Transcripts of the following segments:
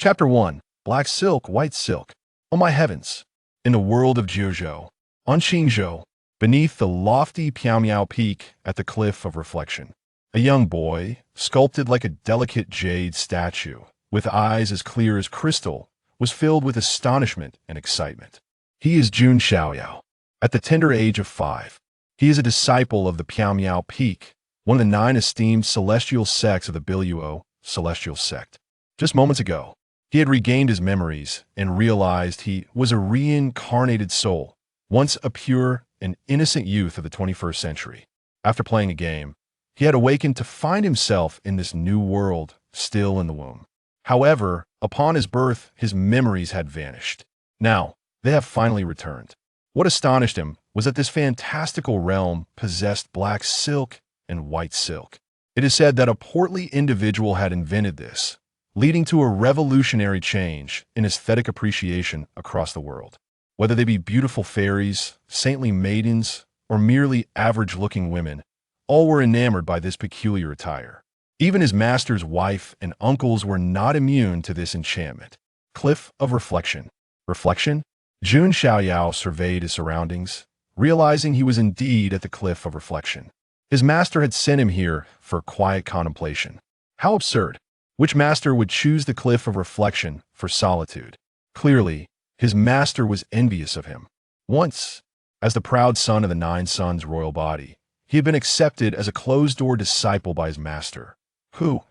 Chapter 1. Black Silk, White Silk. Oh my heavens! In the world of Jiuzhou, on Qingzhou, beneath the lofty Piaomiao Peak at the Cliff of Reflection, a young boy, sculpted like a delicate jade statue, with eyes as clear as crystal, was filled with astonishment and excitement. He is Jun Xiaoyao. At the tender age of 5, he is a disciple of the Piaomiao Peak, one of the 9 esteemed celestial sects of the Biluo celestial sect. Just moments ago, he had regained his memories and realized he was a reincarnated soul, once a pure and innocent youth of the 21st century. After playing a game, he had awakened to find himself in this new world, still in the womb. However, upon his birth, his memories had vanished. Now, they have finally returned. What astonished him was that this fantastical realm possessed black silk and white silk. It is said that a portly individual had invented this, leading to a revolutionary change in aesthetic appreciation across the world. Whether they be beautiful fairies, saintly maidens, or merely average-looking women, all were enamored by this peculiar attire. Even his master's wife and uncles were not immune to this enchantment. Cliff of Reflection. Reflection? Jun Xiaoyao surveyed his surroundings, realizing he was indeed at the Cliff of Reflection. His master had sent him here for quiet contemplation. How absurd! Which master would choose the Cliff of Reflection for solitude? Clearly, his master was envious of him. Once, as the proud son of the 9 sons' royal body, he had been accepted as a closed-door disciple by his master, who,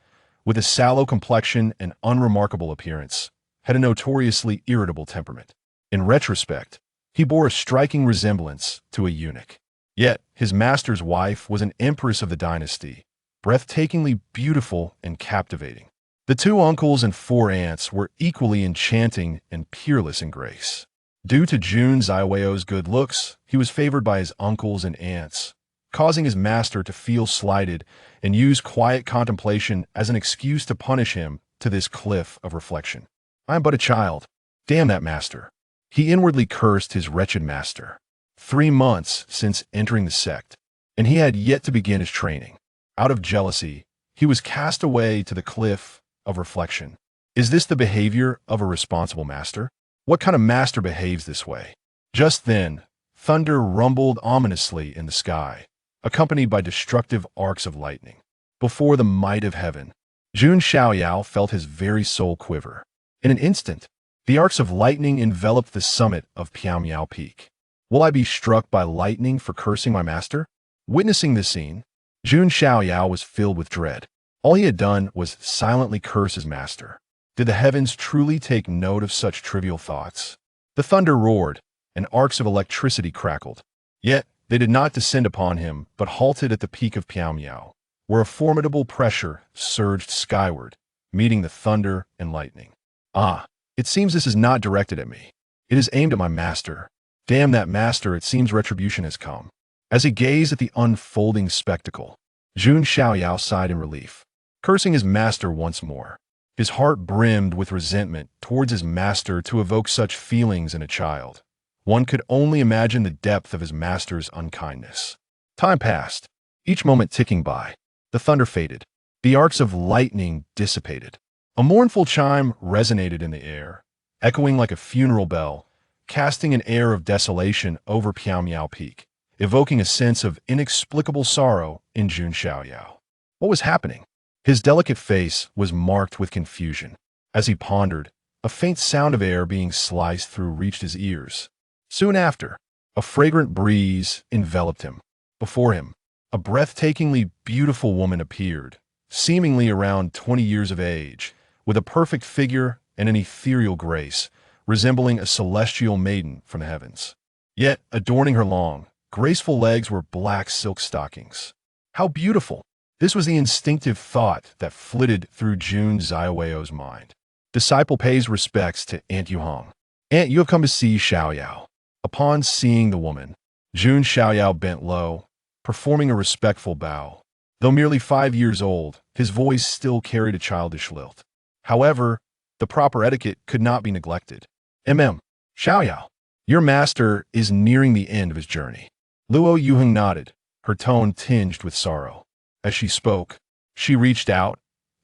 with a sallow complexion and unremarkable appearance, had a notoriously irritable temperament. In retrospect, he bore a striking resemblance to a eunuch. Yet, his master's wife was an empress of the dynasty, breathtakingly beautiful and captivating. The 2 uncles and 4 aunts were equally enchanting and peerless in grace. Due to Jun Xiaoyao's good looks, he was favored by his uncles and aunts, causing his master to feel slighted and use quiet contemplation as an excuse to punish him to this cliff of reflection. I am but a child. Damn that master. He inwardly cursed his wretched master. 3 months since entering the sect, and he had yet to begin his training. Out of jealousy, he was cast away to the Cliff of Reflection. Is this the behavior of a responsible master? What kind of master behaves this way? Just then, thunder rumbled ominously in the sky, accompanied by destructive arcs of lightning. Before the might of heaven, Jun Xiaoyao felt his very soul quiver. In an instant, the arcs of lightning enveloped the summit of Piaomiao Peak. Will I be struck by lightning for cursing my master? Witnessing this scene, Jun Xiaoyao was filled with dread. All he had done was silently curse his master. Did the heavens truly take note of such trivial thoughts? The thunder roared, and arcs of electricity crackled. Yet, they did not descend upon him, but halted at the peak of Piaomiao, where a formidable pressure surged skyward, meeting the thunder and lightning. Ah, it seems this is not directed at me. It is aimed at my master. Damn that master, it seems retribution has come. As he gazed at the unfolding spectacle, Jun Xiaoyao sighed in relief, cursing his master once more. His heart brimmed with resentment towards his master to evoke such feelings in a child. One could only imagine the depth of his master's unkindness. Time passed, each moment ticking by. The thunder faded. The arcs of lightning dissipated. A mournful chime resonated in the air, echoing like a funeral bell, casting an air of desolation over Piaomiao Peak, evoking a sense of inexplicable sorrow in Jun Xiaoyao. What was happening? His delicate face was marked with confusion. As he pondered, a faint sound of air being sliced through reached his ears. Soon after, a fragrant breeze enveloped him. Before him, a breathtakingly beautiful woman appeared, seemingly around 20 years of age, with a perfect figure and an ethereal grace, resembling a celestial maiden from the heavens. Yet, adorning her long, graceful legs were black silk stockings. How beautiful! This was the instinctive thought that flitted through Jun Xiaoyao's mind. Disciple pays respects to Aunt Yuhong. Aunt, you have come to see Xiaoyao. Upon seeing the woman, Jun Xiaoyao bent low, performing a respectful bow. Though merely 5 years old, his voice still carried a childish lilt. However, the proper etiquette could not be neglected. Xiaoyao, your master is nearing the end of his journey. Luo Yuheng nodded, her tone tinged with sorrow. As she spoke, she reached out,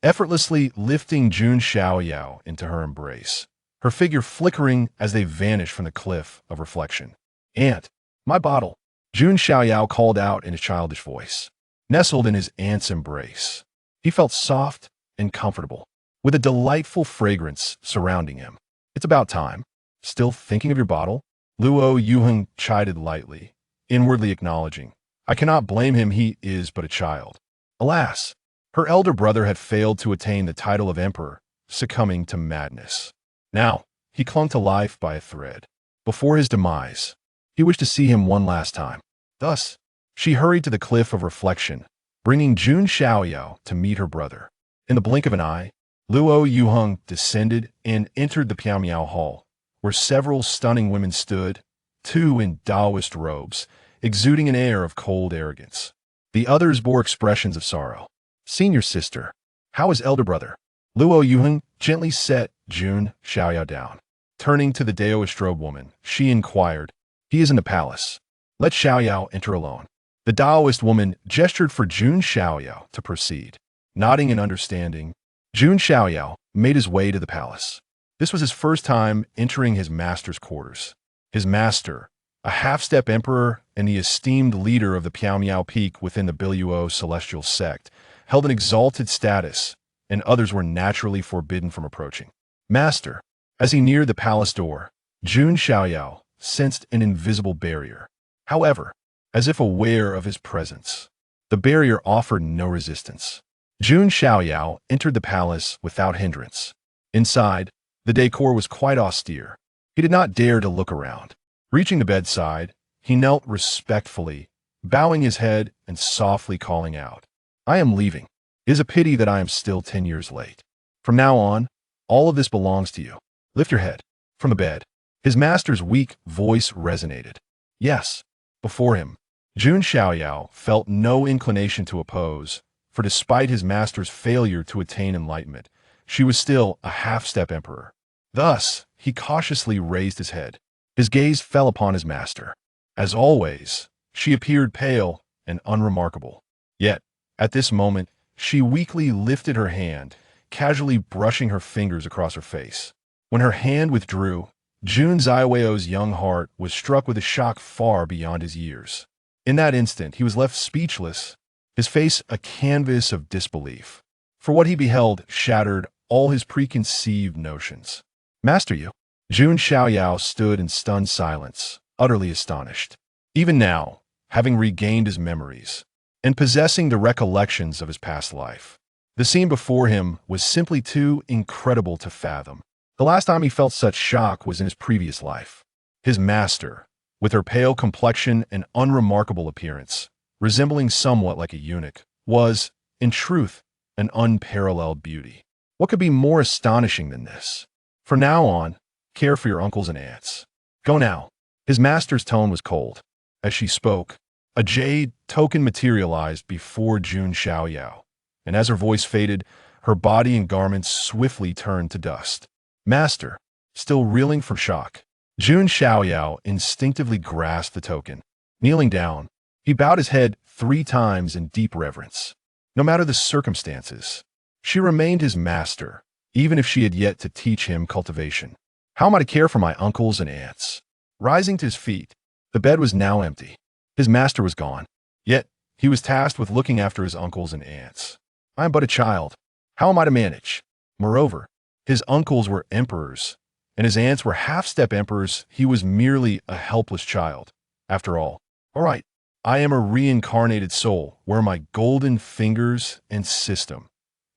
effortlessly lifting Jun Xiaoyao into her embrace, her figure flickering as they vanished from the cliff of reflection. "Aunt, my bottle," Jun Xiaoyao called out in a childish voice. Nestled in his aunt's embrace, he felt soft and comfortable, with a delightful fragrance surrounding him. "It's about time. Still thinking of your bottle?" Luo Yuheng chided lightly, inwardly acknowledging, "I cannot blame him, he is but a child." Alas, her elder brother had failed to attain the title of emperor, succumbing to madness. Now, he clung to life by a thread. Before his demise, he wished to see him one last time. Thus, she hurried to the cliff of reflection, bringing Jun Xiaoyao to meet her brother. In the blink of an eye, Luo Yuheng descended and entered the Piaomiao Hall, where several stunning women stood, two in Taoist robes, exuding an air of cold arrogance. The others bore expressions of sorrow. "Senior sister, how is elder brother?" Luo Yuheng gently set Jun Xiaoyao down. Turning to the Taoist robe woman, she inquired, "He is in the palace. Let Xiaoyao enter alone." The Taoist woman gestured for Jun Xiaoyao to proceed. Nodding in understanding, Jun Xiaoyao made his way to the palace. This was his first time entering his master's quarters. His master, a half-step emperor and the esteemed leader of the Piaomiao Peak within the Biluo celestial sect, held an exalted status, and others were naturally forbidden from approaching. "Master," as he neared the palace door, Jun Xiaoyao sensed an invisible barrier. However, as if aware of his presence, the barrier offered no resistance. Jun Xiaoyao entered the palace without hindrance. Inside, the decor was quite austere. He did not dare to look around. Reaching the bedside, he knelt respectfully, bowing his head and softly calling out, "I am leaving. It is a pity that I am still 10 years late. From now on, all of this belongs to you. Lift your head." From the bed, his master's weak voice resonated. Yes, before him, Jun Xiaoyao felt no inclination to oppose, for despite his master's failure to attain enlightenment, she was still a half-step emperor. Thus, he cautiously raised his head. His gaze fell upon his master. As always, she appeared pale and unremarkable. Yet, at this moment, she weakly lifted her hand, casually brushing her fingers across her face. When her hand withdrew, Jun Xiaoyao's young heart was struck with a shock far beyond his years. In that instant, he was left speechless, his face a canvas of disbelief. For what he beheld shattered all his preconceived notions. "Master you?" Jun Xiaoyao stood in stunned silence, utterly astonished. Even now, having regained his memories, and possessing the recollections of his past life, the scene before him was simply too incredible to fathom. The last time he felt such shock was in his previous life. His master, with her pale complexion and unremarkable appearance, resembling somewhat like a eunuch, was, in truth, an unparalleled beauty. What could be more astonishing than this? From now on, care for your uncles and aunts. Go now. His master's tone was cold. As she spoke, a jade token materialized before Jun Xiaoyao, and as her voice faded, her body and garments swiftly turned to dust. Master, still reeling from shock, Jun Xiaoyao instinctively grasped the token. Kneeling down, he bowed his head 3 times in deep reverence. No matter the circumstances, she remained his master, even if she had yet to teach him cultivation. How am I to care for my uncles and aunts? Rising to his feet, the bed was now empty. His master was gone. Yet, he was tasked with looking after his uncles and aunts. I am but a child. How am I to manage? Moreover, his uncles were emperors, and his aunts were half-step emperors. He was merely a helpless child. After all, all right, I am a reincarnated soul. Where are my golden fingers and system?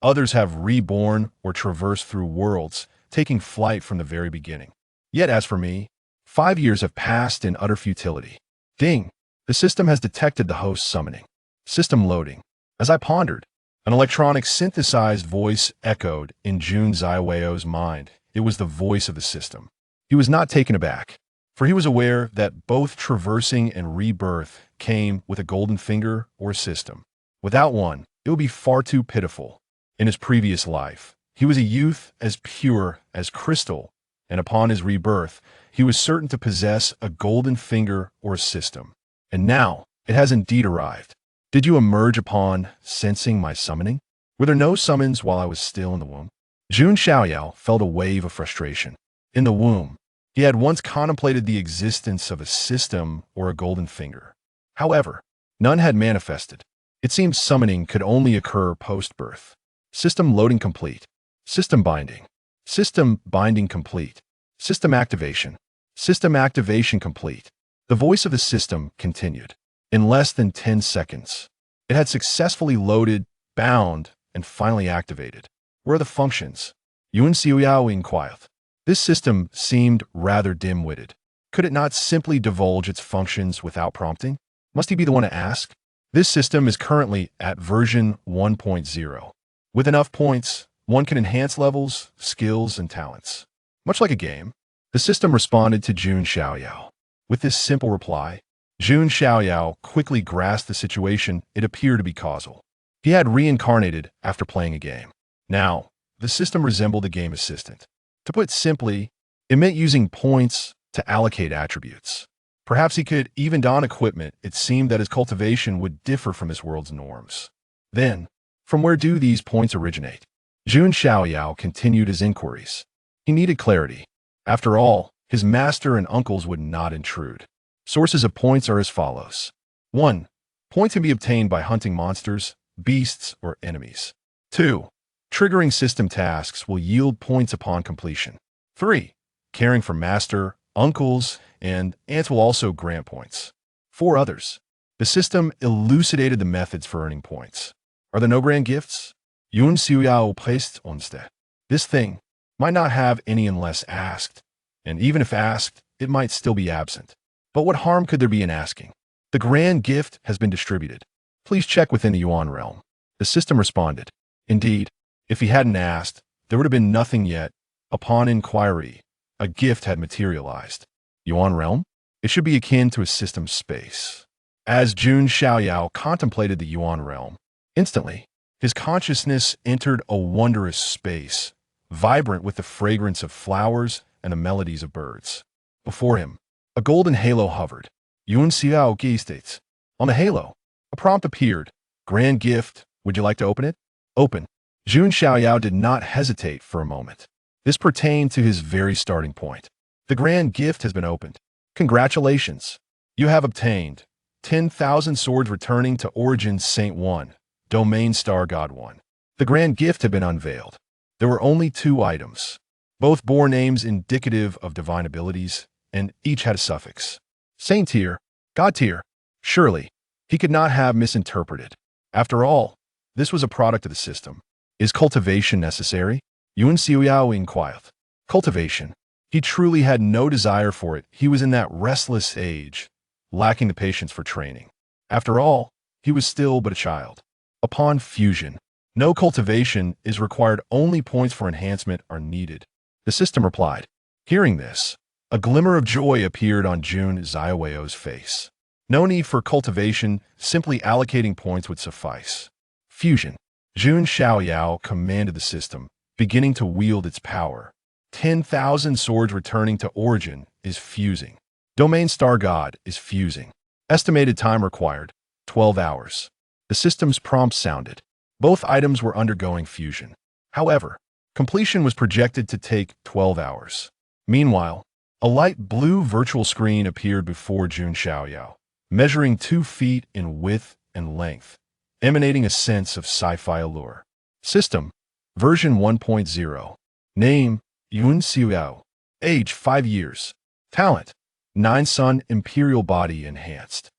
Others have reborn or traversed through worlds, taking flight from the very beginning. Yet as for me, 5 years have passed in utter futility. Ding! The system has detected the host summoning. System loading. As I pondered, an electronic synthesized voice echoed in Jun Xiaoyao's mind. It was the voice of the system. He was not taken aback, for he was aware that both traversing and rebirth came with a golden finger or system. Without one, it would be far too pitiful. In his previous life, he was a youth as pure as crystal, and upon his rebirth, he was certain to possess a golden finger or system. And now, it has indeed arrived. Did you emerge upon sensing my summoning? Were there no summons while I was still in the womb? Jun Xiaoyao felt a wave of frustration. In the womb, he had once contemplated the existence of a system or a golden finger. However, none had manifested. It seemed summoning could only occur post-birth. System loading complete. System binding. System binding complete. System activation. System activation complete. The voice of the system continued. In less than 10 seconds, it had successfully loaded, bound, and finally activated. Where are the functions? Jun Xiaoyao inquired. This system seemed rather dim-witted. Could it not simply divulge its functions without prompting? Must he be the one to ask? This system is currently at version 1.0. With enough points, one can enhance levels, skills, and talents. Much like a game, the system responded to Jun Xiaoyao. With this simple reply, Jun Xiaoyao quickly grasped the situation. It appeared to be causal. He had reincarnated after playing a game. Now, the system resembled a game assistant. To put simply, it meant using points to allocate attributes. Perhaps he could even don equipment. It seemed that his cultivation would differ from this world's norms. Then, from where do these points originate? Jun Xiaoyao continued his inquiries. He needed clarity. After all, his master and uncles would not intrude. Sources of points are as follows. 1. Points can be obtained by hunting monsters, beasts, or enemies. 2. Triggering system tasks will yield points upon completion. 3. Caring for master, uncles, and aunts will also grant points. 4 others. The system elucidated the methods for earning points. Are there no grand gifts? Jun Xiaoyao placed on step. This thing might not have any unless asked, and even if asked, it might still be absent. But what harm could there be in asking? The grand gift has been distributed. Please check within the Yuan realm. The system responded. Indeed, if he hadn't asked, there would have been nothing yet. Upon inquiry, a gift had materialized. Yuan realm? It should be akin to a system space. As Jun Xiaoyao contemplated the Yuan realm, instantly, his consciousness entered a wondrous space, vibrant with the fragrance of flowers and the melodies of birds. Before him, a golden halo hovered. Jun Xiaoyao states. On the halo, a prompt appeared. Grand gift, would you like to open it? Open. Jun Xiaoyao did not hesitate for a moment. This pertained to his very starting point. The grand gift has been opened. Congratulations. You have obtained 10,000 swords returning to origin Saint 1, domain star God 1. The grand gift had been unveiled. There were only 2 items. Both bore names indicative of divine abilities, and each had a suffix. Saint tier, God tier. Surely, he could not have misinterpreted. After all, this was a product of the system. Is cultivation necessary? Jun Xiaoyao inquired. Cultivation. He truly had no desire for it. He was in that restless age, lacking the patience for training. After all, he was still but a child. Upon fusion, no cultivation is required. Only points for enhancement are needed. The system replied. Hearing this, a glimmer of joy appeared on Jun Xiaoyao's face. No need for cultivation, simply allocating points would suffice. Fusion. Jun Xiaoyao commanded the system, beginning to wield its power. 10,000 swords returning to origin is fusing. Domain star God is fusing. Estimated time required, 12 hours. The system's prompt sounded. Both items were undergoing fusion. However, completion was projected to take 12 hours. Meanwhile, a light blue virtual screen appeared before Jun Xiaoyao, measuring 2 feet in width and length, emanating a sense of sci-fi allure. System, version 1.0. Name, Jun Xiaoyao. Age, 5 years. Talent, 9 Sun Imperial Body Enhanced.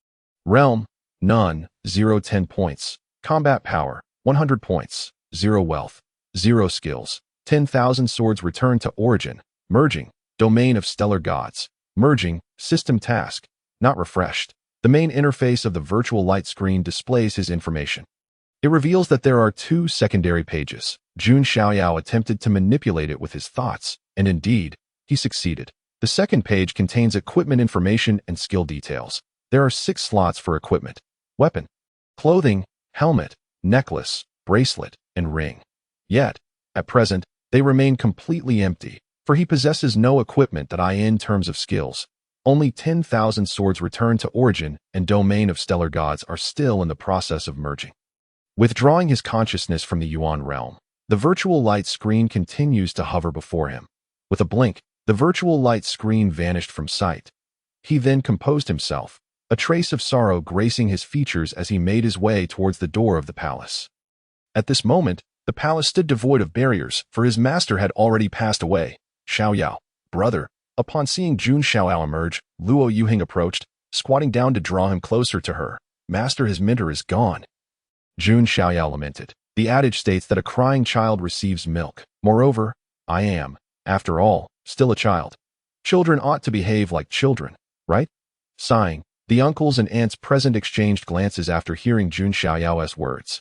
Realm, none, 0 10 points. Combat power, 100 points. 0 wealth, 0 skills. 10,000 swords return to origin. Merging, domain of stellar gods. Merging, system task, not refreshed. The main interface of the virtual light screen displays his information. It reveals that there are 2 secondary pages. Jun Xiaoyao attempted to manipulate it with his thoughts, and indeed, he succeeded. The second page contains equipment information and skill details. There are 6 slots for equipment: weapon, clothing, helmet, necklace, bracelet, and ring. Yet, at present, they remain completely empty, for he possesses no equipment that in terms of skills. Only 10,000 swords return to origin and domain of stellar gods are still in the process of merging. Withdrawing his consciousness from the Yuan realm, the virtual light screen continues to hover before him. With a blink, the virtual light screen vanished from sight. He then composed himself, a trace of sorrow gracing his features as he made his way towards the door of the palace. At this moment, the palace stood devoid of barriers, for his master had already passed away. Xiaoyao, brother. Upon seeing Jun Xiaoyao emerge, Luo Yuhing approached, squatting down to draw him closer to her. Master, his mentor is gone. Jun Xiaoyao lamented. The adage states that a crying child receives milk. Moreover, I am, after all, still a child. Children ought to behave like children, right? Sighing, the uncles and aunts present exchanged glances after hearing Jun Xiaoyao's words.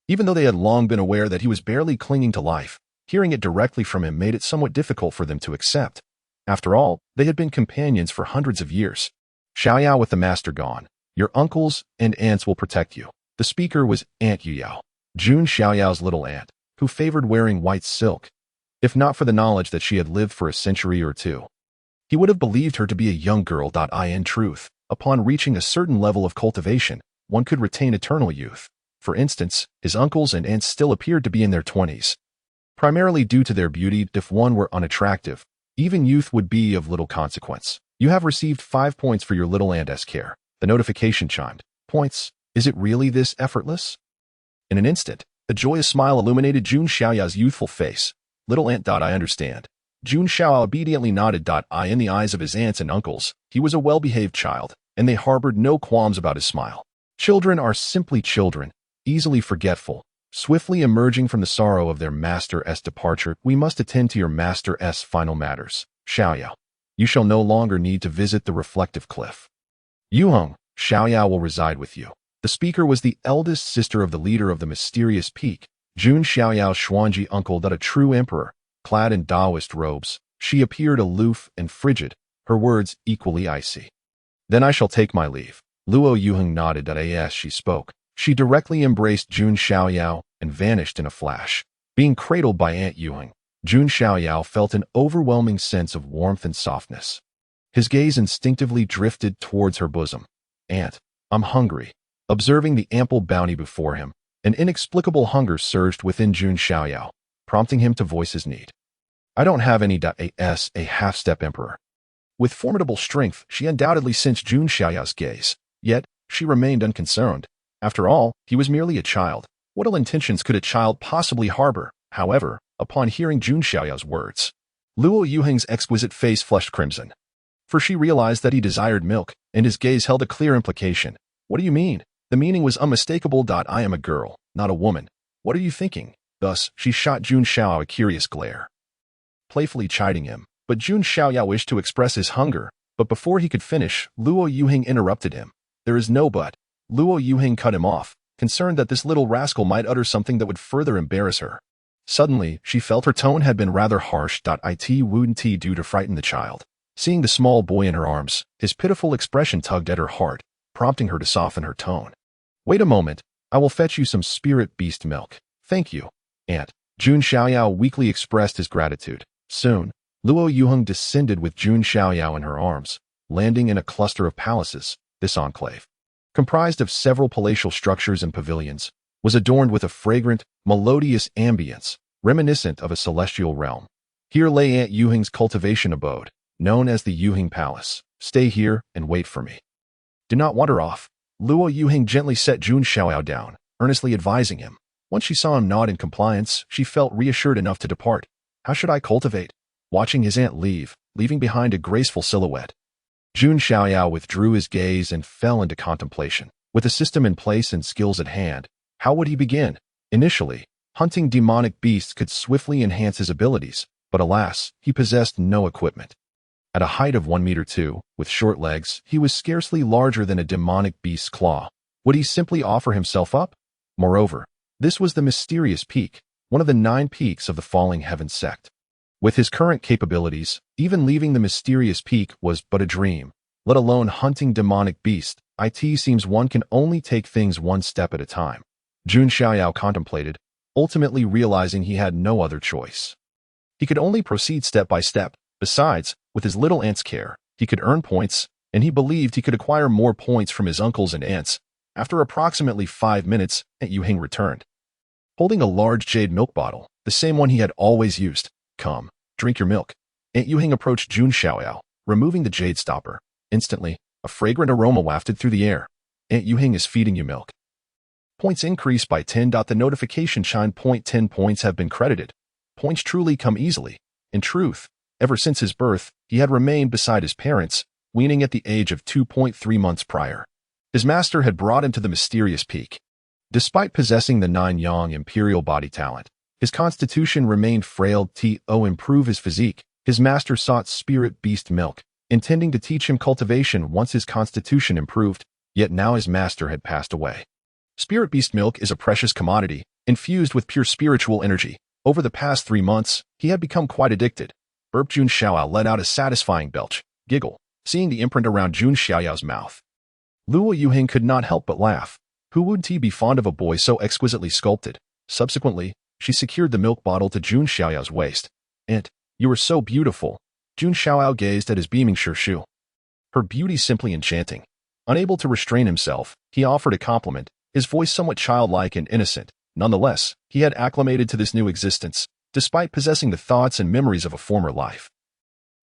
Even though they had long been aware that he was barely clinging to life, hearing it directly from him made it somewhat difficult for them to accept. After all, they had been companions for hundreds of years. Xiaoyao, with the master gone, your uncles and aunts will protect you. The speaker was Aunt Yuyao, Jun Xiaoyao's little aunt, who favored wearing white silk. If not for the knowledge that she had lived for a century or two, he would have believed her to be a young girl. In truth, upon reaching a certain level of cultivation, one could retain eternal youth. For instance, his uncles and aunts still appeared to be in their 20s. Primarily due to their beauty, if one were unattractive, even youth would be of little consequence. You have received 5 points for your little aunt's care. The notification chimed. Points? Is it really this effortless? In an instant, a joyous smile illuminated Jun Xiaoyao's youthful face. Little aunt. I understand. Jun Xiaoyao obediently nodded. In the eyes of his aunts and uncles, he was a well-behaved child, and they harbored no qualms about his smile. Children are simply children, easily forgetful, swiftly emerging from the sorrow of their master's departure. We must attend to your master's final matters. Xiaoyao, you shall no longer need to visit the reflective cliff. Yuheng, Xiaoyao will reside with you. The speaker was the eldest sister of the leader of the mysterious peak, Jun Xiaoyao's Xuanji uncle. A true emperor, clad in Taoist robes, she appeared aloof and frigid, her words equally icy. Then I shall take my leave. Luo Yuheng nodded. As she spoke, she directly embraced Jun Xiaoyao and vanished in a flash. Being cradled by Aunt Yuheng, Jun Xiaoyao felt an overwhelming sense of warmth and softness. His gaze instinctively drifted towards her bosom. Aunt, I'm hungry. Observing the ample bounty before him, an inexplicable hunger surged within Jun Xiaoyao, prompting him to voice his need. I don't have any. As a half-step emperor. With formidable strength, she undoubtedly sensed Jun Xiaoyao's gaze, yet she remained unconcerned. After all, he was merely a child. What ill intentions could a child possibly harbor? However, upon hearing Jun Xiaoyao's words, Luo Yuheng's exquisite face flushed crimson. For she realized that he desired milk, and his gaze held a clear implication. What do you mean? The meaning was unmistakable. I am a girl, not a woman. What are you thinking? Thus, she shot Jun Xiaoyao a curious glare, playfully chiding him. But Jun Xiaoyao wished to express his hunger, but before he could finish, Luo Yuheng interrupted him. There is no but. Luo Yuheng cut him off, concerned that this little rascal might utter something that would further embarrass her. Suddenly, she felt her tone had been rather harsh. It wouldn't do to frighten the child. Seeing the small boy in her arms, his pitiful expression tugged at her heart, prompting her to soften her tone. Wait a moment, I will fetch you some spirit beast milk. Thank you, Aunt. Jun Xiaoyao weakly expressed his gratitude. Soon, Luo Yuheng descended with Jun Xiaoyao in her arms, landing in a cluster of palaces. This enclave, comprised of several palatial structures and pavilions, was adorned with a fragrant, melodious ambience, reminiscent of a celestial realm. Here lay Aunt Yuheng's cultivation abode, known as the Yuheng Palace. Stay here and wait for me. Do not wander off. Luo Yuheng gently set Jun Xiaoyao down, earnestly advising him. Once she saw him nod in compliance, she felt reassured enough to depart. How should I cultivate? Watching his aunt leave, leaving behind a graceful silhouette, Jun Xiaoyao withdrew his gaze and fell into contemplation. With a system in place and skills at hand, how would he begin? Initially, hunting demonic beasts could swiftly enhance his abilities, but alas, he possessed no equipment. At a height of 1 meter 2, with short legs, he was scarcely larger than a demonic beast's claw. Would he simply offer himself up? Moreover, this was the mysterious peak, one of the 9 peaks of the falling heavens sect. With his current capabilities, even leaving the mysterious peak was but a dream, let alone hunting demonic beasts. It seems one can only take things one step at a time. Jun Xiaoyao contemplated, ultimately realizing he had no other choice. He could only proceed step by step. Besides, with his little aunt's care, he could earn points, and he believed he could acquire more points from his uncles and aunts. After approximately 5 minutes, Aunt Yuhing returned, holding a large jade milk bottle, the same one he had always used. Come, drink your milk. Aunt Yuhing approached Jun Xiaoyao, removing the jade stopper. Instantly, a fragrant aroma wafted through the air. Aunt Yuhing is feeding you milk. Points increased by 10. The notification chimed. 10 points have been credited. Points truly come easily. In truth, ever since his birth, he had remained beside his parents, weaning at the age of 2.3 months prior. His master had brought him to the mysterious peak. Despite possessing the 9 yang imperial body talent, his constitution remained frail. To improve his physique, his master sought spirit beast milk, intending to teach him cultivation once his constitution improved, yet now his master had passed away. Spirit beast milk is a precious commodity, infused with pure spiritual energy. Over the past 3 months, he had become quite addicted. Jun Xiaoyao let out a satisfying belch, giggle, seeing the imprint around Jun Xiaoyao's mouth. Luo Yuhing could not help but laugh. Who would be fond of a boy so exquisitely sculpted? Subsequently, she secured the milk bottle to Jun Xiaoyao's waist. Aunt, you are so beautiful. Jun Xiaoyao gazed at his beaming Shu. Her beauty simply enchanting. Unable to restrain himself, he offered a compliment, his voice somewhat childlike and innocent. Nonetheless, he had acclimated to this new existence, despite possessing the thoughts and memories of a former life.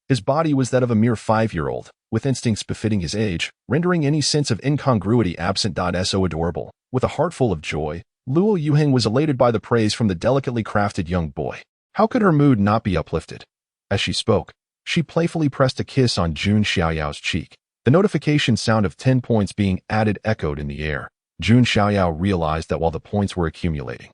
His body was that of a mere 5-year-old, with instincts befitting his age, rendering any sense of incongruity absent. So adorable. With a heart full of joy, Luo Yuhing was elated by the praise from the delicately crafted young boy. How could her mood not be uplifted? As she spoke, she playfully pressed a kiss on Jun Xiaoyao's cheek. The notification sound of 10 points being added echoed in the air. Jun Xiaoyao realized that while the points were accumulating,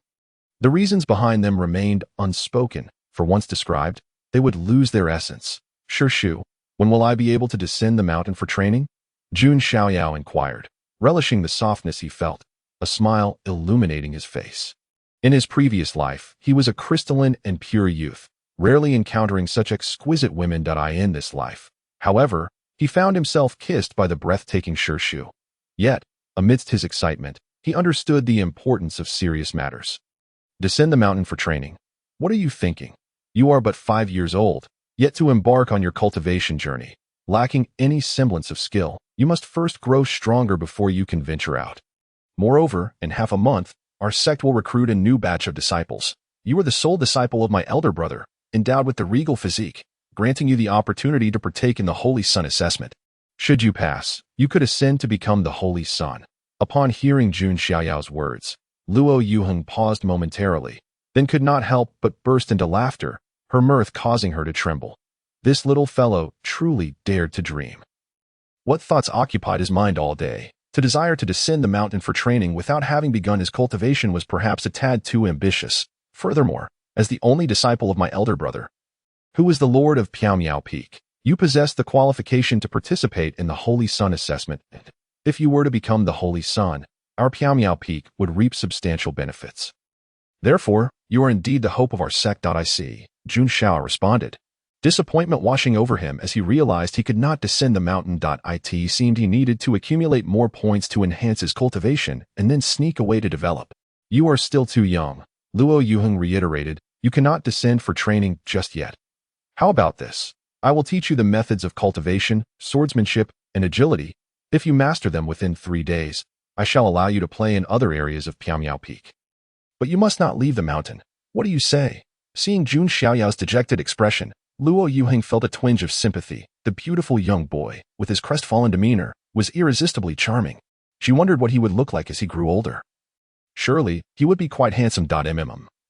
the reasons behind them remained unspoken. For once described, they would lose their essence. Shu, when will I be able to descend the mountain for training? Jun Xiaoyao inquired, relishing the softness he felt, a smile illuminating his face. In his previous life, he was a crystalline and pure youth, rarely encountering such exquisite women. In this life, however, he found himself kissed by the breathtaking Shu. Yet, amidst his excitement, he understood the importance of serious matters. Descend the mountain for training. What are you thinking? You are but 5 years old, yet to embark on your cultivation journey, lacking any semblance of skill, you must first grow stronger before you can venture out. Moreover, in half a month, our sect will recruit a new batch of disciples. You are the sole disciple of my elder brother, endowed with the regal physique, granting you the opportunity to partake in the Holy Sun assessment. Should you pass, you could ascend to become the Holy Sun. Upon hearing Jun Xiaoyao's words, Luo Yuhing paused momentarily, then could not help but burst into laughter, her mirth causing her to tremble. This little fellow truly dared to dream. What thoughts occupied his mind all day? To desire to descend the mountain for training without having begun his cultivation was perhaps a tad too ambitious. Furthermore, as the only disciple of my elder brother, who is the Lord of Piaomiao Peak, you possess the qualification to participate in the Holy Sun assessment. If you were to become the Holy Sun, our Piaomiao Peak would reap substantial benefits. Therefore, you are indeed the hope of our sect. I see, Jun Xiao responded, disappointment washing over him as he realized he could not descend the mountain. It seemed he needed to accumulate more points to enhance his cultivation and then sneak away to develop. You are still too young, Luo Yuhing reiterated. You cannot descend for training just yet. How about this? I will teach you the methods of cultivation, swordsmanship, and agility. If you master them within 3 days, I shall allow you to play in other areas of Piaomiao Peak. But you must not leave the mountain. What do you say? Seeing Jun Xiaoyao's dejected expression, Luo Yuhing felt a twinge of sympathy. The beautiful young boy, with his crestfallen demeanor, was irresistibly charming. She wondered what he would look like as he grew older. Surely, he would be quite handsome.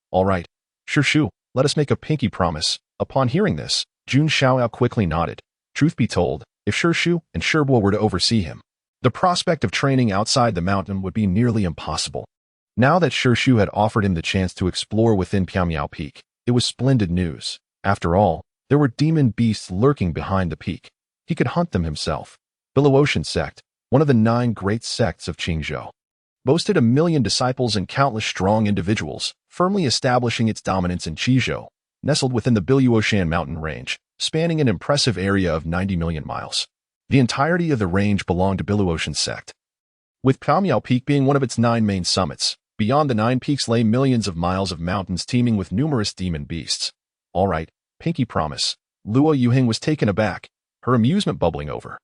All right. Shu, let us make a pinky promise. Upon hearing this, Jun Xiaoyao quickly nodded. Truth be told, if Shu and Sherbo were to oversee him, the prospect of training outside the mountain would be nearly impossible. Now that Shu had offered him the chance to explore within Piaomiao Peak, it was splendid news. After all, there were demon beasts lurking behind the peak. He could hunt them himself. Billow Ocean Sect, one of the 9 great sects of Jiuzhou, boasted 1 million disciples and countless strong individuals, firmly establishing its dominance in Jiuzhou, nestled within the Billuoshan mountain range, spanning an impressive area of 90 million miles. The entirety of the range belonged to Billuoshan Sect, with Piaomiao Peak being one of its 9 main summits. Beyond the 9 peaks lay millions of miles of mountains teeming with numerous demon beasts. All right, pinky promise. Luo Yuhing was taken aback, her amusement bubbling over.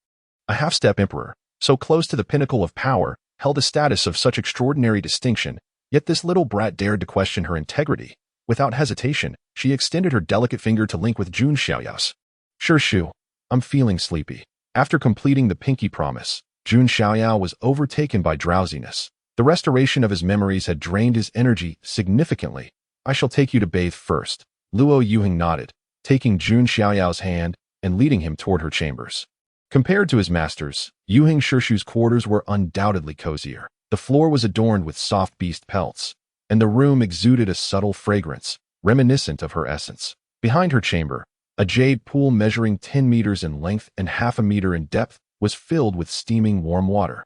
A half-step emperor, so close to the pinnacle of power, held a status of such extraordinary distinction, yet this little brat dared to question her integrity. Without hesitation, she extended her delicate finger to link with Jun Xiaoyao's. Sure, Shu, I'm feeling sleepy. After completing the pinky promise, Jun Xiaoyao was overtaken by drowsiness. The restoration of his memories had drained his energy significantly. I shall take you to bathe first. Luo Yuheng nodded, taking Jun Xiaoyao's hand and leading him toward her chambers. Compared to his masters, Yuheng Shishu's quarters were undoubtedly cozier. The floor was adorned with soft beast pelts, and the room exuded a subtle fragrance, reminiscent of her essence. Behind her chamber, a jade pool measuring 10 meters in length and half a meter in depth was filled with steaming warm water.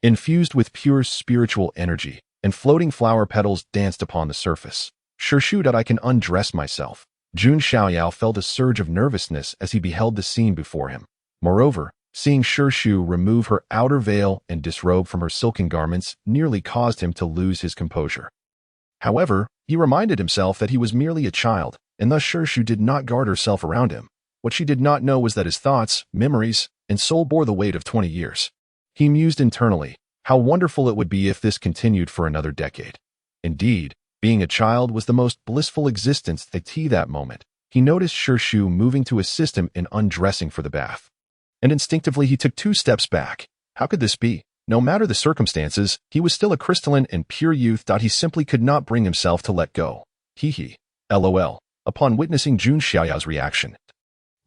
Infused with pure spiritual energy, and floating flower petals danced upon the surface. Sure that I can undress myself. Jun Xiaoyao felt a surge of nervousness as he beheld the scene before him. Moreover, seeing Shu remove her outer veil and disrobe from her silken garments nearly caused him to lose his composure. However, he reminded himself that he was merely a child, and thus Shu did not guard herself around him. What she did not know was that his thoughts, memories, and soul bore the weight of 20 years. He mused internally, how wonderful it would be if this continued for another decade. Indeed, being a child was the most blissful existence at that moment. He noticed Shu moving to assist him in undressing for the bath. And instinctively he took 2 steps back. How could this be? No matter the circumstances, he was still a crystalline and pure youth. He simply could not bring himself to let go. Hee. LOL. Upon witnessing Jun Xiaoyao's reaction,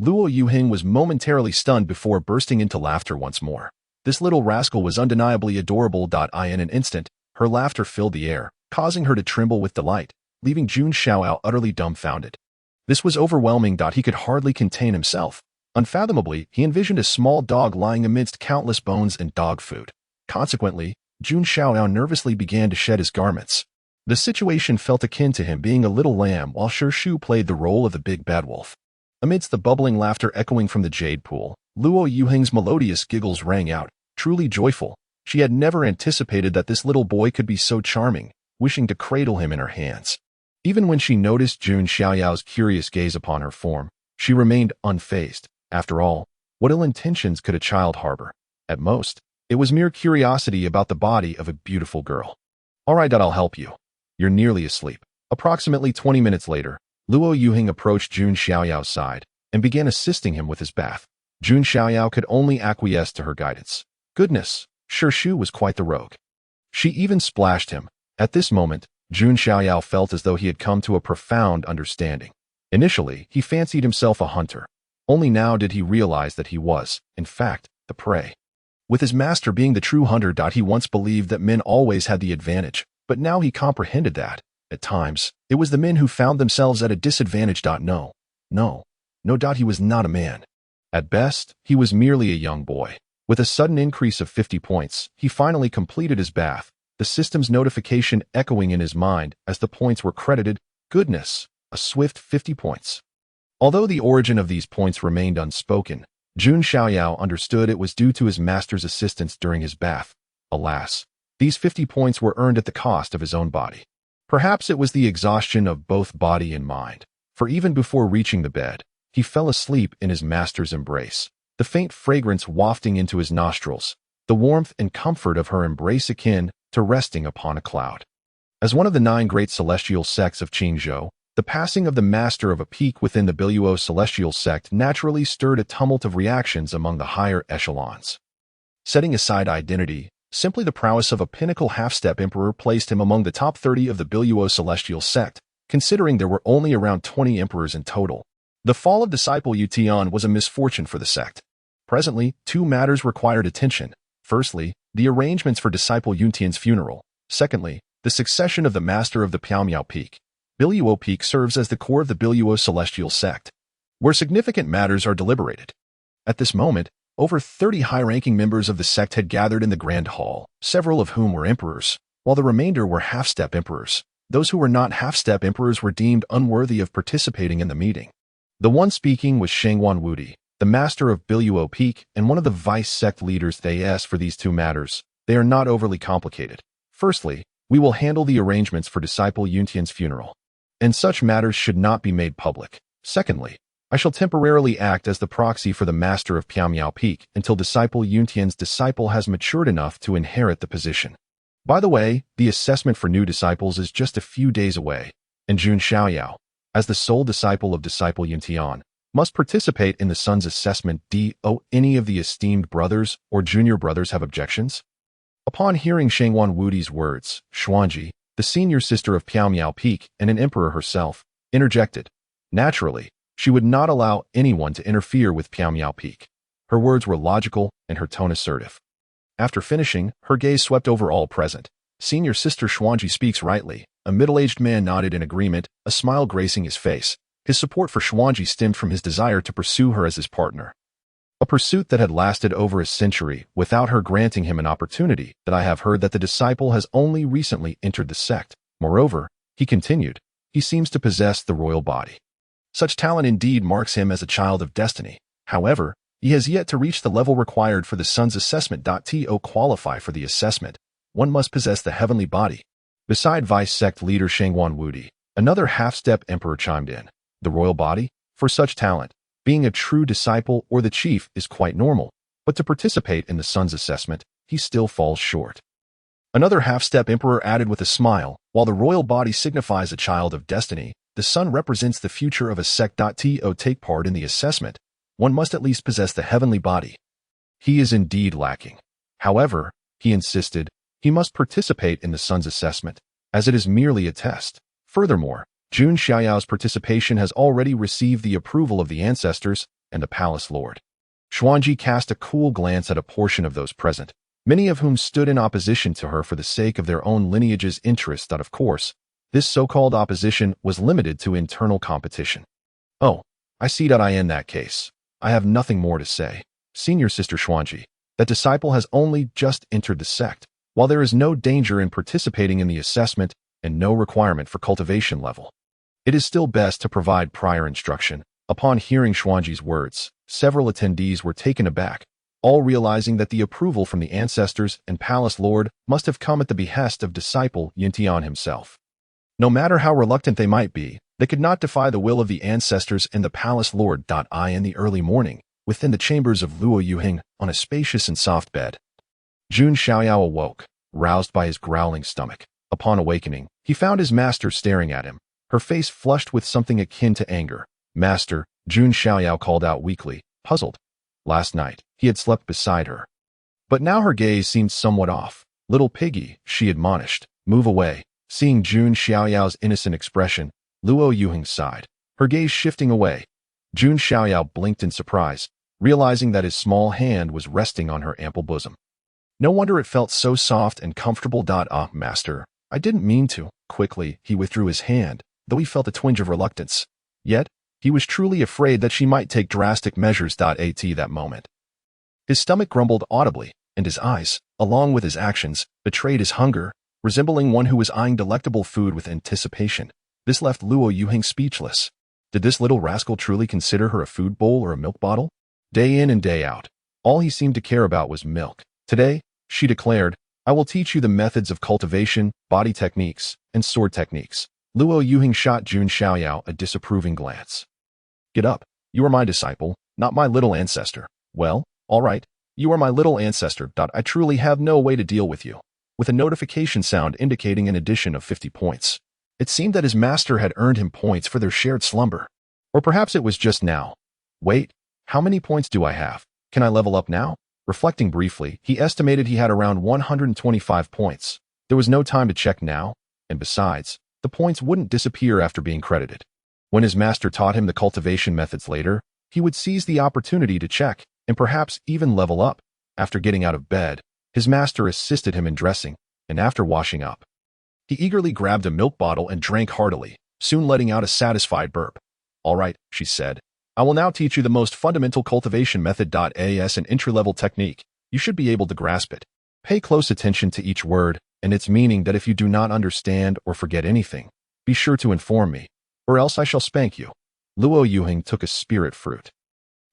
Luo Yuheng was momentarily stunned before bursting into laughter once more. This little rascal was undeniably adorable. In an instant, her laughter filled the air, causing her to tremble with delight, leaving Jun Xiaoyao utterly dumbfounded. This was overwhelming. He could hardly contain himself. Unfathomably, he envisioned a small dog lying amidst countless bones and dog food. Consequently, Jun Xiaoyao nervously began to shed his garments. The situation felt akin to him being a little lamb while Shu played the role of the big bad wolf. Amidst the bubbling laughter echoing from the jade pool, Luo Yuheng's melodious giggles rang out, truly joyful. She had never anticipated that this little boy could be so charming, wishing to cradle him in her hands. Even when she noticed Jun Xiaoyao's curious gaze upon her form, she remained unfazed. After all, what ill intentions could a child harbor? At most, it was mere curiosity about the body of a beautiful girl. All right, I'll help you. You're nearly asleep. Approximately 20 minutes later, Luo Yuheng approached Jun Xiaoyao's side and began assisting him with his bath. Jun Xiaoyao could only acquiesce to her guidance. Goodness, Shu was quite the rogue. She even splashed him. At this moment, Jun Xiaoyao felt as though he had come to a profound understanding. Initially, he fancied himself a hunter. Only now did he realize that he was, in fact, the prey. With his master being the true hunter. He once believed that men always had the advantage, but now he comprehended that, at times, it was the men who found themselves at a disadvantage. No, he was not a man. At best, he was merely a young boy. With a sudden increase of 50 points, he finally completed his bath, the system's notification echoing in his mind as the points were credited. Goodness, a swift 50 points. Although the origin of these points remained unspoken, Jun Xiaoyao understood it was due to his master's assistance during his bath. Alas, these 50 points were earned at the cost of his own body. Perhaps it was the exhaustion of both body and mind, for even before reaching the bed, he fell asleep in his master's embrace, the faint fragrance wafting into his nostrils, the warmth and comfort of her embrace akin to resting upon a cloud. As one of the 9 great celestial sects of Jiuzhou, the passing of the master of a peak within the Piaomiao celestial sect naturally stirred a tumult of reactions among the higher echelons. Setting aside identity, simply the prowess of a pinnacle half-step emperor placed him among the top 30 of the Piaomiao celestial sect, considering there were only around 20 emperors in total. The fall of disciple Yu Tian was a misfortune for the sect. Presently, 2 matters required attention. Firstly, the arrangements for disciple Yu Tian's funeral. Secondly, the succession of the master of the Piaomiao Peak. Piaomiao Peak serves as the core of the Piaomiao celestial sect, where significant matters are deliberated. At this moment, over 30 high-ranking members of the sect had gathered in the Grand Hall, several of whom were emperors, while the remainder were half-step emperors. Those who were not half-step emperors were deemed unworthy of participating in the meeting. The one speaking was Shangwan Wudi, the master of Piaomiao Peak and one of the vice-sect leaders. For these 2 matters, they are not overly complicated. Firstly, we will handle the arrangements for disciple Yu Tian's funeral, and such matters should not be made public. Secondly, I shall temporarily act as the proxy for the master of Piaomiao Peak until disciple Yuntian's disciple has matured enough to inherit the position. By the way, the assessment for new disciples is just a few days away, and Jun Xiaoyao, as the sole disciple of disciple Yuntian, must participate in the son's assessment. Do any of the esteemed brothers or junior brothers have objections? Upon hearing Shangwan Wudi's words, Xuanji, the senior sister of Piaomiao Peak and an emperor herself, interjected. Naturally, she would not allow anyone to interfere with Piaomiao Peak. Her words were logical and her tone assertive. After finishing, her gaze swept over all present. Senior sister Xuanji speaks rightly. A middle-aged man nodded in agreement, a smile gracing his face. His support for Xuanji stemmed from his desire to pursue her as his partner. A pursuit that had lasted over a century without her granting him an opportunity. That I have heard that the disciple has only recently entered the sect. Moreover, he continued, he seems to possess the royal body. Such talent indeed marks him as a child of destiny. However, he has yet to reach the level required for the son's assessment. To qualify for the assessment, one must possess the heavenly body. Beside vice sect leader Shangwan Wudi, another half-step emperor chimed in. The royal body? For such talent, being a true disciple or the chief is quite normal, but to participate in the son's assessment, he still falls short. Another half-step emperor added with a smile, while the royal body signifies a child of destiny, the son represents the future of a sect. To take part in the assessment, one must at least possess the heavenly body. He is indeed lacking. However, he insisted, he must participate in the son's assessment, as it is merely a test. Furthermore, Jun Xiaoyao's participation has already received the approval of the ancestors and the palace lord. Xuanji cast a cool glance at a portion of those present, many of whom stood in opposition to her for the sake of their own lineage's interests. Of course, this so-called opposition was limited to internal competition. Oh, I see. In that case, I have nothing more to say. Senior sister Xuanji, that disciple has only just entered the sect. While there is no danger in participating in the assessment and no requirement for cultivation level, it is still best to provide prior instruction. Upon hearing Xuanji's words, several attendees were taken aback, all realizing that the approval from the ancestors and palace lord must have come at the behest of disciple Yuntian himself. No matter how reluctant they might be, they could not defy the will of the ancestors and the palace lord. In the early morning, within the chambers of Luo Yuhing, on a spacious and soft bed, Jun Xiaoyao awoke, roused by his growling stomach. Upon awakening, he found his master staring at him, her face flushed with something akin to anger. Master, Jun Xiaoyao called out weakly, puzzled. Last night, he had slept beside her. But now her gaze seemed somewhat off. Little piggy, she admonished, move away. Seeing Jun Xiaoyao's innocent expression, Luo Yuhing sighed, her gaze shifting away. Jun Xiaoyao blinked in surprise, realizing that his small hand was resting on her ample bosom. No wonder it felt so soft and comfortable. Master, I didn't mean to. Quickly, he withdrew his hand, though he felt a twinge of reluctance. Yet, he was truly afraid that she might take drastic measures. At that moment, his stomach grumbled audibly, and his eyes, along with his actions, betrayed his hunger, resembling one who was eyeing delectable food with anticipation. This left Luo Yuhing speechless. Did this little rascal truly consider her a food bowl or a milk bottle? Day in and day out, all he seemed to care about was milk. Today, she declared, I will teach you the methods of cultivation, body techniques, and sword techniques. Luo Yuhing shot Jun Xiaoyao a disapproving glance. Get up. You are my disciple, not my little ancestor. Well, all right. You are my little ancestor. I truly have no way to deal with you. With a notification sound indicating an addition of 50 points. It seemed that his master had earned him points for their shared slumber. Or perhaps it was just now. Wait, how many points do I have? Can I level up now? Reflecting briefly, he estimated he had around 125 points. There was no time to check now, and besides, the points wouldn't disappear after being credited. When his master taught him the cultivation methods later, he would seize the opportunity to check, and perhaps even level up. After getting out of bed, his master assisted him in dressing, and after washing up, he eagerly grabbed a milk bottle and drank heartily, soon letting out a satisfied burp. All right, she said. I will now teach you the most fundamental cultivation method. As an entry-level technique, you should be able to grasp it. Pay close attention to each word and its meaning. That if you do not understand or forget anything, be sure to inform me, or else I shall spank you. Luo Yuhing took a spirit fruit.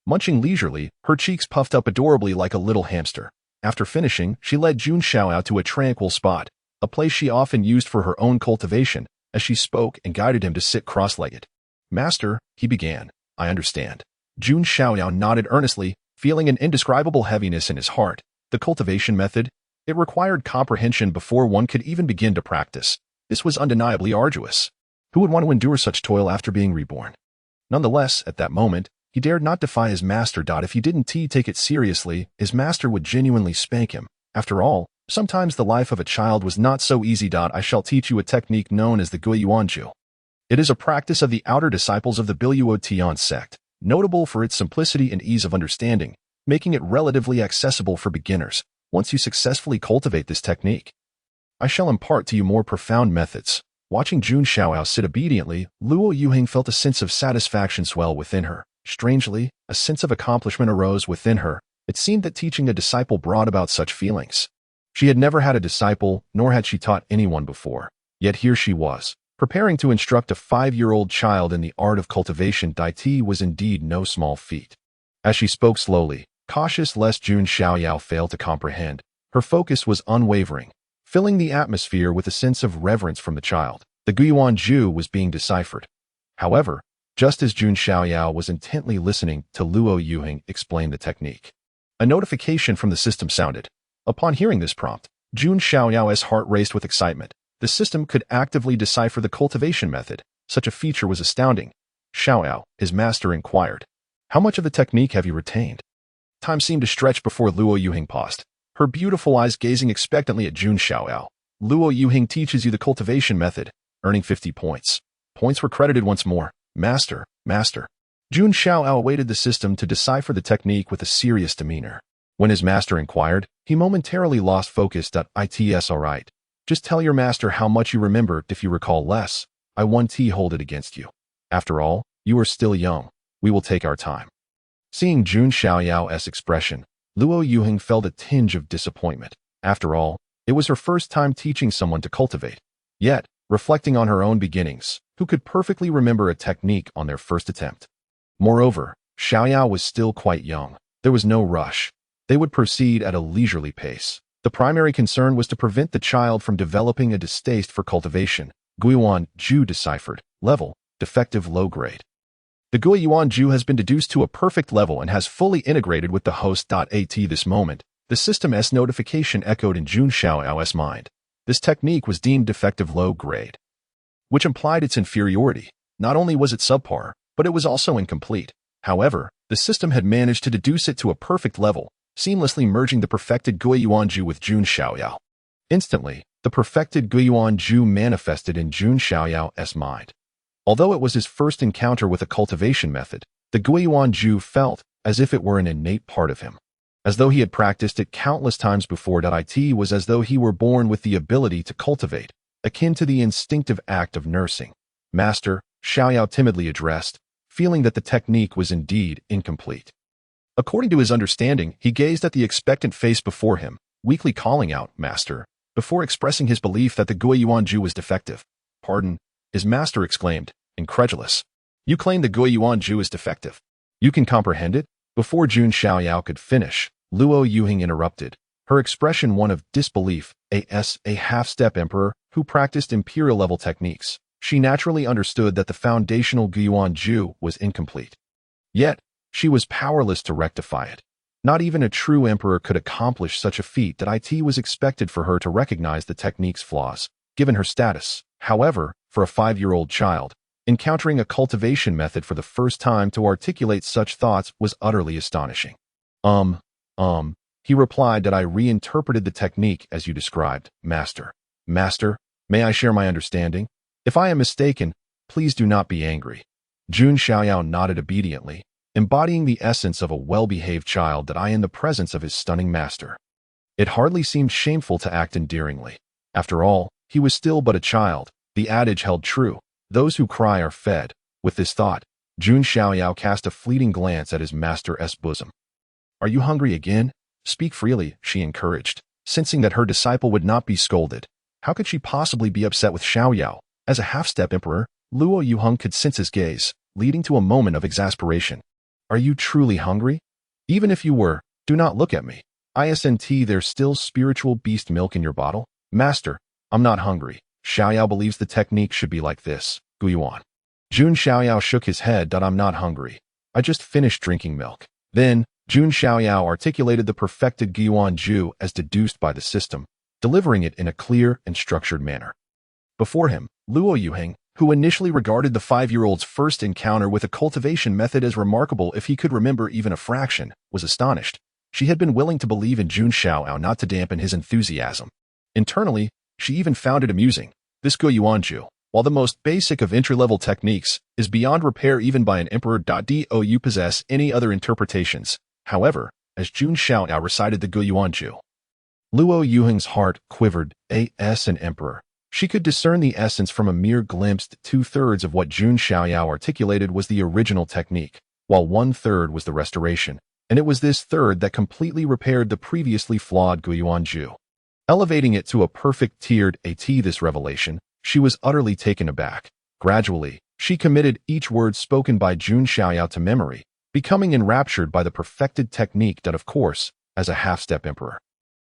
Munching leisurely, her cheeks puffed up adorably like a little hamster. After finishing, she led Jun Xiaoyao to a tranquil spot, a place she often used for her own cultivation, as she spoke and guided him to sit cross-legged. Master, he began, I understand. Jun Xiaoyao nodded earnestly, feeling an indescribable heaviness in his heart. The cultivation method, it required comprehension before one could even begin to practice. This was undeniably arduous. Who would want to endure such toil after being reborn? Nonetheless, at that moment, he dared not defy his master. If he didn't take it seriously, his master would genuinely spank him. After all, sometimes the life of a child was not so easy. I shall teach you a technique known as the Guiyuanju. It is a practice of the outer disciples of the Biluo Tian sect, notable for its simplicity and ease of understanding, making it relatively accessible for beginners. Once you successfully cultivate this technique, I shall impart to you more profound methods. Watching Jun Xiaoyao sit obediently, Luo Yuhing felt a sense of satisfaction swell within her. Strangely, a sense of accomplishment arose within her. It seemed that teaching a disciple brought about such feelings. She had never had a disciple, nor had she taught anyone before. Yet here she was, preparing to instruct a 5-year-old child in the art of cultivation. Tea was indeed no small feat. As she spoke slowly, cautious lest Jun Xiaoyao fail to comprehend, her focus was unwavering, filling the atmosphere with a sense of reverence from the child. The Guiyuanju was being deciphered. However, just as Jun Xiaoyao was intently listening to Luo Yuhing explain the technique, a notification from the system sounded. Upon hearing this prompt, Jun Xiaoyao's heart raced with excitement. The system could actively decipher the cultivation method. Such a feature was astounding. Xiaoyao, his master, inquired, "How much of the technique have you retained?" Time seemed to stretch before Luo Yuhing paused, her beautiful eyes gazing expectantly at Jun Xiaoyao. Luo Yuhing teaches you the cultivation method, earning 50 points. Points were credited once more. Master, master. Jun Xiaoyao awaited the system to decipher the technique with a serious demeanor. When his master inquired, he momentarily lost focus. It's all right. Just tell your master how much you remembered. If you recall less, I won't hold it against you. After all, you are still young. We will take our time. Seeing Jun Xiaoyao's expression, Luo Yuhing felt a tinge of disappointment. After all, it was her first time teaching someone to cultivate. Yet, reflecting on her own beginnings, who could perfectly remember a technique on their first attempt? Moreover, Xiaoyao was still quite young. There was no rush. They would proceed at a leisurely pace. The primary concern was to prevent the child from developing a distaste for cultivation. Guiyuanju deciphered. Level, defective low grade. The Guiyuanju has been deduced to a perfect level and has fully integrated with the host. At this moment, the system's notification echoed in Jun Xiaoyao's mind. This technique was deemed defective low grade, which implied its inferiority. Not only was it subpar, but it was also incomplete. However, the system had managed to deduce it to a perfect level, seamlessly merging the perfected Guiyuanju with Jun Xiaoyao. Instantly, the perfected Guiyuanju manifested in Jun Xiaoyao's mind. Although it was his first encounter with a cultivation method, the Guiyuanju felt as if it were an innate part of him. As though he had practiced it countless times before. It was as though he were born with the ability to cultivate, akin to the instinctive act of nursing. Master, Xiaoyao timidly addressed, feeling that the technique was indeed incomplete. According to his understanding, he gazed at the expectant face before him, weakly calling out, "Master," before expressing his belief that the Guiyuanju was defective. "Pardon," his master exclaimed, incredulous. "You claim the Guiyuanju is defective? You can comprehend it?" Before Jun Xiaoyao could finish, Luo Yuhing interrupted, her expression one of disbelief. As a half-step emperor who practiced imperial-level techniques, she naturally understood that the foundational Guiyuanju was incomplete. Yet, she was powerless to rectify it. Not even a true emperor could accomplish such a feat. It was expected for her to recognize the technique's flaws, given her status. However, for a 5-year-old child, encountering a cultivation method for the first time to articulate such thoughts was utterly astonishing. He replied that I reinterpreted the technique as you described, Master. Master, may I share my understanding? If I am mistaken, please do not be angry. Jun Xiaoyao nodded obediently, embodying the essence of a well-behaved child in the presence of his stunning master. It hardly seemed shameful to act endearingly. After all, he was still but a child. The adage held true. Those who cry are fed. With this thought, Jun Xiaoyao cast a fleeting glance at his master's bosom. Are you hungry again? Speak freely, she encouraged, sensing that her disciple would not be scolded. How could she possibly be upset with Xiaoyao? As a half-step emperor, Luo Yuheng could sense his gaze, leading to a moment of exasperation. Are you truly hungry? Even if you were, do not look at me. There's still spiritual beast milk in your bottle? Master, I'm not hungry. Xiaoyao believes the technique should be like this. Guiyuan. Jun Xiaoyao shook his head. I'm not hungry. I just finished drinking milk. Then, Jun Xiaoyao articulated the perfected Guiyuanju as deduced by the system, delivering it in a clear and structured manner. Before him, Luo Yuheng, who initially regarded the 5-year-old's first encounter with a cultivation method as remarkable if he could remember even a fraction, was astonished. She had been willing to believe in Jun Xiaoyao not to dampen his enthusiasm. Internally, she even found it amusing. This Guiyuanju, while the most basic of entry-level techniques, is beyond repair even by an emperor. Do you possess any other interpretations? However, as Jun Xiaoyao recited the Guiyuanju, Luo Yuheng's heart quivered. As an emperor, she could discern the essence from a mere glimpse. 2/3 of what Jun Xiaoyao articulated was the original technique, while 1/3 was the restoration, and it was this third that completely repaired the previously flawed Guiyuanju, elevating it to a perfect tiered this revelation. She was utterly taken aback. Gradually, she committed each word spoken by Jun Xiaoyao to memory, becoming enraptured by the perfected technique that, of course, as a half-step emperor,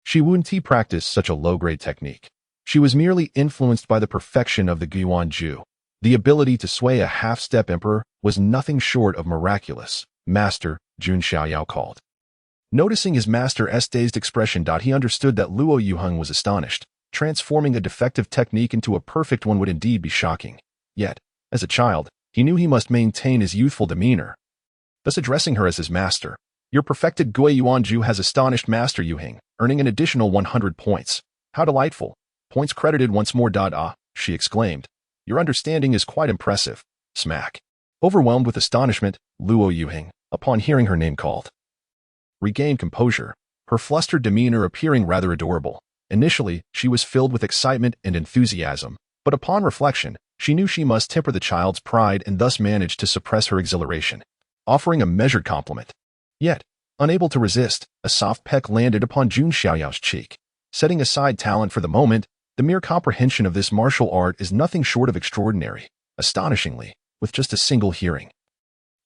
she wouldn't practice such a low-grade technique. She was merely influenced by the perfection of the Guiyuanju. The ability to sway a half-step emperor was nothing short of miraculous. Master, Jun Xiaoyao called. Noticing his master's dazed expression, he understood that Luo Yuheng was astonished. Transforming a defective technique into a perfect one would indeed be shocking. Yet, as a child, he knew he must maintain his youthful demeanor. Thus addressing her as his master, your perfected Guiyuanju has astonished Master Yuheng, earning an additional 100 points. How delightful. Points credited once more. She exclaimed. Your understanding is quite impressive. Smack. Overwhelmed with astonishment, Luo Yuheng, upon hearing her name called, regained composure, her flustered demeanor appearing rather adorable. Initially, she was filled with excitement and enthusiasm, but upon reflection, she knew she must temper the child's pride and thus managed to suppress her exhilaration, offering a measured compliment. Yet, unable to resist, a soft peck landed upon Jun Xiaoyao's cheek. Setting aside talent for the moment, the mere comprehension of this martial art is nothing short of extraordinary. Astonishingly, with just a single hearing,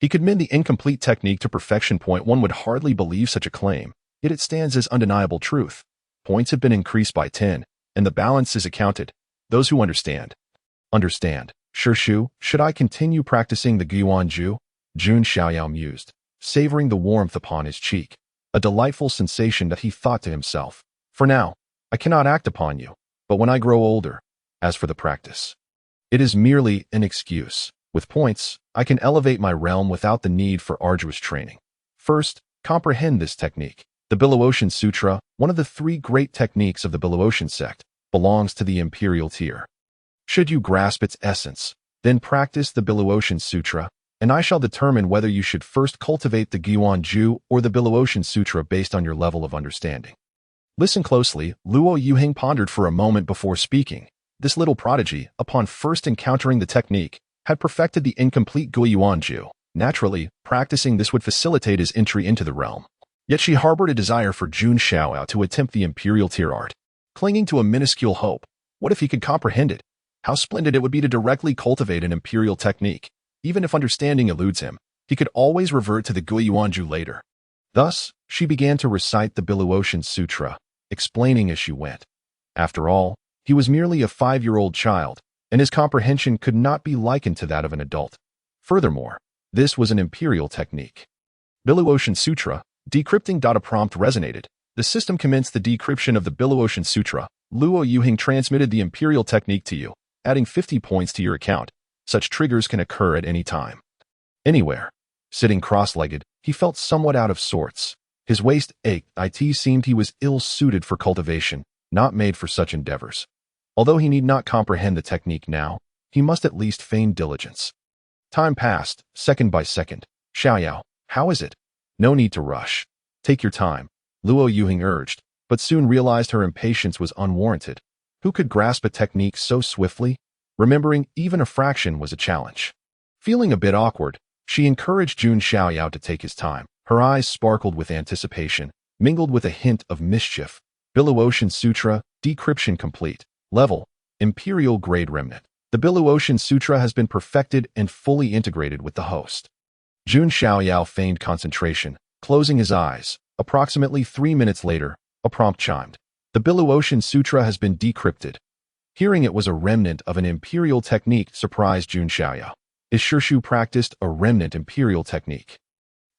he could mend the incomplete technique to perfection. One would hardly believe such a claim, yet it stands as undeniable truth. Points have been increased by 10, and the balance is accounted. Those who understand. Understand. Shu, should I continue practicing the Guiyuanju? Jun Xiaoyao mused, savoring the warmth upon his cheek, a delightful sensation that he thought to himself. For now, I cannot act upon you, but when I grow older, as for the practice, it is merely an excuse. With points, I can elevate my realm without the need for arduous training. First, comprehend this technique. The Belaotian Sutra, one of the 3 great techniques of the Belaotian sect, belongs to the imperial tier. Should you grasp its essence, then practice the Belaotian Sutra, and I shall determine whether you should first cultivate the Guiyuanju or the Belaotian Sutra based on your level of understanding. Listen closely. Luo Yuheng pondered for a moment before speaking. This little prodigy, upon first encountering the technique, had perfected the incomplete Guiyuanju. Naturally, practicing this would facilitate his entry into the realm. Yet she harbored a desire for Jun Xiaoyao to attempt the imperial tier art. Clinging to a minuscule hope, what if he could comprehend it? How splendid it would be to directly cultivate an imperial technique. Even if understanding eludes him, he could always revert to the Guiyuanju later. Thus, she began to recite the Belaotian Sutra, explaining as she went. After all, he was merely a 5-year-old child, and his comprehension could not be likened to that of an adult. Furthermore, this was an imperial technique. Belaotian Sutra. Decrypting. A prompt resonated. The system commenced the decryption of the Belaotian Sutra. Luo Yuheng transmitted the imperial technique to you, adding 50 points to your account. Such triggers can occur at any time, anywhere. Sitting cross-legged, he felt somewhat out of sorts. His waist ached. It seemed he was ill-suited for cultivation, not made for such endeavors. Although he need not comprehend the technique now, he must at least feign diligence. Time passed, second by second. Xiaoyao, how is it? No need to rush. Take your time, Luo Yuheng urged, but soon realized her impatience was unwarranted. Who could grasp a technique so swiftly? Remembering even a fraction was a challenge. Feeling a bit awkward, she encouraged Jun Xiaoyao to take his time. Her eyes sparkled with anticipation, mingled with a hint of mischief. Belaotian Sutra, decryption complete. Level, Imperial Grade Remnant. The Belaotian Sutra has been perfected and fully integrated with the host. Jun Xiaoyao feigned concentration, closing his eyes. Approximately 3 minutes later, a prompt chimed. The Belaotian Sutra has been decrypted. Hearing it was a remnant of an imperial technique surprised Jun Xiaoyao. His Jiuzhou practiced a remnant imperial technique.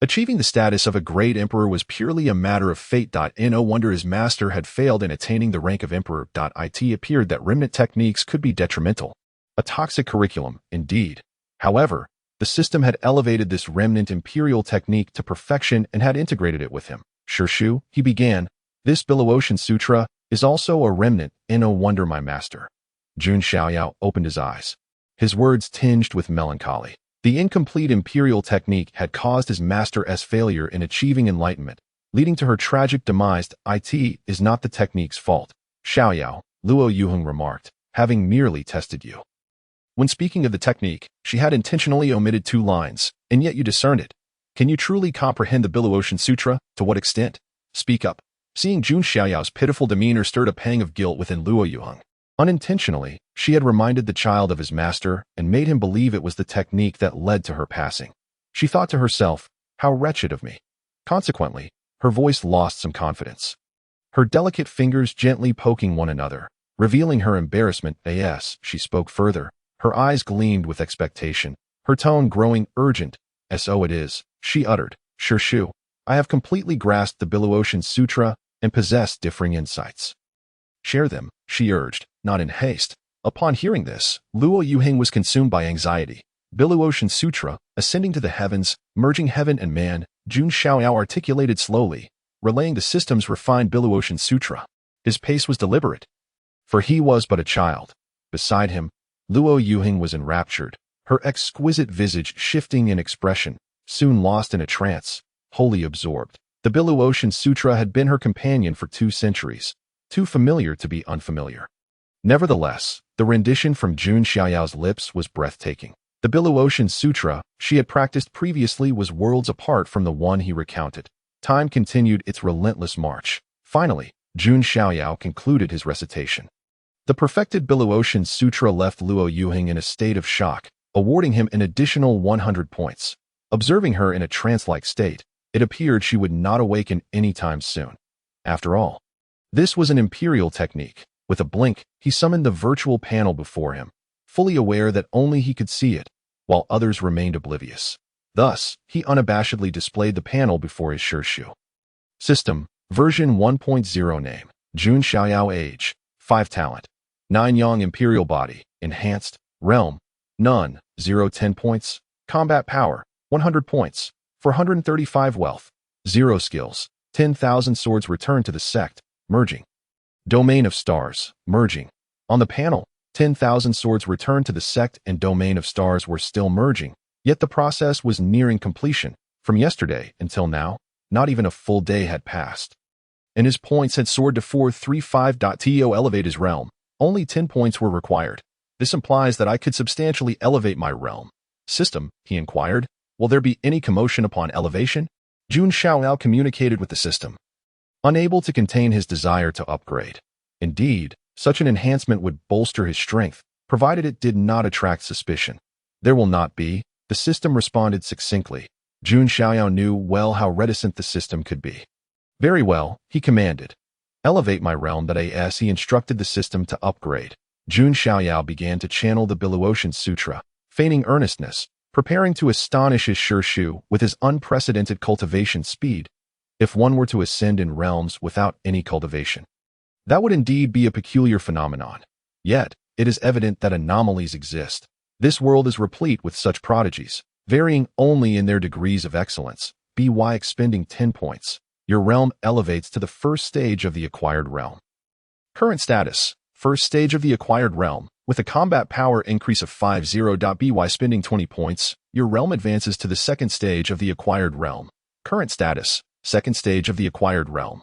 Achieving the status of a great emperor was purely a matter of fate. No wonder his master had failed in attaining the rank of emperor. It appeared that remnant techniques could be detrimental. A toxic curriculum, indeed. However, the system had elevated this remnant imperial technique to perfection and had integrated it with him. Jiuzhou, he began, this Billowation Sutra is also a remnant. No wonder my master. Jun Xiaoyao opened his eyes. His words tinged with melancholy. The incomplete imperial technique had caused his master's failure in achieving enlightenment, leading to her tragic demise. It is not the technique's fault, Xiaoyao, Luo Yuheng remarked, having merely tested you. When speaking of the technique, she had intentionally omitted 2 lines, and yet you discerned it. Can you truly comprehend the Billowation Sutra? To what extent? Speak up. Seeing Jun Xiaoyao's pitiful demeanor stirred a pang of guilt within Luo Yuheng. Unintentionally, she had reminded the child of his master and made him believe it was the technique that led to her passing. She thought to herself, how wretched of me. Consequently, her voice lost some confidence. Her delicate fingers gently poking one another, revealing her embarrassment. As she spoke further, her eyes gleamed with expectation, her tone growing urgent. So it is, she uttered, Jiuzhou, I have completely grasped the Billowation Sutra and possess differing insights. Share them, she urged, not in haste. Upon hearing this, Luo Yuheng was consumed by anxiety. Billowation Sutra, ascending to the heavens, merging heaven and man, Jun Xiaoyao articulated slowly, relaying the system's refined Billowation Sutra. His pace was deliberate, for he was but a child. Beside him, Luo Yuheng was enraptured, her exquisite visage shifting in expression, soon lost in a trance, wholly absorbed. The Billowation Sutra had been her companion for 2 centuries, too familiar to be unfamiliar. Nevertheless, the rendition from Jun Xiaoyao's lips was breathtaking. The Billowation Sutra she had practiced previously was worlds apart from the one he recounted. Time continued its relentless march. Finally, Jun Xiaoyao concluded his recitation. The perfected Billowation Sutra left Luo Yuheng in a state of shock, awarding him an additional 100 points. Observing her in a trance-like state, it appeared she would not awaken anytime soon. After all, this was an imperial technique. With a blink, he summoned the virtual panel before him, fully aware that only he could see it, while others remained oblivious. Thus, he unabashedly displayed the panel before his Jiuzhou. System, version 1.0 name, Jun Xiaoyao age, 5 talent, 9 yang imperial body, enhanced, realm, none, 0 10 points, combat power, 100 points, 435 wealth, 0 skills, 10,000 swords returned to the sect, merging. Domain of Stars, merging. On the panel, 10,000 swords returned to the sect and Domain of Stars were still merging, yet the process was nearing completion. From yesterday until now, not even a full day had passed. And his points had soared to 435. To elevate his realm, only 10 points were required. This implies that I could substantially elevate my realm. System, he inquired, will there be any commotion upon elevation? Jun Xiaoyao communicated with the system, unable to contain his desire to upgrade. Indeed, such an enhancement would bolster his strength, provided it did not attract suspicion. There will not be, the system responded succinctly. Jun Xiaoyao knew well how reticent the system could be. Very well, he commanded. Elevate my realm. As he instructed the system to upgrade, Jun Xiaoyao began to channel the Billowation Sutra, feigning earnestness, preparing to astonish his Jiuzhou with his unprecedented cultivation speed. If one were to ascend in realms without any cultivation, that would indeed be a peculiar phenomenon. Yet, it is evident that anomalies exist. This world is replete with such prodigies, varying only in their degrees of excellence. By expending 10 points, your realm elevates to the first stage of the acquired realm. Current status, first stage of the acquired realm, with a combat power increase of 50. By spending 20 points, your realm advances to the second stage of the acquired realm. Current status, second stage of the acquired realm.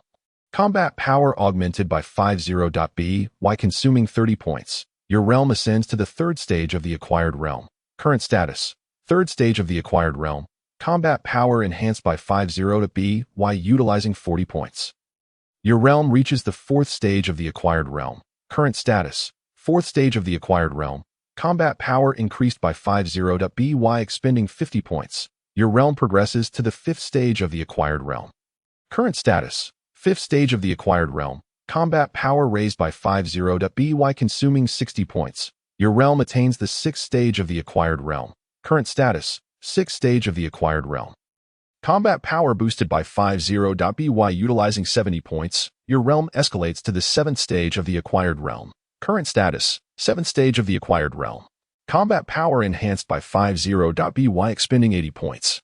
Combat power augmented by 50. By consuming 30 points, your realm ascends to the third stage of the acquired realm. Current status, third stage of the acquired realm. Combat power enhanced by 50. By utilizing 40 points, your realm reaches the fourth stage of the acquired realm. Current status, fourth stage of the acquired realm. Combat power increased by 50. By expending 50 points, your realm progresses to the fifth stage of the acquired realm. Current status, fifth stage of the acquired realm. Combat power raised by 50. By consuming 60 points, your realm attains the sixth stage of the acquired realm. Current status, 6th stage of the acquired realm. Combat power boosted by 50. By utilizing 70 points, your realm escalates to the 7th stage of the acquired realm. Current status, 7th stage of the acquired realm. Combat power enhanced by 50. By expending 80 points.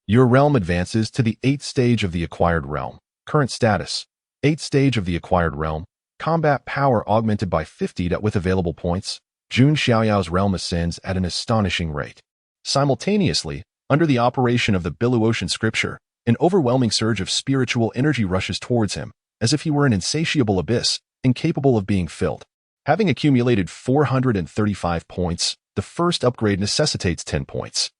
Your realm advances to the 8th stage of the acquired realm. Current status, 8th stage of the acquired realm. Combat power augmented by 50. With available points, Jun Xiaoyao's realm ascends at an astonishing rate. Simultaneously, under the operation of the Billuotian scripture, an overwhelming surge of spiritual energy rushes towards him, as if he were an insatiable abyss, incapable of being filled. Having accumulated 435 points, the first upgrade necessitates 10 points.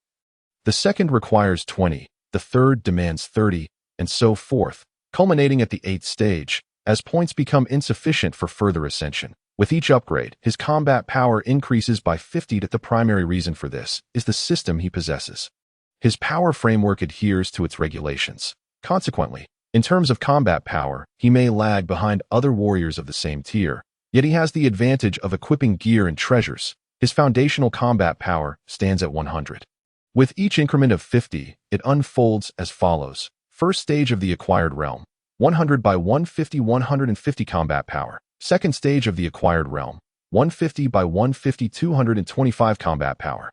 The second requires 20, the third demands 30, and so forth, culminating at the 8th stage, as points become insufficient for further ascension. With each upgrade, his combat power increases by 50. The primary reason for this is the system he possesses. His power framework adheres to its regulations. Consequently, in terms of combat power, he may lag behind other warriors of the same tier, yet he has the advantage of equipping gear and treasures. His foundational combat power stands at 100. With each increment of 50, it unfolds as follows. First stage of the acquired realm, 100 by 150, 150 combat power. Second stage of the acquired realm, 150 by 150, 225 combat power.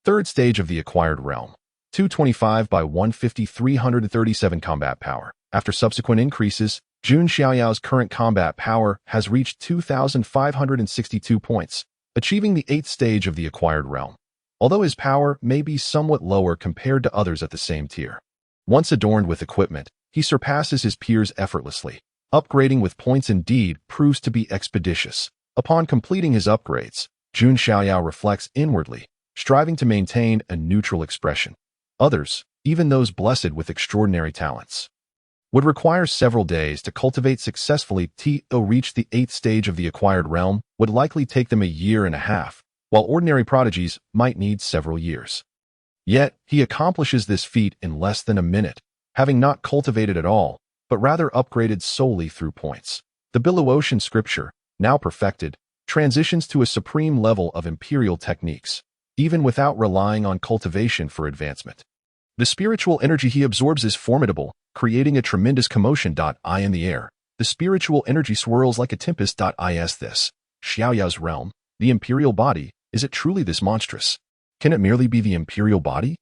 Third stage of the acquired realm, 225 by 150, 337 combat power. After subsequent increases, Jun Xiaoyao's current combat power has reached 2,562 points, achieving the 8th stage of the acquired realm. Although his power may be somewhat lower compared to others at the same tier. Once adorned with equipment, he surpasses his peers effortlessly. Upgrading with points indeed proves to be expeditious. Upon completing his upgrades, Jun Xiaoyao reflects inwardly, striving to maintain a neutral expression. Others, even those blessed with extraordinary talents, would require several days to cultivate successfully. To reach the 8th stage of the acquired realm would likely take them a year and a half, while ordinary prodigies might need several years. Yet, he accomplishes this feat in less than a minute, having not cultivated at all, but rather upgraded solely through points. The Billuotian scripture, now perfected, transitions to a supreme level of imperial techniques, even without relying on cultivation for advancement. The spiritual energy he absorbs is formidable, creating a tremendous commotion. In the air, the spiritual energy swirls like a tempest. Is this Xiaoyao's realm, the imperial body? Is it truly this monstrous? Can it merely be the imperial body?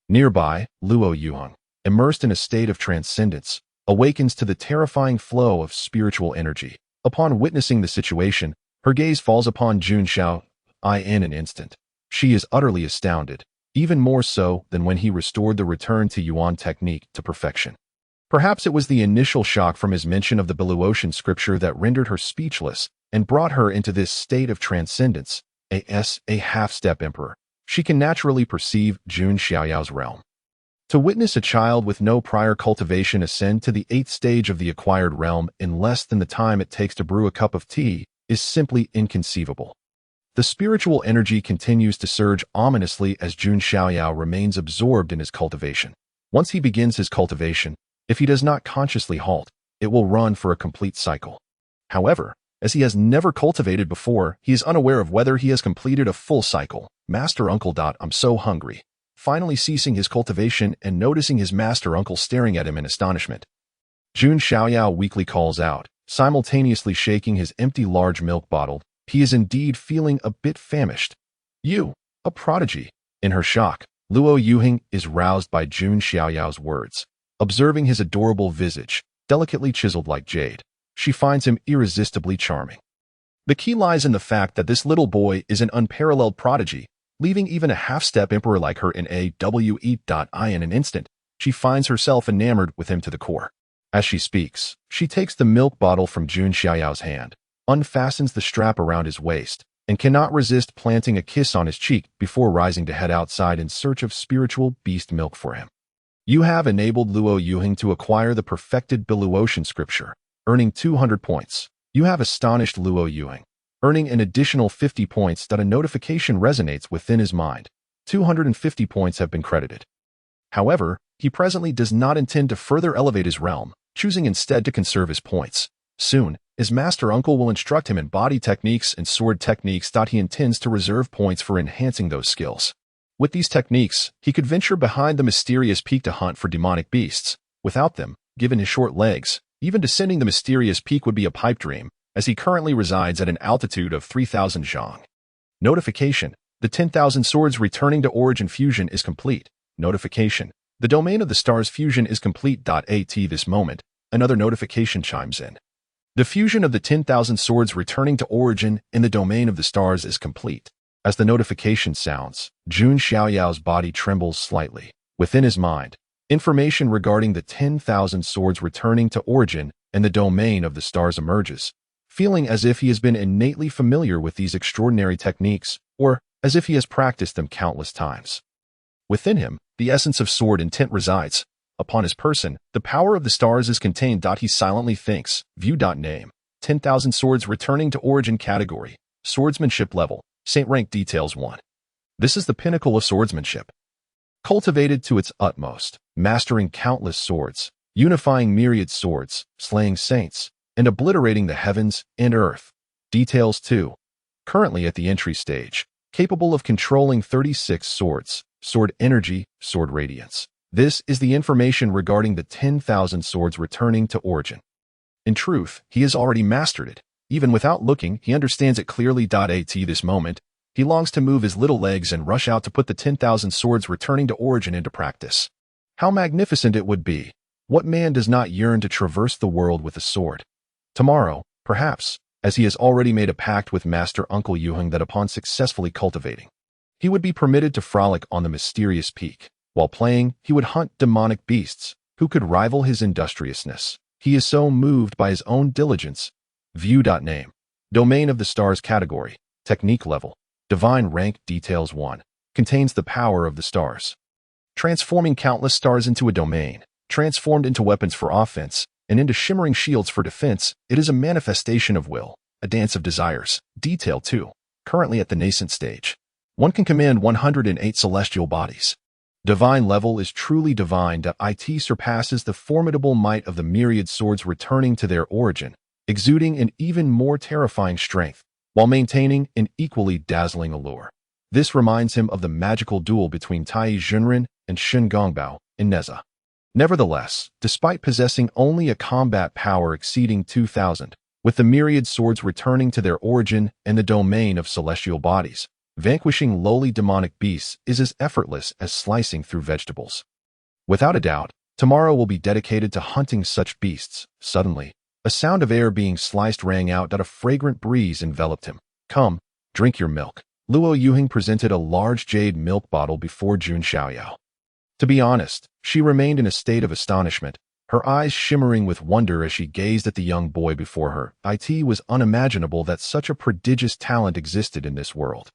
Nearby, Luo Yuheng, immersed in a state of transcendence, awakens to the terrifying flow of spiritual energy. Upon witnessing the situation, her gaze falls upon Jun Xiaoyao. In an instant, she is utterly astounded, even more so than when he restored the return to Yuan technique to perfection. Perhaps it was the initial shock from his mention of the Billuotian scripture that rendered her speechless and brought her into this state of transcendence. A half-step emperor. She can naturally perceive Jun Xiaoyao's realm. To witness a child with no prior cultivation ascend to the 8th stage of the acquired realm in less than the time it takes to brew a cup of tea is simply inconceivable. The spiritual energy continues to surge ominously as Jun Xiaoyao remains absorbed in his cultivation. Once he begins his cultivation, if he does not consciously halt, it will run for a complete cycle. However, as he has never cultivated before, he is unaware of whether he has completed a full cycle. Master Uncle. I'm so hungry. Finally ceasing his cultivation and noticing his master uncle staring at him in astonishment, Jun Xiaoyao weakly calls out, simultaneously shaking his empty large milk bottle. He is indeed feeling a bit famished. You, a prodigy. In her shock, Luo Yuheng is roused by Jun Xiaoyao's words. Observing his adorable visage, delicately chiseled like jade, she finds him irresistibly charming. The key lies in the fact that this little boy is an unparalleled prodigy, leaving even a half-step emperor like her in awe. In an instant, she finds herself enamored with him to the core. As she speaks, she takes the milk bottle from Jun Xiaoyao's hand, unfastens the strap around his waist, and cannot resist planting a kiss on his cheek before rising to head outside in search of spiritual beast milk for him. You have enabled Luo Yuheng to acquire the perfected Billuotian scripture, earning 200 points. You have astonished Luo Yuheng, earning an additional 50 points. A notification resonates within his mind. 250 points have been credited. However, he presently does not intend to further elevate his realm, choosing instead to conserve his points. Soon, his master uncle will instruct him in body techniques and sword techniques. He intends to reserve points for enhancing those skills. With these techniques, he could venture behind the mysterious peak to hunt for demonic beasts. Without them, given his short legs, even descending the mysterious peak would be a pipe dream, as he currently resides at an altitude of 3,000 zhang. Notification: the 10,000 swords returning to origin fusion is complete. Notification: the domain of the stars fusion is complete. At this moment, another notification chimes in. The fusion of the 10,000 swords returning to origin in the domain of the stars is complete. As the notification sounds, Jun Xiaoyao's body trembles slightly. Within his mind, information regarding the 10,000 swords returning to origin in the domain of the stars emerges, feeling as if he has been innately familiar with these extraordinary techniques, or as if he has practiced them countless times. Within him, the essence of sword intent resides. Upon his person, the power of the stars is contained. He silently thinks. View. Name: 10,000 swords returning to origin. Category: swordsmanship. Level: Saint rank. Details 1. This is the pinnacle of swordsmanship. Cultivated to its utmost, mastering countless swords, unifying myriad swords, slaying saints, and obliterating the heavens and earth. Details 2. Currently at the entry stage, capable of controlling 36 swords, sword energy, sword radiance. This is the information regarding the 10,000 swords returning to origin. In truth, he has already mastered it. Even without looking, he understands it clearly. At this moment, he longs to move his little legs and rush out to put the 10,000 swords returning to origin into practice. How magnificent it would be! What man does not yearn to traverse the world with a sword? Tomorrow, perhaps, as he has already made a pact with Master Uncle Yuheng that upon successfully cultivating, he would be permitted to frolic on the mysterious peak. While playing, he would hunt demonic beasts, who could rival his industriousness. He is so moved by his own diligence. View. Name: domain of the stars. Category: technique. Level: divine rank. Details 1. Contains the power of the stars. Transforming countless stars into a domain, transformed into weapons for offense, and into shimmering shields for defense, it is a manifestation of will, a dance of desires. Detail 2. Currently at the nascent stage, one can command 108 celestial bodies. Divine level is truly divine. It surpasses the formidable might of the myriad swords returning to their origin, exuding an even more terrifying strength, while maintaining an equally dazzling allure. This reminds him of the magical duel between Tai Junren and Shen Gongbao in Neza. Nevertheless, despite possessing only a combat power exceeding 2,000, with the myriad swords returning to their origin in the domain of celestial bodies, vanquishing lowly demonic beasts is as effortless as slicing through vegetables. Without a doubt, tomorrow will be dedicated to hunting such beasts. Suddenly, a sound of air being sliced rang out. A fragrant breeze enveloped him. Come, drink your milk. Luo Yuheng presented a large jade milk bottle before Jun Xiaoyao. To be honest, she remained in a state of astonishment, her eyes shimmering with wonder as she gazed at the young boy before her. It was unimaginable that such a prodigious talent existed in this world.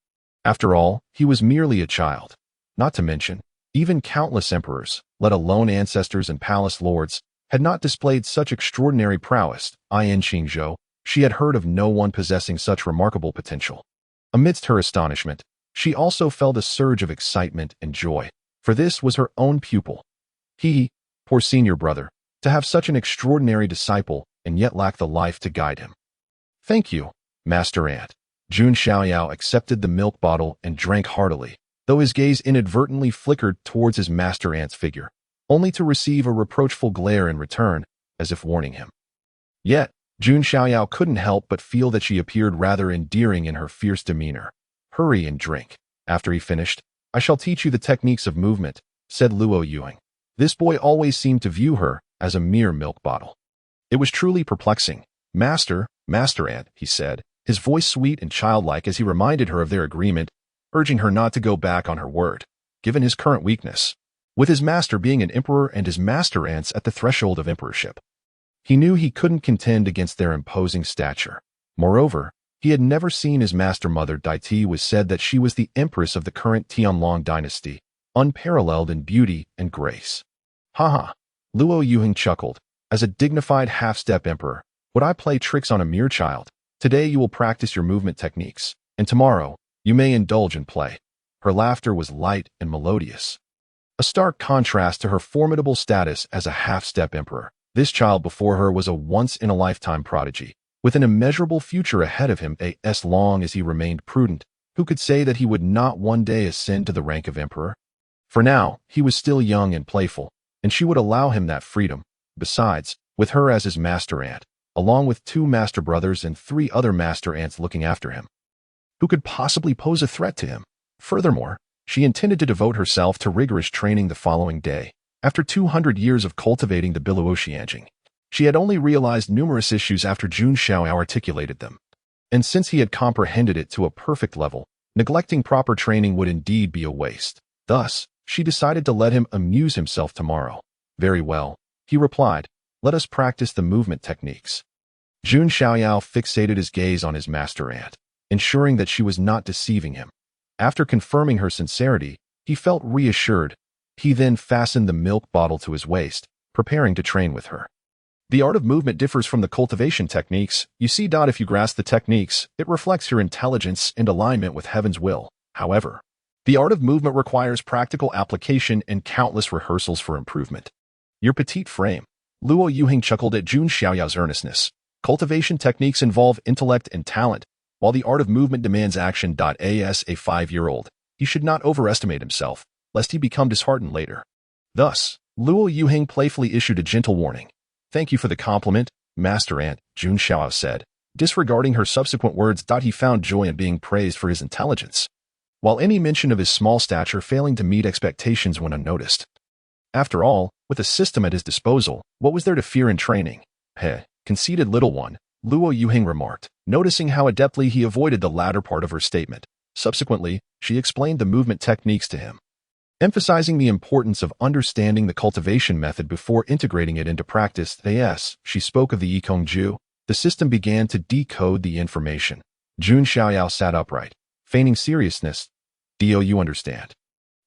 After all, he was merely a child. Not to mention, even countless emperors, let alone ancestors and palace lords, had not displayed such extraordinary prowess. In Jiuzhou, she had heard of no one possessing such remarkable potential. Amidst her astonishment, she also felt a surge of excitement and joy, for this was her own pupil. Poor senior brother, to have such an extraordinary disciple and yet lack the life to guide him. Thank you, Master Ant. Jun Xiaoyao accepted the milk bottle and drank heartily, though his gaze inadvertently flickered towards his Master Ant's figure, only to receive a reproachful glare in return, as if warning him. Yet, Jun Xiaoyao couldn't help but feel that she appeared rather endearing in her fierce demeanor. Hurry and drink. After he finished, I shall teach you the techniques of movement, said Luo Yuheng. This boy always seemed to view her as a mere milk bottle. It was truly perplexing. Master Ant, he said, his voice sweet and childlike as he reminded her of their agreement, urging her not to go back on her word, given his current weakness, with his master being an emperor and his master ants at the threshold of emperorship. He knew he couldn't contend against their imposing stature. Moreover, he had never seen his master mother. It was said that she was the empress of the current Tianlong dynasty, unparalleled in beauty and grace. Ha! Luo Yuheng chuckled. As a dignified half-step emperor, would I play tricks on a mere child? Today you will practice your movement techniques, and tomorrow you may indulge in play. Her laughter was light and melodious, a stark contrast to her formidable status as a half-step emperor. This child before her was a once-in-a-lifetime prodigy, with an immeasurable future ahead of him as long as he remained prudent, Who could say that he would not one day ascend to the rank of emperor? For now, he was still young and playful, and she would allow him that freedom. Besides, with her as his master aunt, along with 2 master brothers and 3 other master aunts looking after him, who could possibly pose a threat to him? Furthermore, she intended to devote herself to rigorous training the following day. After 200 years of cultivating the Biluoxianjing, she had only realized numerous issues after Jun Xiaoyao articulated them. And since he had comprehended it to a perfect level, neglecting proper training would indeed be a waste. Thus, she decided to let him amuse himself tomorrow. Very well, he replied. Let us practice the movement techniques. Jun Xiaoyao fixated his gaze on his master aunt, ensuring that she was not deceiving him. After confirming her sincerity, he felt reassured. He then fastened the milk bottle to his waist, preparing to train with her. The art of movement differs from the cultivation techniques. You see, if you grasp the techniques, it reflects your intelligence and alignment with heaven's will. However, the art of movement requires practical application and countless rehearsals for improvement. Your petite frame. Luo Yuhing chuckled at Jun Xiaoyao's earnestness. Cultivation techniques involve intellect and talent, while the art of movement demands action. As a 5-year-old, he should not overestimate himself, lest he become disheartened later. Thus, Luo Yuhing playfully issued a gentle warning. Thank you for the compliment, Master Aunt, Jun Xiaoyao said, disregarding her subsequent words. He found joy in being praised for his intelligence, while any mention of his small stature failing to meet expectations went unnoticed. After all, with a system at his disposal, what was there to fear in training? Conceited little one, Luo Yuhing remarked, noticing how adeptly he avoided the latter part of her statement. Subsequently, she explained the movement techniques to him, emphasizing the importance of understanding the cultivation method before integrating it into practice. As she spoke of the Yikongju, the system began to decode the information. Jun Xiaoyao sat upright, feigning seriousness. Do you understand?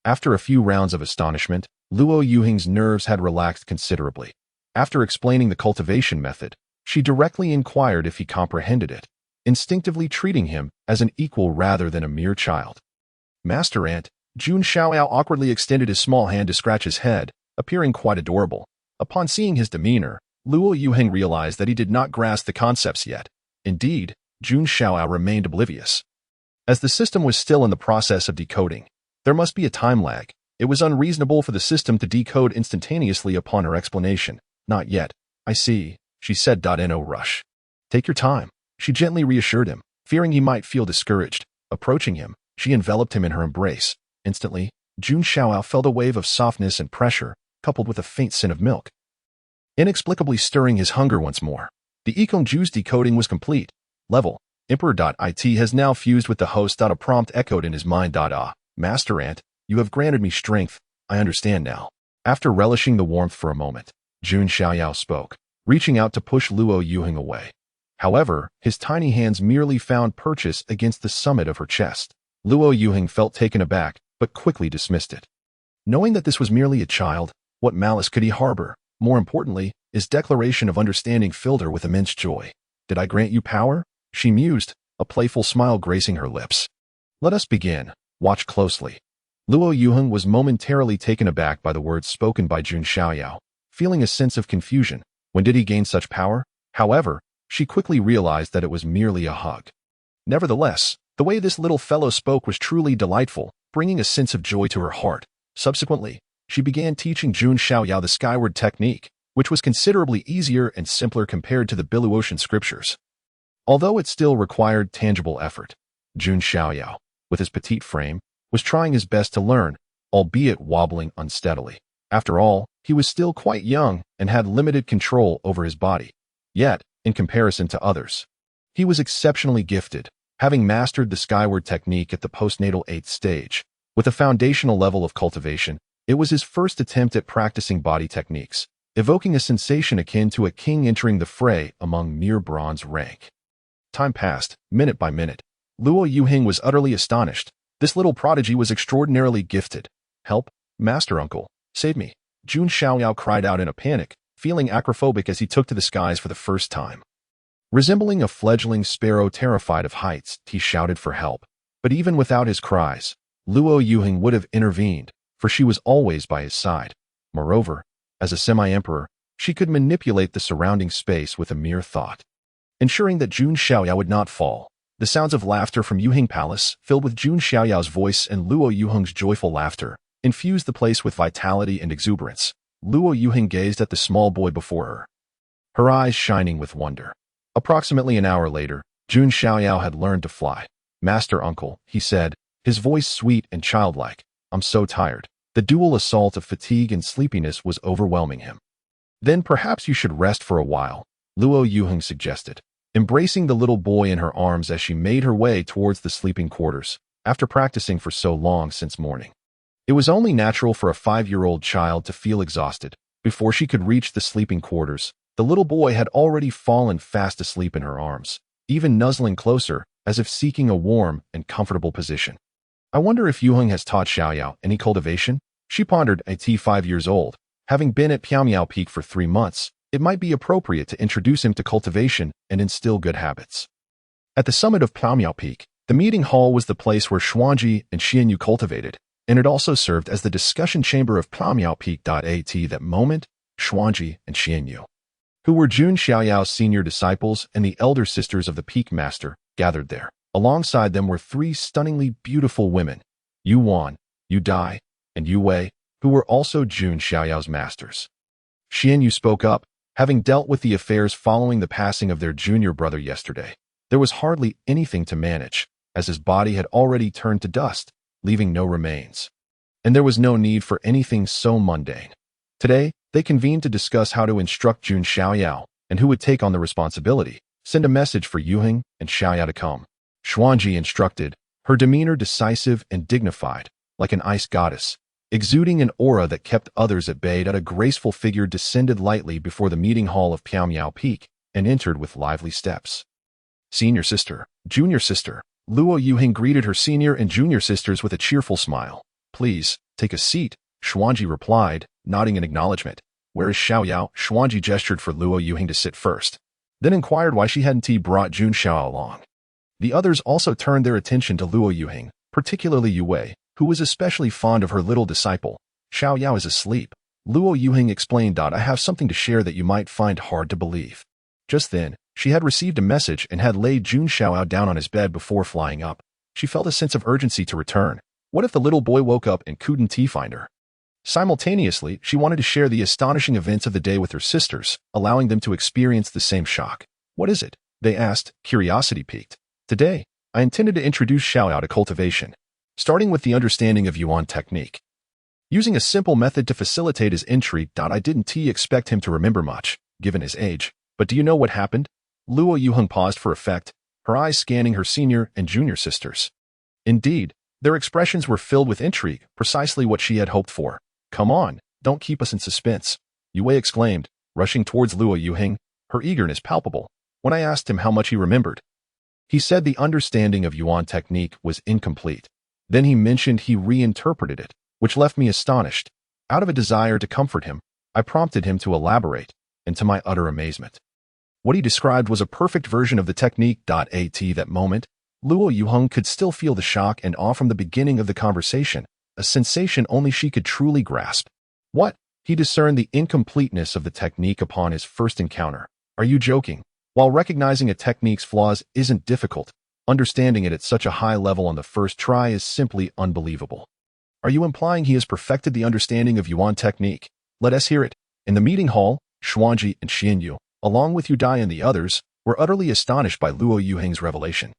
After a few rounds of astonishment, Luo Yuhing's nerves had relaxed considerably. After explaining the cultivation method, she directly inquired if he comprehended it, instinctively treating him as an equal rather than a mere child. Master Aunt, Jun Xiaoyao awkwardly extended his small hand to scratch his head, appearing quite adorable. Upon seeing his demeanor, Luo Yuhing realized that he did not grasp the concepts yet. Indeed, Jun Xiaoyao remained oblivious. As the system was still in the process of decoding, there must be a time lag. It was unreasonable for the system to decode instantaneously upon her explanation. Not yet. I see, she said. No rush. Take your time, she gently reassured him, fearing he might feel discouraged. Approaching him, she enveloped him in her embrace. Instantly, Jun Xiaoyao felt a wave of softness and pressure, coupled with a faint scent of milk, inexplicably stirring his hunger once more. The Yikongju's decoding was complete. Level, Emperor.it has now fused with the host. A prompt echoed in his mind. Master Aunt, you have granted me strength, I understand now. After relishing the warmth for a moment, Jun Xiaoyao spoke, reaching out to push Luo Yuhing away. However, his tiny hands merely found purchase against the summit of her chest. Luo Yuhing felt taken aback, but quickly dismissed it. Knowing that this was merely a child, what malice could he harbor? More importantly, his declaration of understanding filled her with immense joy. Did I grant you power? She mused, a playful smile gracing her lips. Let us begin. Watch closely. Luo Yuhing was momentarily taken aback by the words spoken by Jun Xiaoyao, feeling a sense of confusion. When did he gain such power? However, she quickly realized that it was merely a hug. Nevertheless, the way this little fellow spoke was truly delightful, bringing a sense of joy to her heart. Subsequently, she began teaching Jun Xiaoyao the skyward technique, which was considerably easier and simpler compared to the Biluoxian scriptures. Although it still required tangible effort, Jun Xiaoyao, with his petite frame, was trying his best to learn, albeit wobbling unsteadily. After all, he was still quite young and had limited control over his body. Yet, in comparison to others, he was exceptionally gifted, having mastered the skyward technique at the postnatal 8th stage. With a foundational level of cultivation, it was his first attempt at practicing body techniques, evoking a sensation akin to a king entering the fray among mere bronze rank. Time passed, minute by minute. Luo Yuhing was utterly astonished. This little prodigy was extraordinarily gifted. Help, Master Uncle, save me. Jun Xiaoyao cried out in a panic, feeling acrophobic as he took to the skies for the first time. Resembling a fledgling sparrow terrified of heights, he shouted for help. But even without his cries, Luo Yuhing would have intervened, for she was always by his side. Moreover, as a semi-emperor, she could manipulate the surrounding space with a mere thought, ensuring that Jun Xiaoyao would not fall. The sounds of laughter from Yuheng Palace, filled with Jun Xiaoyao's voice and Luo Yuheng's joyful laughter, infused the place with vitality and exuberance. Luo Yuheng gazed at the small boy before her eyes shining with wonder. Approximately an hour later, Jun Xiaoyao had learned to fly. "Master uncle," he said, his voice sweet and childlike. "I'm so tired." The dual assault of fatigue and sleepiness was overwhelming him. "Then perhaps you should rest for a while," Luo Yuheng suggested, embracing the little boy in her arms as she made her way towards the sleeping quarters, after practicing for so long since morning. It was only natural for a 5-year-old child to feel exhausted. Before she could reach the sleeping quarters, the little boy had already fallen fast asleep in her arms, even nuzzling closer, as if seeking a warm and comfortable position. "I wonder if Yuheng has taught Xiaoyao any cultivation?" She pondered. At 5 years old, having been at Piaomiao Peak for 3 months, it might be appropriate to introduce him to cultivation and instill good habits. At the summit of Piaomiao Peak, the meeting hall was the place where Xuanji and Xianyu cultivated, and it also served as the discussion chamber of Piaomiao Peak. At that moment, Xuanji and Xianyu, who were Jun Xiaoyao's senior disciples and the elder sisters of the Peak Master, gathered there. Alongside them were 3 stunningly beautiful women, Yu Wan, Yu Dai, and Yu Wei, who were also Jun Xiaoyao's masters. Xianyu spoke up, having dealt with the affairs following the passing of their junior brother yesterday. There was hardly anything to manage, as his body had already turned to dust, leaving no remains. And there was no need for anything so mundane. Today, they convened to discuss how to instruct Jun Xiaoyao, and who would take on the responsibility. Send a message for Yuheng and Xiaoyao to come. Xuanji instructed, her demeanor decisive and dignified, like an ice goddess, exuding an aura that kept others at bay. A graceful figure descended lightly before the meeting hall of Piaomiao Peak and entered with lively steps. "Senior sister, junior sister." Luo Yuheng greeted her senior and junior sisters with a cheerful smile. "Please, take a seat," Xuanji replied, nodding in acknowledgement. "Where is Xiaoyao?" Xuanji gestured for Luo Yuheng to sit first, then inquired why she hadn't brought Jun Xiaoyao along. The others also turned their attention to Luo Yuheng, particularly Yu Wei, who was especially fond of her little disciple. "Xiaoyao is asleep," Luo Yuheng explained. "I have something to share that you might find hard to believe." Just then, she had received a message and had laid Jun Xiaoyao down on his bed before flying up. She felt a sense of urgency to return. What if the little boy woke up and couldn't find her? Simultaneously, she wanted to share the astonishing events of the day with her sisters, allowing them to experience the same shock. "What is it?" they asked, curiosity piqued. "Today, I intended to introduce Xiaoyao to cultivation, starting with the understanding of Yuan technique. Using a simple method to facilitate his entry. I didn't expect him to remember much, given his age. But do you know what happened?" Luo Yuheng paused for effect, her eyes scanning her senior and junior sisters. Indeed, their expressions were filled with intrigue, precisely what she had hoped for. "Come on, don't keep us in suspense," Yu Wei exclaimed, rushing towards Luo Yuheng, her eagerness palpable. When I asked him how much he remembered, he said the understanding of Yuan technique was incomplete. Then he mentioned he reinterpreted it, which left me astonished. Out of a desire to comfort him, I prompted him to elaborate, and to my utter amazement, what he described was a perfect version of the technique. At that moment, Luo Yuheng could still feel the shock and awe from the beginning of the conversation, a sensation only she could truly grasp. "What?" He discerned the incompleteness of the technique upon his first encounter. "Are you joking?" While recognizing a technique's flaws isn't difficult, understanding it at such a high level on the first try is simply unbelievable. Are you implying he has perfected the understanding of Yuan technique? Let us hear it. In the meeting hall, Xuanji and Xianyu, along with Yu Dai and the others, were utterly astonished by Luo Yuheng's revelation.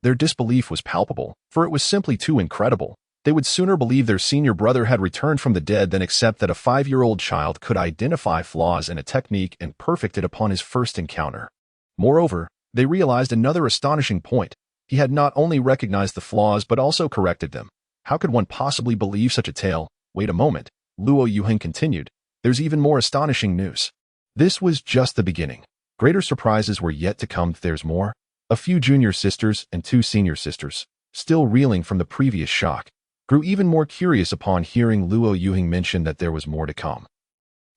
Their disbelief was palpable, for it was simply too incredible. They would sooner believe their senior brother had returned from the dead than accept that a 5-year-old child could identify flaws in a technique and perfect it upon his first encounter. Moreover, they realized another astonishing point. He had not only recognized the flaws but also corrected them. How could one possibly believe such a tale? Wait a moment, Luo Yuheng continued. There's even more astonishing news. This was just the beginning. Greater surprises were yet to come. There's more. A few junior sisters and 2 senior sisters, still reeling from the previous shock, grew even more curious upon hearing Luo Yuheng mention that there was more to come.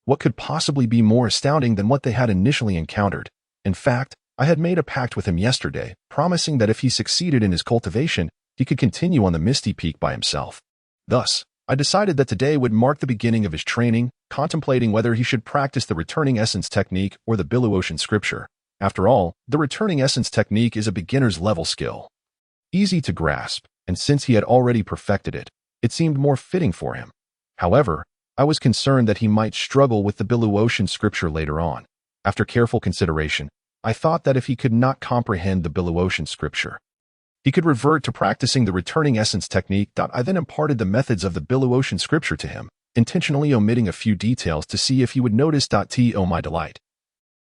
What could possibly be more astounding than what they had initially encountered? In fact, I had made a pact with him yesterday, promising that if he succeeded in his cultivation, he could continue on the Misty Peak by himself. Thus, I decided that today would mark the beginning of his training, contemplating whether he should practice the returning essence technique or the Billow Ocean scripture. After all, the returning essence technique is a beginner's level skill. Easy to grasp, and since he had already perfected it, it seemed more fitting for him. However, I was concerned that he might struggle with the Billu Ocean scripture later on. After careful consideration, I thought that if he could not comprehend the Billu Ocean scripture, he could revert to practicing the returning essence technique. I then imparted the methods of the Billu Ocean scripture to him, intentionally omitting a few details to see if he would notice. To my delight,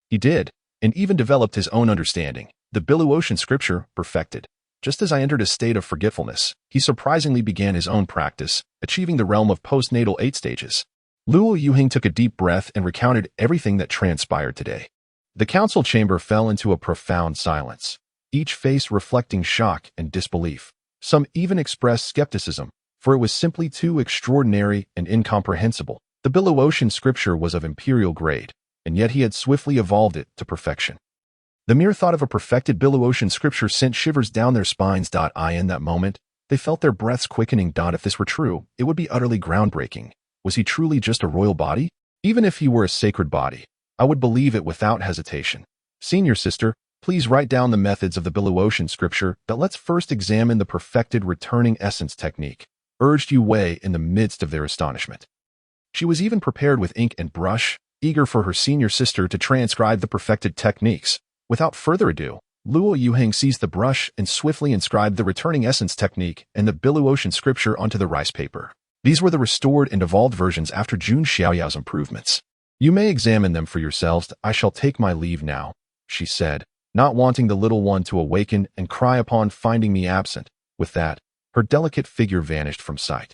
he did, and even developed his own understanding. The Billu Ocean scripture perfected. Just as I entered a state of forgetfulness, he surprisingly began his own practice, achieving the realm of postnatal 8 stages. Luo Yuheng took a deep breath and recounted everything that transpired today. The council chamber fell into a profound silence, each face reflecting shock and disbelief. Some even expressed skepticism, for it was simply too extraordinary and incomprehensible. The Billu Ocean scripture was of imperial grade, and yet he had swiftly evolved it to perfection. The mere thought of a perfected Billu Ocean scripture sent shivers down their spines. In that moment, they felt their breaths quickening. If this were true, it would be utterly groundbreaking. Was he truly just a royal body? Even if he were a sacred body, I would believe it without hesitation. Senior sister, please write down the methods of the Billu Ocean scripture, but let's first examine the perfected returning essence technique, urged Yu Wei in the midst of their astonishment. She was even prepared with ink and brush, eager for her senior sister to transcribe the perfected techniques. Without further ado, Luo Yuheng seized the brush and swiftly inscribed the returning essence technique and the Billu Ocean scripture onto the rice paper. These were the restored and evolved versions after Jun Xiaoyao's improvements. You may examine them for yourselves. I shall take my leave now, she said, not wanting the little one to awaken and cry upon finding me absent. With that, her delicate figure vanished from sight.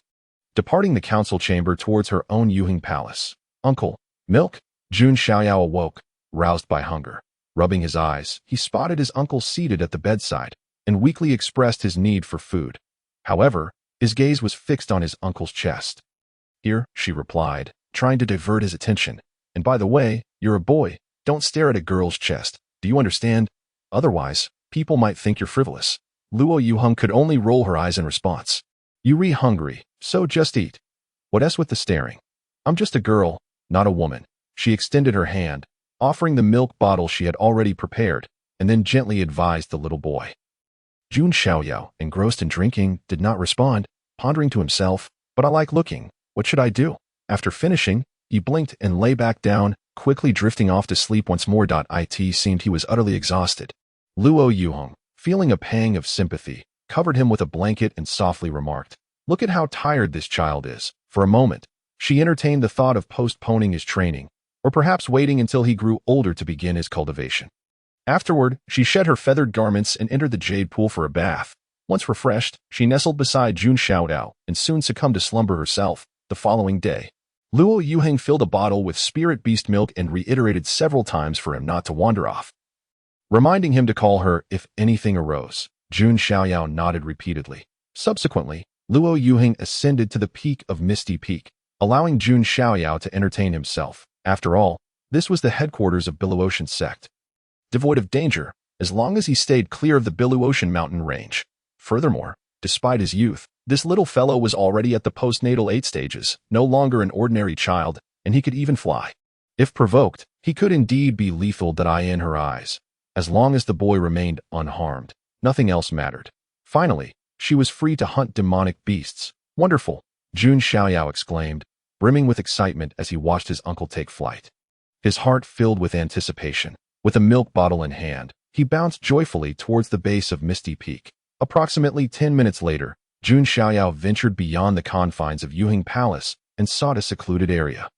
Departing the council chamber towards her own Yuheng palace. Uncle, milk? Jun Xiaoyao awoke, roused by hunger. Rubbing his eyes, he spotted his uncle seated at the bedside and weakly expressed his need for food. However, his gaze was fixed on his uncle's chest. Here, she replied, trying to divert his attention. And by the way, you're a boy. Don't stare at a girl's chest. Do you understand? Otherwise, people might think you're frivolous. Luo Yuheng could only roll her eyes in response. You hungry, so just eat. What else with the staring? I'm just a girl, not a woman. She extended her hand, offering the milk bottle she had already prepared, and then gently advised the little boy. Jun Xiaoyao, engrossed in drinking, did not respond, pondering to himself, but I like looking. What should I do? After finishing, he blinked and lay back down, quickly drifting off to sleep once more. It seemed he was utterly exhausted. Luo Yuheng, feeling a pang of sympathy, covered him with a blanket and softly remarked, "Look at how tired this child is." For a moment, she entertained the thought of postponing his training, or perhaps waiting until he grew older to begin his cultivation. Afterward, she shed her feathered garments and entered the jade pool for a bath. Once refreshed, she nestled beside Jun Xiaoyao and soon succumbed to slumber herself. The following day, Luo Yuheng filled a bottle with spirit beast milk and reiterated several times for him not to wander off, reminding him to call her if anything arose. Jun Xiaoyao nodded repeatedly. Subsequently, Luo Yuheng ascended to the peak of Misty Peak, allowing Jun Xiaoyao to entertain himself. After all, this was the headquarters of Billu Ocean sect, devoid of danger, as long as he stayed clear of the Billu Ocean mountain range. Furthermore, despite his youth, this little fellow was already at the postnatal 8 stages, no longer an ordinary child, and he could even fly. If provoked, he could indeed be lethal. In her eyes. As long as the boy remained unharmed, nothing else mattered. Finally, she was free to hunt demonic beasts. Wonderful, Jun Xiaoyao exclaimed, brimming with excitement as he watched his uncle take flight. His heart filled with anticipation. With a milk bottle in hand, he bounced joyfully towards the base of Misty Peak. Approximately 10 minutes later, Jun Xiaoyao ventured beyond the confines of Yuheng Palace and sought a secluded area,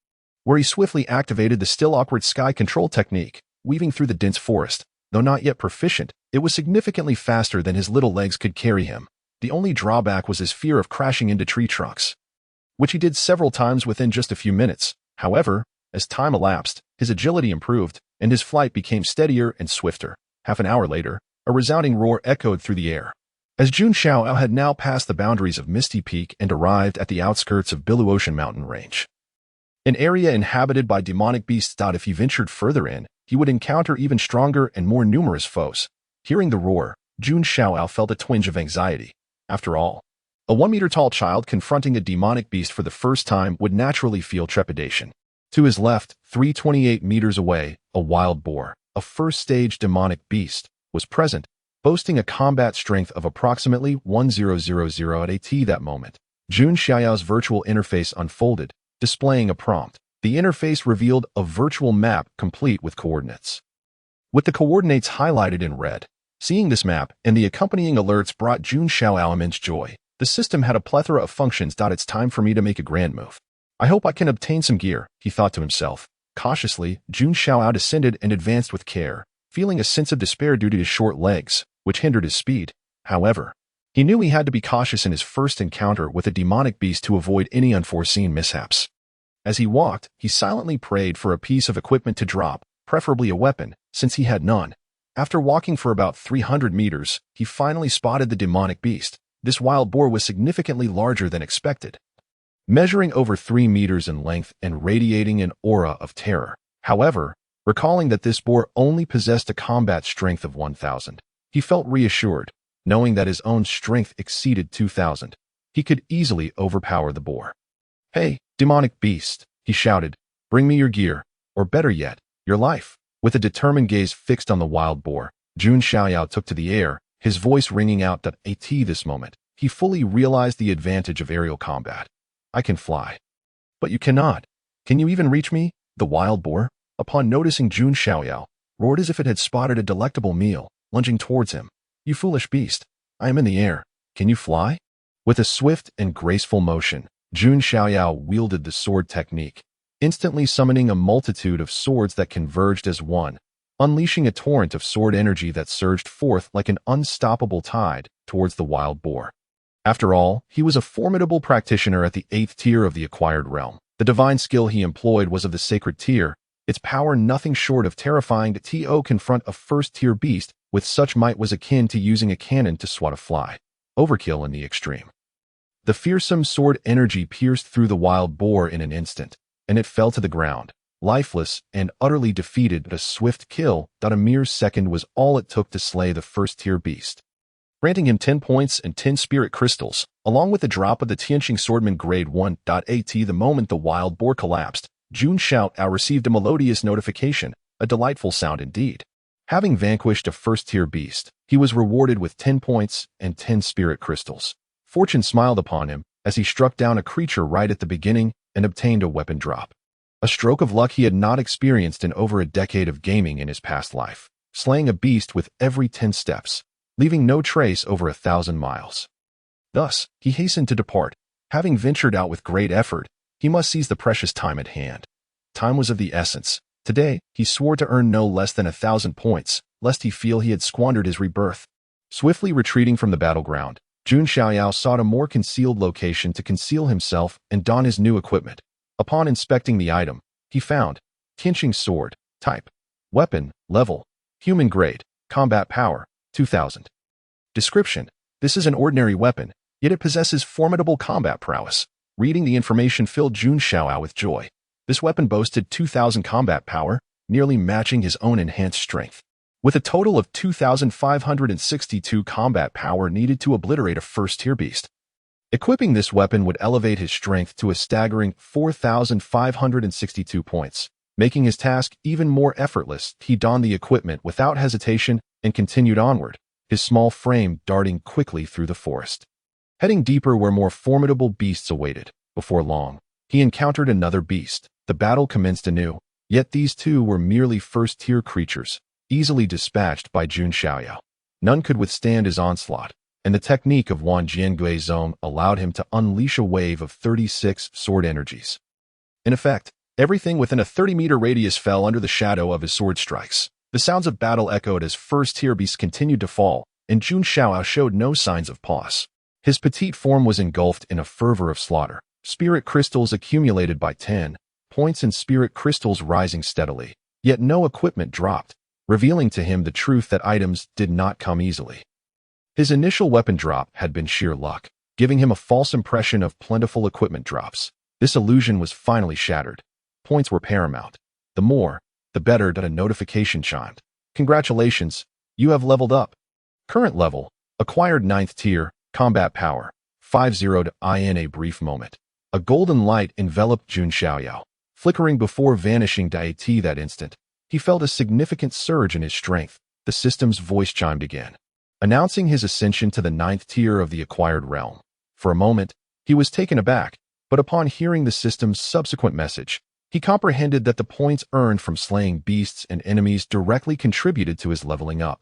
where he swiftly activated the still awkward sky control technique. Weaving through the dense forest, though not yet proficient, it was significantly faster than his little legs could carry him. The only drawback was his fear of crashing into tree trunks, which he did several times within just a few minutes. However, as time elapsed, his agility improved, and his flight became steadier and swifter. Half an hour later, a resounding roar echoed through the air, as Jun Xiaoyao had now passed the boundaries of Misty Peak and arrived at the outskirts of Billu Ocean mountain range, an area inhabited by demonic beasts. If he ventured further in, he would encounter even stronger and more numerous foes. Hearing the roar, Jun Xiaoyao felt a twinge of anxiety. After all, a 1-meter-tall child confronting a demonic beast for the first time would naturally feel trepidation. To his left, 328 meters away, a wild boar, a first-stage demonic beast, was present, boasting a combat strength of approximately 1000 at that moment. Jun Xiaoyao's virtual interface unfolded, displaying a prompt. The interface revealed a virtual map complete with coordinates, with the coordinates highlighted in red. Seeing this map and the accompanying alerts brought Jun Xiaoyao immense joy. The system had a plethora of functions. It's time for me to make a grand move. I hope I can obtain some gear, he thought to himself. Cautiously, Jun Xiaoyao descended and advanced with care, feeling a sense of despair due to his short legs, which hindered his speed. However, he knew he had to be cautious in his first encounter with a demonic beast to avoid any unforeseen mishaps. As he walked, he silently prayed for a piece of equipment to drop, preferably a weapon, since he had none. After walking for about 300 meters, he finally spotted the demonic beast. This wild boar was significantly larger than expected, measuring over 3 meters in length and radiating an aura of terror. However, recalling that this boar only possessed a combat strength of 1,000, he felt reassured, knowing that his own strength exceeded 2,000. He could easily overpower the boar. "Hey, demonic beast," he shouted, "bring me your gear, or better yet, your life." With a determined gaze fixed on the wild boar, Jun Xiaoyao took to the air, his voice ringing out at this moment. He fully realized the advantage of aerial combat. "I can fly. But you cannot. Can you even reach me?" The wild boar, upon noticing Jun Xiaoyao, roared as if it had spotted a delectable meal, lunging towards him. "You foolish beast. I am in the air. Can you fly?" With a swift and graceful motion, Jun Xiaoyao wielded the sword technique, instantly summoning a multitude of swords that converged as one, unleashing a torrent of sword energy that surged forth like an unstoppable tide towards the wild boar. After all, he was a formidable practitioner at the 8th tier of the acquired realm. The divine skill he employed was of the sacred tier, its power nothing short of terrifying. To confront a first-tier beast with such might was akin to using a cannon to swat a fly. Overkill in the extreme. The fearsome sword energy pierced through the wild boar in an instant, and it fell to the ground, lifeless and utterly defeated. But a swift kill, a mere second, was all it took to slay the first-tier beast, granting him 10 points and 10 spirit crystals, along with the drop of the Tianqing Swordman Grade 1. At the moment the wild boar collapsed, Jun Xiaoyao received a melodious notification, a delightful sound indeed. Having vanquished a first-tier beast, he was rewarded with 10 points and 10 spirit crystals. Fortune smiled upon him as he struck down a creature right at the beginning and obtained a weapon drop. A stroke of luck he had not experienced in over a decade of gaming in his past life, slaying a beast with every 10 steps, leaving no trace over 1,000 miles. Thus, he hastened to depart. Having ventured out with great effort, he must seize the precious time at hand. Time was of the essence. Today, he swore to earn no less than 1,000 points, lest he feel he had squandered his rebirth. Swiftly retreating from the battleground, Jun Xiaoyao sought a more concealed location to conceal himself and don his new equipment. Upon inspecting the item, he found Tianqing sword, type, weapon, level, human grade, combat power, 2,000. Description: this is an ordinary weapon, yet it possesses formidable combat prowess. Reading the information filled Jun Xiaoyao with joy. This weapon boasted 2,000 combat power, nearly matching his own enhanced strength, with a total of 2,562 combat power needed to obliterate a first-tier beast. Equipping this weapon would elevate his strength to a staggering 4,562 points, making his task even more effortless. He donned the equipment without hesitation and continued onward, his small frame darting quickly through the forest. Heading deeper where more formidable beasts awaited, before long, he encountered another beast. The battle commenced anew, yet these two were merely first-tier creatures, easily dispatched by Jun Xiaoyao. None could withstand his onslaught, and the technique of Wan Jiangui Zone allowed him to unleash a wave of 36 sword energies. In effect, everything within a 30-meter radius fell under the shadow of his sword strikes. The sounds of battle echoed as first-tier beasts continued to fall, and Jun Xiaoyao showed no signs of pause. His petite form was engulfed in a fervor of slaughter. Spirit crystals accumulated by 10 points and spirit crystals rising steadily, yet no equipment dropped, revealing to him the truth that items did not come easily. His initial weapon drop had been sheer luck, giving him a false impression of plentiful equipment drops. This illusion was finally shattered. Points were paramount. The more, the better. A notification chimed. Congratulations, you have leveled up. Current level, acquired 9th tier, combat power, 50. In a brief moment, a golden light enveloped Jun Xiaoyao, flickering before vanishing. That instant, he felt a significant surge in his strength. The system's voice chimed again, announcing his ascension to the 9th tier of the acquired realm. For a moment, he was taken aback, but upon hearing the system's subsequent message, he comprehended that the points earned from slaying beasts and enemies directly contributed to his leveling up,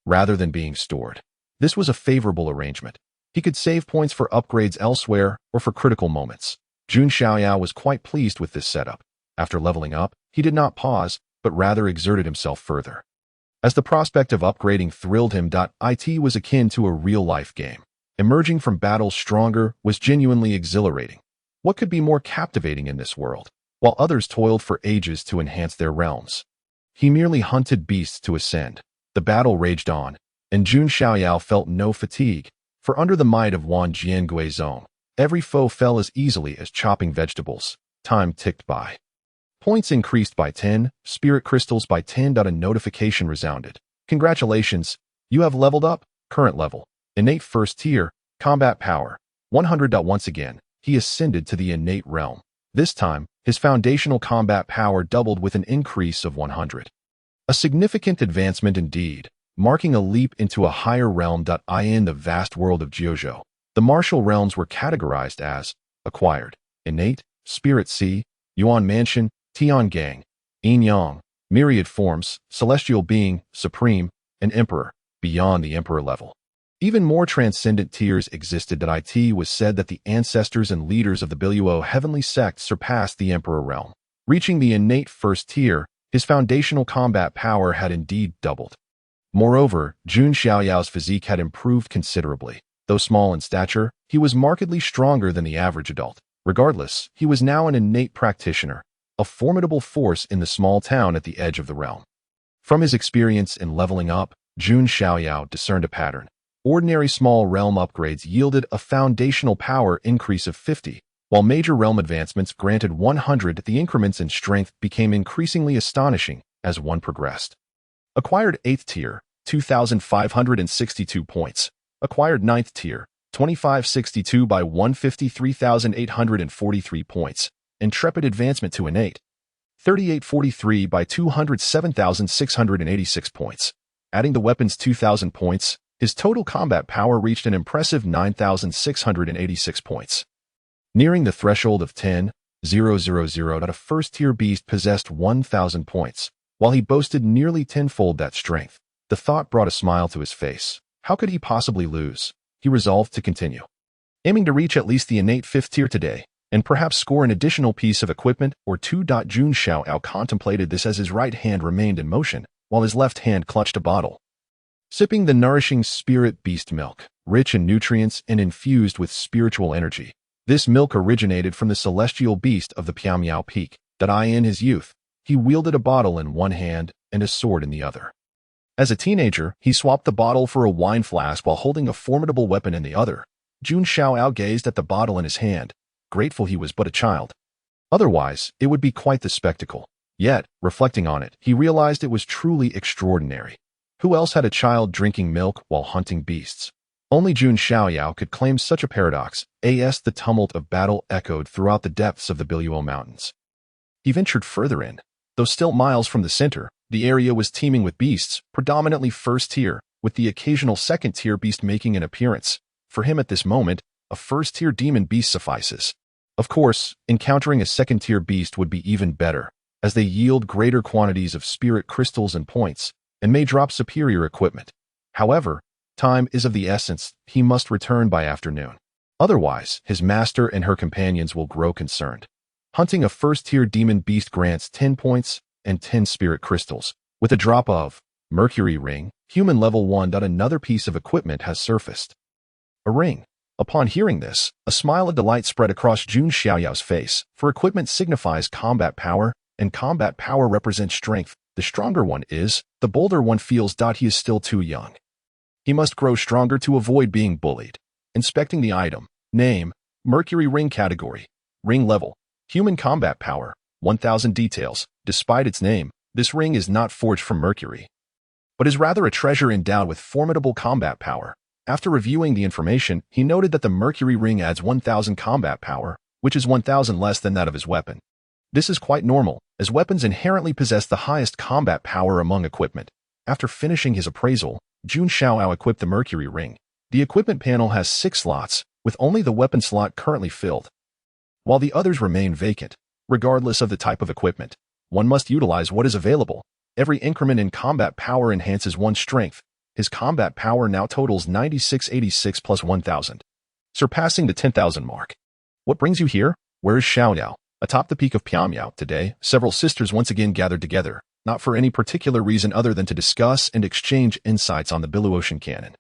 rather than being stored. This was a favorable arrangement. He could save points for upgrades elsewhere or for critical moments. Jun Xiaoyao was quite pleased with this setup. After leveling up, he did not pause, but rather exerted himself further. As the prospect of upgrading thrilled him, it was akin to a real-life game. Emerging from battle stronger was genuinely exhilarating. What could be more captivating in this world? While others toiled for ages to enhance their realms, he merely hunted beasts to ascend. The battle raged on, and Jun Xiaoyao felt no fatigue, for under the might of Wan Jiangui Zone, every foe fell as easily as chopping vegetables. Time ticked by. Points increased by 10, spirit crystals by 10. A notification resounded. Congratulations, you have leveled up. Current level, innate 1st tier, combat power, 100. Once again, he ascended to the innate realm. This time, his foundational combat power doubled with an increase of 100. A significant advancement indeed, marking a leap into a higher realm. In the vast world of Jiuzhou, the martial realms were categorized as acquired, innate, spirit sea, Yuan mansion, Tian gang, yin yang, myriad forms, celestial being, supreme, and emperor, beyond the emperor level. Even more transcendent tiers existed. It was said that the ancestors and leaders of the Biluo heavenly sect surpassed the emperor realm. Reaching the innate 1st tier, his foundational combat power had indeed doubled. Moreover, Jun Xiaoyao's physique had improved considerably. Though small in stature, he was markedly stronger than the average adult. Regardless, he was now an innate practitioner, a formidable force in the small town at the edge of the realm. From his experience in leveling up, Jun Xiaoyao discerned a pattern. Ordinary small realm upgrades yielded a foundational power increase of 50, while major realm advancements granted 100. The increments in strength became increasingly astonishing as one progressed. Acquired 8th tier, 2,562 points. Acquired 9th tier, 2562 by 153,843 points. Intrepid advancement to innate, 3843 by 207,686 points. Adding the weapon's 2,000 points, his total combat power reached an impressive 9,686 points. Nearing the threshold of 10,000, a 1st-tier beast possessed 1,000 points, while he boasted nearly tenfold that strength. The thought brought a smile to his face. How could he possibly lose? He resolved to continue, aiming to reach at least the innate 5th tier today, and perhaps score an additional piece of equipment or two. Jun Xiaoyao contemplated this as his right hand remained in motion, while his left hand clutched a bottle. Sipping the nourishing spirit beast milk, rich in nutrients and infused with spiritual energy. This milk originated from the celestial beast of the Piaomiao Peak. In his youth, he wielded a bottle in one hand and a sword in the other. As a teenager, he swapped the bottle for a wine flask while holding a formidable weapon in the other. Jun Xiaoyao gazed at the bottle in his hand, grateful he was but a child. Otherwise, it would be quite the spectacle. Yet, reflecting on it, he realized it was truly extraordinary. Who else had a child drinking milk while hunting beasts? Only Jun Xiaoyao could claim such a paradox. The tumult of battle echoed throughout the depths of the Biluo Mountains. He ventured further in. Though still miles from the center, the area was teeming with beasts, predominantly 1st tier, with the occasional 2nd tier beast making an appearance. For him at this moment, a 1st tier demon beast suffices. Of course, encountering a 2nd tier beast would be even better, as they yield greater quantities of spirit crystals and points, and may drop superior equipment. However, time is of the essence. He must return by afternoon. Otherwise, his master and her companions will grow concerned. Hunting a 1st-tier demon beast grants 10 points and 10 spirit crystals, with a drop of mercury ring, human level 1. Another piece of equipment has surfaced. A ring. Upon hearing this, a smile of delight spread across Jun Xiaoyao's face, for equipment signifies combat power, and combat power represents strength. The stronger one is, the bolder one feels. He is still too young. He must grow stronger to avoid being bullied. Inspecting the item. Name, Mercury Ring category. Ring level, human combat power, 1,000 details. Despite its name, this ring is not forged from mercury, but is rather a treasure endowed with formidable combat power. After reviewing the information, he noted that the Mercury Ring adds 1,000 combat power, which is 1,000 less than that of his weapon. This is quite normal, as weapons inherently possess the highest combat power among equipment. After finishing his appraisal, Jun Xiaoyao equipped the Mercury Ring. The equipment panel has 6 slots, with only the weapon slot currently filled, while the others remain vacant. Regardless of the type of equipment, one must utilize what is available. Every increment in combat power enhances one's strength. His combat power now totals 9686 plus 1000, surpassing the 10,000 mark. What brings you here? Where is Xiaoyao? Atop the peak of Piaomiao today, several sisters once again gathered together, not for any particular reason other than to discuss and exchange insights on the Blue Ocean Cannon.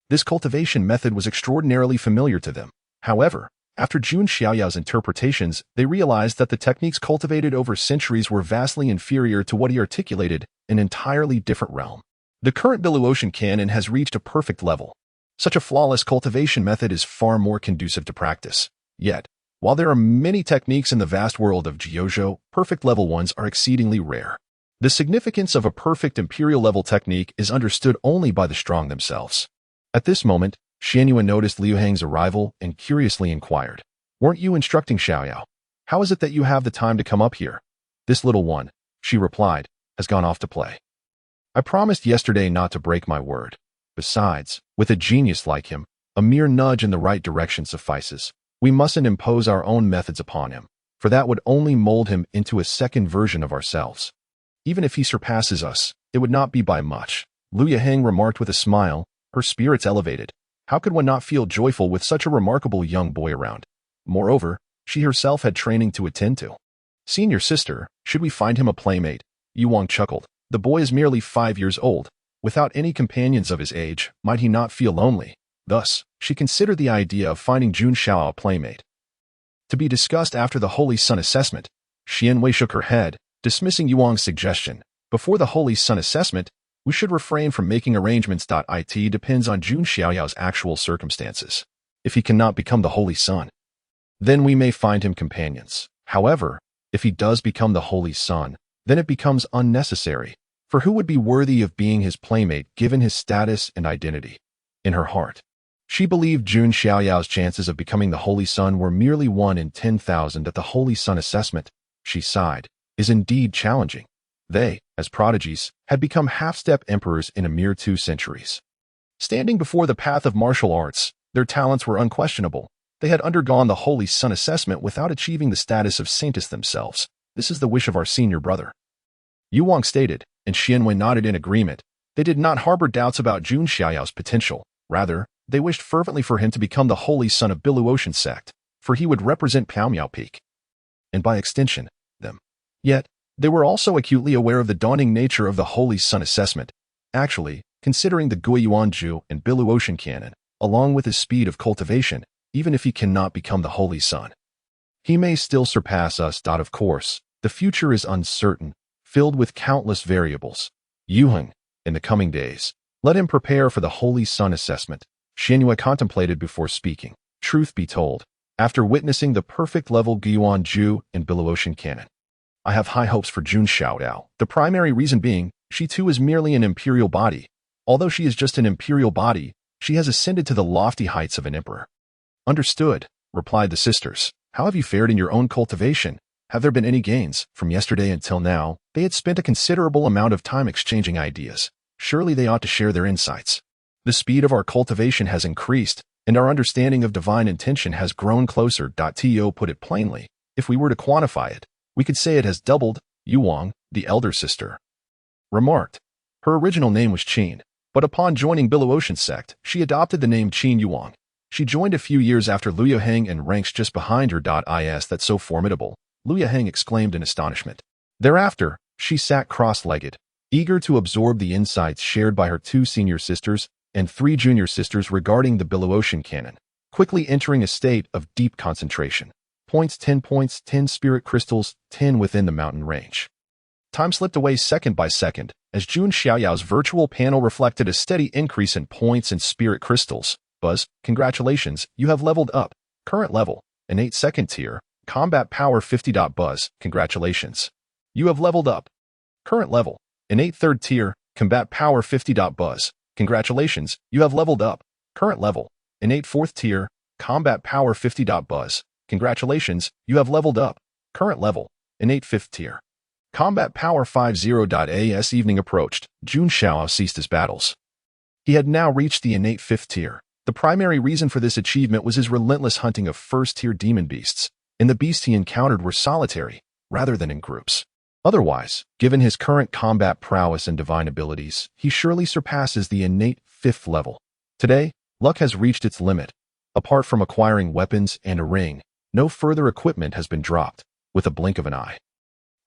This cultivation method was extraordinarily familiar to them. However, after Jun Xiaoyao's interpretations, they realized that the techniques cultivated over centuries were vastly inferior to what he articulated, an entirely different realm. The current Blue Ocean Cannon has reached a perfect level. Such a flawless cultivation method is far more conducive to practice. Yet, while there are many techniques in the vast world of Jiuzhou, perfect level ones are exceedingly rare. The significance of a perfect imperial level technique is understood only by the strong themselves. At this moment, Xianyuan noticed Liu Hang's arrival and curiously inquired, "Weren't you instructing Xiaoyao? How is it that you have the time to come up here?" "This little one," she replied, "has gone off to play. I promised yesterday not to break my word. Besides, with a genius like him, a mere nudge in the right direction suffices. We mustn't impose our own methods upon him, for that would only mold him into a second version of ourselves. Even if he surpasses us, it would not be by much." Liu Yaheng remarked with a smile, her spirits elevated. How could one not feel joyful with such a remarkable young boy around? Moreover, she herself had training to attend to. "Senior sister, should we find him a playmate?" Yu Wang chuckled. "The boy is merely 5 years old. Without any companions of his age, might he not feel lonely?" Thus, she considered the idea of finding Jun Xiaoyao a playmate to be discussed after the Holy Sun assessment. Xian Wei shook her head, dismissing Yu Wang's suggestion. "Before the Holy Sun assessment, we should refrain from making arrangements. It depends on Jun Xiaoyao's actual circumstances. If he cannot become the Holy Sun, then we may find him companions. However, if he does become the Holy Sun, then it becomes unnecessary, for who would be worthy of being his playmate given his status and identity?" In her heart, she believed Jun Xiaoyao's chances of becoming the Holy Sun were merely 1 in 10,000 at the Holy Sun assessment. She sighed. Is indeed challenging. They, as prodigies, had become half-step emperors in a mere 2 centuries. Standing before the path of martial arts, their talents were unquestionable. They had undergone the Holy Sun assessment without achieving the status of saintess themselves. "This is the wish of our senior brother," Yu Wang stated, and Xianwei nodded in agreement. They did not harbor doubts about Jun Xiaoyao's potential. Rather, they wished fervently for him to become the Holy Sun of Blue Ocean sect, for he would represent Piaomiao Peak, and by extension, them. Yet, they were also acutely aware of the daunting nature of the Holy Sun assessment. Actually, considering the Guiyuanju and Blue Ocean Cannon, along with his speed of cultivation, even if he cannot become the Holy Sun, he may still surpass us. Of course, the future is uncertain, filled with countless variables. Yuheng, in the coming days, let him prepare for the Holy Sun assessment. Xianyue contemplated before speaking. Truth be told, after witnessing the perfect level Guiyuanju and Blue Ocean Cannon, I have high hopes for Jun Xiaoyao. The primary reason being, she too is merely an imperial body. Although she is just an imperial body, she has ascended to the lofty heights of an emperor. Understood, replied the sisters. How have you fared in your own cultivation? Have there been any gains? From yesterday until now, they had spent a considerable amount of time exchanging ideas. Surely they ought to share their insights. The speed of our cultivation has increased, and our understanding of divine intention has grown closer. To put it plainly, if we were to quantify it, we could say it has doubled. Yu Wang, the elder sister, remarked. Her original name was Qin, but upon joining Blue Ocean sect, she adopted the name Qin Yuang. She joined a few years after Liu Yaheng and ranks just behind her. Is that so formidable? Liu Yaheng exclaimed in astonishment. Thereafter, she sat cross-legged, eager to absorb the insights shared by her 2 senior sisters and 3 junior sisters regarding the Blue Ocean Cannon, quickly entering a state of deep concentration. Points, 10 spirit crystals, 10 within the mountain range. Time slipped away second by second, as Jun Xiaoyao's virtual panel reflected a steady increase in points and spirit crystals. Buzz, congratulations, you have leveled up. Current level, innate 2nd tier, combat power 50. Buzz, congratulations. You have leveled up. Current level, innate 3rd tier, combat power 50. Buzz, congratulations, you have leveled up. Current level, innate 4th tier, combat power 50. Buzz, congratulations, you have leveled up. Current level, innate 5th tier. Combat power 50. As evening approached, Jun Xiaoyao ceased his battles. He had now reached the innate 5th tier. The primary reason for this achievement was his relentless hunting of first-tier demon beasts, and the beasts he encountered were solitary, rather than in groups. Otherwise, given his current combat prowess and divine abilities, he surely surpasses the innate 5th level. Today, luck has reached its limit. Apart from acquiring weapons and a ring, no further equipment has been dropped, with a blink of an eye.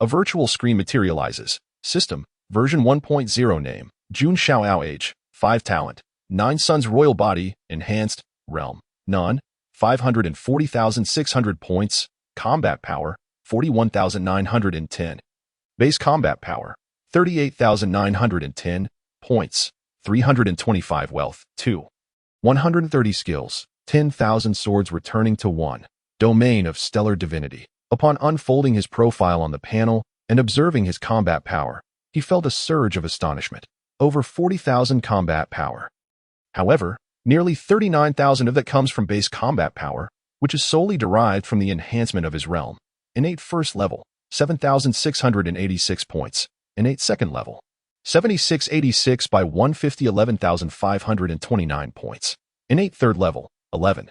A virtual screen materializes. System, version 1.0. Name, Jun Xiaoyao. Age, 5 talent, 9 sons. Royal body, enhanced, realm, none, 540,600 points. Combat power, 41,910. Base combat power, 38,910 points. 325 wealth, 2. 130 skills, 10,000 swords. Returning to 1. Domain of stellar divinity. Upon unfolding his profile on the panel and observing his combat power, he felt a surge of astonishment. Over 40,000 combat power. However, nearly 39,000 of that comes from base combat power, which is solely derived from the enhancement of his realm. Innate 1st level, 7,686 points. Innate 2nd level, 7686 by 150, 11,529 points. Innate 3rd level, 11.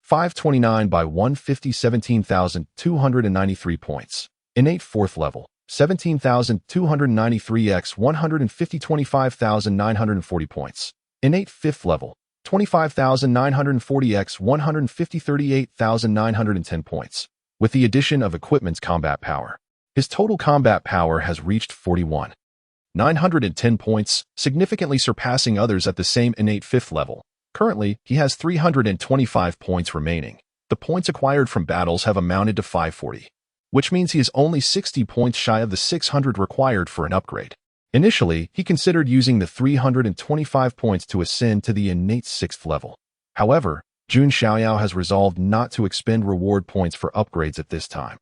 529 by 150, 17,293 points. Innate 4th level, 17,293 x 150, 25,940 points. Innate 5th level, 25,940 x 150, 38,910 points. With the addition of equipment's combat power, his total combat power has reached 41,910 points, significantly surpassing others at the same innate 5th level. Currently, he has 325 points remaining. The points acquired from battles have amounted to 540, which means he is only 60 points shy of the 600 required for an upgrade. Initially, he considered using the 325 points to ascend to the innate 6th level. However, Jun Xiaoyao has resolved not to expend reward points for upgrades at this time.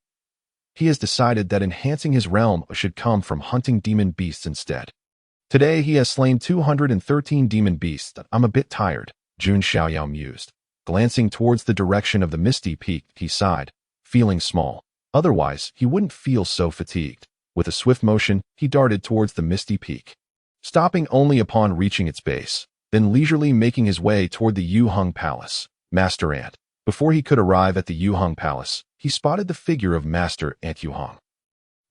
He has decided that enhancing his realm should come from hunting demon beasts instead. Today, he has slain 213 demon beasts. I'm a bit tired, Jun Xiaoyao mused. Glancing towards the direction of the misty peak, he sighed, feeling small. Otherwise, he wouldn't feel so fatigued. With a swift motion, he darted towards the misty peak, stopping only upon reaching its base, then leisurely making his way toward the Yuheng Palace. Master Ant. Before he could arrive at the Yuheng Palace, he spotted the figure of Master Ant Yuheng.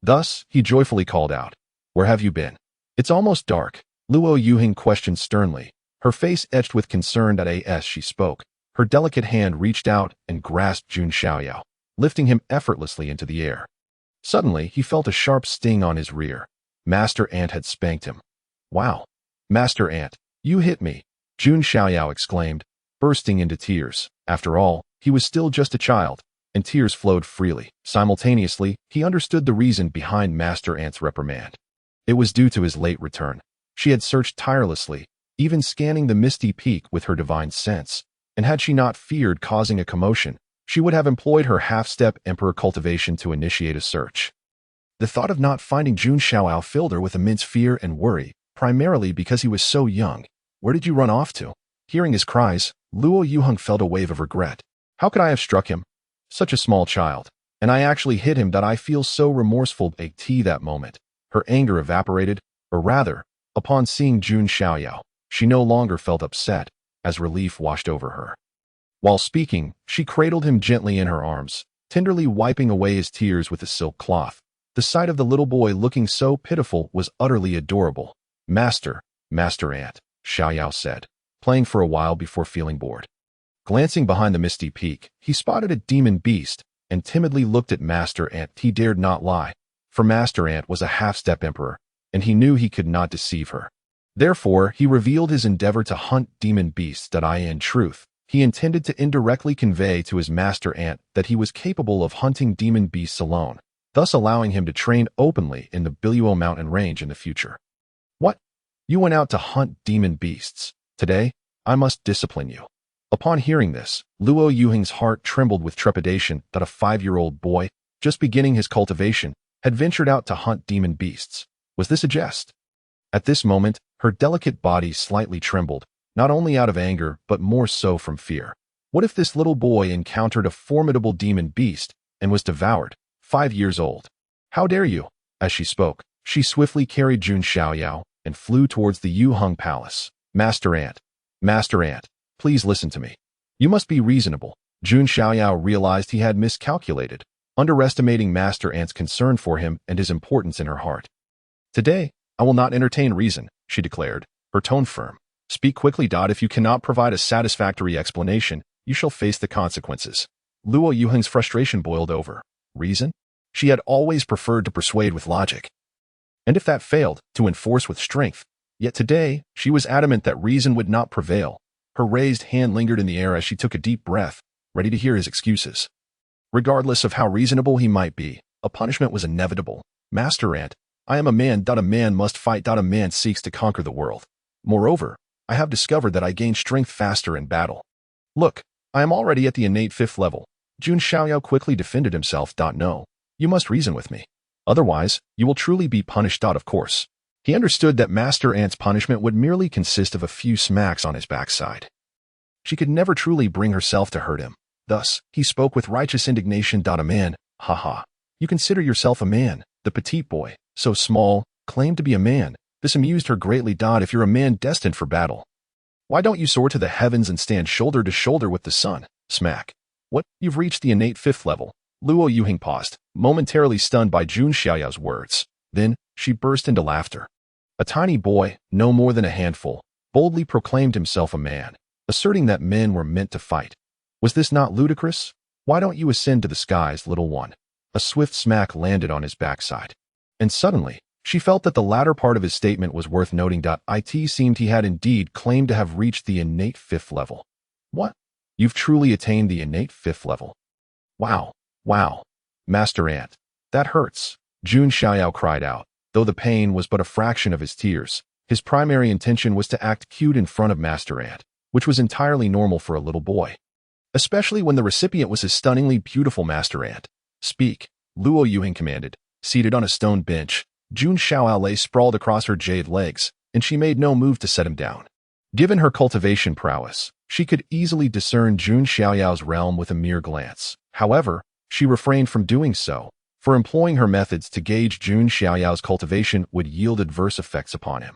Thus, he joyfully called out, "Where have you been?" "It's almost dark," Luo Yuheng questioned sternly, her face etched with concern. As she spoke, her delicate hand reached out and grasped Jun Xiaoyao, lifting him effortlessly into the air. Suddenly, he felt a sharp sting on his rear. Master Ant had spanked him. "Wow! Master Ant, you hit me!" Jun Xiaoyao exclaimed, bursting into tears. After all, he was still just a child, and tears flowed freely. Simultaneously, he understood the reason behind Master Ant's reprimand. It was due to his late return. She had searched tirelessly, even scanning the misty peak with her divine sense, and had she not feared causing a commotion, she would have employed her half-step emperor cultivation to initiate a search. The thought of not finding Jun Xiaoyao filled her with immense fear and worry, primarily because he was so young. "Where did you run off to?" Hearing his cries, Luo Yuheng felt a wave of regret. "How could I have struck him? Such a small child. And I actually hit him. I feel so remorseful." That moment, her anger evaporated, or rather, upon seeing Jun Xiaoyao, she no longer felt upset, as relief washed over her. While speaking, she cradled him gently in her arms, tenderly wiping away his tears with a silk cloth. The sight of the little boy looking so pitiful was utterly adorable. Master Ant," Xiaoyao said, playing for a while before feeling bored. Glancing behind the misty peak, he spotted a demon beast and timidly looked at Master Ant. He dared not lie, for Master Ant was a half-step emperor, and he knew he could not deceive her. Therefore, he revealed his endeavor to hunt demon beasts. In truth, he intended to indirectly convey to his Master Ant that he was capable of hunting demon beasts alone, thus allowing him to train openly in the Piaomiao mountain range in the future. "What? You went out to hunt demon beasts? Today, I must discipline you." Upon hearing this, Luo Yuheng's heart trembled with trepidation that a 5-year-old boy, just beginning his cultivation, had ventured out to hunt demon beasts. Was this a jest? At this moment, her delicate body slightly trembled, not only out of anger but more so from fear. What if this little boy encountered a formidable demon beast and was devoured? 5 years old. How dare you? As she spoke, she swiftly carried Jun Xiaoyao and flew towards the Yuheng Palace. Master Ant, please listen to me. You must be reasonable. Jun Xiaoyao realized he had miscalculated, underestimating Master Ant's concern for him and his importance in her heart. Today, I will not entertain reason, she declared, her tone firm. Speak quickly. If you cannot provide a satisfactory explanation, you shall face the consequences. Luo Yuheng's frustration boiled over. Reason? She had always preferred to persuade with logic. And if that failed, to enforce with strength. Yet today, she was adamant that reason would not prevail. Her raised hand lingered in the air as she took a deep breath, ready to hear his excuses. Regardless of how reasonable he might be, a punishment was inevitable. Master Ant, I am a man. A man must fight. A man seeks to conquer the world. Moreover, I have discovered that I gain strength faster in battle. Look, I am already at the innate 5th level. Jun Xiaoyao quickly defended himself. No, you must reason with me. Otherwise, you will truly be punished. Of course. He understood that Master Ant's punishment would merely consist of a few smacks on his backside. She could never truly bring herself to hurt him. Thus, he spoke with righteous indignation. A man, haha. You consider yourself a man, the petite boy, so small, claimed to be a man. This amused her greatly. If you're a man destined for battle, why don't you soar to the heavens and stand shoulder to shoulder with the sun? Smack. What? You've reached the innate 5th level. Luo Yuheng paused, momentarily stunned by Jun Xiaoyao's words. Then, she burst into laughter. A tiny boy, no more than a handful, boldly proclaimed himself a man, asserting that men were meant to fight. Was this not ludicrous? Why don't you ascend to the skies, little one? A swift smack landed on his backside. And suddenly, she felt that the latter part of his statement was worth noting. It seemed he had indeed claimed to have reached the innate 5th level. What? You've truly attained the innate 5th level. Wow. Master Ant. That hurts. Jun Xiaoyao cried out. Though the pain was but a fraction of his tears, his primary intention was to act cute in front of Master Ant, which was entirely normal for a little boy. Especially when the recipient was his stunningly beautiful Master Ant. Speak, Luo Yuheng commanded. Seated on a stone bench, Jun Xiaoyao lay sprawled across her jade legs, and she made no move to set him down. Given her cultivation prowess, she could easily discern Jun Xiaoyao's realm with a mere glance. However, she refrained from doing so, for employing her methods to gauge Jun Xiaoyao's cultivation would yield adverse effects upon him.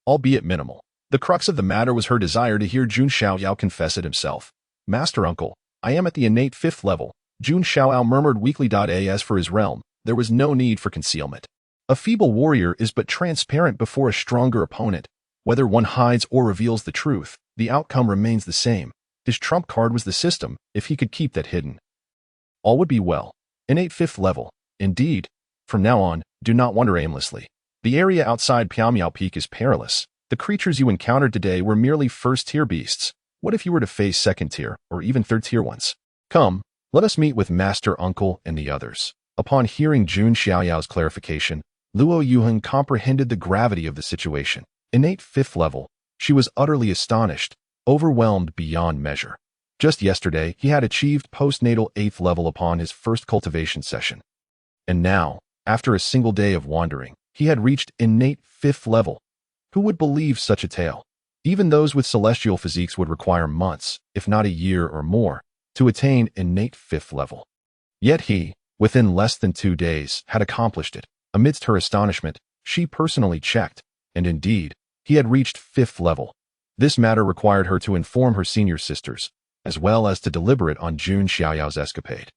Albeit minimal. The crux of the matter was her desire to hear Jun Xiaoyao confess it himself. Master Uncle, I am at the innate 5th level, Jun Xiaoyao murmured weakly. As for his realm, there was no need for concealment. A feeble warrior is but transparent before a stronger opponent. Whether one hides or reveals the truth, the outcome remains the same. His trump card was the system, if he could keep that hidden. All would be well. Innate 5th level. Indeed. From now on, do not wander aimlessly. The area outside Piaomiao Peak is perilous. The creatures you encountered today were merely first-tier beasts. What if you were to face second-tier or even third-tier ones? Come, let us meet with Master Uncle and the others. Upon hearing Jun Xiaoyao's clarification, Luo Yuheng comprehended the gravity of the situation. Innate 5th level, she was utterly astonished, overwhelmed beyond measure. Just yesterday, he had achieved postnatal 8th level upon his first cultivation session. And now, after a single day of wandering, he had reached innate 5th level. Who would believe such a tale? Even those with celestial physiques would require months, if not a year or more, to attain innate 5th level. Yet he, within less than 2 days, had accomplished it. Amidst her astonishment, she personally checked, and indeed, he had reached 5th level. This matter required her to inform her senior sisters, as well as to deliberate on Jun Xiaoyao's escapade.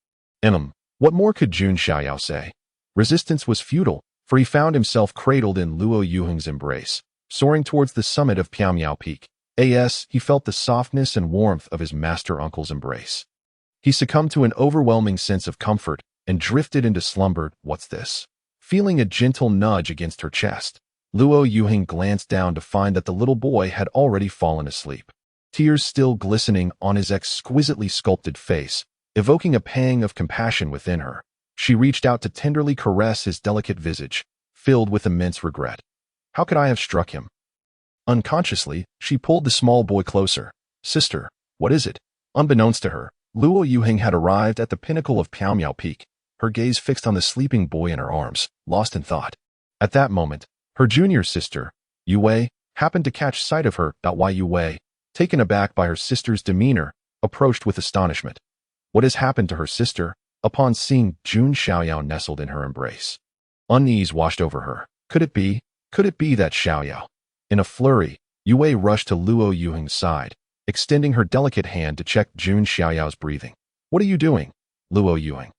What more could Jun Xiaoyao say? Resistance was futile, for he found himself cradled in Luo Yuheng's embrace, soaring towards the summit of Piaomiao Peak. He felt the softness and warmth of his master uncle's embrace. He succumbed to an overwhelming sense of comfort and drifted into slumber. What's this? Feeling a gentle nudge against her chest, Luo Yuheng glanced down to find that the little boy had already fallen asleep, tears still glistening on his exquisitely sculpted face, evoking a pang of compassion within her. She reached out to tenderly caress his delicate visage, filled with immense regret. How could I have struck him? Unconsciously, she pulled the small boy closer. Sister, what is it? Unbeknownst to her, Luo Yuheng had arrived at the pinnacle of Piaomiao Peak, her gaze fixed on the sleeping boy in her arms, lost in thought. At that moment, her junior sister, Yue, happened to catch sight of her. Yue, taken aback by her sister's demeanor, approached with astonishment. What has happened to her sister? Upon seeing Jun Xiaoyao nestled in her embrace, Unease washed over her. Could it be? Could it be that Xiaoyao? In a flurry, Yue rushed to Luo Yuheng's side, extending her delicate hand to check Jun Xiaoyao's breathing. What are you doing? Luo Yuheng,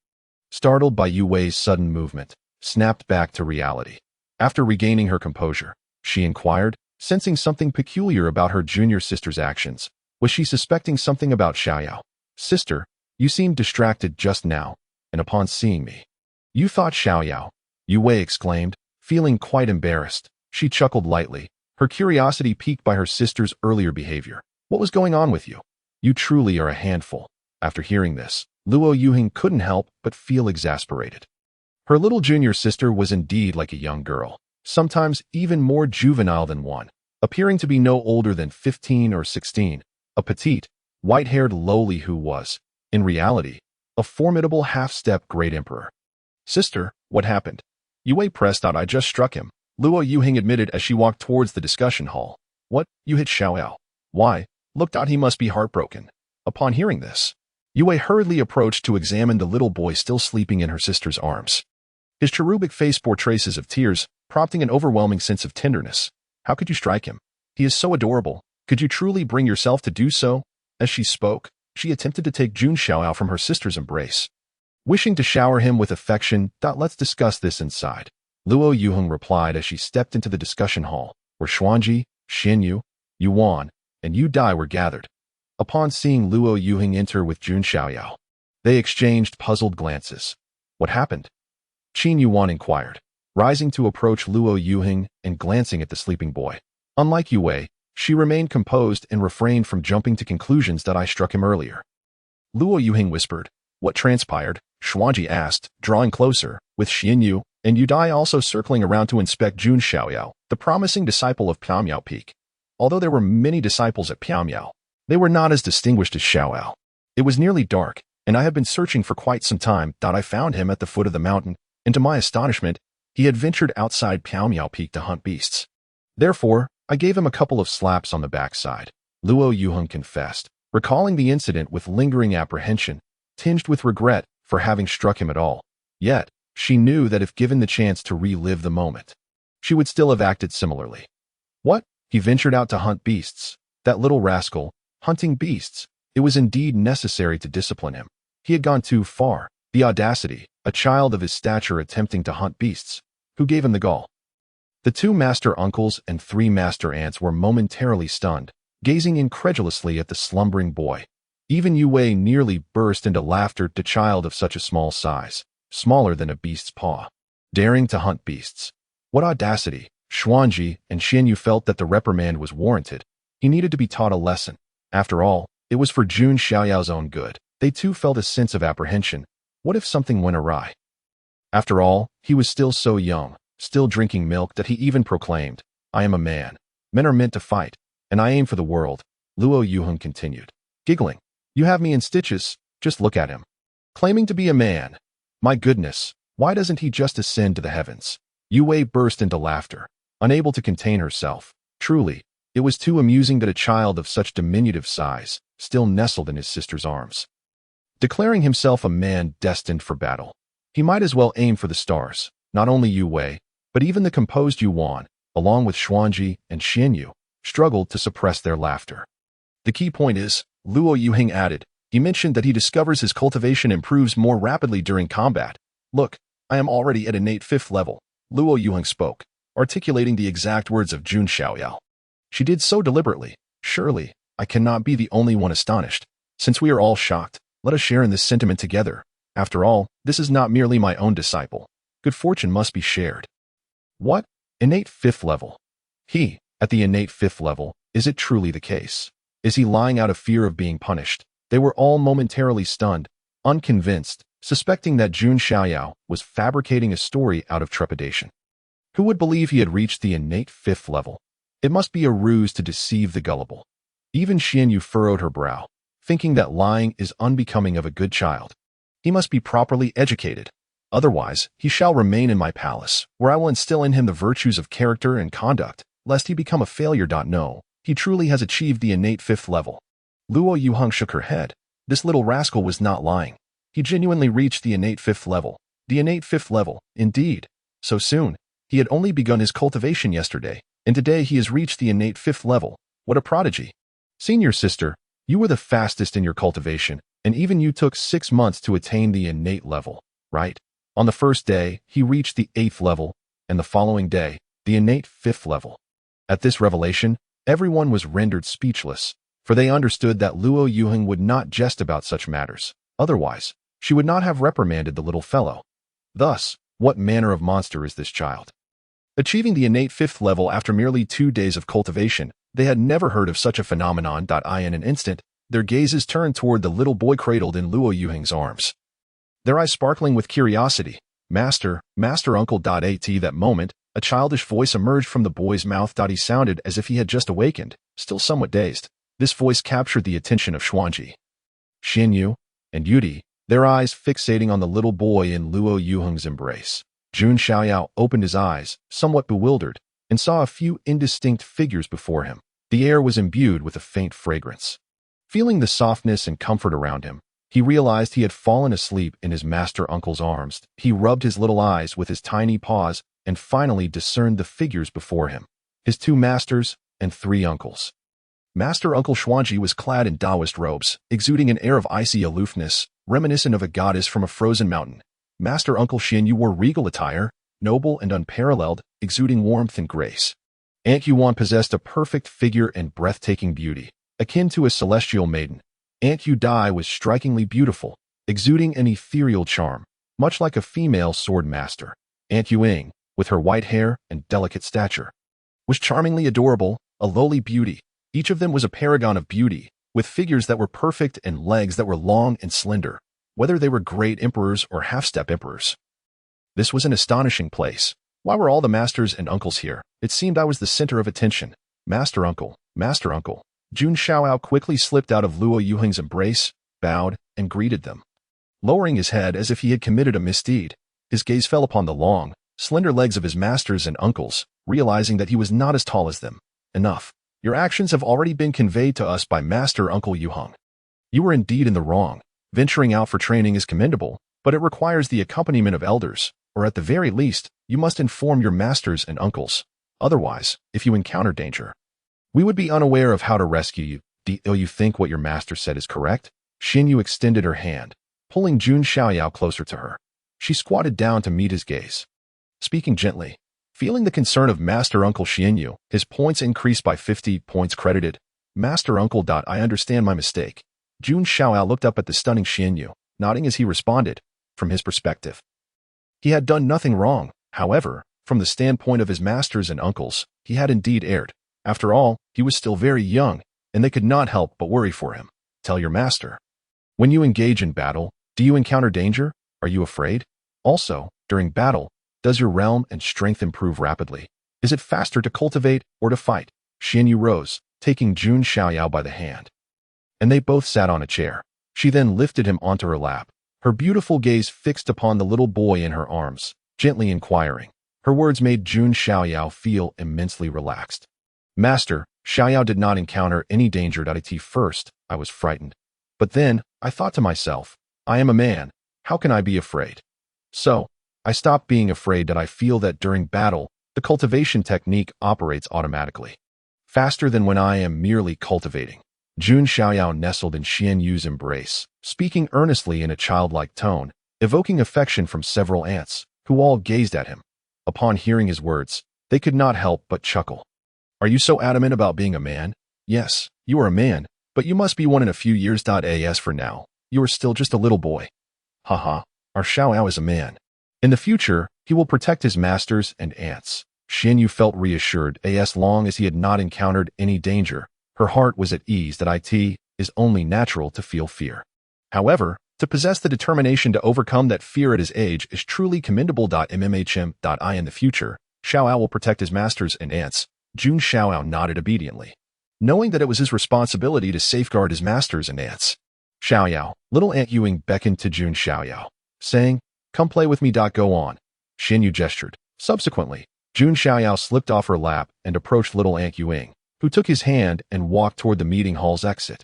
startled by Yue's sudden movement, snapped back to reality. After regaining her composure, she inquired, sensing something peculiar about her junior sister's actions. Was she suspecting something about Xiaoyao? Sister, you seemed distracted just now, and upon seeing me. You thought Xiaoyao? Yue exclaimed, feeling quite embarrassed. She chuckled lightly, her curiosity piqued by her sister's earlier behavior. What was going on with you? You truly are a handful. After hearing this, Luo Yuheng couldn't help but feel exasperated. Her little junior sister was indeed like a young girl, sometimes even more juvenile than one, appearing to be no older than 15 or 16, a petite, white-haired lowly who was, in reality, a formidable half-step great emperor. Sister, what happened? Yue pressed out. I just struck him, Luo Yuheng admitted as she walked towards the discussion hall. What? You hit Xiaoyao? Why? Looked out. He must be heartbroken. Upon hearing this, Yue hurriedly approached to examine the little boy still sleeping in her sister's arms. His cherubic face bore traces of tears, prompting an overwhelming sense of tenderness. How could you strike him? He is so adorable. Could you truly bring yourself to do so? As she spoke, she attempted to take Jun Xiaoyao from her sister's embrace, wishing to shower him with affection. Let's discuss this inside, Luo Yuheng replied as she stepped into the discussion hall, where Xuanji, Xinyu, Yuan, and Yu Dai were gathered. Upon seeing Luo Yuheng enter with Jun Xiaoyao, they exchanged puzzled glances. What happened? Qin Yuan inquired, rising to approach Luo Yuheng and glancing at the sleeping boy. Unlike Yue, she remained composed and refrained from jumping to conclusions. I struck him earlier. Luo Yuheng whispered. What transpired? Xuanji asked, drawing closer, with Xinyu and Yu Dai also circling around to inspect Jun Xiaoyao, the promising disciple of Piaomiao Peak. Although there were many disciples at Piaomiao, they were not as distinguished as Xiaoyao. It was nearly dark, and I had been searching for quite some time. I found him at the foot of the mountain, and to my astonishment, he had ventured outside Piaomiao Peak to hunt beasts. Therefore, I gave him a couple of slaps on the backside, Luo Yuheng confessed, recalling the incident with lingering apprehension, tinged with regret for having struck him at all. Yet, she knew that if given the chance to relive the moment, she would still have acted similarly. What? He ventured out to hunt beasts. That little rascal, hunting beasts. It was indeed necessary to discipline him. He had gone too far. The audacity, a child of his stature attempting to hunt beasts. Who gave him the gall? The 2 master uncles and 3 master aunts were momentarily stunned, gazing incredulously at the slumbering boy. Even Yue nearly burst into laughter. The child of such a small size, smaller than a beast's paw, daring to hunt beasts. What audacity! Xuanji and Xinyu felt that the reprimand was warranted. He needed to be taught a lesson. After all, it was for Jun Xiaoyao's own good. They too felt a sense of apprehension. What if something went awry? After all, he was still so young, still drinking milk. That he even proclaimed, I am a man. Men are meant to fight, and I aim for the world, Luo Yuheng continued, giggling. You have me in stitches, just look at him. Claiming to be a man. My goodness, why doesn't he just ascend to the heavens? Yue burst into laughter, unable to contain herself. Truly, it was too amusing that a child of such diminutive size still nestled in his sister's arms. Declaring himself a man destined for battle, he might as well aim for the stars. Not only Yue, but even the composed Yuan, along with Xuanji and Xinyu, struggled to suppress their laughter. The key point is, Luo Yuheng added, he mentioned that he discovers his cultivation improves more rapidly during combat. Look, I am already at innate 5th level, Luo Yuheng spoke, articulating the exact words of Jun Xiaoyao. She did so deliberately. Surely, I cannot be the only one astonished. Since we are all shocked, let us share in this sentiment together. After all, this is not merely my own disciple. Good fortune must be shared. What? Innate 5th level? He, at the innate 5th level, is it truly the case? Is he lying out of fear of being punished? They were all momentarily stunned, unconvinced, suspecting that Jun Xiaoyao was fabricating a story out of trepidation. Who would believe he had reached the innate 5th level? It must be a ruse to deceive the gullible. Even Xinyu furrowed her brow, thinking that lying is unbecoming of a good child. He must be properly educated. Otherwise, he shall remain in my palace, where I will instill in him the virtues of character and conduct, lest he become a failure. No, he truly has achieved the innate 5th level. Luo Yuheng shook her head. This little rascal was not lying. He genuinely reached the innate 5th level. The innate 5th level, indeed. So soon, he had only begun his cultivation yesterday, and today he has reached the innate 5th level. What a prodigy. Senior sister, you were the fastest in your cultivation, and even you took 6 months to attain the innate level, right? On the first day, he reached the 8th level, and the following day, the innate 5th level. At this revelation, everyone was rendered speechless, for they understood that Luo Yuheng would not jest about such matters. Otherwise, she would not have reprimanded the little fellow. Thus, what manner of monster is this child? Achieving the innate 5th level after merely 2 days of cultivation, they had never heard of such a phenomenon. In an instant, their gazes turned toward the little boy cradled in Luo Yuheng's arms, their eyes sparkling with curiosity. Master uncle. At that moment, a childish voice emerged from the boy's mouth. He sounded as if he had just awakened, still somewhat dazed. This voice captured the attention of Xuanji, Xianyu, and Yudi, their eyes fixating on the little boy in Luo Yuheng's embrace. Jun Xiaoyao opened his eyes, somewhat bewildered, and saw a few indistinct figures before him. The air was imbued with a faint fragrance. Feeling the softness and comfort around him, he realized he had fallen asleep in his master uncle's arms. He rubbed his little eyes with his tiny paws and finally discerned the figures before him, his 2 masters and 3 uncles. Master Uncle Xuanji was clad in Taoist robes, exuding an air of icy aloofness, reminiscent of a goddess from a frozen mountain. Master Uncle Xianyu wore regal attire, noble and unparalleled, exuding warmth and grace. Aunt Yuan possessed a perfect figure and breathtaking beauty, akin to a celestial maiden. Aunt Yu Dai was strikingly beautiful, exuding an ethereal charm, much like a female sword master. Aunt Yuing, with her white hair and delicate stature, was charmingly adorable, a lowly beauty. Each of them was a paragon of beauty, with figures that were perfect and legs that were long and slender, whether they were great emperors or half-step emperors. This was an astonishing place. Why were all the masters and uncles here? It seemed I was the center of attention. Master uncle, Master uncle. Jun Xiaoyao quickly slipped out of Luo Yuheng's embrace, bowed, and greeted them. Lowering his head as if he had committed a misdeed, his gaze fell upon the long, slender legs of his masters and uncles, realizing that he was not as tall as them. Enough. Your actions have already been conveyed to us by Master Uncle Yuheng. You were indeed in the wrong. Venturing out for training is commendable, but it requires the accompaniment of elders, or at the very least, you must inform your masters and uncles. Otherwise, if you encounter danger, we would be unaware of how to rescue you. Do you think what your master said is correct? Xinyu extended her hand, pulling Jun Xiaoyao closer to her. She squatted down to meet his gaze. Speaking gently, feeling the concern of Master Uncle Xinyu, his points increased by 50 points credited. Master Uncle. I understand my mistake. Jun Xiaoyao looked up at the stunning Xinyu, nodding as he responded. From his perspective, he had done nothing wrong. However, from the standpoint of his masters and uncles, he had indeed erred. After all, he was still very young, and they could not help but worry for him. Tell your master. When you engage in battle, do you encounter danger? Are you afraid? Also, during battle, does your realm and strength improve rapidly? Is it faster to cultivate or to fight? Xianyu rose, taking Jun Xiaoyao by the hand, and they both sat on a chair. She then lifted him onto her lap, her beautiful gaze fixed upon the little boy in her arms, gently inquiring. Her words made Jun Xiaoyao feel immensely relaxed. Master, Xiaoyao did not encounter any danger. At first, I was frightened. But then, I thought to myself, I am a man, how can I be afraid? So, I stopped being afraid. I feel that during battle, the cultivation technique operates automatically, faster than when I am merely cultivating. Jun Xiaoyao nestled in Xianyu's embrace, speaking earnestly in a childlike tone, evoking affection from several aunts, who all gazed at him. Upon hearing his words, they could not help but chuckle. Are you so adamant about being a man? Yes, you are a man, but you must be one in a few years. As for now, you are still just a little boy. Haha, our Xiaoyao is a man. In the future, he will protect his masters and aunts. Xianyu felt reassured. As long as he had not encountered any danger, her heart was at ease. That it is only natural to feel fear. However, to possess the determination to overcome that fear at his age is truly commendable. MMHM. In the future, Xiaoyao will protect his masters and aunts. Jun Xiaoyao nodded obediently, knowing that it was his responsibility to safeguard his masters and aunts. Xiaoyao, little Aunt Yuing beckoned to Jun Xiaoyao, saying, come play with me. Go on. Xinyu gestured. Subsequently, Jun Xiaoyao slipped off her lap and approached little Aunt Yuing, who took his hand and walked toward the meeting hall's exit.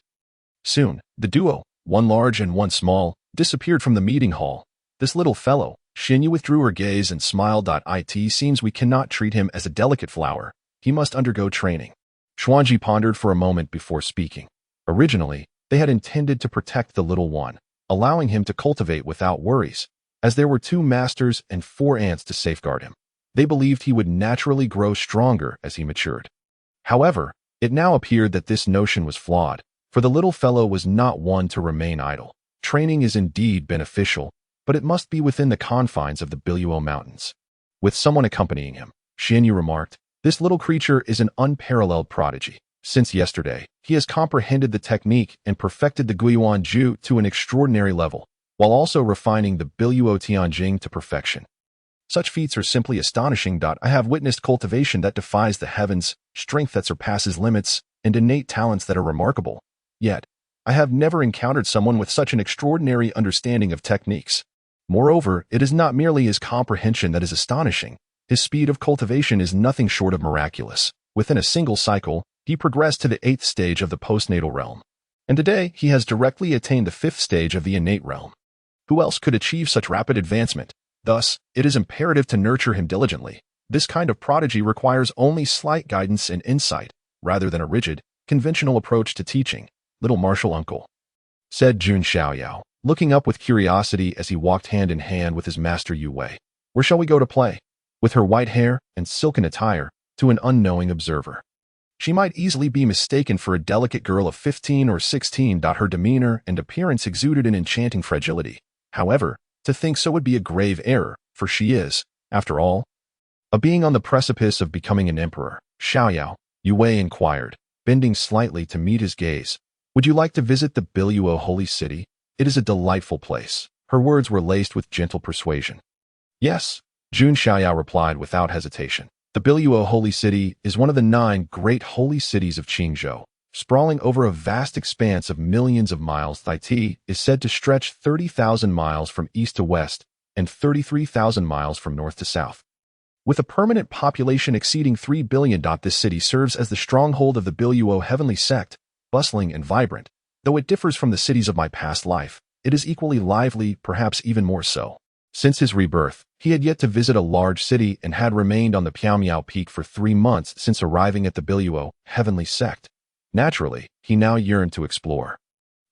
Soon, the duo, one large and one small, disappeared from the meeting hall. This little fellow, Xianyu withdrew her gaze and smiled. It seems we cannot treat him as a delicate flower. He must undergo training. Xuanji pondered for a moment before speaking. Originally, they had intended to protect the little one, allowing him to cultivate without worries, as there were 2 masters and 4 ants to safeguard him. They believed he would naturally grow stronger as he matured. However, it now appeared that this notion was flawed, for the little fellow was not one to remain idle. Training is indeed beneficial, but it must be within the confines of the Piaomiao Mountains. With someone accompanying him, Xianyu remarked, "This little creature is an unparalleled prodigy. Since yesterday, he has comprehended the technique and perfected the Guiyuan Ju to an extraordinary level, while also refining the Piaomiao Tianjing to perfection. Such feats are simply astonishing. I have witnessed cultivation that defies the heavens, strength that surpasses limits, and innate talents that are remarkable. Yet, I have never encountered someone with such an extraordinary understanding of techniques. Moreover, it is not merely his comprehension that is astonishing. His speed of cultivation is nothing short of miraculous. Within a single cycle, he progressed to the 8th stage of the postnatal realm. And today, he has directly attained the 5th stage of the innate realm. Who else could achieve such rapid advancement? Thus, it is imperative to nurture him diligently. This kind of prodigy requires only slight guidance and insight, rather than a rigid, conventional approach to teaching. Little martial uncle," said Jun Xiaoyao, looking up with curiosity as he walked hand in hand with his master Yu Wei. "Where shall we go to play?" With her white hair and silken attire, to an unknowing observer, she might easily be mistaken for a delicate girl of 15 or 16. Her demeanor and appearance exuded an enchanting fragility. However, to think so would be a grave error, for she is, after all, a being on the precipice of becoming an emperor. "Xiaoyao," Yu Wei inquired, bending slightly to meet his gaze, "would you like to visit the Piaomiao holy city? It is a delightful place." Her words were laced with gentle persuasion. "Yes," Jun Xiaoyao replied without hesitation. The Piaomiao holy city is one of the 9 great holy cities of Jiuzhou, sprawling over a vast expanse of millions of miles. It is said to stretch 30,000 miles from east to west and 33,000 miles from north to south. With a permanent population exceeding 3 billion, this city serves as the stronghold of the Piaomiao heavenly sect, bustling and vibrant. Though it differs from the cities of my past life, it is equally lively, perhaps even more so. Since his rebirth, he had yet to visit a large city and had remained on the Piaomiao Peak for 3 months since arriving at the Piaomiao heavenly sect. Naturally, he now yearned to explore.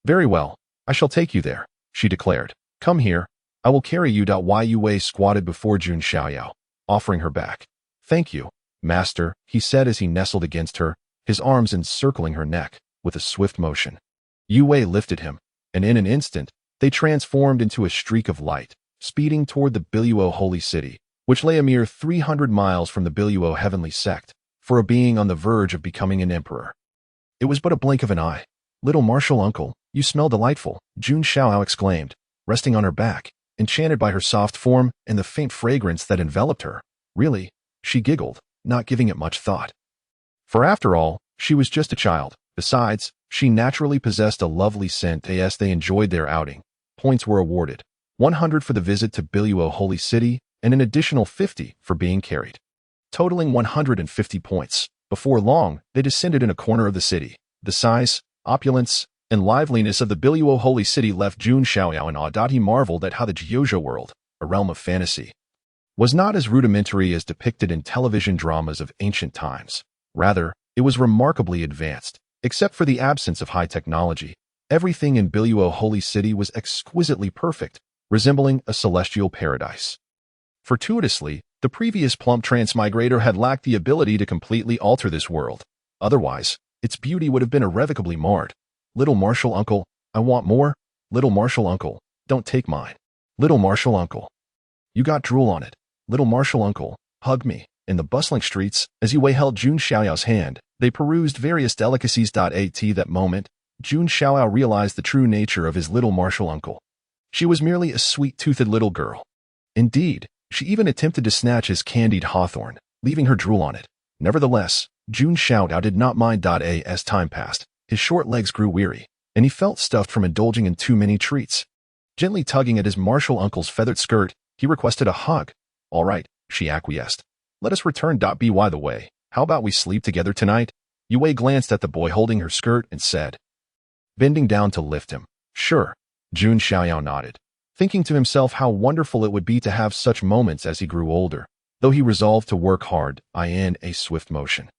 "Very well, I shall take you there," she declared. "Come here, I will carry you." Yu Wei squatted before Jun Xiaoyao, offering her back. "Thank you, master," he said as he nestled against her, his arms encircling her neck. With a swift motion, Yu Wei lifted him, and in an instant, they transformed into a streak of light, speeding toward the Piaomiao holy city, which lay a mere 300 miles from the Piaomiao heavenly sect, for a being on the verge of becoming an emperor. It was but a blink of an eye. "Little martial uncle, you smell delightful," Jun Xiaoyao exclaimed, resting on her back, enchanted by her soft form and the faint fragrance that enveloped her. "Really?" she giggled, not giving it much thought. For after all, she was just a child. Besides, she naturally possessed a lovely scent. As they enjoyed their outing, points were awarded: 100 for the visit to Piaomiao holy city, and an additional 50 for being carried, totaling 150 points. Before long, they descended in a corner of the city. The size, opulence, and liveliness of the Piaomiao holy city left Jun Xiaoyao in awe. He marveled at how the Jiuzhou world, a realm of fantasy, was not as rudimentary as depicted in television dramas of ancient times. Rather, it was remarkably advanced. Except for the absence of high technology, everything in Piaomiao holy city was exquisitely perfect, resembling a celestial paradise. Fortuitously, the previous plump transmigrator had lacked the ability to completely alter this world. Otherwise, its beauty would have been irrevocably marred. "Little martial uncle, I want more. Little martial uncle, don't take mine. Little martial uncle, you got drool on it. Little martial uncle, hug me." In the bustling streets, as Yu Wei held Jun Xiaoyao's hand, they perused various delicacies. At that moment, Jun Xiaoyao realized the true nature of his little martial uncle. She was merely a sweet-toothed little girl. Indeed, she even attempted to snatch his candied hawthorn, leaving her drool on it. Nevertheless, Jun Xiaoyao did not mind. As time passed, his short legs grew weary, and he felt stuffed from indulging in too many treats. Gently tugging at his martial uncle's feathered skirt, he requested a hug. "All right," she acquiesced. "Let us return. By the way, how about we sleep together tonight?" Yu Wei glanced at the boy holding her skirt and said, bending down to lift him. "Sure." Jun Xiaoyao nodded. thinking to himself how wonderful it would be to have such moments as he grew older, though he resolved to work hard, in a swift motion.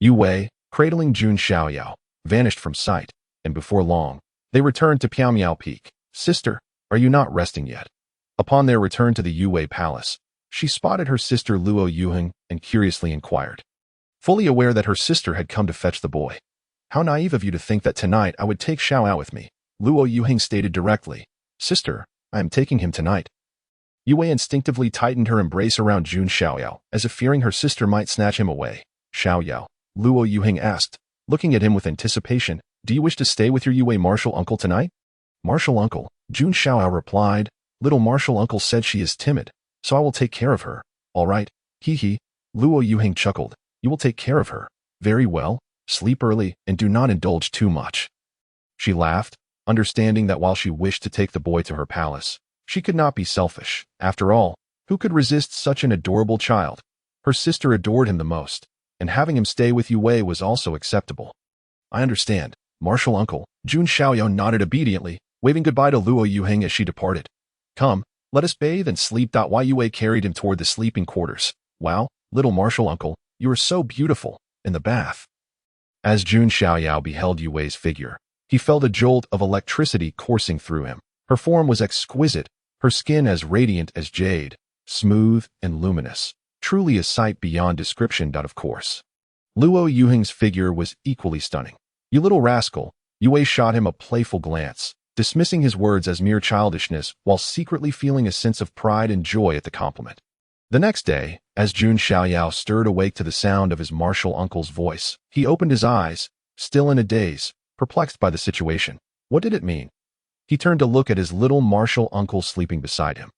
Yu Wei, cradling Jun Xiaoyao, vanished from sight, and before long, they returned to Piaomiao Peak. "Sister, are you not resting yet?" Upon their return to the Yu Wei Palace, she spotted her sister Luo Yuheng and curiously inquired, fully aware that her sister had come to fetch the boy. "How naive of you to think that tonight I would take Xiao out with me," Luo Yuheng stated directly. "Sister, I am taking him tonight." Yu Wei instinctively tightened her embrace around Jun Xiaoyao, as if fearing her sister might snatch him away. "Xiaoyao," Luo Yuheng asked, looking at him with anticipation, "do you wish to stay with your Yu Wei martial uncle tonight?" "Martial uncle," Jun Xiaoyao replied. "Little martial uncle said she is timid, so I will take care of her." "All right, hee." Luo Yuheng chuckled. "You will take care of her. Very well. Sleep early and do not indulge too much." She laughed, understanding that while she wished to take the boy to her palace, she could not be selfish. After all, who could resist such an adorable child? Her sister adored him the most, and having him stay with Yu Wei was also acceptable. "I understand, martial uncle." Jun Xiaoyao nodded obediently, waving goodbye to Luo Yuheng as she departed. "Come, let us bathe and sleep." Yu Wei carried him toward the sleeping quarters. "Wow, little martial uncle, you are so beautiful, in the bath." As Jun Xiaoyao beheld Yu Wei's figure, he felt a jolt of electricity coursing through him. Her form was exquisite, her skin as radiant as jade, smooth and luminous, truly a sight beyond description. Of course, Luo Yuheng's figure was equally stunning. "You little rascal," Yu Wei shot him a playful glance, dismissing his words as mere childishness while secretly feeling a sense of pride and joy at the compliment. The next day, as Jun Xiaoyao stirred awake to the sound of his martial uncle's voice, he opened his eyes, still in a daze, perplexed by the situation. What did it mean? He turned to look at his little martial uncle sleeping beside him.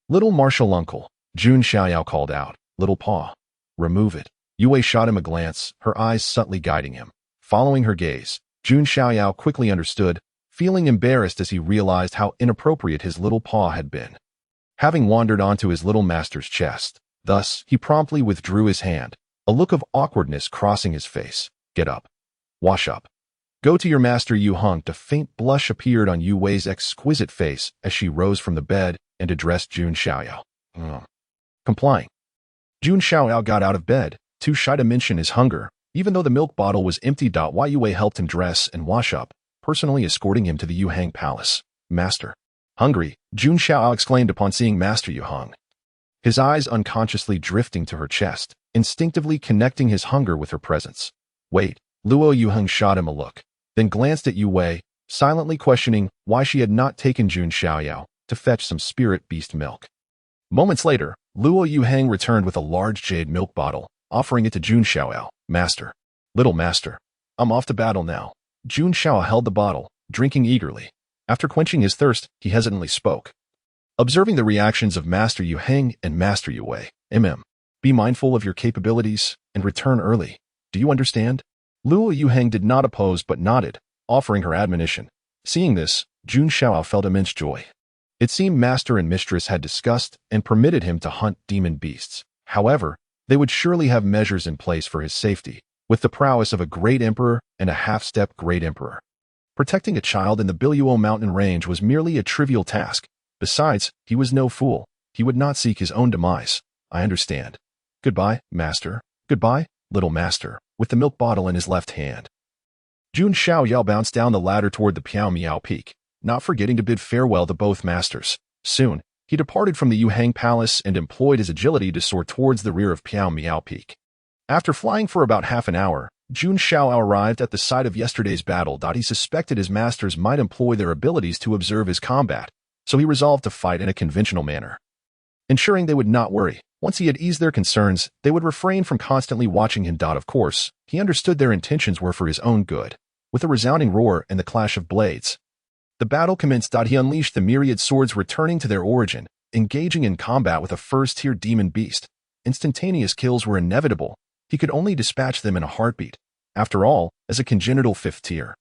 "Little martial uncle," Jun Xiaoyao called out. "Little paw. Remove it." Yu Wei shot him a glance, her eyes subtly guiding him. Following her gaze, Jun Xiaoyao quickly understood, feeling embarrassed as he realized how inappropriate his little paw had been, having wandered onto his little master's chest. Thus, he promptly withdrew his hand, a look of awkwardness crossing his face. "Get up. Wash up. Go to your master Yu Heng." A faint blush appeared on Yu Wei's exquisite face as she rose from the bed and addressed Jun Xiaoyao. Complying. Jun Xiaoyao got out of bed, too shy to mention his hunger, even though the milk bottle was empty. Yu Wei helped him dress and wash up, personally escorting him to the Yu Heng palace. "Master. Hungry," Jun Xiaoyao exclaimed upon seeing Master Yu Heng, his eyes unconsciously drifting to her chest, instinctively connecting his hunger with her presence. "Wait." Luo Yuheng shot him a look, then glanced at Yu Wei, silently questioning why she had not taken Jun Xiaoyao to fetch some spirit beast milk. Moments later, Luo Yuheng returned with a large jade milk bottle, offering it to Jun Xiaoyao. "Master. Little master. I'm off to battle now." Jun Xiaoyao held the bottle, drinking eagerly. After quenching his thirst, he hesitantly spoke, observing the reactions of Master Yuheng and Master Yu Wei. Be mindful of your capabilities and return early. Do you understand?" Luo Yuheng did not oppose but nodded, offering her admonition. Seeing this, Jun Xiaoyao felt immense joy. It seemed master and mistress had discussed and permitted him to hunt demon beasts. However, they would surely have measures in place for his safety, with the prowess of a great emperor and a half-step great emperor. Protecting a child in the Biluo mountain range was merely a trivial task. Besides, he was no fool. He would not seek his own demise. "I understand. Goodbye, master." "Goodbye, little master," with the milk bottle in his left hand. Jun Xiaoyao bounced down the ladder toward the Piaomiao Peak, not forgetting to bid farewell to both masters. Soon, he departed from the Yu Heng Palace and employed his agility to soar towards the rear of Piaomiao Peak. After flying for about half an hour, Jun Xiaoyao arrived at the site of yesterday's battle. He suspected his masters might employ their abilities to observe his combat, so he resolved to fight in a conventional manner. Ensuring they would not worry, once he had eased their concerns, they would refrain from constantly watching him. Of course, he understood their intentions were for his own good. With a resounding roar and the clash of blades, the battle commenced. He unleashed the myriad swords returning to their origin, engaging in combat with a first-tier demon beast. Instantaneous kills were inevitable. He could only dispatch them in a heartbeat. After all, as a congenital fifth tier,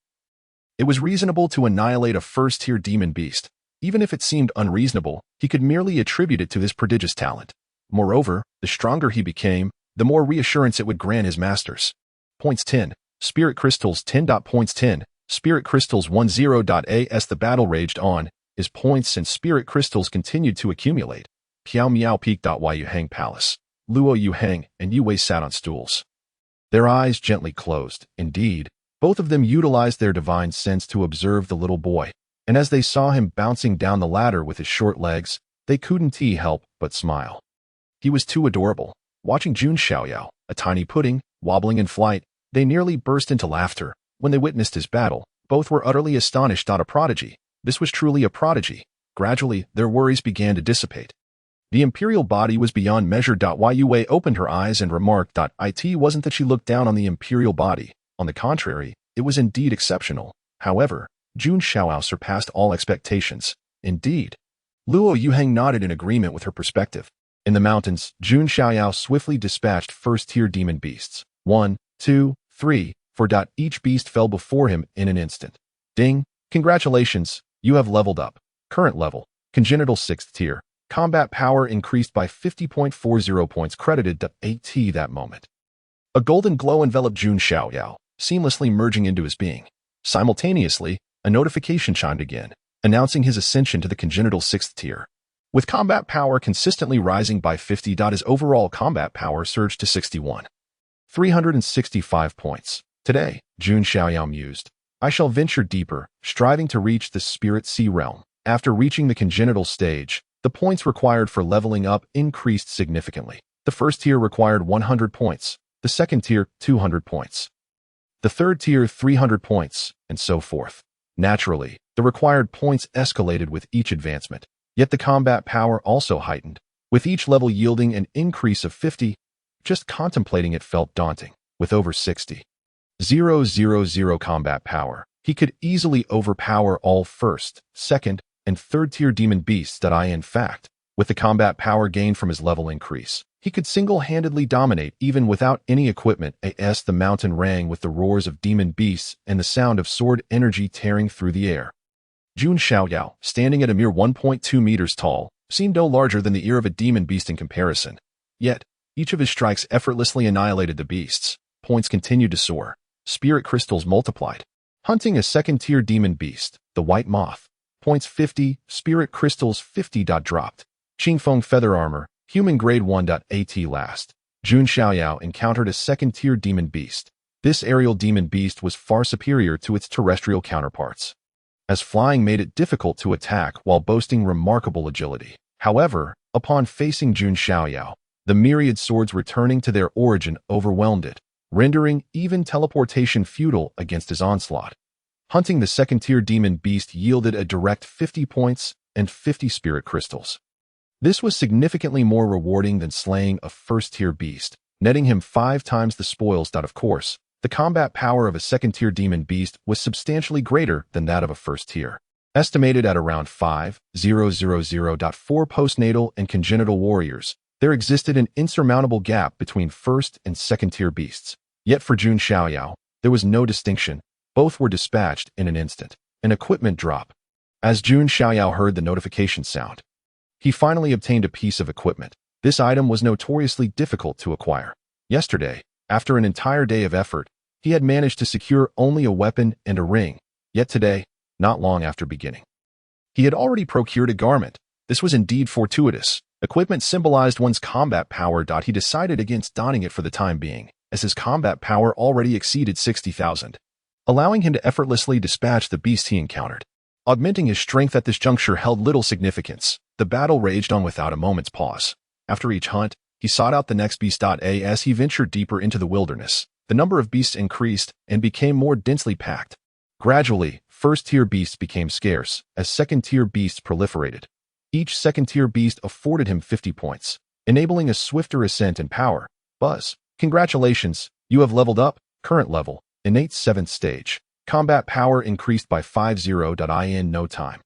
it was reasonable to annihilate a first-tier demon beast. Even if it seemed unreasonable, he could merely attribute it to his prodigious talent. Moreover, the stronger he became, the more reassurance it would grant his masters. Points 10. Spirit Crystals 10. Points 10. Spirit Crystals 10. As the battle raged on, His points and spirit crystals continued to accumulate. Piaomiao Peak. Yuhang Palace. Luo Yuhang and Yue sat on stools. Their eyes gently closed. Indeed, both of them utilized their divine sense to observe the little boy, and as they saw him bouncing down the ladder with his short legs, they couldn't help but smile. He was too adorable. Watching Jun Xiaoyao, a tiny pudding, wobbling in flight, they nearly burst into laughter. When they witnessed his battle, both were utterly astonished. A prodigy. This was truly a prodigy. Gradually, their worries began to dissipate. The imperial body was beyond measure. Yue opened her eyes and remarked, "It wasn't that she looked down on the imperial body. On the contrary, it was indeed exceptional." However, Jun Xiaoyao surpassed all expectations. Indeed. Luo Yuhang nodded in agreement with her perspective. In the mountains, Jun Xiaoyao swiftly dispatched first-tier demon beasts. 1, 2, 3, 4. Each beast fell before him in an instant. Ding! Congratulations, you have leveled up. Current level, congenital 6th tier. Combat power increased by 50.40 points credited to AT that moment. A golden glow enveloped Jun Xiaoyao, seamlessly merging into his being. Simultaneously, a notification chimed again, announcing his ascension to the congenital 6th tier. With combat power consistently rising by 50. His overall combat power surged to 365 points. Today, Jun Xiaoyao mused, I shall venture deeper, striving to reach the spirit sea realm. After reaching the congenital stage, the points required for leveling up increased significantly. The first tier required 100 points, the second tier 200 points, the third tier 300 points, and so forth. Naturally, the required points escalated with each advancement, yet the combat power also heightened, with each level yielding an increase of 50. Just contemplating it felt daunting. With over 60,000 combat power, he could easily overpower all first, second, and third-tier demon beasts. In fact, with the combat power gained from his level increase, he could single-handedly dominate even without any equipment. As the mountain rang with the roars of demon beasts and the sound of sword energy tearing through the air. Jun Xiaoyao, standing at a mere 1.2 meters tall, seemed no larger than the ear of a demon beast in comparison. Yet, each of his strikes effortlessly annihilated the beasts. Points continued to soar. Spirit crystals multiplied. Hunting a second-tier demon beast, the white moth. Points 50, spirit crystals 50. Dropped. Qingfeng feather armor, human grade 1. At last, Jun Xiaoyao encountered a second-tier demon beast. This aerial demon beast was far superior to its terrestrial counterparts, as flying made it difficult to attack while boasting remarkable agility. However, upon facing Jun Xiaoyao, the myriad swords returning to their origin overwhelmed it, rendering even teleportation futile against his onslaught. Hunting the second-tier demon beast yielded a direct 50 points and 50 spirit crystals. This was significantly more rewarding than slaying a first-tier beast, netting him 5 times the spoils. Of course, the combat power of a second-tier demon beast was substantially greater than that of a first-tier. Estimated at around 5,000.4 postnatal and congenital warriors, there existed an insurmountable gap between first and second-tier beasts. Yet for Jun Xiaoyao, there was no distinction. Both were dispatched in an instant. An equipment drop. As Jun Xiaoyao heard the notification sound, he finally obtained a piece of equipment. This item was notoriously difficult to acquire. Yesterday, after an entire day of effort, he had managed to secure only a weapon and a ring. Yet today, not long after beginning, he had already procured a garment. This was indeed fortuitous. Equipment symbolized one's combat power. He decided against donning it for the time being, as his combat power already exceeded 60,000, allowing him to effortlessly dispatch the beast he encountered. Augmenting his strength at this juncture held little significance. The battle raged on without a moment's pause. After each hunt, he sought out the next beast. As he ventured deeper into the wilderness, the number of beasts increased and became more densely packed. Gradually, first-tier beasts became scarce as second-tier beasts proliferated. Each second-tier beast afforded him 50 points, enabling a swifter ascent in power. Buzz, congratulations, you have leveled up. Current level, innate 7th stage. Combat power increased by 50. In no time,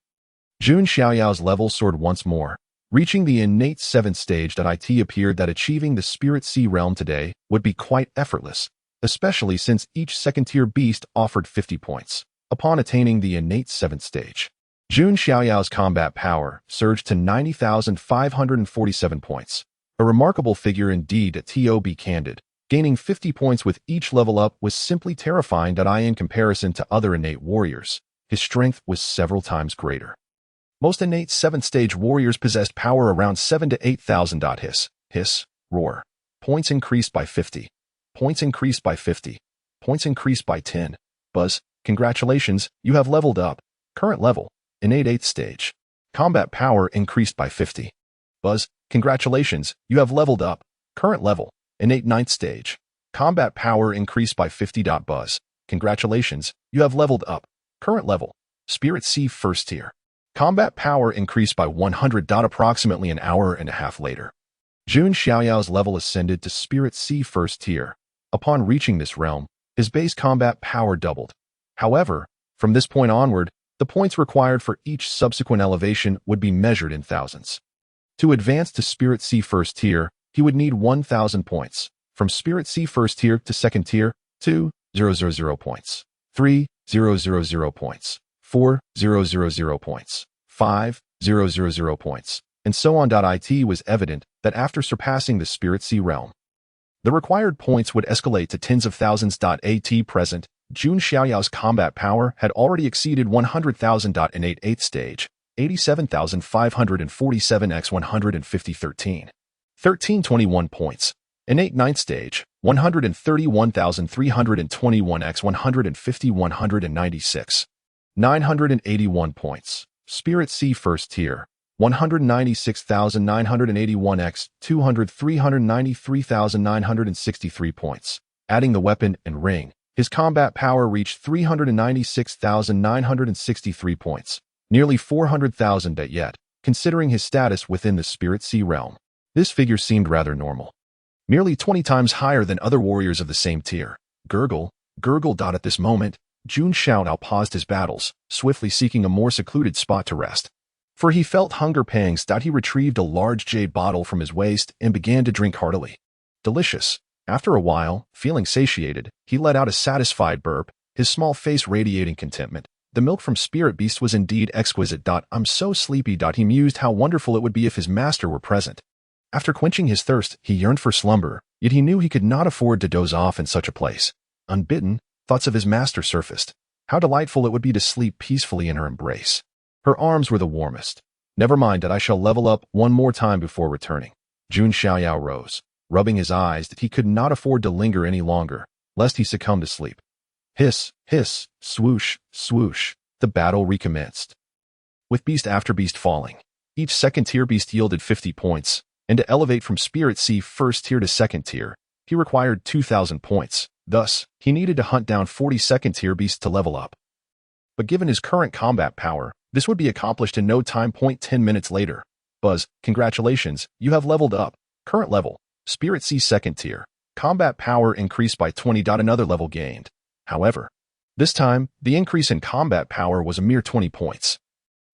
Jun Xiaoyao's level soared once more, reaching the innate 7th stage. It appeared that achieving the spirit sea realm today would be quite effortless, especially since each second-tier beast offered 50 points. Upon attaining the innate 7th stage, Jun Xiaoyao's combat power surged to 90,547 points. A remarkable figure indeed. To be candid, gaining 50 points with each level up was simply terrifying. In comparison to other innate warriors, his strength was several times greater. Most innate 7th stage warriors possessed power around 7 to 8,000. Hiss, hiss, roar. Points increased by 50. Points increased by 50. Points increased by 10. Buzz, congratulations, you have leveled up. Current level, innate 8th stage. Combat power increased by 50. Buzz, congratulations, you have leveled up. Current level, innate 9th stage. Combat power increased by 50. Buzz, congratulations, you have leveled up. Current level, Spirit Sea 1st tier. Combat power increased by 100. Approximately an hour and a half later, Jun Xiaoyao's level ascended to Spirit Sea 1st tier. Upon reaching this realm, his base combat power doubled. However, from this point onward, the points required for each subsequent elevation would be measured in thousands. To advance to Spirit Sea 1st tier, he would need 1,000 points. From Spirit Sea 1st tier to 2nd tier, 2,000 points. 3,000 points. 4,000 points. 5,000 points. And so on. It was evident that after surpassing the Spirit Sea realm, the required points would escalate to tens of thousands. At present, Jun Xiaoyao's combat power had already exceeded 100,000. Innate 8th stage, 87,547 x 150 1321 points. Innate 9th stage, 131,321 x 150 196. 981 points. Spirit Sea 1st tier, 196,981 x 200 393,963 points. Adding the weapon and ring, his combat power reached 396,963 points, nearly 400,000. Yet, considering his status within the Spirit Sea realm, this figure seemed rather normal. Merely 20 times higher than other warriors of the same tier. Gurgle, gurgle. At this moment, Jun Xiaoyao paused his battles, swiftly seeking a more secluded spot to rest. For he felt hunger pangs. He retrieved a large jade bottle from his waist and began to drink heartily. Delicious. After a while, feeling satiated, he let out a satisfied burp, his small face radiating contentment. The milk from Spirit Beast was indeed exquisite. I'm so sleepy. He mused how wonderful it would be if his master were present. After quenching his thirst, he yearned for slumber, yet he knew he could not afford to doze off in such a place. Unbidden, thoughts of his master surfaced. How delightful it would be to sleep peacefully in her embrace. Her arms were the warmest. Never mind that I shall level up one more time before returning. Jun Xiaoyao rose, rubbing his eyes that he could not afford to linger any longer, lest he succumb to sleep. Hiss, hiss, swoosh, swoosh. The battle recommenced. With beast after beast falling, each 2nd tier beast yielded 50 points, and to elevate from Spirit Sea 1st tier to 2nd tier, he required 2,000 points. Thus, he needed to hunt down 40 2nd tier beasts to level up. But given his current combat power, this would be accomplished in no time. 10 minutes later. Buzz, congratulations, you have leveled up. Current level, Spirit Sea 2nd tier. Combat power increased by 20. Another level gained. However, this time, the increase in combat power was a mere 20 points.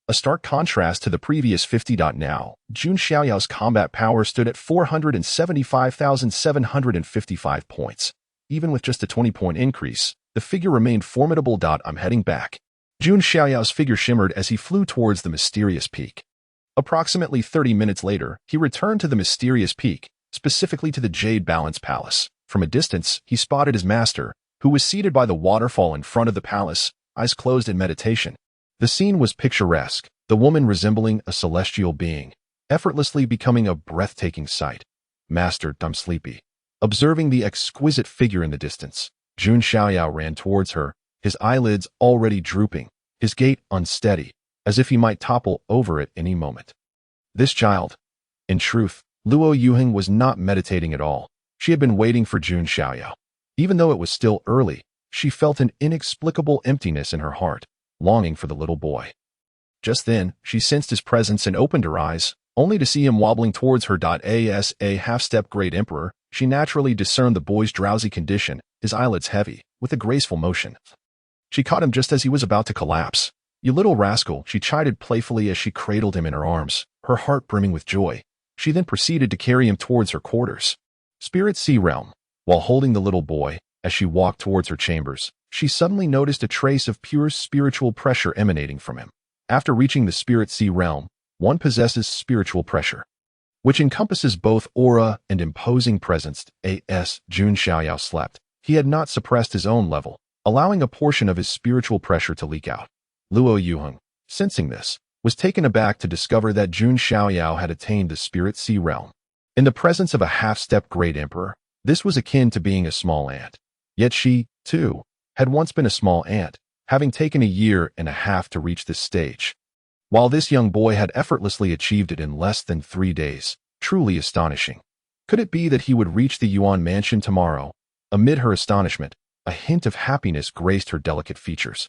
A stark contrast to the previous 50. Now, Jun Xiaoyao's combat power stood at 475,755 points. Even with just a 20-point increase, the figure remained formidable. I'm heading back. Jun Xiaoyao's figure shimmered as he flew towards the mysterious peak. Approximately 30 minutes later, he returned to the mysterious peak, specifically to the Jade Balance Palace. From a distance, he spotted his master, who was seated by the waterfall in front of the palace, eyes closed in meditation. The scene was picturesque, the woman resembling a celestial being, effortlessly becoming a breathtaking sight. Master, I'm sleepy. Observing the exquisite figure in the distance, Jun Xiaoyao ran towards her, his eyelids already drooping, his gait unsteady, as if he might topple over at any moment. This child. In truth, Luo Yuheng was not meditating at all. She had been waiting for Jun Xiaoyao. Even though it was still early, she felt an inexplicable emptiness in her heart, longing for the little boy. Just then, she sensed his presence and opened her eyes, only to see him wobbling towards her. As a half-step great emperor, she naturally discerned the boy's drowsy condition, his eyelids heavy, with a graceful motion. She caught him just as he was about to collapse. You little rascal, she chided playfully as she cradled him in her arms, her heart brimming with joy. She then proceeded to carry him towards her quarters. Spirit Sea Realm. While holding the little boy, as she walked towards her chambers, she suddenly noticed a trace of pure spiritual pressure emanating from him. After reaching the Spirit Sea Realm, one possesses spiritual pressure, which encompasses both aura and imposing presence. As Jun Xiaoyao slept, he had not suppressed his own level, allowing a portion of his spiritual pressure to leak out. Luo Yuheng, sensing this, was taken aback to discover that Jun Xiaoyao had attained the spirit sea realm. In the presence of a half-step great emperor, this was akin to being a small ant. Yet she, too, had once been a small ant, having taken a year and a half to reach this stage. While this young boy had effortlessly achieved it in less than 3 days, truly astonishing. Could it be that he would reach the Yuan mansion tomorrow? Amid her astonishment, a hint of happiness graced her delicate features.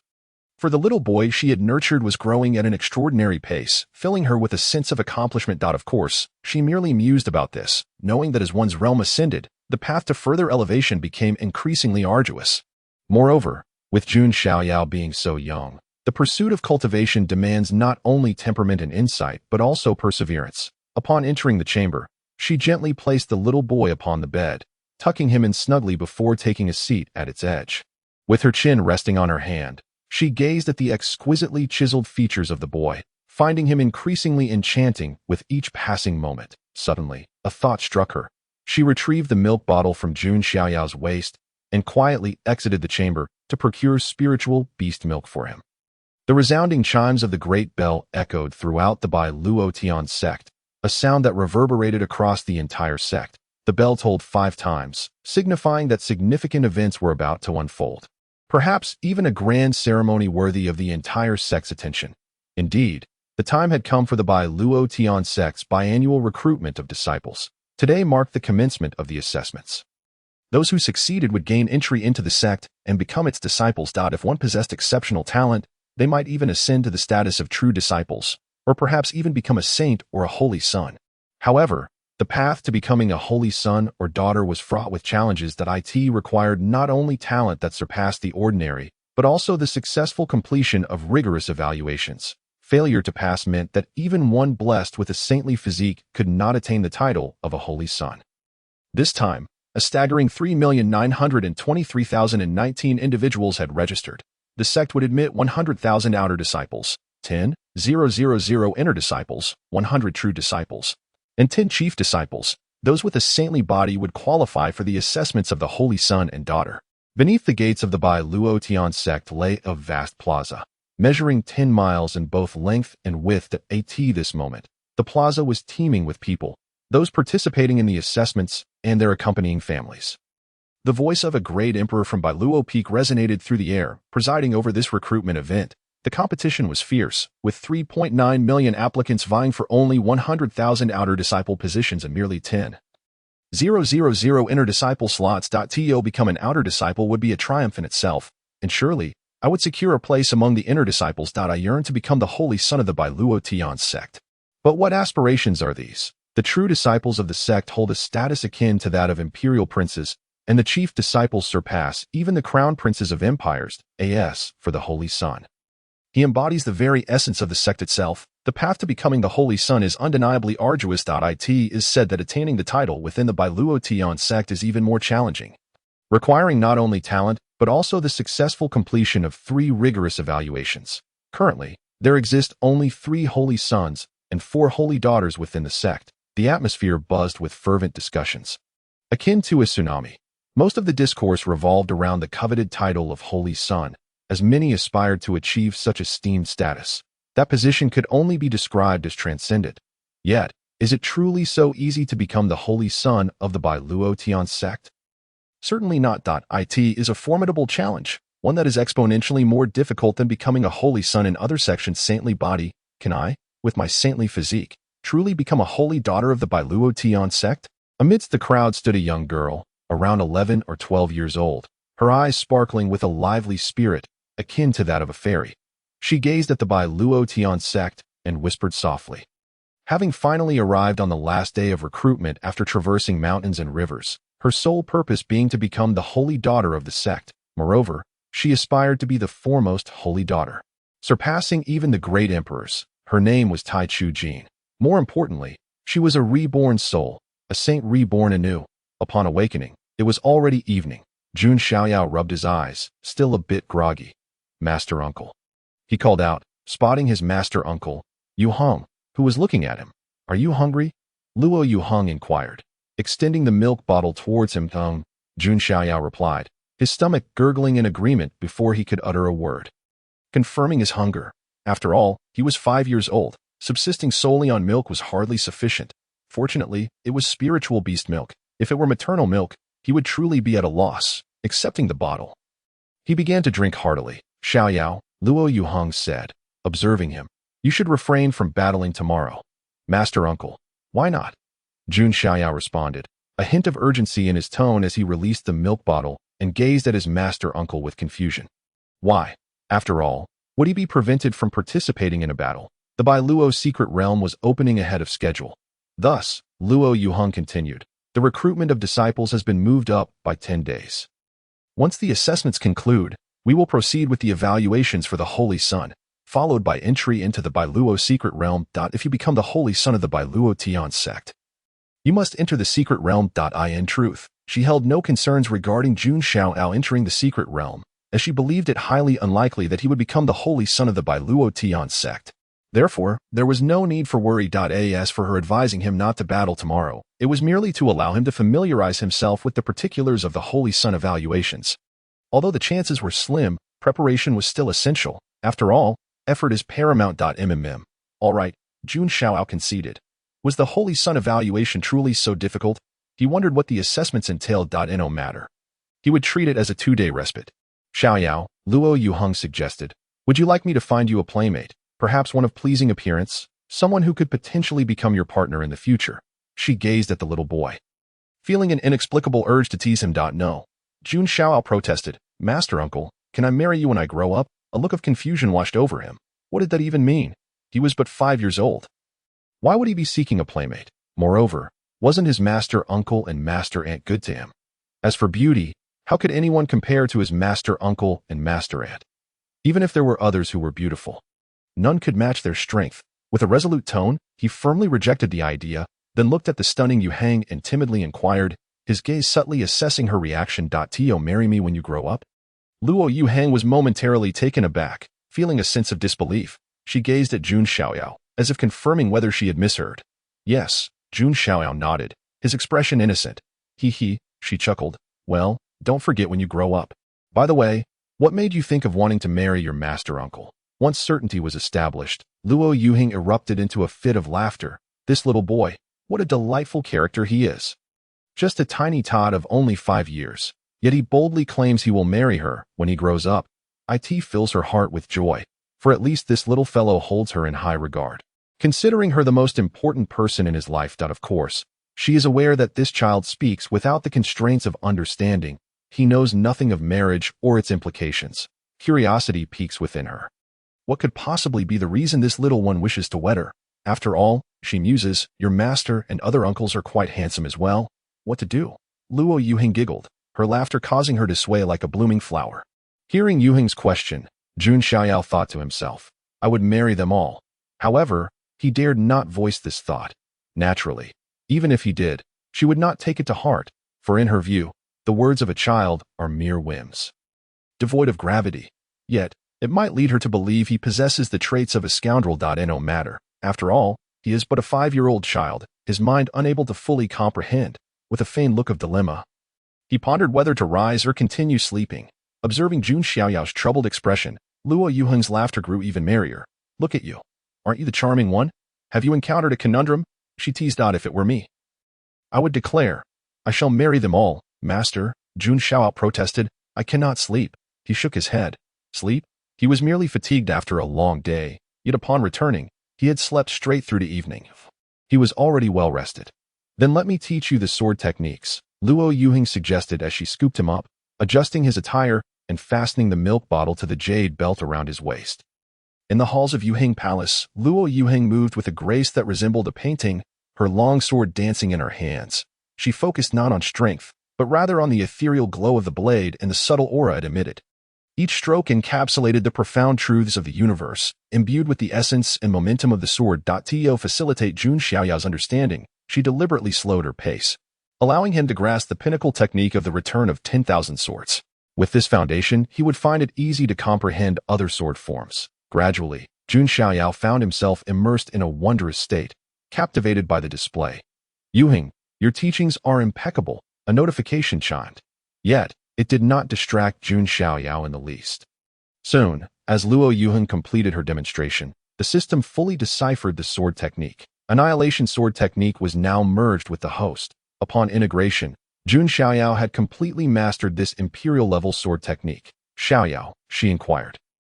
For the little boy she had nurtured was growing at an extraordinary pace, filling her with a sense of accomplishment. Of course, she merely mused about this, knowing that as one's realm ascended, the path to further elevation became increasingly arduous. Moreover, with Jun Xiaoyao being so young, the pursuit of cultivation demands not only temperament and insight but also perseverance. Upon entering the chamber, she gently placed the little boy upon the bed, tucking him in snugly before taking a seat at its edge. With her chin resting on her hand, she gazed at the exquisitely chiseled features of the boy, finding him increasingly enchanting with each passing moment. Suddenly, a thought struck her. She retrieved the milk bottle from Jun Xiaoyao's waist and quietly exited the chamber to procure spiritual beast milk for him. The resounding chimes of the great bell echoed throughout the Bai Luo Tian sect, a sound that reverberated across the entire sect. The bell tolled 5 times, signifying that significant events were about to unfold. Perhaps even a grand ceremony worthy of the entire sect's attention. Indeed, the time had come for the Bai Luo Tian sect's biannual recruitment of disciples. Today marked the commencement of the assessments. Those who succeeded would gain entry into the sect and become its disciples. If one possessed exceptional talent, they might even ascend to the status of true disciples, or perhaps even become a saint or a holy son. However, the path to becoming a holy son or daughter was fraught with challenges that required not only talent that surpassed the ordinary, but also the successful completion of rigorous evaluations. Failure to pass meant that even one blessed with a saintly physique could not attain the title of a holy son. This time, a staggering 3,923,019 individuals had registered. The sect would admit 100,000 outer disciples, 10,000 inner disciples, 100 true disciples, and 10 chief disciples. Those with a saintly body would qualify for the assessments of the holy son and daughter. Beneath the gates of the Bai Luo Tian sect lay a vast plaza, measuring 10 miles in both length and width at this moment. The plaza was teeming with people, those participating in the assessments and their accompanying families. The voice of a great emperor from Bai Luo Peak resonated through the air, presiding over this recruitment event. The competition was fierce, with 3.9 million applicants vying for only 100,000 outer disciple positions and merely 10,000 inner disciple slots. To become an outer disciple would be a triumph in itself, and surely, I would secure a place among the inner disciples. I yearn to become the holy son of the Bai Luo Tian sect. But what aspirations are these? The true disciples of the sect hold a status akin to that of imperial princes, and the chief disciples surpass even the crown princes of empires. For the holy son, he embodies the very essence of the sect itself. The path to becoming the holy son is undeniably arduous. It is said that attaining the title within the Bai Luo Tian sect is even more challenging, requiring not only talent, but also the successful completion of 3 rigorous evaluations. Currently, there exist only 3 holy sons and 4 holy daughters within the sect. The atmosphere buzzed with fervent discussions. Akin to a tsunami, most of the discourse revolved around the coveted title of holy son, as many aspired to achieve such esteemed status. That position could only be described as transcendent. Yet, is it truly so easy to become the holy son of the Bai Luo Tian sect? Certainly not. It is a formidable challenge, one that is exponentially more difficult than becoming a holy son in other sections. Saintly body, can I, with my saintly physique, truly become a holy daughter of the Bai Luo Tian sect? Amidst the crowd stood a young girl, around 11 or 12 years old, her eyes sparkling with a lively spirit, akin to that of a fairy. She gazed at the Bai Luo Tian sect and whispered softly. Having finally arrived on the last day of recruitment after traversing mountains and rivers, her sole purpose being to become the holy daughter of the sect. Moreover, she aspired to be the foremost holy daughter, surpassing even the great emperors. Her name was Tai Chu Jin. More importantly, she was a reborn soul, a saint reborn anew. Upon awakening, it was already evening. Jun Xiaoyao rubbed his eyes, still a bit groggy. Master uncle, he called out, spotting his master uncle, Yu Hong, who was looking at him. Are you hungry? Luo Yu Hong inquired, extending the milk bottle towards him. Jun Xiaoyao replied, his stomach gurgling in agreement before he could utter a word. Confirming his hunger, After all, he was 5 years old. Subsisting solely on milk was hardly sufficient. Fortunately, it was spiritual beast milk. If it were maternal milk, he would truly be at a loss, accepting the bottle. He began to drink heartily. Xiaoyao, Luo Yuheng said, observing him, "You should refrain from battling tomorrow." "Master uncle, why not?" Jun Xiaoyao responded, a hint of urgency in his tone as he released the milk bottle and gazed at his master uncle with confusion. Why? After all, would he be prevented from participating in a battle? The Bai Luo secret realm was opening ahead of schedule. Thus, Luo Yuheng continued, the recruitment of disciples has been moved up by 10 days. Once the assessments conclude, we will proceed with the evaluations for the Holy Son, followed by entry into the Bai Luo secret realm. If you become the Holy Son of the Bai Luo Tian sect, you must enter the secret realm. In truth, she held no concerns regarding Jun Xiaoyao entering the secret realm, as she believed it highly unlikely that he would become the Holy Son of the Bai Luo Tian sect. Therefore, there was no need for worry. As for her advising him not to battle tomorrow, it was merely to allow him to familiarize himself with the particulars of the Holy Son evaluations. Although the chances were slim, preparation was still essential. After all, effort is paramount. All right, Jun Xiaoyao conceded. Was the Holy Son evaluation truly so difficult? He wondered what the assessments entailed. No matter. He would treat it as a 2-day respite. Xiaoyao, Luo Yuheng suggested, would you like me to find you a playmate? Perhaps one of pleasing appearance, someone who could potentially become your partner in the future. She gazed at the little boy, feeling an inexplicable urge to tease him. No. Jun Xiaoyao protested, Master Uncle, can I marry you when I grow up? A look of confusion washed over him. What did that even mean? He was but 5 years old. Why would he be seeking a playmate? Moreover, wasn't his master uncle and master aunt good to him? As for beauty, how could anyone compare to his master uncle and master aunt? Even if there were others who were beautiful, none could match their strength. With a resolute tone, he firmly rejected the idea, then looked at the stunning Yuheng and timidly inquired, his gaze subtly assessing her reaction. "Tio, marry me when you grow up?" Luo Yuheng was momentarily taken aback, feeling a sense of disbelief. She gazed at Jun Xiaoyao, as if confirming whether she had misheard. Yes, Jun Xiaoyao nodded, his expression innocent. He, she chuckled. Well, don't forget when you grow up. By the way, what made you think of wanting to marry your master uncle? Once certainty was established, Luo Yuheng erupted into a fit of laughter. This little boy, what a delightful character he is. Just a tiny tot of only 5 years, yet he boldly claims he will marry her when he grows up. It fills her heart with joy, for at least this little fellow holds her in high regard, considering her the most important person in his life. Of course, she is aware that this child speaks without the constraints of understanding. He knows nothing of marriage or its implications. Curiosity piques within her. What could possibly be the reason this little one wishes to wed her? After all, she muses, your master and other uncles are quite handsome as well. What to do? Luo Yuheng giggled, her laughter causing her to sway like a blooming flower. Hearing Yuheng's question, Jun Xiaoyao thought to himself, I would marry them all. However, he dared not voice this thought. Naturally, even if he did, she would not take it to heart, for in her view, the words of a child are mere whims, devoid of gravity. Yet, it might lead her to believe he possesses the traits of a scoundrel. No matter. After all, he is but a 5-year-old child, his mind unable to fully comprehend. With a feigned look of dilemma, he pondered whether to rise or continue sleeping. Observing Jun Xiaoyao's troubled expression, Luo Yuheng's laughter grew even merrier. Look at you. Aren't you the charming one? Have you encountered a conundrum? She teased. If it were me, I would declare, I shall marry them all, master. Jun Xiaoyao protested. I cannot sleep. He shook his head. Sleep? He was merely fatigued after a long day, yet upon returning, he had slept straight through the evening. He was already well rested. Then let me teach you the sword techniques, Luo Yuheng suggested as she scooped him up, adjusting his attire and fastening the milk bottle to the jade belt around his waist. In the halls of Yuheng Palace, Luo Yuheng moved with a grace that resembled a painting, her long sword dancing in her hands. She focused not on strength, but rather on the ethereal glow of the blade and the subtle aura it emitted. Each stroke encapsulated the profound truths of the universe, imbued with the essence and momentum of the sword. To facilitate Jun Xiaoyao's understanding, she deliberately slowed her pace, allowing him to grasp the pinnacle technique of the return of 10,000 swords. With this foundation, he would find it easy to comprehend other sword forms. Gradually, Jun Xiaoyao found himself immersed in a wondrous state, captivated by the display. Yuheng, your teachings are impeccable, a notification chimed. Yet, it did not distract Jun Xiaoyao in the least. Soon, As Luo Yuheng completed her demonstration, the system fully deciphered the sword technique. Annihilation sword technique was now merged with the host. Upon integration, Jun Xiaoyao had completely mastered this imperial-level sword technique. "Xiaoyao," she inquired,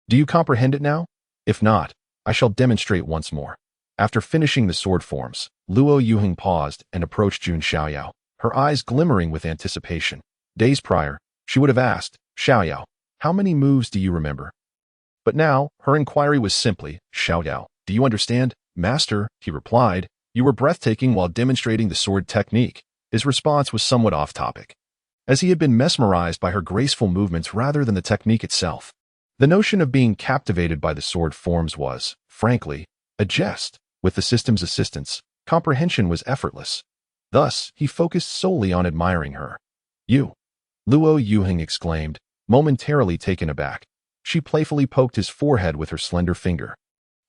"do you comprehend it now? If not, I shall demonstrate once more." After finishing the sword forms, Luo Yuheng paused and approached Jun Xiaoyao, her eyes glimmering with anticipation. Days prior, she would have asked, "Xiaoyao, how many moves do you remember?" But now, her inquiry was simply, "Xiaoyao, do you understand?" "Master," he replied, "you were breathtaking while demonstrating the sword technique." His response was somewhat off-topic, as he had been mesmerized by her graceful movements rather than the technique itself. The notion of being captivated by the sword forms was, frankly, a jest. With the system's assistance, comprehension was effortless. Thus, he focused solely on admiring her. "You!" Luo Yuheng exclaimed, momentarily taken aback. She playfully poked his forehead with her slender finger,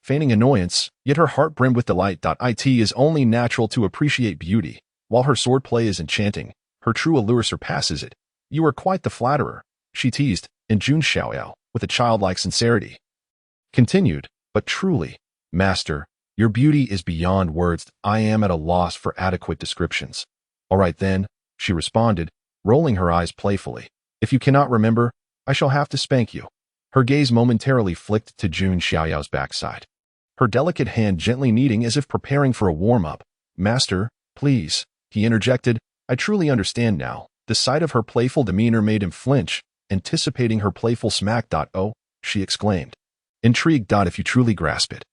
feigning annoyance, yet her heart brimmed with delight. It is only natural to appreciate beauty. While her swordplay is enchanting, her true allure surpasses it. "You are quite the flatterer," she teased, and Jun Xiaoyao, with a childlike sincerity, continued, "But truly, master, your beauty is beyond words. I am at a loss for adequate descriptions." "All right then," she responded, rolling her eyes playfully. "If you cannot remember, I shall have to spank you." Her gaze momentarily flicked to Jun Xiaoyao's backside, her delicate hand gently kneading as if preparing for a warm-up. "Master, please," he interjected, "I truly understand now." The sight of her playful demeanor made him flinch, anticipating her playful smack. "Oh," she exclaimed, intrigued. "If you truly grasp it,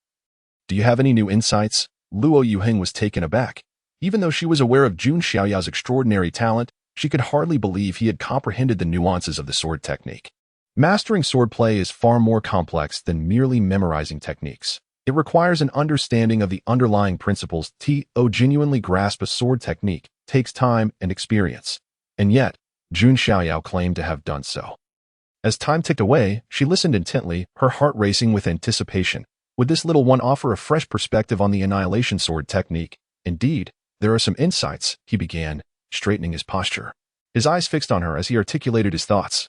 do you have any new insights?" Luo Yuheng was taken aback. Even though she was aware of Jun Xiaoyao's extraordinary talent, she could hardly believe he had comprehended the nuances of the sword technique. Mastering swordplay is far more complex than merely memorizing techniques. It requires an understanding of the underlying principles. To genuinely grasp a sword technique takes time and experience. And yet, Jun Xiaoyao claimed to have done so. As time ticked away, she listened intently, her heart racing with anticipation. Would this little one offer a fresh perspective on the annihilation sword technique? "Indeed, there are some insights," he began, straightening his posture, his eyes fixed on her as he articulated his thoughts,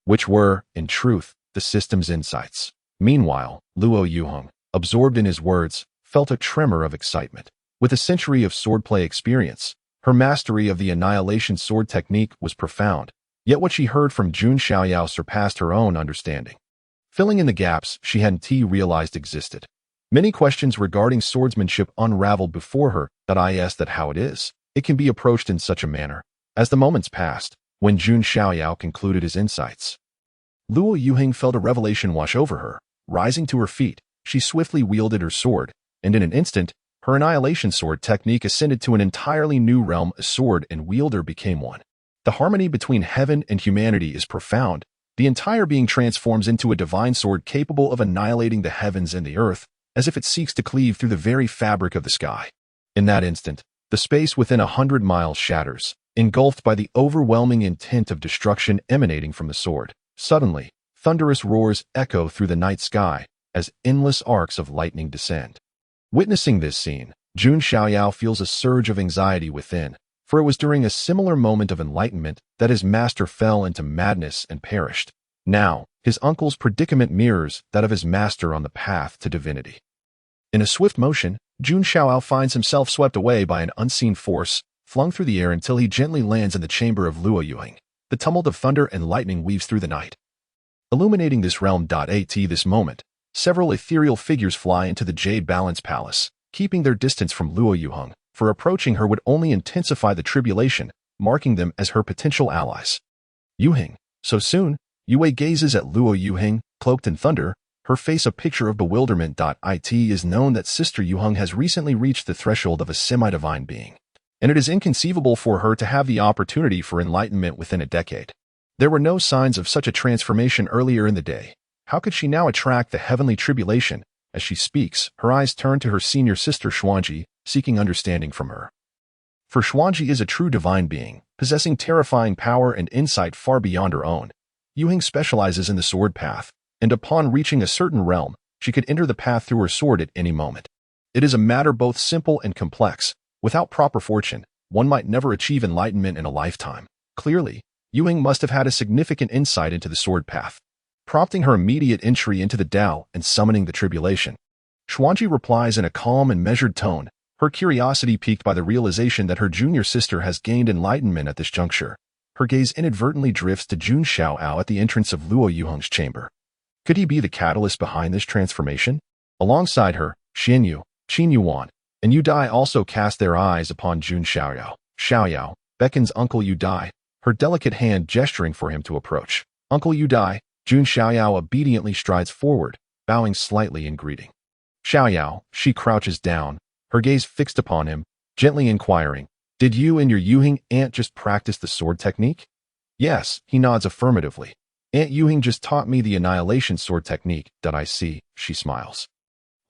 which were, in truth, the system's insights. Meanwhile, Luo Yuheng, absorbed in his words, felt a tremor of excitement. With a century of swordplay experience, her mastery of the annihilation sword technique was profound, yet what she heard from Jun Xiaoyao surpassed her own understanding, filling in the gaps she hadn't realized existed. Many questions regarding swordsmanship unraveled before her. That how it is, it can be approached in such a manner. As the moments passed, when Jun Xiaoyao concluded his insights, Luo Yuheng felt a revelation wash over her. Rising to her feet, she swiftly wielded her sword, and in an instant, her annihilation sword technique ascended to an entirely new realm. A sword and wielder became one. The harmony between heaven and humanity is profound. The entire being transforms into a divine sword capable of annihilating the heavens and the earth, as if it seeks to cleave through the very fabric of the sky. In that instant, the space within 100 miles shatters, engulfed by the overwhelming intent of destruction emanating from the sword. Suddenly, thunderous roars echo through the night sky as endless arcs of lightning descend. Witnessing this scene, Jun Xiaoyao feels a surge of anxiety within, for it was during a similar moment of enlightenment that his master fell into madness and perished. Now, his uncle's predicament mirrors that of his master on the path to divinity. In a swift motion, Jun Xiaoyao finds himself swept away by an unseen force, flung through the air until he gently lands in the chamber of Luo Yuheng. The tumult of thunder and lightning weaves through the night, illuminating this realm. At this moment, several ethereal figures fly into the Jade Balance Palace, keeping their distance from Luo Yuheng, for approaching her would only intensify the tribulation, marking them as her potential allies. "Yuheng, so soon?" Yue gazes at Luo Yuheng, cloaked in thunder, her face a picture of bewilderment. It is known that Sister Yuheng has recently reached the threshold of a semi-divine being, and it is inconceivable for her to have the opportunity for enlightenment within a decade. There were no signs of such a transformation earlier in the day. How could she now attract the heavenly tribulation? As she speaks, her eyes turn to her senior sister Xuanji, seeking understanding from her. For Xuanji is a true divine being, possessing terrifying power and insight far beyond her own. Yuheng specializes in the sword path, and upon reaching a certain realm, she could enter the path through her sword at any moment. It is a matter both simple and complex. Without proper fortune, one might never achieve enlightenment in a lifetime. Clearly, Yuheng must have had a significant insight into the sword path. prompting her immediate entry into the Tao and summoning the tribulation. Xuanji replies in a calm and measured tone, her curiosity piqued by the realization that her junior sister has gained enlightenment at this juncture. Her gaze inadvertently drifts to Jun Xiaoyao at the entrance of Luo Yuheng's chamber. Could he be the catalyst behind this transformation? Alongside her, Xianyu, Qin Yuan, and Yu Dai also cast their eyes upon Jun Xiaoyao. Xiaoyao beckons Uncle Yu Dai, her delicate hand gesturing for him to approach. Uncle Yu Dai, Jun Xiaoyao obediently strides forward, bowing slightly in greeting. Xiaoyao, she crouches down, her gaze fixed upon him, gently inquiring, "Did you and your Yuheng aunt just practice the sword technique?" "Yes," he nods affirmatively. "Aunt Yuheng just taught me the annihilation sword technique that I see," she smiles,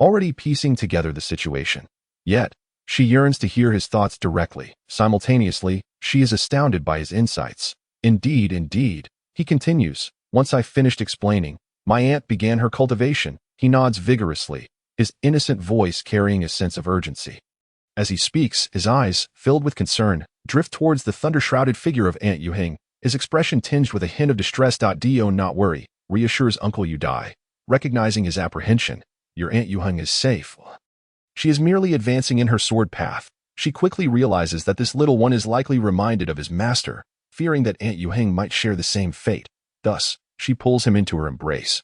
already piecing together the situation. Yet, she yearns to hear his thoughts directly. Simultaneously, she is astounded by his insights. Indeed, he continues, "Once I finished explaining, my aunt began her cultivation." He nods vigorously, his innocent voice carrying a sense of urgency. As he speaks, his eyes, filled with concern, drift towards the thunder-shrouded figure of Aunt Yuheng, his expression tinged with a hint of distress. "Do not worry," reassures Uncle Yu Dai, recognizing his apprehension. "Your Aunt Yuheng is safe. She is merely advancing in her sword path." She quickly realizes that this little one is likely reminded of his master, fearing that Aunt Yuheng might share the same fate. Thus, she pulls him into her embrace,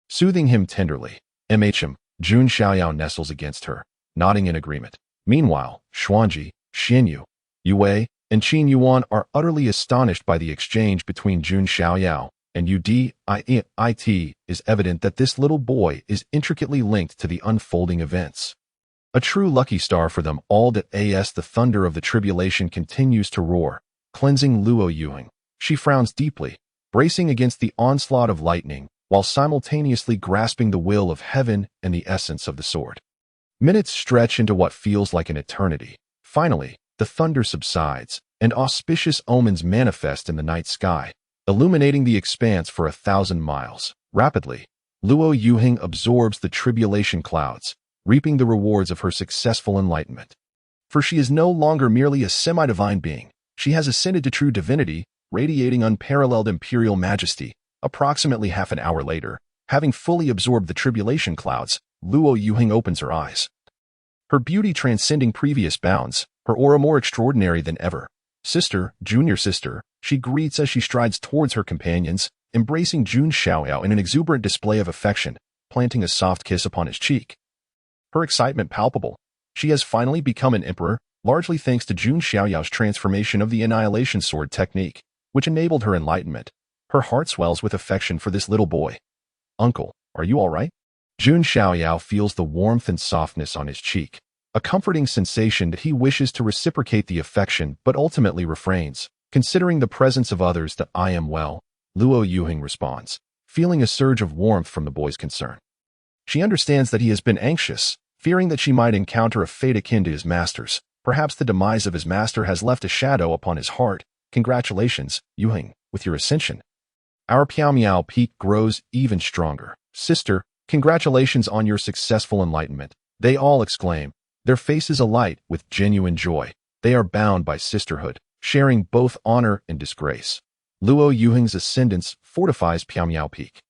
soothing him tenderly. Jun Xiaoyao nestles against her, nodding in agreement. Meanwhile, Xuanji, Xianyu, Yue, and Qin Yuan are utterly astonished by the exchange between Jun Xiaoyao and Yu Di. It is evident that this little boy is intricately linked to the unfolding events. A true lucky star for them all. As the thunder of the tribulation continues to roar, cleansing Luo Yuheng, she frowns deeply, bracing against the onslaught of lightning, while simultaneously grasping the will of heaven and the essence of the sword. Minutes stretch into what feels like an eternity. Finally, the thunder subsides, and auspicious omens manifest in the night sky, illuminating the expanse for 1,000 miles. Rapidly, Luo Yuheng absorbs the tribulation clouds, reaping the rewards of her successful enlightenment. For she is no longer merely a semi-divine being, she has ascended to true divinity, radiating unparalleled imperial majesty. Approximately half an hour later, having fully absorbed the tribulation clouds, Luo Yuheng opens her eyes. Her beauty transcending previous bounds, her aura more extraordinary than ever. "Sister, junior sister," she greets as she strides towards her companions, embracing Jun Xiaoyao in an exuberant display of affection, planting a soft kiss upon his cheek. Her excitement palpable. She has finally become an emperor, largely thanks to Jun Xiaoyao's transformation of the annihilation sword technique, which enabled her enlightenment. Her heart swells with affection for this little boy. "Uncle, are you all right?" Jun Xiaoyao feels the warmth and softness on his cheek, a comforting sensation that he wishes to reciprocate the affection but ultimately refrains. "Considering the presence of others, that I am well," Luo Yuheng responds, feeling a surge of warmth from the boy's concern. She understands that he has been anxious, fearing that she might encounter a fate akin to his master's. Perhaps the demise of his master has left a shadow upon his heart. "Congratulations, Yuheng, with your ascension. Our Piaomiao Peak grows even stronger. Sister, congratulations on your successful enlightenment," they all exclaim, their faces alight with genuine joy. They are bound by sisterhood, sharing both honor and disgrace. Luo Yuheng's ascendance fortifies Piaomiao Peak,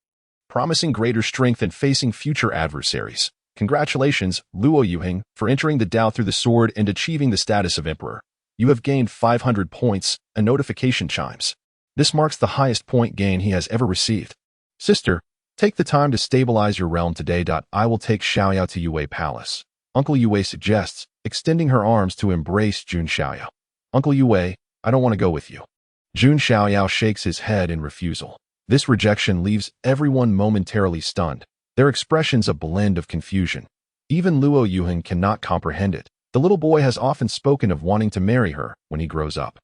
promising greater strength in facing future adversaries. "Congratulations, Luo Yuheng, for entering the Tao through the sword and achieving the status of emperor. You have gained 500 points," a notification chimes. This marks the highest point gain he has ever received. "Sister, take the time to stabilize your realm today. I will take Xiaoyao to Yue Palace," Uncle Yue suggests, extending her arms to embrace Jun Xiaoyao. "Uncle Yue, I don't want to go with you." Jun Xiaoyao shakes his head in refusal. This rejection leaves everyone momentarily stunned, their expressions a blend of confusion. Even Luo Yuheng cannot comprehend it. The little boy has often spoken of wanting to marry her when he grows up.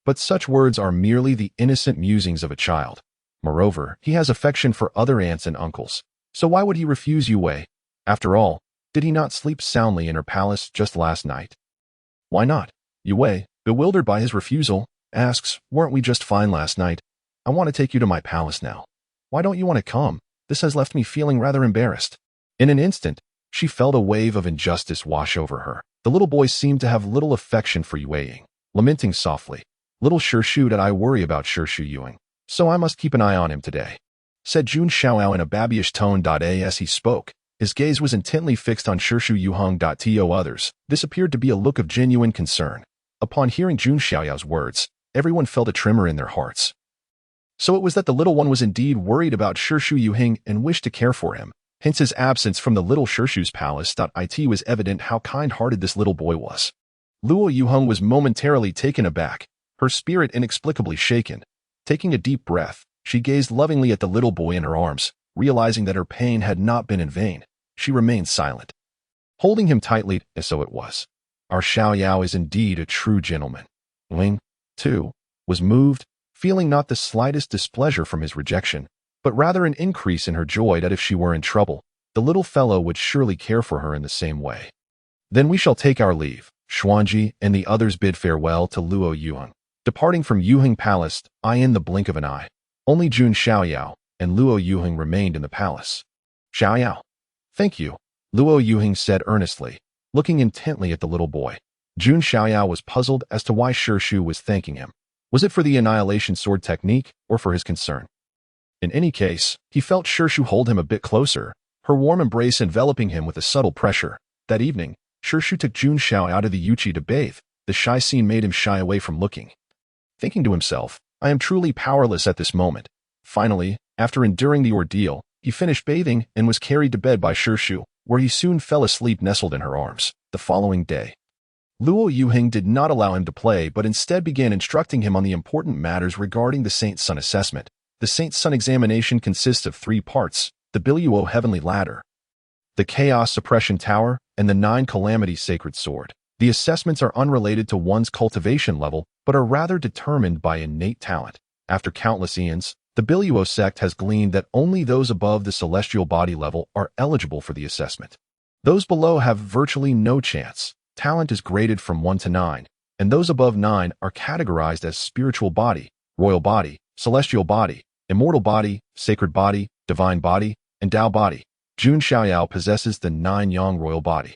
But such words are merely the innocent musings of a child. Moreover, he has affection for other aunts and uncles. So why would he refuse Yue? After all, did he not sleep soundly in her palace just last night? "Why not?" Yue, bewildered by his refusal, asks, "Weren't we just fine last night? I want to take you to my palace now. Why don't you want to come? This has left me feeling rather embarrassed." In an instant, she felt a wave of injustice wash over her. The little boy seemed to have little affection for Yue, lamenting softly, "Little Shirshu, that I worry about Shirshu Yuing, so I must keep an eye on him today." said Jun Xiaoyao in a babyish tone. As he spoke, his gaze was intently fixed on Shirshu Yuheng. To others, this appeared to be a look of genuine concern. Upon hearing Jun Xiaoyao's words, everyone felt a tremor in their hearts. So it was that the little one was indeed worried about Shirshu Yuheng and wished to care for him. Hence his absence from the little Shirshu's palace. It was evident how kind-hearted this little boy was. Luo Yuheng was momentarily taken aback, her spirit inexplicably shaken. Taking a deep breath, she gazed lovingly at the little boy in her arms, realizing that her pain had not been in vain. She remained silent, holding him tightly, and so it was. Our Xiaoyao is indeed a true gentleman. Ling, too, was moved, feeling not the slightest displeasure from his rejection, but rather an increase in her joy that if she were in trouble, the little fellow would surely care for her in the same way. Then we shall take our leave. Xuanji and the others bid farewell to Luo Yuheng. Departing from Yuheng Palace, in the blink of an eye, only Jun Xiaoyao and Luo Yuheng remained in the palace. Xiaoyao. Thank you, Luo Yuheng said earnestly, looking intently at the little boy. Jun Xiaoyao was puzzled as to why Shirshu was thanking him. Was it for the annihilation sword technique or for his concern? In any case, he felt Shirshu hold him a bit closer, her warm embrace enveloping him with a subtle pressure. That evening, Shirshu took Jun Xiao out of the Yuchi to bathe. The shy scene made him shy away from looking. Thinking to himself, I am truly powerless at this moment. Finally, after enduring the ordeal, he finished bathing and was carried to bed by Shirshu, where he soon fell asleep nestled in her arms. The following day, Luo Yuheng did not allow him to play but instead began instructing him on the important matters regarding the Saint Sun assessment. The Saint Sun examination consists of 3 parts, the Biluo Heavenly Ladder, the Chaos Suppression Tower, and the 9 Calamities Sacred Sword. The assessments are unrelated to one's cultivation level, but are rather determined by innate talent. After countless eons, the Biluo sect has gleaned that only those above the celestial body level are eligible for the assessment. Those below have virtually no chance. Talent is graded from 1 to 9, and those above 9 are categorized as spiritual body, royal body, celestial body, immortal body, sacred body, divine body, and Tao body. Jun Xiaoyao possesses the 9 Yang royal body.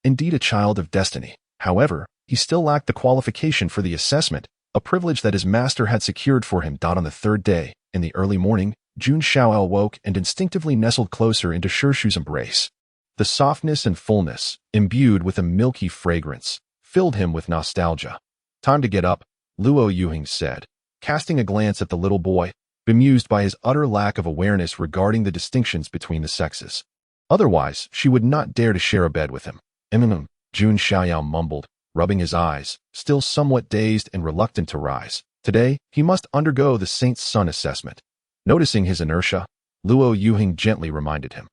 Indeed a child of destiny. However, he still lacked the qualification for the assessment, a privilege that his master had secured for him. On the 3rd day, in the early morning, Jun Xiaoyao woke and instinctively nestled closer into Shirshu's embrace. The softness and fullness, imbued with a milky fragrance, filled him with nostalgia. Time to get up, Luo Yuheng said, casting a glance at the little boy, bemused by his utter lack of awareness regarding the distinctions between the sexes. Otherwise, she would not dare to share a bed with him. Jun Xiaoyao mumbled, rubbing his eyes, still somewhat dazed and reluctant to rise. Today, he must undergo the Saint Sun assessment. Noticing his inertia, Luo Yuheng gently reminded him.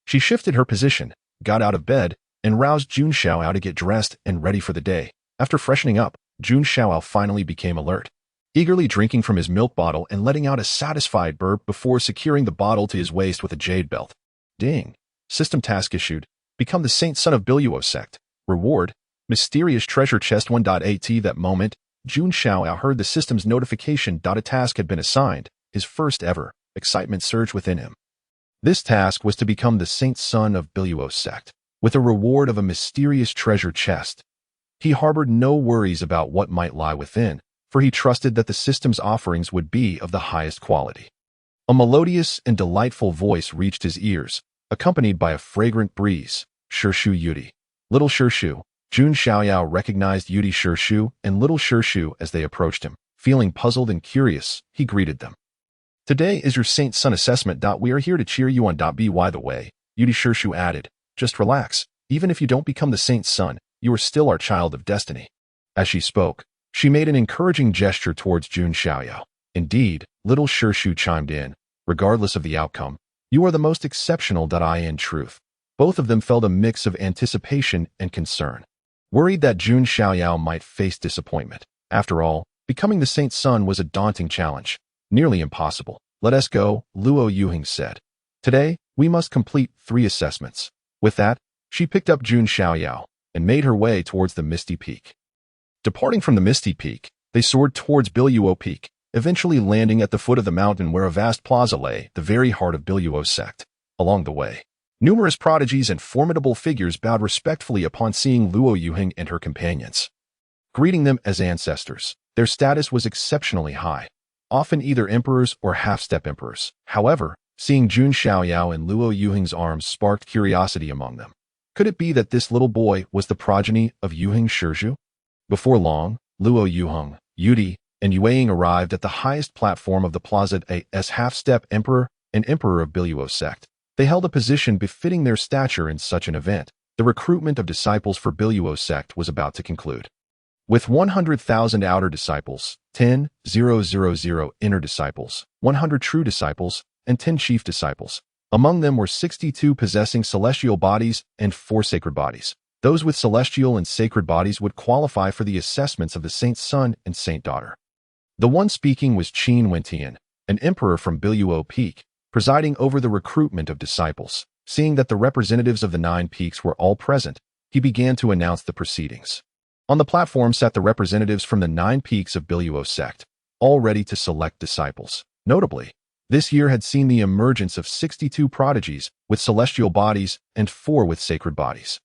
She shifted her position, got out of bed, and roused Jun Xiaoyao to get dressed and ready for the day. After freshening up, Jun Xiaoyao finally became alert, eagerly drinking from his milk bottle and letting out a satisfied burp before securing the bottle to his waist with a jade belt. Ding. System task issued. Become the Saint Son of Biluo sect. Reward. Mysterious treasure chest 1.at. That moment, Jun Xiaoyao heard the system's notification. A task had been assigned, his first ever. Excitement surged within him. This task was to become the Saint Son of Biluo sect, with a reward of a mysterious treasure chest. He harbored no worries about what might lie within, for he trusted that the system's offerings would be of the highest quality. A melodious and delightful voice reached his ears, accompanied by a fragrant breeze. Shirshu Yudi. Little Shirshu. Jun Xiaoyao recognized Yudi Shirshu and little Shirshu as they approached him. Feeling puzzled and curious, he greeted them. Today is your Saint Sun assessment. We are here to cheer you on. By the way, Yudi Shirshu added, just relax. Even if you don't become the Saint Sun, you are still our child of destiny. As she spoke, she made an encouraging gesture towards Jun Xiaoyao. Indeed, little Shirshu chimed in, regardless of the outcome, you are the most exceptional. In truth, both of them felt a mix of anticipation and concern, worried that Jun Xiaoyao might face disappointment. After all, becoming the Saint Sun was a daunting challenge, nearly impossible. Let us go, Luo Yuheng said. Today, we must complete 3 assessments. With that, she picked up Jun Xiaoyao and made her way towards the Misty Peak. Departing from the Misty Peak, they soared towards Piaomiao Peak, eventually landing at the foot of the mountain where a vast plaza lay, the very heart of Biluo sect. Along the way, numerous prodigies and formidable figures bowed respectfully upon seeing Luo Yuheng and her companions. Greeting them as ancestors, their status was exceptionally high. often either emperors or half-step emperors. However, seeing Jun Xiaoyao and Luo Yuheng's arms sparked curiosity among them. Could it be that this little boy was the progeny of Yuheng Shizhu? Before long, Luo Yuheng, Yudi, and Yueying arrived at the highest platform of the plaza as half-step emperor and emperor of Biluo sect. They held a position befitting their stature in such an event. The recruitment of disciples for Biluo sect was about to conclude. With 100,000 outer disciples, 10,000 inner disciples, 100 true disciples, and 10 chief disciples. Among them were 62 possessing celestial bodies and 4 sacred bodies. Those with celestial and sacred bodies would qualify for the assessments of the saint's son and saint daughter. The one speaking was Qin Wentian, an emperor from Piaomiao Peak, presiding over the recruitment of disciples. Seeing that the representatives of the 9 peaks were all present, he began to announce the proceedings. On the platform sat the representatives from the 9 peaks of Biluo sect, all ready to select disciples. Notably, this year had seen the emergence of 62 prodigies with celestial bodies and 4 with sacred bodies.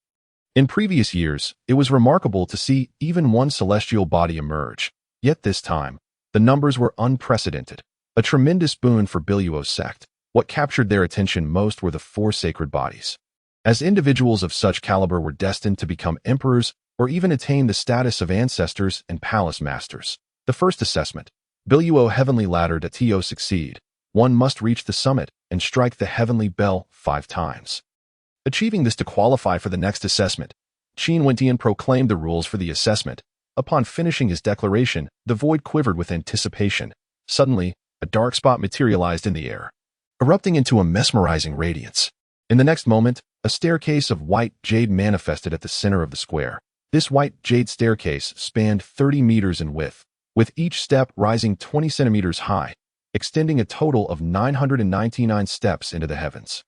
In previous years, it was remarkable to see even one celestial body emerge, yet this time, the numbers were unprecedented, a tremendous boon for Biluo sect. What captured their attention most were the 4 sacred bodies. As individuals of such caliber were destined to become emperors or even attain the status of ancestors and palace masters. The first assessment, Biluo heavenly ladder to succeed. One must reach the summit and strike the heavenly bell 5 times. Achieving this to qualify for the next assessment, Qin Wentian proclaimed the rules for the assessment. Upon finishing his declaration, the void quivered with anticipation. Suddenly, a dark spot materialized in the air, erupting into a mesmerizing radiance. In the next moment, a staircase of white jade manifested at the center of the square. This white jade staircase spanned 30 meters in width, with each step rising 20 centimeters high, extending a total of 999 steps into the heavens.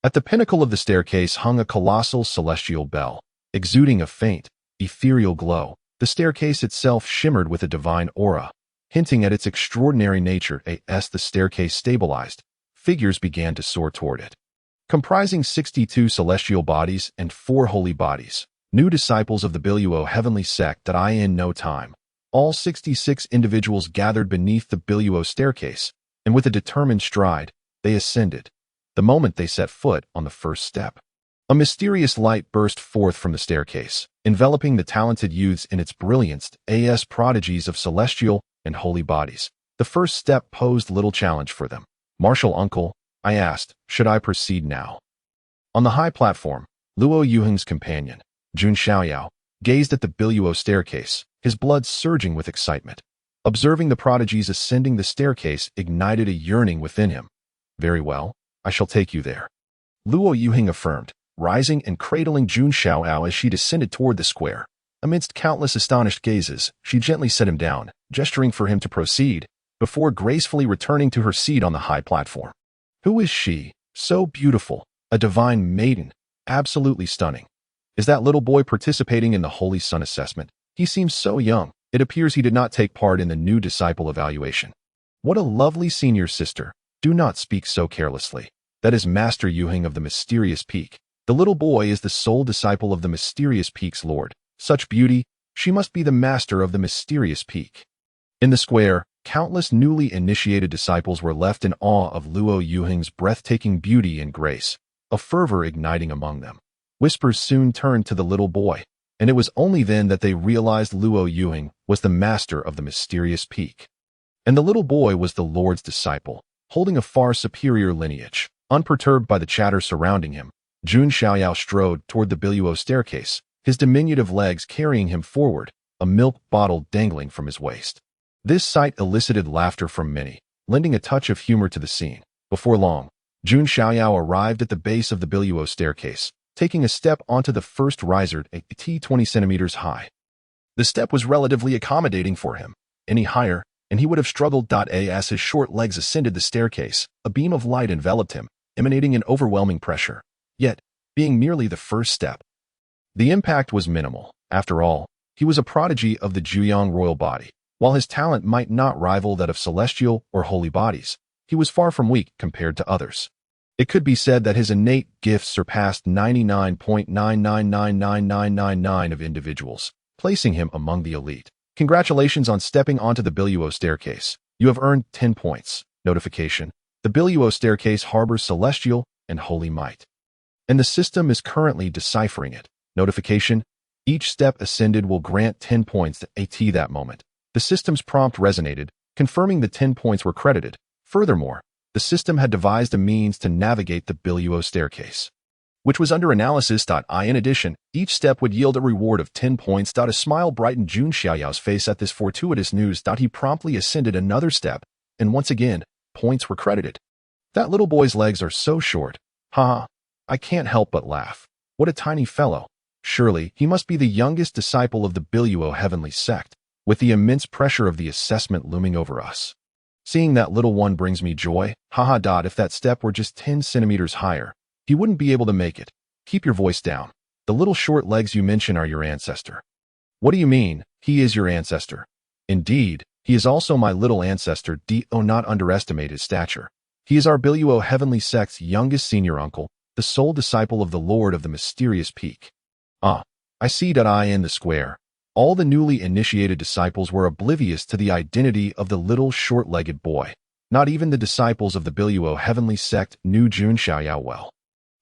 At the pinnacle of the staircase hung a colossal celestial bell, exuding a faint, ethereal glow. The staircase itself shimmered with a divine aura, hinting at its extraordinary nature. As the staircase stabilized, figures began to soar toward it. Comprising 62 celestial bodies and 4 holy bodies, new disciples of the Biluo heavenly sect that in no time. All 66 individuals gathered beneath the Biluo staircase, and with a determined stride, they ascended. The moment they set foot on the first step, a mysterious light burst forth from the staircase, enveloping the talented youths in its brilliance. As prodigies of celestial and holy bodies, the first step posed little challenge for them. "Martial uncle," I asked, "should I proceed now?" On the high platform, Luo Yuheng's companion, Jun Xiaoyao, gazed at the Biluo staircase, his blood surging with excitement. Observing the prodigies ascending the staircase ignited a yearning within him. "Very well, I shall take you there," Luo Yuheng affirmed, rising and cradling Jun Xiaoyao as she descended toward the square. Amidst countless astonished gazes, she gently set him down, gesturing for him to proceed, before gracefully returning to her seat on the high platform. Who is she? So beautiful, a divine maiden, absolutely stunning. Is that little boy participating in the Holy Sun assessment? He seems so young. It appears he did not take part in the new disciple evaluation. What a lovely senior sister. Do not speak so carelessly. That is Master Yuheng of the Mysterious Peak. The little boy is the sole disciple of the Mysterious Peak's lord. Such beauty, she must be the master of the Mysterious Peak. In the square, countless newly initiated disciples were left in awe of Luo Yuheng's breathtaking beauty and grace, a fervor igniting among them. Whispers soon turned to the little boy, and it was only then that they realized Luo Yuheng was the master of the Mysterious Peak. And the little boy was the Lord's disciple, holding a far superior lineage. Unperturbed by the chatter surrounding him, Jun Xiaoyao strode toward the Biluo staircase, his diminutive legs carrying him forward, a milk bottle dangling from his waist. This sight elicited laughter from many, lending a touch of humor to the scene. Before long, Jun Xiaoyao arrived at the base of the Biluo staircase, taking a step onto the first riser, 20 centimeters high. The step was relatively accommodating for him. Any higher, and he would have struggled. As his short legs ascended the staircase, a beam of light enveloped him, emanating an overwhelming pressure. Yet, being merely the first step, the impact was minimal. After all, he was a prodigy of the Jiuzhou royal body. While his talent might not rival that of celestial or holy bodies, he was far from weak compared to others. It could be said that his innate gifts surpassed 99.999999 of individuals, placing him among the elite. Congratulations on stepping onto the Biluo staircase. You have earned 10 points. Notification. The Biluo staircase harbors celestial and holy might, and the system is currently deciphering it. Notification. Each step ascended will grant 10 points at that moment. The system's prompt resonated, confirming the 10 points were credited. Furthermore, the system had devised a means to navigate the Biluo staircase, which was under analysis. In addition, each step would yield a reward of 10 points. A smile brightened Jun Xiaoyao's face at this fortuitous news. He promptly ascended another step, and once again, points were credited. That little boy's legs are so short. Ha! I can't help but laugh. What a tiny fellow. Surely, he must be the youngest disciple of the Biluo heavenly sect, with the immense pressure of the assessment looming over us. Seeing that little one brings me joy. Haha. If that step were just 10 centimeters higher, he wouldn't be able to make it. Keep your voice down. The little short legs you mention are your ancestor. What do you mean, he is your ancestor? Indeed, he is also my little ancestor. Do not underestimate his stature. He is our Biluo heavenly sect's youngest senior uncle, the sole disciple of the Lord of the mysterious peak. I see. In the square, all the newly initiated disciples were oblivious to the identity of the little short-legged boy. Not even the disciples of the Biluo heavenly sect knew Jun Xiaoyao well.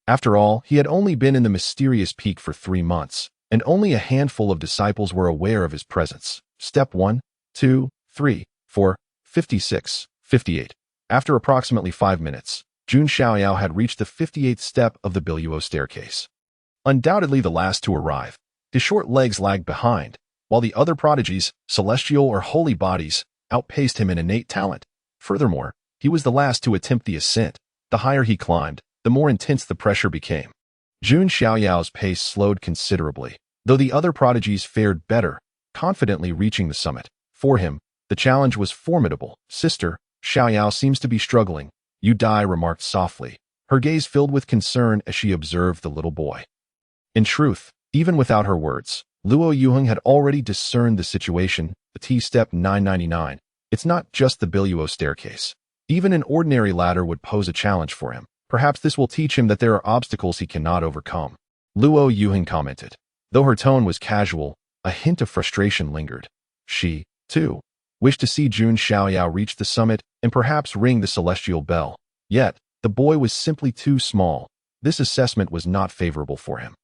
After all, he had only been in the mysterious peak for 3 months, and only a handful of disciples were aware of his presence. Step 1, 2, 3, 4, 56, 58. After approximately 5 minutes, Jun Xiaoyao had reached the 58th step of the Biluo staircase. Undoubtedly the last to arrive, his short legs lagged behind, while the other prodigies, celestial or holy bodies, outpaced him in innate talent. Furthermore, he was the last to attempt the ascent. The higher he climbed, the more intense the pressure became. Jun Xiaoyao's pace slowed considerably, though the other prodigies fared better, confidently reaching the summit. For him, the challenge was formidable. Sister, Xiaoyao seems to be struggling, you die, remarked softly, her gaze filled with concern as she observed the little boy. In truth, even without her words, Luo Yuheng had already discerned the situation. The step 999. It's not just the Biluo staircase. Even an ordinary ladder would pose a challenge for him. Perhaps this will teach him that there are obstacles he cannot overcome. Luo Yuheng commented. Though her tone was casual, a hint of frustration lingered. She, too, wished to see Jun Xiaoyao reach the summit and perhaps ring the celestial bell. Yet, the boy was simply too small. This assessment was not favorable for him.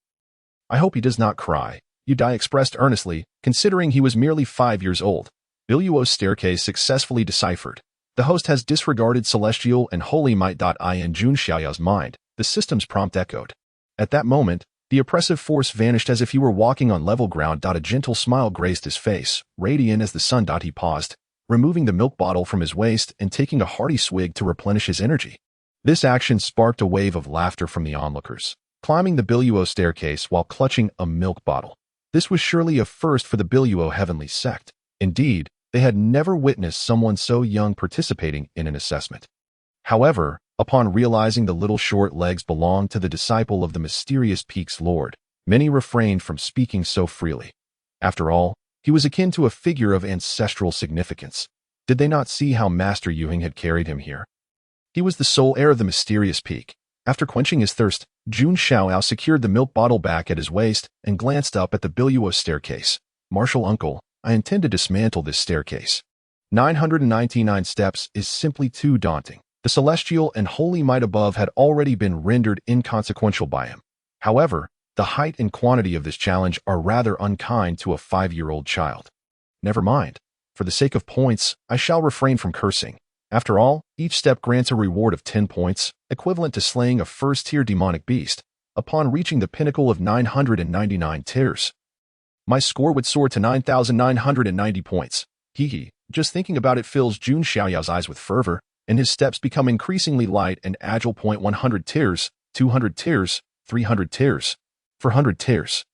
I hope he does not cry, Yudai expressed earnestly, considering he was merely 5 years old. Biluo's staircase successfully deciphered. The host has disregarded celestial and holy might. In Jun Xiaoyao's mind, the system's prompt echoed. At that moment, the oppressive force vanished as if he were walking on level ground. A gentle smile graced his face, radiant as the sun. He paused, removing the milk bottle from his waist and taking a hearty swig to replenish his energy. This action sparked a wave of laughter from the onlookers, climbing the Biluo staircase while clutching a milk bottle. This was surely a first for the Biluo heavenly sect. Indeed, they had never witnessed someone so young participating in an assessment. However, upon realizing the little short legs belonged to the disciple of the mysterious peak's lord, many refrained from speaking so freely. After all, he was akin to a figure of ancestral significance. Did they not see how Master Yuheng had carried him here? He was the sole heir of the mysterious peak. After quenching his thirst, Jun Xiaoyao secured the milk bottle back at his waist and glanced up at the Biluo staircase. Martial uncle, I intend to dismantle this staircase. 999 steps is simply too daunting. The celestial and holy might above had already been rendered inconsequential by him. However, the height and quantity of this challenge are rather unkind to a 5-year-old child. Never mind. For the sake of points, I shall refrain from cursing. After all, each step grants a reward of 10 points, equivalent to slaying a first-tier demonic beast. Upon reaching the pinnacle of 999 tiers, my score would soar to 9,990 points. Just thinking about it fills Jun Xiaoyao's eyes with fervor, and his steps become increasingly light and agile. 100 tiers, 200 tiers, 300 tiers, 400 tiers,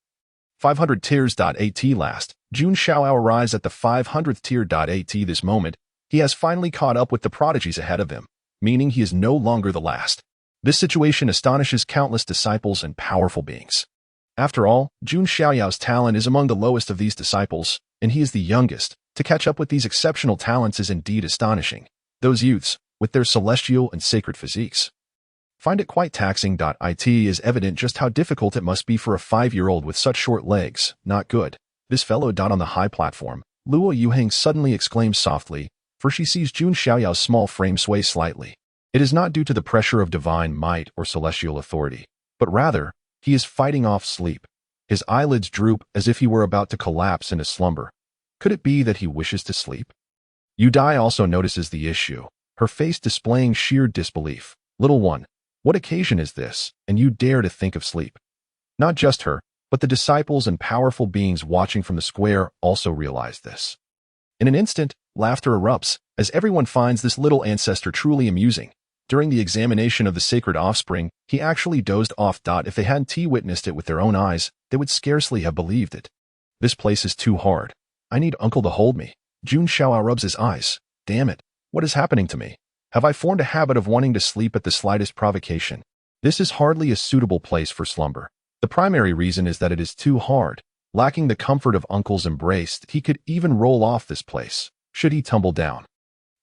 500 tiers. At last, Jun Xiaoyao arrives at the 500th tier. At this moment, he has finally caught up with the prodigies ahead of him, meaning he is no longer the last. This situation astonishes countless disciples and powerful beings. After all, Jun Xiaoyao's talent is among the lowest of these disciples, and he is the youngest. To catch up with these exceptional talents is indeed astonishing. Those youths, with their celestial and sacred physiques, find it quite taxing. It is evident just how difficult it must be for a 5-year-old with such short legs. Not good. This fellow. On the high platform, Luo Yuheng suddenly exclaimed softly, for she sees Jun Xiaoyao's small frame sway slightly. It is not due to the pressure of divine might or celestial authority, but rather, he is fighting off sleep. His eyelids droop as if he were about to collapse into slumber. Could it be that he wishes to sleep? Yu Dai also notices the issue, her face displaying sheer disbelief. Little one, what occasion is this, and you dare to think of sleep? Not just her, but the disciples and powerful beings watching from the square also realize this. In an instant, laughter erupts, as everyone finds this little ancestor truly amusing. During the examination of the sacred offspring, he actually dozed off. If they hadn't witnessed it with their own eyes, they would scarcely have believed it. This place is too hard. I need uncle to hold me. Jun Xiaoyao rubs his eyes. Damn it. What is happening to me? Have I formed a habit of wanting to sleep at the slightest provocation? This is hardly a suitable place for slumber. The primary reason is that it is too hard. Lacking the comfort of uncle's embrace, he could even roll off this place. Should he tumble down,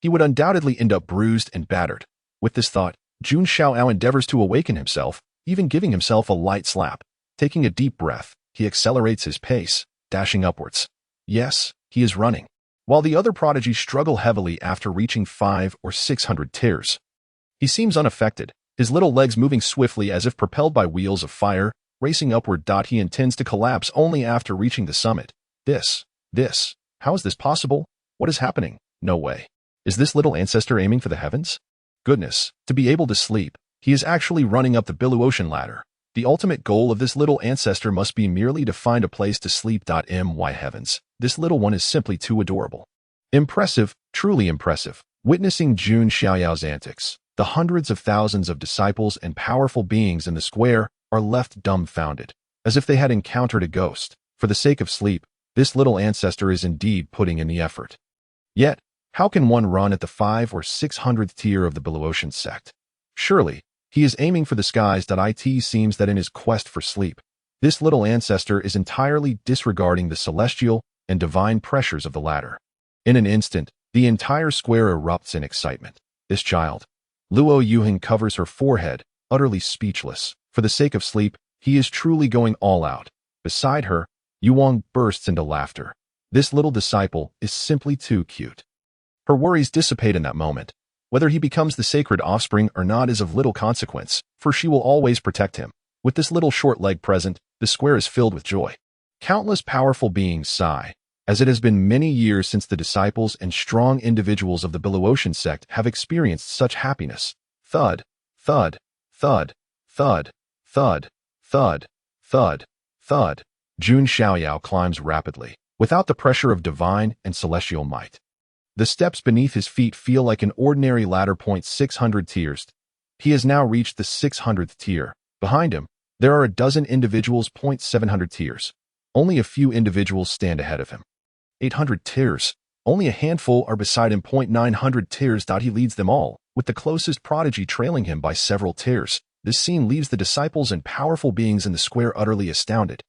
he would undoubtedly end up bruised and battered. With this thought, Jun Xiaoyao endeavors to awaken himself, even giving himself a light slap. Taking a deep breath, he accelerates his pace, dashing upwards. Yes, he is running, while the other prodigies struggle heavily after reaching 500 or 600 tiers. He seems unaffected, his little legs moving swiftly as if propelled by wheels of fire, racing upward. He intends to collapse only after reaching the summit. How is this possible? What is happening? No way. Is this little ancestor aiming for the heavens? Goodness, to be able to sleep, he is actually running up the Billow Ocean ladder. The ultimate goal of this little ancestor must be merely to find a place to sleep. My heavens, this little one is simply too adorable. Impressive, truly impressive. Witnessing Jun Xiaoyao's antics, the hundreds of thousands of disciples and powerful beings in the square are left dumbfounded, as if they had encountered a ghost. For the sake of sleep, this little ancestor is indeed putting in the effort. Yet, how can one run at the 500th or 600th tier of the Billow Ocean sect? Surely, he is aiming for the skies. It seems that in his quest for sleep, this little ancestor is entirely disregarding the celestial and divine pressures of the ladder. In an instant, the entire square erupts in excitement. This child, Luo Yuheng, covers her forehead, utterly speechless. For the sake of sleep, he is truly going all out. Beside her, Yuang bursts into laughter. This little disciple is simply too cute. Her worries dissipate in that moment. Whether he becomes the sacred offspring or not is of little consequence, for she will always protect him. With this little short leg present, the square is filled with joy. Countless powerful beings sigh, as it has been many years since the disciples and strong individuals of the Billow Ocean sect have experienced such happiness. Thud, thud, thud, thud, thud, thud, thud, thud. Jun Xiaoyao climbs rapidly, without the pressure of divine and celestial might. The steps beneath his feet feel like an ordinary ladder. 600 tiers. He has now reached the 600th tier. Behind him, there are a dozen individuals. 700 tiers. Only a few individuals stand ahead of him. 800 tiers. Only a handful are beside him. 900 tiers. He leads them all, with the closest prodigy trailing him by several tiers. This scene leaves the disciples and powerful beings in the square utterly astounded.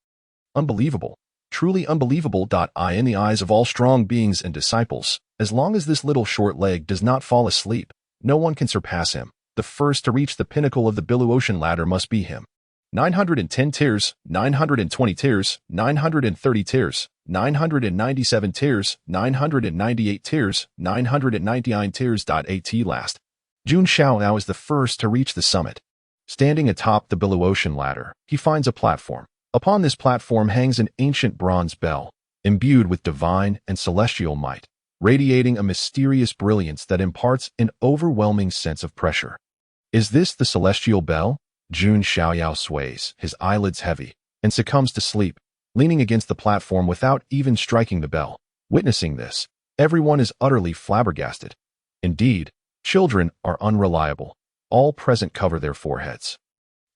Unbelievable. Truly unbelievable. In the eyes of all strong beings and disciples, as long as this little short leg does not fall asleep, no one can surpass him. The first to reach the pinnacle of the Billow Ocean ladder must be him. 910 tiers, 920 tiers, 930 tiers, 997 tiers, 998 tiers, 999 tiers. At last, Jun Xiaoyao is the first to reach the summit. Standing atop the Billow Ocean ladder, he finds a platform. Upon this platform hangs an ancient bronze bell, imbued with divine and celestial might, radiating a mysterious brilliance that imparts an overwhelming sense of pressure. Is this the celestial bell? Jun Xiaoyao sways, his eyelids heavy, and succumbs to sleep, leaning against the platform without even striking the bell. Witnessing this, everyone is utterly flabbergasted. Indeed, children are unreliable. All present cover their foreheads.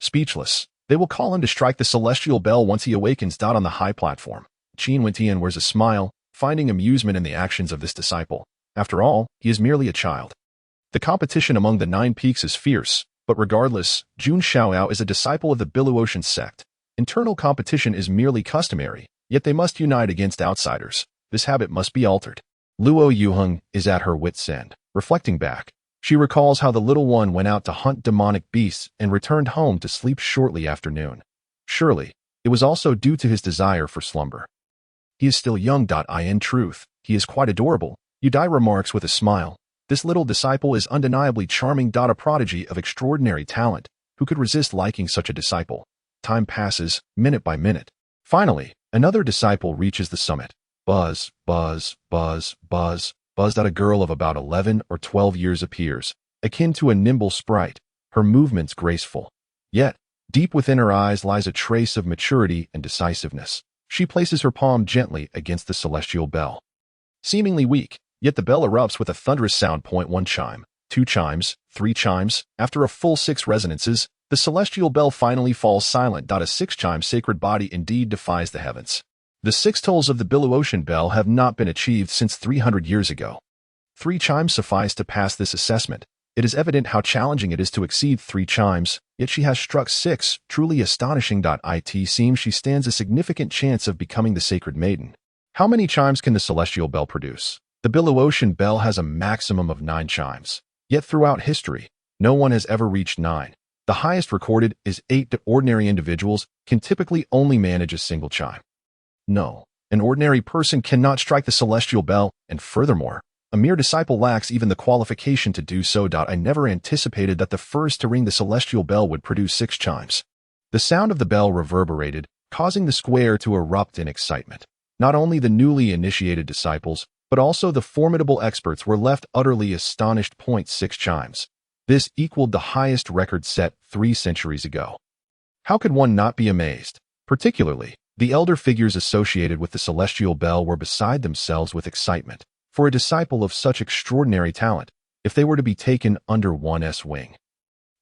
Speechless, they will call him to strike the celestial bell once he awakens. On the high platform, Qin Wentian wears a smile, finding amusement in the actions of this disciple. After all, he is merely a child. The competition among the 9 peaks is fierce, but regardless, Jun Xiaoyao is a disciple of the Billow Ocean sect. Internal competition is merely customary, yet they must unite against outsiders. This habit must be altered. Luo Yuheng is at her wit's end. Reflecting back, she recalls how the little one went out to hunt demonic beasts and returned home to sleep shortly after noon. Surely, it was also due to his desire for slumber. He is still young. In truth, he is quite adorable. Yudai remarks with a smile. This little disciple is undeniably charming. A prodigy of extraordinary talent. Who could resist liking such a disciple? Time passes, minute by minute. Finally, another disciple reaches the summit. Buzz, buzz, buzz, buzz, buzz. A girl of about 11 or 12 years appears, akin to a nimble sprite, her movements graceful. Yet, deep within her eyes lies a trace of maturity and decisiveness. She places her palm gently against the celestial bell. Seemingly weak, yet the bell erupts with a thunderous sound. 1 chime, 2 chimes, 3 chimes. After a full 6 resonances, the celestial bell finally falls silent. A 6-chime sacred body indeed defies the heavens. The 6 tolls of the Billowitian bell have not been achieved since 300 years ago. 3 chimes suffice to pass this assessment. It is evident how challenging it is to exceed 3 chimes, yet she has struck 6, truly astonishing. It seems she stands a significant chance of becoming the sacred maiden. How many chimes can the celestial bell produce? The Billowitian bell has a maximum of 9 chimes. Yet throughout history, no one has ever reached 9. The highest recorded is 8. Ordinary individuals can typically only manage a single chime. No, an ordinary person cannot strike the celestial bell, and furthermore, a mere disciple lacks even the qualification to do so. I never anticipated that the first to ring the celestial bell would produce 6 chimes. The sound of the bell reverberated, causing the square to erupt in excitement. Not only the newly initiated disciples, but also the formidable experts were left utterly astonished. 6 chimes. This equaled the highest record set 3 centuries ago. How could one not be amazed? Particularly, the elder figures associated with the celestial bell were beside themselves with excitement. For a disciple of such extraordinary talent, if they were to be taken under one's wing,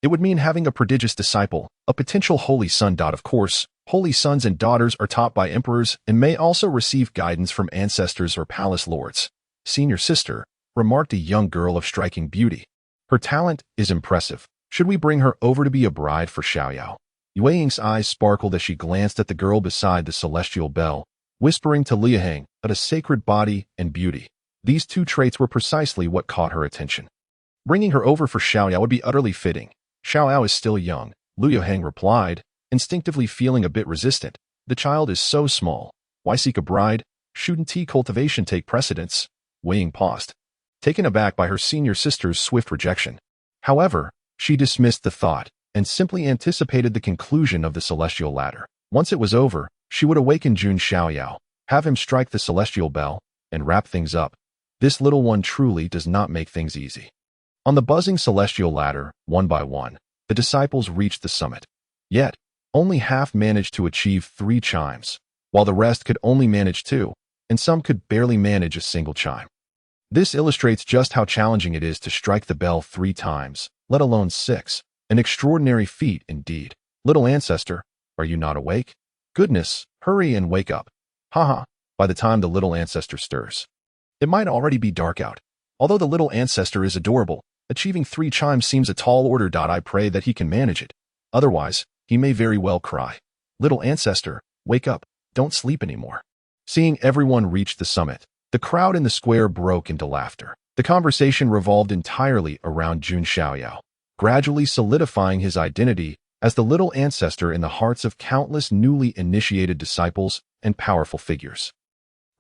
it would mean having a prodigious disciple, a potential holy son. Of course, holy sons and daughters are taught by emperors and may also receive guidance from ancestors or palace lords. Senior sister, remarked a young girl of striking beauty. Her talent is impressive. Should we bring her over to be a bride for Xiaoyao? Yue Ying's eyes sparkled as she glanced at the girl beside the celestial bell, whispering to Liaheng at a sacred body and beauty. These 2 traits were precisely what caught her attention. Bringing her over for Xiaoyao would be utterly fitting. Xiaoyao is still young, Liaheng replied, instinctively feeling a bit resistant. The child is so small. Why seek a bride? Shouldn't tea cultivation take precedence? Wei Ying paused, taken aback by her senior sister's swift rejection. However, she dismissed the thought and simply anticipated the conclusion of the celestial ladder. Once it was over, she would awaken Jun Xiaoyao, have him strike the celestial bell, and wrap things up. This little one truly does not make things easy. On the buzzing celestial ladder, one by one, the disciples reached the summit. Yet, only half managed to achieve 3 chimes, while the rest could only manage 2, and some could barely manage a single chime. This illustrates just how challenging it is to strike the bell 3 times, let alone 6. An extraordinary feat indeed. Little ancestor, are you not awake? Goodness, hurry and wake up. Haha, by the time the little ancestor stirs, it might already be dark out. Although the little ancestor is adorable, achieving 3 chimes seems a tall order. I pray that he can manage it. Otherwise, he may very well cry. Little ancestor, wake up, don't sleep anymore. Seeing everyone reach the summit, the crowd in the square broke into laughter. The conversation revolved entirely around Jun Xiaoyao, gradually solidifying his identity as the little ancestor in the hearts of countless newly initiated disciples and powerful figures.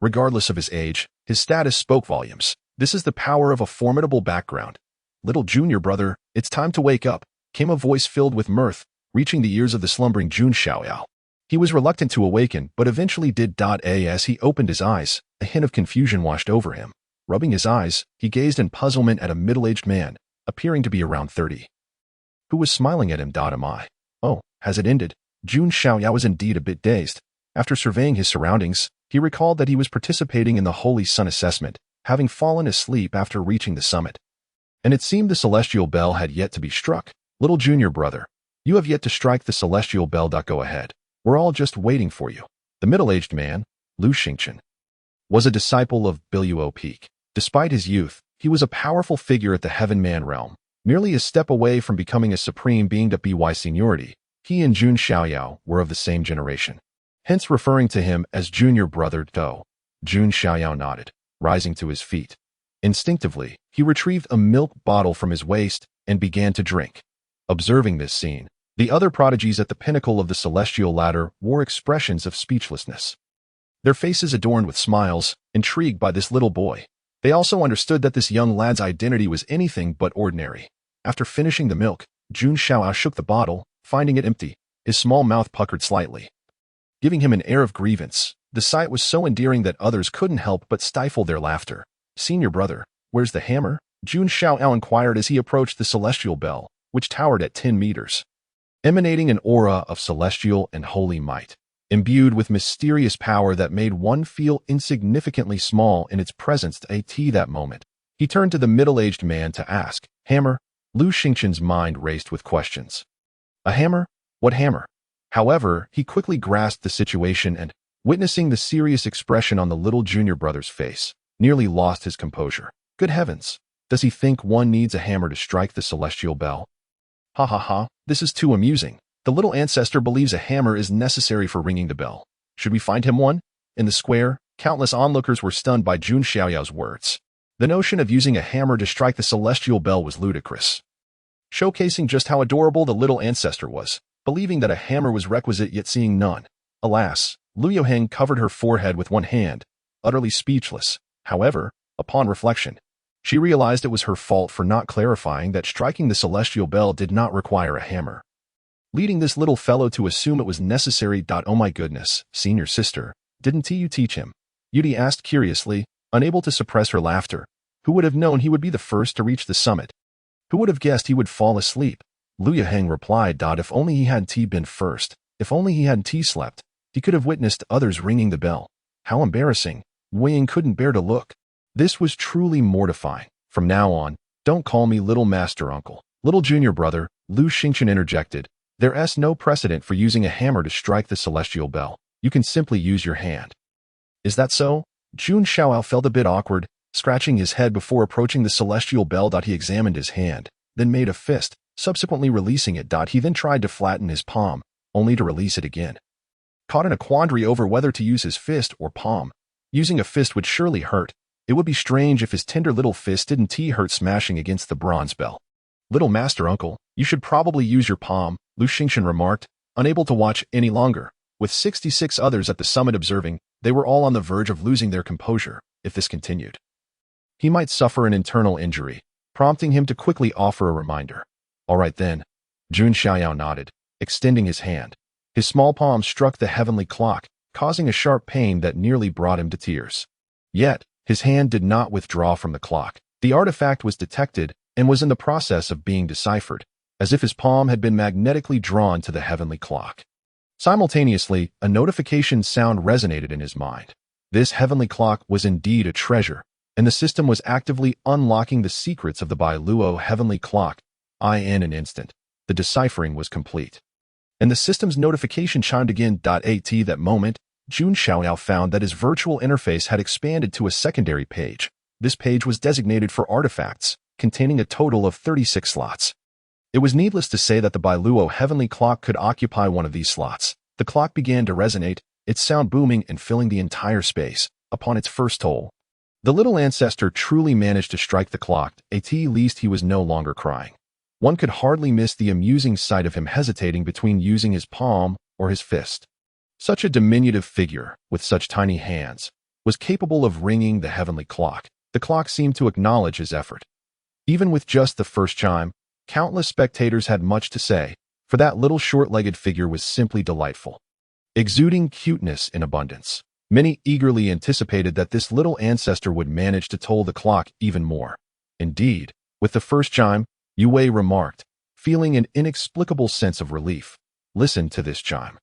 Regardless of his age, his status spoke volumes. This is the power of a formidable background. Little junior brother, it's time to wake up, came a voice filled with mirth, reaching the ears of the slumbering Jun Xiaoyao. He was reluctant to awaken, but eventually did. As he opened his eyes, a hint of confusion washed over him. Rubbing his eyes, he gazed in puzzlement at a middle-aged man, appearing to be around 30. Who was smiling at him? Am I? Oh, has it ended? Jun Xiaoyao was indeed a bit dazed. After surveying his surroundings, he recalled that he was participating in the Holy Sun assessment, having fallen asleep after reaching the summit. And it seemed the celestial bell had yet to be struck. Little junior brother, you have yet to strike the celestial bell. Go ahead. We're all just waiting for you. The middle-aged man, Lu Xingchen, was a disciple of Piaomiao Peak. Despite his youth, he was a powerful figure at the Heaven Man realm, merely a step away from becoming a supreme being. By seniority, he and Jun Xiaoyao were of the same generation, hence referring to him as junior brother. Jun Xiaoyao nodded, rising to his feet. Instinctively, he retrieved a milk bottle from his waist and began to drink. Observing this scene, the other prodigies at the pinnacle of the celestial ladder wore expressions of speechlessness, their faces adorned with smiles, intrigued by this little boy. They also understood that this young lad's identity was anything but ordinary. After finishing the milk, Jun Xiaoyao shook the bottle, finding it empty. His small mouth puckered slightly, giving him an air of grievance. The sight was so endearing that others couldn't help but stifle their laughter. "Senior brother, where's the hammer?" Jun Xiaoyao inquired as he approached the celestial bell, which towered at 10 meters, emanating an aura of celestial and holy might, imbued with mysterious power that made one feel insignificantly small in its presence. At that moment, he turned to the middle-aged man to ask, "Hammer?" Lu Xingqian's mind raced with questions. "A hammer? What hammer?" However, he quickly grasped the situation and, witnessing the serious expression on the little junior brother's face, nearly lost his composure. "Good heavens! Does he think one needs a hammer to strike the celestial bell? Ha ha ha, this is too amusing. The little ancestor believes a hammer is necessary for ringing the bell. Should we find him one?" In the square, countless onlookers were stunned by Jun Xiaoyao's words. The notion of using a hammer to strike the celestial bell was ludicrous, showcasing just how adorable the little ancestor was, believing that a hammer was requisite yet seeing none. Alas, Lu Yoheng covered her forehead with one hand, utterly speechless. However, upon reflection, she realized it was her fault for not clarifying that striking the celestial bell did not require a hammer, leading this little fellow to assume it was necessary. "Oh my goodness, senior sister, didn't you teach him?" Yudi asked curiously, unable to suppress her laughter. Who would have known he would be the first to reach the summit? Who would have guessed he would fall asleep? Lu Yoheng replied, "If only he had been first, if only he had slept, he could have witnessed others ringing the bell. How embarrassing." Wei Ying couldn't bear to look. This was truly mortifying. "From now on, don't call me little master uncle. Little junior brother," Lu Xingqian interjected. "There's no precedent for using a hammer to strike the celestial bell. You can simply use your hand." "Is that so?" Jun Xiaoyao felt a bit awkward, scratching his head before approaching the celestial bell. He examined his hand, then made a fist, subsequently releasing it. He then tried to flatten his palm, only to release it again. Caught in a quandary over whether to use his fist or palm. Using a fist would surely hurt. It would be strange if his tender little fist didn't hurt smashing against the bronze bell. "Little master uncle, you should probably use your palm," Lu Xingqian remarked, unable to watch any longer. With 66 others at the summit observing, they were all on the verge of losing their composure. If this continued, he might suffer an internal injury, prompting him to quickly offer a reminder. "All right then." Jun Xiaoyao nodded, extending his hand. His small palm struck the heavenly clock, causing a sharp pain that nearly brought him to tears. Yet, his hand did not withdraw from the clock. The artifact was detected and was in the process of being deciphered, as if his palm had been magnetically drawn to the heavenly clock. Simultaneously, a notification sound resonated in his mind. This heavenly clock was indeed a treasure, and the system was actively unlocking the secrets of the Bailuo heavenly clock. In an instant, the deciphering was complete, and the system's notification chimed again. At that moment, Jun Xiaoyao found that his virtual interface had expanded to a secondary page. This page was designated for artifacts, containing a total of 36 slots. It was needless to say that the Bailuo heavenly clock could occupy one of these slots. The clock began to resonate, its sound booming and filling the entire space. Upon its first toll, the little ancestor truly managed to strike the clock. At least he was no longer crying. One could hardly miss the amusing sight of him hesitating between using his palm or his fist. Such a diminutive figure, with such tiny hands, was capable of ringing the heavenly clock. The clock seemed to acknowledge his effort. Even with just the first chime, countless spectators had much to say, for that little short-legged figure was simply delightful, exuding cuteness in abundance. Many eagerly anticipated that this little ancestor would manage to toll the clock even more. Indeed, with the first chime, Yue remarked, feeling an inexplicable sense of relief. "Listen to this chime."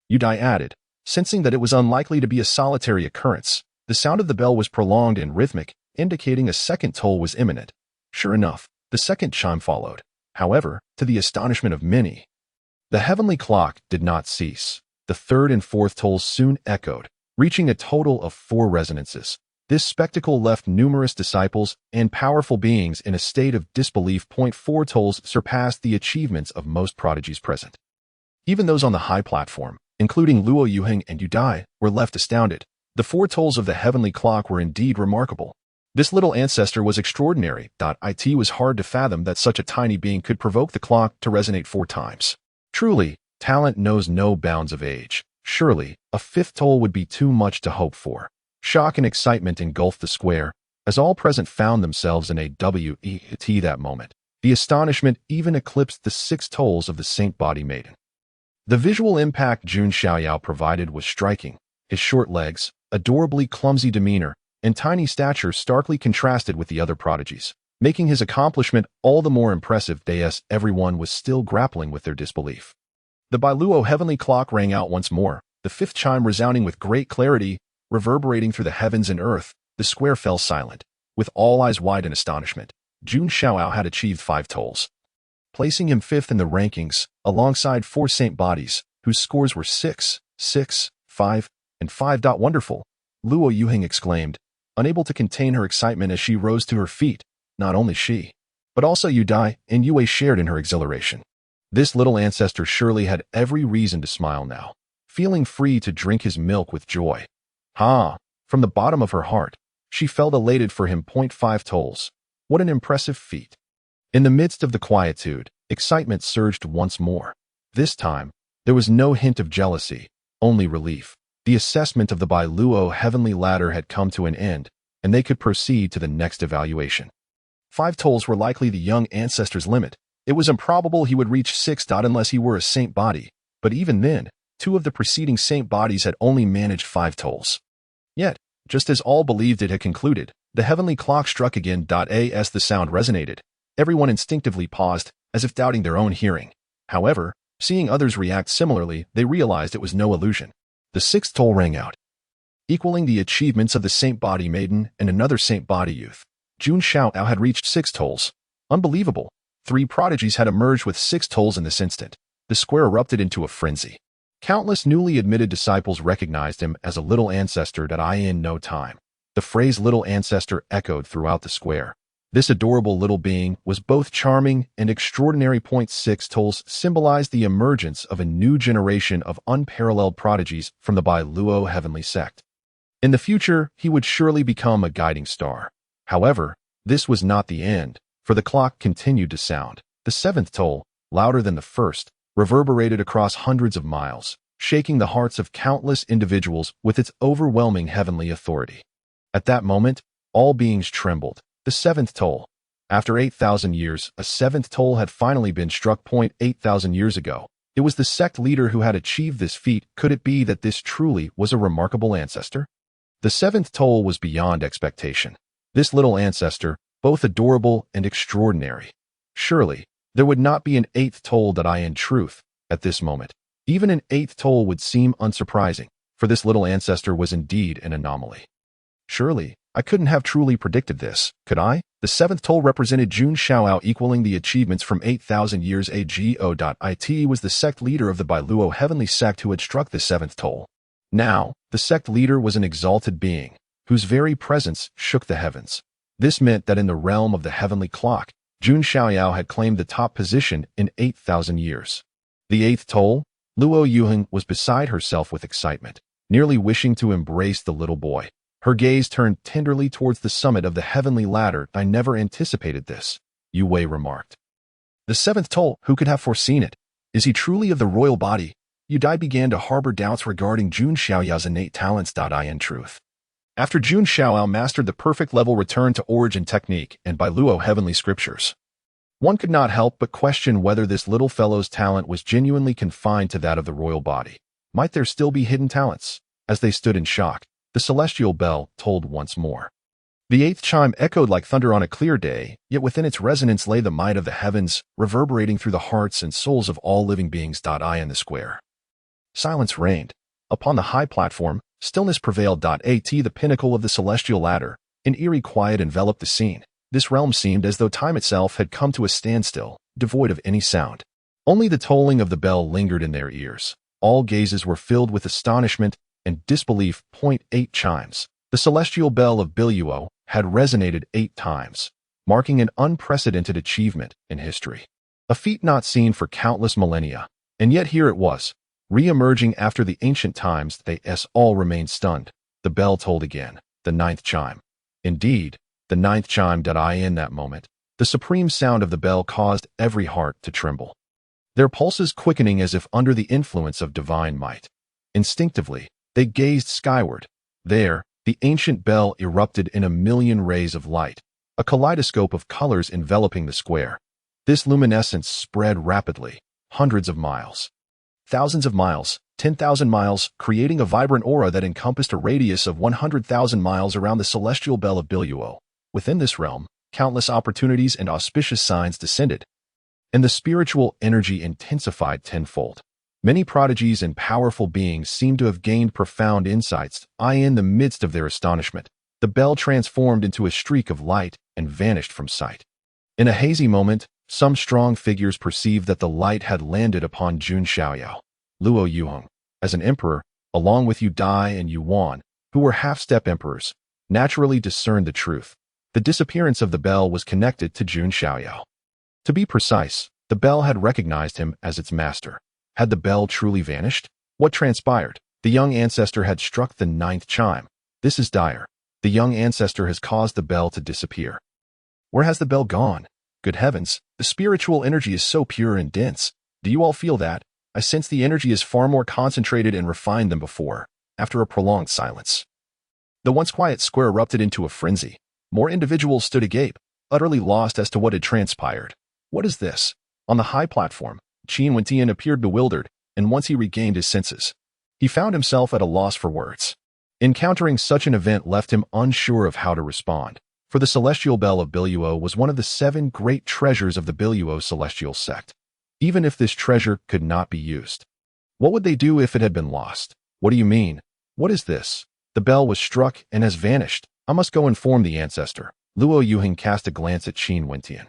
Yudai added, sensing that it was unlikely to be a solitary occurrence. The sound of the bell was prolonged and rhythmic, indicating a second toll was imminent. Sure enough, the second chime followed. However, to the astonishment of many, the heavenly clock did not cease. The third and fourth tolls soon echoed, reaching a total of 4 resonances. This spectacle left numerous disciples and powerful beings in a state of disbelief. 4 tolls surpassed the achievements of most prodigies present. Even those on the high platform, including Luo Yuheng and Yudai, were left astounded. The 4 tolls of the heavenly clock were indeed remarkable. This little ancestor was extraordinary. It was hard to fathom that such a tiny being could provoke the clock to resonate 4 times. Truly, talent knows no bounds of age. Surely, a 5th toll would be too much to hope for. Shock and excitement engulfed the square. As all present found themselves in a WET that moment, the astonishment even eclipsed the 6 tolls of the Saint Body Maiden. The visual impact Jun Xiaoyao provided was striking. His short legs, adorably clumsy demeanor, and tiny stature starkly contrasted with the other prodigies, making his accomplishment all the more impressive as everyone was still grappling with their disbelief. The Bailuo heavenly clock rang out once more, the 5th chime resounding with great clarity, reverberating through the heavens and earth. The square fell silent. With all eyes wide in astonishment, Jun Xiaoyao had achieved 5 tolls, placing him 5th in the rankings, alongside 4 saint bodies, whose scores were 6, 6, 5, and 5. Wonderful, Luo Yuhing exclaimed, unable to contain her excitement as she rose to her feet. Not only she, but also Yu Dai and Yue shared in her exhilaration. This little ancestor surely had every reason to smile now, feeling free to drink his milk with joy. From the bottom of her heart, she felt elated for him. 5 tolls. What an impressive feat. In the midst of the quietude, excitement surged once more. This time, there was no hint of jealousy, only relief. The assessment of the Bailuo heavenly ladder had come to an end, and they could proceed to the next evaluation. 5 tolls were likely the young ancestor's limit. It was improbable he would reach 6. Unless he were a saint body, but even then, 2 of the preceding saint bodies had only managed 5 tolls. Yet, just as all believed it had concluded, the heavenly clock struck again. As the sound resonated, everyone instinctively paused, as if doubting their own hearing. However, seeing others react similarly, they realized it was no illusion. The 6th toll rang out, equaling the achievements of the Saint Body Maiden and another Saint Body youth. Jun Xiaoyao had reached 6 tolls. Unbelievable. 3 prodigies had emerged with 6 tolls in this instant. The square erupted into a frenzy. Countless newly admitted disciples recognized him as a little ancestor. In no time, the phrase little ancestor echoed throughout the square. This adorable little being was both charming and extraordinary. 6 tolls symbolized the emergence of a new generation of unparalleled prodigies from the Bailuo heavenly sect. In the future, he would surely become a guiding star. However, this was not the end, for the clock continued to sound. The 7th toll, louder than the first, reverberated across hundreds of miles, shaking the hearts of countless individuals with its overwhelming heavenly authority. At that moment, all beings trembled. The 7th toll. After 8,000 years, a 7th toll had finally been struck. 8,000 years ago, it was the sect leader who had achieved this feat. Could it be that this truly was a remarkable ancestor? The 7th toll was beyond expectation. This little ancestor, both adorable and extraordinary. Surely, there would not be an 8th toll. In truth, at this moment, even an 8th toll would seem unsurprising, for this little ancestor was indeed an anomaly. Surely, I couldn't have truly predicted this, could I? The 7th toll represented Jun Xiaoyao, equaling the achievements from 8,000 years ago. It was the sect leader of the Bailuo heavenly sect who had struck the 7th toll. Now, the sect leader was an exalted being, whose very presence shook the heavens. This meant that in the realm of the heavenly clock, Jun Xiaoyao had claimed the top position in 8,000 years. The 8th toll, Luo Yuhing was beside herself with excitement, nearly wishing to embrace the little boy. Her gaze turned tenderly towards the summit of the heavenly ladder. I never anticipated this, Yue remarked. The 7th toll, who could have foreseen it? Is he truly of the royal body? Yu Dai began to harbor doubts regarding Jun Xiaoyao's innate talents. In truth, after Jun Xiaoyao mastered the perfect level return to origin technique and Bailuo heavenly scriptures, one could not help but question whether this little fellow's talent was genuinely confined to that of the royal body. Might there still be hidden talents? As they stood in shock, the celestial bell tolled once more. The 8th chime echoed like thunder on a clear day, yet within its resonance lay the might of the heavens, reverberating through the hearts and souls of all living beings. In the square, silence reigned. Upon the high platform, stillness prevailed. The pinnacle of the celestial ladder, an eerie quiet enveloped the scene. This realm seemed as though time itself had come to a standstill, devoid of any sound. Only the tolling of the bell lingered in their ears. All gazes were filled with astonishment and disbelief. 8 chimes. The celestial bell of Biluo had resonated 8 times, marking an unprecedented achievement in history. A feat not seen for countless millennia, and yet here it was, re-emerging after the ancient times. They all remained stunned. The bell tolled again, the 9th chime. Indeed, the 9th chime. In that moment, the supreme sound of the bell caused every heart to tremble, their pulses quickening as if under the influence of divine might. Instinctively, they gazed skyward. There, The ancient bell erupted in a million rays of light, a kaleidoscope of colors enveloping the square. This luminescence spread rapidly, hundreds of miles, thousands of miles, 10,000 miles, creating a vibrant aura that encompassed a radius of 100,000 miles around the celestial bell of Biluo. Within this realm, countless opportunities and auspicious signs descended, and the spiritual energy intensified tenfold. Many prodigies and powerful beings seemed to have gained profound insights. In the midst of their astonishment, the bell transformed into a streak of light and vanished from sight. In a hazy moment, some strong figures perceived that the light had landed upon Jun Xiaoyao, Luo Yuheng, as an emperor, along with Yu Dai and Yu Wan, who were half-step emperors, naturally discerned the truth. The disappearance of the bell was connected to Jun Xiaoyao. To be precise, the bell had recognized him as its master. Had the bell truly vanished? What transpired? The young ancestor had struck the 9th chime. This is dire. The young ancestor has caused the bell to disappear. Where has the bell gone? Good heavens, the spiritual energy is so pure and dense. Do you all feel that? I sense the energy is far more concentrated and refined than before. After a prolonged silence, the once quiet square erupted into a frenzy. More individuals stood agape, utterly lost as to what had transpired. What is this? On the high platform, Qin Wentian appeared bewildered, and once he regained his senses, he found himself at a loss for words. Encountering such an event left him unsure of how to respond, for the celestial bell of Biluo was one of the 7 great treasures of the Biluo celestial sect. Even if this treasure could not be used, what would they do if it had been lost? What do you mean? What is this? The bell was struck and has vanished. I must go inform the ancestor. Luo Yuheng cast a glance at Qin Wentian.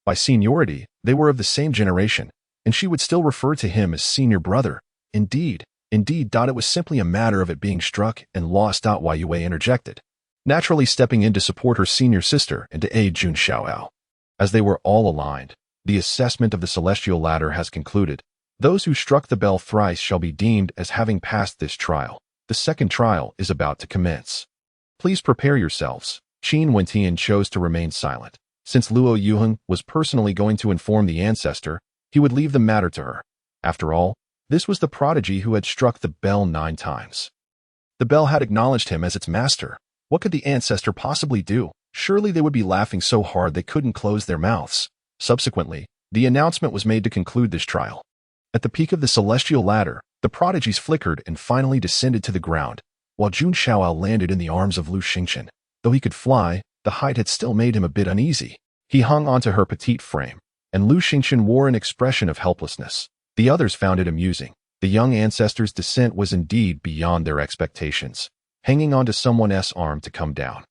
By seniority, they were of the same generation, and she would still refer to him as senior brother. Indeed. It was simply a matter of it being struck and lost. Yue interjected, naturally stepping in to support her senior sister and to aid Jun Xiaoyao. As they were all aligned, the assessment of the celestial ladder has concluded. Those who struck the bell thrice shall be deemed as having passed this trial. The second trial is about to commence. Please prepare yourselves. Qin Wentian chose to remain silent. Since Luo Yuheng was personally going to inform the ancestor, he would leave the matter to her. After all, this was the prodigy who had struck the bell 9 times. The bell had acknowledged him as its master. What could the ancestor possibly do? Surely they would be laughing so hard they couldn't close their mouths. Subsequently, the announcement was made to conclude this trial. At the peak of the celestial ladder, the prodigies flickered and finally descended to the ground, while Jun Xiaoyao landed in the arms of Lu Xingchen. Though he could fly, the height had still made him a bit uneasy. He hung onto her petite frame, and Lu Xingchen wore an expression of helplessness. The others found it amusing. The young ancestor's descent was indeed beyond their expectations, hanging onto someone's arm to come down.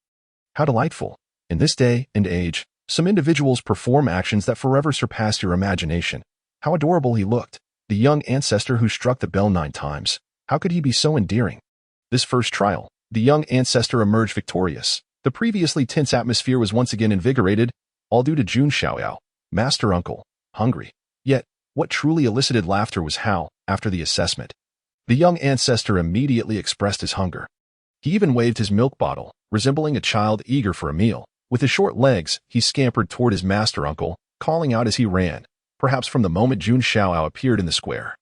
How delightful! In this day and age, some individuals perform actions that forever surpass your imagination. How adorable he looked. The young ancestor who struck the bell 9 times. How could he be so endearing? This first trial, the young ancestor emerged victorious. The previously tense atmosphere was once again invigorated, all due to Jun Xiaoyao, master uncle, hungry. Yet, what truly elicited laughter was how, after the assessment, the young ancestor immediately expressed his hunger. He even waved his milk bottle, resembling a child eager for a meal. With his short legs, he scampered toward his master uncle, calling out as he ran. Perhaps from the moment Jun Xiaoyao appeared in the square,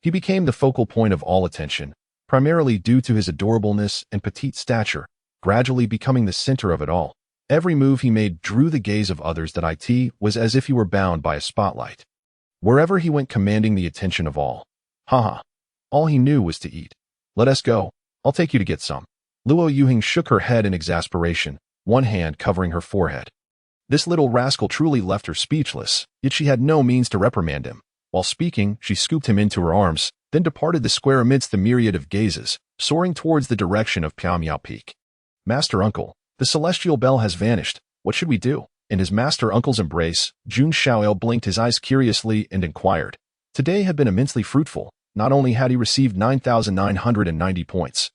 he became the focal point of all attention, primarily due to his adorableness and petite stature, gradually becoming the center of it all. Every move he made drew the gaze of others. That it was as if he were bound by a spotlight. Wherever he went, commanding the attention of all. Haha. All he knew was to eat. Let us go. I'll take you to get some. Luo Yuheng shook her head in exasperation, one hand covering her forehead. This little rascal truly left her speechless, yet she had no means to reprimand him. While speaking, she scooped him into her arms, then departed the square amidst the myriad of gazes, soaring towards the direction of Piaomiao Peak. Master Uncle, the celestial bell has vanished. What should we do? In his master uncle's embrace, Jun Xiaoyao blinked his eyes curiously and inquired. Today had been immensely fruitful. Not only had he received 9,990 points,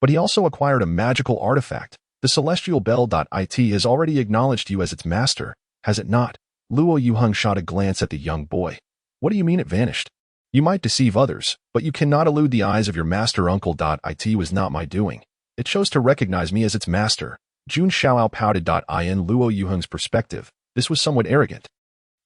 but he also acquired a magical artifact. The celestial bell.it has already acknowledged you as its master, has it not? Luo Yuheng shot a glance at the young boy. What do you mean it vanished? You might deceive others, but you cannot elude the eyes of your master uncle.it was not my doing. It chose to recognize me as its master. Jun Xiaoyao pouted. In Luo Yuheng's perspective, this was somewhat arrogant.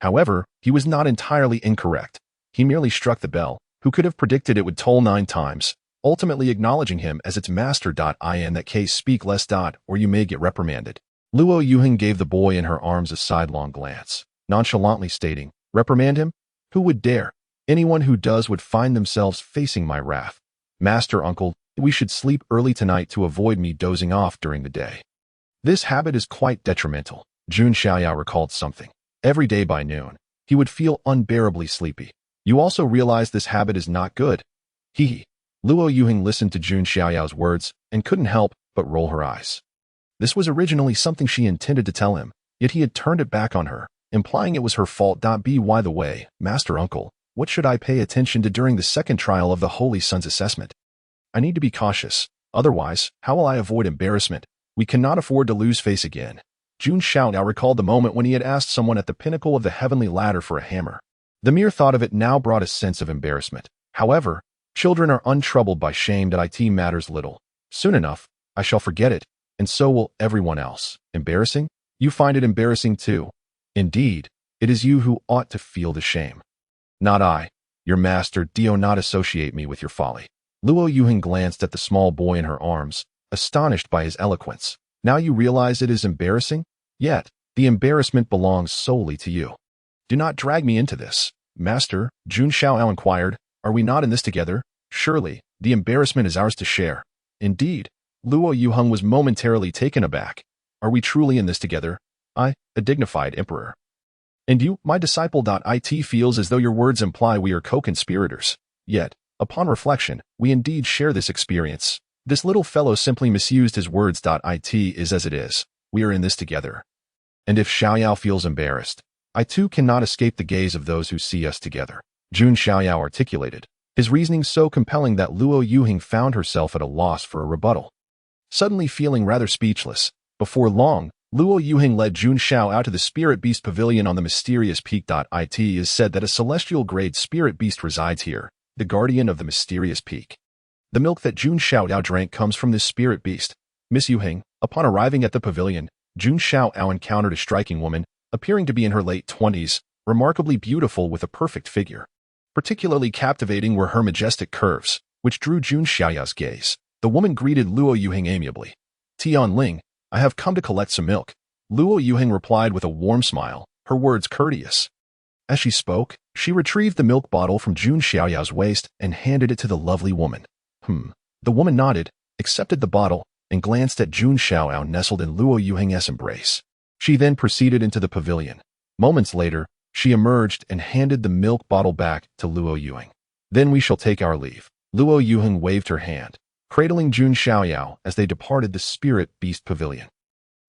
However, he was not entirely incorrect. He merely struck the bell. Who could have predicted it would toll 9 times? ultimately acknowledging him as its master. In that case, speak less. Or you may get reprimanded. Luo Yuheng gave the boy in her arms a sidelong glance, nonchalantly stating, "Reprimand him? Who would dare? Anyone who does would find themselves facing my wrath. Master uncle, we should sleep early tonight to avoid me dozing off during the day. This habit is quite detrimental." Jun Xiaoyao recalled something. Every day by noon, he would feel unbearably sleepy. "You also realize this habit is not good." Hee. Luo Yuheng listened to Jun Xiaoyao's words and couldn't help but roll her eyes. This was originally something she intended to tell him, yet he had turned it back on her, implying it was her fault. By the way, Master Uncle, what should I pay attention to during the second trial of the Holy Sun's assessment? I need to be cautious. Otherwise, how will I avoid embarrassment? We cannot afford to lose face again. Jun Xiaoyao recalled the moment when he had asked someone at the pinnacle of the heavenly ladder for a hammer. The mere thought of it now brought a sense of embarrassment. However, children are untroubled by shame. It matters little. Soon enough, I shall forget it, and so will everyone else. Embarrassing? You find it embarrassing too. Indeed, it is you who ought to feel the shame. Not I. Your master. Do not associate me with your folly. Luo Yuheng glanced at the small boy in her arms, astonished by his eloquence. Now you realize it is embarrassing? Yet, the embarrassment belongs solely to you. Do not drag me into this. Master, Jun Xiaoyao inquired, are we not in this together? Surely, the embarrassment is ours to share. Indeed, Luo Yuheng was momentarily taken aback. Are we truly in this together? I, a dignified emperor. And you, my disciple. It feels as though your words imply we are co-conspirators. Yet, upon reflection, we indeed share this experience. This little fellow simply misused his words. It is as it is. We are in this together. And if Xiaoyao feels embarrassed, I too cannot escape the gaze of those who see us together. Jun Xiaoyao articulated, his reasoning so compelling that Luo Yuheng found herself at a loss for a rebuttal. Suddenly feeling rather speechless, before long, Luo Yuheng led Jun Xiao out to the spirit beast pavilion on the mysterious peak. It is said that a celestial grade spirit beast resides here, the guardian of the mysterious peak. The milk that Jun Xiaoyao drank comes from this spirit beast. Miss Yuheng, upon arriving at the pavilion, Jun Xiaoyao encountered a striking woman, appearing to be in her late 20s, remarkably beautiful with a perfect figure. Particularly captivating were her majestic curves, which drew Jun Xiaoyao's gaze. The woman greeted Luo Yuheng amiably. Tian Ling, I have come to collect some milk. Luo Yuheng replied with a warm smile, her words courteous. As she spoke, she retrieved the milk bottle from Jun Xiaoyao's waist and handed it to the lovely woman. The woman nodded, accepted the bottle, and glanced at Jun Xiaoyao nestled in Luo Yuheng's embrace. She then proceeded into the pavilion. Moments later, she emerged and handed the milk bottle back to Luo Yuheng. Then we shall take our leave. Luo Yuheng waved her hand, cradling Jun Xiaoyao as they departed the spirit beast pavilion.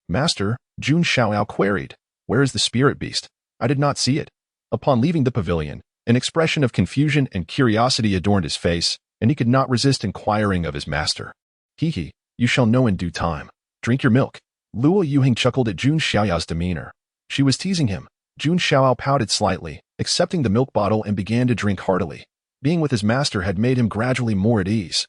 Master, Jun Xiaoyao queried, where is the spirit beast? I did not see it. Upon leaving the pavilion, an expression of confusion and curiosity adorned his face, and he could not resist inquiring of his master. Hee, you shall know in due time. Drink your milk. Luo Yuheng chuckled at Jun Xiaoyao's demeanor. She was teasing him. Jun Xiaoyao pouted slightly, accepting the milk bottle and began to drink heartily. Being with his master had made him gradually more at ease.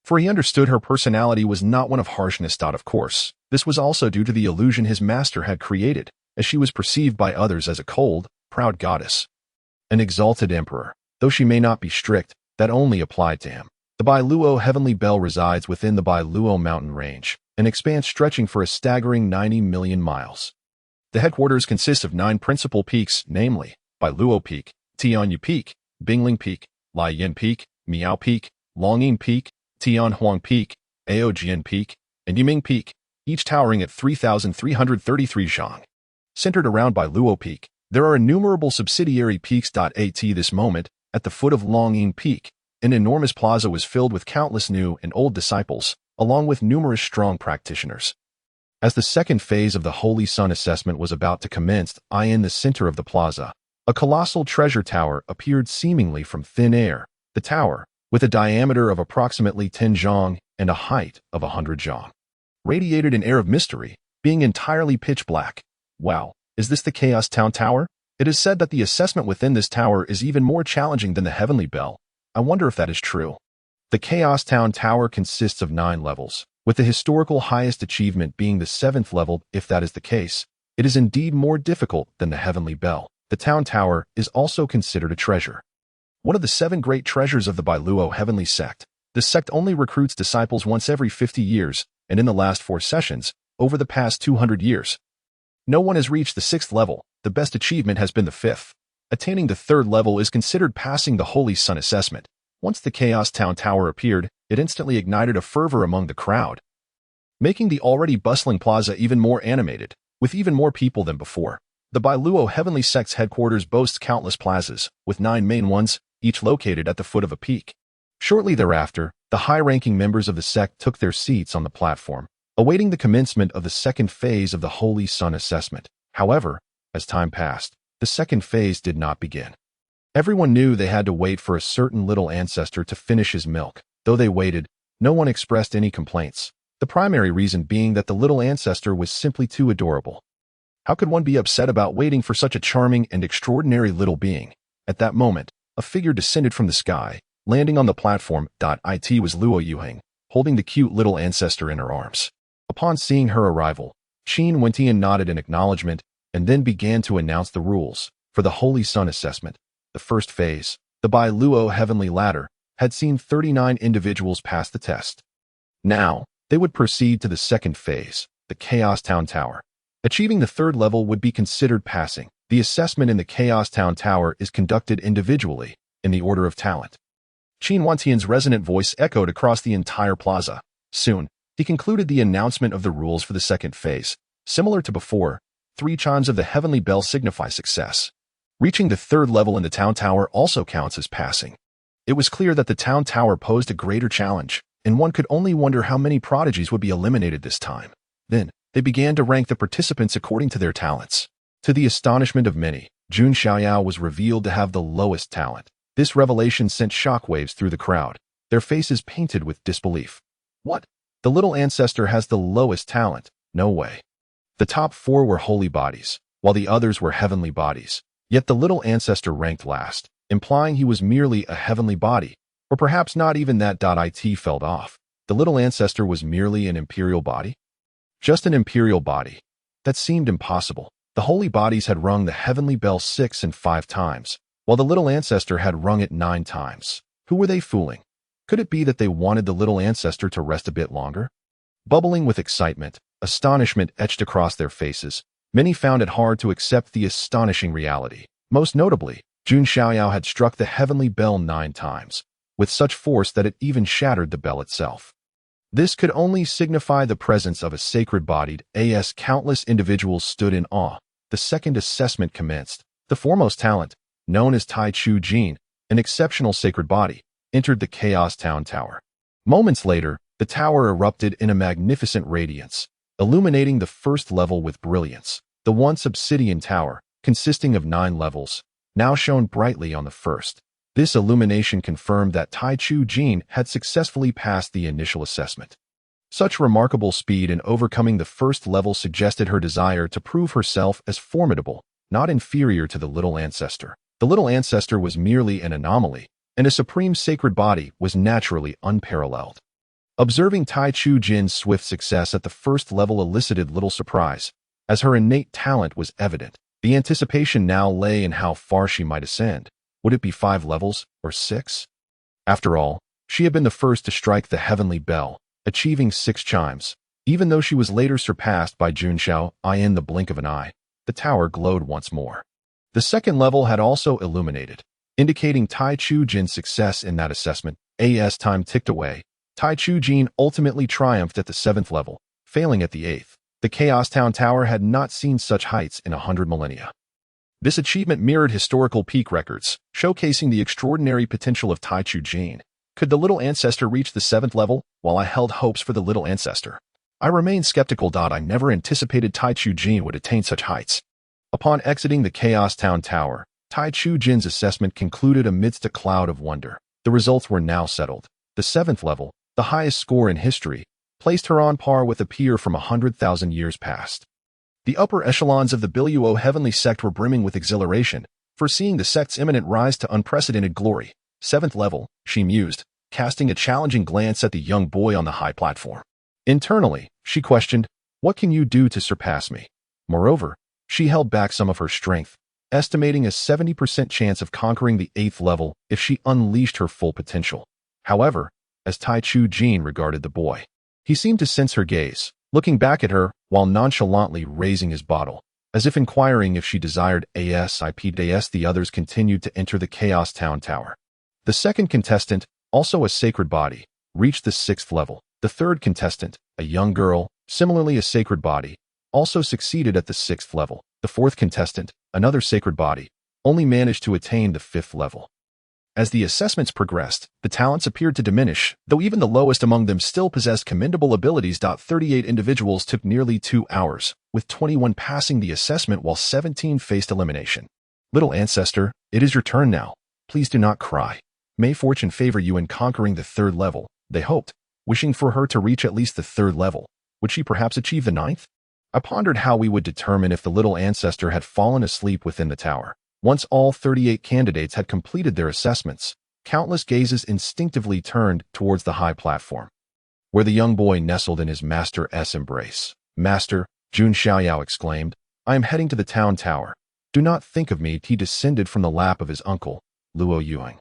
For he understood her personality was not one of harshness. Of course, this was also due to the illusion his master had created, as she was perceived by others as a cold, proud goddess. An exalted emperor, though she may not be strict, that only applied to him. The Bailuo Heavenly Bell resides within the Bailuo mountain range, an expanse stretching for a staggering 90 million miles. The headquarters consists of 9 principal peaks, namely, Bailuo Peak, Tianyu Peak, Bingling Peak, Laiyan Peak, Miao Peak, Longyin Peak, Tianhuang Peak, Aojian Peak, and Yiming Peak, each towering at 3,333 zhang. Centered around Bailuo Peak, there are innumerable subsidiary peaks. At this moment, at the foot of Longyin Peak, an enormous plaza was filled with countless new and old disciples, along with numerous strong practitioners. As the second phase of the Holy Sun assessment was about to commence, in the center of the plaza, a colossal treasure tower appeared seemingly from thin air. The tower, with a diameter of approximately 10 zhang and a height of 100 zhang, radiated an air of mystery, being entirely pitch black. Wow, is this the Chaos Town Tower? It is said that the assessment within this tower is even more challenging than the Heavenly Bell. I wonder if that is true. The Chaos Town Tower consists of 9 levels, with the historical highest achievement being the 7th level. If that is the case, it is indeed more difficult than the Heavenly Bell. The Town Tower is also considered a treasure. One of the 7 great treasures of the Bailuo Heavenly Sect, The sect only recruits disciples once every 50 years, and in the last 4 sessions, over the past 200 years. No one has reached the 6th level. The best achievement has been the 5th. Attaining the 3rd level is considered passing the Holy Sun assessment. Once the Chaos Town Tower appeared, it instantly ignited a fervor among the crowd, making the already bustling plaza even more animated, with even more people than before. The Bailuo Heavenly Sect's headquarters boasts countless plazas, with 9 main ones, each located at the foot of a peak. Shortly thereafter, the high-ranking members of the sect took their seats on the platform, awaiting the commencement of the 2nd phase of the Holy Sun assessment. However, as time passed, the 2nd phase did not begin. Everyone knew they had to wait for a certain little ancestor to finish his milk. Though they waited, no one expressed any complaints, the primary reason being that the little ancestor was simply too adorable. How could one be upset about waiting for such a charming and extraordinary little being? At that moment, a figure descended from the sky, landing on the platform. It was Luo Yuheng, holding the cute little ancestor in her arms. Upon seeing her arrival, Qin Wentian nodded in acknowledgement and then began to announce the rules for the Holy Sun assessment. The first phase, the Bailuo Heavenly Ladder, had seen 39 individuals pass the test. Now, they would proceed to the 2nd phase, the Chaos Town Tower. Achieving the 3rd level would be considered passing. The assessment in the Chaos Town Tower is conducted individually, in the order of talent. Qin Wentian's resonant voice echoed across the entire plaza. Soon, he concluded the announcement of the rules for the 2nd phase. Similar to before, 3 chimes of the heavenly bell signify success. Reaching the 3rd level in the town tower also counts as passing. It was clear that the town tower posed a greater challenge, and one could only wonder how many prodigies would be eliminated this time. Then, they began to rank the participants according to their talents. To the astonishment of many, Jun Xiaoyao was revealed to have the lowest talent. This revelation sent shockwaves through the crowd, their faces painted with disbelief. What? The little ancestor has the lowest talent? No way. The top 4 were holy bodies, while the others were heavenly bodies. Yet the little ancestor ranked last, implying he was merely a heavenly body, or perhaps not even that. It fell off. The little ancestor was merely an imperial body? Just an imperial body. That seemed impossible. The holy bodies had rung the heavenly bell 6 and 5 times, while the little ancestor had rung it 9 times. Who were they fooling? Could it be that they wanted the little ancestor to rest a bit longer? Bubbling with excitement, astonishment etched across their faces. Many found it hard to accept the astonishing reality. Most notably, Jun Xiaoyao had struck the heavenly bell 9 times, with such force that it even shattered the bell itself. This could only signify the presence of a sacred-bodied as countless individuals stood in awe. The 2nd assessment commenced. The foremost talent, known as Tai Chu Jin, an exceptional sacred body, entered the Chaos Town Tower. Moments later, the tower erupted in a magnificent radiance, illuminating the 1st level with brilliance. The once obsidian tower, consisting of 9 levels, now shone brightly on the 1st. This illumination confirmed that Tai Chu Jin had successfully passed the initial assessment. Such remarkable speed in overcoming the 1st level suggested her desire to prove herself as formidable, not inferior to the little ancestor. The little ancestor was merely an anomaly, and a supreme sacred body was naturally unparalleled. Observing Tai Chu Jin's swift success at the 1st level elicited little surprise, as her innate talent was evident. The anticipation now lay in how far she might ascend. Would it be 5 levels, or 6? After all, she had been the first to strike the heavenly bell, achieving 6 chimes. Even though she was later surpassed by Jun Xiaoyao in the blink of an eye, the tower glowed once more. The 2nd level had also illuminated, indicating Tai Chu Jin's success in that assessment. As time ticked away, Tai Chu Jin ultimately triumphed at the 7th level, failing at the 8th. The Chaos Town Tower had not seen such heights in 100 millennia. This achievement mirrored historical peak records, showcasing the extraordinary potential of Tai Chu Jin. Could the little ancestor reach the 7th level? While I held hopes for the little ancestor, I remained skeptical. I never anticipated Tai Chu Jin would attain such heights. Upon exiting the Chaos Town Tower, Tai Chu Jin's assessment concluded amidst a cloud of wonder. The results were now settled. The 7th level, the highest score in history, placed her on par with a peer from 100,000 years past. The upper echelons of the Bailuo Heavenly Sect were brimming with exhilaration, foreseeing the sect's imminent rise to unprecedented glory. 7th level, she mused, casting a challenging glance at the young boy on the high platform. Internally, she questioned, what can you do to surpass me? Moreover, she held back some of her strength, estimating a 70% chance of conquering the 8th level if she unleashed her full potential. However, as Tai Chu Jin regarded the boy. He seemed to sense her gaze, looking back at her while nonchalantly raising his bottle, as if inquiring if she desired ASIP. The others continued to enter the Chaos Town Tower. The second contestant, also a sacred body, reached the 6th level. The third contestant, a young girl, similarly a sacred body, also succeeded at the 6th level. The fourth contestant, another sacred body, only managed to attain the 5th level. As the assessments progressed, the talents appeared to diminish, though even the lowest among them still possessed commendable abilities. 38 individuals took nearly 2 hours, with 21 passing the assessment while 17 faced elimination. Little ancestor, it is your turn now. Please do not cry. May fortune favor you in conquering the 3rd level, they hoped, wishing for her to reach at least the 3rd level. Would she perhaps achieve the 9th? I pondered how we would determine if the little ancestor had fallen asleep within the tower. Once all 38 candidates had completed their assessments, countless gazes instinctively turned towards the high platform, where the young boy nestled in his master's embrace. Master, Jun Xiaoyao exclaimed, I am heading to the town tower. Do not think of me. He descended from the lap of his uncle, Luo Yuheng,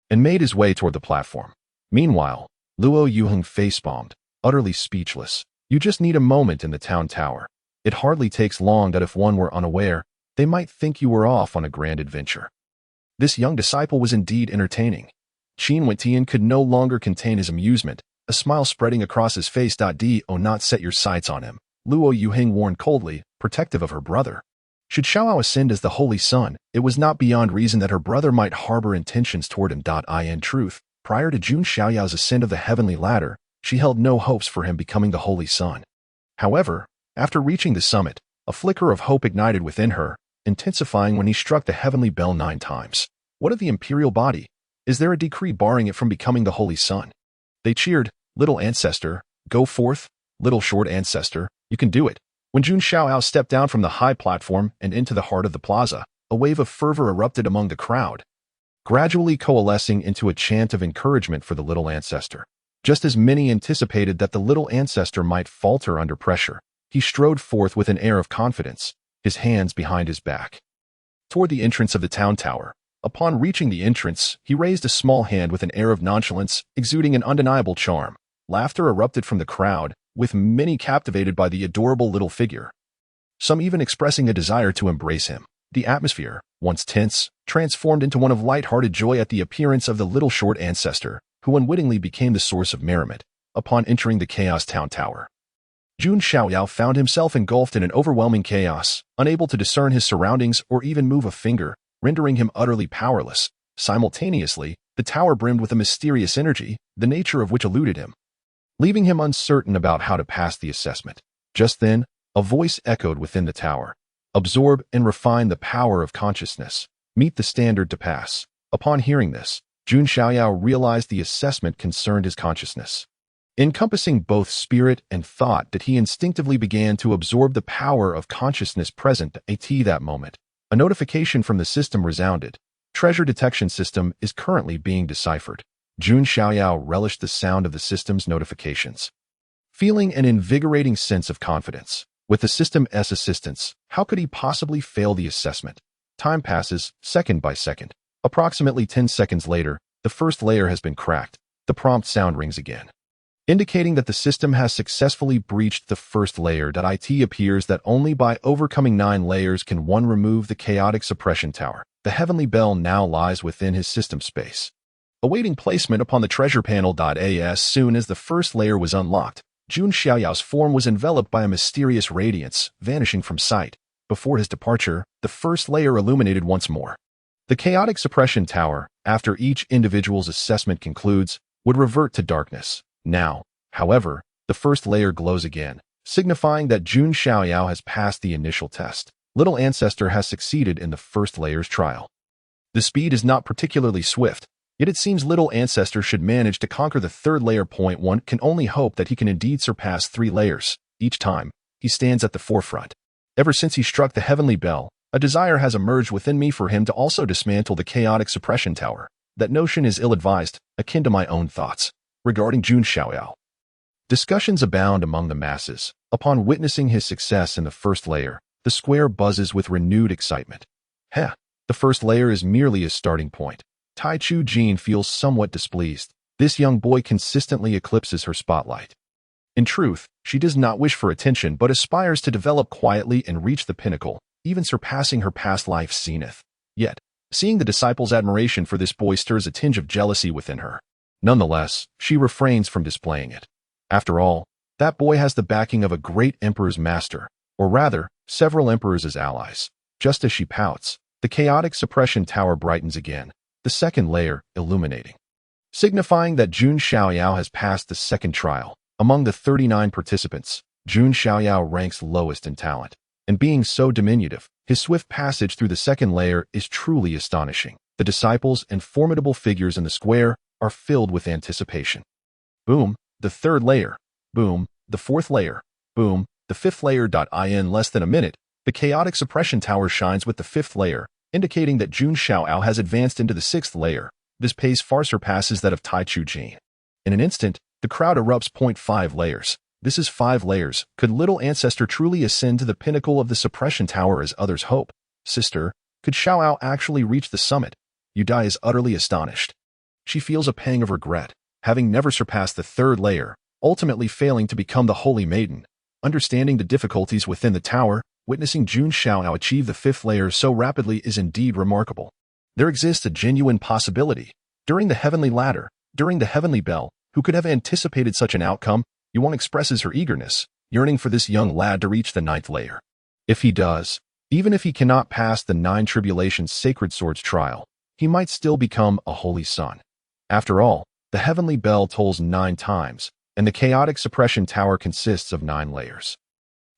and made his way toward the platform. Meanwhile, Luo Yuheng facepalmed, utterly speechless. You just need a moment in the town tower. It hardly takes long that if one were unaware, they might think you were off on a grand adventure. This young disciple was indeed entertaining. Qin Wentian could no longer contain his amusement, a smile spreading across his face. Do not set your sights on him, Luo Yuheng warned coldly, protective of her brother. Should Xiaoyao ascend as the Holy Son, it was not beyond reason that her brother might harbor intentions toward him. In truth, prior to Jun Xiaoyao's ascent of the heavenly ladder, she held no hopes for him becoming the Holy Son. However, after reaching the summit, a flicker of hope ignited within her, intensifying when he struck the heavenly bell 9 times. What of the imperial body? Is there a decree barring it from becoming the Holy Son? They cheered, Little ancestor, go forth, little short ancestor, you can do it. When Jun Xiaoyao stepped down from the high platform and into the heart of the plaza, a wave of fervor erupted among the crowd, gradually coalescing into a chant of encouragement for the little ancestor. Just as many anticipated that the little ancestor might falter under pressure, he strode forth with an air of confidence, his hands behind his back, toward the entrance of the town tower. Upon reaching the entrance, he raised a small hand with an air of nonchalance, exuding an undeniable charm. Laughter erupted from the crowd, with many captivated by the adorable little figure, some even expressing a desire to embrace him. The atmosphere, once tense, transformed into one of light-hearted joy at the appearance of the little short ancestor, who unwittingly became the source of merriment. Upon entering the Chaos Town Tower, Jun Xiaoyao found himself engulfed in an overwhelming chaos, unable to discern his surroundings or even move a finger, rendering him utterly powerless. Simultaneously, the tower brimmed with a mysterious energy, the nature of which eluded him, leaving him uncertain about how to pass the assessment. Just then, a voice echoed within the tower. Absorb and refine the power of consciousness. Meet the standard to pass. Upon hearing this, Jun Xiaoyao realized the assessment concerned his consciousness, encompassing both spirit and thought. That he instinctively began to absorb the power of consciousness present at that moment. A notification from the system resounded. Treasure detection system is currently being deciphered. Jun Xiaoyao relished the sound of the system's notifications, feeling an invigorating sense of confidence. With the system's assistance, how could he possibly fail the assessment? Time passes, second by second. Approximately 10 seconds later, the first layer has been cracked. The prompt sound rings again, indicating that the system has successfully breached the first layer. It appears that only by overcoming 9 layers can one remove the chaotic suppression tower. The heavenly bell now lies within his system space, awaiting placement upon the treasure panel. As soon as the first layer was unlocked, Jun Xiaoyao's form was enveloped by a mysterious radiance, vanishing from sight. Before his departure, the first layer illuminated once more. The chaotic suppression tower, after each individual's assessment concludes, would revert to darkness. Now, however, the first layer glows again, signifying that Jun Xiaoyao has passed the initial test. Little Ancestor has succeeded in the first layer's trial. The speed is not particularly swift, yet it seems Little Ancestor should manage to conquer the third layer. One can only hope that he can indeed surpass 3 layers. Each time, he stands at the forefront. Ever since he struck the heavenly bell, a desire has emerged within me for him to also dismantle the chaotic suppression tower. That notion is ill-advised, akin to my own thoughts regarding Jun Xiaoyao. Discussions abound among the masses. Upon witnessing his success in the first layer, the square buzzes with renewed excitement. The first layer is merely a starting point. Tai Chu Jin feels somewhat displeased. This young boy consistently eclipses her spotlight. In truth, she does not wish for attention but aspires to develop quietly and reach the pinnacle, even surpassing her past life zenith. Yet, seeing the disciples' admiration for this boy stirs a tinge of jealousy within her. Nonetheless, she refrains from displaying it. After all, that boy has the backing of a great emperor's master, or rather, several emperors as allies. Just as she pouts, the chaotic suppression tower brightens again, the second layer illuminating, signifying that Jun Xiaoyao has passed the second trial. Among the 39 participants, Jun Xiaoyao ranks lowest in talent, and being so diminutive, his swift passage through the second layer is truly astonishing. The disciples and formidable figures in the square are filled with anticipation. Boom, the third layer. Boom, the fourth layer. Boom, the fifth layer. In less than a minute, the chaotic suppression tower shines with the fifth layer, indicating that Jun Xiaoyao has advanced into the sixth layer. This pace far surpasses that of Taichu Jin. In an instant, the crowd erupts. 5 layers. This is 5 layers. Could little ancestor truly ascend to the pinnacle of the suppression tower as others hope? Sister, could Xiaoyao actually reach the summit? Yudai is utterly astonished. She feels a pang of regret, having never surpassed the third layer, ultimately failing to become the holy maiden. Understanding the difficulties within the tower, witnessing Jun Xiaoyao achieve the fifth layer so rapidly is indeed remarkable. There exists a genuine possibility. During the heavenly ladder, during the heavenly bell, who could have anticipated such an outcome? Yuan expresses her eagerness, yearning for this young lad to reach the 9th layer. If he does, even if he cannot pass the 9 tribulations sacred swords trial, he might still become a holy son. After all, the heavenly bell tolls 9 times, and the chaotic suppression tower consists of 9 layers.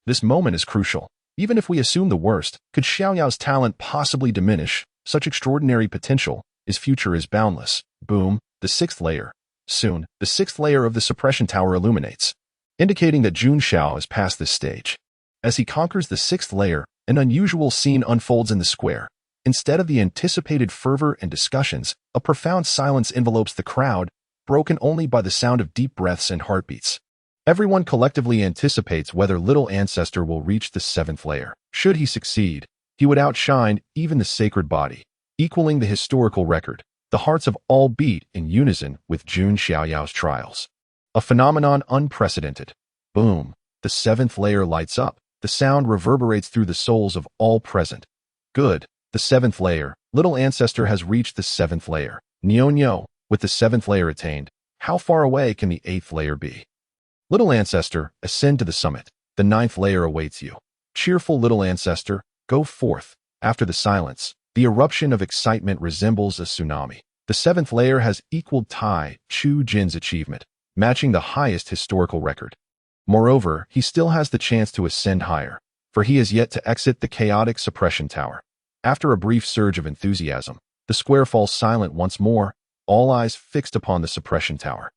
This moment is crucial. Even if we assume the worst, could Xiaoyao's talent possibly diminish? Such extraordinary potential, his future is boundless. Boom, the 6th layer. Soon, the 6th layer of the suppression tower illuminates, indicating that Jun Xiao has passed this stage. As he conquers the 6th layer, an unusual scene unfolds in the square. Instead of the anticipated fervor and discussions, a profound silence envelopes the crowd, broken only by the sound of deep breaths and heartbeats. Everyone collectively anticipates whether little ancestor will reach the 7th layer. Should he succeed, he would outshine even the sacred body, equaling the historical record. The hearts of all beat in unison with Jun Xiaoyao's trials. A phenomenon unprecedented. Boom, the 7th layer lights up. The sound reverberates through the souls of all present. Good, the 7th layer. Little ancestor has reached the 7th layer. Nyo, with the 7th layer attained, how far away can the 8th layer be? Little ancestor, ascend to the summit. The 9th layer awaits you. Cheerful little ancestor, go forth. After the silence, the eruption of excitement resembles a tsunami. The 7th layer has equaled Tai Chu Jin's achievement, matching the highest historical record. Moreover, he still has the chance to ascend higher, for he has yet to exit the chaotic suppression tower. After a brief surge of enthusiasm, the square falls silent once more, all eyes fixed upon the suppression tower.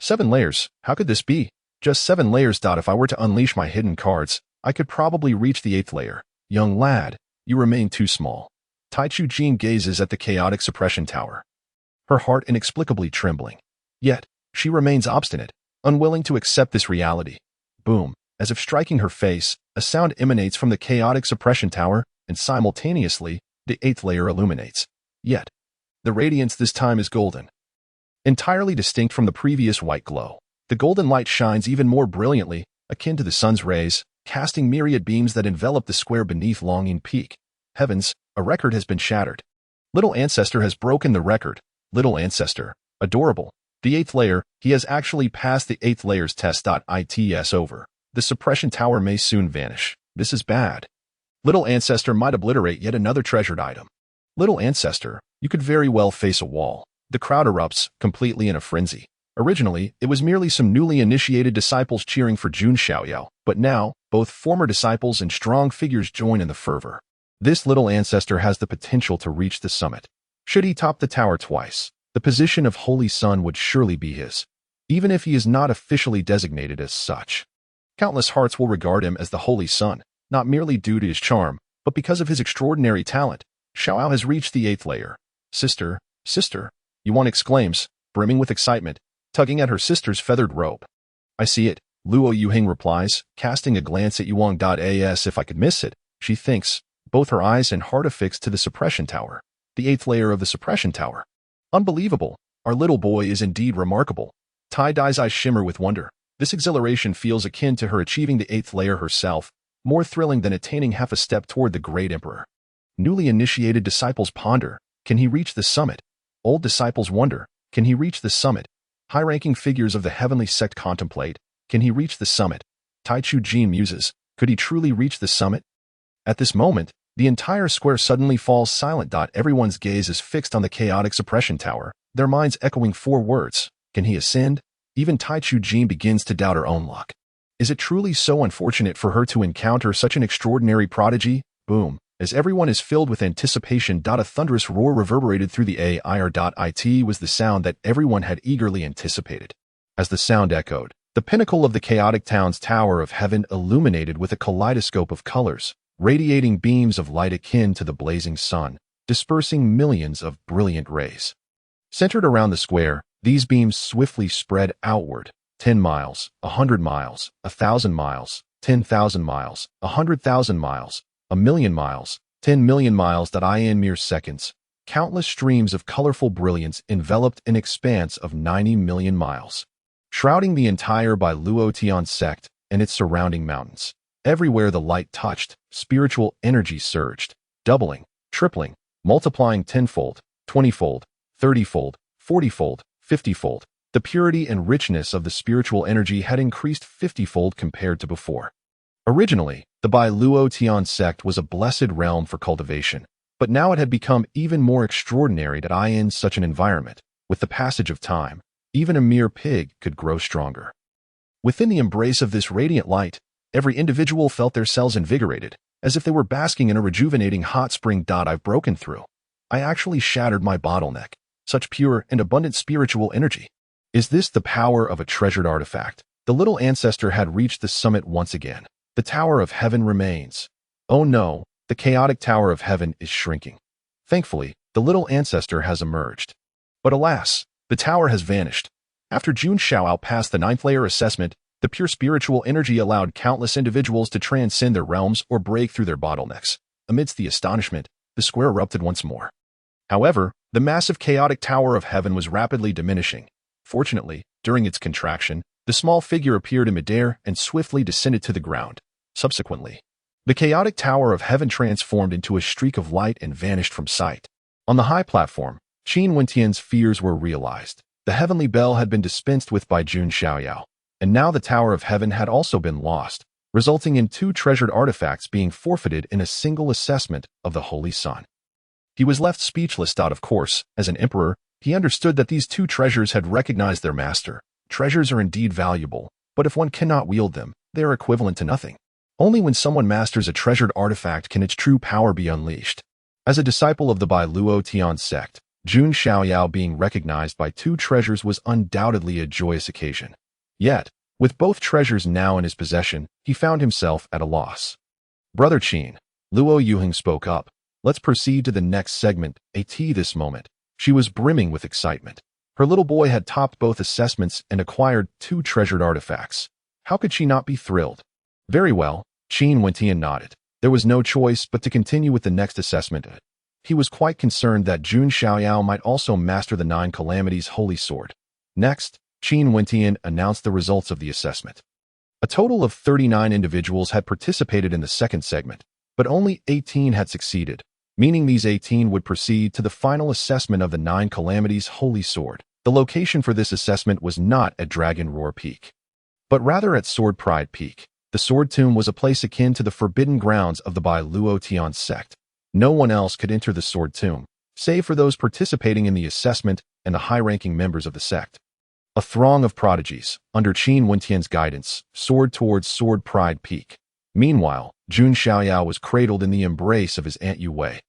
7 layers, how could this be? Just 7 layers. If I were to unleash my hidden cards, I could probably reach the 8th layer. Young lad, you remain too small. Taichu Jin gazes at the chaotic suppression tower, her heart inexplicably trembling. Yet, she remains obstinate, unwilling to accept this reality. Boom, as if striking her face, a sound emanates from the chaotic suppression tower, and simultaneously, the 8th layer illuminates. Yet, the radiance this time is golden, entirely distinct from the previous white glow. The golden light shines even more brilliantly, akin to the sun's rays, casting myriad beams that envelop the square beneath Longing Peak. Heavens, a record has been shattered. Little ancestor has broken the record. Little ancestor, adorable. The 8th layer, he has actually passed the 8th layer's test. It's over. The suppression tower may soon vanish. This is bad. Little ancestor might obliterate yet another treasured item. Little ancestor, you could very well face a wall. The crowd erupts, completely in a frenzy. Originally, it was merely some newly initiated disciples cheering for Jun Xiaoyao, but now, both former disciples and strong figures join in the fervor. This little ancestor has the potential to reach the summit. Should he top the tower twice, the position of Holy Son would surely be his, even if he is not officially designated as such. Countless hearts will regard him as the Holy Son, not merely due to his charm, but because of his extraordinary talent. Xiaoyao has reached the 8th layer. Sister, Yuan exclaims, brimming with excitement, tugging at her sister's feathered robe. I see it, Luo Yuhing replies, casting a glance at Yuan. As if I could miss it, she thinks, both her eyes and heart affixed to the suppression tower. The 8th layer of the suppression tower. Unbelievable. Our little boy is indeed remarkable. Tai-Dai's eyes shimmer with wonder. This exhilaration feels akin to her achieving the 8th layer herself, more thrilling than attaining half a step toward the great emperor. Newly initiated disciples ponder, can he reach the summit? Old disciples wonder, can he reach the summit? High-ranking figures of the heavenly sect contemplate, can he reach the summit? Tai Chu Jin muses, could he truly reach the summit? At this moment, the entire square suddenly falls silent. Everyone's gaze is fixed on the chaotic suppression tower, their minds echoing 4 words, can he ascend? Even Tai Chu Jin begins to doubt her own luck. Is it truly so unfortunate for her to encounter such an extraordinary prodigy? Boom. As everyone is filled with anticipation, a thunderous roar reverberated through the air. It was the sound that everyone had eagerly anticipated. As the sound echoed, the pinnacle of the chaotic town's tower of heaven illuminated with a kaleidoscope of colors, radiating beams of light akin to the blazing sun, dispersing millions of brilliant rays. Centered around the square, these beams swiftly spread outward, 10 miles, 100 miles, 1,000 miles, 10,000 miles, 100,000 miles, 1,000,000 miles, 10 million miles. In mere seconds, countless streams of colorful brilliance enveloped an expanse of 90 million miles, shrouding the entire Luotian sect and its surrounding mountains. Everywhere the light touched, spiritual energy surged, doubling, tripling, multiplying 10-fold, 20-fold, 30-fold, 40-fold, 50-fold. The purity and richness of the spiritual energy had increased 50-fold compared to before. Originally, the Luotian sect was a blessed realm for cultivation, but now it had become even more extraordinary in such an environment. With the passage of time, even a mere pig could grow stronger. Within the embrace of this radiant light, every individual felt their cells invigorated, as if they were basking in a rejuvenating hot spring. I've broken through. I actually shattered my bottleneck. Such pure and abundant spiritual energy. Is this the power of a treasured artifact? The little ancestor had reached the summit once again. The Tower of Heaven remains. Oh no, the chaotic Tower of Heaven is shrinking. Thankfully, the little ancestor has emerged. But alas, the tower has vanished. After Jun Xiaoyao passed the 9th layer assessment, the pure spiritual energy allowed countless individuals to transcend their realms or break through their bottlenecks. Amidst the astonishment, the square erupted once more. However, the massive chaotic Tower of Heaven was rapidly diminishing. Fortunately, during its contraction, the small figure appeared in midair and swiftly descended to the ground. Subsequently, the chaotic Tower of Heaven transformed into a streak of light and vanished from sight. On the high platform, Qin Wentian's fears were realized. The heavenly bell had been dispensed with by Jun Xiaoyao, and now the Tower of Heaven had also been lost, resulting in 2 treasured artifacts being forfeited in a single assessment of the Holy Sun. He was left speechless. Of course, as an emperor, he understood that these 2 treasures had recognized their master. Treasures are indeed valuable, but if one cannot wield them, they are equivalent to nothing. Only when someone masters a treasured artifact can its true power be unleashed. As a disciple of the Luotian sect, Jun Xiaoyao being recognized by 2 treasures was undoubtedly a joyous occasion. Yet, with both treasures now in his possession, he found himself at a loss. Brother Qin, Luo Yuheng spoke up. Let's proceed to the next segment. This moment, she was brimming with excitement. Her little boy had topped both assessments and acquired 2 treasured artifacts. How could she not be thrilled? Very well, Qin Wentian nodded. There was no choice but to continue with the next assessment. He was quite concerned that Jun Xiaoyao might also master the 9 calamities holy sword. Next, Qin Wentian announced the results of the assessment. A total of 39 individuals had participated in the second segment, but only 18 had succeeded, meaning these 18 would proceed to the final assessment of the 9 calamities holy sword. The location for this assessment was not at Dragon Roar Peak, but rather at Sword Pride Peak. The Sword Tomb was a place akin to the forbidden grounds of the Luotian sect. No one else could enter the Sword Tomb, save for those participating in the assessment and the high-ranking members of the sect. A throng of prodigies, under Qin Wentian's guidance, soared towards Sword Pride Peak. Meanwhile, Jun Xiaoyao was cradled in the embrace of his Aunt Yue.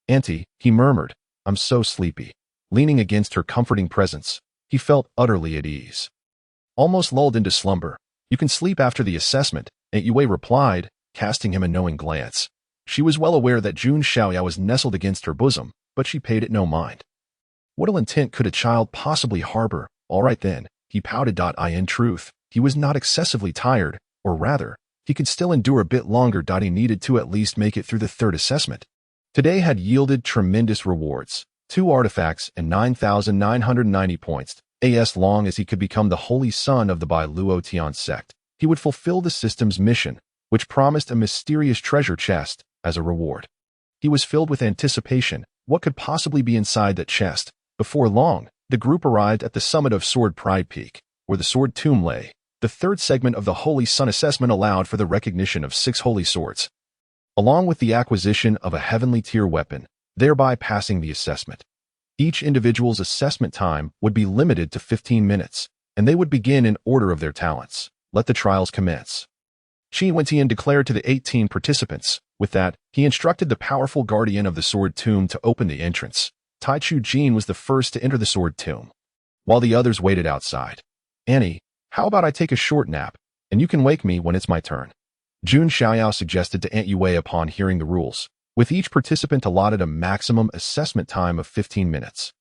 Auntie, he murmured, I'm so sleepy. Leaning against her comforting presence, he felt utterly at ease. Almost lulled into slumber, you can sleep after the assessment, Aunt Yue replied, casting him a knowing glance. She was well aware that Jun Xiaoyao was nestled against her bosom, but she paid it no mind. What ill intent could a child possibly harbor? All right then, he pouted. In truth, he was not excessively tired, or rather, he could still endure a bit longer. He needed to at least make it through the 3rd assessment. Today had yielded tremendous rewards. 2 artifacts, and 9,990 points. As long as he could become the holy son of the Bailuo Tian sect, he would fulfill the system's mission, which promised a mysterious treasure chest as a reward. He was filled with anticipation. What could possibly be inside that chest? Before long, the group arrived at the summit of Sword Pride Peak, where the Sword Tomb lay. The third segment of the Holy Sun assessment allowed for the recognition of 6 holy swords, along with the acquisition of a heavenly tier weapon, thereby passing the assessment. Each individual's assessment time would be limited to 15 minutes, and they would begin in order of their talents. Let the trials commence. Qi Wentian declared to the 18 participants. With that, he instructed the powerful guardian of the Sword Tomb to open the entrance. Tai Chu Jin was the first to enter the Sword Tomb, while the others waited outside. Annie, how about I take a short nap, and you can wake me when it's my turn? Jun Xiaoyao suggested to Aunt Yue upon hearing the rules, with each participant allotted a maximum assessment time of 15 minutes.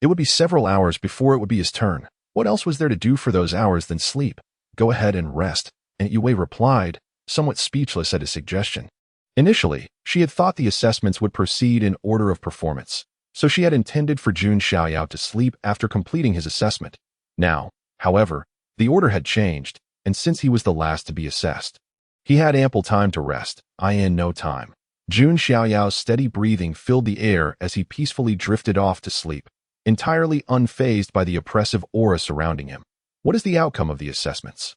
It would be several hours before it would be his turn. What else was there to do for those hours than sleep? Go ahead and rest, Aunt Yue replied, somewhat speechless at his suggestion. Initially, she had thought the assessments would proceed in order of performance, so she had intended for Jun Xiaoyao to sleep after completing his assessment. Now, however, the order had changed, and since he was the last to be assessed, he had ample time to rest, in no time. Jun Xiaoyao's steady breathing filled the air as he peacefully drifted off to sleep, entirely unfazed by the oppressive aura surrounding him. What is the outcome of the assessments?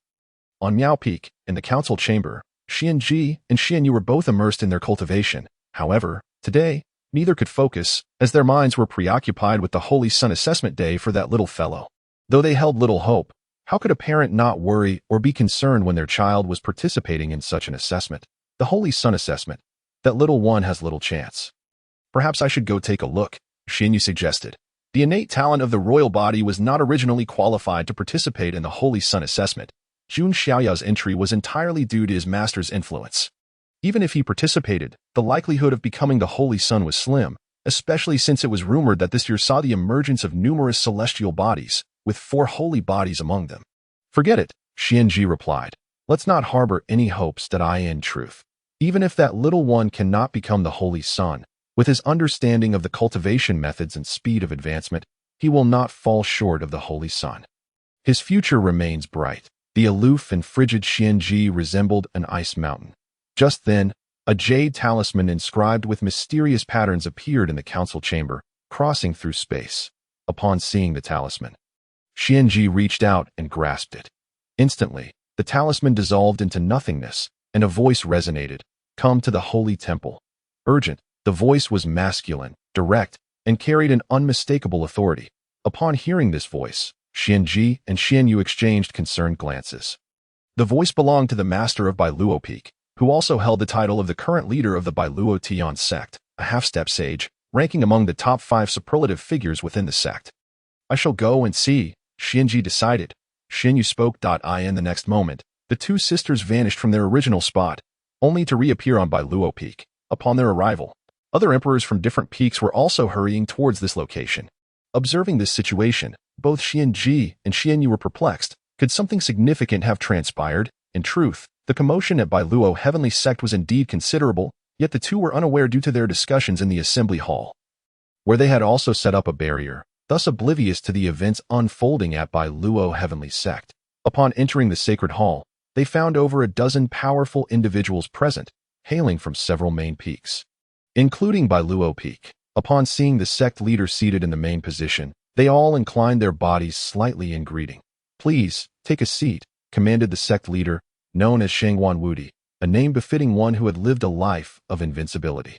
On Miao Peak, in the council chamber, Xianji and Xianyu were both immersed in their cultivation. However, today, neither could focus, as their minds were preoccupied with the Holy Sun assessment day for that little fellow. Though they held little hope, how could a parent not worry or be concerned when their child was participating in such an assessment? The Holy Sun assessment. That little one has little chance. Perhaps I should go take a look, Xianyu suggested. The innate talent of the royal body was not originally qualified to participate in the Holy Sun assessment. Jun Xiaoyao's entry was entirely due to his master's influence. Even if he participated, the likelihood of becoming the Holy Sun was slim, especially since it was rumored that this year saw the emergence of numerous celestial bodies, with 4 holy bodies among them. Forget it, Xianji replied. Let's not harbor any hopes that in truth. Even if that little one cannot become the Holy Sun, with his understanding of the cultivation methods and speed of advancement, he will not fall short of the Holy Sun. His future remains bright. The aloof and frigid Xianji resembled an ice mountain. Just then, a jade talisman inscribed with mysterious patterns appeared in the council chamber, crossing through space. Upon seeing the talisman, Xianji reached out and grasped it. Instantly, the talisman dissolved into nothingness, and a voice resonated. Come to the holy temple. Urgent. The voice was masculine, direct, and carried an unmistakable authority. Upon hearing this voice, Xianji and Xianyu exchanged concerned glances. The voice belonged to the master of Bailuo Peak, who also held the title of the current leader of the Bailuo Tian sect, a half-step sage, ranking among the top 5 superlative figures within the sect. I shall go and see, Xianji decided. Xianyu spoke. In the next moment, the 2 sisters vanished from their original spot, only to reappear on Bailuo Peak. Upon their arrival, other emperors from different peaks were also hurrying towards this location. Observing this situation, both Xianji and Xianyu were perplexed. Could something significant have transpired? In truth, the commotion at Bailuo Heavenly Sect was indeed considerable, yet the 2 were unaware due to their discussions in the assembly hall, where they had also set up a barrier, thus oblivious to the events unfolding at Bailuo Heavenly Sect. Upon entering the sacred hall, they found over a dozen powerful individuals present, hailing from several main peaks, including Bailuo Peak. Upon seeing the sect leader seated in the main position, they all inclined their bodies slightly in greeting. Please, take a seat, commanded the sect leader, known as Shangwan Wudi, a name befitting one who had lived a life of invincibility.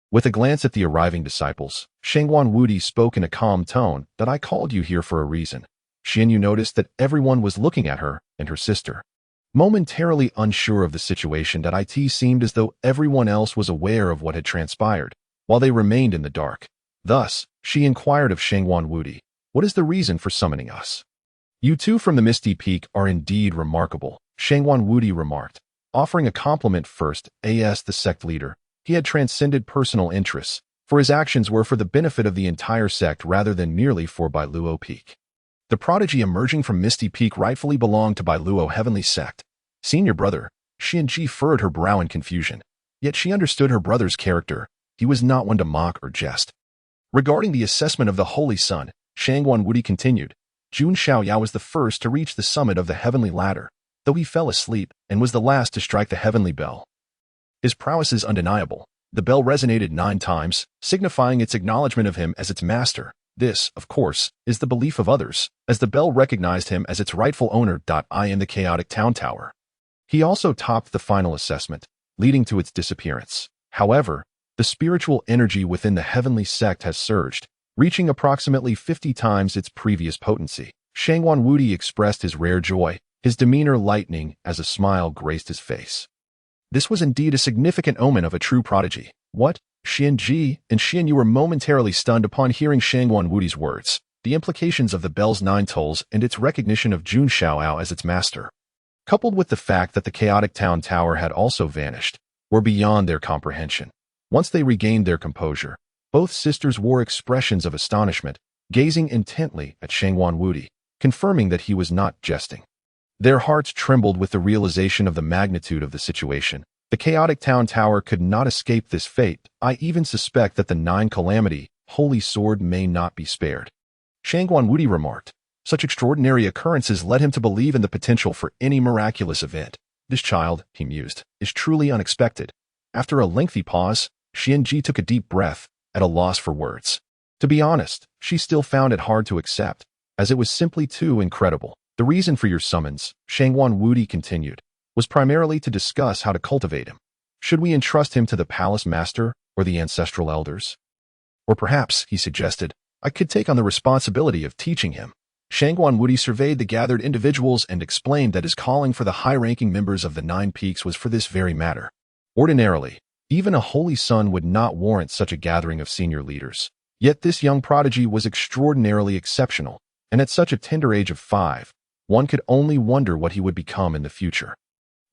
With a glance at the arriving disciples, Shangwan Wudi spoke in a calm tone that I called you here for a reason. Xianyu noticed that everyone was looking at her and her sister. Momentarily unsure of the situation, that it seemed as though everyone else was aware of what had transpired, while they remained in the dark. Thus, she inquired of Shangwan Wudi, what is the reason for summoning us? You 2 from the Misty Peak are indeed remarkable, Shangwan Wudi remarked, offering a compliment first. As the sect leader, he had transcended personal interests, for his actions were for the benefit of the entire sect rather than merely for Bailuo Peak. The prodigy emerging from Misty Peak rightfully belonged to Bailuo Heavenly Sect. Senior brother, Xianji furrowed her brow in confusion, yet she understood her brother's character. He was not one to mock or jest. Regarding the assessment of the Holy Sun, Shangguan Wudi continued, Jun Xiaoyao was the first to reach the summit of the heavenly ladder, though he fell asleep and was the last to strike the heavenly bell. His prowess is undeniable. The bell resonated 9 times, signifying its acknowledgement of him as its master. This, of course, is the belief of others, as the bell recognized him as its rightful owner. In the chaotic town tower. He also topped the final assessment, leading to its disappearance. However, the spiritual energy within the heavenly sect has surged, reaching approximately 50 times its previous potency. Shangguan Wudi expressed his rare joy, his demeanor lightening as a smile graced his face. This was indeed a significant omen of a true prodigy. What? Xianji and Xian Yu were momentarily stunned upon hearing Shangguan Wudi's words, the implications of the bell's 9 tolls and its recognition of Jun Xiaoyao as its master, coupled with the fact that the chaotic town tower had also vanished, were beyond their comprehension. Once they regained their composure, both sisters wore expressions of astonishment, gazing intently at Shangguan Wudi, confirming that he was not jesting. Their hearts trembled with the realization of the magnitude of the situation. The chaotic town tower could not escape this fate. I even suspect that the 9 calamity, holy sword, may not be spared. Shangguan Wudi remarked, such extraordinary occurrences led him to believe in the potential for any miraculous event. This child, he mused, is truly unexpected. After a lengthy pause, Xianji took a deep breath, at a loss for words. To be honest, she still found it hard to accept, as it was simply too incredible. The reason for your summons, Shangguan Wudi continued, was primarily to discuss how to cultivate him. Should we entrust him to the palace master or the ancestral elders? Or perhaps, he suggested, I could take on the responsibility of teaching him. Shangguan Wudi surveyed the gathered individuals and explained that his calling for the high-ranking members of the 9 peaks was for this very matter. Ordinarily, even a holy son would not warrant such a gathering of senior leaders. Yet this young prodigy was extraordinarily exceptional, and at such a tender age of 5, one could only wonder what he would become in the future.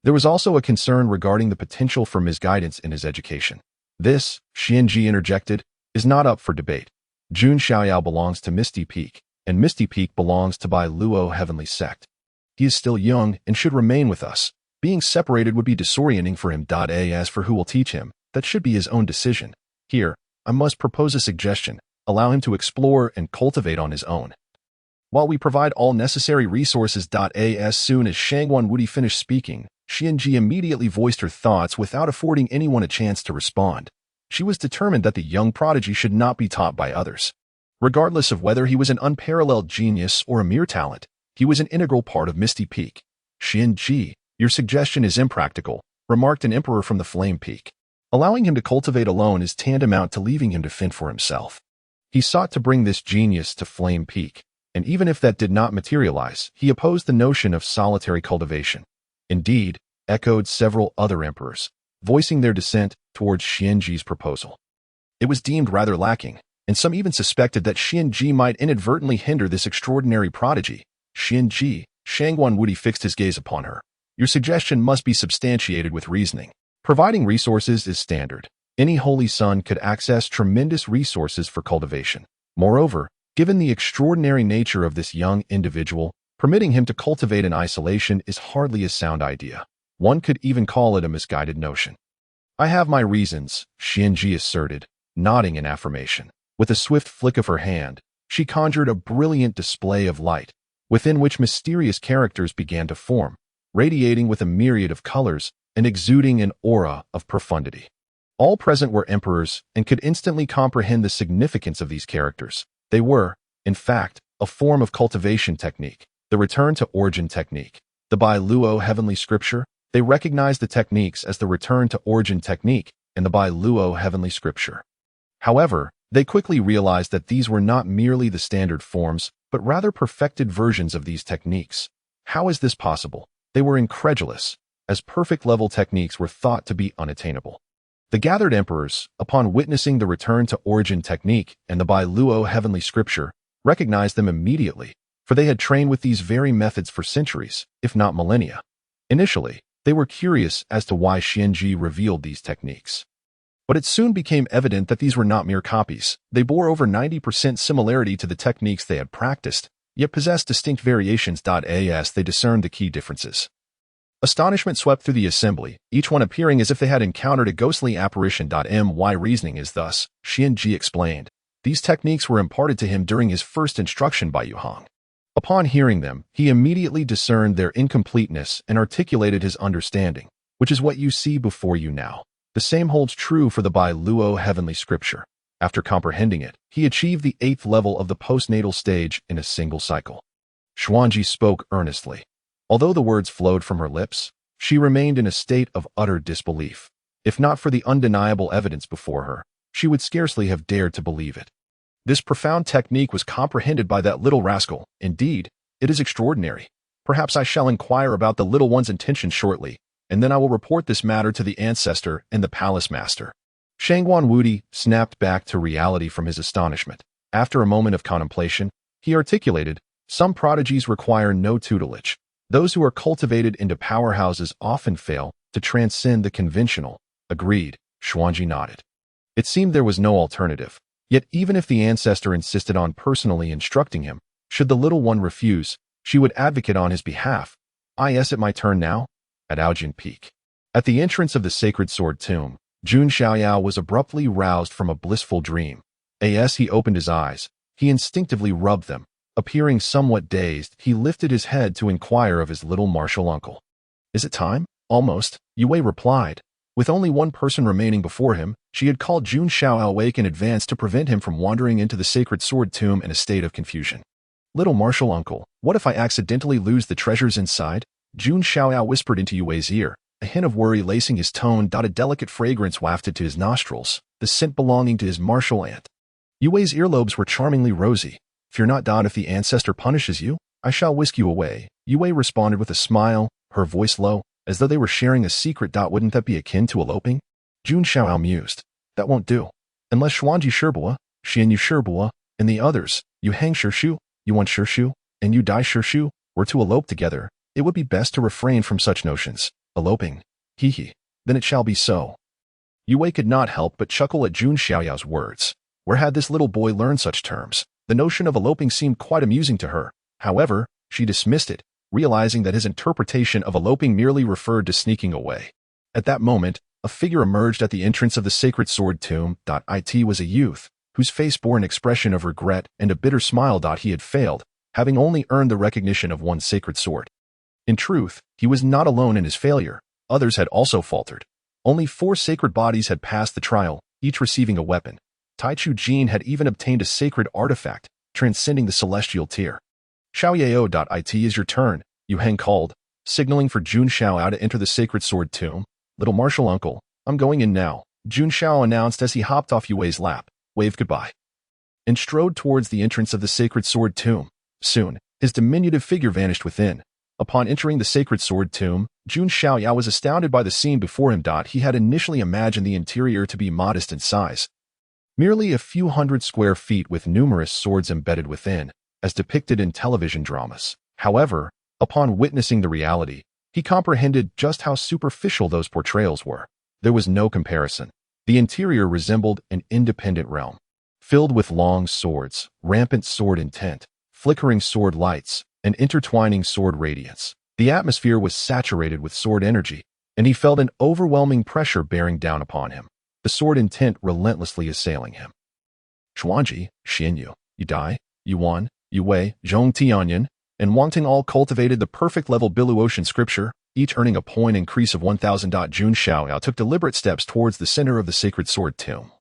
There was also a concern regarding the potential for misguidance in his education. This, Xianji interjected, is not up for debate. Jun Xiaoyao belongs to Misty Peak, and Misty Peak belongs to Bai Luo Heavenly Sect. He is still young and should remain with us. Being separated would be disorienting for him. As for who will teach him, that should be his own decision. Here, I must propose a suggestion. Allow him to explore and cultivate on his own, while we provide all necessary resources. As soon as Shangguan Wudi finished speaking, Xianji immediately voiced her thoughts without affording anyone a chance to respond. She was determined that the young prodigy should not be taught by others. Regardless of whether he was an unparalleled genius or a mere talent, he was an integral part of Misty Peak. Xianji, your suggestion is impractical, remarked an emperor from the Flame Peak. Allowing him to cultivate alone is tantamount to leaving him to fend for himself. He sought to bring this genius to Flame Peak, and even if that did not materialize, he opposed the notion of solitary cultivation. Indeed, echoed several other emperors, voicing their dissent towards Xianji's proposal. It was deemed rather lacking, and some even suspected that Xianji might inadvertently hinder this extraordinary prodigy. Xianji, Shangguan Wudi fixed his gaze upon her. Your suggestion must be substantiated with reasoning. Providing resources is standard. Any holy son could access tremendous resources for cultivation. Moreover, given the extraordinary nature of this young individual, permitting him to cultivate in isolation is hardly a sound idea. One could even call it a misguided notion. I have my reasons, Xianji asserted, nodding in affirmation. With a swift flick of her hand, she conjured a brilliant display of light, within which mysterious characters began to form, radiating with a myriad of colors and exuding an aura of profundity. All present were emperors and could instantly comprehend the significance of these characters. They were, in fact, a form of cultivation technique, the return to origin technique. The Bai Luo Heavenly Scripture, they recognized the techniques as the return to origin technique and the Bai Luo Heavenly Scripture. However, they quickly realized that these were not merely the standard forms, but rather perfected versions of these techniques. How is this possible? They were incredulous, as perfect level techniques were thought to be unattainable. The gathered emperors, upon witnessing the return to origin technique and the Bai Luo Heavenly Scripture, recognized them immediately, for they had trained with these very methods for centuries, if not millennia. Initially, they were curious as to why Xianji revealed these techniques. But it soon became evident that these were not mere copies. They bore over 90% similarity to the techniques they had practiced, yet possessed distinct variations. As they discerned the key differences, astonishment swept through the assembly, each one appearing as if they had encountered a ghostly apparition. My reasoning is thus, Xianji explained. These techniques were imparted to him during his first instruction by Yuhang. Upon hearing them, he immediately discerned their incompleteness and articulated his understanding, which is what you see before you now. The same holds true for the Bai Luo heavenly scripture. After comprehending it, he achieved the 8th level of the postnatal stage in a single cycle. Xuanji spoke earnestly. Although the words flowed from her lips, she remained in a state of utter disbelief. If not for the undeniable evidence before her, she would scarcely have dared to believe it. This profound technique was comprehended by that little rascal. Indeed, it is extraordinary. Perhaps I shall inquire about the little one's intentions shortly, and then I will report this matter to the ancestor and the palace master. Shangguan Wudi snapped back to reality from his astonishment. After a moment of contemplation, he articulated, "Some prodigies require no tutelage. Those who are cultivated into powerhouses often fail to transcend the conventional." Agreed, Xuanji nodded. It seemed there was no alternative. Yet even if the ancestor insisted on personally instructing him, should the little one refuse, she would advocate on his behalf. Is it my turn now? At Aojin Peak. At the entrance of the sacred sword tomb, Jun Xiaoyao was abruptly roused from a blissful dream. As he opened his eyes, he instinctively rubbed them. Appearing somewhat dazed, he lifted his head to inquire of his little martial uncle. "Is it time?" "Almost," Yue replied. With only one person remaining before him, she had called Jun Xiaoyao awake in advance to prevent him from wandering into the sacred sword tomb in a state of confusion. "Little martial uncle, what if I accidentally lose the treasures inside?" Jun Xiaoyao whispered into Yue's ear, a hint of worry lacing his tone. A delicate fragrance wafted to his nostrils, the scent belonging to his martial aunt. Yue's earlobes were charmingly rosy. "Fear not, if the ancestor punishes you, I shall whisk you away," Yue responded with a smile, her voice low, as though they were sharing a secret. "Wouldn't that be akin to eloping?" Jun Xiaoyao mused. "That won't do. Unless Xuanji Shibua, Xianyu Shibua, and the others, Yuhang Shishu, Yuan Shishu, and Yu Dai Shishu, were to elope together, it would be best to refrain from such notions. Eloping. Hee. Then it shall be so." Yue could not help but chuckle at Jun Xiaoyao's words. Where had this little boy learned such terms? The notion of eloping seemed quite amusing to her. However, she dismissed it, realizing that his interpretation of eloping merely referred to sneaking away. At that moment, a figure emerged at the entrance of the sacred sword tomb. It was a youth, whose face bore an expression of regret and a bitter smile. He had failed, having only earned the recognition of one sacred sword. In truth, he was not alone in his failure. Others had also faltered. Only 4 sacred bodies had passed the trial, each receiving a weapon. Taichu Jin had even obtained a sacred artifact, transcending the celestial tier. "Xiaoyao. It is your turn," Yuhang called, signaling for Jun Xiaoyao to enter the sacred sword tomb. "Little martial uncle, I'm going in now," Jun Xiao announced as he hopped off Yue's lap, waved goodbye, and strode towards the entrance of the sacred sword tomb. Soon, his diminutive figure vanished within. Upon entering the sacred sword tomb, Jun Xiaoyao was astounded by the scene before him. He had initially imagined the interior to be modest in size. Merely a few hundred square feet with numerous swords embedded within, as depicted in television dramas. However, upon witnessing the reality, he comprehended just how superficial those portrayals were. There was no comparison. The interior resembled an independent realm, filled with long swords, rampant sword intent, flickering sword lights, and intertwining sword radiance. The atmosphere was saturated with sword energy, and he felt an overwhelming pressure bearing down upon him, the sword intent relentlessly assailing him. Xuanji, Xianyu, Yudai, Yuan, Yue, Zhong Tianyan, and Wang Ting all cultivated the perfect level Biluotian scripture, each earning a point increase of 1,000. Jun Xiaoyao took deliberate steps towards the center of the sacred sword tomb,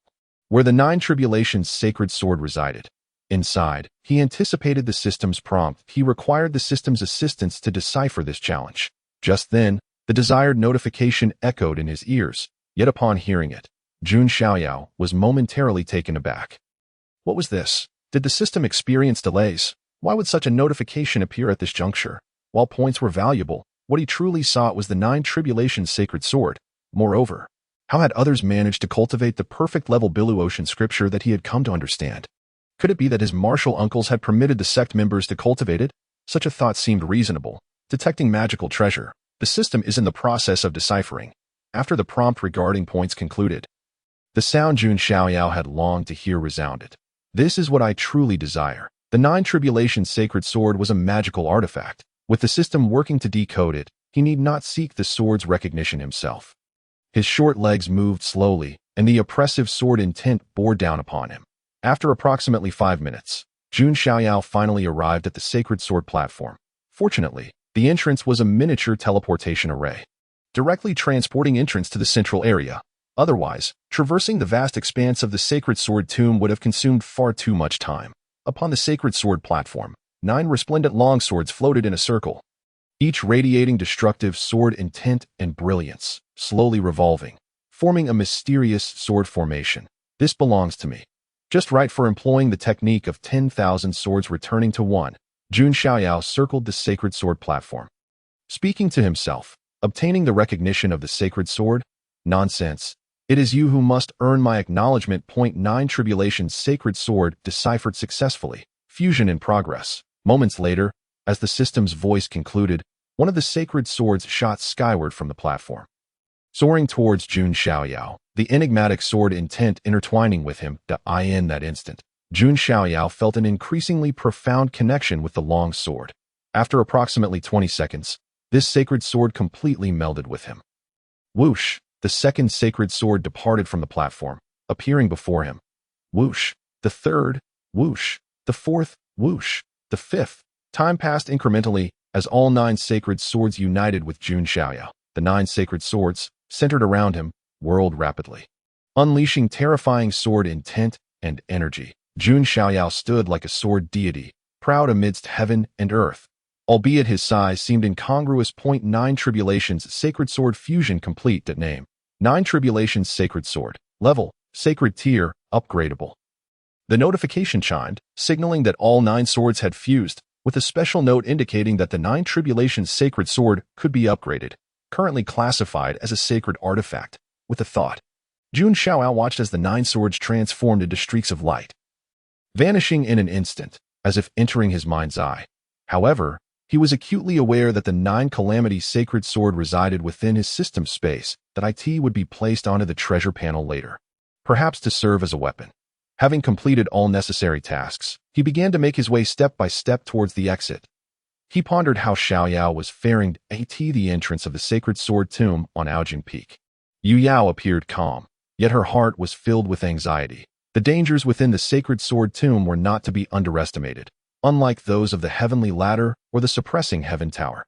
where the 9 tribulations sacred sword resided. Inside, he anticipated the system's prompt. He required the system's assistance to decipher this challenge. Just then, the desired notification echoed in his ears, yet upon hearing it, Jun Xiaoyao was momentarily taken aback. What was this? Did the system experience delays? Why would such a notification appear at this juncture? While points were valuable, what he truly sought was the 9 tribulations sacred sword. Moreover, how had others managed to cultivate the perfect level Biluotian scripture that he had come to understand? Could it be that his martial uncles had permitted the sect members to cultivate it? Such a thought seemed reasonable. Detecting magical treasure. The system is in the process of deciphering. After the prompt regarding points concluded, the sound Jun Xiaoyao had longed to hear resounded. This is what I truly desire. The 9 tribulations sacred sword was a magical artifact. With the system working to decode it, he need not seek the sword's recognition himself. His short legs moved slowly, and the oppressive sword intent bore down upon him. After approximately 5 minutes, Jun Xiaoyao finally arrived at the sacred sword platform. Fortunately, the entrance was a miniature teleportation array, directly transporting entrance to the central area. Otherwise, traversing the vast expanse of the sacred sword tomb would have consumed far too much time. Upon the sacred sword platform, 9 resplendent longswords floated in a circle, each radiating destructive sword intent and brilliance, slowly revolving, forming a mysterious sword formation. This belongs to me. Just right for employing the technique of 10,000 swords returning to one. Jun Xiaoyao circled the sacred sword platform, speaking to himself. Obtaining the recognition of the sacred sword? Nonsense. It is you who must earn my acknowledgement. 9 Tribulation's sacred sword deciphered successfully. Fusion in progress. Moments later, as the system's voice concluded, one of the sacred swords shot skyward from the platform, soaring towards Jun Xiaoyao, the enigmatic sword intent intertwining with him. In that instant, Jun Xiaoyao felt an increasingly profound connection with the long sword. After approximately 20 seconds, this sacred sword completely melded with him. Whoosh! The second sacred sword departed from the platform, appearing before him. Whoosh! The third. Whoosh! The fourth. Whoosh! The fifth. Time passed incrementally as all 9 sacred swords united with Jun Xiaoyao. The 9 sacred swords, centered around him, whirled rapidly, unleashing terrifying sword intent and energy. Jun Xiaoyao stood like a sword deity, proud amidst heaven and earth, albeit his size seemed incongruous. 9 Tribulation's sacred sword fusion complete. Name: 9 Tribulation's sacred sword. Level: sacred tier, upgradable. The notification chimed, signaling that all 9 swords had fused, with a special note indicating that the 9 Tribulation's sacred sword could be upgraded, currently classified as a sacred artifact. With a thought, Jun Xiaoyao watched as the 9 swords transformed into streaks of light, vanishing in an instant, as if entering his mind's eye. However, he was acutely aware that the 9 Calamity sacred sword resided within his system space, that it would be placed onto the treasure panel later, perhaps to serve as a weapon. Having completed all necessary tasks, he began to make his way step by step towards the exit. He pondered how Xiaoyao was faring at the entrance of the sacred sword tomb on Piaomiao Peak. Yu Yao appeared calm, yet her heart was filled with anxiety. The dangers within the sacred sword tomb were not to be underestimated, unlike those of the heavenly ladder or the suppressing heaven tower.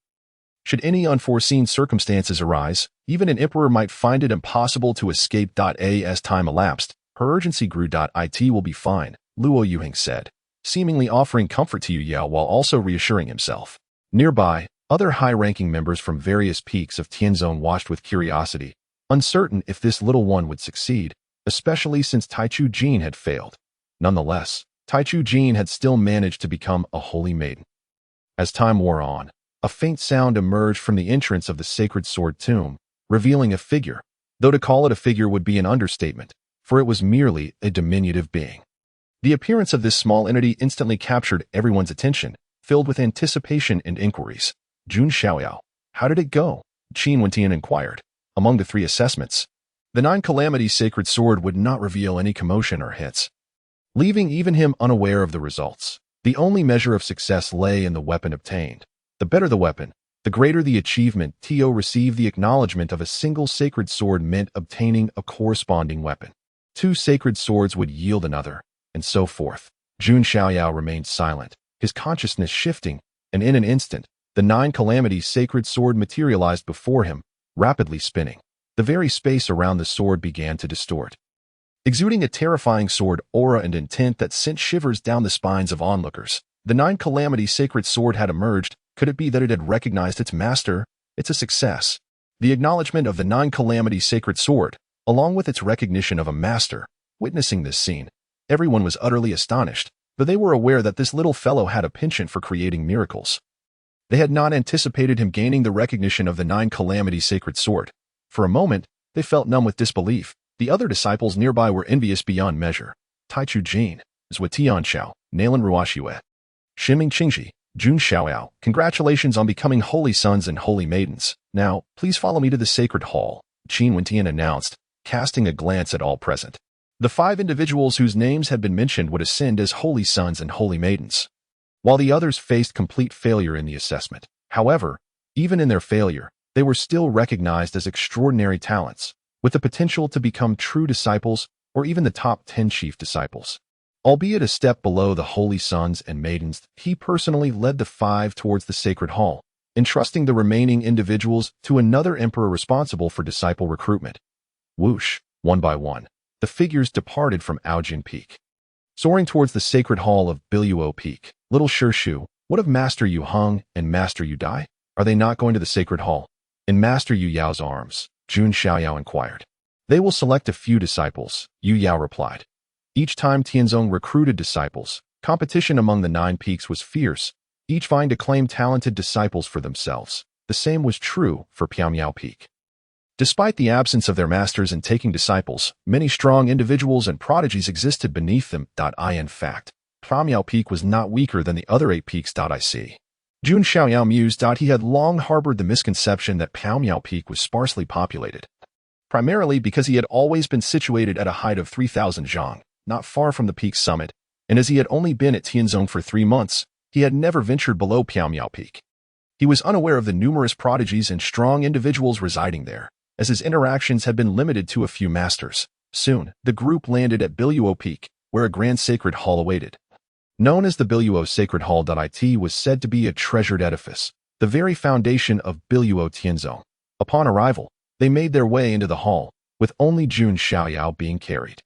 Should any unforeseen circumstances arise, even an emperor might find it impossible to escape. As time elapsed, her urgency grew. It will be fine, Luo Yuheng said, seemingly offering comfort to Yu Yao while also reassuring himself. Nearby, other high-ranking members from various peaks of Tianzong watched with curiosity, uncertain if this little one would succeed, especially since Taichu Jin had failed. Nonetheless, Taichu Jin had still managed to become a holy maiden. As time wore on, a faint sound emerged from the entrance of the sacred sword tomb, revealing a figure, though to call it a figure would be an understatement, for it was merely a diminutive being. The appearance of this small entity instantly captured everyone's attention, filled with anticipation and inquiries. Jun Xiaoyao, how did it go? Qin Wentian inquired. Among the 3 assessments, the 9 Calamity sacred sword would not reveal any commotion or hits, leaving even him unaware of the results. The only measure of success lay in the weapon obtained. The better the weapon, the greater the achievement. To receive the acknowledgement of a single sacred sword meant obtaining a corresponding weapon. 2 sacred swords would yield another, and so forth. Jun Xiaoyao remained silent, his consciousness shifting, and in an instant, the 9 Calamity sacred sword materialized before him, rapidly spinning. The very space around the sword began to distort, exuding a terrifying sword aura and intent that sent shivers down the spines of onlookers. The 9 Calamity sacred sword had emerged. Could it be that it had recognized its master? It's a success. The acknowledgement of the 9 Calamity sacred sword, along with its recognition of a master. Witnessing this scene, everyone was utterly astonished, but they were aware that this little fellow had a penchant for creating miracles. They had not anticipated him gaining the recognition of the 9 Calamity sacred sword. For a moment, they felt numb with disbelief. The other disciples nearby were envious beyond measure. Taichu Jin, Zhua Tianxiao, Nalan Ruoxue, Shiming Qingji, Jun Xiaoyao, congratulations on becoming holy sons and holy maidens. Now, please follow me to the sacred hall, Qin Wentian announced, casting a glance at all present. The 5 individuals whose names had been mentioned would ascend as holy sons and holy maidens, while the others faced complete failure in the assessment. However, even in their failure, they were still recognized as extraordinary talents, with the potential to become true disciples or even the top 10 chief disciples. Albeit a step below the holy sons and maidens, he personally led the 5 towards the sacred hall, entrusting the remaining individuals to another emperor responsible for disciple recruitment. Whoosh, one by one, the figures departed from Aojin Peak. Soaring towards the sacred hall of Piaomiao Peak, little Shirshu, what of Master Yu Hung and Master Yu Dai? Are they not going to the sacred hall? In Master Yu Yao's arms, Jun Xiaoyao inquired. They will select a few disciples, Yu Yao replied. Each time Tianzong recruited disciples, competition among the 9 peaks was fierce, each vying to claim talented disciples for themselves. The same was true for Piaomiao Peak. Despite the absence of their masters in taking disciples, many strong individuals and prodigies existed beneath them. In fact, Piaomiao Peak was not weaker than the other 8 peaks. Jun Xiaoyao mused. He had long harbored the misconception that Piaomiao Peak was sparsely populated, primarily because he had always been situated at a height of 3,000 zhang, not far from the peak's summit, and as he had only been at Tianzong for 3 months, he had never ventured below Piaomiao Peak. He was unaware of the numerous prodigies and strong individuals residing there, as his interactions had been limited to a few masters. Soon, the group landed at Piaomiao Peak, where a grand sacred hall awaited. Known as the Piaomiao Sacred Hall. It was said to be a treasured edifice, the very foundation of Piaomiao Tianzong. Upon arrival, they made their way into the hall, with only Jun Xiaoyao being carried.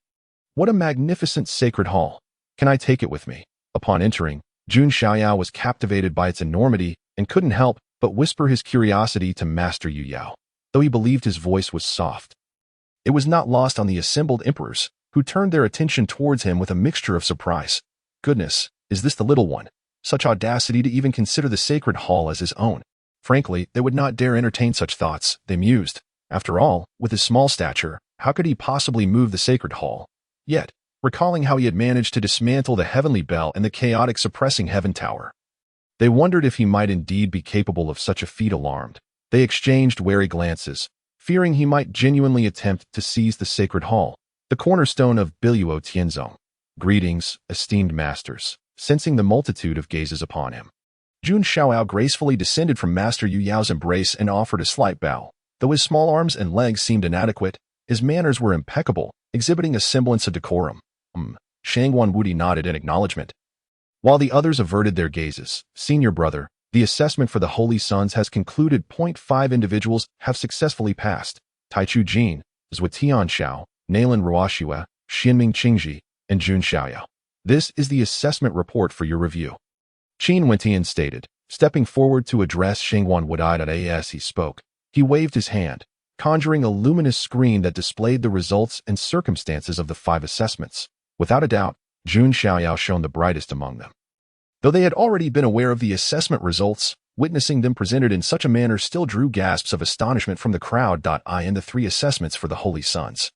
What a magnificent sacred hall! Can I take it with me? Upon entering, Jun Xiaoyao was captivated by its enormity and couldn't help but whisper his curiosity to Master Yu Yao, though he believed his voice was soft. It was not lost on the assembled emperors, who turned their attention towards him with a mixture of surprise. Goodness, is this the little one? Such audacity to even consider the sacred hall as his own. Frankly, they would not dare entertain such thoughts, they mused. After all, with his small stature, how could he possibly move the sacred hall? Yet, recalling how he had managed to dismantle the heavenly bell and the chaotic suppressing heaven tower, they wondered if he might indeed be capable of such a feat. Alarmed, they exchanged wary glances, fearing he might genuinely attempt to seize the sacred hall, the cornerstone of Piaomiao Tianzong. Greetings, esteemed masters. Sensing the multitude of gazes upon him, Jun Xiaoyao gracefully descended from Master Yu Yao's embrace and offered a slight bow. Though his small arms and legs seemed inadequate, his manners were impeccable, exhibiting a semblance of decorum. Shangguan Wudi nodded in acknowledgement. While the others averted their gazes, Senior Brother, the assessment for the Holy Sons has concluded. 5 individuals have successfully passed: Taichu Jin, Zhuotian Shao, Nalan Ruoxue, Xianming Qingji, and Jun Xiaoyao. This is the assessment report for your review. Qin Wentian stated, stepping forward to address Shangguan Wudi. As he spoke, he waved his hand, conjuring a luminous screen that displayed the results and circumstances of the 5 assessments. Without a doubt, Jun Xiaoyao shone the brightest among them. Though they had already been aware of the assessment results, witnessing them presented in such a manner still drew gasps of astonishment from the crowd. In the 3 assessments for the Holy Sons,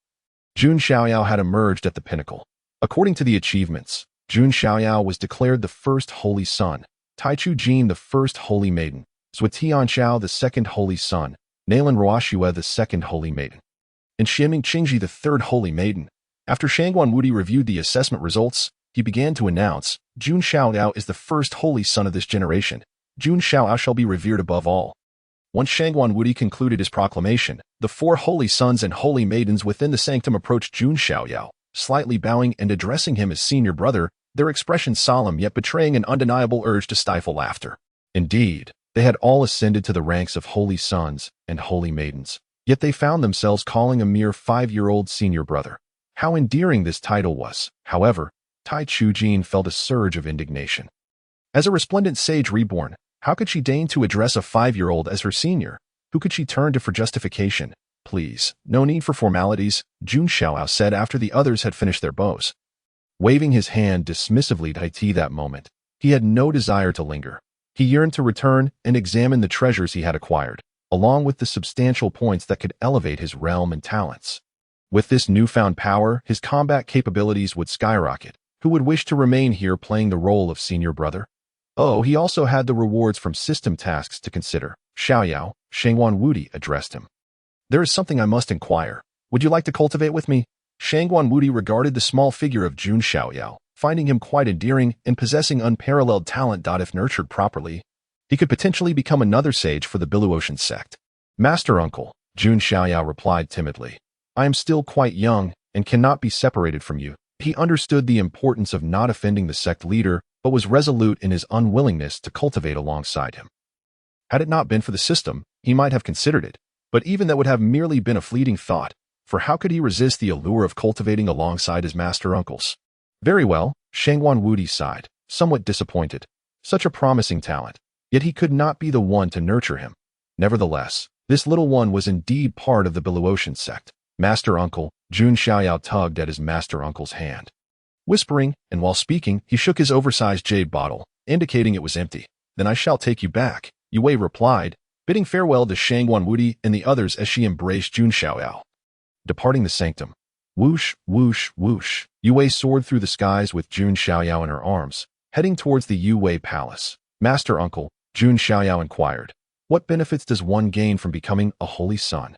Jun Xiaoyao had emerged at the pinnacle. According to the achievements, Jun Xiaoyao was declared the first Holy Son, Taichu Jin the first Holy Maiden, Zhuotian Shao the second Holy Son, Nalan Ruoxue the second Holy Maiden, and Xianming Qingji the third Holy Maiden. After Shangguan Wudi reviewed the assessment results, he began to announce, Jun Xiaoyao is the first Holy Son of this generation. Jun Xiaoyao shall be revered above all. Once Shangguan Wudi concluded his proclamation, the 4 Holy Sons and Holy Maidens within the sanctum approached Jun Xiaoyao, slightly bowing and addressing him as Senior Brother, their expression solemn yet betraying an undeniable urge to stifle laughter. Indeed, they had all ascended to the ranks of Holy Sons and Holy Maidens, yet they found themselves calling a mere 5-year-old Senior Brother. How endearing this title was. However, Taichu Jin felt a surge of indignation. As a resplendent sage reborn, how could she deign to address a 5-year-old as her senior? Who could she turn to for justification? Please, no need for formalities, Jun Xiaoyao said after the others had finished their bows. Waving his hand dismissively to that moment, he had no desire to linger. He yearned to return and examine the treasures he had acquired, along with the substantial points that could elevate his realm and talents. With this newfound power, his combat capabilities would skyrocket. Who would wish to remain here playing the role of Senior Brother? Oh, he also had the rewards from system tasks to consider. Xiaoyao, Shangguan Wudi addressed him. There is something I must inquire. Would you like to cultivate with me? Shangguan Wudi regarded the small figure of Jun Xiaoyao, finding him quite endearing and possessing unparalleled talent. If nurtured properly, he could potentially become another sage for the Biluotian sect. Master Uncle, Jun Xiaoyao replied timidly, I am still quite young and cannot be separated from you. He understood the importance of not offending the sect leader, but was resolute in his unwillingness to cultivate alongside him. Had it not been for the system, he might have considered it, but even that would have merely been a fleeting thought, for how could he resist the allure of cultivating alongside his master uncles? Very well, Shangwan Wudi sighed, somewhat disappointed. Such a promising talent, yet he could not be the one to nurture him. Nevertheless, this little one was indeed part of the Belaotian sect. Master uncle, Jun Xiaoyao tugged at his master uncle's hand. Whispering, and while speaking, he shook his oversized jade bottle, indicating it was empty. Then I shall take you back, Yue replied, bidding farewell to Shangwan Wudi and the others as she embraced Jun Xiaoyao. Departing the sanctum. Whoosh, whoosh, whoosh. Yue soared through the skies with Jun Xiaoyao in her arms, heading towards the Yue Palace. Master uncle, Jun Xiaoyao inquired, what benefits does one gain from becoming a holy son?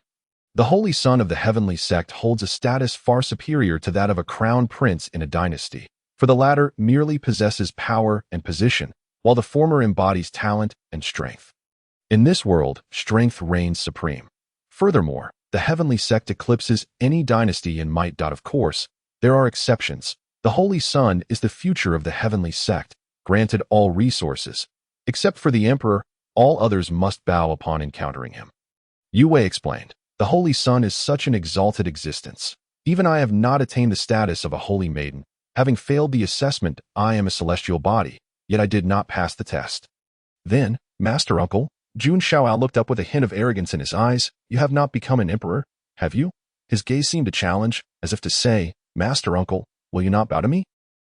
The holy son of the heavenly sect holds a status far superior to that of a crown prince in a dynasty, for the latter merely possesses power and position, while the former embodies talent and strength. In this world, strength reigns supreme. Furthermore, the heavenly sect eclipses any dynasty in might. Of course, there are exceptions. The holy son is the future of the heavenly sect, granted all resources. Except for the emperor, all others must bow upon encountering him. Yue explained, the holy son is such an exalted existence. Even I have not attained the status of a holy maiden. Having failed the assessment, I am a celestial body, yet I did not pass the test. Then, master uncle, Jun Xiaoyao looked up with a hint of arrogance in his eyes. You have not become an emperor, have you? His gaze seemed to challenge, as if to say, master uncle, will you not bow to me?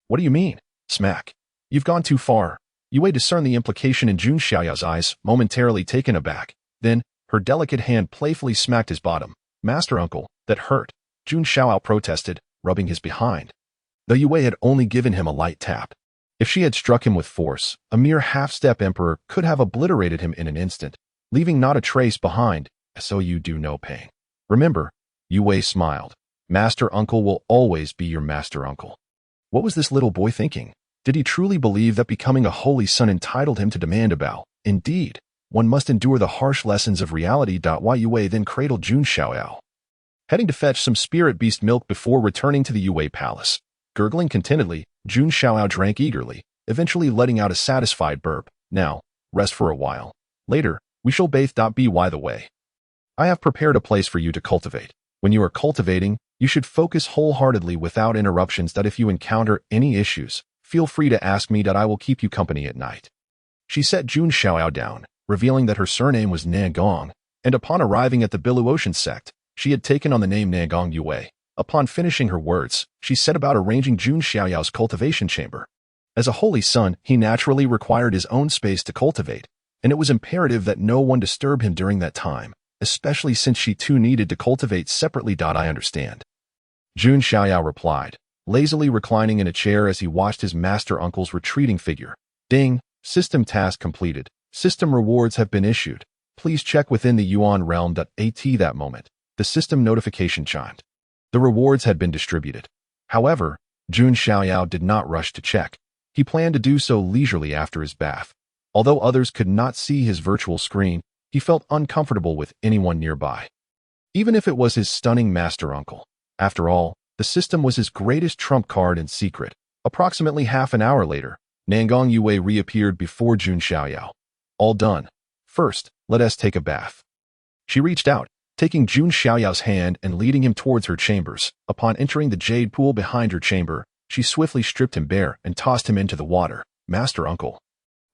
What do you mean? Smack. You've gone too far. Yue discerned the implication in Jun Xiaoyao's eyes, momentarily taken aback. Then, her delicate hand playfully smacked his bottom. Master uncle, that hurt, Jun Xiaoyao protested, rubbing his behind. Though Yue had only given him a light tap. If she had struck him with force, a mere half-step emperor could have obliterated him in an instant, leaving not a trace behind, so you do no pain. Remember, Yue smiled. Master uncle will always be your master uncle. What was this little boy thinking? Did he truly believe that becoming a holy son entitled him to demand a bow? Indeed, one must endure the harsh lessons of reality. Yue then cradled Jun Xiaoyao, heading to fetch some spirit beast milk before returning to the Yue palace. Gurgling contentedly, Jun Xiaoyao drank eagerly, eventually letting out a satisfied burp. Now, rest for a while. Later, we shall bathe. By the way, I have prepared a place for you to cultivate. When you are cultivating, you should focus wholeheartedly without interruptions. If you encounter any issues, feel free to ask me. I will keep you company at night. She set Jun Xiaoyao down, revealing that her surname was Nangong, and upon arriving at the Belaotian sect, she had taken on the name Nangong Yue. Upon finishing her words, she set about arranging Jun Xiaoyao's cultivation chamber. As a holy son, he naturally required his own space to cultivate, and it was imperative that no one disturb him during that time, especially since she too needed to cultivate separately. I understand. Jun Xiaoyao replied, lazily reclining in a chair as he watched his master uncle's retreating figure. Ding, system task completed. System rewards have been issued. Please check within the Yuan realm. At that moment, the system notification chimed. The rewards had been distributed. However, Jun Xiaoyao did not rush to check. He planned to do so leisurely after his bath. Although others could not see his virtual screen, he felt uncomfortable with anyone nearby. Even if it was his stunning master uncle. After all, the system was his greatest trump card in secret. Approximately half an hour later, Nangong Yue reappeared before Jun Xiaoyao. All done. First, let us take a bath. She reached out, taking Jun Xiaoyao's hand and leading him towards her chambers. Upon entering the jade pool behind her chamber, she swiftly stripped him bare and tossed him into the water. Master uncle.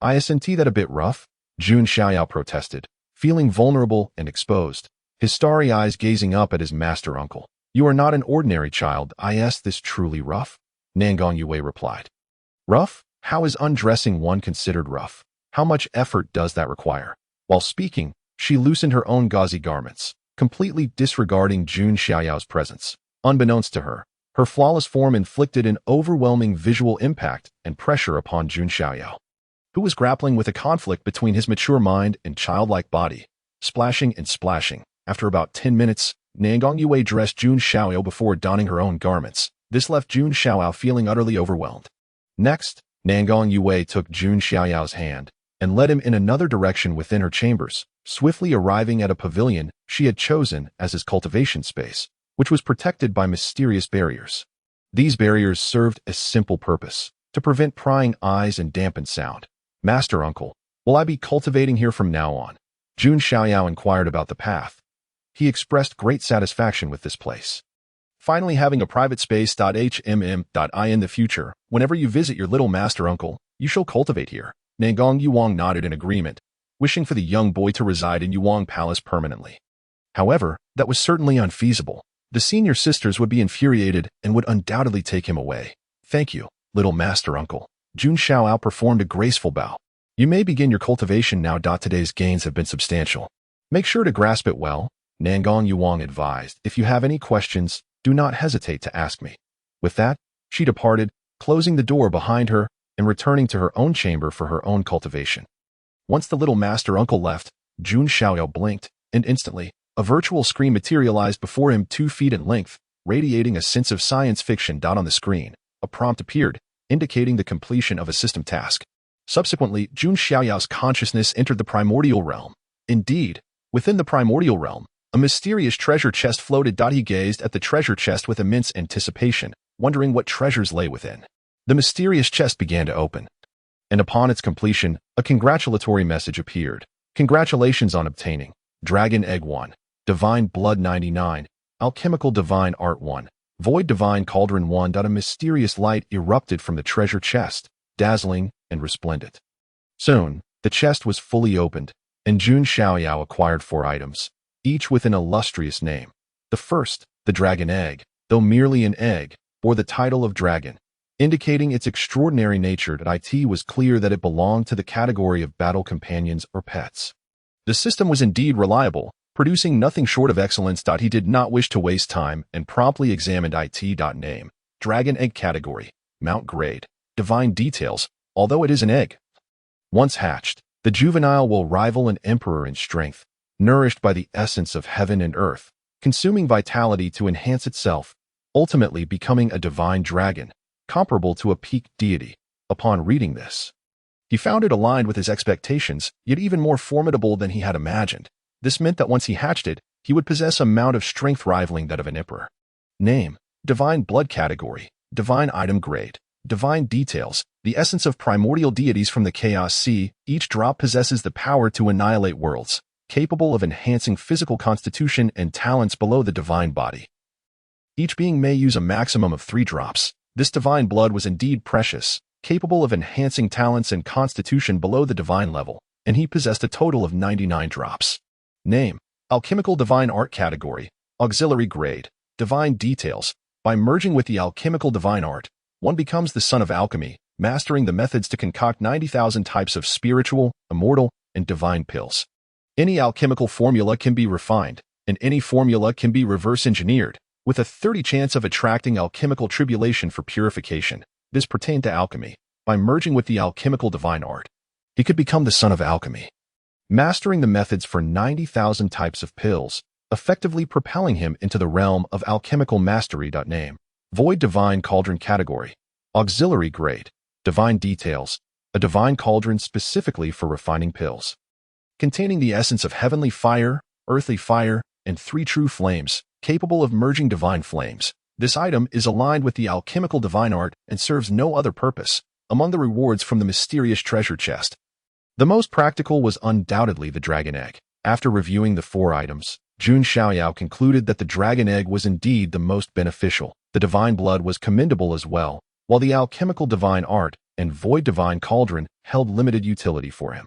Isn't that a bit rough? Jun Xiaoyao protested, feeling vulnerable and exposed, his starry eyes gazing up at his master uncle. You are not an ordinary child. Is this truly rough? Nangong Yue replied. Rough? How is undressing one considered rough? How much effort does that require? While speaking, she loosened her own gauzy garments, completely disregarding Jun Xiaoyao's presence. Unbeknownst to her, her flawless form inflicted an overwhelming visual impact and pressure upon Jun Xiaoyao, who was grappling with a conflict between his mature mind and childlike body. Splashing and splashing. After about 10 minutes, Nangong Yue dressed Jun Xiaoyao before donning her own garments. This left Jun Xiaoyao feeling utterly overwhelmed. Next, Nangong Yue took Jun Xiaoyao's hand and led him in another direction within her chambers, swiftly arriving at a pavilion she had chosen as his cultivation space, which was protected by mysterious barriers. These barriers served a simple purpose, to prevent prying eyes and dampen sound. Master Uncle, will I be cultivating here from now on? Jun Xiaoyao inquired about the path. He expressed great satisfaction with this place. Finally having a private space. In the future, whenever you visit your little master uncle, you shall cultivate here. Nangong Yuang nodded in agreement, wishing for the young boy to reside in Yuang Palace permanently. However, that was certainly unfeasible. The senior sisters would be infuriated and would undoubtedly take him away. Thank you, little master uncle. Jun Xiaoyao performed a graceful bow. You may begin your cultivation now. Today's gains have been substantial. Make sure to grasp it well, Nangong Yuang advised. If you have any questions, do not hesitate to ask me. With that, she departed, closing the door behind her and returning to her own chamber for her own cultivation. Once the little master uncle left, Jun Xiaoyao blinked, and instantly, a virtual screen materialized before him 2 feet in length, radiating a sense of science fiction. On the screen, a prompt appeared, indicating the completion of a system task. Subsequently, Jun Xiaoyao's consciousness entered the primordial realm. Indeed, within the primordial realm, a mysterious treasure chest floated. He gazed at the treasure chest with immense anticipation, wondering what treasures lay within. The mysterious chest began to open, and upon its completion, a congratulatory message appeared. Congratulations on obtaining Dragon Egg 1, Divine Blood 99, Alchemical Divine Art 1, Void Divine Cauldron 1. A mysterious light erupted from the treasure chest, dazzling and resplendent. Soon, the chest was fully opened, and Jun Xiaoyao acquired 4 items, each with an illustrious name. The first, the Dragon Egg, though merely an egg, bore the title of Dragon, indicating its extraordinary nature. It was clear that it belonged to the category of battle companions or pets. The system was indeed reliable, producing nothing short of excellence. He did not wish to waste time and promptly examined Name, Dragon Egg category, Mount Grade, Divine Details, although it is an egg. Once hatched, the juvenile will rival an emperor in strength, nourished by the essence of heaven and earth, consuming vitality to enhance itself, ultimately becoming a divine dragon, comparable to a peak deity. Upon reading this, he found it aligned with his expectations, yet even more formidable than he had imagined. This meant that once he hatched it, he would possess a amount of strength rivaling that of an emperor. Name, Divine Blood category, Divine Item grade, Divine Details, the essence of primordial deities from the Chaos Sea. Each drop possesses the power to annihilate worlds, capable of enhancing physical constitution and talents below the divine body. Each being may use a maximum of 3 drops. This divine blood was indeed precious, capable of enhancing talents and constitution below the divine level, and he possessed a total of 99 drops. Name, Alchemical Divine Art category, Auxiliary grade, Divine Details. By merging with the Alchemical Divine Art, one becomes the son of alchemy, mastering the methods to concoct 90,000 types of spiritual, immortal, and divine pills. Any alchemical formula can be refined, and any formula can be reverse-engineered, with a 30% chance of attracting alchemical tribulation for purification. This pertained to alchemy. By merging with the alchemical divine art, he could become the son of alchemy, mastering the methods for 90,000 types of pills, effectively propelling him into the realm of alchemical mastery. Name, Void Divine Cauldron category, Auxiliary grade, Divine Details, a divine cauldron specifically for refining pills, containing the essence of heavenly fire, earthly fire, and 3 true flames, capable of merging divine flames. This item is aligned with the alchemical divine art and serves no other purpose. Among the rewards from the mysterious treasure chest, the most practical was undoubtedly the Dragon Egg. After reviewing the 4 items, Jun Xiaoyao concluded that the Dragon Egg was indeed the most beneficial. The Divine Blood was commendable as well, while the Alchemical Divine Art and Void Divine Cauldron held limited utility for him.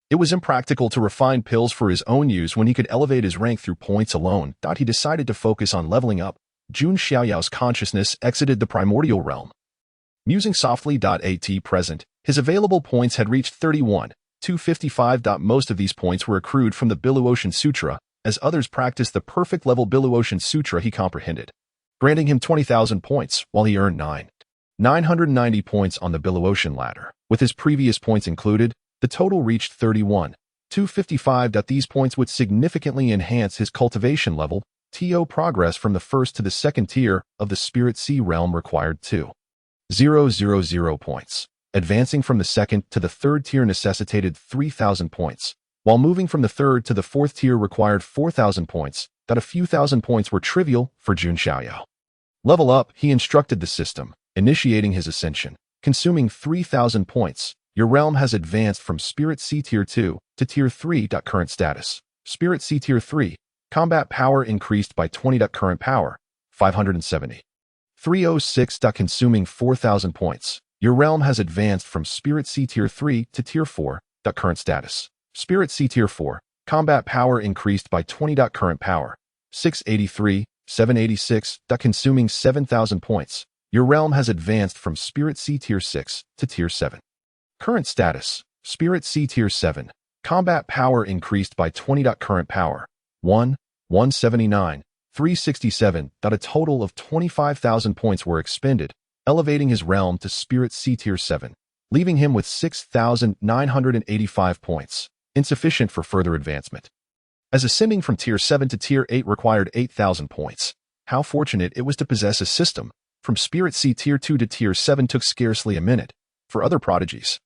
It was impractical to refine pills for his own use when he could elevate his rank through points alone. He decided to focus on leveling up. Jun Xiaoyao's consciousness exited the primordial realm. Musing softly. At present, his available points had reached 31,255. Most of these points were accrued from the Billuocean Sutra, as others practiced the perfect level Billuocean Sutra he comprehended, granting him 20,000 points, while he earned 990 points on the Billuocean ladder. With his previous points included, the total reached 31,255. These points would significantly enhance his cultivation level. Progress from the first to the second tier of the Spirit Sea realm required 2,000 points. Advancing from the second to the third tier necessitated 3,000 points, while moving from the third to the fourth tier required 4,000 points. A few thousand points were trivial for Jun Xiaoyao. Level up, he instructed the system, initiating his ascension, consuming 3,000 points. Your realm has advanced from Spirit C Tier 2 to Tier 3. Current status. Spirit C Tier 3. Combat power increased by 20. Current power. 570. 306. Consuming 4,000 points. Your realm has advanced from Spirit C Tier 3 to Tier 4. Current status. Spirit C Tier 4. Combat power increased by 20. Current power. 683. 786. Consuming 7,000 points. Your realm has advanced from Spirit C Tier 6 to Tier 7. Current status. Spirit C Tier 7. Combat power increased by 20. Current power. 179. 367. A total of 25,000 points were expended, elevating his realm to Spirit C Tier 7, leaving him with 6,985 points, insufficient for further advancement. As ascending from Tier 7 to Tier 8 required 8,000 points, how fortunate it was to possess a system from Spirit C Tier 2 to Tier 7 took scarcely a minute. For other prodigies,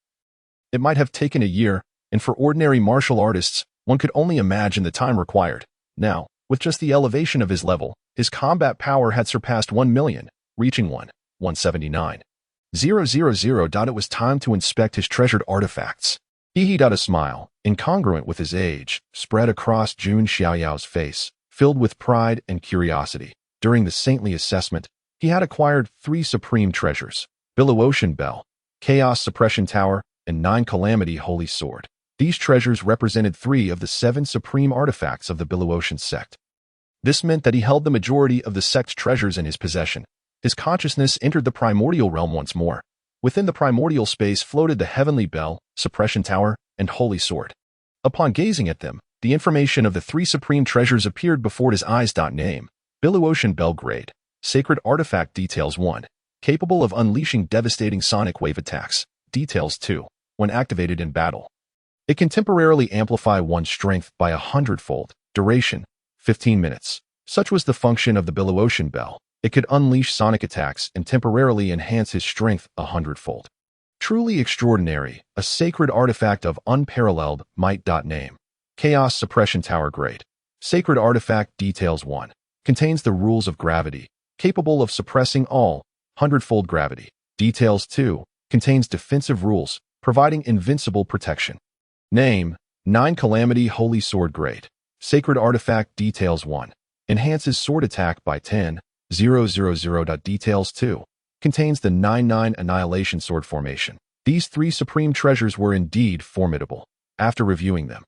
it might have taken a year, and for ordinary martial artists, one could only imagine the time required. Now, with just the elevation of his level, his combat power had surpassed 1 million, reaching 179,000. It was time to inspect his treasured artifacts. A smile, incongruent with his age, spread across Jun Xiaoyao's face, filled with pride and curiosity. During the saintly assessment, he had acquired 3 supreme treasures: Billow-Ocean Bell, Chaos Suppression Tower, and 9 Calamity Holy Sword. These treasures represented 3 of the 7 supreme artifacts of the Billow-Ocean sect. This meant that he held the majority of the sect's treasures in his possession. His consciousness entered the primordial realm once more. Within the primordial space floated the Heavenly Bell, Suppression Tower, and Holy Sword. Upon gazing at them, the information of the 3 supreme treasures appeared before his eyes. Name: Billow-Ocean Bell. Grade: Sacred Artifact. Details: 1. Capable of unleashing devastating sonic wave attacks. Details: 2. When activated in battle, it can temporarily amplify one's strength by 100-fold. Duration: 15 minutes. Such was the function of the Billow-Ocean Bell. It could unleash sonic attacks and temporarily enhance his strength 100-fold. Truly extraordinary, a sacred artifact of unparalleled might. Name: Chaos Suppression Tower. Grade: Sacred Artifact. Details: 1. Contains the rules of gravity, capable of suppressing all 100-fold gravity. Details: 2. Contains defensive rules, providing invincible protection. Name: 9 Calamity Holy Sword. Grade: Sacred Artifact. Details: 1. Enhances sword attack by 10,000. Details: 2. Contains the 9-9 Annihilation Sword formation. These 3 supreme treasures were indeed formidable. After reviewing them,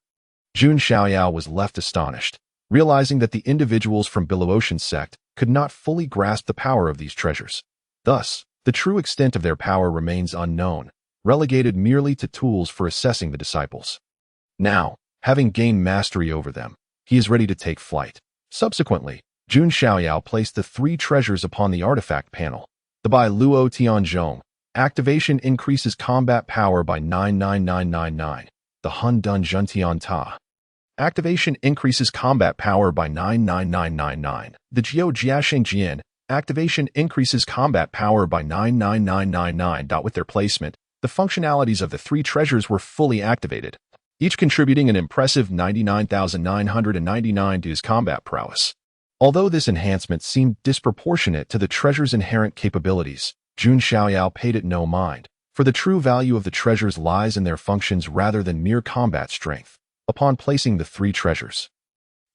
Jun Xiaoyao was left astonished, realizing that the individuals from Billow-Ocean sect could not fully grasp the power of these treasures. Thus, the true extent of their power remains unknown, relegated merely to tools for assessing the disciples. Now, having gained mastery over them, he is ready to take flight. Subsequently, Jun Xiaoyao placed the 3 treasures upon the artifact panel. The Bai Luo Tianzhong. Activation increases combat power by 99999. The Hun Dun Zhentian Ta. Activation increases combat power by 99999. The Jiu Jiasheng Jian. Activation increases combat power by 99999. With their placement, the functionalities of the 3 treasures were fully activated, each contributing an impressive 99,999 to his combat prowess. Although this enhancement seemed disproportionate to the treasure's inherent capabilities, Jun Xiaoyao paid it no mind, for the true value of the treasures lies in their functions rather than mere combat strength. Upon placing the 3 treasures,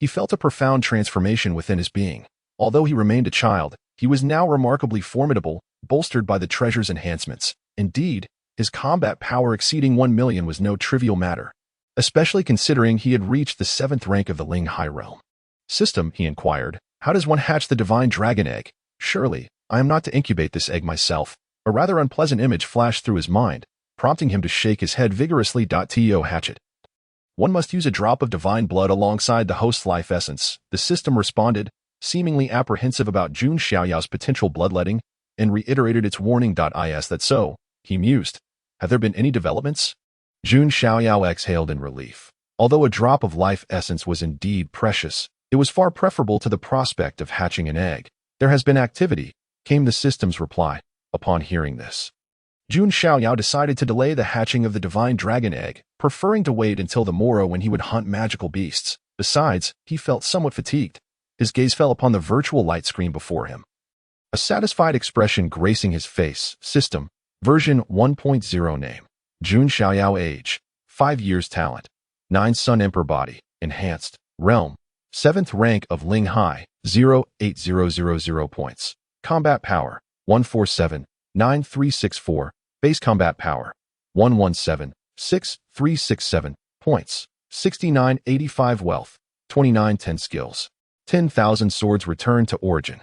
he felt a profound transformation within his being. Although he remained a child, he was now remarkably formidable, bolstered by the treasure's enhancements. Indeed, his combat power exceeding 1 million was no trivial matter, especially considering he had reached the 7th rank of the Ling High Realm. System, he inquired, how does one hatch the divine dragon egg? Surely, I am not to incubate this egg myself. A rather unpleasant image flashed through his mind, prompting him to shake his head vigorously. To hatch it, one must use a drop of divine blood alongside the host's life essence. The system responded, seemingly apprehensive about Jun Xiaoyao's potential bloodletting, and reiterated its warning. Is that so? He mused. Have there been any developments? Jun Xiaoyao exhaled in relief. Although a drop of life essence was indeed precious, it was far preferable to the prospect of hatching an egg. There has been activity, came the system's reply. Upon hearing this, Jun Xiaoyao decided to delay the hatching of the divine dragon egg, preferring to wait until the morrow when he would hunt magical beasts. Besides, he felt somewhat fatigued. His gaze fell upon the virtual light screen before him. a satisfied expression gracing his face. System, version 1.0. Name, Jun Xiaoyao. Age, 5 years. Talent, 9 Sun Emperor. Body, enhanced. Realm, 7th rank of Ling Hai, 0.8000 points. Combat power, 147.9364. Base combat power, 117.6367 points. 69.85 wealth, 29.10 skills. 10,000 swords. Return to origin.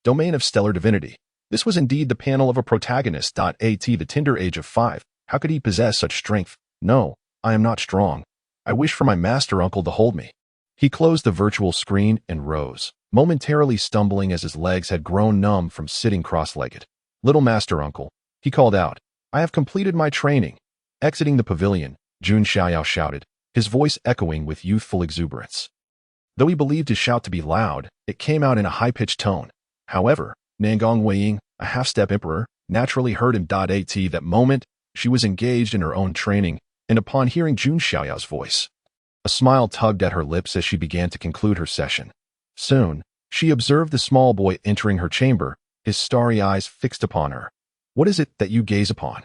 Domain of stellar divinity. This was indeed the panel of a protagonist. At the tender age of 5, how could he possess such strength? No, I am not strong. I wish for my master uncle to hold me. He closed the virtual screen and rose, momentarily stumbling as his legs had grown numb from sitting cross-legged. Little master uncle, he called out, I have completed my training. Exiting the pavilion, Jun Xiaoyao shouted, his voice echoing with youthful exuberance. Though he believed his shout to be loud, it came out in a high-pitched tone. However, Nangong Weiying, a half-step emperor, naturally heard him. At that moment, she was engaged in her own training, and upon hearing Jun Xiaoyao's voice, a smile tugged at her lips as she began to conclude her session. Soon, she observed the small boy entering her chamber, his starry eyes fixed upon her. What is it that you gaze upon?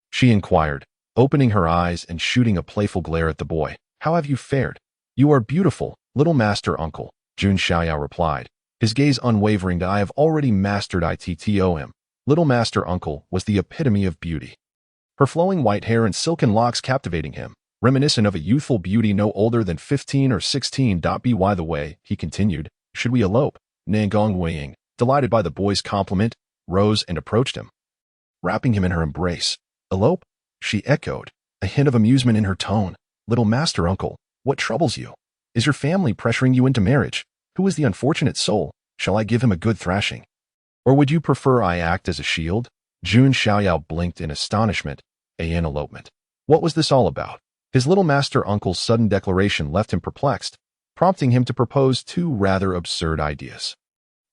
She inquired, opening her eyes and shooting a playful glare at the boy. How have you fared? You are beautiful, little master uncle, Jun Xiaoyao replied, his gaze unwavering. I have already mastered ITTOM. Little master uncle was the epitome of beauty. Her flowing white hair and silken locks captivating him, reminiscent of a youthful beauty no older than 15 or 16. By the way, he continued, should we elope? Nangong Weiying, delighted by the boy's compliment, rose and approached him, wrapping him in her embrace. Elope? She echoed, a hint of amusement in her tone. Little master uncle, what troubles you? Is your family pressuring you into marriage? Who is the unfortunate soul? Shall I give him a good thrashing? Or would you prefer I act as a shield? Jun Xiaoyao blinked in astonishment. An elopement. What was this all about? His little master uncle's sudden declaration left him perplexed, prompting him to propose 2 rather absurd ideas.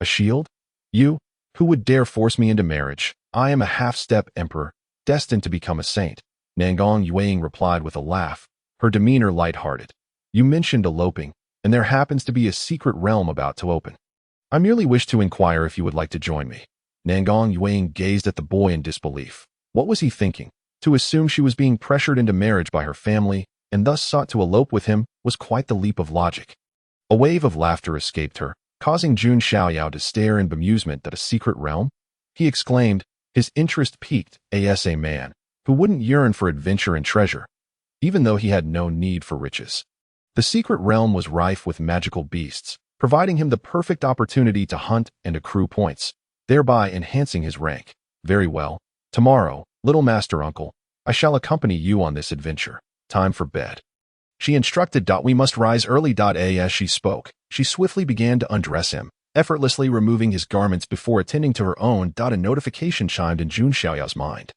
A shield? You? Who would dare force me into marriage? I am a half-step emperor, destined to become a saint. Nangong Weiying replied with a laugh, her demeanor light-hearted. You mentioned eloping, and there happens to be a secret realm about to open. I merely wish to inquire if you would like to join me. Nangong Weiying gazed at the boy in disbelief. What was he thinking? To assume she was being pressured into marriage by her family, and thus sought to elope with him, was quite the leap of logic. A wave of laughter escaped her, causing Jun Xiaoyao to stare in bemusement at a secret realm. He exclaimed, his interest piqued. As a man who wouldn't yearn for adventure and treasure, even though he had no need for riches. The secret realm was rife with magical beasts, providing him the perfect opportunity to hunt and accrue points, thereby enhancing his rank. Very well. Tomorrow, little master uncle, I shall accompany you on this adventure. Time for bed. She instructed. We must rise early. As she spoke, she swiftly began to undress him, effortlessly removing his garments before attending to her own. A notification chimed in Jun Xiaoyao's mind.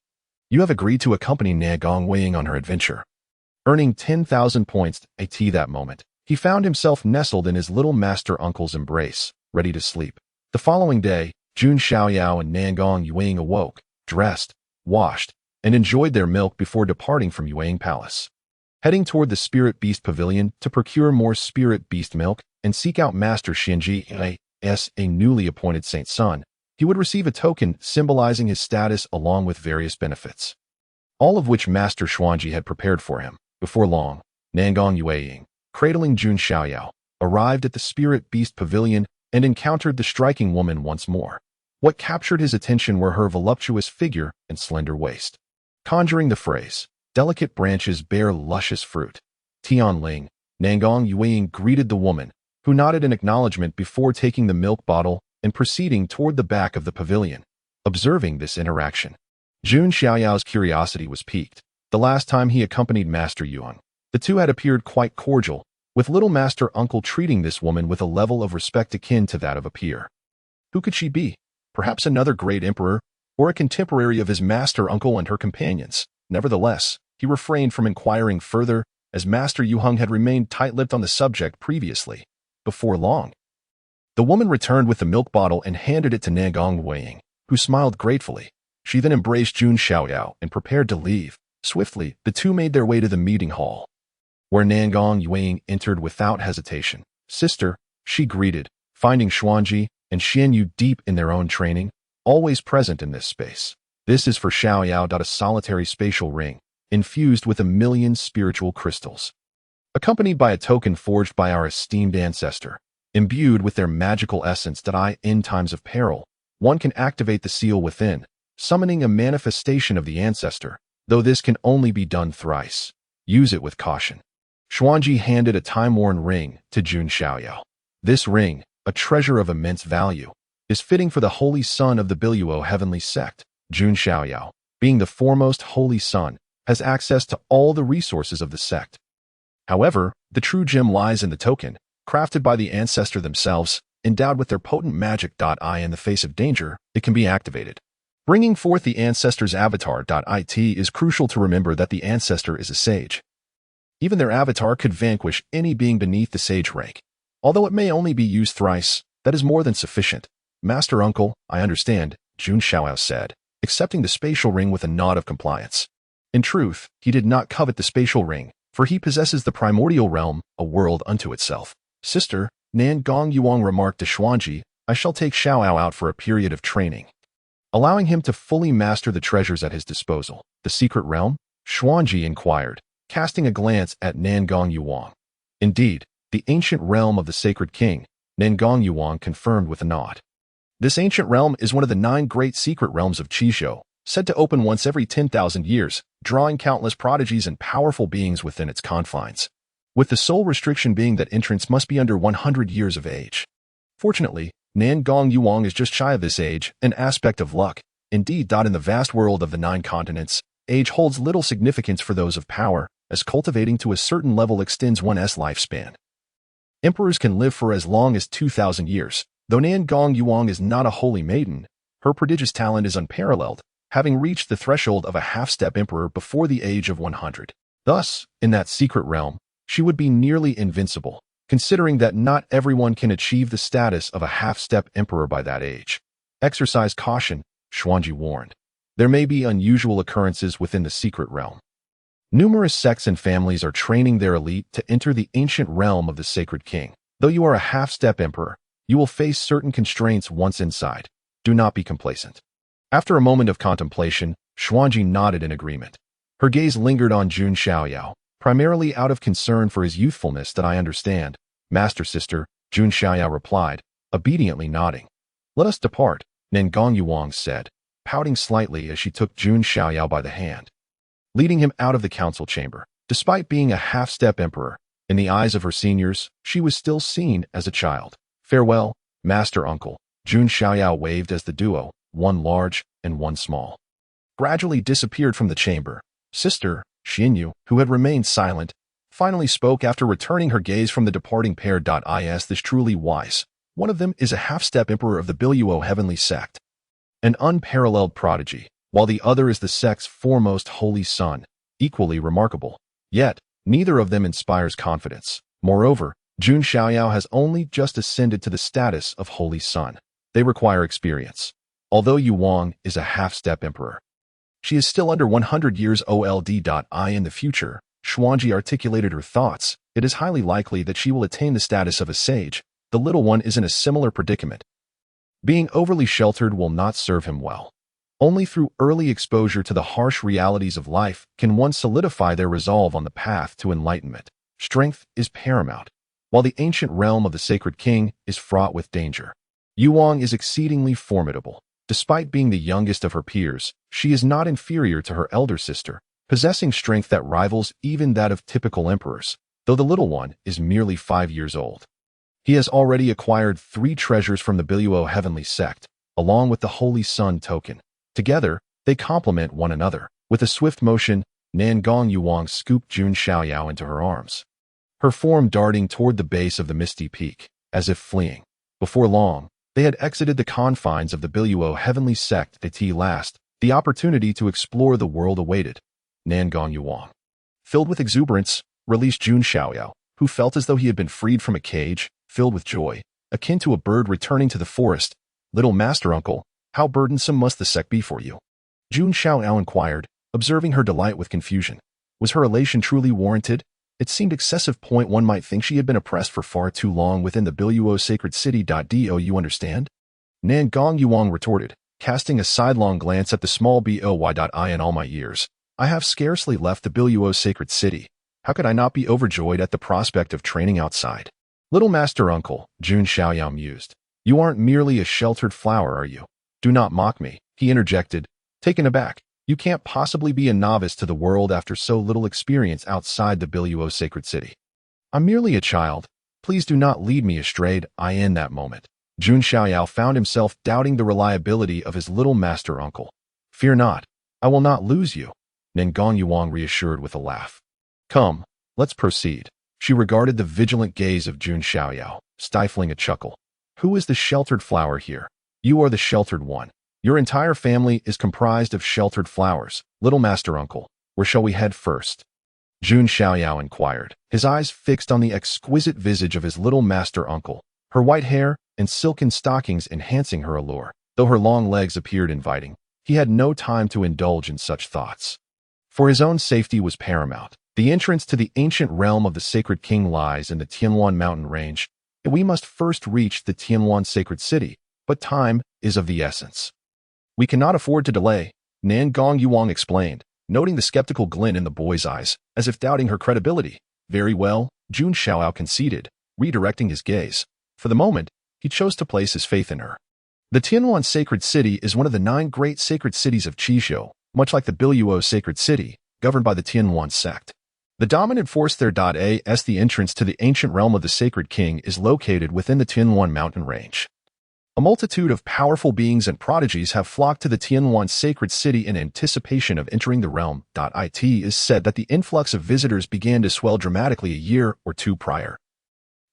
You have agreed to accompany Nangong Weiying on her adventure. Earning 10,000 points at that moment, he found himself nestled in his little master uncle's embrace, ready to sleep. The following day, Jun Xiaoyao and Nangong Weiying awoke, dressed, washed, and enjoyed their milk before departing from Yueying Palace. Heading toward the Spirit Beast Pavilion to procure more Spirit Beast milk and seek out Master Xinji as a newly appointed Saint's son, he would receive a token symbolizing his status along with various benefits, all of which Master Xuanji had prepared for him. Before long, Nangong Weiying, cradling Jun Xiaoyao, arrived at the Spirit Beast Pavilion and encountered the striking woman once more. What captured his attention were her voluptuous figure and slender waist. Conjuring the phrase, delicate branches bear luscious fruit. Tianling, Nangong Weiying greeted the woman, who nodded in acknowledgement before taking the milk bottle and proceeding toward the back of the pavilion. Observing this interaction, Jun Xiaoyao's curiosity was piqued. The last time he accompanied Master Yuan, the two had appeared quite cordial, with little master uncle treating this woman with a level of respect akin to that of a peer. Who could she be? Perhaps another great emperor, or a contemporary of his master uncle and her companions. Nevertheless, he refrained from inquiring further, as Master Yuheng had remained tight-lipped on the subject previously. Before long, the woman returned with the milk bottle and handed it to Nangong Weiying, who smiled gratefully. She then embraced Jun Xiaoyao and prepared to leave. Swiftly, the two made their way to the meeting hall, where Nangong Weiying entered without hesitation. Sister, she greeted, finding Xuanji and Xian Yu deep in their own training. always present in this space. This is for Xiaoyao. A solitary spatial ring, infused with 1,000,000 spiritual crystals, accompanied by a token forged by our esteemed ancestor, imbued with their magical essence. In times of peril, one can activate the seal within, summoning a manifestation of the ancestor, though this can only be done thrice. Use it with caution. Xuanji handed a time-worn ring to Jun Xiaoyao. This ring, a treasure of immense value, is fitting for the holy son of the Biluo heavenly sect. Jun Xiaoyao, being the foremost holy son, has access to all the resources of the sect. However, the true gem lies in the token, crafted by the ancestor themselves, endowed with their potent magic. In the face of danger, it can be activated. Bringing forth the ancestor's avatar. It is crucial to remember that the ancestor is a sage. Even their avatar could vanquish any being beneath the sage rank. Although it may only be used thrice, that is more than sufficient. Master Uncle, I understand, Jun Xiaoyao said, accepting the spatial ring with a nod of compliance. In truth, he did not covet the spatial ring, for he possesses the primordial realm, a world unto itself. Sister, Nan Gong Yuang remarked to Xuanji, I shall take Xiaoyao out for a period of training, allowing him to fully master the treasures at his disposal. The secret realm? Xuanji inquired, casting a glance at Nan Gong Yuang. Indeed, the ancient realm of the sacred king, Nan Gong Yuang confirmed with a nod. This ancient realm is one of the 9 great secret realms of Jiuzhou, said to open once every 10,000 years, drawing countless prodigies and powerful beings within its confines, with the sole restriction being that entrants must be under 100 years of age. Fortunately, Nan Gong Yuang is just shy of this age, an aspect of luck. Indeed, in the vast world of the 9 continents, age holds little significance for those of power, as cultivating to a certain level extends one's lifespan. Emperors can live for as long as 2,000 years. Though Nan Gong Yuang is not a holy maiden, her prodigious talent is unparalleled, having reached the threshold of a half-step emperor before the age of 100. Thus, in that secret realm, she would be nearly invincible, considering that not everyone can achieve the status of a half-step emperor by that age. Exercise caution, Xuanji warned. There may be unusual occurrences within the secret realm. Numerous sects and families are training their elite to enter the ancient realm of the sacred king. Though you are a half-step emperor, you will face certain constraints once inside. Do not be complacent. After a moment of contemplation, Xuanji nodded in agreement. Her gaze lingered on Jun Xiaoyao, primarily out of concern for his youthfulness. I understand, Master Sister, Jun Xiaoyao replied, obediently nodding. Let us depart, Nan Gong Yuang said, pouting slightly as she took Jun Xiaoyao by the hand, leading him out of the council chamber. Despite being a half-step emperor, in the eyes of her seniors, she was still seen as a child. Farewell, Master Uncle, Jun Xiaoyao waved as the duo, one large and one small, gradually disappeared from the chamber. Sister, Xinyu, who had remained silent, finally spoke after returning her gaze from the departing pair. Is this truly wise? One of them is a half-step emperor of the Biluo heavenly sect, an unparalleled prodigy, while the other is the sect's foremost holy son, equally remarkable. Yet, neither of them inspires confidence. Moreover, Jun Xiaoyao has only just ascended to the status of holy son. They require experience. Although Yuang is a half-step emperor, she is still under 100 years old. In the future, Xuanji articulated her thoughts. It is highly likely that she will attain the status of a sage. The little one is in a similar predicament. Being overly sheltered will not serve him well. Only through early exposure to the harsh realities of life can one solidify their resolve on the path to enlightenment. Strength is paramount, while the ancient realm of the sacred king is fraught with danger. Yuang is exceedingly formidable. Despite being the youngest of her peers, she is not inferior to her elder sister, possessing strength that rivals even that of typical emperors, though the little one is merely 5 years old. He has already acquired 3 treasures from the Biluo heavenly sect, along with the Holy Sun token. Together, they complement one another. With a swift motion, Nan Gong Yuang scooped Jun Xiaoyao into her arms, her form darting toward the base of the misty peak, as if fleeing. Before long, they had exited the confines of the Biluo heavenly sect. At last, the opportunity to explore the world awaited. Nan Gong Yuang, filled with exuberance, released Jun Xiaoyao, who felt as though he had been freed from a cage, filled with joy, akin to a bird returning to the forest. Little Master Uncle, how burdensome must the sect be for you? Jun Xiaoyao inquired, observing her delight with confusion. Was her elation truly warranted? It seemed excessive. One might think she had been oppressed for far too long within the Biluo sacred city. Do you understand? Nan Gong Yuang retorted, casting a sidelong glance at the small boy. In all my years, I have scarcely left the Biluo sacred city. How could I not be overjoyed at the prospect of training outside? Little Master Uncle, Jun Xiaoyao mused. You aren't merely a sheltered flower, are you? Do not mock me, he interjected, taken aback. You can't possibly be a novice to the world after so little experience outside the Biluo sacred city. I'm merely a child. Please do not lead me astray. In that moment, Jun Xiaoyao found himself doubting the reliability of his little master uncle. Fear not, I will not lose you, Nengong Yuang reassured with a laugh. Come, let's proceed. She regarded the vigilant gaze of Jun Xiaoyao, stifling a chuckle. Who is the sheltered flower here? You are the sheltered one. Your entire family is comprised of sheltered flowers. Little Master Uncle, where shall we head first? Jun Xiaoyao inquired, his eyes fixed on the exquisite visage of his little master uncle, her white hair and silken stockings enhancing her allure. Though her long legs appeared inviting, he had no time to indulge in such thoughts. For his own safety was paramount. The entrance to the ancient realm of the sacred king lies in the Tianwan mountain range, and we must first reach the Tianwan sacred city, but time is of the essence. We cannot afford to delay, Nengong Yuang explained, noting the skeptical glint in the boy's eyes, as if doubting her credibility. Very well, Jun Xiaoyao conceded, redirecting his gaze. For the moment, he chose to place his faith in her. The Tianwan sacred city is one of the 9 great sacred cities of Jiuzhou, much like the Biluo sacred city, governed by the Tianwan sect. The dominant force there. As the entrance to the ancient realm of the sacred king is located within the Tianwan mountain range. A multitude of powerful beings and prodigies have flocked to the Tianwan sacred city in anticipation of entering the realm. It is said that the influx of visitors began to swell dramatically a year or two prior.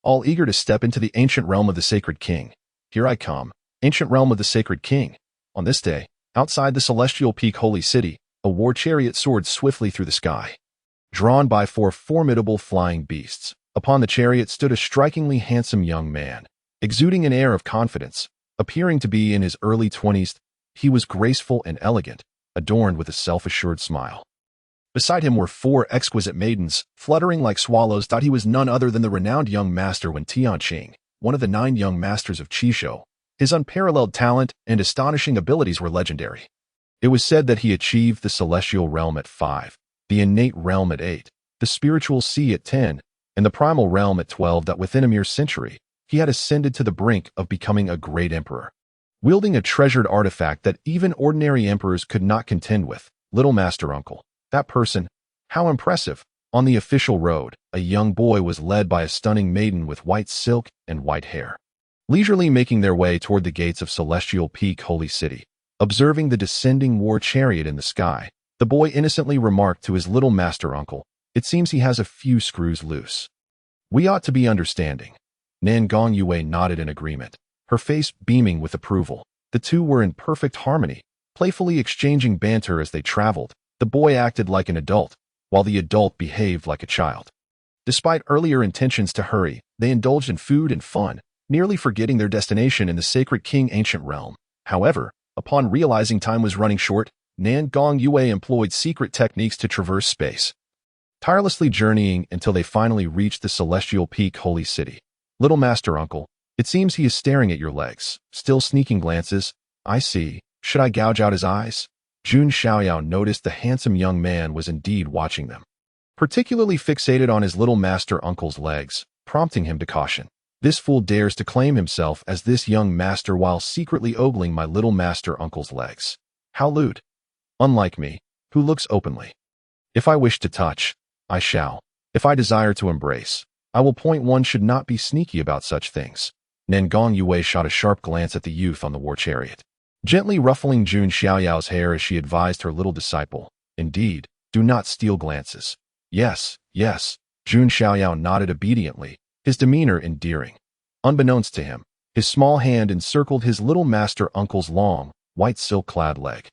All eager to step into the ancient realm of the sacred king. Here I come, ancient realm of the sacred king. On this day, outside the celestial peak holy city, a war chariot soared swiftly through the sky. Drawn by 4 formidable flying beasts, upon the chariot stood a strikingly handsome young man, exuding an air of confidence. Appearing to be in his early 20s, he was graceful and elegant, adorned with a self-assured smile. Beside him were 4 exquisite maidens, fluttering like swallows. He was none other than the renowned young master Wen Tianqing, one of the 9 young masters of Jiuzhou. His unparalleled talent and astonishing abilities were legendary. It was said that he achieved the celestial realm at 5, the innate realm at 8, the spiritual sea at 10, and the primal realm at 12. Within a mere century, he had ascended to the brink of becoming a great emperor. Wielding a treasured artifact that even ordinary emperors could not contend with, Little Master Uncle, that person, how impressive! On the official road, a young boy was led by a stunning maiden with white silk and white hair, leisurely making their way toward the gates of Celestial Peak Holy City. Observing the descending war chariot in the sky, the boy innocently remarked to his Little Master Uncle, "It seems he has a few screws loose. We ought to be understanding." Nengong Yue nodded in agreement, her face beaming with approval. The two were in perfect harmony, playfully exchanging banter as they traveled. The boy acted like an adult, while the adult behaved like a child. Despite earlier intentions to hurry, they indulged in food and fun, nearly forgetting their destination in the sacred king ancient realm. However, upon realizing time was running short, Nengong Yue employed secret techniques to traverse space, tirelessly journeying until they finally reached the Celestial Peak Holy City. Little Master Uncle, it seems he is staring at your legs, still sneaking glances. I see. Should I gouge out his eyes? Jun Xiaoyao noticed the handsome young man was indeed watching them, particularly fixated on his Little Master Uncle's legs, prompting him to caution. This fool dares to claim himself as this young master while secretly ogling my Little Master Uncle's legs. How lewd. Unlike me, who looks openly. If I wish to touch, I shall. If I desire to embrace, I will. One should not be sneaky about such things. Nengong Yue shot a sharp glance at the youth on the war chariot, gently ruffling Jun Xiaoyao's hair as she advised her little disciple. Indeed, do not steal glances. Yes, yes. Jun Xiaoyao nodded obediently, his demeanor endearing. Unbeknownst to him, his small hand encircled his Little Master Uncle's long, white silk-clad leg.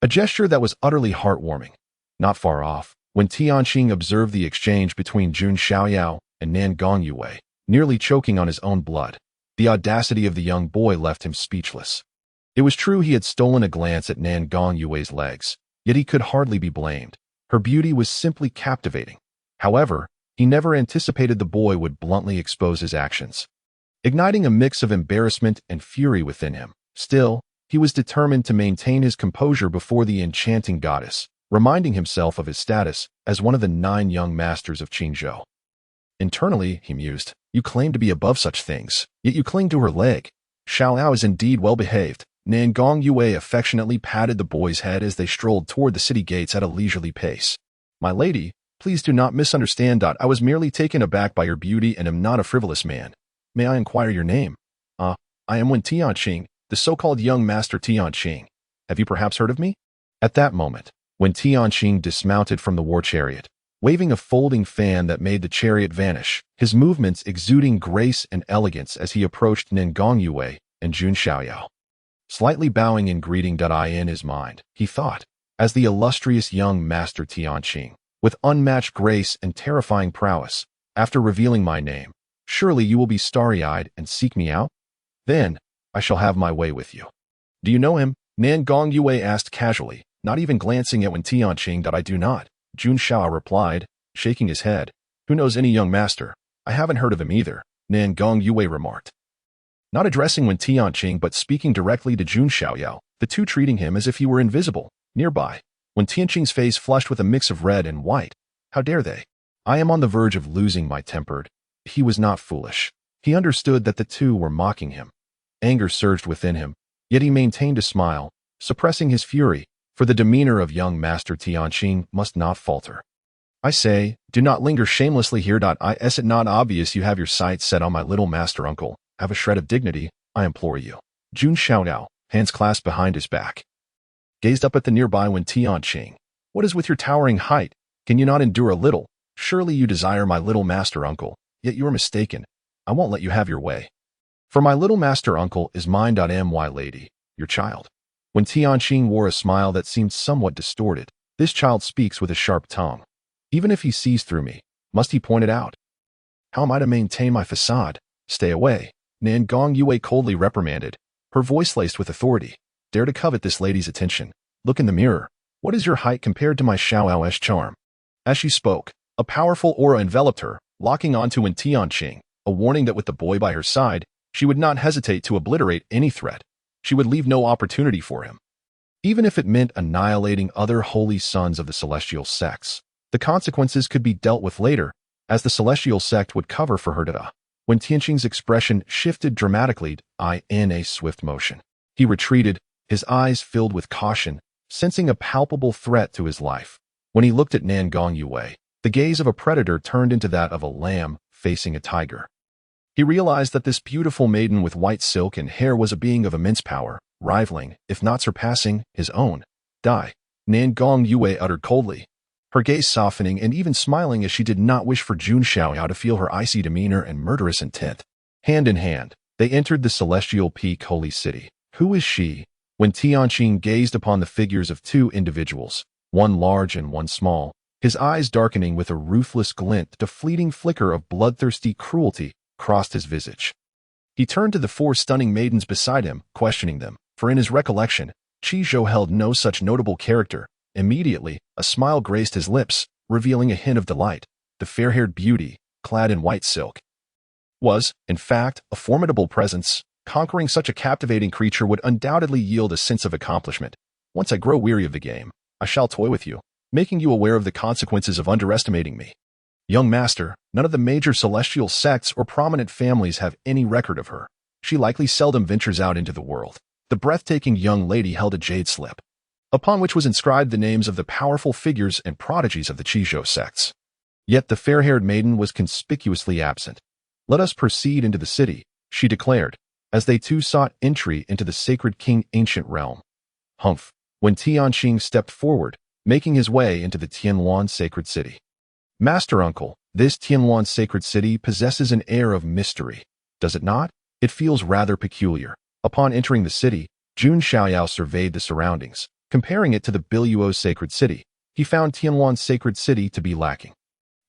A gesture that was utterly heartwarming. Not far off, when Tianqing observed the exchange between Jun Xiaoyao and Nengong Yue, nearly choking on his own blood, the audacity of the young boy left him speechless. It was true he had stolen a glance at Nengong Yue's legs, yet he could hardly be blamed. Her beauty was simply captivating. However, he never anticipated the boy would bluntly expose his actions, igniting a mix of embarrassment and fury within him. Still, He was determined to maintain his composure before the enchanting goddess, reminding himself of his status as one of the 9 young masters of Jiuzhou. Internally, he mused, you claim to be above such things, yet you cling to her leg. Xiaoyao is indeed well-behaved. Nangong Yue affectionately patted the boy's head as they strolled toward the city gates at a leisurely pace. My lady, please do not misunderstand. I was merely taken aback by your beauty and am not a frivolous man. May I inquire your name? I am Wen Tianqing, the so-called young master Tianqing. Have you perhaps heard of me? At that moment, when Tianqing dismounted from the war chariot, waving a folding fan that made the chariot vanish, his movements exuding grace and elegance as he approached Nangong Yue and Jun Xiaoyao. Slightly bowing in greeting. In his mind, he thought, as the illustrious young master Tianqing, with unmatched grace and terrifying prowess, after revealing my name, surely you will be starry-eyed and seek me out? Then, I shall have my way with you. Do you know him? Nangong Yue asked casually, not even glancing at Wen Tianqing. I do not, Jun Xiaoyao replied, shaking his head. Who knows any young master? I haven't heard of him either, Nangong Yue remarked. Not addressing Wen Tianqing but speaking directly to Jun Xiaoyao, the two treating him as if he were invisible, nearby. Wen Tianqing's face flushed with a mix of red and white. How dare they? I am on the verge of losing my temper. He was not foolish. He understood that the two were mocking him. Anger surged within him, yet he maintained a smile, suppressing his fury, for the demeanor of young master Tianqing must not falter. I say, do not linger shamelessly here. Is it not obvious you have your sights set on my little master uncle? Have a shred of dignity, I implore you. Jun Xiaoyao, hands clasped behind his back, gazed up at the nearby Wen Tianqing. What is with your towering height? Can you not endure a little? Surely you desire my little master uncle, yet you are mistaken. I won't let you have your way. For my little master uncle is mine. My lady, your child. Wen Tianqing wore a smile that seemed somewhat distorted. This child speaks with a sharp tongue. Even if he sees through me, must he point it out? How am I to maintain my facade? Stay away, Nangong Yue coldly reprimanded, her voice laced with authority. Dare to covet this lady's attention. Look in the mirror. What is your height compared to my Xiaoyao's charm? As she spoke, a powerful aura enveloped her, locking onto Wen Tianqing, a warning that with the boy by her side, she would not hesitate to obliterate any threat. She would leave no opportunity for him. Even if it meant annihilating other holy sons of the celestial sects, the consequences could be dealt with later, as the celestial sect would cover for her. When Tianqing's expression shifted dramatically, in a swift motion, he retreated, his eyes filled with caution, sensing a palpable threat to his life. When he looked at Nangong Yue, the gaze of a predator turned into that of a lamb facing a tiger. He realized that this beautiful maiden with white silk and hair was a being of immense power, rivaling, if not surpassing, his own. Nangong Yue uttered coldly, her gaze softening and even smiling as she did not wish for Jun Xiaoyao to feel her icy demeanor and murderous intent. Hand in hand, they entered the celestial peak holy city. Who is she? When Tianqing gazed upon the figures of two individuals, one large and one small, his eyes darkening with a ruthless glint, a fleeting flicker of bloodthirsty cruelty crossed his visage. He turned to the 4 stunning maidens beside him, questioning them, for in his recollection, Jiuzhou held no such notable character. Immediately, a smile graced his lips, revealing a hint of delight. The fair-haired beauty, clad in white silk, was, in fact, a formidable presence. Conquering such a captivating creature would undoubtedly yield a sense of accomplishment. Once I grow weary of the game, I shall toy with you, making you aware of the consequences of underestimating me. Young master, none of the major celestial sects or prominent families have any record of her. She likely seldom ventures out into the world. The breathtaking young lady held a jade slip, upon which was inscribed the names of the powerful figures and prodigies of the Jiuzhou sects. Yet the fair-haired maiden was conspicuously absent. Let us proceed into the city, she declared, as they too sought entry into the sacred king ancient realm. Humph, when Tianqing stepped forward, making his way into the Tianluan sacred city. Master uncle, this Tianluan sacred city possesses an air of mystery, does it not? It feels rather peculiar. Upon entering the city, Jun Xiaoyao surveyed the surroundings. Comparing it to the Biluo sacred city, he found Tianluan sacred city to be lacking.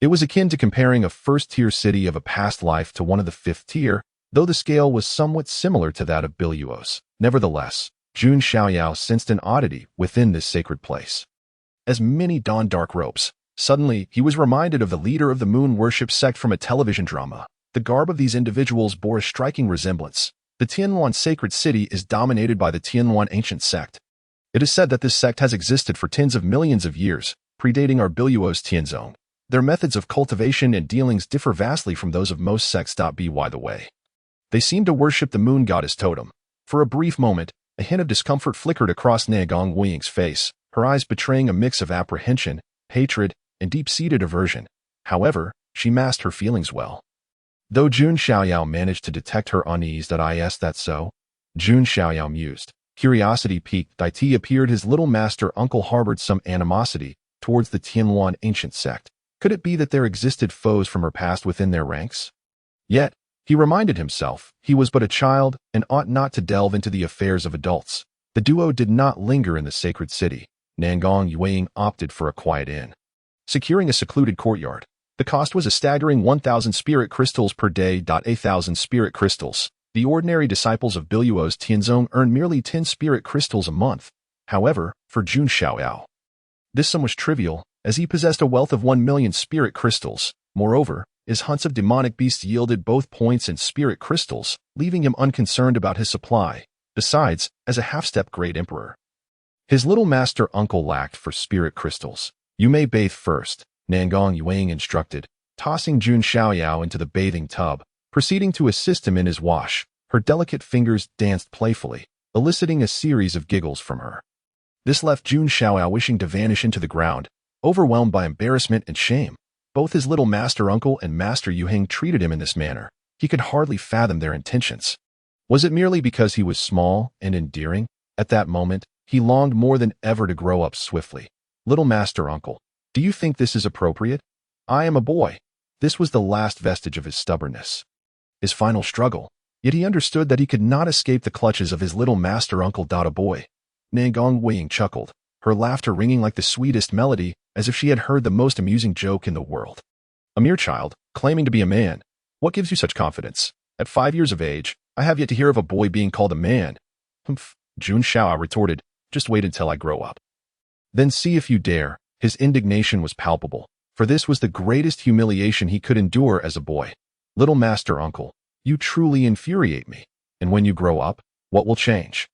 It was akin to comparing a first-tier city of a past life to one of the 5th tier, though the scale was somewhat similar to that of Biluo's. Nevertheless, Jun Xiaoyao sensed an oddity within this sacred place. As many donned dark robes, suddenly he was reminded of the leader of the moon worship sect from a television drama. The garb of these individuals bore a striking resemblance. The The Tianluan sacred city is dominated by the Tianluan ancient sect. It is said that this sect has existed for tens of millions of years, predating our Biluo's Tianzong. Their methods of cultivation and dealings differ vastly from those of most sects. By the way, they seem to worship the moon goddess totem. For a brief moment, a hint of discomfort flickered across Nangong Weiying's face, her eyes betraying a mix of apprehension, hatred, and deep-seated aversion. However, she masked her feelings well. Though Jun Xiaoyao managed to detect her unease. Is that so? Jun Xiaoyao mused. Curiosity piqued. It appeared his little master uncle harbored some animosity towards the Tianluan ancient sect. Could it be that there existed foes from her past within their ranks? Yet, he reminded himself, he was but a child and ought not to delve into the affairs of adults. The duo did not linger in the sacred city. Nangong Weiying opted for a quiet inn, securing a secluded courtyard. The cost was a staggering 1,000 spirit crystals per day. 1,000 spirit crystals. The ordinary disciples of Biluo's Tianzong earn merely 10 spirit crystals a month. However, for Jun Xiaoyao, this sum was trivial, as he possessed a wealth of 1 million spirit crystals. Moreover, his hunts of demonic beasts yielded both points and spirit crystals, leaving him unconcerned about his supply. Besides, as a half-step great emperor, his little master uncle lacked for spirit crystals. You may bathe first, Nangong Weiying instructed, tossing Jun Xiaoyao into the bathing tub. Proceeding to assist him in his wash, her delicate fingers danced playfully, eliciting a series of giggles from her. This left Jun Xiaoyao wishing to vanish into the ground, overwhelmed by embarrassment and shame. Both his little master uncle and Master Yuheng treated him in this manner. He could hardly fathom their intentions. Was it merely because he was small and endearing? At that moment, he longed more than ever to grow up swiftly. Little master uncle, do you think this is appropriate? I am a boy. This was the last vestige of his stubbornness, his final struggle. Yet he understood that he could not escape the clutches of his little master uncle. A boy. Nangong Weiying chuckled, her laughter ringing like the sweetest melody, as if she had heard the most amusing joke in the world. A mere child, claiming to be a man. What gives you such confidence? At 5 years of age, I have yet to hear of a boy being called a man. Humph, Jun Xiaoyao retorted, just wait until I grow up. Then see if you dare. His indignation was palpable, for this was the greatest humiliation he could endure as a boy. Little master uncle, you truly infuriate me. And when you grow up, what will change?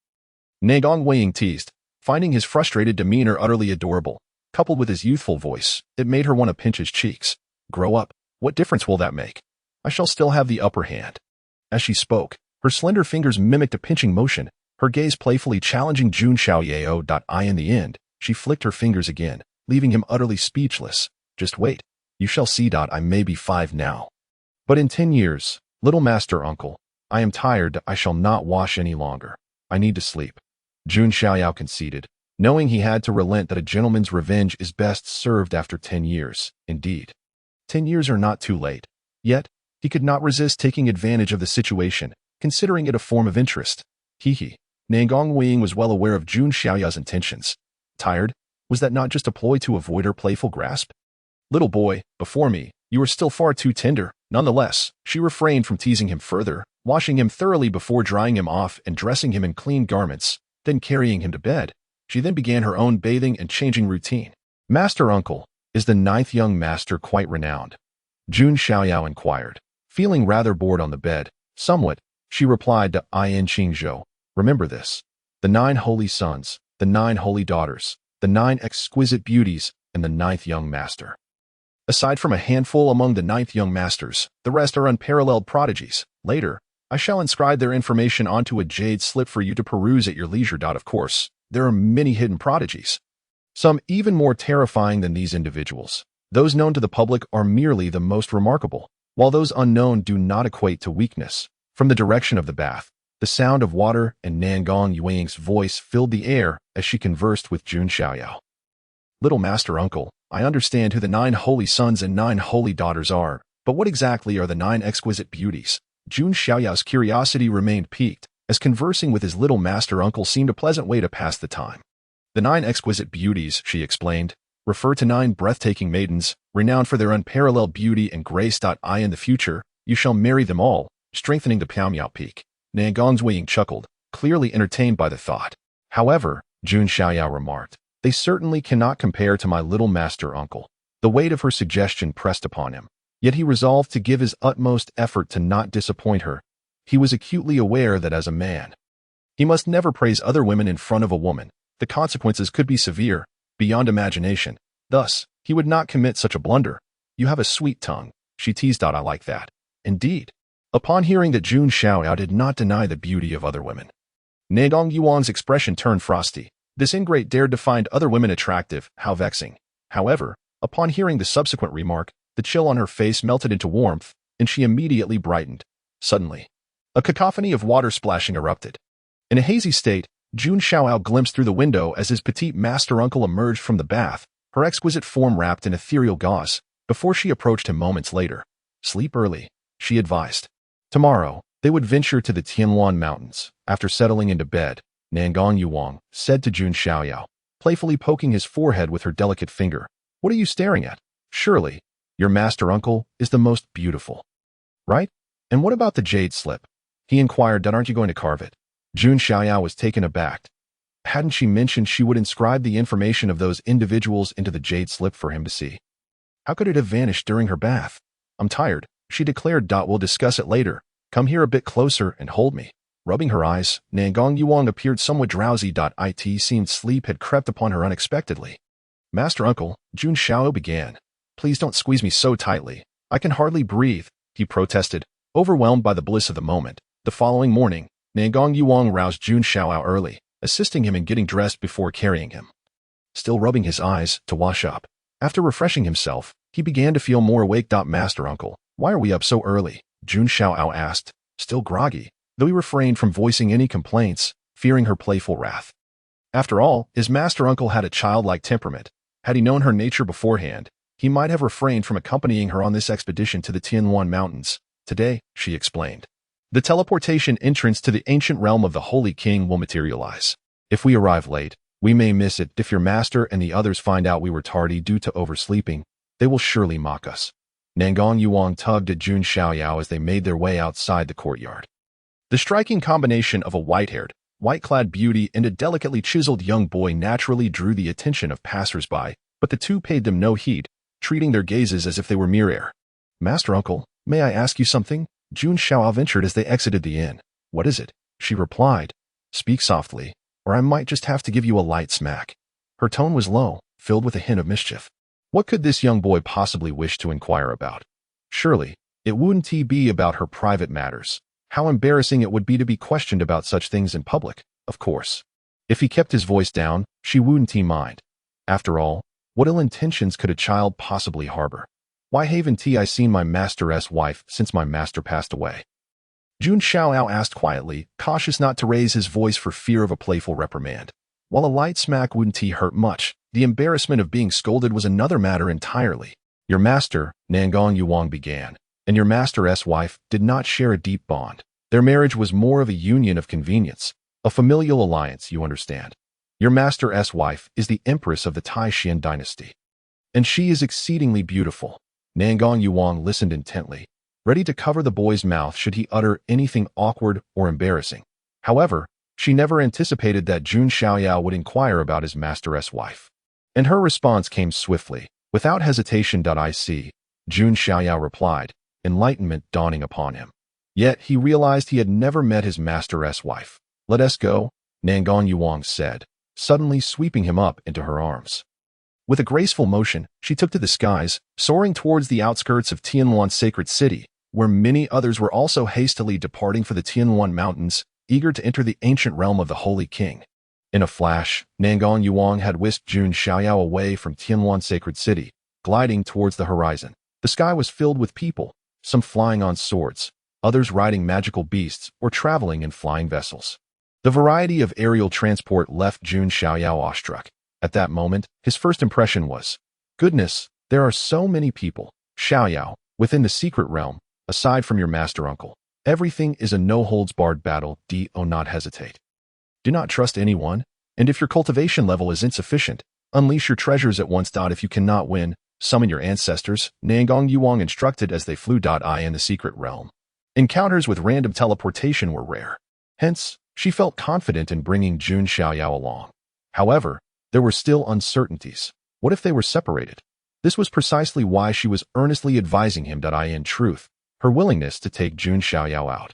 Nangong Weiying teased, finding his frustrated demeanor utterly adorable. Coupled with his youthful voice, it made her want to pinch his cheeks. Grow up? What difference will that make? I shall still have the upper hand. As she spoke, her slender fingers mimicked a pinching motion, her gaze playfully challenging Jun Xiaoyao. In the end, she flicked her fingers again, leaving him utterly speechless. Just wait. You shall see. I may be 5 now, but in 10 years, little master uncle, I am tired. I shall not wash any longer. I need to sleep. Jun Xiaoyao conceded, knowing he had to relent that a gentleman's revenge is best served after 10 years. Indeed, 10 years are not too late. Yet, he could not resist taking advantage of the situation, considering it a form of interest. Hee. Nangong Weiying was well aware of Jun Xiaoyao's intentions. Tired? Was that not just a ploy to avoid her playful grasp? Little boy, before me, you are still far too tender. Nonetheless, she refrained from teasing him further, washing him thoroughly before drying him off and dressing him in clean garments, then carrying him to bed. She then began her own bathing and changing routine. Master uncle, is the 9th young master quite renowned? Jun Xiaoyao inquired. Feeling rather bored on the bed, somewhat, she replied to In Qingzhou. Remember this. The 9 holy sons, the 9 holy daughters, the 9 exquisite beauties, and the 9th young master. Aside from a handful among the 9th young masters, the rest are unparalleled prodigies. Later, I shall inscribe their information onto a jade slip for you to peruse at your leisure. Of course, there are many hidden prodigies, some even more terrifying than these individuals. Those known to the public are merely the most remarkable, while those unknown do not equate to weakness. From the direction of the bath, the sound of water and Nangong Weiying's voice filled the air as she conversed with Jun Xiaoyao. Little master uncle, I understand who the 9 holy sons and 9 holy daughters are, but what exactly are the 9 exquisite beauties? Jun Xiaoyao's curiosity remained piqued, as conversing with his little master uncle seemed a pleasant way to pass the time. The 9 exquisite beauties, she explained, refer to 9 breathtaking maidens, renowned for their unparalleled beauty and grace. In the future, you shall marry them all, strengthening the Piaomiao Peak. Nangong Weiying chuckled, clearly entertained by the thought. However, Jun Xiaoyao remarked, they certainly cannot compare to my little master uncle. The weight of her suggestion pressed upon him, yet he resolved to give his utmost effort to not disappoint her. he was acutely aware that as a man, he must never praise other women in front of a woman. The consequences could be severe, beyond imagination. Thus, he would not commit such a blunder. You have a sweet tongue, she teased out. I like that. Indeed. Upon hearing that Jun Xiaoyao did not deny the beauty of other women, Nagong Yuan's expression turned frosty. This ingrate dared to find other women attractive. How vexing. However, upon hearing the subsequent remark, the chill on her face melted into warmth, and she immediately brightened. Suddenly, a cacophony of water splashing erupted. In a hazy state, Jun Xiaoyao glimpsed through the window as his petite master uncle emerged from the bath, her exquisite form wrapped in ethereal gauze, before she approached him moments later. Sleep early, she advised. Tomorrow, they would venture to the Tianluan Mountains. After settling into bed, Nangong Yuang said to Jun Xiaoyao, playfully poking his forehead with her delicate finger, "What are you staring at? Surely, your master uncle is the most beautiful. Right? And what about the jade slip?" he inquired. "Aren't you going to carve it?" Jun Xiaoyao was taken aback. Hadn't she mentioned she would inscribe the information of those individuals into the jade slip for him to see? How could it have vanished during her bath? "I'm tired," she declared. "We'll discuss it later. Come here a bit closer and hold me." Rubbing her eyes, Nangong Yuang appeared somewhat drowsy. It seemed sleep had crept upon her unexpectedly. "Master uncle," Jun Xiaoyao began. "Please don't squeeze me so tightly. I can hardly breathe," he protested, overwhelmed by the bliss of the moment. The following morning, Nangong Yuang roused Jun Xiaoyao early, assisting him in getting dressed before carrying him. Still rubbing his eyes to wash up. After refreshing himself, he began to feel more awake. "Master uncle, why are we up so early?" Jun Xiaoyao asked, still groggy, though he refrained from voicing any complaints, fearing her playful wrath. After all, his master uncle had a childlike temperament. Had he known her nature beforehand, he might have refrained from accompanying her on this expedition to the Tianluan Mountains. "Today," she explained, "the teleportation entrance to the ancient realm of the Holy King will materialize. If we arrive late, we may miss it. If your master and the others find out we were tardy due to oversleeping, they will surely mock us." Nangong Yuang tugged at Jun Xiaoyao as they made their way outside the courtyard. The striking combination of a white-haired, white-clad beauty and a delicately chiseled young boy naturally drew the attention of passers-by, but the two paid them no heed, treating their gazes as if they were mere air. "Master uncle, may I ask you something?" Jun Xiaoyao ventured as they exited the inn. "What is it?" she replied. "Speak softly, or I might just have to give you a light smack." Her tone was low, filled with a hint of mischief. What could this young boy possibly wish to inquire about? Surely, it wouldn't be about her private matters. How embarrassing it would be to be questioned about such things in public, of course. If he kept his voice down, she wouldn't mind. After all, what ill intentions could a child possibly harbor? "Why haven't I seen my master's wife since my master passed away?" Jun Xiaoyao asked quietly, cautious not to raise his voice for fear of a playful reprimand. While a light smack wouldn't hurt much, the embarrassment of being scolded was another matter entirely. "Your master," Nangong Yuang began, "and your master's wife did not share a deep bond. Their marriage was more of a union of convenience, a familial alliance, you understand. Your master's wife is the empress of the Taishan dynasty, and she is exceedingly beautiful." Nangong Yuang listened intently, ready to cover the boy's mouth should he utter anything awkward or embarrassing. However, she never anticipated that Jun Xiaoyao would inquire about his master's wife. And her response came swiftly. Without hesitation. Jun Xiaoyao replied, enlightenment dawning upon him. Yet he realized he had never met his master's wife. "Let us go," Nangong Yuang said, suddenly sweeping him up into her arms. With a graceful motion, she took to the skies, soaring towards the outskirts of Tianluan's sacred city, where many others were also hastily departing for the Tianluan Mountains, eager to enter the ancient realm of the Holy King. In a flash, Nangong Yuang had whisked Jun Xiaoyao away from Tianluan's sacred city, gliding towards the horizon. The sky was filled with people, some flying on swords, others riding magical beasts or traveling in flying vessels. The variety of aerial transport left Jun Xiaoyao awestruck. At that moment, his first impression was, "Goodness, there are so many people." Xiaoyao, within the secret realm, aside from your master uncle, everything is a no-holds-barred battle. Do not hesitate. Do not trust anyone, and if your cultivation level is insufficient, unleash your treasures at once. If you cannot win, summon your ancestors, Nangong Yuang instructed as they flew. In the secret realm, encounters with random teleportation were rare. Hence, she felt confident in bringing Jun Xiaoyao along. However, there were still uncertainties. What if they were separated? This was precisely why she was earnestly advising him. In truth, her willingness to take Jun Xiaoyao out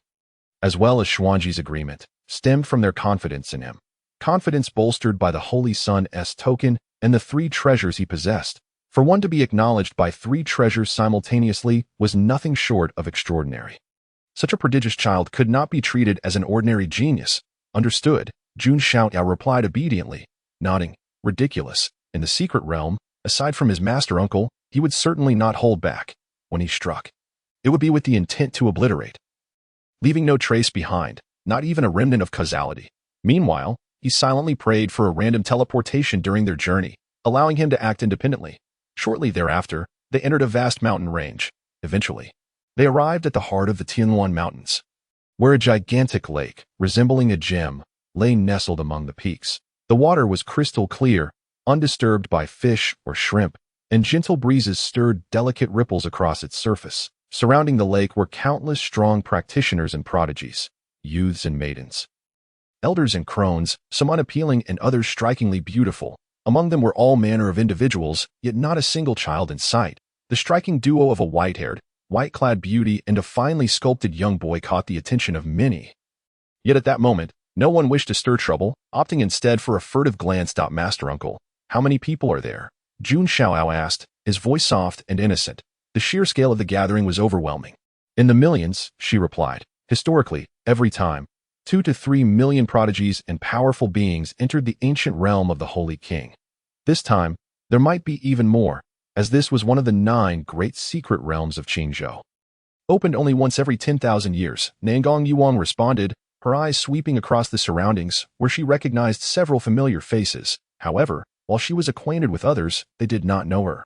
as well as Xuanji's agreement, stemmed from their confidence in him. Confidence bolstered by the Holy Sun's token and the three treasures he possessed. For one to be acknowledged by three treasures simultaneously was nothing short of extraordinary. Such a prodigious child could not be treated as an ordinary genius. Understood, Jun Xiaoyao replied obediently, nodding. Ridiculous. In the secret realm, aside from his master uncle, he would certainly not hold back. When he struck, it would be with the intent to obliterate, leaving no trace behind, not even a remnant of causality. Meanwhile, he silently prayed for a random teleportation during their journey, allowing him to act independently. Shortly thereafter, they entered a vast mountain range. Eventually, they arrived at the heart of the Tianluan Mountains, where a gigantic lake, resembling a gem, lay nestled among the peaks. The water was crystal clear, undisturbed by fish or shrimp, and gentle breezes stirred delicate ripples across its surface. Surrounding the lake were countless strong practitioners and prodigies, youths and maidens, elders and crones, some unappealing and others strikingly beautiful. Among them were all manner of individuals, yet not a single child in sight. The striking duo of a white-haired, white-clad beauty and a finely sculpted young boy caught the attention of many. Yet at that moment, no one wished to stir trouble, opting instead for a furtive glance. Master uncle, how many people are there? Jun Xiaoyao asked, his voice soft and innocent. The sheer scale of the gathering was overwhelming. In the millions, she replied. Historically, every time, 2 to 3 million prodigies and powerful beings entered the ancient realm of the Holy King. This time, there might be even more, as this was one of the 9 great secret realms of Jiuzhou. Opened only once every 10,000 years, Nangong Yuang responded, her eyes sweeping across the surroundings, where she recognized several familiar faces. However, while she was acquainted with others, they did not know her,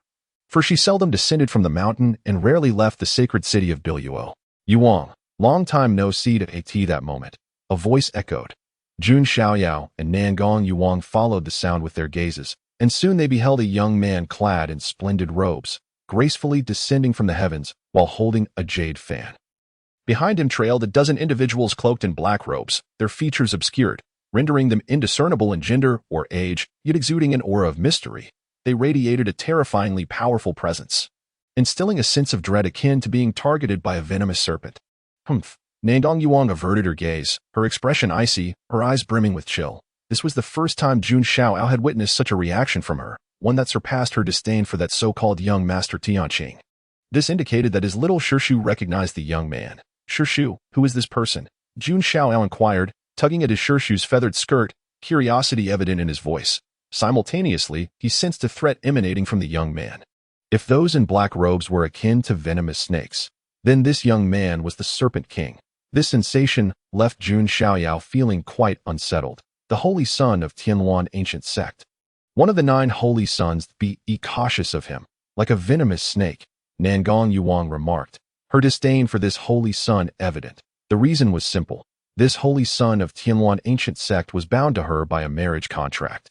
for she seldom descended from the mountain and rarely left the sacred city of Biluo. Yuang, long time no see at that moment. A voice echoed. Jun Xiaoyao and Nangong Yuang followed the sound with their gazes, and soon they beheld a young man clad in splendid robes, gracefully descending from the heavens while holding a jade fan. Behind him trailed a dozen individuals cloaked in black robes, their features obscured, rendering them indiscernible in gender or age, yet exuding an aura of mystery. They radiated a terrifyingly powerful presence, instilling a sense of dread akin to being targeted by a venomous serpent. Humph. Nangong Yuang averted her gaze, her expression icy, her eyes brimming with chill. This was the first time Jun Xiaoyao had witnessed such a reaction from her, one that surpassed her disdain for that so-called young master Tianqing. This indicated that his little Shishu recognized the young man. Shishu, who is this person? Jun Xiaoyao inquired, tugging at his Shishu's feathered skirt, curiosity evident in his voice. Simultaneously, he sensed a threat emanating from the young man. If those in black robes were akin to venomous snakes, then this young man was the Serpent King. This sensation left Jun Xiaoyao feeling quite unsettled. The holy son of Tianluan ancient sect. One of the 9 holy sons, be cautious of him, like a venomous snake, Nangong Yuang remarked, her disdain for this holy son evident. The reason was simple. This holy son of Tianluan ancient sect was bound to her by a marriage contract,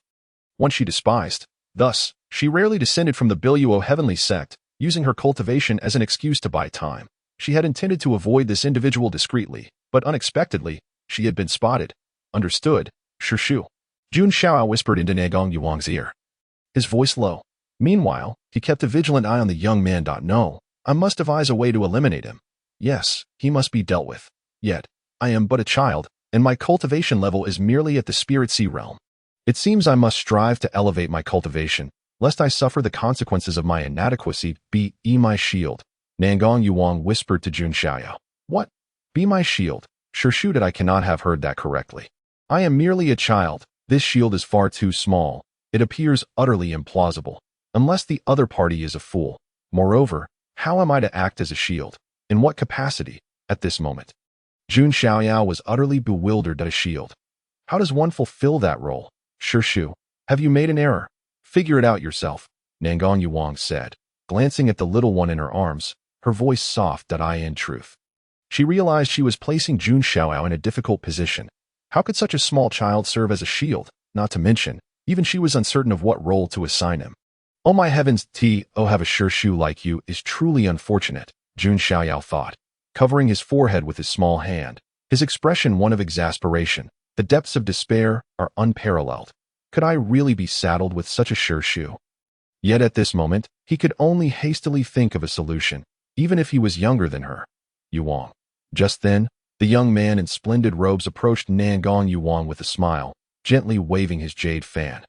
one she despised. Thus, she rarely descended from the Biluo heavenly sect, using her cultivation as an excuse to buy time. She had intended to avoid this individual discreetly, but unexpectedly, she had been spotted. Understood, Shishu. Jun Xiaoyao whispered into Nangong Yuang's ear, his voice low. Meanwhile, he kept a vigilant eye on the young man. No, I must devise a way to eliminate him. Yes, he must be dealt with. Yet, I am but a child, and my cultivation level is merely at the spirit sea realm. It seems I must strive to elevate my cultivation, lest I suffer the consequences of my inadequacy. Be my shield. Nangong Yuang whispered to Jun Xiaoyao. What? Be my shield? Sure that I cannot have heard that correctly. I am merely a child. This shield is far too small. It appears utterly implausible, unless the other party is a fool. Moreover, how am I to act as a shield? In what capacity? At this moment, Jun Xiaoyao was utterly bewildered at a shield. How does one fulfill that role? Shishu, have you made an error? Figure it out yourself, Nangong Yuang said, glancing at the little one in her arms, her voice soft. In truth, she realized she was placing Jun Xiaoyao in a difficult position. How could such a small child serve as a shield? Not to mention, even she was uncertain of what role to assign him. Oh my heavens, have a Shishu like you is truly unfortunate, Jun Xiaoyao thought, covering his forehead with his small hand, his expression one of exasperation. The depths of despair are unparalleled. Could I really be saddled with such a Shishu? Yet at this moment, he could only hastily think of a solution, even if he was younger than her. Yuang. Just then, The young man in splendid robes approached Nangong Yuan with a smile, gently waving his jade fan.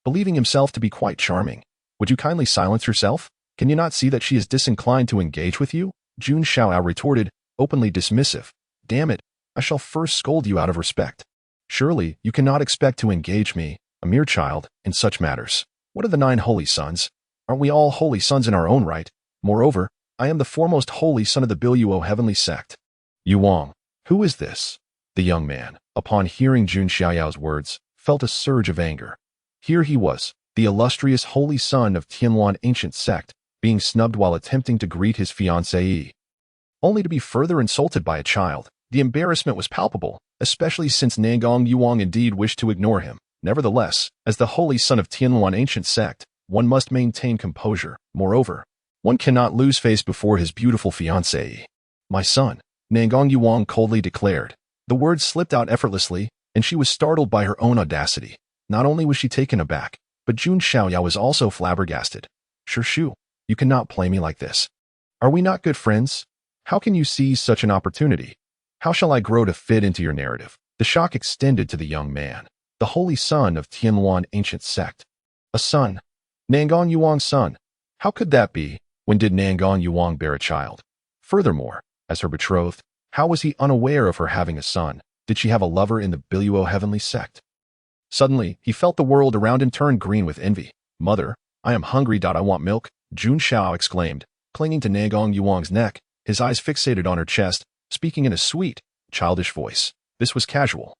Believing himself to be quite charming, "Would you kindly silence yourself? Can you not see that she is disinclined to engage with you?" Jun Xiaoyao retorted, openly dismissive. "Damn it, I shall first scold you out of respect. Surely you cannot expect to engage me, a mere child, in such matters. What are the 9 holy sons? Aren't we all holy sons in our own right? Moreover, I am the foremost holy son of the Biluo heavenly sect." "Yuang, who is this?" The young man, upon hearing Jun Xiaoyao's words, felt a surge of anger. Here he was, the illustrious holy son of Tianluan ancient sect, being snubbed while attempting to greet his fiancée, only to be further insulted by a child. The embarrassment was palpable, especially since Nangong Yuang indeed wished to ignore him. Nevertheless, as the holy son of Tianluan ancient sect, one must maintain composure. Moreover, one cannot lose face before his beautiful fiancée. "My son," Nangong Yuang coldly declared. The words slipped out effortlessly, and she was startled by her own audacity. Not only was she taken aback, but Jun Xiaoyao was also flabbergasted. "Shu, you cannot play me like this. Are we not good friends? How can you seize such an opportunity? How shall I grow to fit into your narrative?" The shock extended to the young man, the holy son of Tianluan ancient sect. A son? Nangong Yuang's son? How could that be? When did Nangong Yuang bear a child? Furthermore, as her betrothed, how was he unaware of her having a son? Did she have a lover in the Biluo heavenly sect? Suddenly, he felt the world around him turn green with envy. "Mother, I am hungry. I want milk," Jun Xiao exclaimed, clinging to Nangong Yuang's neck, his eyes fixated on her chest, speaking in a sweet, childish voice. This was casual.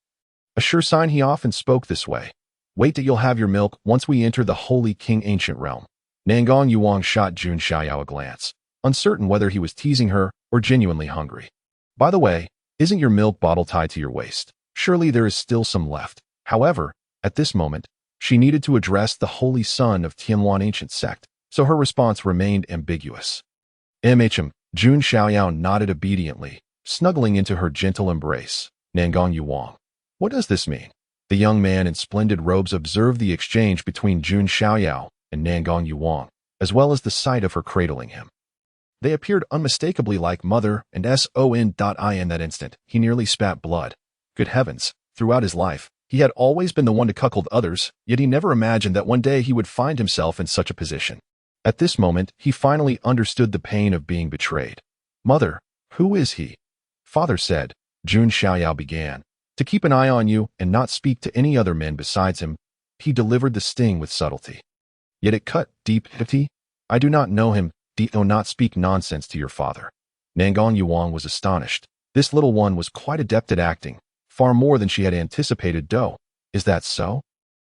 A sure sign he often spoke this way. "Wait till you'll have your milk once we enter the holy king ancient realm." Nangong Yuang shot Jun Xiaoyao a glance, uncertain whether he was teasing her or genuinely hungry. "By the way, isn't your milk bottle tied to your waist? Surely there is still some left." However, at this moment, she needed to address the holy son of Tianluan ancient sect, so her response remained ambiguous. "Jun Xiaoyao nodded obediently, snuggling into her gentle embrace. Nangong Yuang. "What does this mean?" The young man in splendid robes observed the exchange between Jun Xiaoyao and Nangong Yuang, as well as the sight of her cradling him. They appeared unmistakably like mother and son. In that instant, he nearly spat blood. Good heavens, throughout his life, he had always been the one to cuckold others, yet he never imagined that one day he would find himself in such a position. At this moment, he finally understood the pain of being betrayed. "Mother, who is he?" "Father said," Jun Xiaoyao began, "to keep an eye on you and not speak to any other men besides him." He delivered the sting with subtlety. Yet it cut deep. "I do not know him. Do not speak nonsense to your father." Nangong Yuang was astonished. This little one was quite adept at acting, far more than she had anticipated. "Is that so?"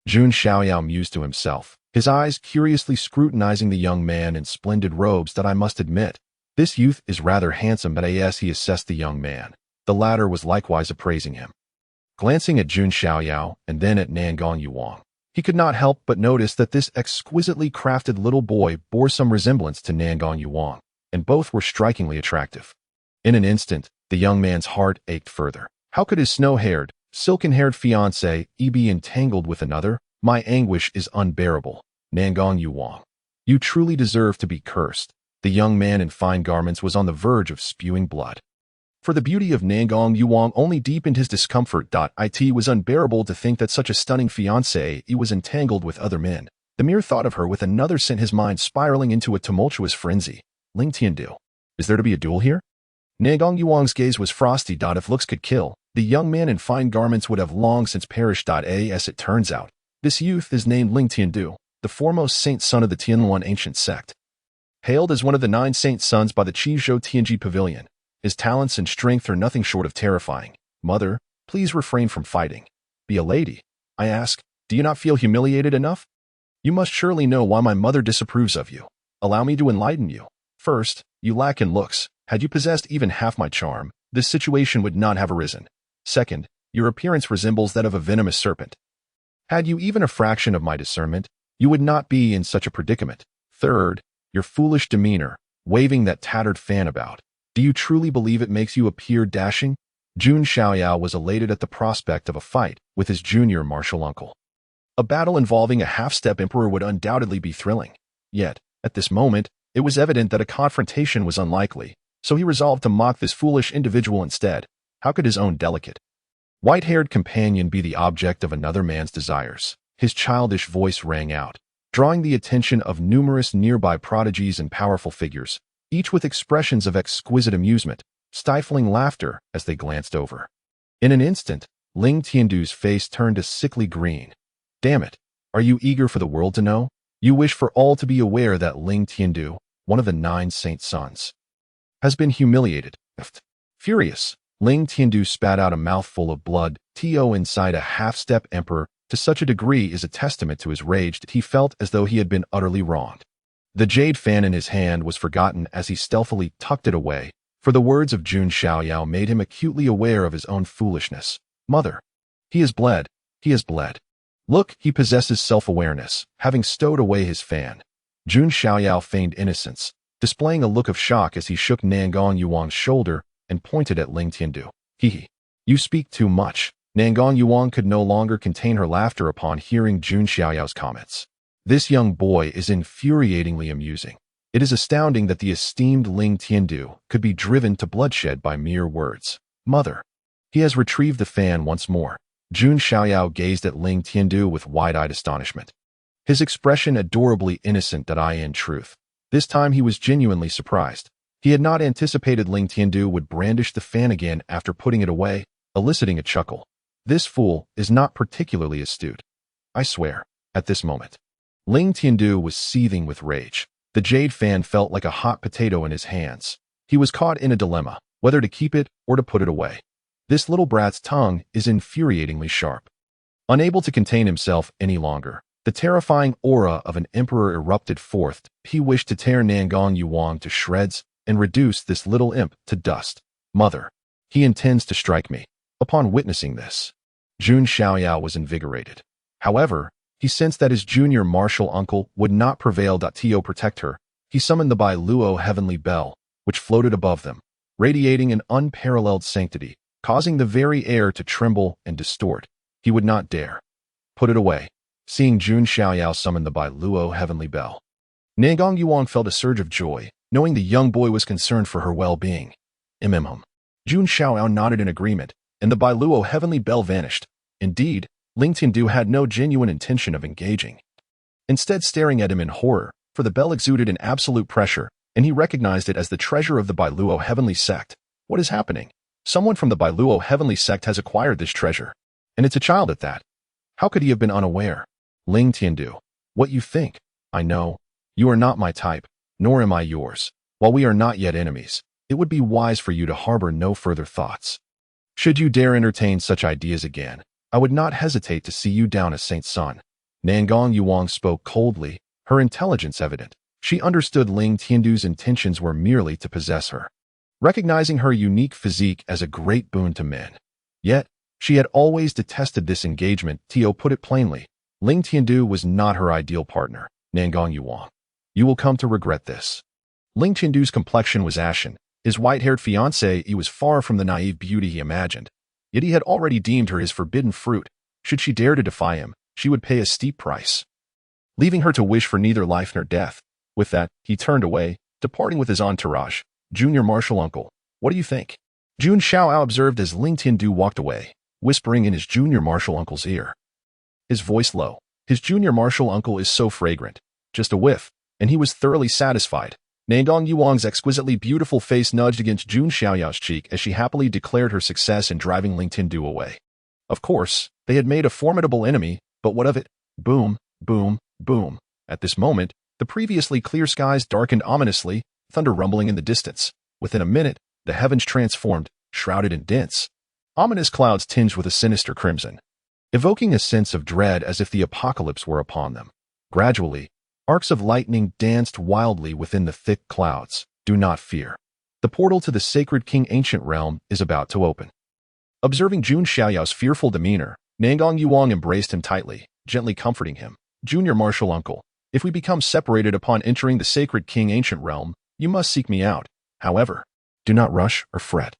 Jun Xiaoyao mused to himself, his eyes curiously scrutinizing the young man in splendid robes. "That I must admit, this youth is rather handsome." But as he assessed the young man, the latter was likewise appraising him. Glancing at Jun Xiaoyao and then at Nangong Yuang, he could not help but notice that this exquisitely crafted little boy bore some resemblance to Nangong Yuang, and both were strikingly attractive. In an instant, the young man's heart ached further. How could his snow-haired, silken-haired fiancée be entangled with another? "My anguish is unbearable. Nangong Yuang, you truly deserve to be cursed." The young man in fine garments was on the verge of spewing blood. For the beauty of Nangong Yuang only deepened his discomfort. It was unbearable to think that such a stunning fiancée was entangled with other men. The mere thought of her with another sent his mind spiraling into a tumultuous frenzy. "Ling Tiandu, is there to be a duel here?" Nangong Yuang's gaze was frosty. If looks could kill, the young man in fine garments would have long since perished. As it turns out, this youth is named Ling Tiandu, the foremost saint son of the Tianluan ancient sect. Hailed as one of the 9 saint sons by the Jiuzhou Tianji Pavilion, his talents and strength are nothing short of terrifying. "Mother, please refrain from fighting. Be a lady. I ask, do you not feel humiliated enough? You must surely know why my mother disapproves of you. Allow me to enlighten you. First, you lack in looks. Had you possessed even half my charm, this situation would not have arisen. Second, your appearance resembles that of a venomous serpent. Had you even a fraction of my discernment, you would not be in such a predicament. Third, your foolish demeanor, waving that tattered fan about. Do you truly believe it makes you appear dashing?" Jun Xiaoyao was elated at the prospect of a fight with his junior martial uncle. A battle involving a half-step emperor would undoubtedly be thrilling. Yet, at this moment, it was evident that a confrontation was unlikely, so he resolved to mock this foolish individual instead. How could his own delicate, white-haired companion be the object of another man's desires? His childish voice rang out, drawing the attention of numerous nearby prodigies and powerful figures, each with expressions of exquisite amusement, stifling laughter as they glanced over. In an instant, Ling Tiandu's face turned a sickly green. Damn it, are you eager for the world to know? You wish for all to be aware that Ling Tiandu, one of the 9 saint sons, has been humiliated. Furious, Ling Tiandu spat out a mouthful of blood. Inside a half-step emperor to such a degree is a testament to his rage that he felt as though he had been utterly wronged. The jade fan in his hand was forgotten as he stealthily tucked it away, for the words of Jun Xiaoyao made him acutely aware of his own foolishness. Mother, he has bled. He has bled. Look, he possesses self-awareness, having stowed away his fan. Jun Xiaoyao feigned innocence, displaying a look of shock as he shook Nangong Yuan's shoulder and pointed at Ling Tiandu. Hee. You speak too much. Nangong Yuan could no longer contain her laughter upon hearing Jun Xiaoyao's comments. This young boy is infuriatingly amusing. It is astounding that the esteemed Ling Tiandu could be driven to bloodshed by mere words. Mother. He has retrieved the fan once more. Jun Xiaoyao gazed at Ling Tiandu with wide-eyed astonishment. His expression adorably innocent that in truth. This time he was genuinely surprised. He had not anticipated Ling Tiandu would brandish the fan again after putting it away, eliciting a chuckle. This fool is not particularly astute. I swear, at this moment. Ling Tiandu was seething with rage. The jade fan felt like a hot potato in his hands. He was caught in a dilemma, whether to keep it or to put it away. This little brat's tongue is infuriatingly sharp. Unable to contain himself any longer, the terrifying aura of an emperor erupted forth. He wished to tear Nangong Yuan to shreds and reduce this little imp to dust. Mother, he intends to strike me. Upon witnessing this, Jun Xiaoyao was invigorated. However, he sensed that his junior martial uncle would not prevail to protect her. He summoned the Bai Luo heavenly bell, which floated above them, radiating an unparalleled sanctity, causing the very air to tremble and distort. He would not dare. Put it away. Seeing Jun Xiaoyao summon the Bai Luo heavenly bell, Nangong Yuan felt a surge of joy, knowing the young boy was concerned for her well-being. Jun Xiaoyao nodded in agreement, and the Bai Luo heavenly bell vanished. Indeed, Ling Tiandu had no genuine intention of engaging. Instead, staring at him in horror, for the bell exuded an absolute pressure, and he recognized it as the treasure of the Bai Luo heavenly sect. What is happening? Someone from the Bai Luo heavenly sect has acquired this treasure. And it's a child at that. How could he have been unaware? Ling Tiandu, what you think? I know. You are not my type, nor am I yours. While we are not yet enemies, it would be wise for you to harbor no further thoughts. Should you dare entertain such ideas again, I would not hesitate to see you down as Saint Sun. Nangong Yuan spoke coldly, her intelligence evident. She understood Ling Tiandu's intentions were merely to possess her, recognizing her unique physique as a great boon to men. Yet, she had always detested this engagement. Tio put it plainly. Ling Tiandu was not her ideal partner. Nangong Yuan, you will come to regret this. Ling Tiandu's complexion was ashen. His white-haired fiancée was far from the naive beauty he imagined. Yet he had already deemed her his forbidden fruit. Should she dare to defy him, she would pay a steep price, leaving her to wish for neither life nor death. With that, he turned away, departing with his entourage. Junior martial uncle, what do you think? Jun Xiaoyao observed as Ling Tiandu walked away, whispering in his junior martial uncle's ear. His voice low. His junior martial uncle is so fragrant. Just a whiff, and he was thoroughly satisfied. Nangong Yuan's exquisitely beautiful face nudged against Jun Xiaoyao's cheek as she happily declared her success in driving Ling Tiandu away. Of course, they had made a formidable enemy, but what of it? Boom, boom, boom. At this moment, the previously clear skies darkened ominously, thunder rumbling in the distance. Within a minute, the heavens transformed, shrouded in dense, ominous clouds tinged with a sinister crimson, evoking a sense of dread as if the apocalypse were upon them. Gradually, arcs of lightning danced wildly within the thick clouds. Do not fear. The portal to the sacred King Ancient Realm is about to open. Observing Jun Xiaoyao's fearful demeanor, Nangong Yuan embraced him tightly, gently comforting him. Junior martial uncle, if we become separated upon entering the sacred King Ancient Realm, you must seek me out. However, do not rush or fret.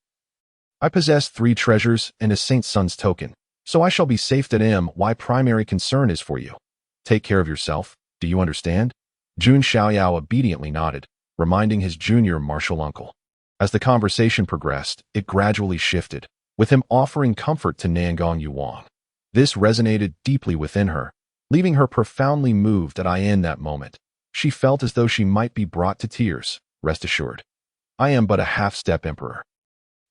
I possess 3 treasures and a Saint Sun's token, so I shall be safe at my primary concern is for you. Take care of yourself. Do you understand? Jun Xiaoyao obediently nodded, reminding his junior martial uncle. As the conversation progressed, it gradually shifted. with him offering comfort to Nangong Yuang. This resonated deeply within her, leaving her profoundly moved in that moment. She felt as though she might be brought to tears. Rest assured, I am but a half-step emperor.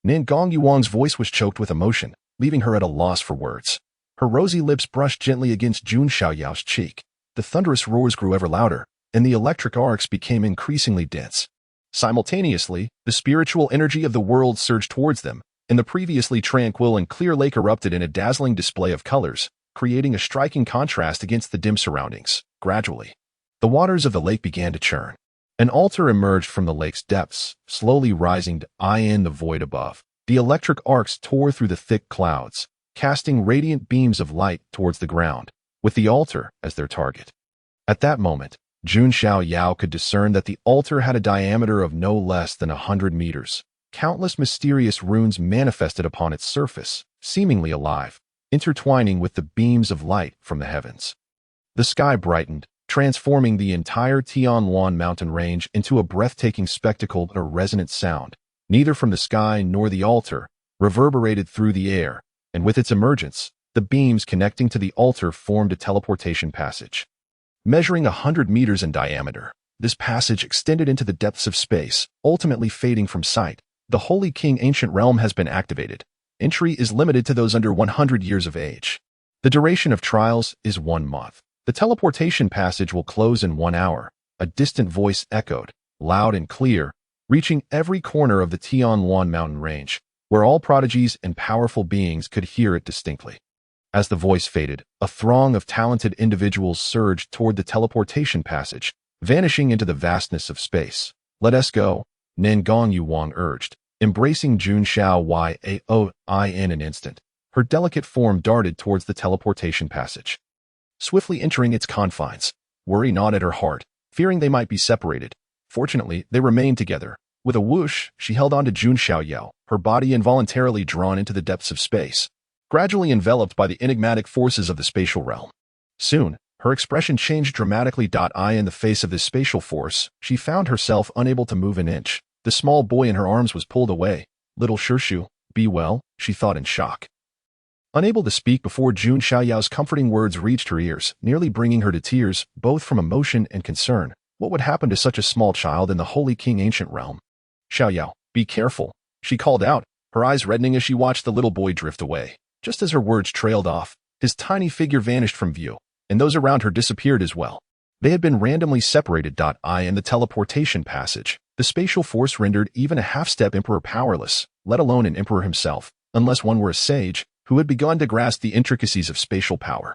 Nangong Yuang's voice was choked with emotion, leaving her at a loss for words. Her rosy lips brushed gently against Jun Xiaoyao's cheek. The thunderous roars grew ever louder, and the electric arcs became increasingly dense. Simultaneously, the spiritual energy of the world surged towards them, and the previously tranquil and clear lake erupted in a dazzling display of colors, creating a striking contrast against the dim surroundings. Gradually, the waters of the lake began to churn. An altar emerged from the lake's depths, slowly rising in the void above. The electric arcs tore through the thick clouds, casting radiant beams of light towards the ground, with the altar as their target. At that moment, Jun Xiaoyao could discern that the altar had a diameter of no less than 100 meters. Countless mysterious runes manifested upon its surface, seemingly alive, intertwining with the beams of light from the heavens. The sky brightened, transforming the entire Tianluan mountain range into a breathtaking spectacle. A resonant sound, neither from the sky nor the altar, reverberated through the air, and with its emergence, the beams connecting to the altar formed a teleportation passage. Measuring 100 meters in diameter, this passage extended into the depths of space, ultimately fading from sight. The Holy King Ancient Realm has been activated. Entry is limited to those under 100 years of age. The duration of trials is 1 month. The teleportation passage will close in 1 hour. A distant voice echoed, loud and clear, reaching every corner of the Tianluan mountain range, where all prodigies and powerful beings could hear it distinctly. As the voice faded, a throng of talented individuals surged toward the teleportation passage, vanishing into the vastness of space. Let us go, Nangong Yuang urged, embracing Jun Xiaoyao in an instant. Her delicate form darted towards the teleportation passage, swiftly entering its confines. Worry gnawed at her heart, fearing they might be separated. Fortunately, they remained together. With a whoosh, she held on to Jun Xiaoyao, her body involuntarily drawn into the depths of space, gradually enveloped by the enigmatic forces of the spatial realm. Soon, her expression changed dramatically. In the face of this spatial force, she found herself unable to move an inch. The small boy in her arms was pulled away. Little Shirshu, be well, she thought in shock. Unable to speak before Jun Xiaoyao's comforting words reached her ears, nearly bringing her to tears, both from emotion and concern. What would happen to such a small child in the Holy King Ancient Realm? Xiaoyao, be careful, she called out, her eyes reddening as she watched the little boy drift away. Just as her words trailed off, his tiny figure vanished from view, and those around her disappeared as well. They had been randomly separated. In the teleportation passage, the spatial force rendered even a half-step emperor powerless, let alone an emperor himself, unless one were a sage who had begun to grasp the intricacies of spatial power.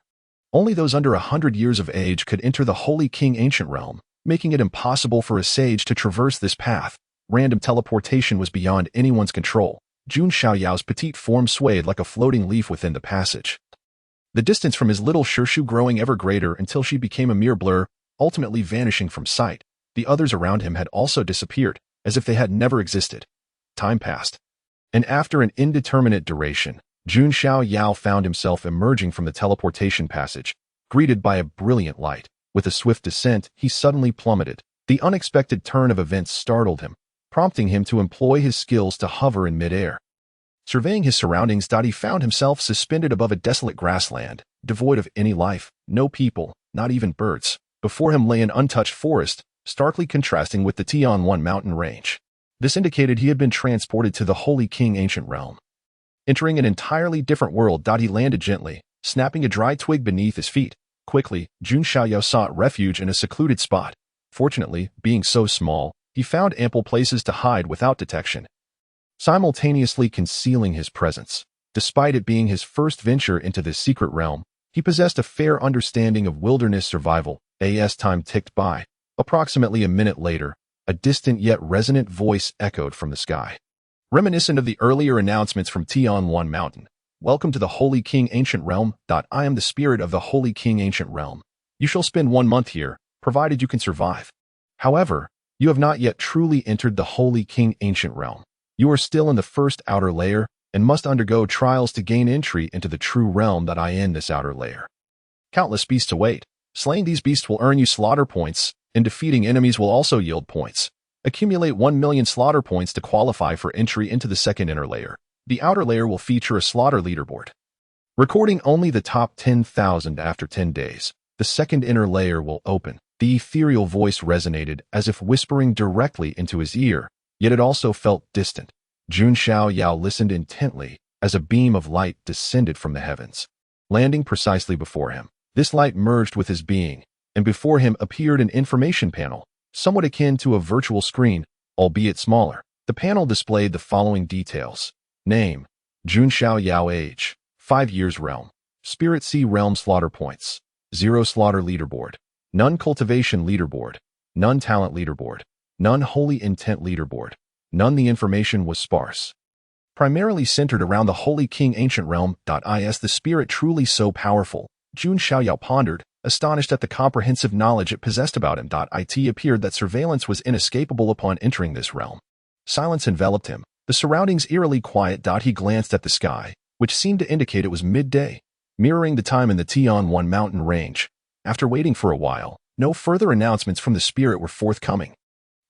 Only those under 100 years of age could enter the Holy King Ancient Realm, making it impossible for a sage to traverse this path. Random teleportation was beyond anyone's control. Jun Xiaoyao's petite form swayed like a floating leaf within the passage, the distance from his little Shirshu growing ever greater until she became a mere blur, ultimately vanishing from sight. The others around him had also disappeared, as if they had never existed. Time passed, and after an indeterminate duration, Jun Xiaoyao found himself emerging from the teleportation passage, greeted by a brilliant light. With a swift descent, he suddenly plummeted. The unexpected turn of events startled him, prompting him to employ his skills to hover in midair. Surveying his surroundings, he found himself suspended above a desolate grassland, devoid of any life, no people, not even birds. Before him lay an untouched forest, starkly contrasting with the Tianluan mountain range. This indicated he had been transported to the Holy King Ancient Realm. Entering an entirely different world, he landed gently, snapping a dry twig beneath his feet. Quickly, Jun Xiaoyao sought refuge in a secluded spot. Fortunately, being so small, he found ample places to hide without detection, simultaneously concealing his presence. Despite it being his first venture into this secret realm, he possessed a fair understanding of wilderness survival. As time ticked by, approximately a minute later, a distant yet resonant voice echoed from the sky, reminiscent of the earlier announcements from Tianluan Mountain. Welcome to the Holy King Ancient Realm. I am the spirit of the Holy King Ancient Realm. You shall spend 1 month here, provided you can survive. However, you have not yet truly entered the Holy King Ancient Realm. You are still in the first outer layer and must undergo trials to gain entry into the true realm in this outer layer. Countless beasts await. Slaying these beasts will earn you slaughter points, and defeating enemies will also yield points. Accumulate 1 million slaughter points to qualify for entry into the second inner layer. The outer layer will feature a slaughter leaderboard, recording only the top 10,000 after 10 days. The second inner layer will open. The ethereal voice resonated as if whispering directly into his ear, yet it also felt distant. Jun Xiaoyao listened intently as a beam of light descended from the heavens, landing precisely before him. This light merged with his being, and before him appeared an information panel, somewhat akin to a virtual screen, albeit smaller. The panel displayed the following details. Name: Jun Xiaoyao. Age: 5 years. Realm: Spirit Sea Realm. Slaughter points: 0. Slaughter leaderboard: None. Cultivation leaderboard: None. Talent leaderboard: None. Holy Intent leaderboard: None. The information was sparse, primarily centered around the Holy King Ancient Realm. Is the spirit truly so powerful? Jun Xiaoyao pondered, astonished at the comprehensive knowledge it possessed about him. It appeared that surveillance was inescapable upon entering this realm. Silence enveloped him, the surroundings eerily quiet. He glanced at the sky, which seemed to indicate it was midday, mirroring the time in the Tian-1 mountain range. After waiting for a while, no further announcements from the spirit were forthcoming.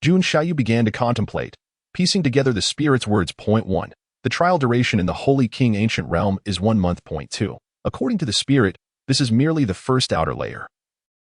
Jun Xiaoyao began to contemplate, piecing together the spirit's words. Point 1. The trial duration in the Holy King Ancient Realm is 1 month. Point 2. According to the spirit, this is merely the first outer layer.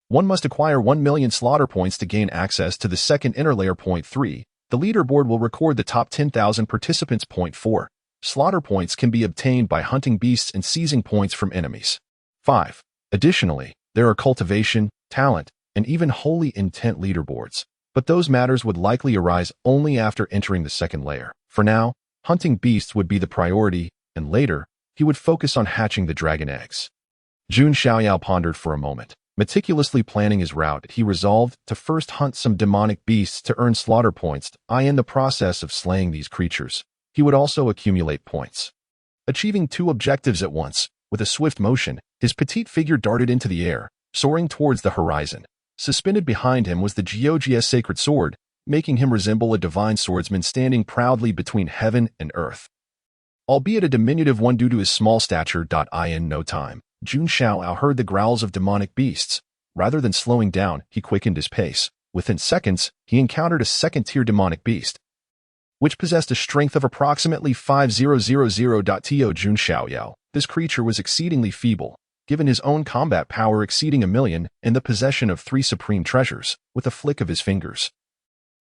One must acquire 1 million slaughter points to gain access to the second inner layer. Point 3. The leaderboard will record the top 10,000 participants. Point 4. Slaughter points can be obtained by hunting beasts and seizing points from enemies. 5. Additionally, there are cultivation, talent, and even holy intent leaderboards, but those matters would likely arise only after entering the second layer. For now, hunting beasts would be the priority, and later, he would focus on hatching the dragon eggs. Jun Xiaoyao pondered for a moment. Meticulously planning his route, he resolved to first hunt some demonic beasts to earn slaughter points. In the process of slaying these creatures, he would also accumulate points. Achieving 2 objectives at once, with a swift motion, his petite figure darted into the air, soaring towards the horizon. Suspended behind him was the Jiuzhou's sacred sword, making him resemble a divine swordsman standing proudly between heaven and earth. Albeit a diminutive one due to his small stature. In no time, Jun Xiaoyao heard the growls of demonic beasts. Rather than slowing down, he quickened his pace. Within seconds, he encountered a second-tier demonic beast, which possessed a strength of approximately 5000. Jun Xiaoyao. This creature was exceedingly feeble, given his own combat power exceeding 1 million and the possession of 3 supreme treasures. With a flick of his fingers,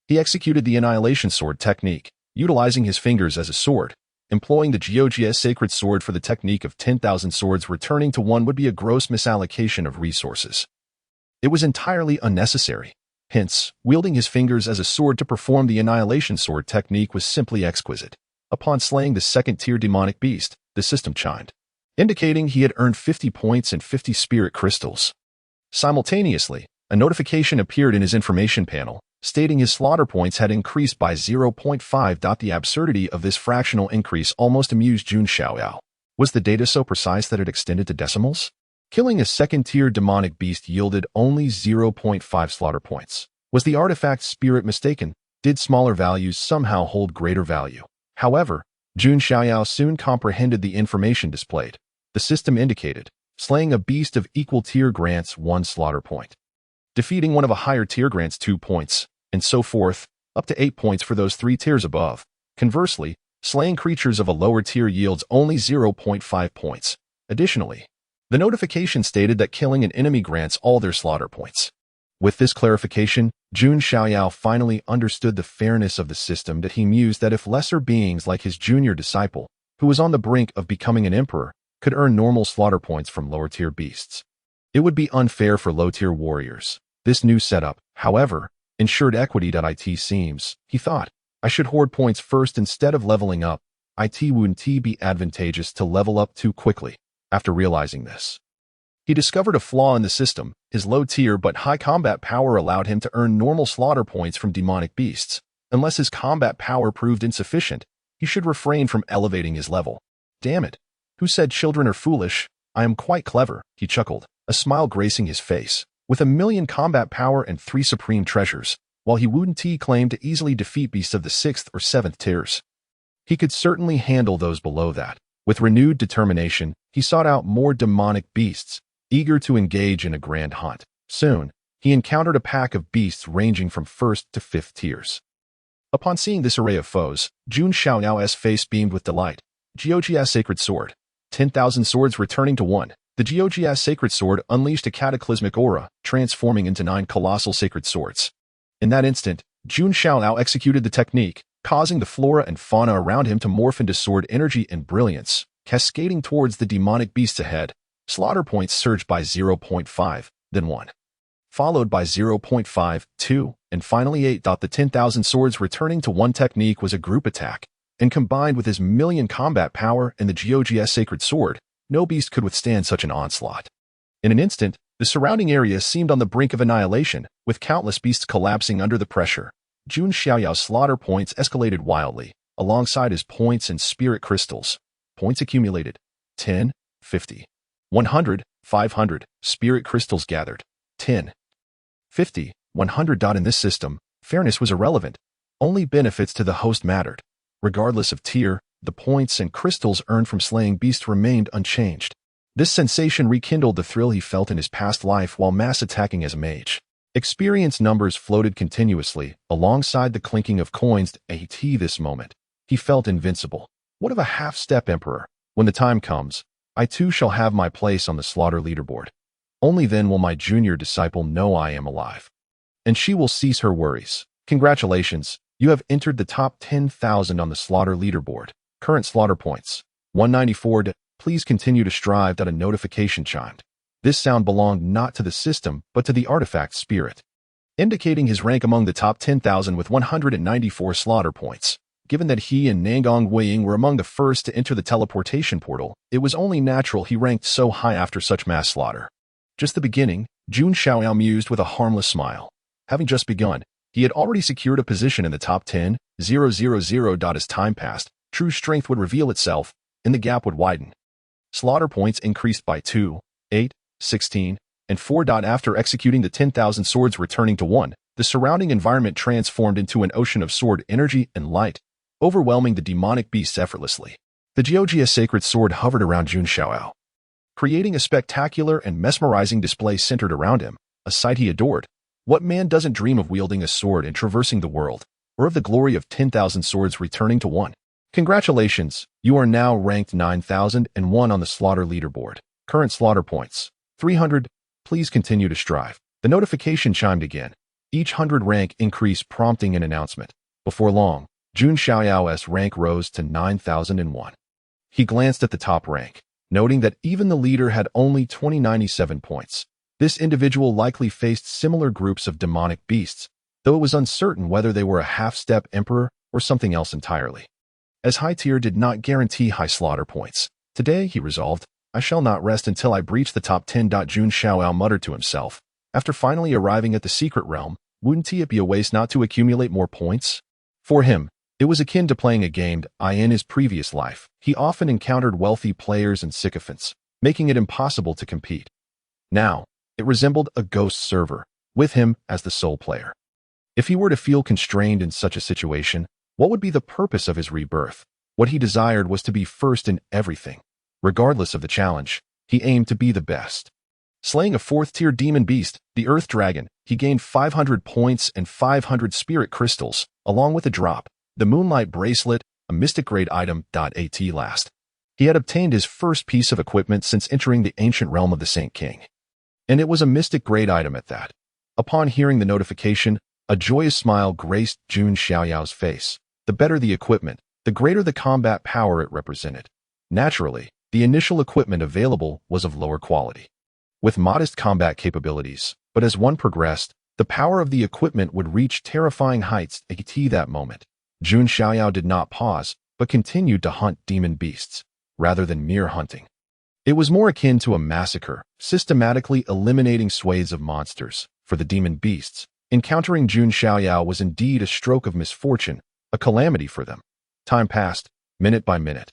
he executed the Annihilation Sword technique, utilizing his fingers as a sword. Employing the Jiuzhou's sacred sword for the technique of 10,000 swords returning to 1 would be a gross misallocation of resources. It was entirely unnecessary. Hence, wielding his fingers as a sword to perform the Annihilation Sword technique was simply exquisite. Upon slaying the second-tier demonic beast, the system chimed, indicating he had earned 50 points and 50 spirit crystals. Simultaneously, a notification appeared in his information panel, stating his slaughter points had increased by 0.5. The absurdity of this fractional increase almost amused Jun Xiaoyao. Was the data so precise that it extended to decimals? Killing a second-tier demonic beast yielded only 0.5 slaughter points. Was the artifact spirit mistaken? Did smaller values somehow hold greater value? However, Jun Xiaoyao soon comprehended the information displayed. The system indicated, slaying a beast of equal tier grants 1 slaughter point. Defeating one of a higher tier grants 2 points, and so forth, up to 8 points for those 3 tiers above. Conversely, slaying creatures of a lower tier yields only 0.5 points. Additionally, the notification stated that killing an enemy grants all their slaughter points. With this clarification, Jun Xiaoyao finally understood the fairness of the system. That he mused that if lesser beings like his junior disciple, who was on the brink of becoming an emperor, could earn normal slaughter points from lower-tier beasts, it would be unfair for low-tier warriors. This new setup, however, ensured equity. It seems, he thought, I should hoard points first instead of leveling up. It wouldn't be advantageous to level up too quickly. After realizing this, he discovered a flaw in the system. His low tier but high combat power allowed him to earn normal slaughter points from demonic beasts. Unless his combat power proved insufficient, he should refrain from elevating his level. Damn it. Who said children are foolish? I am quite clever, he chuckled, a smile gracing his face. With 1 million combat power and 3 supreme treasures, while he wouldn't claim to easily defeat beasts of the 6th or 7th tiers, he could certainly handle those below that. With renewed determination, he sought out more demonic beasts, eager to engage in a grand hunt. Soon, he encountered a pack of beasts ranging from 1st to 5th tiers. Upon seeing this array of foes, Jun Xiaoyao's face beamed with delight. Jiuzhou Sacred Sword. 10,000 swords returning to one. The Jiuzhou Sacred Sword unleashed a cataclysmic aura, transforming into 9 colossal sacred swords. In that instant, Jun Xiaoyao executed the technique, causing the flora and fauna around him to morph into sword energy and brilliance, cascading towards the demonic beasts ahead. Slaughter points surged by 0.5, then 1. Followed by 0.5, 2, and finally 8. The 10,000 swords returning to one technique was a group attack, and combined with his million combat power and the Jiuzhou Sacred Sword, no beast could withstand such an onslaught. In an instant, the surrounding area seemed on the brink of annihilation, with countless beasts collapsing under the pressure. Jun Xiaoyao's slaughter points escalated wildly, alongside his points and spirit crystals. Points accumulated. 10, 50, 100, 500, spirit crystals gathered. 10, 50, 100. In this system, fairness was irrelevant. Only benefits to the host mattered. Regardless of tier, the points and crystals earned from slaying beasts remained unchanged. This sensation rekindled the thrill he felt in his past life while mass attacking as a mage. Experience numbers floated continuously, alongside the clinking of coins. At this moment, he felt invincible. What of a half-step emperor? When the time comes, I too shall have my place on the slaughter leaderboard. Only then will my junior disciple know I am alive. And she will cease her worries. Congratulations, you have entered the top 10,000 on the slaughter leaderboard. Current slaughter points. 194. Please continue to strive. A notification chimed. This sound belonged not to the system, but to the artifact spirit, indicating his rank among the top 10,000 with 194 slaughter points. Given that he and Nangong Weiying were among the first to enter the teleportation portal, it was only natural he ranked so high after such mass slaughter. Just the beginning, Jun Xiaoyao mused with a harmless smile. Having just begun, he had already secured a position in the top 10,000. As time passed, true strength would reveal itself, and the gap would widen. Slaughter points increased by 2, 8, 16, and 4. After executing the 10,000 swords returning to 1, the surrounding environment transformed into an ocean of sword energy and light, overwhelming the demonic beasts effortlessly. The Jiuzhou Sacred Sword hovered around Jun Xiaoyao, creating a spectacular and mesmerizing display centered around him, a sight he adored. What man doesn't dream of wielding a sword and traversing the world, or of the glory of 10,000 swords returning to 1? Congratulations, you are now ranked 9,001 on the slaughter leaderboard. Current slaughter points. 300. Please continue to strive. The notification chimed again. Each 100 rank increase prompting an announcement. Before long, Jun Xiaoyao's rank rose to 9,001. He glanced at the top rank, noting that even the leader had only 297 points. This individual likely faced similar groups of demonic beasts, though it was uncertain whether they were a half-step emperor or something else entirely. As high tier did not guarantee high slaughter points, today, he resolved, I shall not rest until I breach the top 10. Jun Xiaoyao muttered to himself. After finally arriving at the secret realm, wouldn't it be a waste not to accumulate more points? For him, it was akin to playing a game. In his previous life, he often encountered wealthy players and sycophants, making it impossible to compete. Now, it resembled a ghost server, with him as the sole player. If he were to feel constrained in such a situation, what would be the purpose of his rebirth? What he desired was to be first in everything. Regardless of the challenge, he aimed to be the best. Slaying a 4th-tier demon beast, the Earth Dragon, he gained 500 points and 500 spirit crystals, along with a drop, the Moonlight Bracelet, a mystic-grade item. At last, he had obtained his first piece of equipment since entering the ancient realm of the Saint King. And it was a mystic-grade item at that. Upon hearing the notification, a joyous smile graced Jun Xiaoyao's face. The better the equipment, the greater the combat power it represented. Naturally, the initial equipment available was of lower quality, with modest combat capabilities, but as one progressed, the power of the equipment would reach terrifying heights. At that moment, Jun Xiaoyao did not pause, but continued to hunt demon beasts, rather than mere hunting. It was more akin to a massacre, systematically eliminating swathes of monsters. For the demon beasts, encountering Jun Xiaoyao was indeed a stroke of misfortune, a calamity for them. Time passed, minute by minute.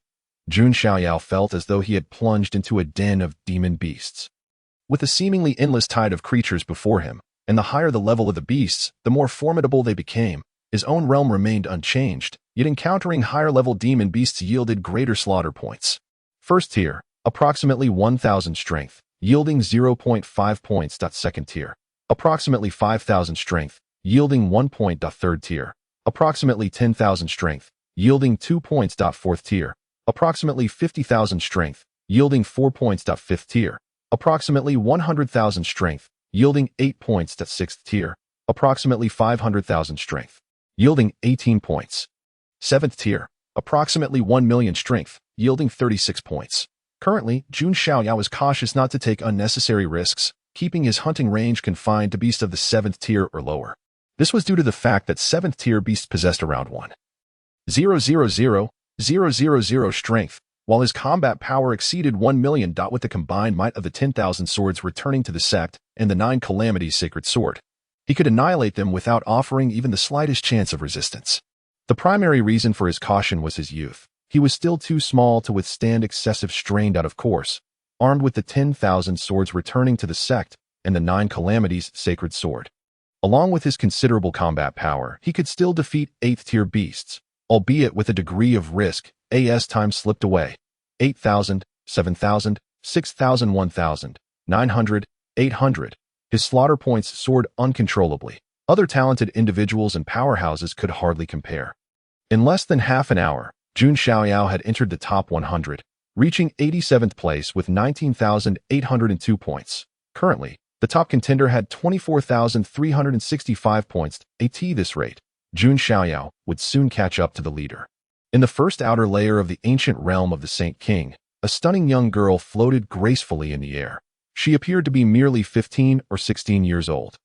Jun Xiaoyao felt as though he had plunged into a den of demon beasts. With a seemingly endless tide of creatures before him, and the higher the level of the beasts, the more formidable they became. His own realm remained unchanged, yet encountering higher-level demon beasts yielded greater slaughter points. First tier, approximately 1,000 strength, yielding 0.5 points. Second tier, approximately 5,000 strength, yielding 1 point. Third tier, approximately 10,000 strength, yielding 2 points. Fourth tier, approximately 50,000 strength, yielding 4 points. 5th tier, approximately 100,000 strength, yielding 8 points. 6th tier, approximately 500,000 strength, yielding 18 points. 7th tier, approximately 1 million strength, yielding 36 points. Currently, Jun Xiaoyao is cautious not to take unnecessary risks, keeping his hunting range confined to beasts of the 7th tier or lower. This was due to the fact that 7th tier beasts possessed around 1,000,000 strength, while his combat power exceeded 1 million. With the combined might of the 10,000 swords returning to the sect and the 9 calamities sacred sword, he could annihilate them without offering even the slightest chance of resistance. The primary reason for his caution was his youth. He was still too small to withstand excessive strain. Of course, armed with the 10,000 swords returning to the sect and the 9 calamities sacred sword, along with his considerable combat power, he could still defeat 8th tier beasts, albeit with a degree of risk. As time slipped away, 8,000, 7,000, 6,000, 1,000, 900, 800, his slaughter points soared uncontrollably. Other talented individuals and powerhouses could hardly compare. In less than half an hour, Jun Xiaoyao had entered the top 100, reaching 87th place with 19,802 points. Currently, the top contender had 24,365 points. At this rate, Jun Xiaoyao would soon catch up to the leader. In the first outer layer of the ancient realm of the Saint King, a stunning young girl floated gracefully in the air. She appeared to be merely 15 or 16 years old.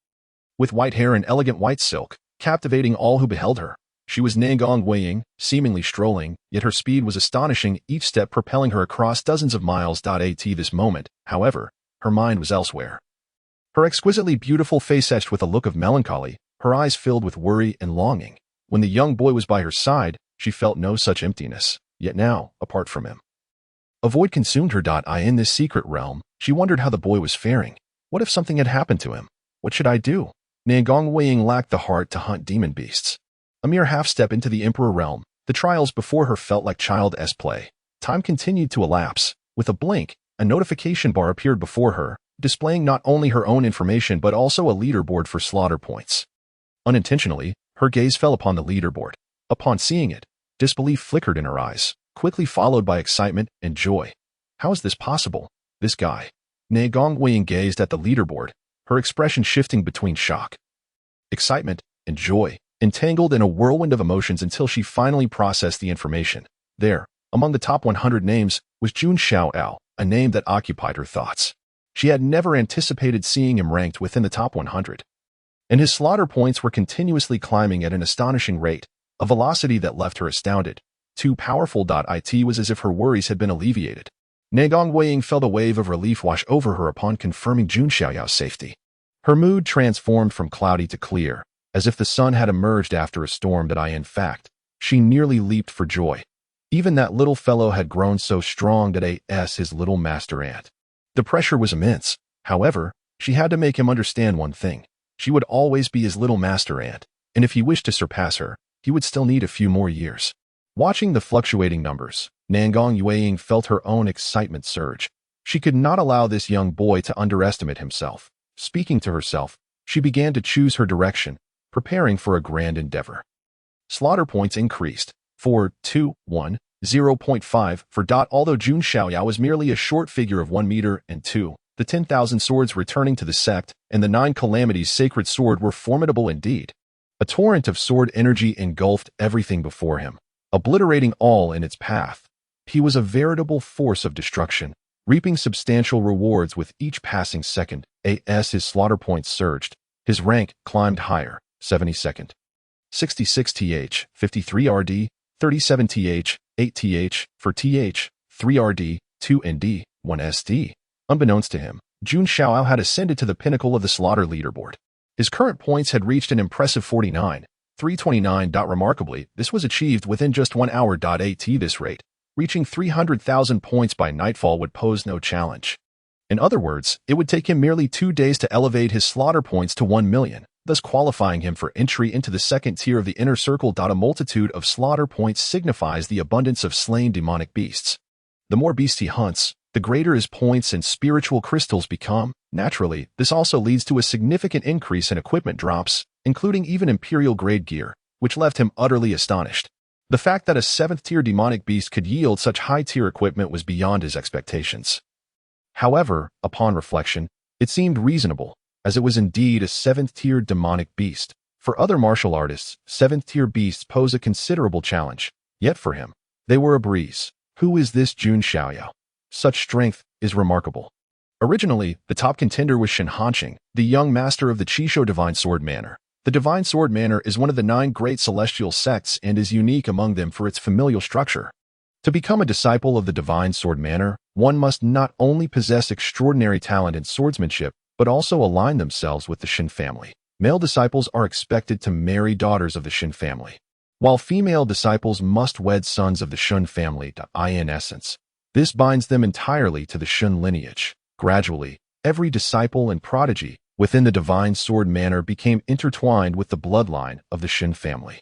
With white hair and elegant white silk, captivating all who beheld her, she was Nangong Weiying, seemingly strolling, yet her speed was astonishing, each step propelling her across dozens of miles. At this moment, however, her mind was elsewhere. Her exquisitely beautiful face etched with a look of melancholy, her eyes filled with worry and longing. When the young boy was by her side, she felt no such emptiness, yet now, apart from him, a void consumed her. In this secret realm, she wondered how the boy was faring. What if something had happened to him? What should I do? Nangong Weiying lacked the heart to hunt demon beasts. A mere half-step into the emperor realm, the trials before her felt like child's play. Time continued to elapse. With a blink, a notification bar appeared before her, displaying not only her own information but also a leaderboard for slaughter points. Unintentionally, her gaze fell upon the leaderboard. Upon seeing it, disbelief flickered in her eyes, quickly followed by excitement and joy. How is this possible? This guy. Nangong Weiying gazed at the leaderboard, her expression shifting between shock, excitement, and joy, entangled in a whirlwind of emotions until she finally processed the information. There, among the top 100 names, was Jun Xiaoyao, a name that occupied her thoughts. She had never anticipated seeing him ranked within the top 100. And his slaughter points were continuously climbing at an astonishing rate, a velocity that left her astounded. Too powerful. It was as if her worries had been alleviated. Nangong Weiying felt a wave of relief wash over her upon confirming Jun Xiaoyao's safety. Her mood transformed from cloudy to clear, as if the sun had emerged after a storm. In fact, she nearly leaped for joy. Even that little fellow had grown so strong that his little master ant. The pressure was immense. However, she had to make him understand one thing. She would always be his little master ant, and if he wished to surpass her, he would still need a few more years. Watching the fluctuating numbers, Nangong Weiying felt her own excitement surge. She could not allow this young boy to underestimate himself. Speaking to herself, she began to choose her direction, preparing for a grand endeavor. Slaughter points increased. 4, 2, 1, 0.5 for. Although Jun Xiaoyao was merely a short figure of 1 meter and 2, the 10,000 swords returning to the sect and the 9 calamities sacred sword were formidable indeed. A torrent of sword energy engulfed everything before him, obliterating all in its path. He was a veritable force of destruction, reaping substantial rewards with each passing second. As his slaughter points surged, his rank climbed higher. 72nd, 66th, 53 RD, 37th, 8th, for 3 RD, 2 ND, 1 SD. Unbeknownst to him, Jun Xiaoyao had ascended to the pinnacle of the slaughter leaderboard. His current points had reached an impressive 49,329. Remarkably, this was achieved within just 1 hour. At this rate, reaching 300,000 points by nightfall would pose no challenge. In other words, it would take him merely 2 days to elevate his slaughter points to 1 million, thus qualifying him for entry into the second tier of the inner circle. A multitude of slaughter points signifies the abundance of slain demonic beasts. The more beasts he hunts, the greater his points and spiritual crystals become. Naturally, this also leads to a significant increase in equipment drops, including even imperial-grade gear, which left him utterly astonished. The fact that a 7th-tier demonic beast could yield such high-tier equipment was beyond his expectations. However, upon reflection, it seemed reasonable, as it was indeed a 7th-tier demonic beast. For other martial artists, 7th-tier beasts pose a considerable challenge. Yet for him, they were a breeze. Who is this Jun Xiaoyao? Such strength is remarkable. Originally, the top contender was Shen Hanqing, the young master of the Qishou Divine Sword Manor. The Divine Sword Manor is one of the 9 great celestial sects and is unique among them for its familial structure. To become a disciple of the Divine Sword Manor, one must not only possess extraordinary talent in swordsmanship, but also align themselves with the Shen family. Male disciples are expected to marry daughters of the Shen family, while female disciples must wed sons of the Shun family. In essence, this binds them entirely to the Shun lineage. Gradually, every disciple and prodigy within the Divine Sword Manor became intertwined with the bloodline of the Shen family.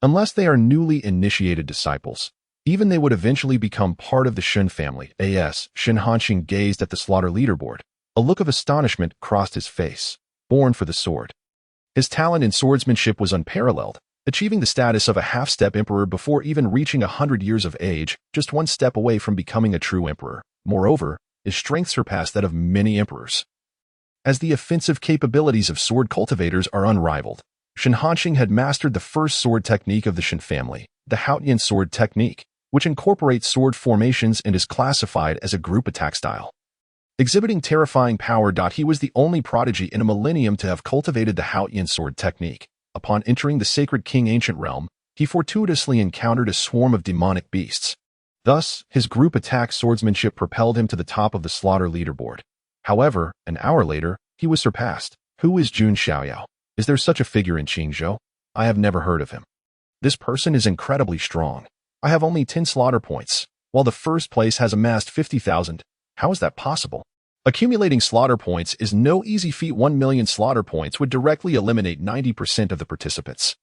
Unless they are newly initiated disciples, even they would eventually become part of the Shun family. Shen Hanqing gazed at the slaughter leaderboard. A look of astonishment crossed his face. Born for the sword. His talent in swordsmanship was unparalleled, achieving the status of a half-step emperor before even reaching 100 years of age, just one step away from becoming a true emperor. Moreover, his strength surpassed that of many emperors. As the offensive capabilities of sword cultivators are unrivaled, Shen Hanqing had mastered the first sword technique of the Shen family, the Haotian sword technique, which incorporates sword formations and is classified as a group attack style. Exhibiting terrifying power. He was the only prodigy in a millennium to have cultivated the Haotian sword technique. Upon entering the Sacred King Ancient Realm, he fortuitously encountered a swarm of demonic beasts. Thus, his group attack swordsmanship propelled him to the top of the slaughter leaderboard. However, an hour later, he was surpassed. Who is Jun Xiaoyao? Is there such a figure in Jiuzhou? I have never heard of him. This person is incredibly strong. I have only 10 slaughter points, while the first place has amassed 50,000. How is that possible? Accumulating slaughter points is no easy feat. 1 million slaughter points would directly eliminate 90% of the participants.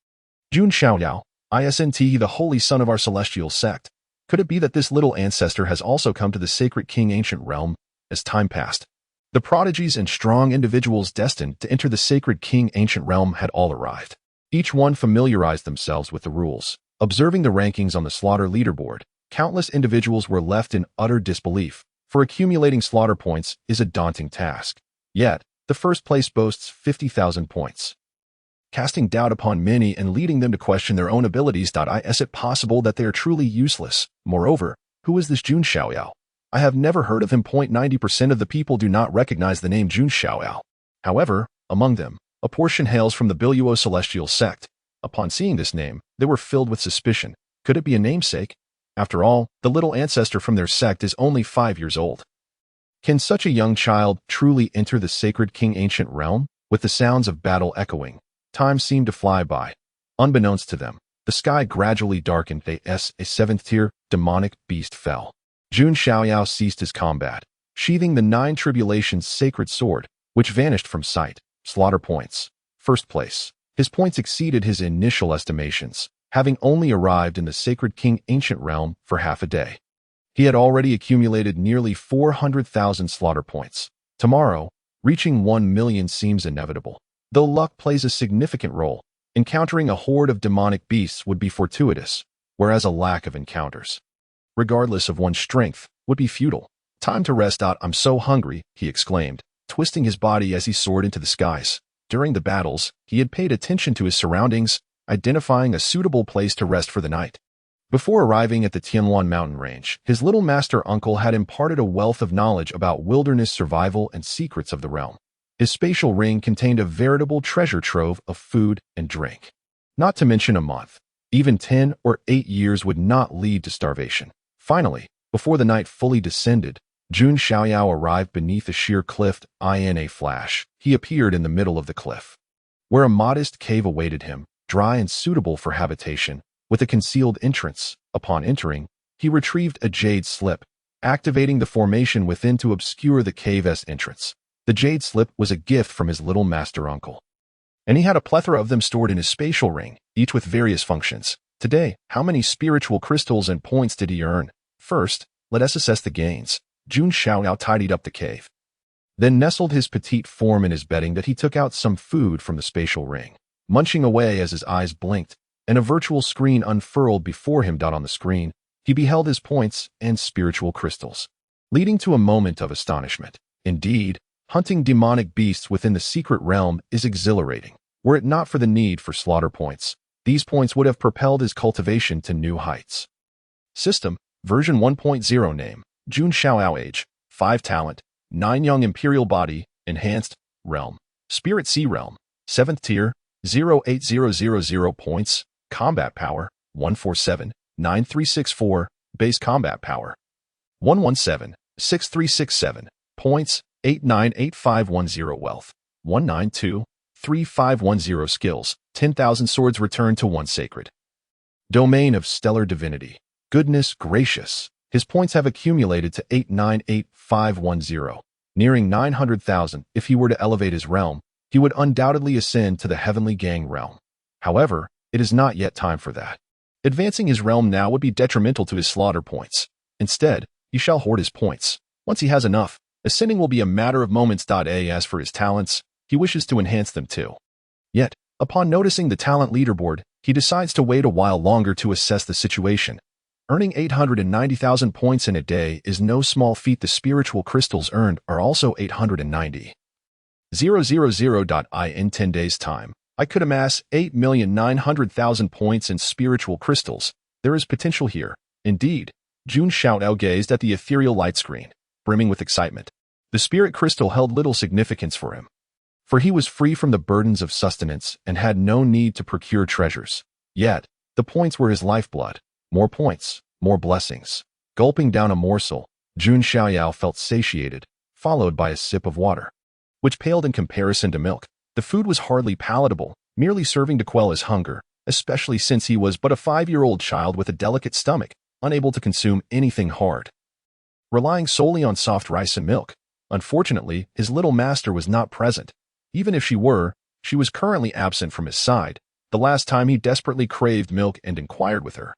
Jun Xiaoyao, isn't he the holy son of our celestial sect? Could it be that this little ancestor has also come to the Sacred King Ancient Realm? As time passed, the prodigies and strong individuals destined to enter the Sacred King Ancient Realm had all arrived. Each one familiarized themselves with the rules. Observing the rankings on the slaughter leaderboard, countless individuals were left in utter disbelief, for accumulating slaughter points is a daunting task. Yet, the first place boasts 50,000 points, casting doubt upon many and leading them to question their own abilities. Is it possible that they are truly useless? Moreover, who is this Jun Xiaoyao? I have never heard of him. 90% of the people do not recognize the name Jun Xiaoyao. However, among them, a portion hails from the Biluo celestial sect. Upon seeing this name, they were filled with suspicion. Could it be a namesake? After all, the little ancestor from their sect is only 5 years old. Can such a young child truly enter the Sacred King Ancient Realm? With the sounds of battle echoing, time seemed to fly by. Unbeknownst to them, the sky gradually darkened. A 7th-tier demonic beast fell. Jun Xiaoyao ceased his combat, sheathing the 9 tribulations sacred sword, which vanished from sight. Slaughter points. First place. His points exceeded his initial estimations, having only arrived in the Sacred King Ancient Realm for half a day. He had already accumulated nearly 400,000 slaughter points. Tomorrow, reaching 1 million seems inevitable. Though luck plays a significant role, encountering a horde of demonic beasts would be fortuitous, whereas a lack of encounters, regardless of one's strength, would be futile. Time to rest. I'm so hungry, he exclaimed, twisting his body as he soared into the skies. During the battles, he had paid attention to his surroundings, identifying a suitable place to rest for the night. Before arriving at the Tianluan mountain range, his little master uncle had imparted a wealth of knowledge about wilderness survival and secrets of the realm. His spatial ring contained a veritable treasure trove of food and drink. Not to mention a month, even 10 or 8 years would not lead to starvation. Finally, before the night fully descended, Jun Xiaoyao arrived beneath a sheer cliff. In a flash, he appeared in the middle of the cliff, where a modest cave awaited him, dry and suitable for habitation, with a concealed entrance. Upon entering, he retrieved a jade slip, activating the formation within to obscure the cave's entrance. The jade slip was a gift from his little master uncle, and he had a plethora of them stored in his spatial ring, each with various functions. Today, how many spiritual crystals and points did he earn? First, let us assess the gains. Jun Xiaoyao tidied up the cave, then nestled his petite form in his bedding that he took out some food from the spatial ring. Munching away as his eyes blinked, and a virtual screen unfurled before him. On the screen, he beheld his points and spiritual crystals, leading to a moment of astonishment. Indeed, hunting demonic beasts within the secret realm is exhilarating. Were it not for the need for slaughter points, these points would have propelled his cultivation to new heights. System, version 1.0. Name, Jun Xiaoyao. Age, 5 talent, 9 young imperial body, enhanced, realm, spirit sea realm, 7th tier, 08000 points, combat power, 147, 9364, base combat power, 117, 6367, points, 898510 wealth, 192, 3510 skills, 10,000 swords returned to 1 sacred. Domain of stellar divinity, goodness gracious. His points have accumulated to 898510, nearing 900,000. If he were to elevate his realm, he would undoubtedly ascend to the heavenly gang realm. However, it is not yet time for that. Advancing his realm now would be detrimental to his slaughter points. Instead, he shall hoard his points. Once he has enough, ascending will be a matter of moments. As for his talents, he wishes to enhance them too. Yet, upon noticing the talent leaderboard, he decides to wait a while longer to assess the situation. Earning 890,000 points in a day is no small feat. The spiritual crystals earned are also 890,000. In 10 days' time, I could amass 8,900,000 points in spiritual crystals. There is potential here. Indeed, Jun Xiaoyao gazed at the ethereal light screen, brimming with excitement. The spirit crystal held little significance for him, for he was free from the burdens of sustenance and had no need to procure treasures. Yet, the points were his lifeblood. More points, more blessings. Gulping down a morsel, Jun Xiaoyao felt satiated, followed by a sip of water, which paled in comparison to milk. The food was hardly palatable, merely serving to quell his hunger, especially since he was but a 5-year-old child with a delicate stomach, unable to consume anything hard, relying solely on soft rice and milk. Unfortunately, his little master was not present. Even if she were, she was currently absent from his side, the last time he desperately craved milk and inquired with her.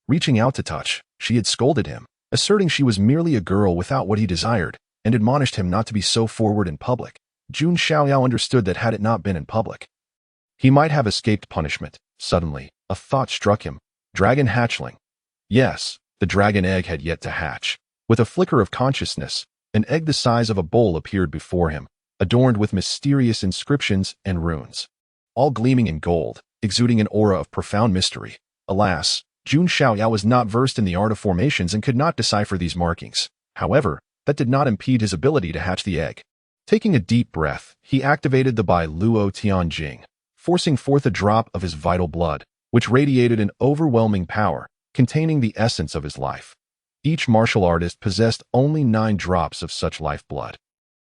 Reaching out to touch, she had scolded him, asserting she was merely a girl without what he desired, and admonished him not to be so forward in public. Jun Xiaoyao understood that had it not been in public, he might have escaped punishment. Suddenly, a thought struck him. Dragon hatchling. Yes, the dragon egg had yet to hatch. With a flicker of consciousness, an egg the size of a bowl appeared before him, adorned with mysterious inscriptions and runes, all gleaming in gold, exuding an aura of profound mystery. Alas, Jun Xiaoyao was not versed in the art of formations and could not decipher these markings. However, that did not impede his ability to hatch the egg. Taking a deep breath, he activated the Bai Luo Tianjing, forcing forth a drop of his vital blood, which radiated an overwhelming power, containing the essence of his life. Each martial artist possessed only 9 drops of such lifeblood.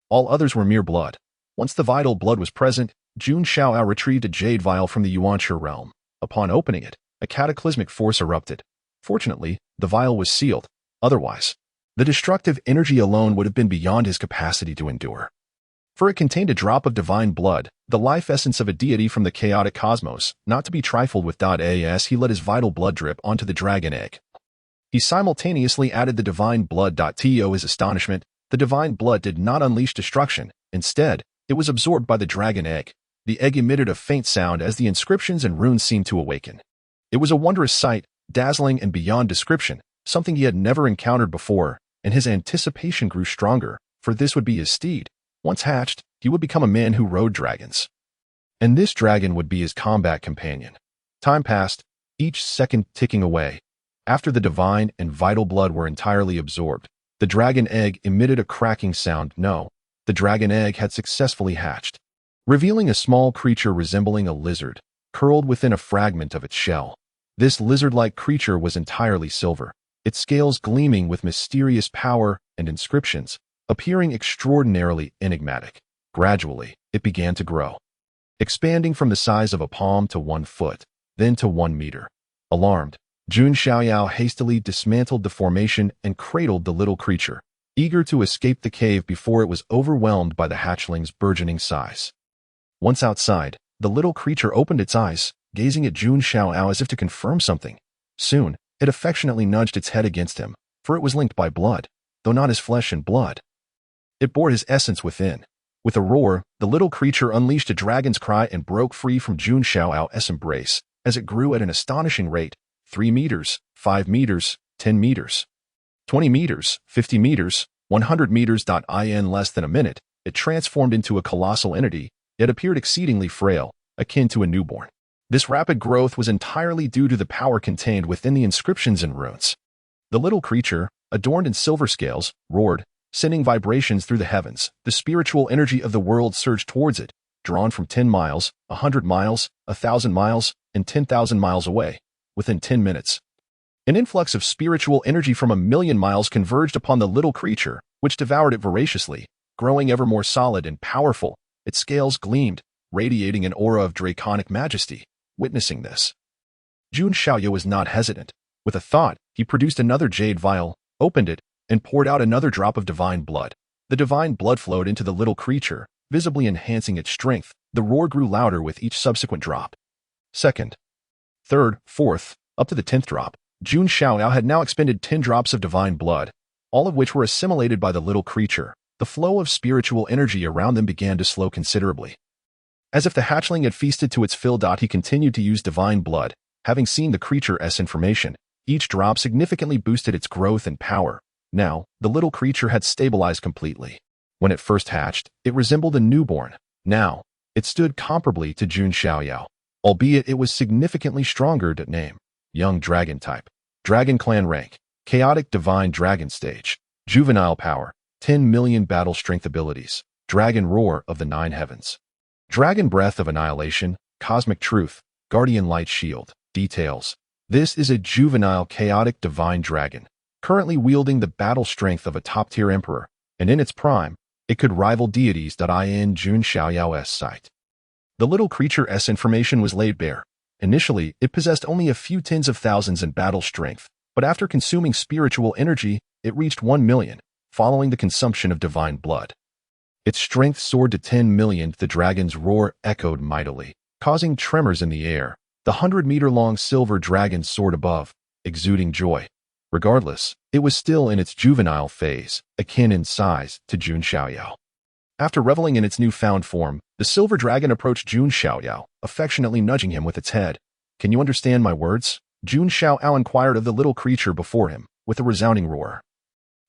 All others were mere blood. Once the vital blood was present, Jun Xiaoyao retrieved a jade vial from the Yuanshi realm. Upon opening it, a cataclysmic force erupted. Fortunately, the vial was sealed. Otherwise, the destructive energy alone would have been beyond his capacity to endure. For it contained a drop of divine blood, the life essence of a deity from the chaotic cosmos, not to be trifled with. As he let his vital blood drip onto the dragon egg, he simultaneously added the divine blood. To his astonishment, the divine blood did not unleash destruction. Instead, it was absorbed by the dragon egg. The egg emitted a faint sound as the inscriptions and runes seemed to awaken. It was a wondrous sight, dazzling and beyond description, something he had never encountered before, and his anticipation grew stronger, for this would be his steed. Once hatched, he would become a man who rode dragons, and this dragon would be his combat companion. Time passed, each second ticking away. After the divine and vital blood were entirely absorbed, the dragon egg emitted a cracking sound. No, the dragon egg had successfully hatched, revealing a small creature resembling a lizard, curled within a fragment of its shell. This lizard-like creature was entirely silver, its scales gleaming with mysterious power and inscriptions, appearing extraordinarily enigmatic. Gradually, it began to grow, expanding from the size of a palm to 1 foot, then to 1 meter. Alarmed, Jun Xiaoyao hastily dismantled the formation and cradled the little creature, eager to escape the cave before it was overwhelmed by the hatchling's burgeoning size. Once outside, the little creature opened its eyes, gazing at Jun Xiaoyao as if to confirm something. Soon, it affectionately nudged its head against him, for it was linked by blood, though not his flesh and blood. It bore his essence within. With a roar, the little creature unleashed a dragon's cry and broke free from Jun Xiaoyao's embrace. as it grew at an astonishing rate: 3 meters, 5 meters, 10 meters, 20 meters, 50 meters, 100 meters. In less than a minute, it transformed into a colossal entity, yet appeared exceedingly frail, akin to a newborn. This rapid growth was entirely due to the power contained within the inscriptions and runes. The little creature, adorned in silver scales, roared, sending vibrations through the heavens. The spiritual energy of the world surged towards it, drawn from 10 miles, 100 miles, 1,000 miles, and 10,000 miles away. Within 10 minutes, an influx of spiritual energy from 1,000,000 miles converged upon the little creature, which devoured it voraciously, growing ever more solid and powerful. Its scales gleamed, radiating an aura of draconic majesty. Witnessing this, Jun Xiaoyao was not hesitant. With a thought, he produced another jade vial, opened it, and poured out another drop of divine blood. The divine blood flowed into the little creature, visibly enhancing its strength. The roar grew louder with each subsequent drop. Second, third, fourth, up to the 10th drop. Jun Xiaoyao had now expended 10 drops of divine blood, all of which were assimilated by the little creature. The flow of spiritual energy around them began to slow considerably. As if the hatchling had feasted to its fill. He continued to use divine blood, having seen the creature's information. Each drop significantly boosted its growth and power. Now, the little creature had stabilized completely. When it first hatched, it resembled a newborn. Now, it stood comparably to Jun Xiaoyao, albeit it was significantly stronger. Name: Young Dragon Type. Dragon Clan Rank: Chaotic Divine Dragon Stage. Juvenile Power: 10 million Battle Strength Abilities. Dragon Roar of the Nine Heavens. Dragon Breath of Annihilation, Cosmic Truth, Guardian Light Shield. Details: this is a juvenile chaotic divine dragon, currently wielding the battle strength of a top-tier emperor, and in its prime, it could rival deities. In Jun Xiaoyao's sight, the little creature's information was laid bare. Initially, it possessed only a few tens of thousands in battle strength, but after consuming spiritual energy, it reached 1 million, following the consumption of divine blood. Its strength soared to 10 million. The dragon's roar echoed mightily, causing tremors in the air. The 100-meter-long silver dragon soared above, exuding joy. Regardless, it was still in its juvenile phase, akin in size to Jun Xiaoyao. After reveling in its newfound form, the silver dragon approached Jun Xiaoyao, affectionately nudging him with its head. "Can you understand my words?" Jun Xiaoyao inquired of the little creature before him, with a resounding roar.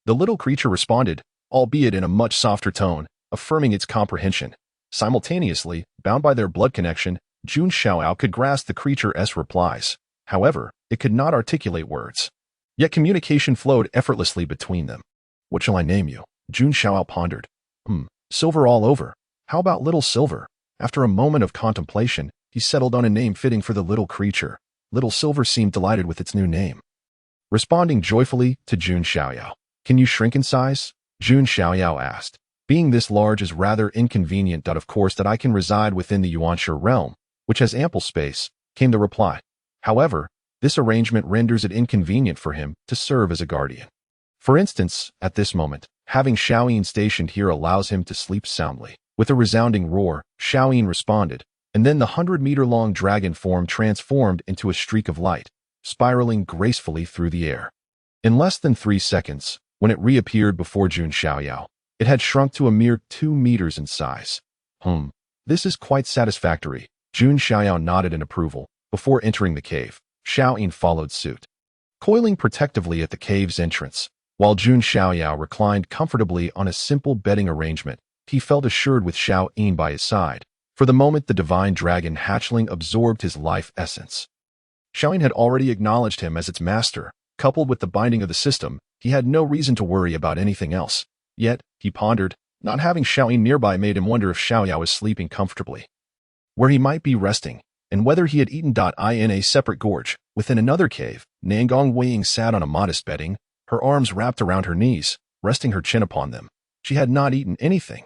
The little creature responded, albeit in a much softer tone, affirming its comprehension. Simultaneously, bound by their blood connection, Jun Xiaoyao could grasp the creature's replies. However, it could not articulate words. Yet communication flowed effortlessly between them. "What shall I name you?" Jun Xiaoyao pondered. Silver all over. How about Little Silver?" After a moment of contemplation, he settled on a name fitting for the little creature. Little Silver seemed delighted with its new name. Responding joyfully to Jun Xiaoyao, "Can you shrink in size?" Jun Xiaoyao asked. "Being this large is rather inconvenient. Of course that I can reside within the Yuanshi realm, which has ample space," came the reply. However, this arrangement renders it inconvenient for him to serve as a guardian. For instance, at this moment, having Xiaoyin stationed here allows him to sleep soundly. With a resounding roar, Xiaoyin responded, and then the 100-meter-long dragon form transformed into a streak of light, spiraling gracefully through the air. In less than 3 seconds, when it reappeared before Jun Xiaoyao, it had shrunk to a mere 2 meters in size. This is quite satisfactory." Jun Xiaoyao nodded in approval. Before entering the cave, Xiaoyin followed suit. Coiling protectively at the cave's entrance, while Jun Xiaoyao reclined comfortably on a simple bedding arrangement, he felt assured with Xiaoyin by his side. For the moment, the divine dragon hatchling absorbed his life essence. Xiaoyin had already acknowledged him as its master. Coupled with the binding of the system, he had no reason to worry about anything else. Yet, he pondered, not having Xiaoyin nearby made him wonder if Xiaoyao was sleeping comfortably, where he might be resting, and whether he had eaten. In a separate gorge, within another cave, Nangong Weiying sat on a modest bedding, her arms wrapped around her knees, resting her chin upon them. She had not eaten anything.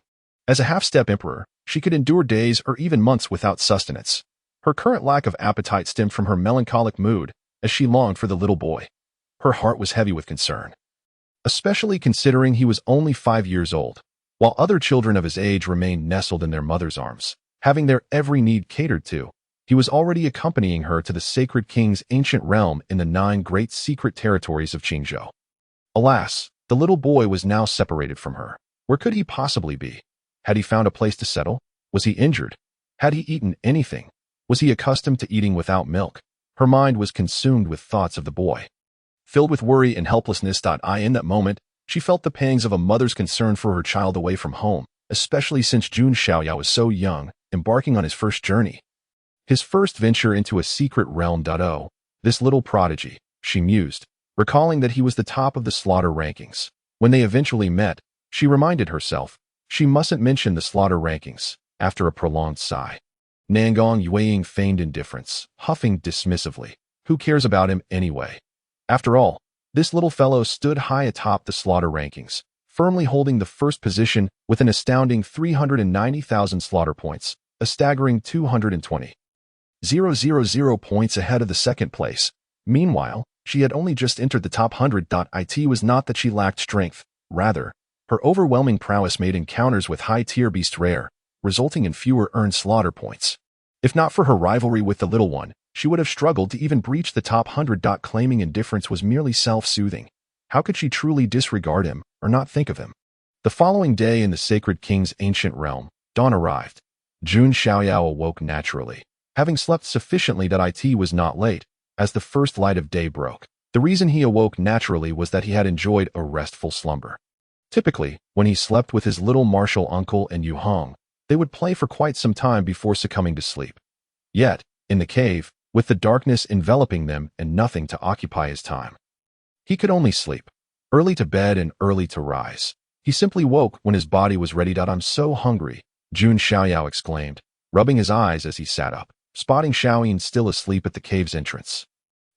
As a half-step emperor, she could endure days or even months without sustenance. Her current lack of appetite stemmed from her melancholic mood, as she longed for the little boy. Her heart was heavy with concern, especially considering he was only 5 years old, while other children of his age remained nestled in their mother's arms, having their every need catered to. He was already accompanying her to the sacred king's ancient realm in the 9 great secret territories of Jiuzhou. Alas, the little boy was now separated from her. Where could he possibly be? Had he found a place to settle? Was he injured? Had he eaten anything? Was he accustomed to eating without milk? Her mind was consumed with thoughts of the boy. Filled with worry and helplessness. In that moment, she felt the pangs of a mother's concern for her child away from home, especially since Jun Xiaoyao was so young, embarking on his first journey. His first venture into a secret realm. Oh, this little prodigy, she mused, recalling that he was the top of the slaughter rankings. When they eventually met, she reminded herself, she mustn't mention the slaughter rankings. After a prolonged sigh, Nangong Yueying feigned indifference, huffing dismissively. Who cares about him anyway? After all, this little fellow stood high atop the slaughter rankings, firmly holding the first position with an astounding 390,000 slaughter points, a staggering 220,000 points ahead of the second place. Meanwhile, she had only just entered the top 100. It was not that she lacked strength, rather, her overwhelming prowess made encounters with high-tier beasts rare, resulting in fewer earned slaughter points. If not for her rivalry with the little one, she would have struggled to even breach the top 100. Claiming indifference was merely self-soothing. How could she truly disregard him or not think of him? The following day in the sacred king's ancient realm, dawn arrived. Jun Xiaoyao awoke naturally, having slept sufficiently that it was not late, as the first light of day broke. The reason he awoke naturally was that he had enjoyed a restful slumber. Typically, when he slept with his little martial uncle and Yu Hong, they would play for quite some time before succumbing to sleep. Yet, in the cave, with the darkness enveloping them and nothing to occupy his time, he could only sleep, early to bed and early to rise. He simply woke when his body was ready. I'm so hungry, Jun Xiaoyao exclaimed, rubbing his eyes as he sat up, spotting Xiaoyin still asleep at the cave's entrance.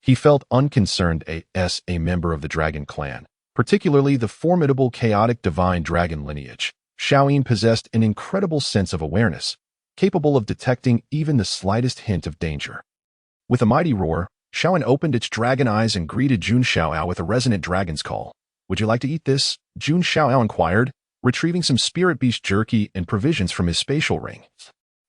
He felt unconcerned as a member of the dragon clan, particularly the formidable chaotic divine dragon lineage. Xiaoyin possessed an incredible sense of awareness, capable of detecting even the slightest hint of danger. With a mighty roar, Xiaoyin opened its dragon eyes and greeted Jun Xiaoyao with a resonant dragon's call. Would you like to eat this? Jun Xiaoyao inquired, retrieving some spirit beast jerky and provisions from his spatial ring,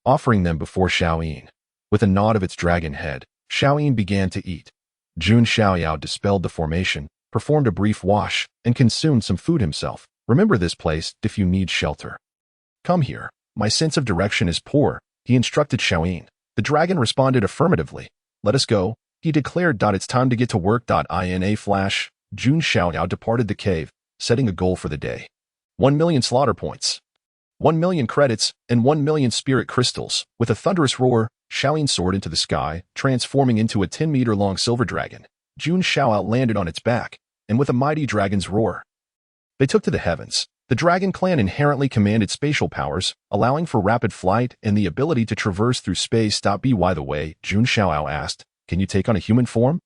offering them before Xiaoyin. With a nod of its dragon head, Xiaoyin began to eat. Jun Xiaoyao dispelled the formation, performed a brief wash, and consumed some food himself. Remember this place if you need shelter. Come here. My sense of direction is poor, he instructed Xiaoyin. The dragon responded affirmatively. Let us go, he declared. It's time to get to work. In a flash, Jun Xiaoyao departed the cave, setting a goal for the day. 1 million slaughter points, 1 million credits, and 1 million spirit crystals. With a thunderous roar, Xiaoyin soared into the sky, transforming into a 10-meter-long silver dragon. Jun Xiaoyao landed on its back, and with a mighty dragon's roar, they took to the heavens. The dragon clan inherently commanded spatial powers, allowing for rapid flight and the ability to traverse through space. By the way, Jun Xiaoyao asked, can you take on a human form?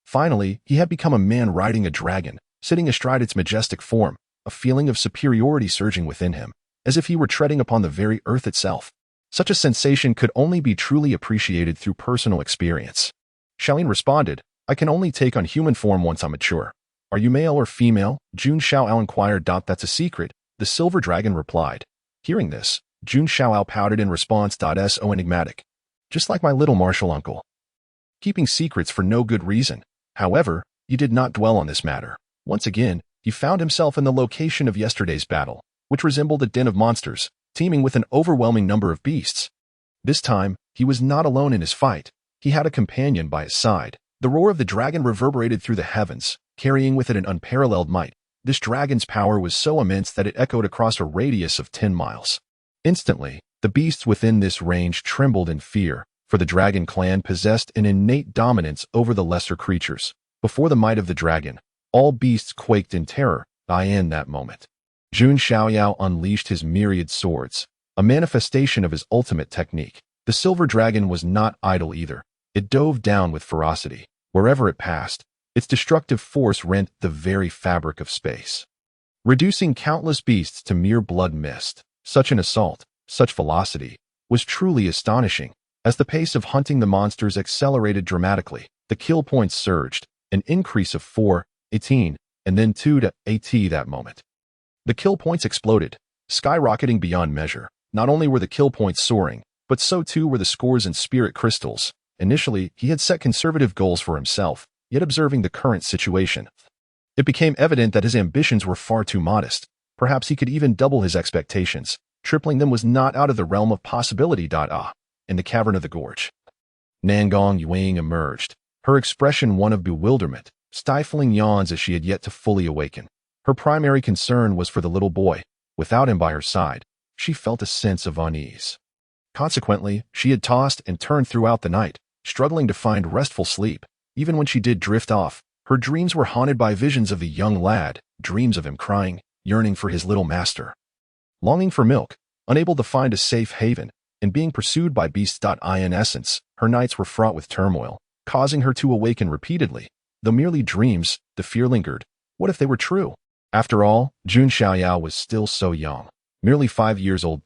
Finally, he had become a man riding a dragon, sitting astride its majestic form, a feeling of superiority surging within him, as if he were treading upon the very earth itself. Such a sensation could only be truly appreciated through personal experience. Xiaoyin responded, I can only take on human form once I'm mature. Are you male or female? Jun Xiaoyao inquired. That's a secret, the silver dragon replied. Hearing this, Jun Xiaoyao pouted in response. So enigmatic. Just like my little martial uncle. Keeping secrets for no good reason. However, he did not dwell on this matter. Once again, he found himself in the location of yesterday's battle, which resembled a den of monsters, teeming with an overwhelming number of beasts. This time, he was not alone in his fight. He had a companion by his side. The roar of the dragon reverberated through the heavens, carrying with it an unparalleled might. This dragon's power was so immense that it echoed across a radius of 10 miles. Instantly, the beasts within this range trembled in fear, for the dragon clan possessed an innate dominance over the lesser creatures. Before the might of the dragon, all beasts quaked in terror. In that moment, Jun Xiaoyao unleashed his myriad swords, a manifestation of his ultimate technique. The silver dragon was not idle either. It dove down with ferocity. Wherever it passed, its destructive force rent the very fabric of space, reducing countless beasts to mere blood mist. Such an assault, such velocity, was truly astonishing. As the pace of hunting the monsters accelerated dramatically, the kill points surged, an increase of 4-18, and then 2-8 that moment. The kill points exploded, skyrocketing beyond measure. Not only were the kill points soaring, but so too were the scores and spirit crystals. Initially, he had set conservative goals for himself, yet observing the current situation, it became evident that his ambitions were far too modest. Perhaps he could even double his expectations. Tripling them was not out of the realm of possibility. In the cavern of the gorge, Nangong Yueying emerged, her expression one of bewilderment, stifling yawns as she had yet to fully awaken. Her primary concern was for the little boy. Without him by her side, she felt a sense of unease. Consequently, she had tossed and turned throughout the night, struggling to find restful sleep. Even when she did drift off, her dreams were haunted by visions of the young lad, dreams of him crying, yearning for his little master. Longing for milk, unable to find a safe haven, and being pursued by beasts. In essence, her nights were fraught with turmoil, causing her to awaken repeatedly. Though merely dreams, the fear lingered. What if they were true? After all, Jun Xiaoyao was still so young, merely 5 years old.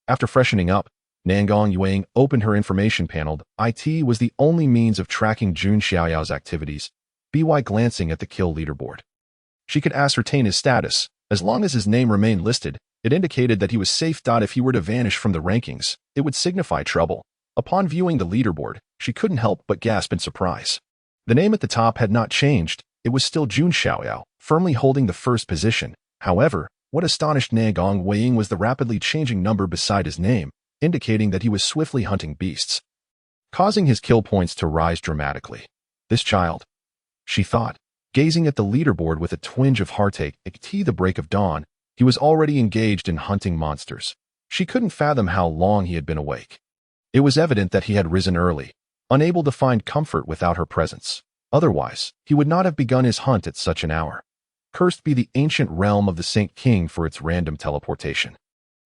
After freshening up, Nangong Yueying opened her information panel. IT was the only means of tracking Jun Xiaoyao's activities, by glancing at the kill leaderboard. She could ascertain his status. As long as his name remained listed, it indicated that he was safe. If he were to vanish from the rankings, it would signify trouble. Upon viewing the leaderboard, she couldn't help but gasp in surprise. The name at the top had not changed. It was still Jun Xiaoyao, firmly holding the first position. However, what astonished Nangong Yueying was the rapidly changing number beside his name, indicating that he was swiftly hunting beasts, causing his kill points to rise dramatically. This child, she thought, gazing at the leaderboard with a twinge of heartache. At the break of dawn, he was already engaged in hunting monsters. She couldn't fathom how long he had been awake. It was evident that he had risen early, unable to find comfort without her presence. Otherwise, he would not have begun his hunt at such an hour. Cursed be the ancient realm of the Saint King for its random teleportation,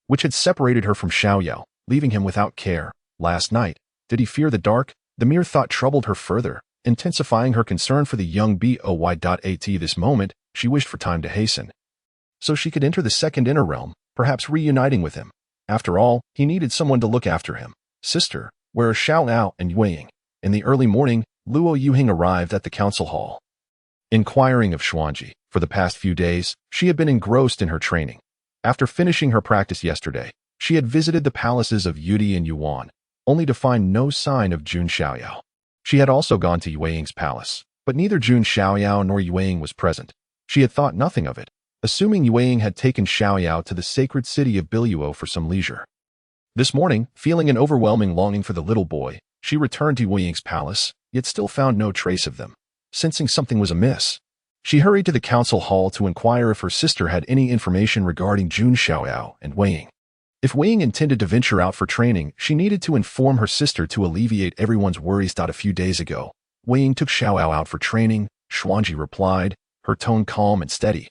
which had separated her from Xiaoyao, leaving him without care. Last night, did he fear the dark? The mere thought troubled her further, intensifying her concern for the young boy. At this moment, she wished for time to hasten, so she could enter the second inner realm, perhaps reuniting with him. After all, he needed someone to look after him. Sister, where are Xiaoyao and Yueying? In the early morning, Luo Yuhing arrived at the council hall, inquiring of Xuanji. For the past few days, she had been engrossed in her training. After finishing her practice yesterday, she had visited the palaces of Yudi and Yuan, only to find no sign of Jun Xiaoyao. She had also gone to Yueying's palace, but neither Jun Xiaoyao nor Yueying was present. She had thought nothing of it, assuming Yueying had taken Xiaoyao to the sacred city of Biluo for some leisure. This morning, feeling an overwhelming longing for the little boy, she returned to Yueying's palace, yet still found no trace of them. Sensing something was amiss, she hurried to the council hall to inquire if her sister had any information regarding Jun Xiaoyao and Yueying. If Yueying intended to venture out for training, she needed to inform her sister to alleviate everyone's worries. A few days ago, Yueying took Xiaoyao out for training, Xuanji replied, her tone calm and steady,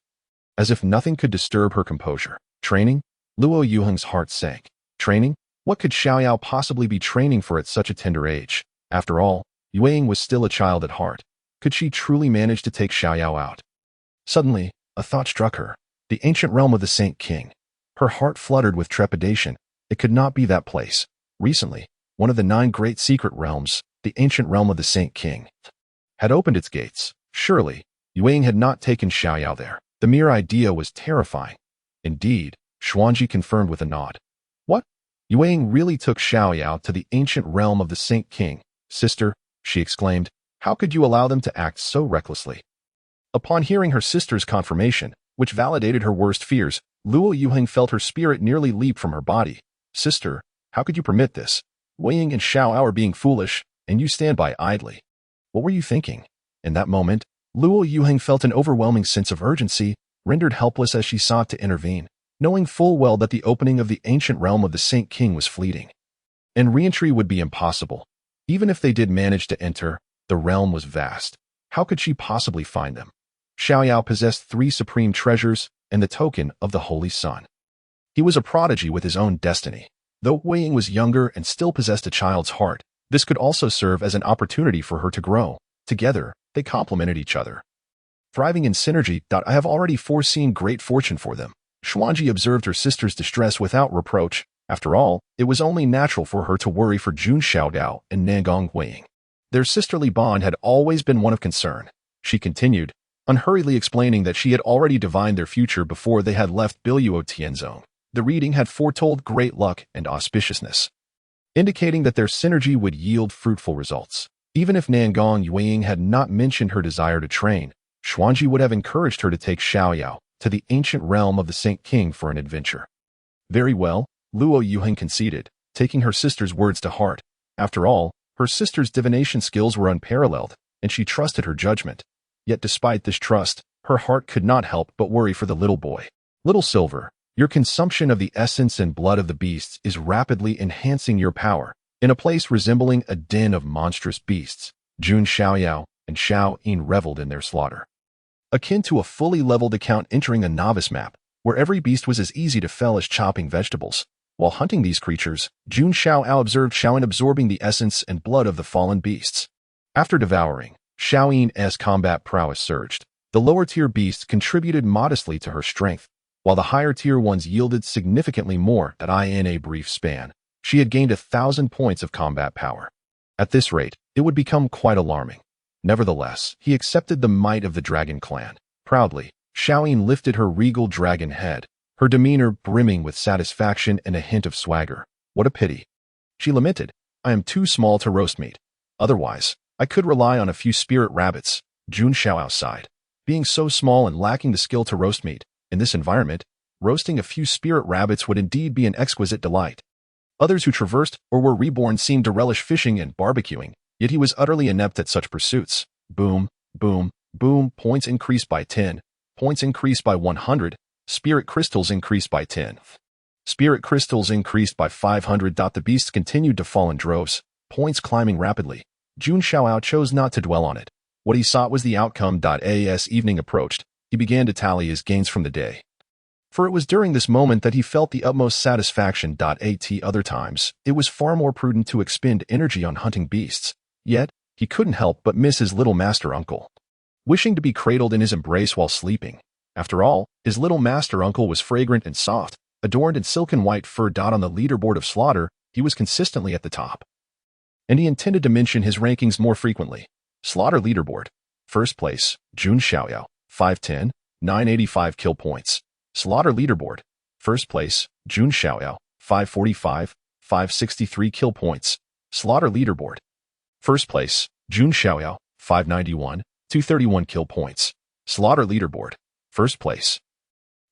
as if nothing could disturb her composure. Training? Luo Yuheng's heart sank. Training? What could Xiaoyao possibly be training for at such a tender age? After all, Yueying was still a child at heart. Could she truly manage to take Xiaoyao out? Suddenly, a thought struck her. The ancient realm of the Saint King. Her heart fluttered with trepidation. It could not be that place. Recently, one of the 9 great secret realms, the ancient realm of the Saint King, had opened its gates. Surely, Yueying had not taken Xiaoyao there. The mere idea was terrifying. Indeed, Xuanji confirmed with a nod. What? Yueying really took Xiaoyao to the ancient realm of the Saint King. Sister, she exclaimed, how could you allow them to act so recklessly? Upon hearing her sister's confirmation, which validated her worst fears, Luo Yuheng felt her spirit nearly leap from her body. Sister, how could you permit this? Yueying and Xiaoyao are being foolish, and you stand by idly. What were you thinking? In that moment, Luo Yuheng felt an overwhelming sense of urgency, rendered helpless as she sought to intervene, knowing full well that the opening of the ancient realm of the Saint King was fleeting, and re-entry would be impossible. Even if they did manage to enter, the realm was vast. How could she possibly find them? Xiaoyao possessed 3 supreme treasures and the token of the Holy Sun. He was a prodigy with his own destiny. Though Yueying was younger and still possessed a child's heart, this could also serve as an opportunity for her to grow. Together, they complemented each other, thriving in synergy. I have already foreseen great fortune for them. Xuanji observed her sister's distress without reproach. After all, it was only natural for her to worry for Jun Xiaoyao and Nangong Yueying. Their sisterly bond had always been one of concern. She continued, unhurriedly explaining that she had already divined their future before they had left Biluo Tianzong. The reading had foretold great luck and auspiciousness, indicating that their synergy would yield fruitful results. Even if Nangong Yueying had not mentioned her desire to train, Xuanji would have encouraged her to take Xiaoyao to the ancient realm of the Saint King for an adventure. Very well, Luo Yuheng conceded, taking her sister's words to heart. After all, Her sister's divination skills were unparalleled, and she trusted her judgment. Yet despite this trust, her heart could not help but worry for the little boy. Little Silver, your consumption of the essence and blood of the beasts is rapidly enhancing your power. In a place resembling a den of monstrous beasts, Jun Xiaoyao and Xiao Yin reveled in their slaughter. Akin to a fully leveled account entering a novice map, where every beast was as easy to fell as chopping vegetables. While hunting these creatures, Jun Xiaoyao observed Xiao Yin absorbing the essence and blood of the fallen beasts. After devouring, Xiao Yin's combat prowess surged. The lower-tier beasts contributed modestly to her strength, while the higher-tier ones yielded significantly more. In a brief span, she had gained 1,000 points of combat power. At this rate, it would become quite alarming. Nevertheless, he accepted the might of the dragon clan. Proudly, Xiao Yin lifted her regal dragon head, her demeanor brimming with satisfaction and a hint of swagger. What a pity. She lamented, I am too small to roast meat. Otherwise, I could rely on a few spirit rabbits. Jun Xiaoyao sighed. Being so small and lacking the skill to roast meat, in this environment, roasting a few spirit rabbits would indeed be an exquisite delight. Others who traversed or were reborn seemed to relish fishing and barbecuing, yet he was utterly inept at such pursuits. Boom, boom, boom, points increased by 10, points increased by 100, spirit crystals increased by 10. Spirit crystals increased by 500. The beasts continued to fall in droves, points climbing rapidly. Jun Xiaoyao chose not to dwell on it. What he sought was the outcome. As evening approached, he began to tally his gains from the day. For it was during this moment that he felt the utmost satisfaction. At other times, it was far more prudent to expend energy on hunting beasts. Yet, he couldn't help but miss his little master uncle. Wishing to be cradled in his embrace while sleeping. After all, his little master uncle was fragrant and soft, adorned in silken white fur. On the leaderboard of slaughter, he was consistently at the top. And he intended to mention his rankings more frequently. Slaughter leaderboard. First place, Jun Xiaoyao, 510, 985 kill points. Slaughter leaderboard. First place, Jun Xiaoyao, 545, 563 kill points. Slaughter leaderboard. First place, Jun Xiaoyao, 591, 231 kill points. Slaughter leaderboard. First place,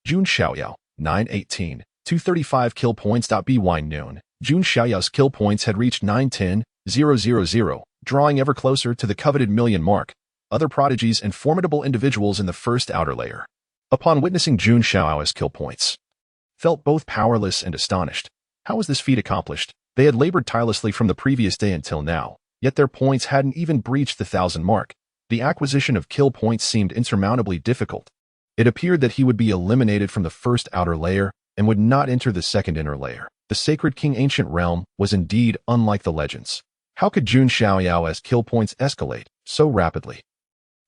Jun Xiaoyao, 918, 235 kill points. By noon, Jun Xiaoyao's kill points had reached 910,000, drawing ever closer to the coveted million mark. Other prodigies and formidable individuals in the first outer layer, upon witnessing Jun Xiaoyao's kill points, felt both powerless and astonished. How was this feat accomplished? They had labored tirelessly from the previous day until now, yet their points hadn't even breached the 1,000 mark. The acquisition of kill points seemed insurmountably difficult. It appeared that he would be eliminated from the first outer layer and would not enter the second inner layer. The Sacred King Ancient Realm was indeed unlike the legends. How could Jun Xiaoyao's kill points escalate so rapidly?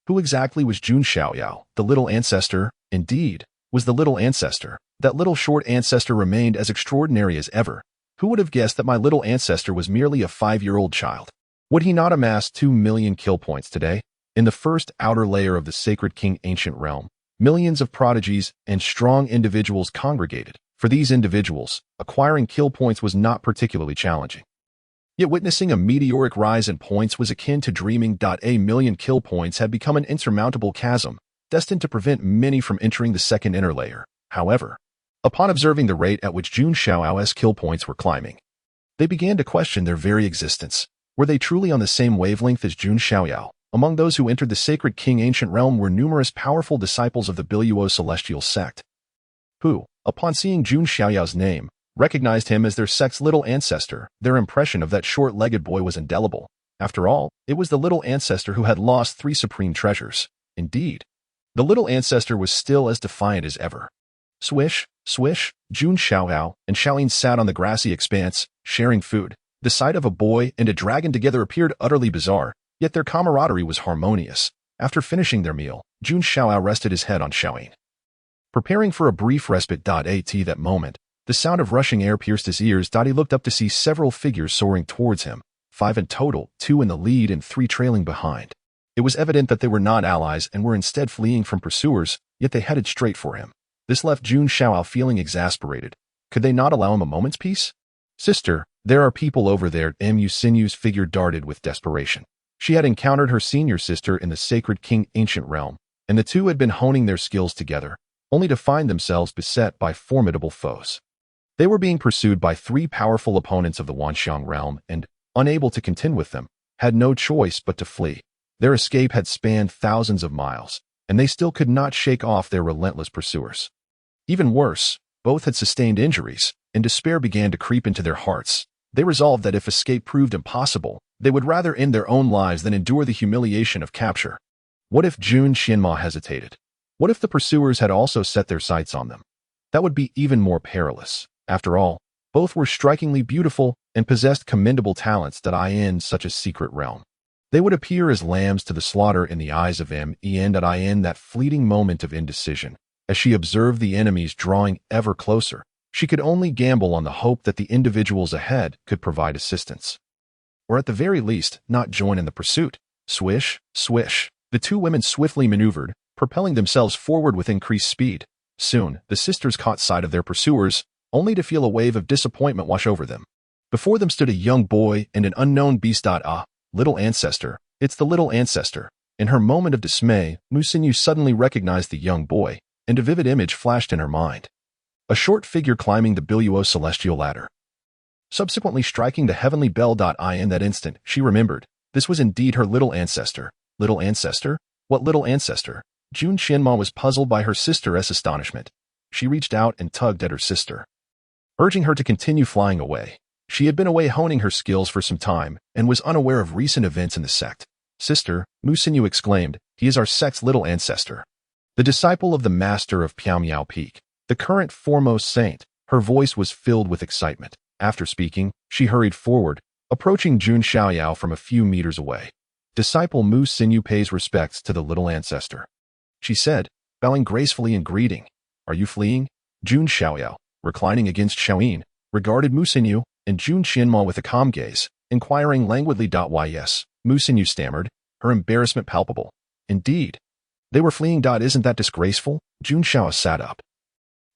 Who exactly was Jun Xiaoyao? The little ancestor, indeed, was the little ancestor. That little short ancestor remained as extraordinary as ever. Who would have guessed that my little ancestor was merely a 5-year-old child? Would he not amass 2 million kill points today? In the first outer layer of the Sacred King Ancient Realm, millions of prodigies and strong individuals congregated. For these individuals, acquiring kill points was not particularly challenging. Yet witnessing a meteoric rise in points was akin to dreaming. A million kill points had become an insurmountable chasm, destined to prevent many from entering the second inner layer. However, upon observing the rate at which Jun Xiaoyao's kill points were climbing, they began to question their very existence. Were they truly on the same wavelength as Jun Xiaoyao? Among those who entered the Sacred King Ancient Realm were numerous powerful disciples of the Biluo celestial sect, who, upon seeing Jun Xiaoyao's name, recognized him as their sect's little ancestor. Their impression of that short-legged boy was indelible. After all, it was the little ancestor who had lost 3 supreme treasures. Indeed, the little ancestor was still as defiant as ever. Swish, swish, Jun Xiaoyao and Xiao Yin sat on the grassy expanse, sharing food. The sight of a boy and a dragon together appeared utterly bizarre, yet their camaraderie was harmonious. After finishing their meal, Jun Xiaoyao rested his head on Xiao Yin, preparing for a brief respite. At that moment, the sound of rushing air pierced his ears. He looked up to see several figures soaring towards him, 5 in total, 2 in the lead and 3 trailing behind. It was evident that they were not allies and were instead fleeing from pursuers, yet they headed straight for him. This left Jun Xiaoyao feeling exasperated. Could they not allow him a moment's peace? Sister, there are people over there. Mu Sinu's figure darted with desperation. She had encountered her senior sister in the Sacred King Ancient Realm, and the two had been honing their skills together, only to find themselves beset by formidable foes. They were being pursued by 3 powerful opponents of the Wanxiang realm and, unable to contend with them, had no choice but to flee. Their escape had spanned thousands of miles, and they still could not shake off their relentless pursuers. Even worse, both had sustained injuries, and despair began to creep into their hearts. They resolved that if escape proved impossible, they would rather end their own lives than endure the humiliation of capture. What if Jun Xiaoyao hesitated? What if the pursuers had also set their sights on them? That would be even more perilous. After all, both were strikingly beautiful and possessed commendable talents that in such a secret realm. They would appear as lambs to the slaughter in the eyes of in that fleeting moment of indecision. As she observed the enemies drawing ever closer, she could only gamble on the hope that the individuals ahead could provide assistance. Or at the very least, not join in the pursuit. Swish, swish. The two women swiftly maneuvered, propelling themselves forward with increased speed. Soon, the sisters caught sight of their pursuers, only to feel a wave of disappointment wash over them. Before them stood a young boy and an unknown beast. Little ancestor. It's the little ancestor. In her moment of dismay, Musinyu suddenly recognized the young boy, and a vivid image flashed in her mind. A short figure climbing the Biluo celestial ladder. Subsequently striking the heavenly bell. In that instant, she remembered. This was indeed her little ancestor. Little ancestor? What little ancestor? Jun Xiaoyao was puzzled by her sister's astonishment. She reached out and tugged at her sister, urging her to continue flying away. She had been away honing her skills for some time and was unaware of recent events in the sect. Sister, Musinyu exclaimed, he is our sect's little ancestor. The disciple of the master of Piaomiao Peak, the current foremost saint. Her voice was filled with excitement. After speaking, she hurried forward, approaching Jun Xiaoyao from a few meters away. Disciple Musinyu pays respects to the little ancestor, she said, bowing gracefully in greeting. Are you fleeing? Jun Xiaoyao, reclining against Xiaoyin, regarded Musinyu and Jun Xiaoyao with a calm gaze, inquiring languidly. Yes, Musinyu stammered, her embarrassment palpable. Indeed. They were fleeing. Isn't that disgraceful? Jun Xiaoyao sat up,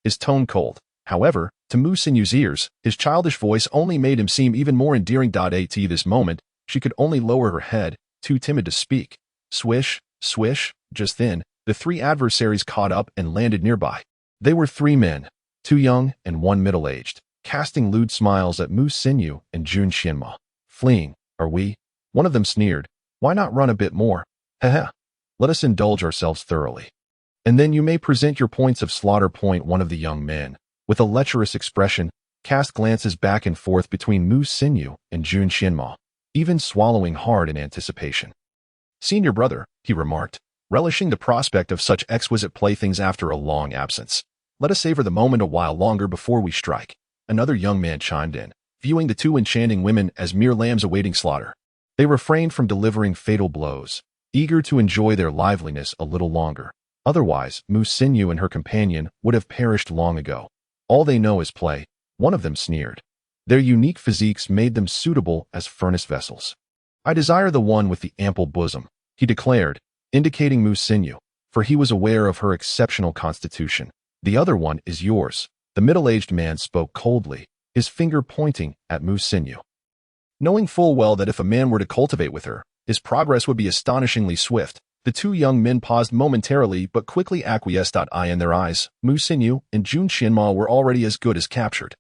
his tone cold. However, to Musinyu's ears, his childish voice only made him seem even more endearing. At this moment, she could only lower her head, too timid to speak. Swish, swish. Just then, the three adversaries caught up and landed nearby. They were three men, two young and one middle-aged, casting lewd smiles at Musinyu and Jun Xiaoyao. Fleeing, are we? One of them sneered. Why not run a bit more? Heh. Let us indulge ourselves thoroughly. And then you may present your points of slaughter. One of the young men, with a lecherous expression, cast glances back and forth between Musinyu and Jun Xiaoyao, even swallowing hard in anticipation. Senior brother, he remarked, relishing the prospect of such exquisite playthings after a long absence. Let us savor the moment a while longer before we strike. Another young man chimed in, viewing the two enchanting women as mere lambs awaiting slaughter. They refrained from delivering fatal blows, eager to enjoy their liveliness a little longer. Otherwise, Musinyu and her companion would have perished long ago. All they know is play, one of them sneered. Their unique physiques made them suitable as furnace vessels. I desire the one with the ample bosom, he declared, indicating Musinyu, for he was aware of her exceptional constitution. The other one is yours. The middle-aged man spoke coldly, his finger pointing at Musinyu. Knowing full well that if a man were to cultivate with her, his progress would be astonishingly swift, the two young men paused momentarily but quickly acquiesced. In their eyes, Musinyu and Jun Xiaoyao were already as good as captured.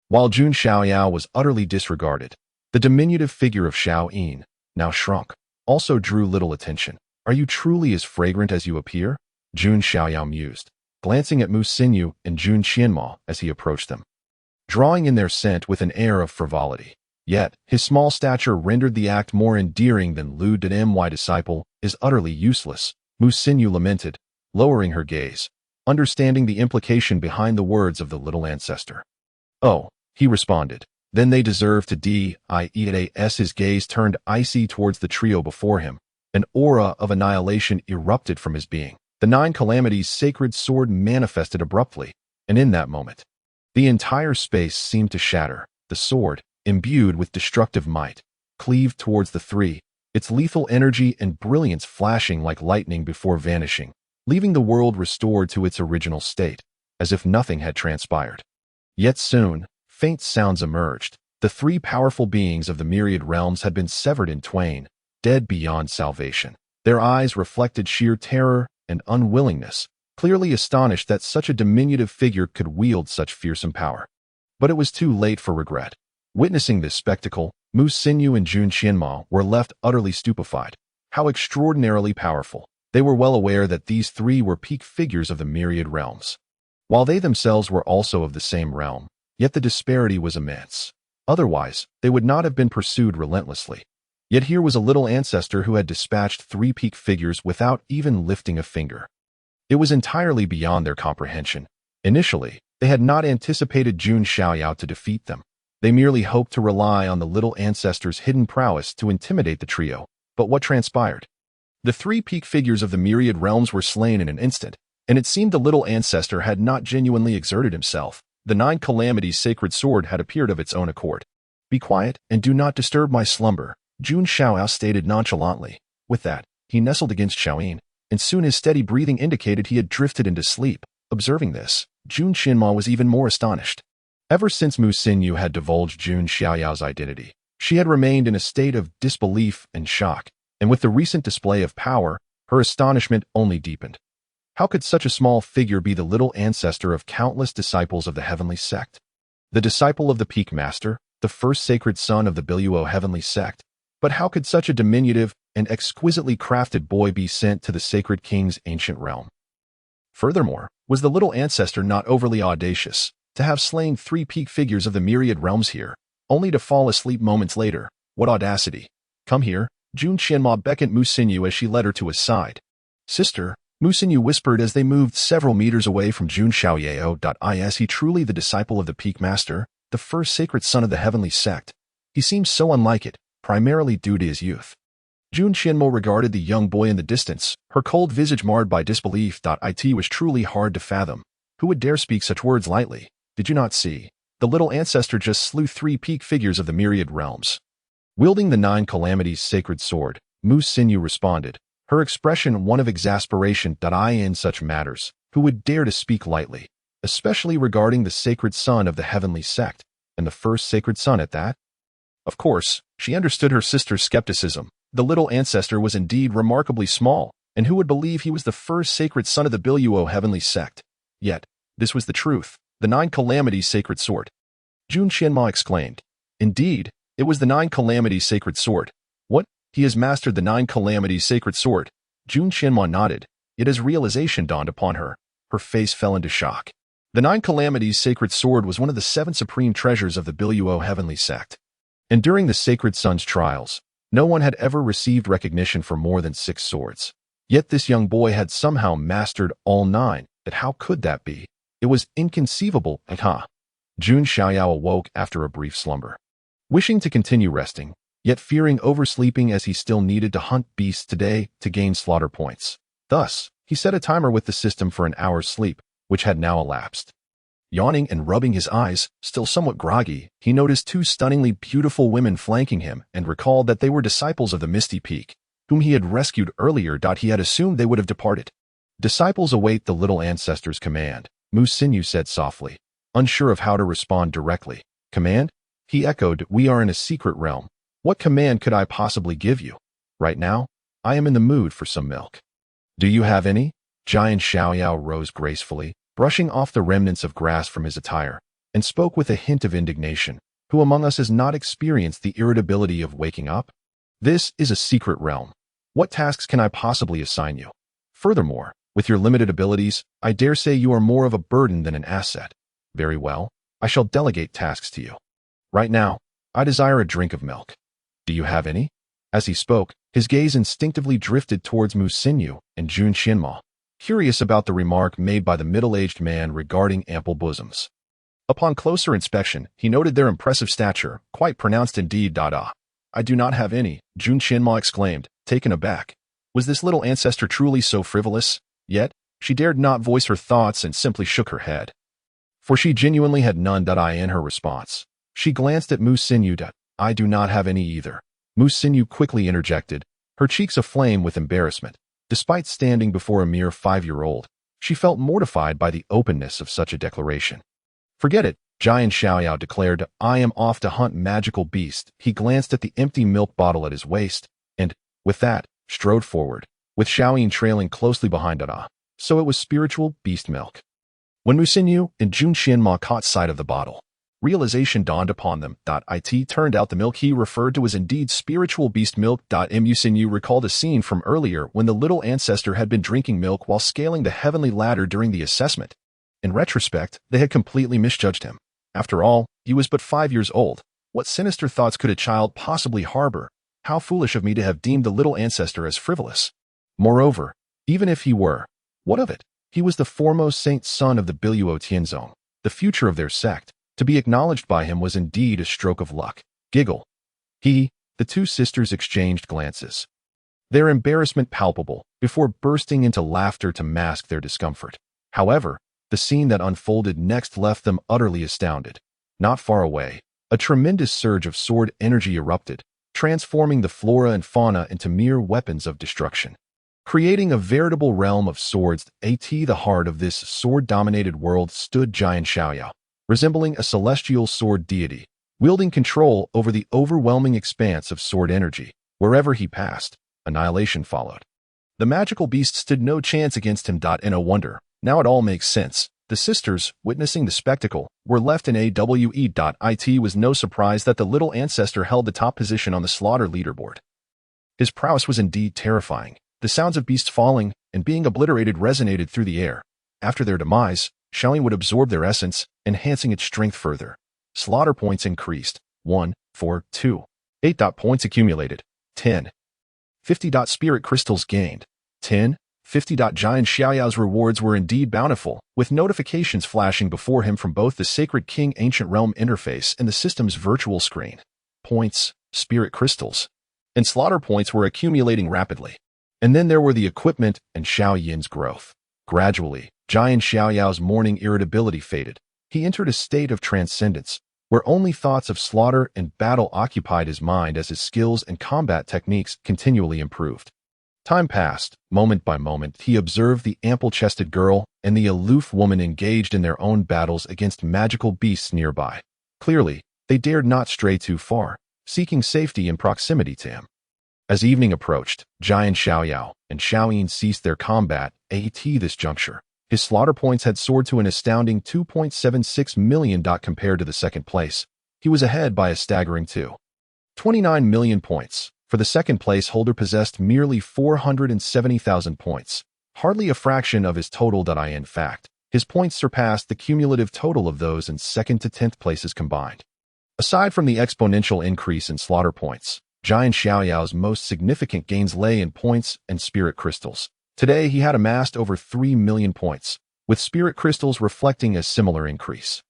While Jun Xiaoyao was utterly disregarded, the diminutive figure of Xiaoyin, now shrunk, also drew little attention. Are you truly as fragrant as you appear? Jun Xiaoyao mused, glancing at Musinyu and Jun Xiaoyao as he approached them, drawing in their scent with an air of frivolity. Yet, his small stature rendered the act more endearing than lewd. My disciple is utterly useless, Musinyu lamented, lowering her gaze, understanding the implication behind the words of the little ancestor. Oh, he responded, then they deserve to die. His gaze turned icy towards the trio before him. An aura of annihilation erupted from his being. The nine calamities' sacred sword manifested abruptly, and in that moment, the entire space seemed to shatter. The sword, imbued with destructive might, cleaved towards the three, its lethal energy and brilliance flashing like lightning before vanishing, leaving the world restored to its original state, as if nothing had transpired. Yet soon, faint sounds emerged. The three powerful beings of the myriad realms had been severed in twain, dead beyond salvation. Their eyes reflected sheer terror and unwillingness, clearly astonished that such a diminutive figure could wield such fearsome power. But it was too late for regret. Witnessing this spectacle, Mu Xinyu and Jun Xiaoyao were left utterly stupefied. How extraordinarily powerful. They were well aware that these three were peak figures of the myriad realms. While they themselves were also of the same realm, yet the disparity was immense. Otherwise, they would not have been pursued relentlessly. Yet here was a little ancestor who had dispatched three peak figures without even lifting a finger. It was entirely beyond their comprehension. Initially, they had not anticipated Jun Xiaoyao to defeat them. They merely hoped to rely on the little ancestor's hidden prowess to intimidate the trio. But what transpired? The three peak figures of the myriad realms were slain in an instant, and it seemed the little ancestor had not genuinely exerted himself. The nine calamities' sacred sword had appeared of its own accord. "Be quiet and do not disturb my slumber," Jun Xiaoyao stated nonchalantly. With that, he nestled against Xiaoyin, and soon his steady breathing indicated he had drifted into sleep. Observing this, Jun Xiaoyao was even more astonished. Ever since Mu Xinyu had divulged Jun Xiaoyao's identity, she had remained in a state of disbelief and shock, and with the recent display of power, her astonishment only deepened. How could such a small figure be the little ancestor of countless disciples of the heavenly sect? The disciple of the Peak Master, the first sacred son of the Biluo heavenly sect? But how could such a diminutive and exquisitely crafted boy be sent to the sacred king's ancient realm? Furthermore, was the little ancestor not overly audacious to have slain three peak figures of the myriad realms here, only to fall asleep moments later? What audacity! "Come here," Jun Xiaoyao beckoned Mu Xinyu as she led her to his side. "Sister," Mu Xinyu whispered as they moved several meters away from Jun Xiaoyao. Is he truly the disciple of the Peak Master, the first sacred son of the heavenly sect? He seems so unlike it, primarily due to his youth. Jun Xiaoyao regarded the young boy in the distance, her cold visage marred by disbelief. It was truly hard to fathom. Who would dare speak such words lightly? Did you not see? The little ancestor just slew three peak figures of the myriad realms. Wielding the nine calamities' sacred sword, Mu Xinyu responded, her expression one of exasperation. In such matters, who would dare to speak lightly, especially regarding the sacred son of the heavenly sect, and the first sacred son at that? Of course, she understood her sister's skepticism. The little ancestor was indeed remarkably small, and who would believe he was the first sacred son of the Biluo heavenly sect? Yet, this was the truth, the nine calamities' sacred sword. Jun Xiaoyao exclaimed. Indeed, it was the nine calamities' sacred sword. What? He has mastered the nine calamities' sacred sword. Jun Xiaoyao nodded, yet as realization dawned upon her, her face fell into shock. The nine calamities' sacred sword was one of the seven supreme treasures of the Biluo heavenly sect. And during the sacred son's trials, no one had ever received recognition for more than 6 swords. Yet this young boy had somehow mastered all 9. But how could that be? It was inconceivable. Jun Xiaoyao awoke after a brief slumber. Wishing to continue resting, yet fearing oversleeping as he still needed to hunt beasts today to gain slaughter points. Thus, he set a timer with the system for an hour's sleep, which had now elapsed. Yawning and rubbing his eyes, still somewhat groggy, he noticed 2 stunningly beautiful women flanking him and recalled that they were disciples of the Misty Peak, whom he had rescued earlier. He had assumed they would have departed. Disciples await the little ancestor's command, Mu Xinyu said softly, unsure of how to respond directly. Command? He echoed, we are in a secret realm. What command could I possibly give you? Right now, I am in the mood for some milk. Do you have any? Jun Xiaoyao rose gracefully, brushing off the remnants of grass from his attire, and spoke with a hint of indignation. Who among us has not experienced the irritability of waking up? This is a secret realm. What tasks can I possibly assign you? Furthermore, with your limited abilities, I dare say you are more of a burden than an asset. Very well, I shall delegate tasks to you. Right now, I desire a drink of milk. Do you have any? As he spoke, his gaze instinctively drifted towards Mu Xinyu and Jun Xiaoyao, curious about the remark made by the middle-aged man regarding ample bosoms. Upon closer inspection, he noted their impressive stature, quite pronounced indeed. I do not have any, Jun Xiaoyao exclaimed, taken aback. Was this little ancestor truly so frivolous? Yet, she dared not voice her thoughts and simply shook her head. For she genuinely had none. In her response, she glanced at Mu Xinyu. I do not have any either. Mu Xinyu quickly interjected, her cheeks aflame with embarrassment. Despite standing before a mere 5-year-old, she felt mortified by the openness of such a declaration. Forget it, Jun Xiaoyao declared. I am off to hunt magical beasts. He glanced at the empty milk bottle at his waist, and, with that, strode forward, with Xiaoyin trailing closely behind. So it was spiritual beast milk. When Mu Xinyu and Jun Xiaoyao caught sight of the bottle, Realization dawned upon them. It turned out the milk he referred to was indeed spiritual beast milk. Mu recalled a scene from earlier when the little ancestor had been drinking milk while scaling the heavenly ladder during the assessment. In retrospect, they had completely misjudged him. After all, he was but 5 years old. What sinister thoughts could a child possibly harbor? How foolish of me to have deemed the little ancestor as frivolous. Moreover, even if he were, what of it? He was the foremost saint son of the Biluo Tianzong, the future of their sect. To be acknowledged by him was indeed a stroke of luck. Giggle. The two sisters exchanged glances, their embarrassment palpable, before bursting into laughter to mask their discomfort. However, the scene that unfolded next left them utterly astounded. Not far away, a tremendous surge of sword energy erupted, transforming the flora and fauna into mere weapons of destruction. Creating a veritable realm of swords, at the heart of this sword-dominated world stood Jun Xiaoyao, resembling a celestial sword deity, wielding control over the overwhelming expanse of sword energy. Wherever he passed, annihilation followed. The magical beast stood no chance against him. No wonder. Now it all makes sense. The sisters, witnessing the spectacle, were left in awe. It was no surprise that the little ancestor held the top position on the slaughter leaderboard. His prowess was indeed terrifying. The sounds of beasts falling and being obliterated resonated through the air. After their demise, Xiaoyin would absorb their essence, enhancing its strength further. Slaughter points increased. 1, 4, 2. 8. Points accumulated. 10. 50. Spirit crystals gained. 10. 50. Jun Xiaoyao's rewards were indeed bountiful, with notifications flashing before him from both the Sacred King Ancient Realm interface and the system's virtual screen. Points, spirit crystals, and slaughter points were accumulating rapidly. And then there were the equipment and Xiaoyin's growth. Gradually, Jun Xiaoyao's morning irritability faded. He entered a state of transcendence, where only thoughts of slaughter and battle occupied his mind as his skills and combat techniques continually improved. Time passed. Moment by moment, he observed the ample-chested girl and the aloof woman engaged in their own battles against magical beasts nearby. Clearly, they dared not stray too far, seeking safety in proximity to him. As evening approached, Jun Xiaoyao and Xiaoyin ceased their combat. At this juncture, his slaughter points had soared to an astounding 2.76 million. Compared to the second place, he was ahead by a staggering 2.29 million points. For the second place holder possessed merely 470,000 points, hardly a fraction of his total. In fact, his points surpassed the cumulative total of those in 2nd to 10th places combined. Aside from the exponential increase in slaughter points, Jun Xiaoyao's most significant gains lay in points and spirit crystals. Today he had amassed over 3 million points, with spirit crystals reflecting a similar increase.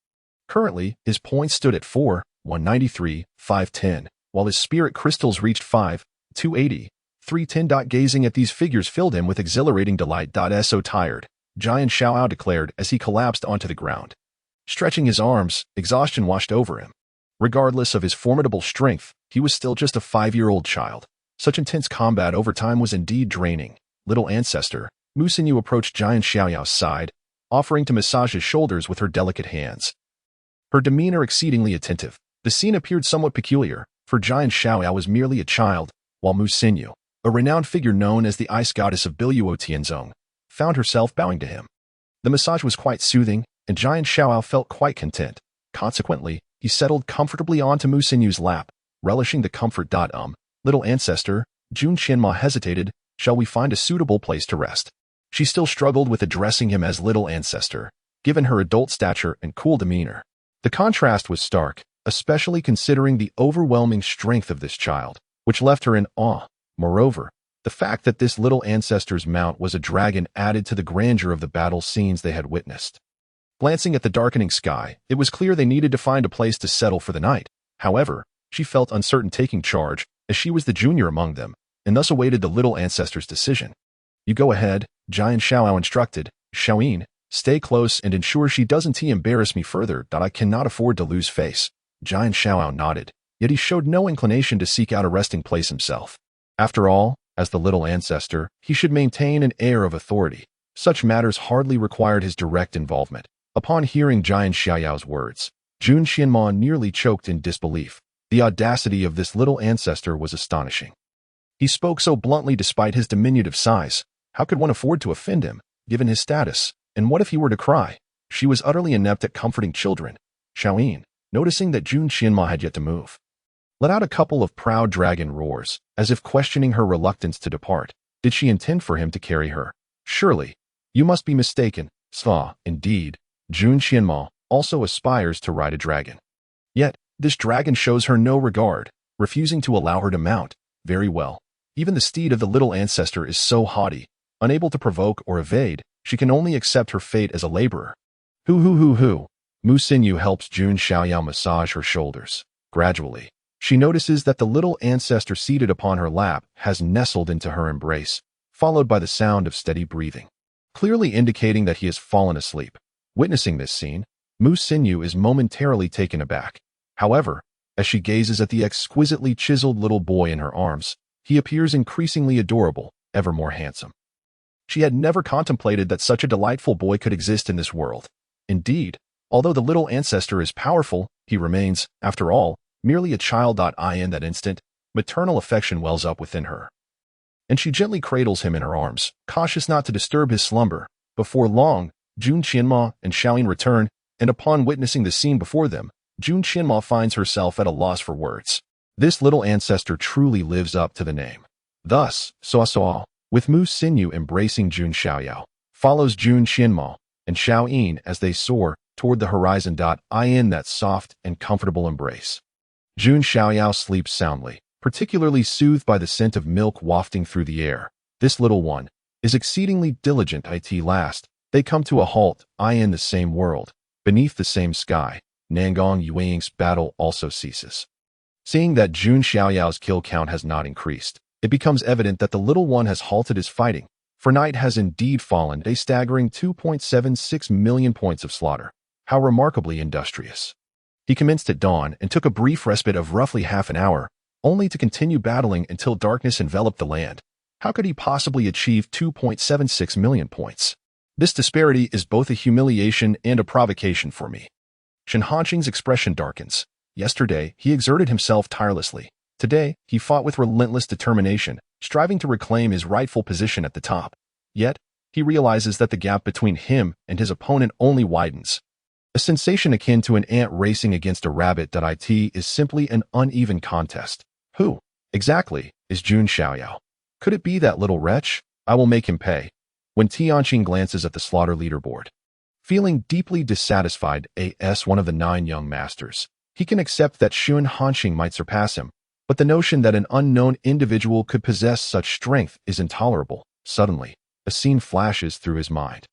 Currently, his points stood at 4,193, 510, while his spirit crystals reached 5,280, 310. Gazing at these figures filled him with exhilarating delight. So tired, Jun Xiaoyao declared as he collapsed onto the ground. Stretching his arms, exhaustion washed over him. Regardless of his formidable strength, he was still just a 5-year-old child. Such intense combat over time was indeed draining. Little ancestor, Mu Xinyu approached Jun Xiaoyao's side, offering to massage his shoulders with her delicate hands. Her demeanor exceedingly attentive. The scene appeared somewhat peculiar, for Jun Xiaoyao was merely a child, while Mu Xinyu, a renowned figure known as the ice goddess of Biluo Tianzong, found herself bowing to him. The massage was quite soothing, and Jun Xiaoyao felt quite content. Consequently, he settled comfortably onto Mu Xinyu's lap, relishing the comfort. Little ancestor, Jun Xiaoyao hesitated. Shall we find a suitable place to rest? She still struggled with addressing him as little ancestor, given her adult stature and cool demeanor. The contrast was stark, especially considering the overwhelming strength of this child, which left her in awe. Moreover, the fact that this little ancestor's mount was a dragon added to the grandeur of the battle scenes they had witnessed. Glancing at the darkening sky, it was clear they needed to find a place to settle for the night. However, she felt uncertain taking charge, as she was the junior among them, and thus awaited the little ancestor's decision. You go ahead, Jun Xiaoyao instructed. Xiaoyin, stay close and ensure she doesn't embarrass me further. I cannot afford to lose face. Jun Xiaoyao nodded, yet he showed no inclination to seek out a resting place himself. After all, as the little ancestor, he should maintain an air of authority. Such matters hardly required his direct involvement. Upon hearing Jun Xiaoyao's words, Jun Xiaoyao nearly choked in disbelief. The audacity of this little ancestor was astonishing. He spoke so bluntly despite his diminutive size. How could one afford to offend him, given his status? And what if he were to cry? She was utterly inept at comforting children. Xiaoyin, noticing that Jun Xiaoyao had yet to move. Let out a couple of proud dragon roars, as if questioning her reluctance to depart. Did she intend for him to carry her? Surely. You must be mistaken. Sva, indeed, Jun Xiaoyao also aspires to ride a dragon. Yet, this dragon shows her no regard, refusing to allow her to mount. Very well. Even the steed of the little ancestor is so haughty, unable to provoke or evade, she can only accept her fate as a laborer. Hoo. Mu Xinyu helps Jun Xiaoyao massage her shoulders. Gradually, she notices that the little ancestor seated upon her lap has nestled into her embrace, followed by the sound of steady breathing, clearly indicating that he has fallen asleep. Witnessing this scene, Mu Xinyu is momentarily taken aback. However, as she gazes at the exquisitely chiseled little boy in her arms, he appears increasingly adorable, ever more handsome. She had never contemplated that such a delightful boy could exist in this world. Indeed, although the little ancestor is powerful, he remains, after all, merely a child. In that instant, maternal affection wells up within her, and she gently cradles him in her arms, cautious not to disturb his slumber. Before long, Jun Xiaoyao and Xiaoyin return, and upon witnessing the scene before them, Jun Xiaoyao finds herself at a loss for words. This little ancestor truly lives up to the name. Thus, Suo, with Mu Xinyu embracing Jun Xiaoyao, follows Jun Xiaoyao and Xiaoyin as they soar toward the horizon. In that soft and comfortable embrace, Jun Xiaoyao sleeps soundly, particularly soothed by the scent of milk wafting through the air. This little one is exceedingly diligent. At last, they come to a halt. In the same world, beneath the same sky, Nangong Yueying's battle also ceases. Seeing that Jun Xiaoyao's kill count has not increased, it becomes evident that the little one has halted his fighting, for night has indeed fallen, a staggering 2.76 million points of slaughter. How remarkably industrious. He commenced at dawn and took a brief respite of roughly half an hour, only to continue battling until darkness enveloped the land. How could he possibly achieve 2.76 million points? This disparity is both a humiliation and a provocation for me. Shen Hanqing's expression darkens. Yesterday, he exerted himself tirelessly. Today, he fought with relentless determination, striving to reclaim his rightful position at the top. Yet, he realizes that the gap between him and his opponent only widens. A sensation akin to an ant racing against a rabbit. It is simply an uneven contest. Who, exactly, is Jun Xiaoyao? Could it be that little wretch? I will make him pay. When Tianqing glances at the slaughter leaderboard, feeling deeply dissatisfied as one of the 9 young masters, he can accept that Shen Hanqing might surpass him, but the notion that an unknown individual could possess such strength is intolerable. Suddenly, a scene flashes through his mind.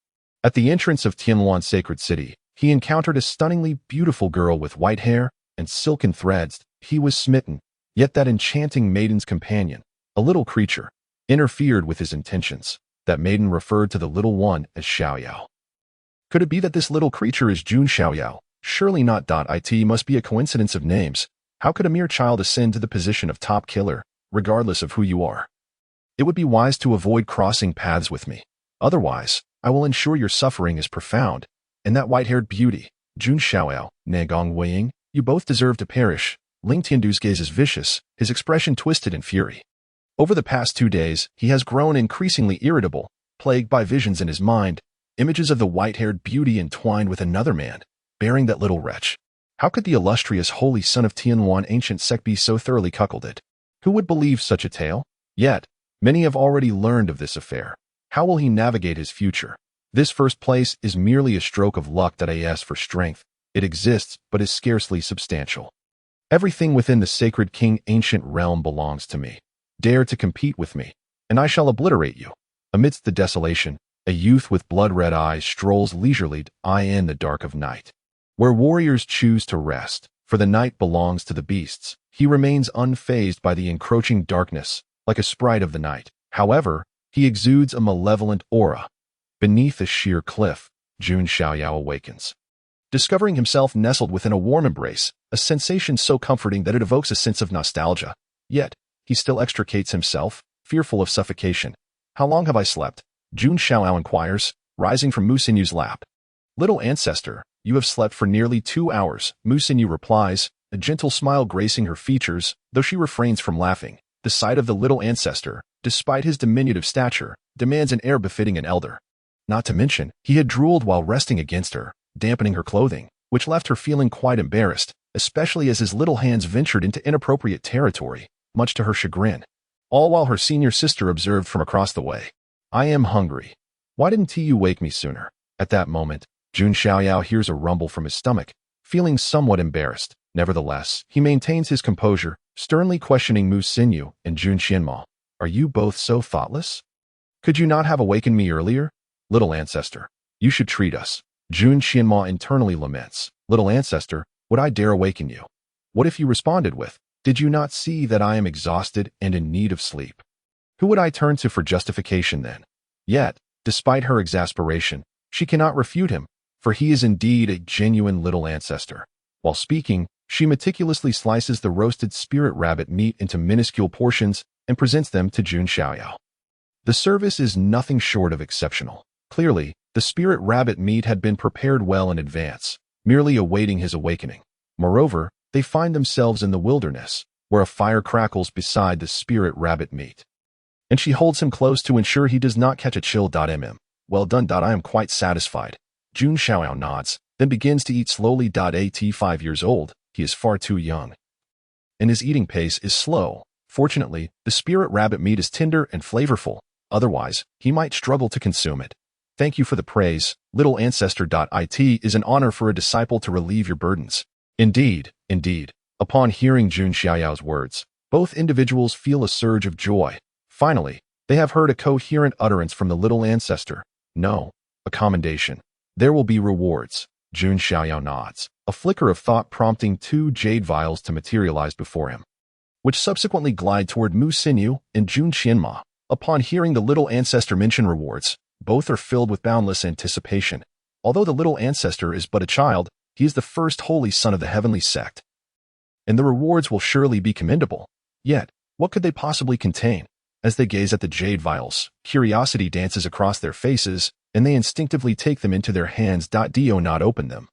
At the entrance of Tianluan Sacred City, he encountered a stunningly beautiful girl with white hair and silken threads. He was smitten, yet that enchanting maiden's companion, a little creature, interfered with his intentions. That maiden referred to the little one as Xiaoyao. Could it be that this little creature is Jun Xiaoyao? Surely not. It must be a coincidence of names. How could a mere child ascend to the position of top killer, regardless of who you are? It would be wise to avoid crossing paths with me. Otherwise, I will ensure your suffering is profound. And that white-haired beauty, Jun Xiaoyao, Nangong Weiying, you both deserve to perish. Ling Tiandu's gaze is vicious, his expression twisted in fury. Over the past 2 days, he has grown increasingly irritable, plagued by visions in his mind, images of the white-haired beauty entwined with another man, bearing that little wretch. How could the illustrious holy son of Tianluan ancient sect be so thoroughly cuckolded? Who would believe such a tale? Yet, many have already learned of this affair. How will he navigate his future? This first place is merely a stroke of luck. As for strength, it exists but is scarcely substantial. Everything within the sacred king ancient realm belongs to me. Dare to compete with me, and I shall obliterate you. Amidst the desolation, a youth with blood-red eyes strolls leisurely in the dark of night. Where warriors choose to rest, for the night belongs to the beasts, he remains unfazed by the encroaching darkness, like a sprite of the night. However, he exudes a malevolent aura. Beneath a sheer cliff, Jun Xiaoyao awakens, discovering himself nestled within a warm embrace, a sensation so comforting that it evokes a sense of nostalgia. Yet, he still extricates himself, fearful of suffocation. How long have I slept? Jun Xiaoyao inquires, rising from Mu Xinyu's lap. Little ancestor, you have slept for nearly 2 hours, Mu Xinyu replies, a gentle smile gracing her features, though she refrains from laughing. The sight of the little ancestor, despite his diminutive stature, demands an air befitting an elder. Not to mention, he had drooled while resting against her, dampening her clothing, which left her feeling quite embarrassed. especially as his little hands ventured into inappropriate territory, much to her chagrin. All while her senior sister observed from across the way. "I am hungry. Why didn't you wake me sooner?" At that moment, Jun Xiaoyao hears a rumble from his stomach, feeling somewhat embarrassed. Nevertheless, he maintains his composure, sternly questioning Mu Xinyu and Jun Xianma. "Are you both so thoughtless? Could you not have awakened me earlier? Little ancestor, you should treat us." Jun Xianma internally laments. "Little ancestor, would I dare awaken you? What if you responded with, 'Did you not see that I am exhausted and in need of sleep?' Who would I turn to for justification then?" Yet, despite her exasperation, she cannot refute him, for he is indeed a genuine little ancestor. While speaking, she meticulously slices the roasted spirit rabbit meat into minuscule portions and presents them to Jun Xiaoyao. The service is nothing short of exceptional. Clearly, the spirit rabbit meat had been prepared well in advance, merely awaiting his awakening. Moreover, they find themselves in the wilderness, where a fire crackles beside the spirit rabbit meat. And she holds him close to ensure he does not catch a chill. "Well done. I am quite satisfied." Jun Xiaoyao nods, then begins to eat slowly. At 5 years old, he is far too young. And his eating pace is slow. Fortunately, the spirit rabbit meat is tender and flavorful, otherwise, he might struggle to consume it. "Thank you for the praise, little ancestor. It is an honor for a disciple to relieve your burdens." Indeed, indeed. Upon hearing Jun Xiaoyao's words, both individuals feel a surge of joy. Finally, they have heard a coherent utterance from the little ancestor. "No, a commendation. There will be rewards." Jun Xiaoyao nods, a flicker of thought prompting 2 jade vials to materialize before him, which subsequently glide toward Mu Xinyu and Jun Xianma. Upon hearing the little ancestor mention rewards, both are filled with boundless anticipation. Although the little ancestor is but a child, he is the first holy son of the heavenly sect, and the rewards will surely be commendable. Yet, what could they possibly contain? As they gaze at the jade vials, curiosity dances across their faces, and they instinctively take them into their hands. Do not open them.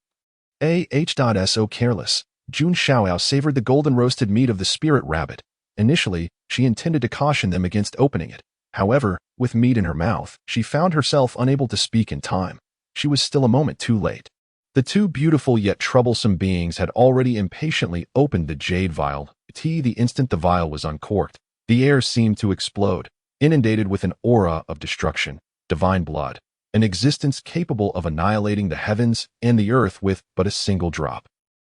So careless. Jun Xiaoyao savored the golden roasted meat of the spirit rabbit. Initially, she intended to caution them against opening it. However, with meat in her mouth, she found herself unable to speak in time. She was still a moment too late. The 2 beautiful yet troublesome beings had already impatiently opened the jade vial. The instant the vial was uncorked, the air seemed to explode, inundated with an aura of destruction, divine blood, an existence capable of annihilating the heavens and the earth with but a single drop.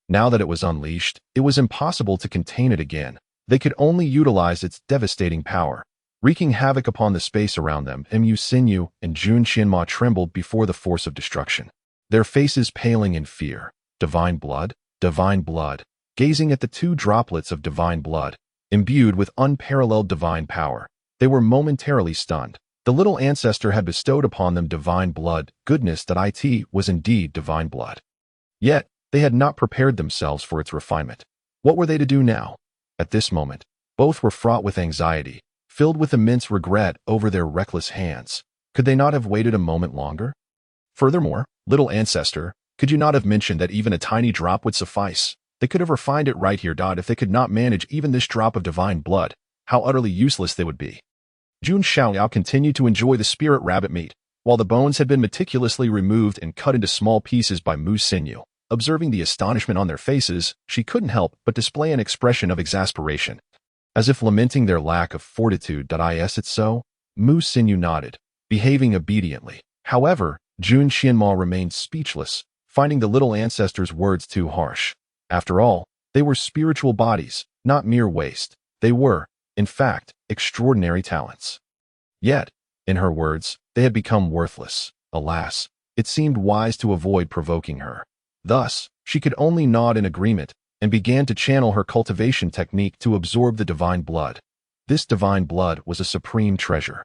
Now that it was unleashed, it was impossible to contain it again. They could only utilize its devastating power, wreaking havoc upon the space around them. Mu Xinyu and Jun Xianma trembled before the force of destruction, their faces paling in fear. Divine blood, gazing at the 2 droplets of divine blood, imbued with unparalleled divine power, they were momentarily stunned. The little ancestor had bestowed upon them divine blood. Goodness, that it was indeed divine blood. Yet, they had not prepared themselves for its refinement. What were they to do now? At this moment, both were fraught with anxiety, filled with immense regret over their reckless hands. Could they not have waited a moment longer? Furthermore, little ancestor, could you not have mentioned that even a tiny drop would suffice? They could have refined it right here. If they could not manage even this drop of divine blood, how utterly useless they would be. Jun Xiaoyao continued to enjoy the spirit rabbit meat, while the bones had been meticulously removed and cut into small pieces by Mu Xinyu. Observing the astonishment on their faces, she couldn't help but display an expression of exasperation, as if lamenting their lack of fortitude. Is it so? Mu Xinyu nodded, behaving obediently. However, Jun Xianma remained speechless, finding the little ancestor's words too harsh. After all, they were spiritual bodies, not mere waste. They were, in fact, extraordinary talents. Yet, in her words, they had become worthless. Alas, it seemed wise to avoid provoking her. Thus, she could only nod in agreement and began to channel her cultivation technique to absorb the divine blood. This divine blood was a supreme treasure,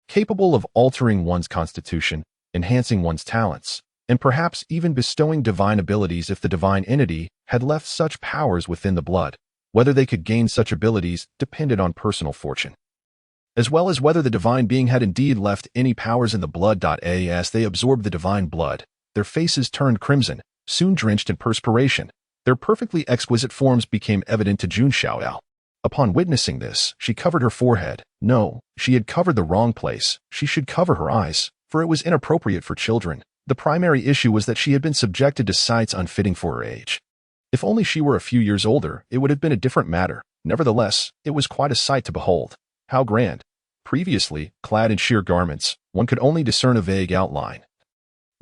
capable of altering one's constitution, enhancing one's talents, and perhaps even bestowing divine abilities if the divine entity had left such powers within the blood. Whether they could gain such abilities depended on personal fortune, as well as whether the divine being had indeed left any powers in the blood. As they absorbed the divine blood, their faces turned crimson, soon drenched in perspiration. Their perfectly exquisite forms became evident to Jun Xiaoyao. Upon witnessing this, she covered her forehead. No, she had covered the wrong place. She should cover her eyes, for it was inappropriate for children. The primary issue was that she had been subjected to sights unfitting for her age. If only she were a few years older, it would have been a different matter. Nevertheless, it was quite a sight to behold. How grand! Previously, clad in sheer garments, one could only discern a vague outline.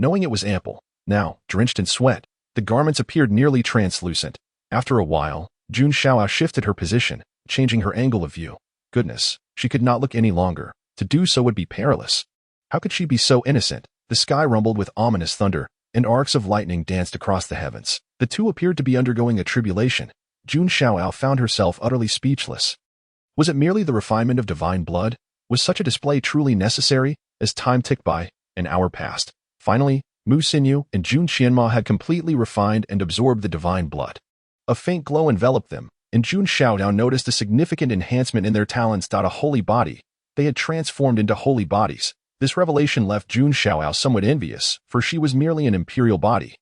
Knowing it was ample, now, drenched in sweat, the garments appeared nearly translucent. After a while, Jun Xiaoyao shifted her position, changing her angle of view. Goodness, she could not look any longer. To do so would be perilous. How could she be so innocent? The sky rumbled with ominous thunder, and arcs of lightning danced across the heavens. The two appeared to be undergoing a tribulation. Jun Xiaoyao found herself utterly speechless. Was it merely the refinement of divine blood? Was such a display truly necessary? As time ticked by, an hour passed. Finally, Mu Xinyu and Jun Xianma had completely refined and absorbed the divine blood. A faint glow enveloped them, and Jun Xiaoyao noticed a significant enhancement in their talents. A holy body. They had transformed into holy bodies. This revelation left Jun Xiaoyao somewhat envious, for she was merely an imperial body.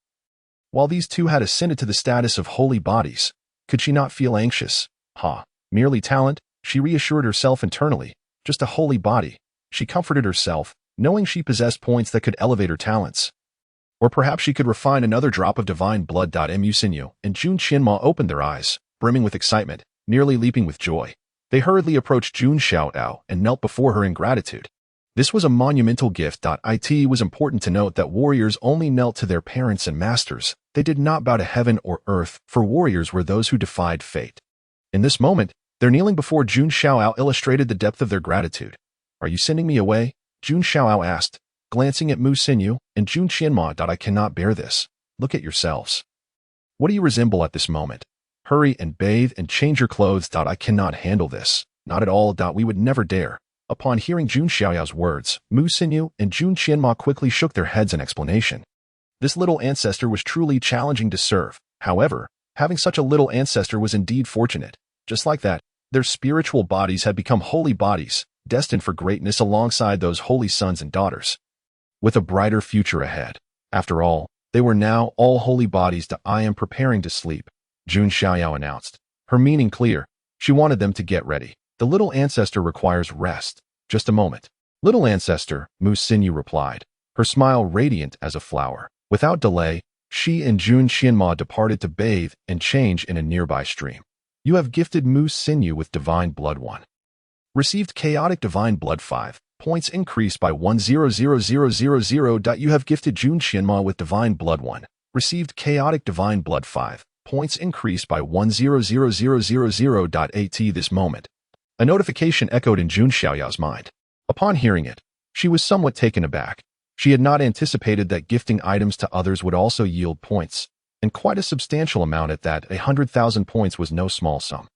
While these two had ascended to the status of holy bodies, could she not feel anxious? Merely talent, she reassured herself internally. Just a holy body. She comforted herself, knowing she possessed points that could elevate her talents. Or perhaps she could refine another drop of divine blood. Mu Xinyu and Jun Xianma opened their eyes, brimming with excitement, nearly leaping with joy. They hurriedly approached Jun Xiaoyao and knelt before her in gratitude. This was a monumental gift. It was important to note that warriors only knelt to their parents and masters. They did not bow to heaven or earth, for warriors were those who defied fate. In this moment, their kneeling before Jun Xiaoyao illustrated the depth of their gratitude. "Are you sending me away?" Jun Xiaoyao asked, glancing at Mu Xinyu and Jun Qianma. "I cannot bear this. Look at yourselves. What do you resemble at this moment? Hurry and bathe and change your clothes. I cannot handle this. Not at all. We would never dare." Upon hearing Jun Xiaoyao's words, Mu Xinyu and Jun Qianma quickly shook their heads in explanation. This little ancestor was truly challenging to serve. However, having such a little ancestor was indeed fortunate. Just like that, their spiritual bodies had become holy bodies, destined for greatness alongside those holy sons and daughters, with a brighter future ahead. After all, they were now all holy bodies. "I am preparing to sleep," Jun Xiaoyao announced, her meaning clear. She wanted them to get ready. "The little ancestor requires rest. Just a moment." "Little ancestor," Mu Xinyu replied, her smile radiant as a flower. Without delay, she and Jun Qianma departed to bathe and change in a nearby stream. "You have gifted Mu Xinyu with divine blood 1. Received chaotic divine blood 5. Points increased by 100,000. You have gifted Jun Qianma with divine blood 1. Received chaotic divine blood 5. Points increased by 100,000. At this moment, a notification echoed in Jun Xiaoyao's mind. Upon hearing it, she was somewhat taken aback. She had not anticipated that gifting items to others would also yield points, and quite a substantial amount at that. 100,000 points was no small sum.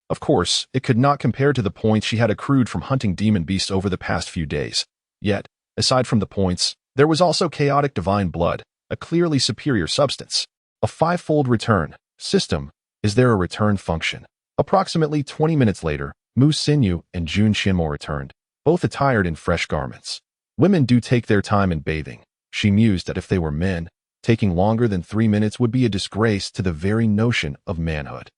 Of course, it could not compare to the points she had accrued from hunting demon beasts over the past few days. Yet, aside from the points, there was also chaotic divine blood, a clearly superior substance. A 5-fold return. System, is there a return function? Approximately 20 minutes later, Mu Xinyu and Jun Qianma returned, both attired in fresh garments. "Women do take their time in bathing," she mused. That if they were men, taking longer than 3 minutes would be a disgrace to the very notion of manhood.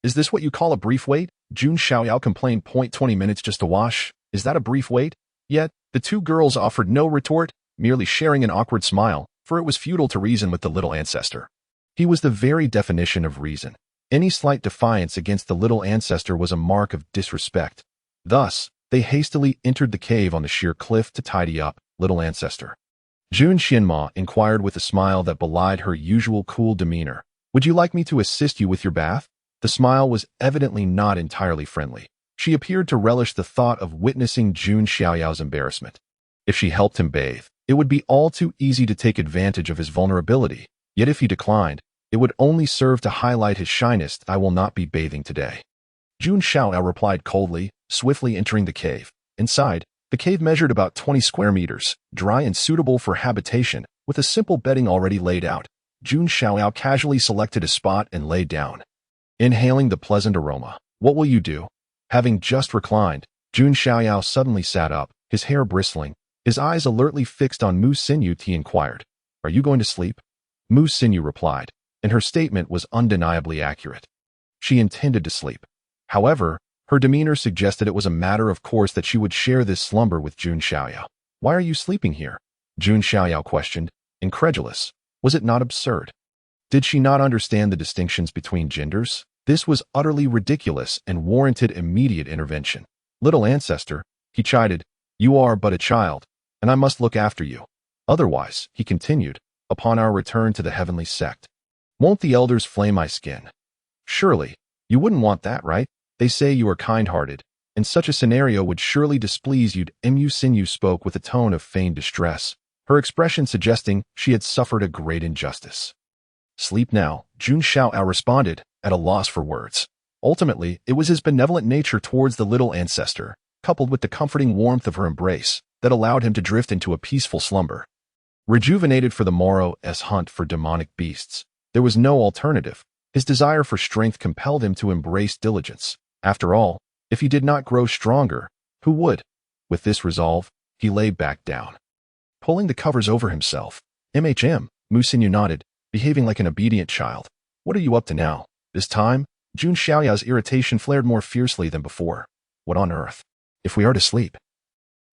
"Is this what you call a brief wait?" Jun Xiaoyao complained. 20 minutes just to wash. Is that a brief wait? Yet, the two girls offered no retort, merely sharing an awkward smile, for it was futile to reason with the little ancestor. He was the very definition of reason. Any slight defiance against the little ancestor was a mark of disrespect. Thus, they hastily entered the cave on the sheer cliff to tidy up. "Little ancestor," Jun Qianma inquired with a smile that belied her usual cool demeanor, "would you like me to assist you with your bath?" The smile was evidently not entirely friendly. She appeared to relish the thought of witnessing Jun Xiaoyao's embarrassment. If she helped him bathe, it would be all too easy to take advantage of his vulnerability. Yet if he declined, it would only serve to highlight his shyness. "I will not be bathing today," Jun Xiaoyao replied coldly, swiftly entering the cave. Inside, the cave measured about 20 square meters, dry and suitable for habitation, with a simple bedding already laid out. Jun Xiaoyao casually selected a spot and lay down, inhaling the pleasant aroma. "What will you do?" Having just reclined, Jun Xiaoyao suddenly sat up, his hair bristling, his eyes alertly fixed on Mu Xinyu. He inquired, "Are you going to sleep?" Mu Xinyu replied, and her statement was undeniably accurate. She intended to sleep. However, her demeanor suggested it was a matter of course that she would share this slumber with Jun Xiaoyao. "Why are you sleeping here?" Jun Xiaoyao questioned, incredulous. Was it not absurd? Did she not understand the distinctions between genders? This was utterly ridiculous and warranted immediate intervention. Little ancestor, he chided, you are but a child, and I must look after you. Otherwise, he continued, upon our return to the heavenly sect, won't the elders flay my skin? Surely, you wouldn't want that, right? They say you are kind-hearted, and such a scenario would surely displease you. Mu Xinyu spoke with a tone of feigned distress, her expression suggesting she had suffered a great injustice. Sleep now, Jun Xiaoyao responded, at a loss for words. Ultimately, it was his benevolent nature towards the little ancestor, coupled with the comforting warmth of her embrace, that allowed him to drift into a peaceful slumber. Rejuvenated for the morrow's hunt for demonic beasts, there was no alternative. His desire for strength compelled him to embrace diligence. After all, if he did not grow stronger, who would? With this resolve, he lay back down. Pulling the covers over himself, Mu Xinyu nodded, behaving like an obedient child. What are you up to now? This time, Jun Xiaoyao's irritation flared more fiercely than before. What on earth? If we are to sleep.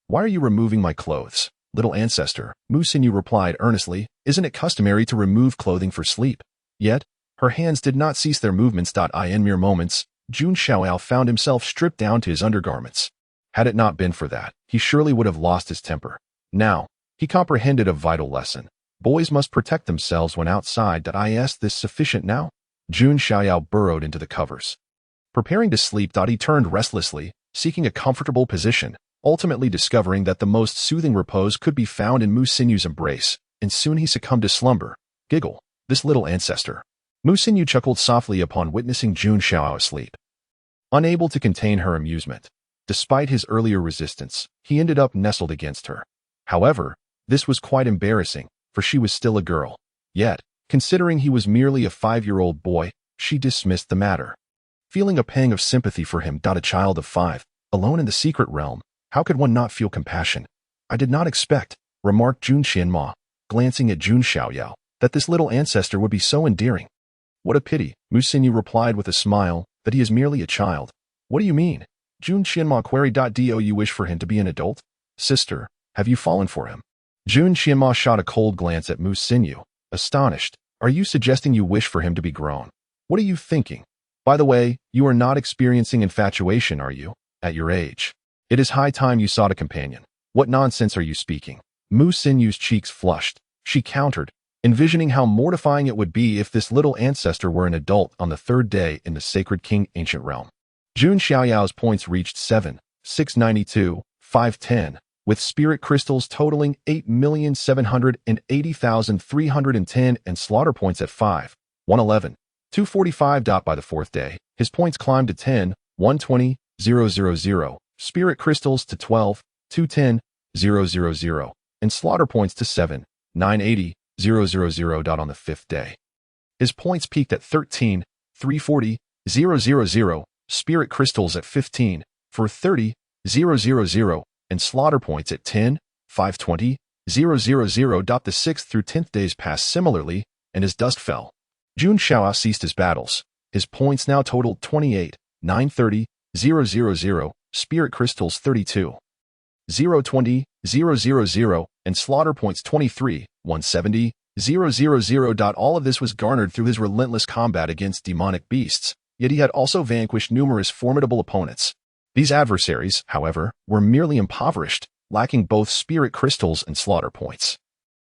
Why are you removing my clothes? Little ancestor, Mu Xinyu replied earnestly, isn't it customary to remove clothing for sleep? Yet, her hands did not cease their movements. In mere moments, Jun Xiaoyao found himself stripped down to his undergarments. Had it not been for that, he surely would have lost his temper. Now, he comprehended a vital lesson. Boys must protect themselves when outside. Is this sufficient now? Jun Xiaoyao burrowed into the covers. Preparing to sleep. He turned restlessly, seeking a comfortable position, ultimately discovering that the most soothing repose could be found in Mu Xinyu's embrace, and soon he succumbed to slumber. Giggle, this little ancestor. Mu Xinyu chuckled softly upon witnessing Jun Xiaoyao asleep. Unable to contain her amusement, despite his earlier resistance, he ended up nestled against her. However, this was quite embarrassing, for she was still a girl. Yet, considering he was merely a 5-year-old boy, she dismissed the matter. Feeling a pang of sympathy for him. A child of 5, alone in the secret realm, how could one not feel compassion? I did not expect, remarked Jun Xianma, glancing at Jun Xiaoyao, that this little ancestor would be so endearing. What a pity, Mu Xinyu replied with a smile, that he is merely a child. What do you mean? Jun Xianma queried. Do you wish for him to be an adult? Sister, have you fallen for him? Jun Xianma shot a cold glance at Mu Xinyu, astonished. Are you suggesting you wish for him to be grown? What are you thinking? By the way, you are not experiencing infatuation, are you? At your age. It is high time you sought a companion. What nonsense are you speaking? Mu Xinyu's cheeks flushed. She countered, envisioning how mortifying it would be if this little ancestor were an adult on the 3rd day in the sacred king ancient realm. Jun Xiaoyao's points reached 7,692, 510, with spirit crystals totaling 8,780,310 and slaughter points at 5,111, 245. By the 4th day, his points climbed to 10,120, 000, spirit crystals to 12,210, 000, and slaughter points to 7,980, 000. On the 5th day, his points peaked at 13,340, 000, spirit crystals at 15,430, 000, and slaughter points at 10,520, 000. The 6th through 10th days passed similarly, and as dusk fell, Jun Xiaoyao ceased his battles. His points now totaled 28,930, 000, spirit crystals 32, 020, 000, and slaughter points 23,170, 000. All of this was garnered through his relentless combat against demonic beasts, yet he had also vanquished numerous formidable opponents. These adversaries, however, were merely impoverished, lacking both spirit crystals and slaughter points.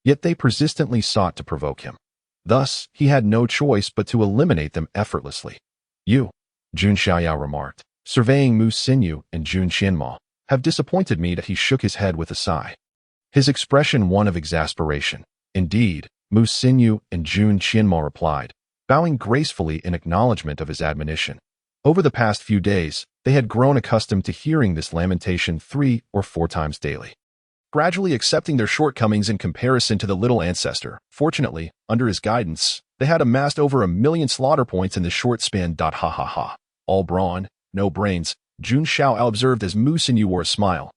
Yet they persistently sought to provoke him. Thus, he had no choice but to eliminate them effortlessly. You, Jun Xiaoyao remarked, surveying Mu Xinyu and Jun Xianma, have disappointed me. He shook his head with a sigh, his expression one of exasperation. Indeed, Mu Xinyu and Jun Xianma replied, bowing gracefully in acknowledgement of his admonition. Over the past few days, they had grown accustomed to hearing this lamentation 3 or 4 times daily, gradually accepting their shortcomings in comparison to the little ancestor. Fortunately, under his guidance, they had amassed over 1,000,000 slaughter points in this short span. Ha ha ha. All brawn, no brains, Jun Xiaoyao observed as Mu Xinyu wore a smile.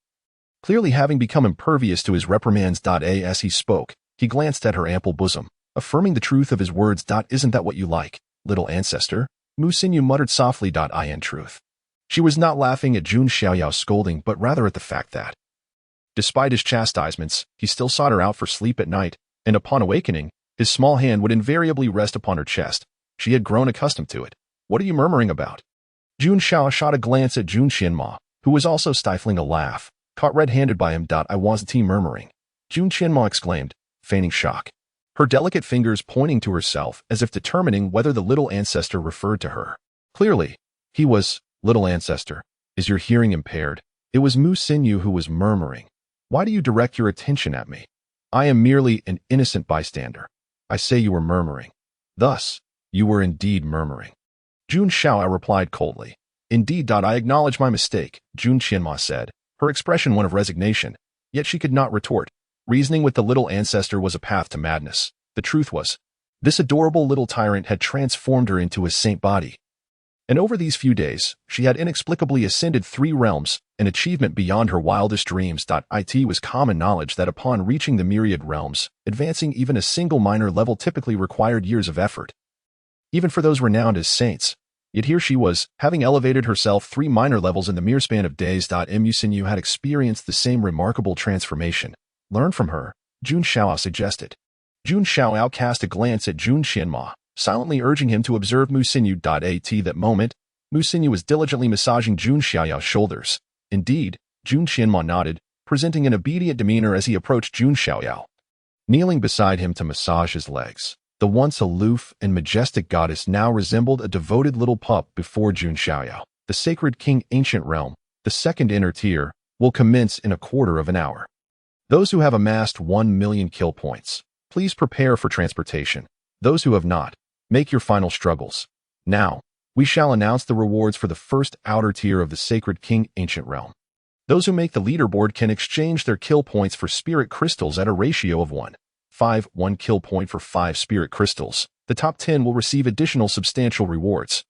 Clearly having become impervious to his reprimands. As he spoke, he glanced at her ample bosom, affirming the truth of his words. Isn't that what you like, little ancestor? Mu Xinyu muttered softly. In truth, she was not laughing at Jun Xiaoyao's scolding, but rather at the fact that, despite his chastisements, he still sought her out for sleep at night, and upon awakening, His small hand would invariably rest upon her chest. She had grown accustomed to it. What are you murmuring about? Jun Xiaoyao shot a glance at Jun Xianma, who was also stifling a laugh, caught red-handed by him. I wasn't murmuring, Jun Xianma exclaimed, feigning shock. Her delicate fingers pointing to herself as if determining whether the little ancestor referred to her. Clearly, he was, little ancestor. Is your hearing impaired? It was Mu Xinyu who was murmuring. Why do you direct your attention at me? I am merely an innocent bystander. I say you were murmuring. Thus, you were indeed murmuring. Jun Xiaoyao replied coldly. Indeed. I acknowledge my mistake, Jun Xianma said, her expression one of resignation. Yet she could not retort. Reasoning with the little ancestor was a path to madness. The truth was, this adorable little tyrant had transformed her into a saint body. And over these few days, she had inexplicably ascended 3 realms, an achievement beyond her wildest dreams. It was common knowledge that upon reaching the myriad realms, advancing even a single minor level typically required years of effort. Even for those renowned as saints. Yet here she was, having elevated herself 3 minor levels in the mere span of days. Mu Xinyu had experienced the same remarkable transformation. Learn from her, Jun Xiaoyao suggested. Jun Xiaoyao cast a glance at Jun Xianma, silently urging him to observe Mu Xinyu. At that moment, Mu Xinyu was diligently massaging Jun Xiaoyao's shoulders. Indeed, Jun Xianma nodded, presenting an obedient demeanor as he approached Jun Xiaoyao. Kneeling beside him to massage his legs, the once aloof and majestic goddess now resembled a devoted little pup before Jun Xiaoyao. The sacred king ancient realm, the second inner tier, will commence in a quarter of an hour. Those who have amassed 1 million kill points, please prepare for transportation. Those who have not, make your final struggles. Now, we shall announce the rewards for the first outer tier of the sacred king ancient realm. Those who make the leaderboard can exchange their kill points for spirit crystals at a ratio of 1:5, 1 kill point for 5 spirit crystals. The top 10 will receive additional substantial rewards,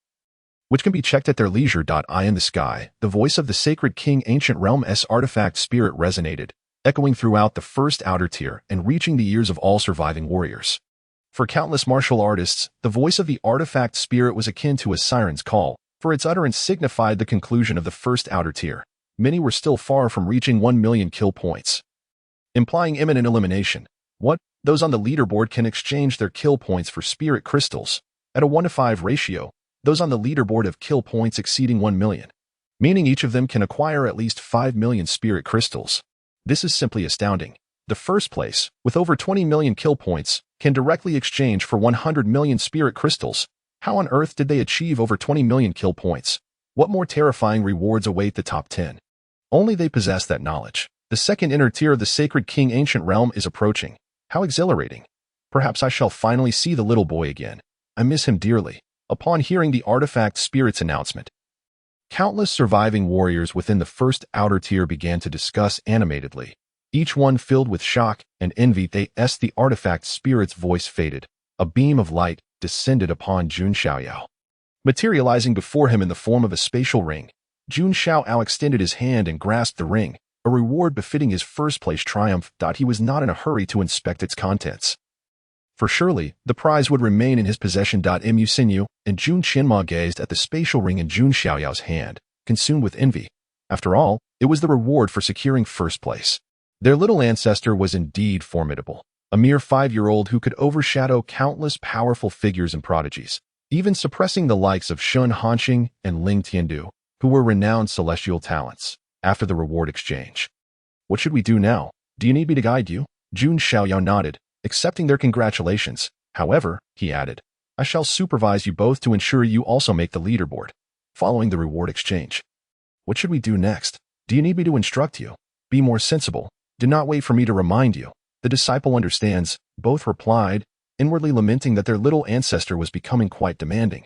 which can be checked at their leisure. Eye in the sky, the voice of the sacred king ancient realm's artifact spirit resonated, echoing throughout the first outer tier and reaching the ears of all surviving warriors. For countless martial artists, the voice of the artifact spirit was akin to a siren's call, for its utterance signified the conclusion of the first outer tier. Many were still far from reaching 1 million kill points, implying imminent elimination. Those on the leaderboard can exchange their kill points for spirit crystals. At a 1:5 ratio, those on the leaderboard have kill points exceeding 1 million, meaning each of them can acquire at least 5 million spirit crystals. This is simply astounding. The first place, with over 20 million kill points, can directly exchange for 100 million spirit crystals. How on earth did they achieve over 20 million kill points? What more terrifying rewards await the top 10? Only they possess that knowledge. The second inner tier of the sacred king ancient realm is approaching. How exhilarating. Perhaps I shall finally see the little boy again. I miss him dearly. Upon hearing the artifact spirit's announcement, countless surviving warriors within the first outer tier began to discuss animatedly, each one filled with shock and envy. As the artifact spirit's voice faded, a beam of light descended upon Jun Xiaoyao. Materializing before him in the form of a spatial ring, Jun Xiaoyao extended his hand and grasped the ring, a reward befitting his first-place triumph. He was not in a hurry to inspect its contents, for surely the prize would remain in his possession. Mu Xinyu and Jun Xianma gazed at the spatial ring in Jun Xiaoyao's hand, consumed with envy. After all, it was the reward for securing first place. Their little ancestor was indeed formidable, a mere 5-year-old who could overshadow countless powerful figures and prodigies, even suppressing the likes of Shun Hanxing and Ling Tiandu, who were renowned celestial talents. After the reward exchange, what should we do now? Do you need me to guide you? Jun Xiaoyao nodded, accepting their congratulations. However, he added, I shall supervise you both to ensure you also make the leaderboard. Following the reward exchange, what should we do next? Do you need me to instruct you? Be more sensible. Do not wait for me to remind you. The disciple understands, both replied, inwardly lamenting that their little ancestor was becoming quite demanding.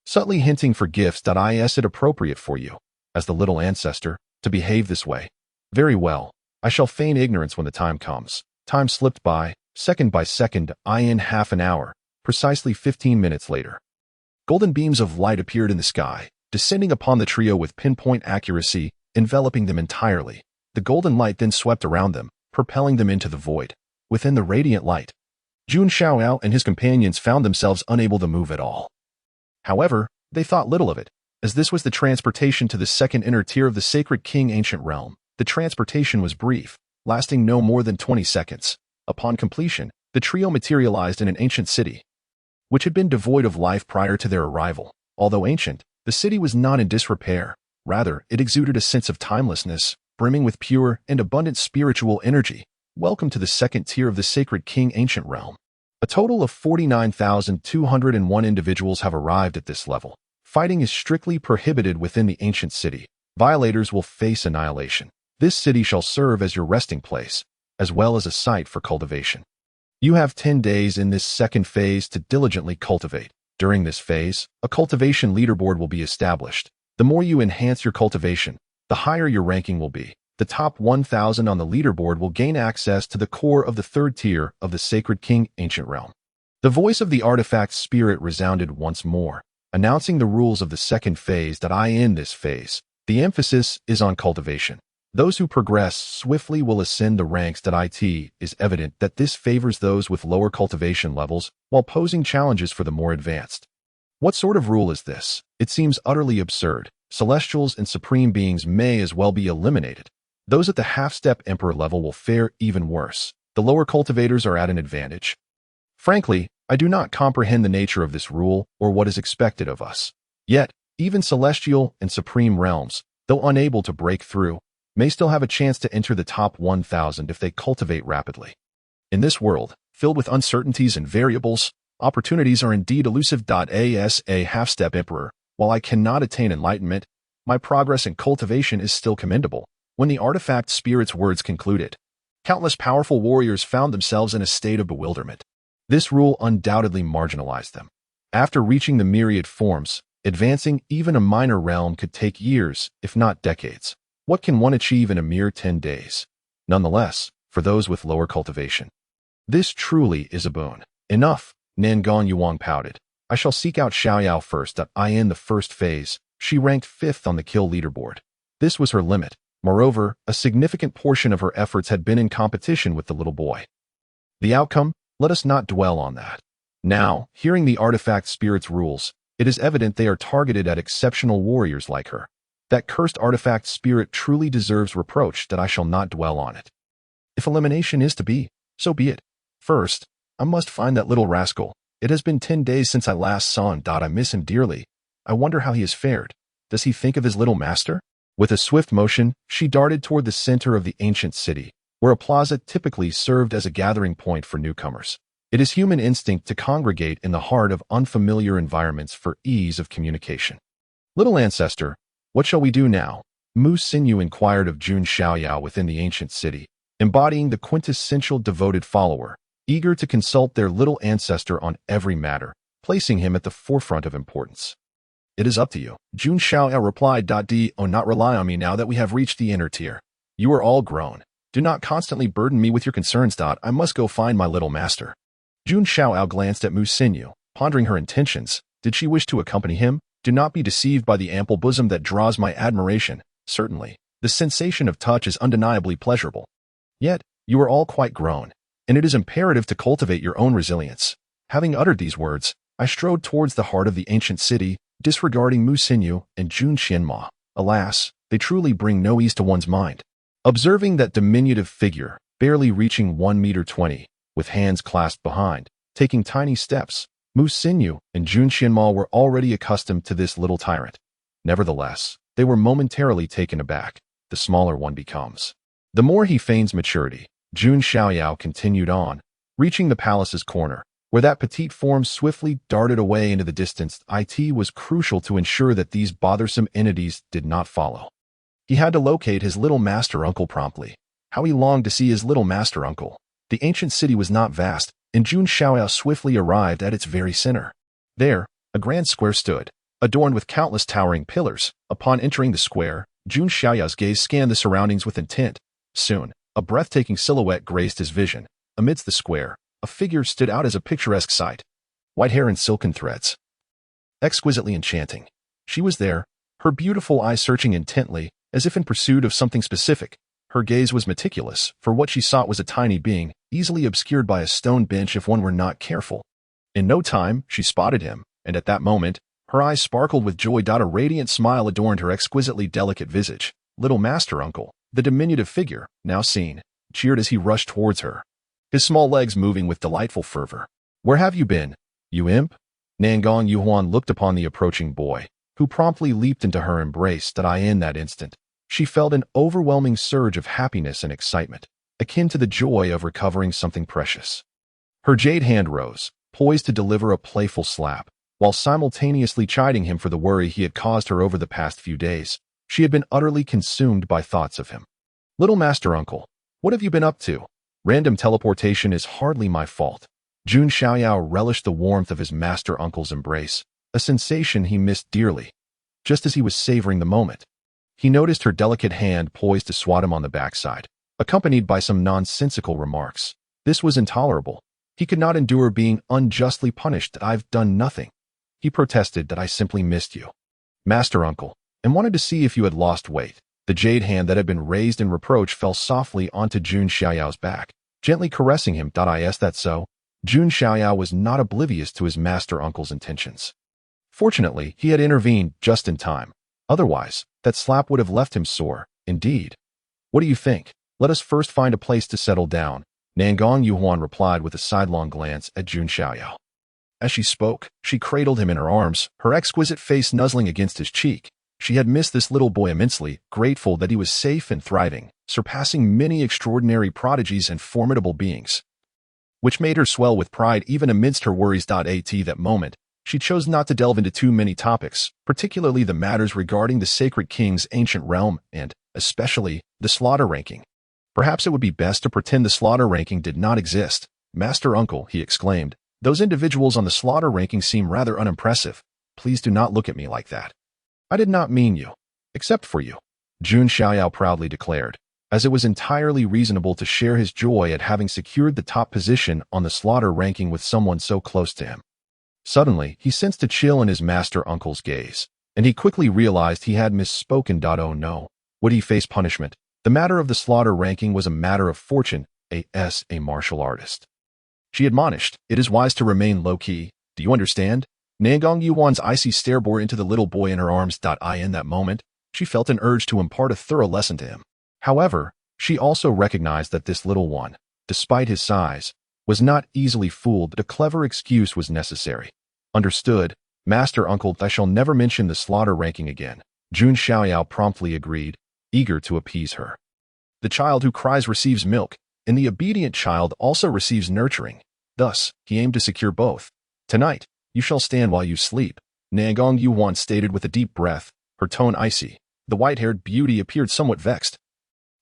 Subtly hinting for gifts. Is it appropriate for you, as the little ancestor, to behave this way? Very well. I shall feign ignorance when the time comes. Time slipped by, second by second. In half an hour, precisely 15 minutes later, golden beams of light appeared in the sky, descending upon the trio with pinpoint accuracy, enveloping them entirely. The golden light then swept around them, propelling them into the void. Within the radiant light, Jun Xiaoyao and his companions found themselves unable to move at all. However, they thought little of it, as this was the transportation to the second inner tier of the sacred king ancient realm. The transportation was brief, lasting no more than 20 seconds. Upon completion, The trio materialized in an ancient city, which had been devoid of life prior to their arrival. Although ancient, the city was not in disrepair. Rather, it exuded a sense of timelessness, brimming with pure and abundant spiritual energy. Welcome to the second tier of the Sacred King Ancient Realm. A total of 49,201 individuals have arrived at this level. Fighting is strictly prohibited within the ancient city. Violators will face annihilation. This city shall serve as your resting place, as well as a site for cultivation. You have 10 days in this second phase to diligently cultivate. During this phase, a cultivation leaderboard will be established. The more you enhance your cultivation, the higher your ranking will be. The top 1,000 on the leaderboard will gain access to the core of the third tier of the Sacred King Ancient Realm. The voice of the artifact spirit resounded once more, announcing the rules of the second phase that I end this phase. The emphasis is on cultivation. Those who progress swiftly will ascend the ranks. It is evident that this favors those with lower cultivation levels while posing challenges for the more advanced. What sort of rule is this? It seems utterly absurd. Celestials and supreme beings may as well be eliminated. Those at the half-step emperor level will fare even worse. The lower cultivators are at an advantage. Frankly, I do not comprehend the nature of this rule or what is expected of us. Yet, even celestial and supreme realms, though unable to break through, may still have a chance to enter the top 1,000 if they cultivate rapidly. In this world, filled with uncertainties and variables, opportunities are indeed elusive. As a half-step emperor, while I cannot attain enlightenment, my progress in cultivation is still commendable. When the artifact spirit's words concluded, countless powerful warriors found themselves in a state of bewilderment. This rule undoubtedly marginalized them. After reaching the myriad forms, advancing even a minor realm could take years, if not decades. What can one achieve in a mere 10 days? Nonetheless, for those with lower cultivation, this truly is a boon. Enough, Nangon Yuang pouted. I shall seek out Xiaoyao first. I end the first phase. She ranked 5th on the kill leaderboard. This was her limit. Moreover, a significant portion of her efforts had been in competition with the little boy. The outcome? Let us not dwell on that. Now, hearing the artifact spirit's rules, it is evident they are targeted at exceptional warriors like her. That cursed artifact spirit truly deserves reproach. I shall not dwell on it. If elimination is to be, so be it. First, I must find that little rascal. It has been 10 days since I last saw him. I miss him dearly. I wonder how he has fared. Does he think of his little master? With a swift motion, she darted toward the center of the ancient city, where a plaza typically served as a gathering point for newcomers. It is human instinct to congregate in the heart of unfamiliar environments for ease of communication. Little ancestor, what shall we do now? Mu Xinyu inquired of Jun Xiaoyao within the ancient city, embodying the quintessential devoted follower, eager to consult their little ancestor on every matter, placing him at the forefront of importance. It is up to you. Jun Xiaoyao replied. Do not rely on me now that we have reached the inner tier. You are all grown. Do not constantly burden me with your concerns. I must go find my little master. Jun Xiaoyao glanced at Mu Xinyu, pondering her intentions. Did she wish to accompany him? Do not be deceived by the ample bosom that draws my admiration. Certainly, the sensation of touch is undeniably pleasurable. Yet, you are all quite grown, and it is imperative to cultivate your own resilience. Having uttered these words, I strode towards the heart of the ancient city, disregarding Mu Xinyu and Jun Xianma. Alas, they truly bring no ease to one's mind. Observing that diminutive figure, barely reaching 1 meter 20, with hands clasped behind, taking tiny steps, Mu Xinyu and Jun Xianma were already accustomed to this little tyrant. Nevertheless, they were momentarily taken aback. The smaller one becomes. The more he feigns maturity, Jun Xiaoyao continued on, reaching the palace's corner, where that petite form swiftly darted away into the distance. It was crucial to ensure that these bothersome entities did not follow. He had to locate his little master uncle promptly. How he longed to see his little master uncle. The ancient city was not vast, and Jun Xiaoyao swiftly arrived at its very center. There, a grand square stood, adorned with countless towering pillars. Upon entering the square, Jun Xiaoyao's gaze scanned the surroundings with intent. Soon, a breathtaking silhouette graced his vision. Amidst the square, a figure stood out as a picturesque sight. White hair and silken threads. Exquisitely enchanting. She was there, her beautiful eyes searching intently, as if in pursuit of something specific. Her gaze was meticulous, for what she sought was a tiny being, easily obscured by a stone bench if one were not careful. In no time, she spotted him, and at that moment, her eyes sparkled with joy. A radiant smile adorned her exquisitely delicate visage. Little master uncle, the diminutive figure, now seen, cheered as he rushed towards her. his small legs moving with delightful fervor. "Where have you been, you imp?" Nangong Yuhuan looked upon the approaching boy, who promptly leaped into her embrace. In that instant, she felt an overwhelming surge of happiness and excitement, akin to the joy of recovering something precious. Her jade hand rose, poised to deliver a playful slap, while simultaneously chiding him for the worry he had caused her over the past few days. She had been utterly consumed by thoughts of him. "Little master uncle, what have you been up to? Random teleportation is hardly my fault." Jun Xiaoyao relished the warmth of his master uncle's embrace, a sensation he missed dearly. Just as he was savoring the moment, he noticed her delicate hand poised to swat him on the backside, accompanied by some nonsensical remarks. This was intolerable. He could not endure being unjustly punished. "I've done nothing," he protested. "I simply missed you, master uncle, and wanted to see if you had lost weight." The jade hand that had been raised in reproach fell softly onto Jun Xiaoyao's back, gently caressing him. "Is that so?" Jun Xiaoyao was not oblivious to his master uncle's intentions. Fortunately, he had intervened just in time. Otherwise, that slap would have left him sore. "Indeed. What do you think? Let us first find a place to settle down," Nangong Yuhuan replied with a sidelong glance at Jun Xiaoyao. As she spoke, she cradled him in her arms, her exquisite face nuzzling against his cheek. She had missed this little boy immensely, grateful that he was safe and thriving, surpassing many extraordinary prodigies and formidable beings, which made her swell with pride even amidst her worries. At that moment, she chose not to delve into too many topics, particularly the matters regarding the sacred king's ancient realm and, especially, the slaughter ranking. Perhaps it would be best to pretend the slaughter ranking did not exist. "Master uncle," he exclaimed, "those individuals on the slaughter ranking seem rather unimpressive. Please do not look at me like that. I did not mean you, except for you," Jun Xiaoyao proudly declared, as it was entirely reasonable to share his joy at having secured the top position on the slaughter ranking with someone so close to him. Suddenly, he sensed a chill in his master uncle's gaze, and he quickly realized he had misspoken. "Oh no. Would he face punishment? The matter of the slaughter ranking was a matter of fortune, a martial artist." She admonished, "It is wise to remain low-key. Do you understand?" Nangong Yuan's icy stare bore into the little boy in her arms. In that moment, she felt an urge to impart a thorough lesson to him. However, she also recognized that this little one, despite his size, was not easily fooled. A clever excuse was necessary. "Understood, master uncle. I shall never mention the slaughter ranking again," Jun Xiaoyao promptly agreed, eager to appease her. "The child who cries receives milk, and the obedient child also receives nurturing." Thus, he aimed to secure both. "Tonight, you shall stand while you sleep," Nangong Yuhuan stated with a deep breath, her tone icy. The white-haired beauty appeared somewhat vexed.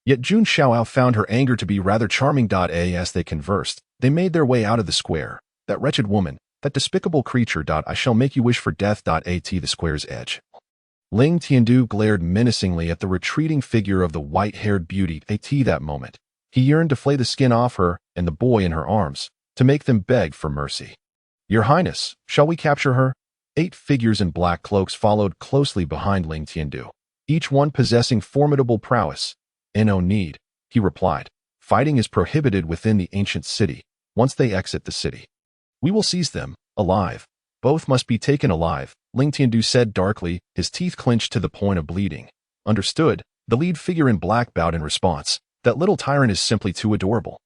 Yet Jun Xiaoyao found her anger to be rather charming. As they conversed, they made their way out of the square. "That wretched woman, that despicable creature. I shall make you wish for death." At the square's edge, Ling Tiandu glared menacingly at the retreating figure of the white-haired beauty. At that moment, he yearned to flay the skin off her and the boy in her arms, to make them beg for mercy. "Your Highness, shall we capture her?" 8 figures in black cloaks followed closely behind Ling Tiandu, each one possessing formidable prowess. "No need," he replied. "Fighting is prohibited within the ancient city. Once they exit the city, we will seize them, alive. Both must be taken alive," Ling Tiandu said darkly, his teeth clenched to the point of bleeding. "Understood," the lead figure in black bowed in response. "That little tyrant is simply too adorable."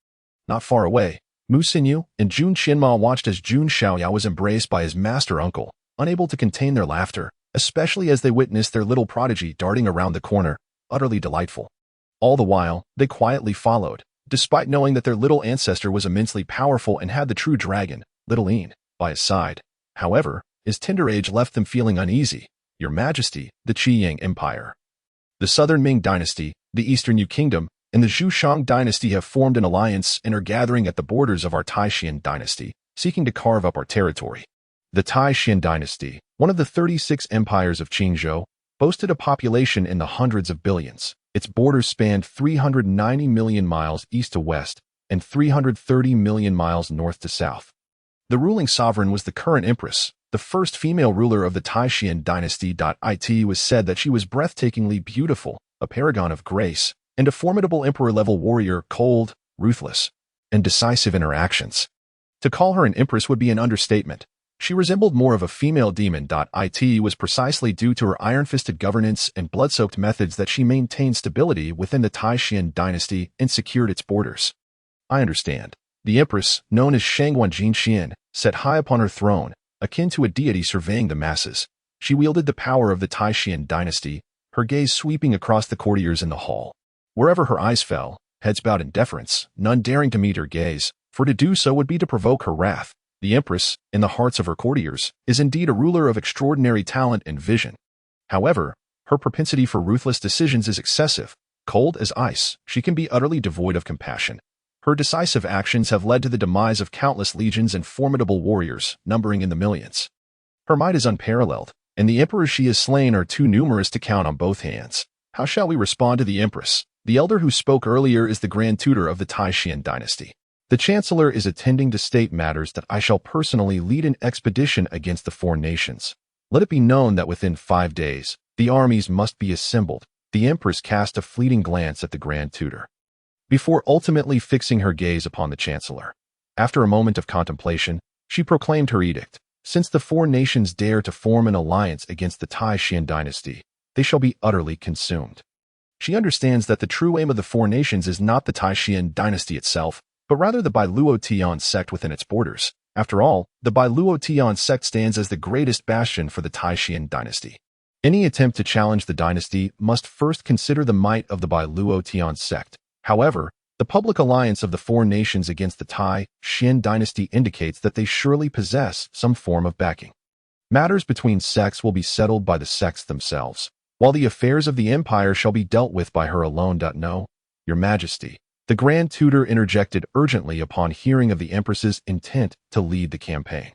Not far away, Mu Xinyu and Jun Qianma watched as Jun Xiaoyao was embraced by his master uncle, unable to contain their laughter, especially as they witnessed their little prodigy darting around the corner, utterly delightful. All the while, they quietly followed, despite knowing that their little ancestor was immensely powerful and had the true dragon, Little Een, by his side. However, his tender age left them feeling uneasy. "Your Majesty, the Qiyang Empire, the Southern Ming Dynasty, the Eastern Yu Kingdom, and the Zhushang Dynasty have formed an alliance and are gathering at the borders of our Taishan Dynasty, seeking to carve up our territory." The Taishan Dynasty, one of the 36 empires of Qingzhou, boasted a population in the hundreds of billions. Its borders spanned 390 million miles east to west and 330 million miles north to south. The ruling sovereign was the current empress, the first female ruler of the Taishan Dynasty. It was said that she was breathtakingly beautiful, a paragon of grace, and a formidable emperor-level warrior, cold, ruthless, and decisive in her actions. To call her an empress would be an understatement. She resembled more of a female demon. It was precisely due to her iron-fisted governance and blood-soaked methods that she maintained stability within the Taishan Dynasty and secured its borders. "I understand. The empress, known as Shangguan Jinxian, sat high upon her throne, akin to a deity surveying the masses. She wielded the power of the Taishan dynasty, her gaze sweeping across the courtiers in the hall. Wherever her eyes fell, heads bowed in deference, none daring to meet her gaze, for to do so would be to provoke her wrath. The empress, in the hearts of her courtiers, is indeed a ruler of extraordinary talent and vision. However, her propensity for ruthless decisions is excessive. Cold as ice, she can be utterly devoid of compassion. Her decisive actions have led to the demise of countless legions and formidable warriors, numbering in the millions. Her might is unparalleled, and the emperors she has slain are too numerous to count on both hands. How shall we respond to the empress? The elder who spoke earlier is the grand tutor of the Taishan dynasty. The chancellor is attending to state matters that I shall personally lead an expedition against the foreign nations. Let it be known that within 5 days, the armies must be assembled. The empress cast a fleeting glance at the grand tutor, before ultimately fixing her gaze upon the chancellor. After a moment of contemplation, she proclaimed her edict. Since the four nations dare to form an alliance against the Taishan dynasty, they shall be utterly consumed. She understands that the true aim of the four nations is not the Taishan dynasty itself, but rather the Bailuo Tian sect within its borders. After all, the Bailuo Tian sect stands as the greatest bastion for the Taishan dynasty. Any attempt to challenge the dynasty must first consider the might of the Bailuo Tian sect. However, the public alliance of the four nations against the Taishan dynasty indicates that they surely possess some form of backing. Matters between sects will be settled by the sects themselves, while the affairs of the empire shall be dealt with by her alone. No, Your Majesty, the Grand Tutor interjected urgently upon hearing of the Empress's intent to lead the campaign.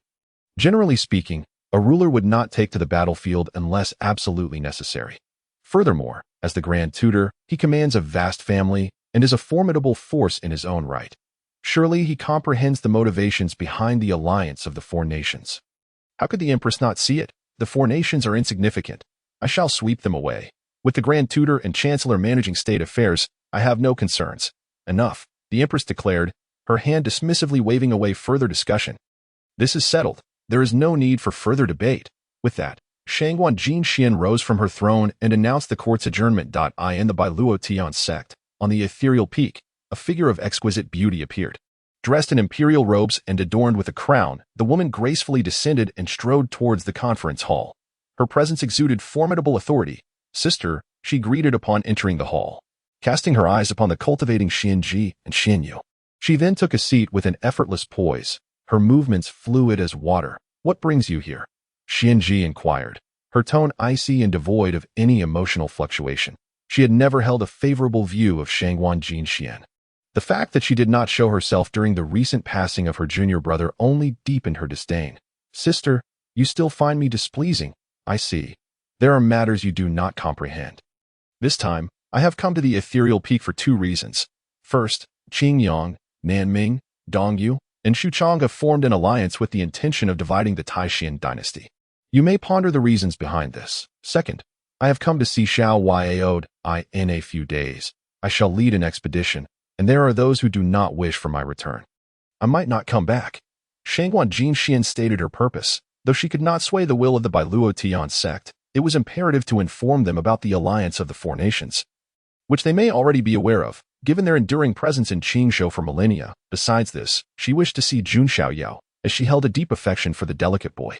Generally speaking, a ruler would not take to the battlefield unless absolutely necessary. Furthermore, as the Grand Tutor, he commands a vast family and is a formidable force in his own right. Surely he comprehends the motivations behind the alliance of the four nations. How could the Empress not see it? The four nations are insignificant. I shall sweep them away. With the Grand Tutor and Chancellor managing state affairs, I have no concerns. Enough, the Empress declared, her hand dismissively waving away further discussion. This is settled. There is no need for further debate. With that, Shangguan Jinxian rose from her throne and announced the court's adjournment. In the Bailuo Tian sect, on the ethereal peak, a figure of exquisite beauty appeared. Dressed in imperial robes and adorned with a crown, the woman gracefully descended and strode towards the conference hall. Her presence exuded formidable authority. Sister, she greeted upon entering the hall, casting her eyes upon the cultivating Xianji and Xianyu. She then took a seat with an effortless poise, her movements fluid as water. What brings you here? Xianji inquired, her tone icy and devoid of any emotional fluctuation. She had never held a favorable view of Shangguan Jinxian. The fact that she did not show herself during the recent passing of her junior brother only deepened her disdain. Sister, you still find me displeasing. I see. There are matters you do not comprehend. This time, I have come to the ethereal peak for 2 reasons. First, Qingyang, Nanming, Dongyu, and Xuchang have formed an alliance with the intention of dividing the Taishan dynasty. You may ponder the reasons behind this. Second, I have come to see Xiaoyao. In a few days, I shall lead an expedition, and there are those who do not wish for my return. I might not come back. Shangguan Jinxian stated her purpose. Though she could not sway the will of the Bailuo Tian sect, it was imperative to inform them about the alliance of the four nations, which they may already be aware of, given their enduring presence in Jiuzhou for millennia. Besides this, she wished to see Jun Xiaoyao, as she held a deep affection for the delicate boy.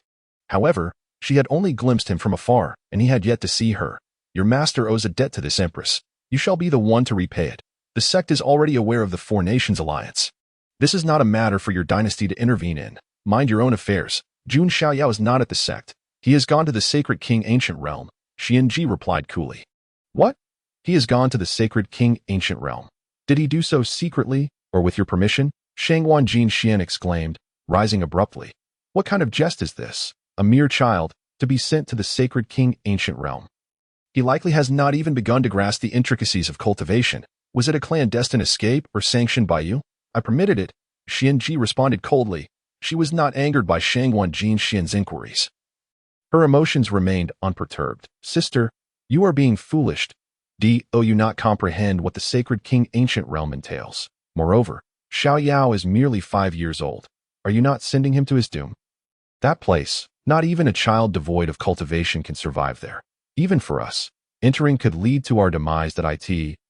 However, she had only glimpsed him from afar, and he had yet to see her. Your master owes a debt to this empress. You shall be the one to repay it. The sect is already aware of the four nations alliance. This is not a matter for your dynasty to intervene in. Mind your own affairs. Jun Xiaoyao is not at the sect. He has gone to the Sacred King Ancient Realm. Xianji replied coolly. What? He has gone to the Sacred King Ancient Realm. Did he do so secretly, or with your permission? Shangguan Jinxian exclaimed, rising abruptly. What kind of jest is this? A mere child, to be sent to the Sacred King Ancient Realm. He likely has not even begun to grasp the intricacies of cultivation. Was it a clandestine escape or sanctioned by you? I permitted it. Xianji responded coldly. She was not angered by Shangguan Jinxian's inquiries. Her emotions remained unperturbed. Sister, you are being foolish. Do you not comprehend what the Sacred King Ancient Realm entails? Moreover, Xiaoyao is merely 5 years old. Are you not sending him to his doom? That place, not even a child devoid of cultivation can survive there. Even for us, entering could lead to our demise. That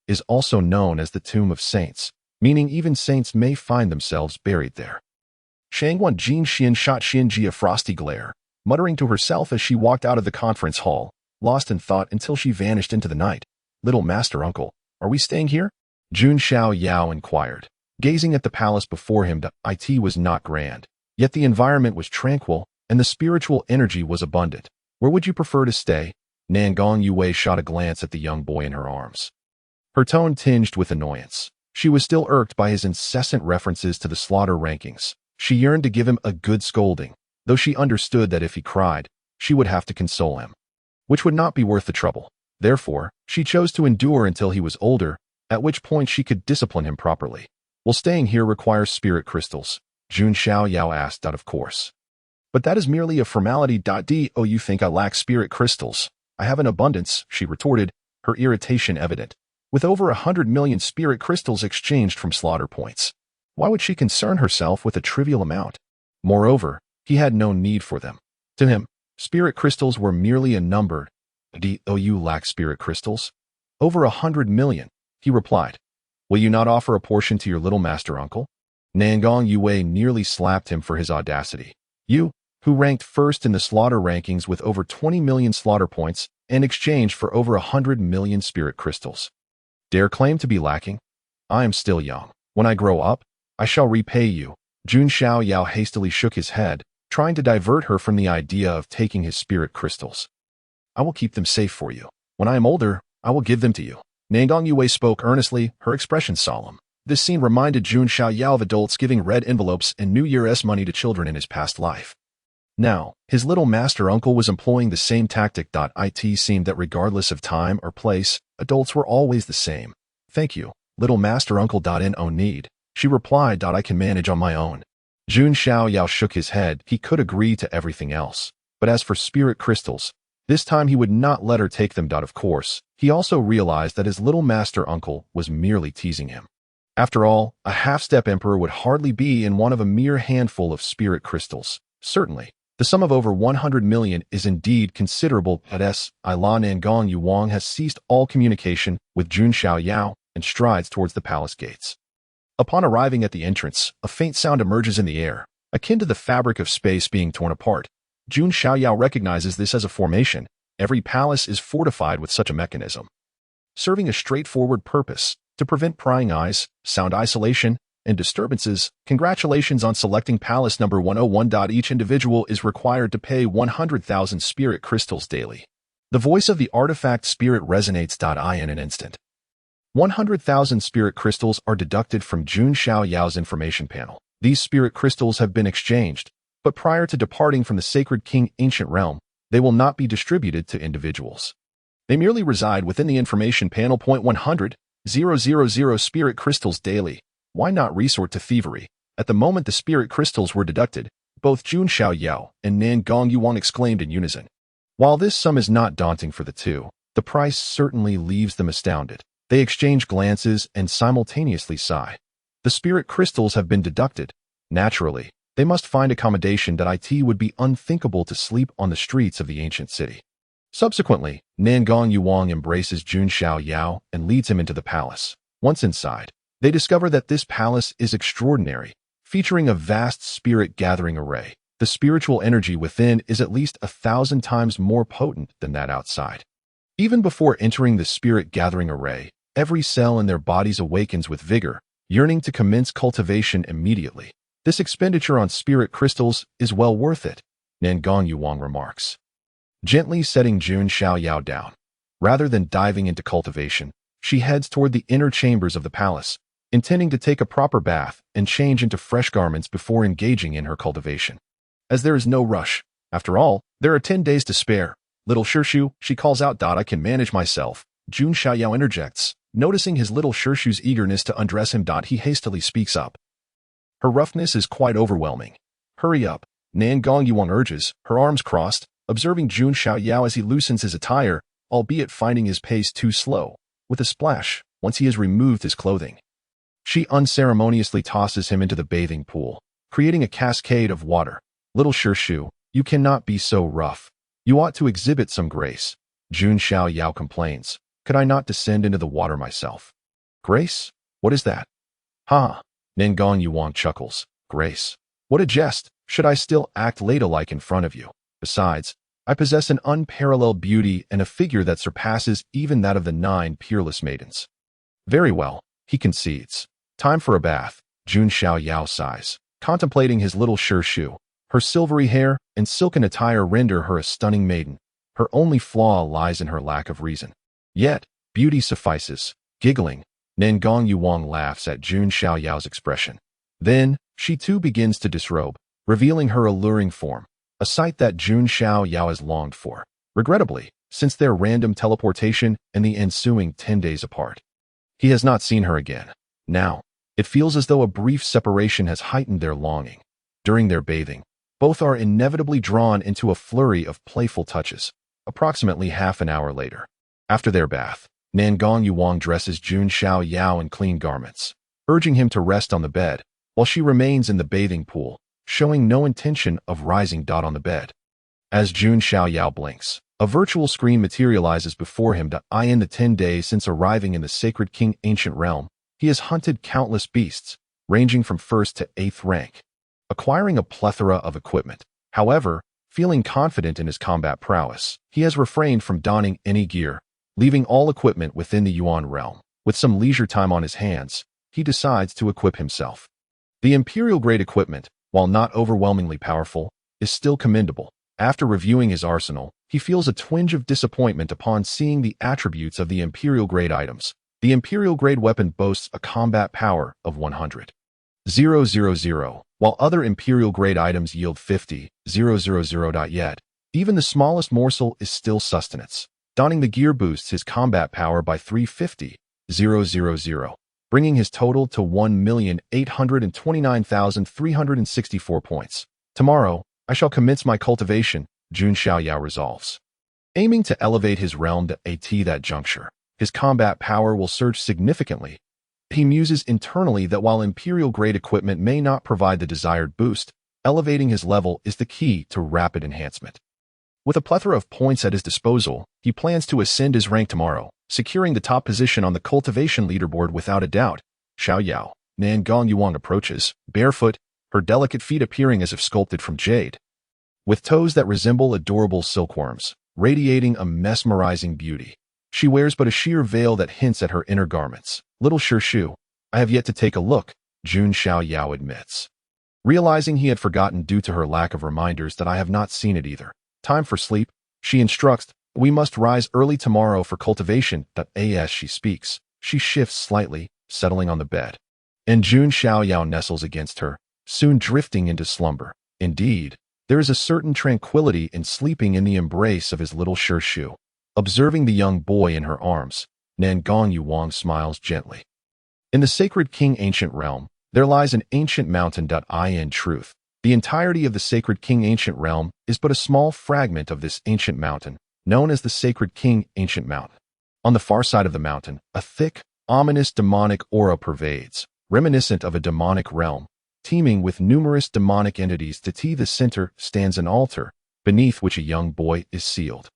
is also known as the Tomb of Saints. meaning even saints may find themselves buried there. Shangwan Jin Xian shot Xianji a frosty glare, muttering to herself as she walked out of the conference hall, lost in thought until she vanished into the night. "Little master uncle, are we staying here?" Jun Xiaoyao inquired. Gazing at the palace before him, it was not grand, yet the environment was tranquil and the spiritual energy was abundant. "Where would you prefer to stay?" Nangong Yue shot a glance at the young boy in her arms. Her tone tinged with annoyance. She was still irked by his incessant references to the slaughter rankings. She yearned to give him a good scolding, though she understood that if he cried, she would have to console him, which would not be worth the trouble. Therefore, she chose to endure until he was older, at which point she could discipline him properly. "Will staying here require spirit crystals?" Jun Xiaoyao asked out of course. "But that is merely a formality. Do you think I lack spirit crystals? I have an abundance," she retorted, her irritation evident. With over 100 million spirit crystals exchanged from slaughter points, why would she concern herself with a trivial amount? Moreover, he had no need for them. To him, spirit crystals were merely a number. "Do you lack spirit crystals?" "Over 100 million, he replied. "Will you not offer a portion to your little master uncle?" Nangong Yue nearly slapped him for his audacity. "You, who ranked first in the slaughter rankings with over 20 million slaughter points and exchanged for over 100 million spirit crystals, dare claim to be lacking? I am still young. When I grow up, I shall repay you." Jun Xiaoyao hastily shook his head, trying to divert her from the idea of taking his spirit crystals. "I will keep them safe for you. When I am older, I will give them to you." Nangong Yue spoke earnestly, her expression solemn. This scene reminded Jun Xiaoyao of adults giving red envelopes and New Year's money to children in his past life. Now, his little master uncle was employing the same tactic. It seemed that regardless of time or place, adults were always the same. "Thank you, little master uncle. No need," she replied. "I can manage on my own." Jun Xiaoyao shook his head. He could agree to everything else, but as for spirit crystals, this time he would not let her take them. Of course, he also realized that his little master uncle was merely teasing him. After all, a half-step emperor would hardly be in want of a mere handful of spirit crystals. Certainly, the sum of over 100 million is indeed considerable. Ilan Nangong Yuang has ceased all communication with Jun Xiaoyao and strides towards the palace gates. Upon arriving at the entrance, a faint sound emerges in the air, akin to the fabric of space being torn apart. Jun Xiaoyao recognizes this as a formation. Every palace is fortified with such a mechanism, serving a straightforward purpose: to prevent prying eyes, sound isolation, and disturbances. Congratulations on selecting palace number 101. Each individual is required to pay 100,000 spirit crystals daily. The voice of the artifact spirit resonates. In an instant, 100,000 spirit crystals are deducted from Jun Xiaoyao's information panel. These spirit crystals have been exchanged, but prior to departing from the Sacred King Ancient Realm, they will not be distributed to individuals. They merely reside within the information panel. 100,000 spirit crystals daily. Why not resort to thievery? At the moment the spirit crystals were deducted, both Jun Xiaoyao and Nangong Yuan exclaimed in unison. While this sum is not daunting for the two, the price certainly leaves them astounded. They exchange glances and simultaneously sigh. The spirit crystals have been deducted. Naturally, they must find accommodation. It would be unthinkable to sleep on the streets of the ancient city. Subsequently, Nangong Yuang embraces Jun Xiaoyao and leads him into the palace. Once inside, they discover that this palace is extraordinary, featuring a vast spirit gathering array. The spiritual energy within is at least 1,000 times more potent than that outside. Even before entering the spirit gathering array, every cell in their bodies awakens with vigor, yearning to commence cultivation immediately. This expenditure on spirit crystals is well worth it, Nangong Yuang remarks, gently setting Jun Xiaoyao down. Rather than diving into cultivation, she heads toward the inner chambers of the palace, intending to take a proper bath and change into fresh garments before engaging in her cultivation. As there is no rush, after all, there are 10 days to spare. "Little Shirshu," she calls out. "I can manage myself." Jun Xiaoyao interjects, noticing his little Shirshu's eagerness to undress him. He hastily speaks up. Her roughness is quite overwhelming. "Hurry up," Nangong Yuan urges, her arms crossed, observing Jun Xiaoyao as he loosens his attire, albeit finding his pace too slow. With a splash, once he has removed his clothing, she unceremoniously tosses him into the bathing pool, creating a cascade of water. "Little Shirshu, you cannot be so rough. You ought to exhibit some grace," Jun Xiaoyao complains. "Could I not descend into the water myself?" "Grace? What is that?" Ha! Ningong Yuan chuckles. Grace. What a jest! Should I still act ladylike in front of you? Besides, I possess an unparalleled beauty and a figure that surpasses even that of the 9 peerless maidens. Very well, he concedes. Time for a bath. Jun Xiaoyao sighs, contemplating his little Jiuzhou. Her silvery hair and silken attire render her a stunning maiden. Her only flaw lies in her lack of reason. Yet, beauty suffices. Giggling, Ningong Yuan laughs at Jun Xiaoyao's expression. Then, she too begins to disrobe, revealing her alluring form, a sight that Jun Xiaoyao has longed for, regrettably, since their random teleportation and the ensuing 10 days apart. He has not seen her again. Now, it feels as though a brief separation has heightened their longing. During their bathing, both are inevitably drawn into a flurry of playful touches. Approximately half an hour later, after their bath, Ningong Yuan dresses Jun Xiaoyao in clean garments, urging him to rest on the bed, while she remains in the bathing pool, showing no intention of rising on the bed. As Jun Xiaoyao blinks, a virtual screen materializes before him. In the 10 days since arriving in the Sacred King Ancient Realm, he has hunted countless beasts, ranging from 1st to 8th rank, acquiring a plethora of equipment. However, feeling confident in his combat prowess, he has refrained from donning any gear, leaving all equipment within the Yuan realm. With some leisure time on his hands, he decides to equip himself. The Imperial-grade equipment, while not overwhelmingly powerful, is still commendable. After reviewing his arsenal, he feels a twinge of disappointment upon seeing the attributes of the Imperial-grade items. The Imperial-grade weapon boasts a combat power of 100,000, while other Imperial-grade items yield 50,000. Yet, even the smallest morsel is still sustenance. Donning the gear boosts his combat power by 350,000, bringing his total to 1,829,364 points. Tomorrow, I shall commence my cultivation, Jun Xiaoyao resolves. Aiming to elevate his realm to that juncture, his combat power will surge significantly. He muses internally that while Imperial-grade equipment may not provide the desired boost, elevating his level is the key to rapid enhancement. With a plethora of points at his disposal, he plans to ascend his rank tomorrow, securing the top position on the cultivation leaderboard without a doubt. Xiaoyao, Ningong Yuan approaches, barefoot, her delicate feet appearing as if sculpted from jade. With toes that resemble adorable silkworms, radiating a mesmerizing beauty. She wears but a sheer veil that hints at her inner garments. Little Jiuzhou, I have yet to take a look, Jun Xiaoyao admits. Realizing he had forgotten due to her lack of reminders that I have not seen it either. Time for sleep, she instructs. We must rise early tomorrow for cultivation. As she speaks, she shifts slightly, settling on the bed. And Jun Xiaoyao nestles against her, soon drifting into slumber. Indeed, there is a certain tranquility in sleeping in the embrace of his little Jiuzhou. Observing the young boy in her arms, Ningong Yuan smiles gently. In the Sacred King Ancient Realm, there lies an ancient mountain. In truth, the entirety of the Sacred King Ancient Realm is but a small fragment of this ancient mountain, known as the Sacred King Ancient Mountain. On the far side of the mountain, a thick, ominous demonic aura pervades, reminiscent of a demonic realm, teeming with numerous demonic entities. The center stands an altar, beneath which a young boy is sealed.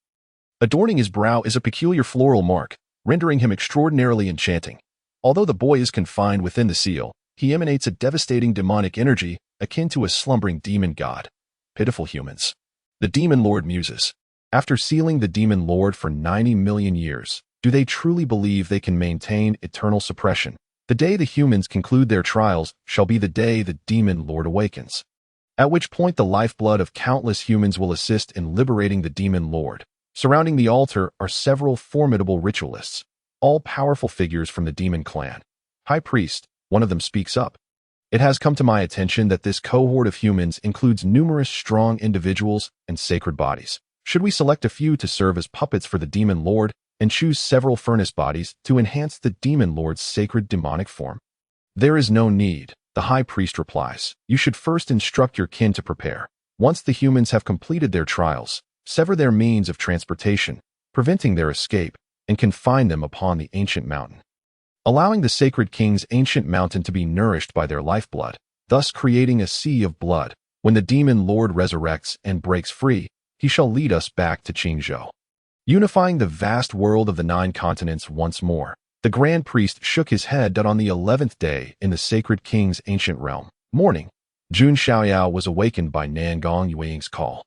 Adorning his brow is a peculiar floral mark, rendering him extraordinarily enchanting. Although the boy is confined within the seal, he emanates a devastating demonic energy akin to a slumbering demon god. Pitiful humans. The demon lord muses. After sealing the demon lord for 90 million years, do they truly believe they can maintain eternal suppression? The day the humans conclude their trials shall be the day the demon lord awakens, at which point the lifeblood of countless humans will assist in liberating the demon lord. Surrounding the altar are several formidable ritualists, all powerful figures from the demon clan. High priest, one of them speaks up. It has come to my attention that this cohort of humans includes numerous strong individuals and sacred bodies. Should we select a few to serve as puppets for the demon lord and choose several furnace bodies to enhance the demon lord's sacred demonic form? There is no need, the high priest replies. You should first instruct your kin to prepare. Once the humans have completed their trials, sever their means of transportation, preventing their escape, and confine them upon the ancient mountain, allowing the Sacred King's ancient mountain to be nourished by their lifeblood, thus creating a sea of blood. When the demon lord resurrects and breaks free, he shall lead us back to Jiuzhou, unifying the vast world of the 9 continents once more. The grand priest shook his head that on the 11th day in the sacred king's ancient realm, morning, Jun Xiaoyao was awakened by Nangong Yueying's call.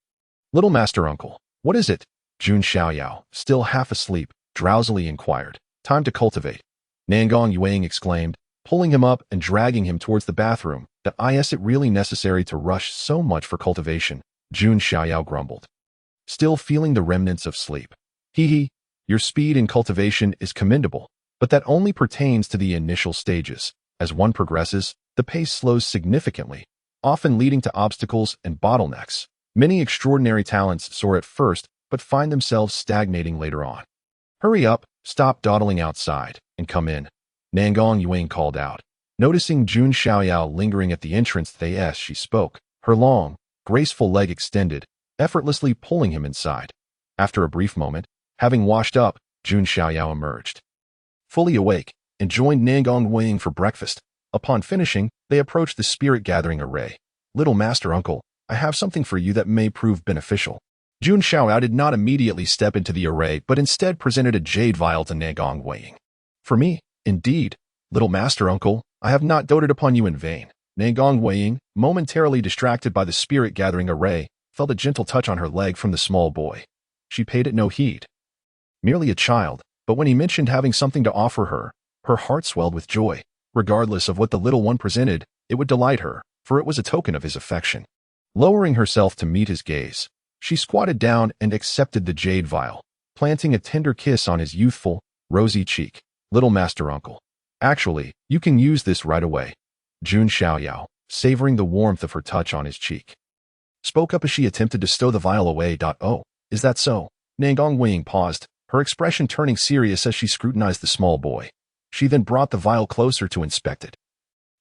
"Little master uncle, what is it?" Jun Xiaoyao, still half asleep, drowsily inquired. "Time to cultivate," Nangong Yueying exclaimed, pulling him up and dragging him towards the bathroom. "Is it really necessary to rush so much for cultivation?" Jun Xiaoyao grumbled, still feeling the remnants of sleep. "Hee, your speed in cultivation is commendable, but that only pertains to the initial stages. As one progresses, the pace slows significantly, often leading to obstacles and bottlenecks. Many extraordinary talents soar at first, but find themselves stagnating later on. Hurry up, stop dawdling outside, and come in," Nangong Yueying called out. Noticing Jun Xiaoyao lingering at the entrance, she spoke, her long, graceful leg extended, effortlessly pulling him inside. After a brief moment, having washed up, Jun Xiaoyao emerged, fully awake, and joined Nangong Yueying for breakfast. Upon finishing, they approached the spirit-gathering array. "Little master uncle, I have something for you that may prove beneficial." Jun Xiaoyao did not immediately step into the array, but instead presented a jade vial to Nangong Yueying. "For me, indeed, little master uncle, I have not doted upon you in vain." Nangong Yueying, momentarily distracted by the spirit-gathering array, felt a gentle touch on her leg from the small boy. She paid it no heed. Merely a child, but when he mentioned having something to offer her, her heart swelled with joy. Regardless of what the little one presented, it would delight her, for it was a token of his affection. Lowering herself to meet his gaze, she squatted down and accepted the jade vial, planting a tender kiss on his youthful, rosy cheek. "Little master uncle, actually, you can use this right away." Jun Xiaoyao, savoring the warmth of her touch on his cheek, spoke up as she attempted to stow the vial away. "Oh, is that so?" Nangong Yueying paused, her expression turning serious as she scrutinized the small boy. She then brought the vial closer to inspect it,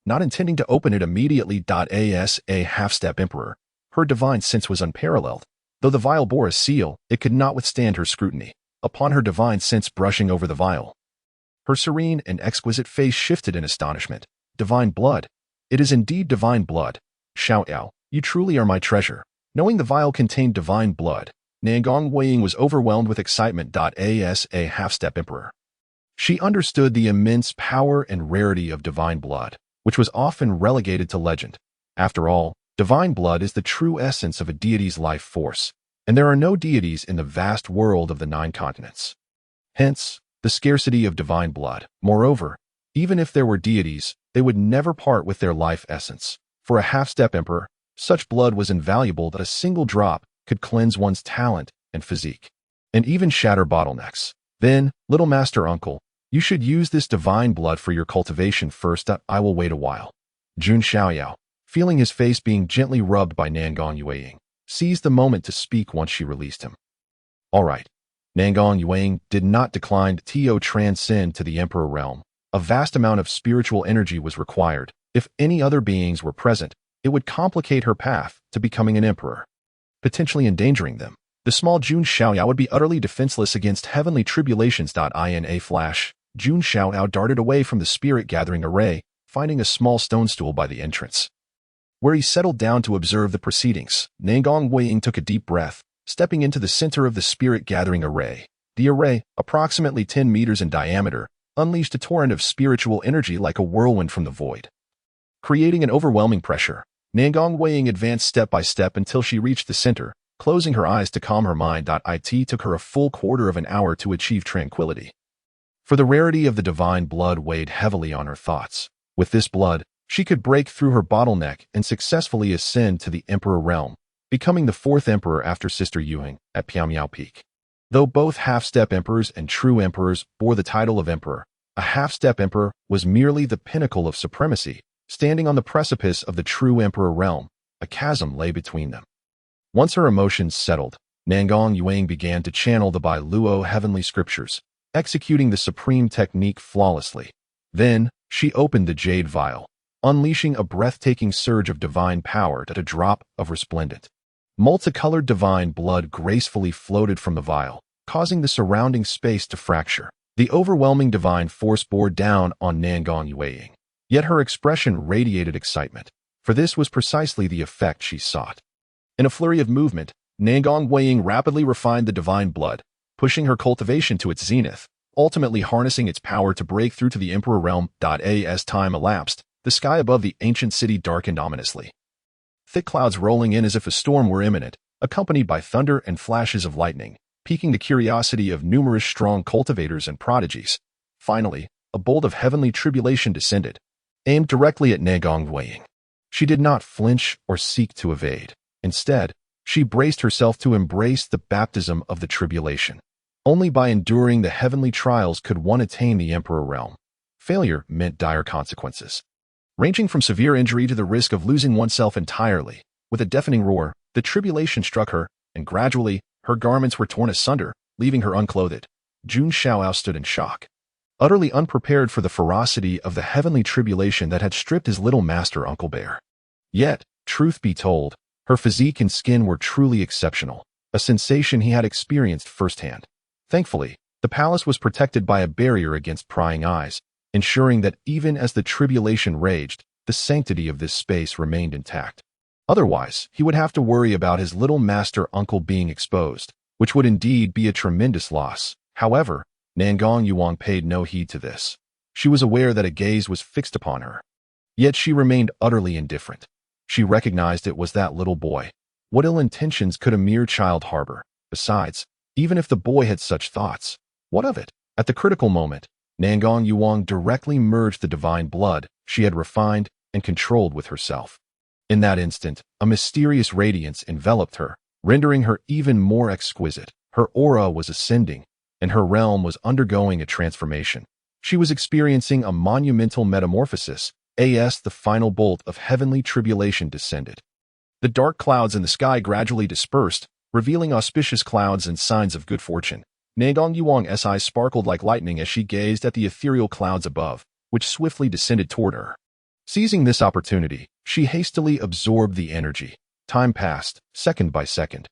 not intending to open it immediately. As a half-step emperor, her divine sense was unparalleled. Though the vial bore a seal, it could not withstand her scrutiny. Upon her divine sense brushing over the vial, her serene and exquisite face shifted in astonishment. "Divine blood. It is indeed divine blood. Xiaoyao, you truly are my treasure." Knowing the vial contained divine blood, Nangong Yueying was overwhelmed with excitement. As a half-step emperor, she understood the immense power and rarity of divine blood, which was often relegated to legend. After all, divine blood is the true essence of a deity's life force, and there are no deities in the vast world of the 9 continents. Hence, the scarcity of divine blood. Moreover, even if there were deities, they would never part with their life essence. For a half-step emperor, such blood was invaluable that a single drop could cleanse one's talent and physique, and even shatter bottlenecks. "Then, little master uncle, you should use this divine blood for your cultivation first. I will wait a while." Jun Xiaoyao, feeling his face being gently rubbed by Nangong Yueying, seized the moment to speak once she released him. "All right." Nangong Yueying did not decline to transcend to the emperor realm. A vast amount of spiritual energy was required. If any other beings were present, it would complicate her path to becoming an emperor, potentially endangering them. The small Jun Xiaoyao would be utterly defenseless against heavenly tribulations. In a flash, Jun Xiaoyao darted away from the spirit-gathering array, finding a small stone stool by the entrance, where he settled down to observe the proceedings. Nangong Yueying took a deep breath, stepping into the center of the spirit-gathering array. The array, approximately 10 meters in diameter, unleashed a torrent of spiritual energy like a whirlwind from the void, creating an overwhelming pressure. Nangong Yueying advanced step by step until she reached the center, closing her eyes to calm her mind. It took her a full quarter of an hour to achieve tranquility, for the rarity of the divine blood weighed heavily on her thoughts. With this blood, she could break through her bottleneck and successfully ascend to the emperor realm, becoming the 4th emperor after Sister Yuheng at Piaomiao Peak. Though both half-step emperors and true emperors bore the title of emperor, a half-step emperor was merely the pinnacle of supremacy. Standing on the precipice of the true emperor realm, a chasm lay between them. Once her emotions settled, Nangong Yueying began to channel the Bai Luo heavenly scriptures, executing the supreme technique flawlessly. Then, she opened the jade vial, unleashing a breathtaking surge of divine power. A drop of resplendent, multicolored divine blood gracefully floated from the vial, causing the surrounding space to fracture. The overwhelming divine force bore down on Nangong Yueying, yet her expression radiated excitement, for this was precisely the effect she sought. In a flurry of movement, Nangong Yueying rapidly refined the divine blood, pushing her cultivation to its zenith. ultimately harnessing its power to break through to the emperor realm. As time elapsed, the sky above the ancient city darkened ominously. Thick clouds rolling in as if a storm were imminent, accompanied by thunder and flashes of lightning, piquing the curiosity of numerous strong cultivators and prodigies. Finally, a bolt of heavenly tribulation descended, aimed directly at Nangong Weiying. She did not flinch or seek to evade. Instead, she braced herself to embrace the baptism of the tribulation. Only by enduring the heavenly trials could one attain the emperor realm. Failure meant dire consequences, ranging from severe injury to the risk of losing oneself entirely. With a deafening roar, the tribulation struck her, and gradually, her garments were torn asunder, leaving her unclothed. Jun Xiaoyao stood in shock, utterly unprepared for the ferocity of the heavenly tribulation that had stripped his little master Uncle Bear. Yet, truth be told, her physique and skin were truly exceptional, a sensation he had experienced firsthand. Thankfully, the palace was protected by a barrier against prying eyes, ensuring that even as the tribulation raged, the sanctity of this space remained intact. Otherwise, he would have to worry about his little master uncle being exposed, which would indeed be a tremendous loss. However, Nangong Yuang paid no heed to this. She was aware that a gaze was fixed upon her. Yet she remained utterly indifferent. She recognized it was that little boy. What ill intentions could a mere child harbor? Besides, even if the boy had such thoughts, what of it? At the critical moment, Nangong Yuang directly merged the divine blood she had refined and controlled with herself. In that instant, a mysterious radiance enveloped her, rendering her even more exquisite. Her aura was ascending, and her realm was undergoing a transformation. She was experiencing a monumental metamorphosis, as the final bolt of heavenly tribulation descended. The dark clouds in the sky gradually dispersed, revealing auspicious clouds and signs of good fortune. Nangong Yuang's eyes sparkled like lightning as she gazed at the ethereal clouds above, which swiftly descended toward her. Seizing this opportunity, she hastily absorbed the energy. Time passed, second by second.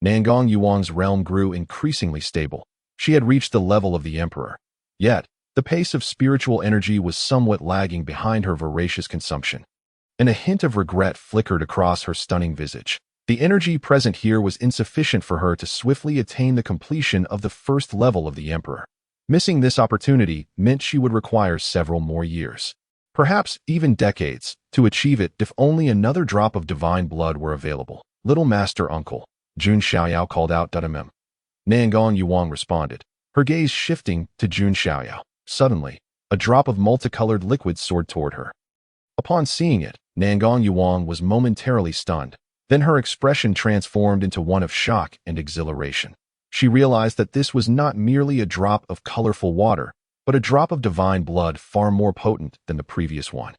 Nangong Yuang's realm grew increasingly stable. She had reached the level of the emperor. Yet, the pace of spiritual energy was somewhat lagging behind her voracious consumption, and a hint of regret flickered across her stunning visage. The energy present here was insufficient for her to swiftly attain the completion of the first level of the emperor. Missing this opportunity meant she would require several more years, perhaps even decades, to achieve it if only another drop of divine blood were available. Little Master Uncle, Jun Xiaoyao called out. Nangong Yuang responded, her gaze shifting to Jun Xiaoyao. Suddenly, a drop of multicolored liquid soared toward her. Upon seeing it, Nangong Yuang was momentarily stunned. Then her expression transformed into one of shock and exhilaration. She realized that this was not merely a drop of colorful water, but a drop of divine blood far more potent than the previous one.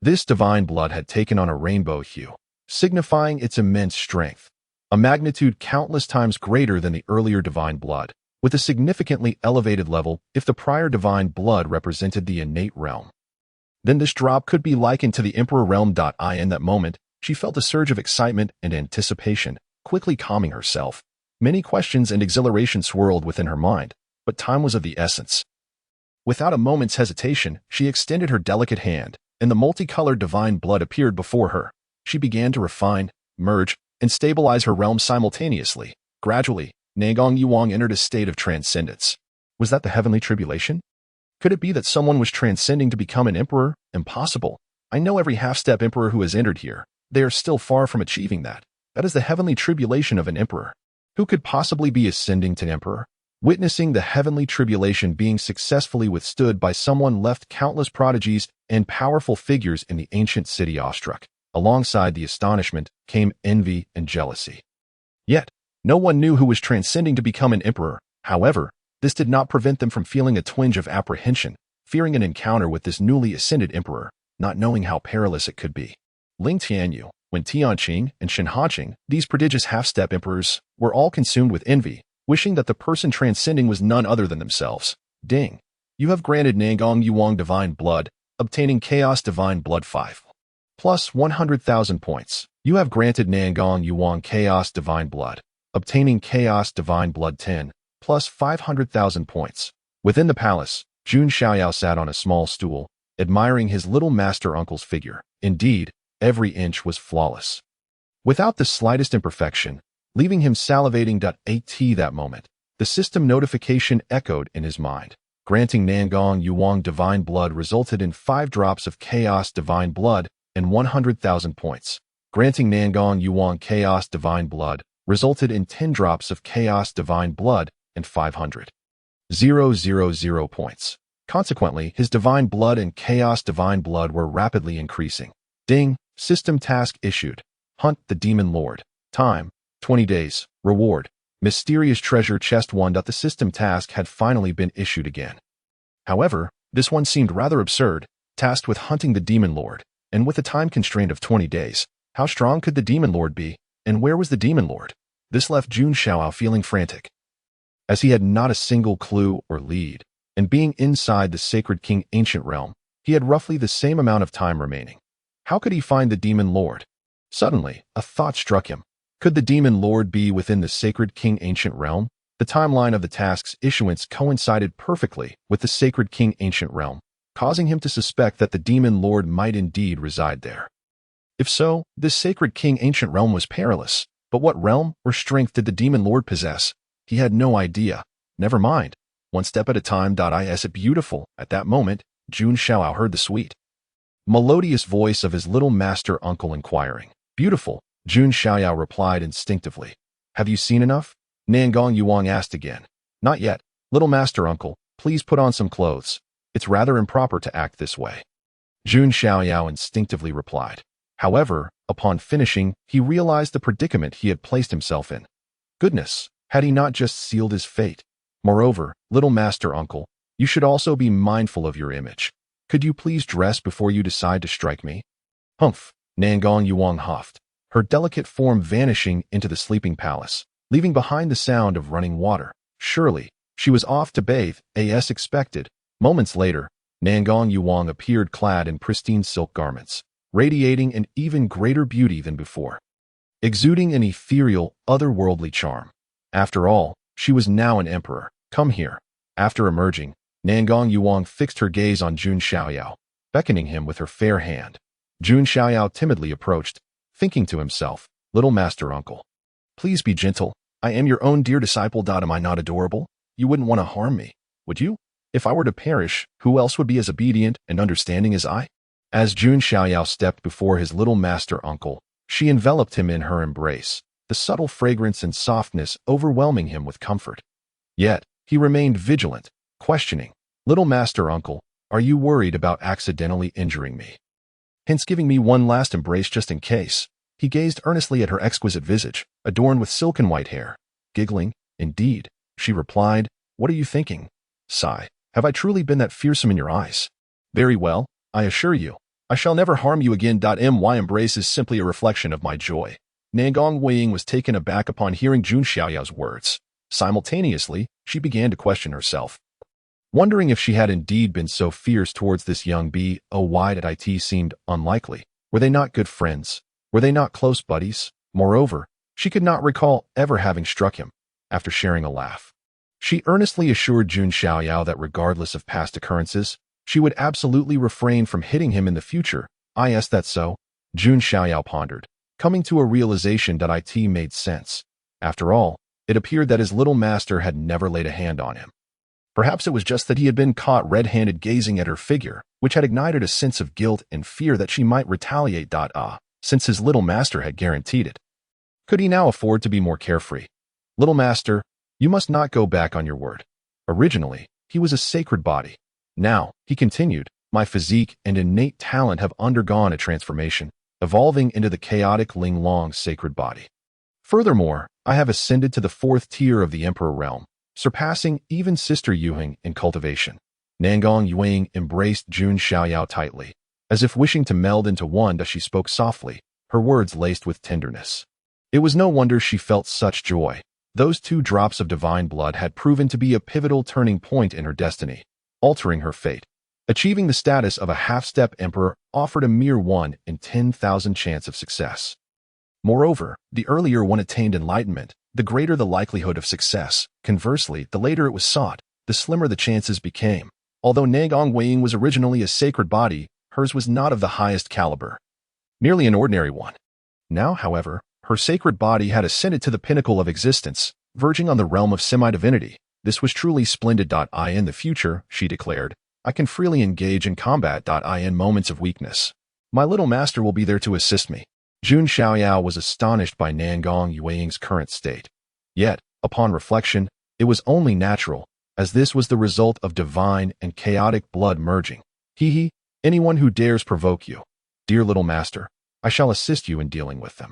This divine blood had taken on a rainbow hue, signifying its immense strength, a magnitude countless times greater than the earlier divine blood, with a significantly elevated level if the prior divine blood represented the innate realm. Then this drop could be likened to the emperor realm. In that moment, she felt a surge of excitement and anticipation, quickly calming herself. Many questions and exhilaration swirled within her mind, but time was of the essence. Without a moment's hesitation, she extended her delicate hand, and the multicolored divine blood appeared before her. She began to refine, merge, and stabilize her realm simultaneously. Gradually, Nangong Yuang entered a state of transcendence. Was that the heavenly tribulation? Could it be that someone was transcending to become an emperor? Impossible. I know every half-step emperor who has entered here. They are still far from achieving that. That is the heavenly tribulation of an emperor. Who could possibly be ascending to emperor? Witnessing the heavenly tribulation being successfully withstood by someone left countless prodigies and powerful figures in the ancient city awestruck. Alongside the astonishment came envy and jealousy. Yet, no one knew who was transcending to become an emperor. However, this did not prevent them from feeling a twinge of apprehension, fearing an encounter with this newly ascended emperor, not knowing how perilous it could be. Ling Tianyu, Wen Tianqing, and Shen Haqing, these prodigious half-step emperors, were all consumed with envy, wishing that the person transcending was none other than themselves. Ding. You have granted Nangong Yuang divine blood, obtaining chaos divine blood 5. Plus 100,000 points. You have granted Nangong Yuang chaos divine blood, obtaining chaos divine blood 10, plus 500,000 points. Within the palace, Jun Xiaoyao sat on a small stool, admiring his little master uncle's figure. Indeed, every inch was flawless, without the slightest imperfection, leaving him salivating. That moment, the system notification echoed in his mind. Granting Nangong Yuang divine blood resulted in 5 drops of chaos divine blood and 100,000 points. Granting Nangong Yuang chaos divine blood resulted in 10 drops of chaos divine blood and 500,000 points. Consequently, his divine blood and chaos divine blood were rapidly increasing. Ding! System task issued. Hunt the Demon Lord. Time: 20 days. Reward: mysterious treasure chest 1. The system task had finally been issued again. However, this one seemed rather absurd, tasked with hunting the Demon Lord, and with a time constraint of 20 days. How strong could the Demon Lord be, and where was the Demon Lord? This left Jun Xiaoyao feeling frantic, as he had not a single clue or lead, and being inside the Sacred King Ancient Realm, he had roughly the same amount of time remaining. How could he find the Demon Lord? Suddenly, a thought struck him. Could the Demon Lord be within the Sacred King Ancient Realm? The timeline of the task's issuance coincided perfectly with the Sacred King Ancient Realm, causing him to suspect that the Demon Lord might indeed reside there. If so, this Sacred King Ancient Realm was perilous. But what realm or strength did the Demon Lord possess? He had no idea. Never mind. One step at a time. Is it beautiful? At that moment, Jun Xiaoyao heard the sweet, melodious voice of his little master uncle inquiring. Beautiful, Jun Xiaoyao replied instinctively. Have you seen enough? Nangong Yuang asked again. Not yet. Little master uncle, please put on some clothes. It's rather improper to act this way. Jun Xiaoyao instinctively replied. However, upon finishing, he realized the predicament he had placed himself in. Goodness, had he not just sealed his fate? Moreover, little master uncle, you should also be mindful of your image. Could you please dress before you decide to strike me? Humph, Nangong Yuang huffed, her delicate form vanishing into the sleeping palace, leaving behind the sound of running water. Surely, she was off to bathe, as expected. Moments later, Nangong Yuang appeared clad in pristine silk garments, radiating an even greater beauty than before, exuding an ethereal, otherworldly charm. After all, she was now an emperor. Come here. After emerging, Nangong Yuang fixed her gaze on Jun Xiaoyao, beckoning him with her fair hand. Jun Xiaoyao timidly approached, thinking to himself, Little master uncle, please be gentle. I am your own dear disciple. Am I not adorable? You wouldn't want to harm me, would you? If I were to perish, who else would be as obedient and understanding as I? As Jun Xiaoyao stepped before his little master uncle, she enveloped him in her embrace, the subtle fragrance and softness overwhelming him with comfort. Yet, he remained vigilant, questioning, Little master uncle, are you worried about accidentally injuring me? Hence giving me one last embrace just in case. He gazed earnestly at her exquisite visage, adorned with silken white hair. Giggling, indeed, she replied, What are you thinking? Sigh, have I truly been that fearsome in your eyes? Very well, I assure you, I shall never harm you again. My embrace is simply a reflection of my joy. Nangong Weiying was taken aback upon hearing Jun Xiaoyao's words. Simultaneously, she began to question herself, wondering if she had indeed been so fierce towards this young boy. That it seemed unlikely. Were they not good friends? Were they not close buddies? Moreover, she could not recall ever having struck him. After sharing a laugh, she earnestly assured Jun Xiaoyao that regardless of past occurrences, she would absolutely refrain from hitting him in the future. Is that so? Jun Xiaoyao pondered, coming to a realization that it made sense. After all, it appeared that his little master had never laid a hand on him. Perhaps it was just that he had been caught red-handed gazing at her figure, which had ignited a sense of guilt and fear that she might retaliate. Since his little master had guaranteed it, could he now afford to be more carefree? Little master, you must not go back on your word. Originally, he was a sacred body. Now, he continued, my physique and innate talent have undergone a transformation, evolving into the chaotic Linglong sacred body. Furthermore, I have ascended to the 4th tier of the emperor realm, surpassing even Sister Yuhing in cultivation. Nangong Yuang embraced Jun Xiaoyao tightly, as if wishing to meld into one. She spoke softly, her words laced with tenderness. It was no wonder she felt such joy. Those 2 drops of divine blood had proven to be a pivotal turning point in her destiny, altering her fate. Achieving the status of a half-step emperor offered a mere 1 in 10,000 chance of success. Moreover, the earlier one attained enlightenment, the greater the likelihood of success. Conversely, the later it was sought, the slimmer the chances became. Although Nangong Weiying was originally a sacred body, hers was not of the highest caliber, merely an ordinary one. Now, however, her sacred body had ascended to the pinnacle of existence, verging on the realm of semi-divinity. This was truly splendid. In the future, she declared, I can freely engage in combat. In moments of weakness. My little master will be there to assist me. Jun Xiaoyao was astonished by Nangong Yueying's current state. Yet, upon reflection, it was only natural, as this was the result of divine and chaotic blood merging. Anyone who dares provoke you, dear little master, I shall assist you in dealing with them.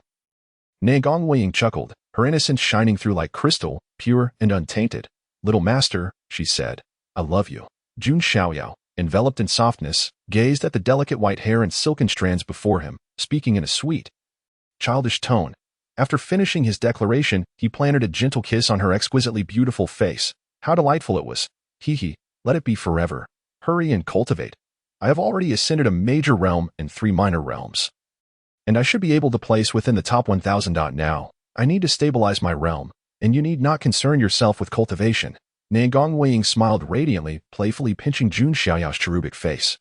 Nangong Yueying chuckled, her innocence shining through like crystal, pure and untainted. Little master, she said, I love you. Jun Xiaoyao, enveloped in softness, gazed at the delicate white hair and silken strands before him, speaking in a sweet, childish tone. After finishing his declaration, he planted a gentle kiss on her exquisitely beautiful face. How delightful it was. Let it be forever. Hurry and cultivate. I have already ascended a major realm and 3 minor realms. And I should be able to place within the top 1,000. Now, I need to stabilize my realm, and you need not concern yourself with cultivation. Nangong Yueying smiled radiantly, playfully pinching Jun Xiaoyao's cherubic face,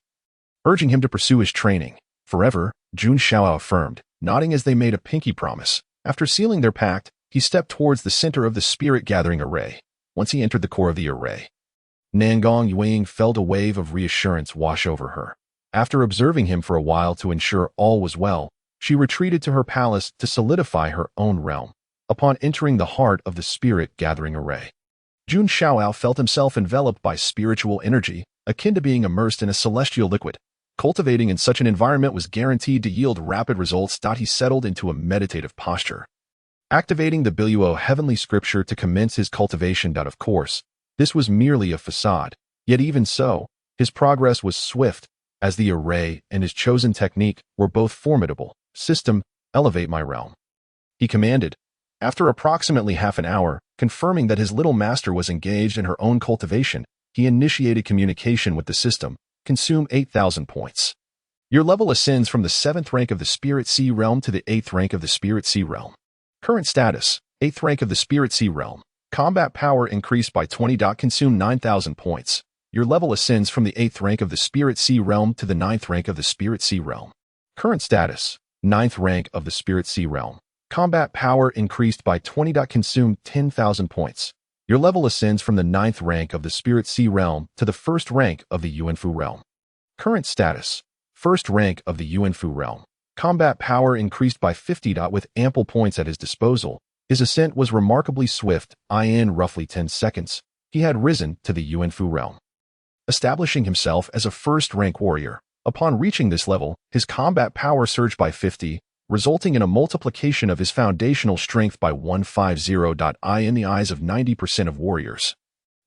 urging him to pursue his training. Forever, Jun Xiaoyao affirmed, nodding as they made a pinky promise. After sealing their pact, he stepped towards the center of the spirit-gathering array. Once he entered the core of the array, Nangong Yueying felt a wave of reassurance wash over her. After observing him for a while to ensure all was well, she retreated to her palace to solidify her own realm. Upon entering the heart of the spirit-gathering array, Jun Xiaoyao felt himself enveloped by spiritual energy, akin to being immersed in a celestial liquid. Cultivating in such an environment was guaranteed to yield rapid results. He settled into a meditative posture, activating the Biluo heavenly scripture to commence his cultivation. Of course, this was merely a facade, yet even so, his progress was swift, as the array and his chosen technique were both formidable. System, elevate my realm, he commanded. After approximately half an hour, confirming that his little master was engaged in her own cultivation, he initiated communication with the system. Consume 8,000 points. Your level ascends from the 7th rank of the Spirit Sea Realm to the 8th rank of the Spirit Sea Realm. Current status, 8th rank of the Spirit Sea Realm. Combat power increased by 20. Consume 9,000 points. Your level ascends from the 8th rank of the Spirit Sea Realm to the 9th rank of the Spirit Sea Realm. Current status, 9th rank of the Spirit Sea Realm. Combat power increased by 20. Consume 10,000 points. Your level ascends from the 9th rank of the Spirit Sea Realm to the 1st rank of the Youthful Realm. Current status, 1st rank of the Youthful Realm. Combat power increased by 50. With ample points at his disposal, his ascent was remarkably swift. In roughly 10 seconds, he had risen to the Youthful Realm, establishing himself as a 1st rank warrior. Upon reaching this level, his combat power surged by 50, resulting in a multiplication of his foundational strength by 150. In the eyes of 90% of warriors,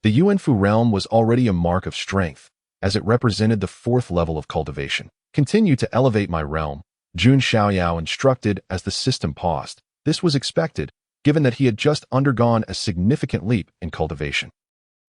the Youthful Realm was already a mark of strength, as it represented the 4th level of cultivation. Continue to elevate my realm, Jun Xiaoyao instructed as the system paused. This was expected, given that he had just undergone a significant leap in cultivation.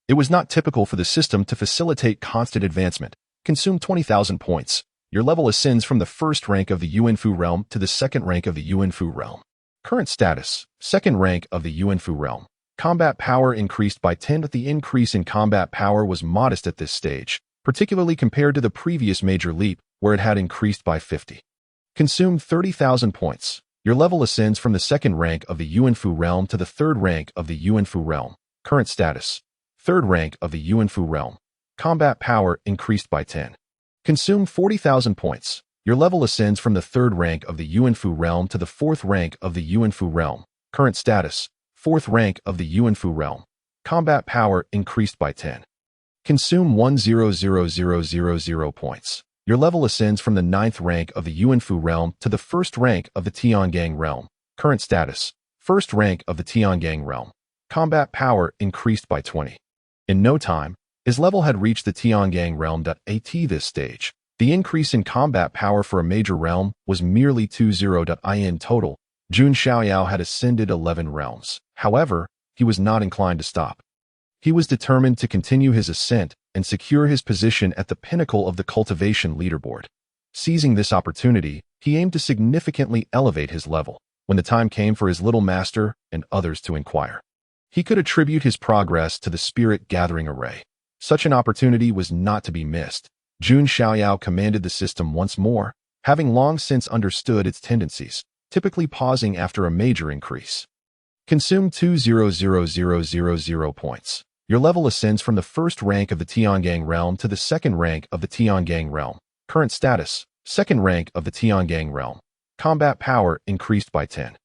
It was not typical for the system to facilitate constant advancement. Consume 20,000 points. Your level ascends from the 1st rank of the Youthful Realm to the 2nd rank of the Youthful Realm. Current status, 2nd rank of the Youthful Realm. Combat power increased by 10. The increase in combat power was modest at this stage, particularly compared to the previous major leap, where it had increased by 50. Consume 30,000 points. Your level ascends from the 2nd rank of the Youthful Realm to the 3rd rank of the Youthful Realm. Current status, 3rd rank of the Youthful Realm. Combat power increased by 10. Consume 40,000 points. Your level ascends from the 3rd rank of the Youthful Realm to the 4th rank of the Youthful Realm. Current status, 4th rank of the Youthful Realm. Combat power increased by 10. Consume 100,000 points. Your level ascends from the 9th rank of the Youthful Realm to the 1st rank of the Tiangang Realm. Current status, 1st rank of the Tiangang Realm. Combat power increased by 20. In no time, his level had reached the Tiangang Realm. At this stage, the increase in combat power for a major realm was merely 20. In total, Jun Xiaoyao had ascended 11 realms. However, he was not inclined to stop. He was determined to continue his ascent and secure his position at the pinnacle of the cultivation leaderboard. Seizing this opportunity, he aimed to significantly elevate his level. When the time came for his little master and others to inquire, he could attribute his progress to the spirit-gathering array. Such an opportunity was not to be missed. Jun Xiaoyao commanded the system once more, having long since understood its tendencies, typically pausing after a major increase. Consume 200,000 points. Your level ascends from the first rank of the Tiangang realm to the second rank of the Tiangang realm. Current status, second rank of the Tiangang realm. Combat power increased by 10.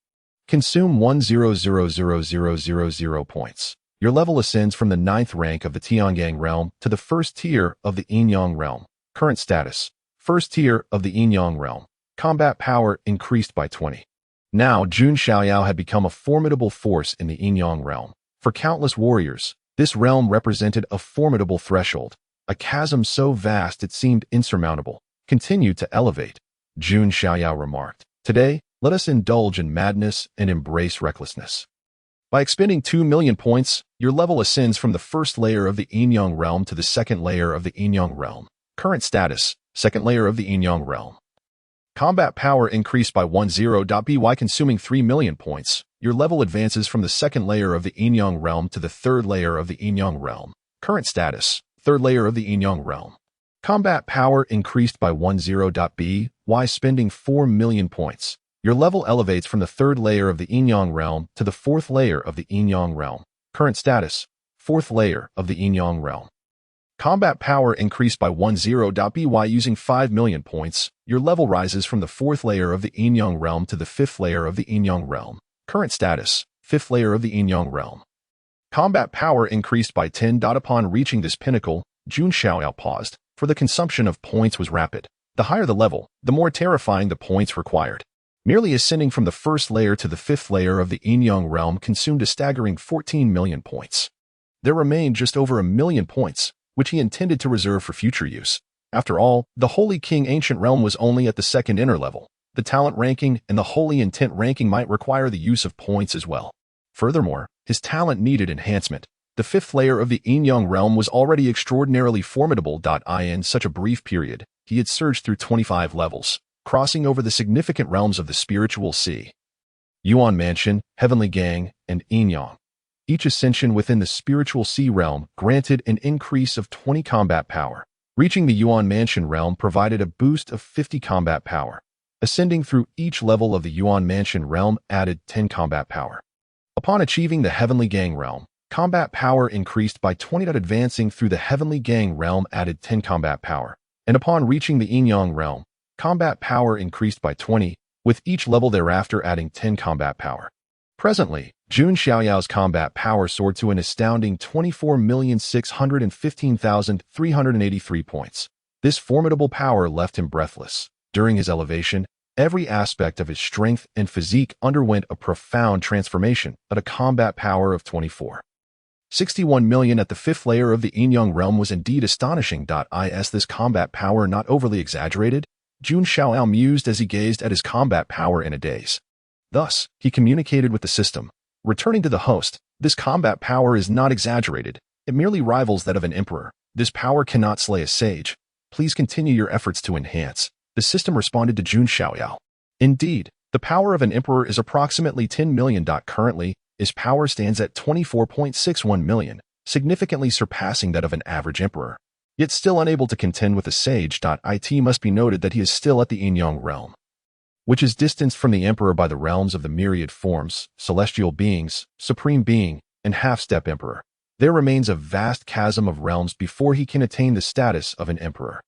Consume 1,000,000 points. Your level ascends from the ninth rank of the Tiangang realm to the first tier of the Yinyang realm. Current status, first tier of the Yinyang realm. Combat power increased by 20. Now, Jun Xiaoyao had become a formidable force in the Yinyang realm. For countless warriors, this realm represented a formidable threshold, a chasm so vast it seemed insurmountable. Continue to elevate, Jun Xiaoyao remarked. Today, let us indulge in madness and embrace recklessness. By expending 2 million points, your level ascends from the first layer of the Yinyang realm to the second layer of the Yinyang realm. Current status, second layer of the Yinyang realm. Combat power increased by 10.by consuming 3 million points. Your level advances from the second layer of the Yinyang realm to the third layer of the Yinyang realm. Current status, third layer of the Yinyang realm. Combat power increased by 10.by spending 4 million points. Your level elevates from the third layer of the Yinyang realm to the fourth layer of the Yinyang realm. Current status, fourth layer of the Yinyang realm. Combat power increased by 10.by using 5 million points. Your level rises from the fourth layer of the Yinyang realm to the fifth layer of the Yinyang realm. Current status, fifth layer of the Yinyang realm. Combat power increased by 10. Upon reaching this pinnacle, Jun Xiaoyao paused, for the consumption of points was rapid. The higher the level, the more terrifying the points required. Merely ascending from the first layer to the fifth layer of the Yinyang realm consumed a staggering 14 million points. There remained just over 1 million points, which he intended to reserve for future use. After all, the Holy King Ancient Realm was only at the second inner level. The talent ranking and the Holy Intent ranking might require the use of points as well. Furthermore, his talent needed enhancement. The fifth layer of the Yinyang realm was already extraordinarily formidable. In such a brief period, he had surged through 25 levels, crossing over the significant realms of the spiritual sea. Yuan Mansion, Heavenly Gang, and Yinyang. Each ascension within the spiritual sea realm granted an increase of 20 combat power. Reaching the Yuan Mansion realm provided a boost of 50 combat power. Ascending through each level of the Yuan Mansion realm added 10 combat power. Upon achieving the Heavenly Gang realm, combat power increased by 20. Advancing through the Heavenly Gang realm added 10 combat power. And upon reaching the Yinyang realm, combat power increased by 20, with each level thereafter adding 10 combat power. Presently, Jun Xiaoyao's combat power soared to an astounding 24,615,383 points. This formidable power left him breathless. During his elevation, every aspect of his strength and physique underwent a profound transformation at a combat power of 24.61 million at the fifth layer of the Yinyang realm was indeed astonishing. Is this combat power not overly exaggerated? Jun Xiaoyao mused as he gazed at his combat power in a daze. Thus, he communicated with the system. Returning to the host, this combat power is not exaggerated. It merely rivals that of an emperor. This power cannot slay a sage. Please continue your efforts to enhance. The system responded to Jun Xiaoyao. Indeed, the power of an emperor is approximately 10 million. Currently, his power stands at 24.61 million, significantly surpassing that of an average emperor. Yet still unable to contend with a sage. It must be noted that he is still at the Yinyang realm, which is distanced from the emperor by the realms of the myriad forms, celestial beings, supreme being, and half-step emperor. There remains a vast chasm of realms before he can attain the status of an emperor.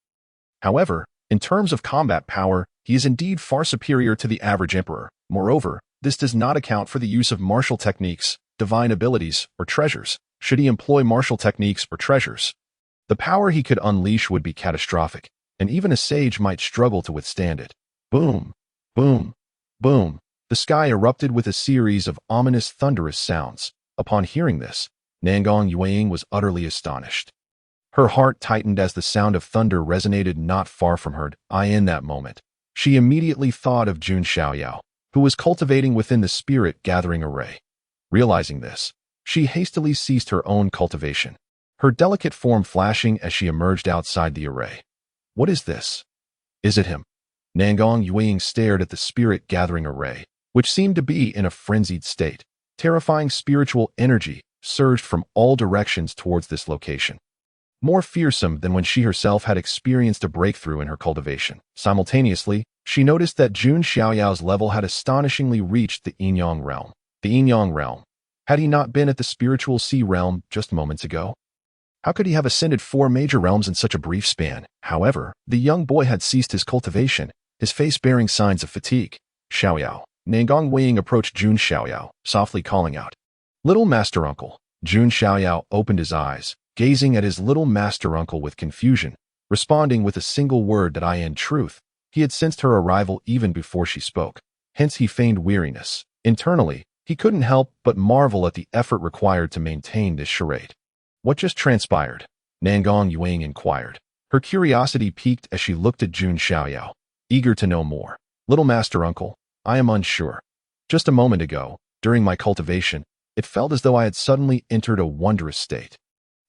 However, in terms of combat power, he is indeed far superior to the average emperor. Moreover, this does not account for the use of martial techniques, divine abilities, or treasures. Should he employ martial techniques or treasures, the power he could unleash would be catastrophic, and even a sage might struggle to withstand it. Boom! Boom! Boom! The sky erupted with a series of ominous, thunderous sounds. Upon hearing this, Nangong Yueying was utterly astonished. Her heart tightened as the sound of thunder resonated not far from her. In that moment, she immediately thought of Jun Xiaoyao, who was cultivating within the spirit-gathering array. Realizing this, she hastily ceased her own cultivation, her delicate form flashing as she emerged outside the array. What is this? Is it him? Nangong Yueying stared at the spirit-gathering array, which seemed to be in a frenzied state. Terrifying spiritual energy surged from all directions towards this location, more fearsome than when she herself had experienced a breakthrough in her cultivation. Simultaneously, she noticed that Jun Xiaoyao's level had astonishingly reached the Yinyang realm. The Yinyang realm, Had he not been at the spiritual sea realm just moments ago? How could he have ascended 4 major realms in such a brief span? However, the young boy had ceased his cultivation, his face bearing signs of fatigue. Xiaoyao. Nangong Weiying approached Jun Xiaoyao, softly calling out, "Little master uncle." Jun Xiaoyao opened his eyes, gazing at his little master uncle with confusion, responding with a single word that in truth, he had sensed her arrival even before she spoke. Hence he feigned weariness. Internally, he couldn't help but marvel at the effort required to maintain this charade. "What just transpired?" Nangong Yuang inquired. Her curiosity piqued as she looked at Jun Xiaoyao, eager to know more. "Little master uncle, I am unsure. Just a moment ago, during my cultivation, it felt as though I had suddenly entered a wondrous state.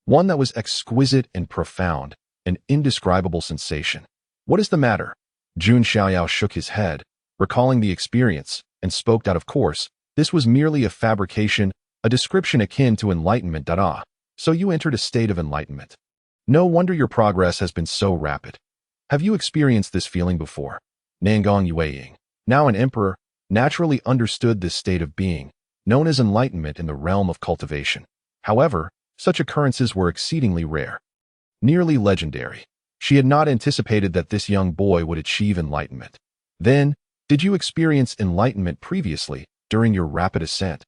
One that was exquisite and profound, an indescribable sensation." "What is the matter?" Jun Xiaoyao shook his head, recalling the experience, and spoke out. "Of course, this was merely a fabrication, a description akin to enlightenment. So you entered a state of enlightenment. No wonder your progress has been so rapid. Have you experienced this feeling before?" Nangong Yueying, now an emperor, naturally understood this state of being, known as enlightenment in the realm of cultivation. However, such occurrences were exceedingly rare, nearly legendary. She had not anticipated that this young boy would achieve enlightenment. "Then, did you experience enlightenment previously, during your rapid ascent?"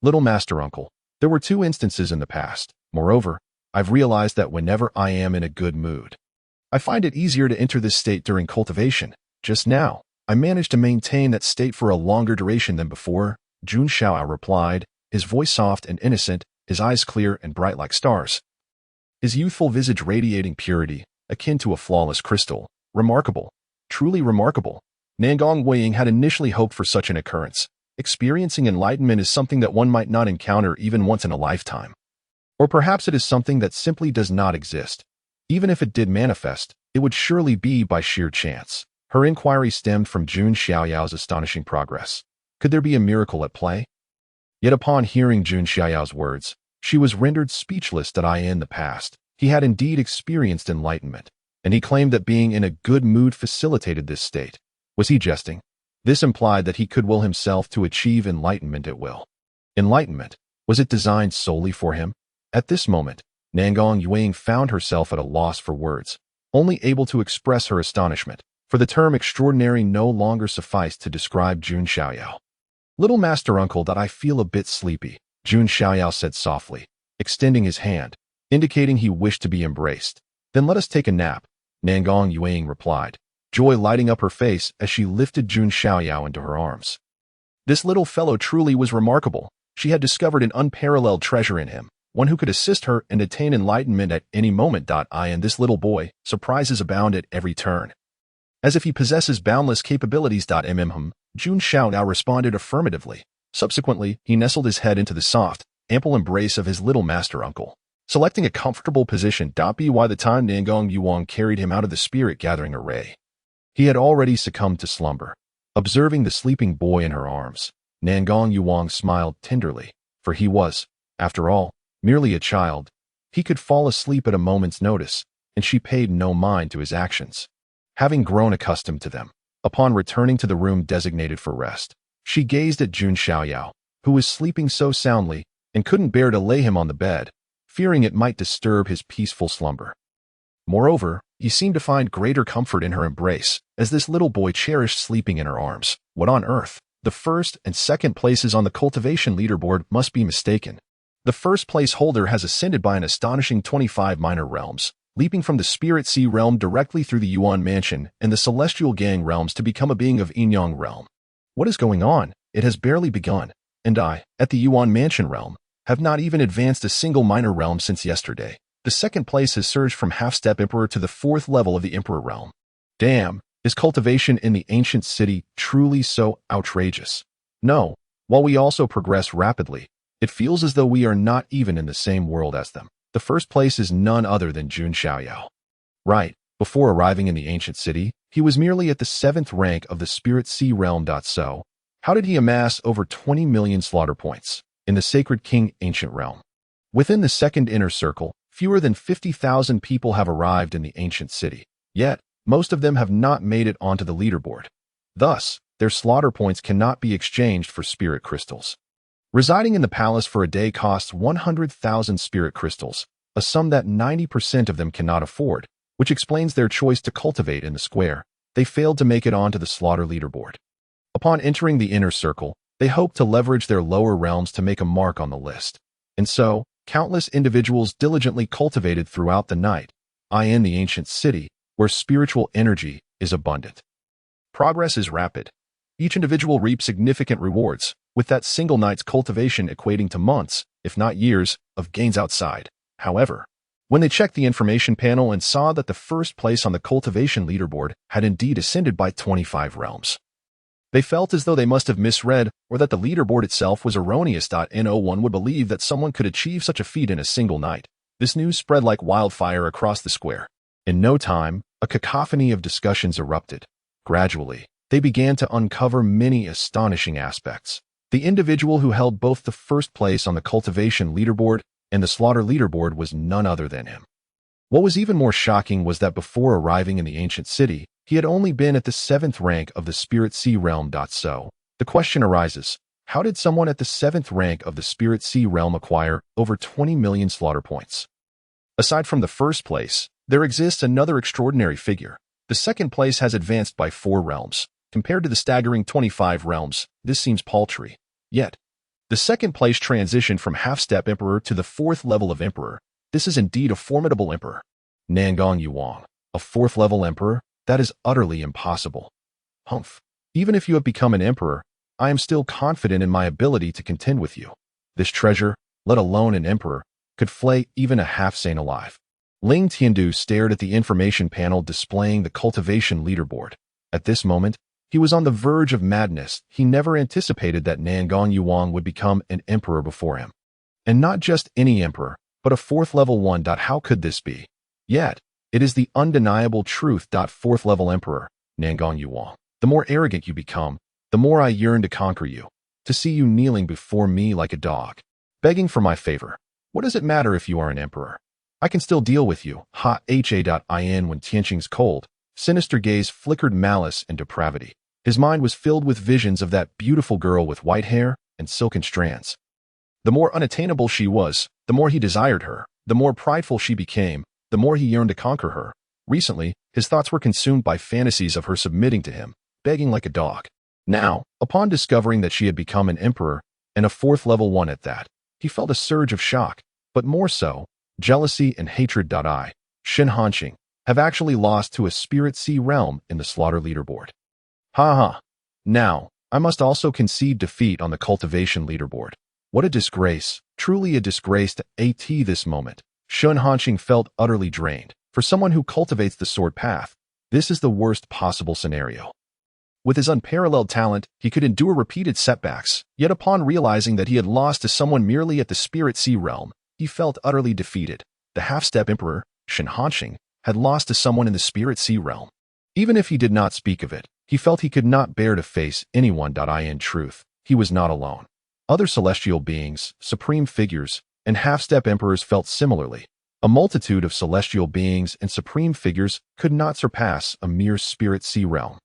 "Little master uncle, there were 2 instances in the past. Moreover, I've realized that whenever I am in a good mood, I find it easier to enter this state during cultivation. Just now, I managed to maintain that state for a longer duration than before," Jun Xiaoyao replied, his voice soft and innocent, his eyes clear and bright like stars. His youthful visage radiating purity, akin to a flawless crystal. "Remarkable. Truly remarkable." Nangong Weiying had initially hoped for such an occurrence. Experiencing enlightenment is something that one might not encounter even once in a lifetime. Or perhaps it is something that simply does not exist. Even if it did manifest, it would surely be by sheer chance. Her inquiry stemmed from Jun Xiaoyao's astonishing progress. Could there be a miracle at play? Yet upon hearing Jun Xiaoyao's words, she was rendered speechless. That in the past, he had indeed experienced enlightenment, and he claimed that being in a good mood facilitated this state. Was he jesting? This implied that he could will himself to achieve enlightenment at will. Enlightenment, was it designed solely for him? At this moment, Nangong Yueying found herself at a loss for words, only able to express her astonishment, for the term extraordinary no longer sufficed to describe Jun Xiaoyao. "Little master uncle, that I feel a bit sleepy," Jun Xiaoyao said softly, extending his hand, indicating he wished to be embraced. "Then let us take a nap," Nangong Yueying replied, joy lighting up her face as she lifted Jun Xiaoyao into her arms. This little fellow truly was remarkable. She had discovered an unparalleled treasure in him, one who could assist her and attain enlightenment at any moment. And this little boy, surprises abound at every turn. As if he possesses boundless capabilities. Jun Xiaoyao responded affirmatively. Subsequently, he nestled his head into the soft, ample embrace of his little master uncle, selecting a comfortable position. By the time Nangong Yuang carried him out of the spirit-gathering array, he had already succumbed to slumber. Observing the sleeping boy in her arms, Nangong Yuang smiled tenderly, for he was, after all, merely a child. He could fall asleep at a moment's notice, and she paid no mind to his actions. Having grown accustomed to them, upon returning to the room designated for rest, she gazed at Jun Xiaoyao, who was sleeping so soundly and couldn't bear to lay him on the bed, fearing it might disturb his peaceful slumber. Moreover, he seemed to find greater comfort in her embrace, as this little boy cherished sleeping in her arms. What on earth? The first and second places on the cultivation leaderboard must be mistaken. The first place holder has ascended by an astonishing 25 minor realms, leaping from the Spirit Sea realm directly through the Yuan Mansion and the Celestial Gang realms to become a being of Yinyang realm. What is going on? It has barely begun, and I, at the Yuan Mansion realm, have not even advanced a single minor realm since yesterday. The second place has surged from half-step emperor to the 4th level of the emperor realm. Damn, is cultivation in the ancient city truly so outrageous? No, while we also progress rapidly, it feels as though we are not even in the same world as them. The first place is none other than Jun Xiaoyao. Right, before arriving in the ancient city, he was merely at the 7th rank of the Spirit Sea realm. So, how did he amass over 20 million slaughter points in the Sacred King ancient realm? Within the second inner circle, fewer than 50,000 people have arrived in the ancient city, yet most of them have not made it onto the leaderboard. Thus, their slaughter points cannot be exchanged for spirit crystals. Residing in the palace for a day costs 100,000 spirit crystals, a sum that 90% of them cannot afford, which explains their choice to cultivate in the square. They failed to make it onto the slaughter leaderboard. Upon entering the inner circle, they hoped to leverage their lower realms to make a mark on the list. And so, countless individuals diligently cultivated throughout the night, in the ancient city, where spiritual energy is abundant. Progress is rapid. Each individual reaps significant rewards, with that single night's cultivation equating to months, if not years, of gains outside. However, when they checked the information panel and saw that the first place on the cultivation leaderboard had indeed ascended by 25 realms, they felt as though they must have misread or that the leaderboard itself was erroneous. No one would believe that someone could achieve such a feat in a single night. This news spread like wildfire across the square. In no time, a cacophony of discussions erupted. Gradually, they began to uncover many astonishing aspects. The individual who held both the first place on the cultivation leaderboard and the slaughter leaderboard was none other than him. What was even more shocking was that before arriving in the ancient city, he had only been at the 7th rank of the Spirit Sea Realm. So, the question arises, how did someone at the 7th rank of the Spirit Sea Realm acquire over 20 million slaughter points? Aside from the first place, there exists another extraordinary figure. The second place has advanced by 4 realms. Compared to the staggering 25 realms, this seems paltry. Yet, the second place transitioned from half-step emperor to the 4th level of emperor. This is indeed a formidable emperor. Nangong Yuang, a 4th level emperor? That is utterly impossible. Humph. Even if you have become an emperor, I am still confident in my ability to contend with you. This treasure, let alone an emperor, could flay even a half-sane alive. Ling Tiandu stared at the information panel displaying the cultivation leaderboard. At this moment, he was on the verge of madness. He never anticipated that Nangong Yuang would become an emperor before him. And not just any emperor, but a 4th level one. How could this be? Yet, it is the undeniable truth. 4th level emperor, Nangong Yuang. The more arrogant you become, the more I yearn to conquer you, to see you kneeling before me like a dog, begging for my favor. What does it matter if you are an emperor? I can still deal with you. Ha-ha-in. When Tianqing's cold, sinister gaze flickered malice and depravity. His mind was filled with visions of that beautiful girl with white hair and silken strands. The more unattainable she was, the more he desired her. The more prideful she became, the more he yearned to conquer her. Recently, his thoughts were consumed by fantasies of her submitting to him, begging like a dog. Now, upon discovering that she had become an emperor, and a 4th level one at that, he felt a surge of shock, but more so, jealousy and hatred. Shen Hanqing have actually lost to a Spirit Sea Realm in the slaughter leaderboard. Ha. Now, I must also concede defeat on the cultivation leaderboard. What a disgrace, truly a disgrace to this moment. Shen Hanqing felt utterly drained. For someone who cultivates the sword path, this is the worst possible scenario. With his unparalleled talent, he could endure repeated setbacks, yet upon realizing that he had lost to someone merely at the Spirit Sea Realm, he felt utterly defeated. The half-step emperor, Shen Hanqing, had lost to someone in the Spirit Sea Realm. Even if he did not speak of it, he felt he could not bear to face anyone. In truth, he was not alone. Other celestial beings, supreme figures, and half-step emperors felt similarly. A multitude of celestial beings and supreme figures could not surpass a mere Spirit Sea Realm.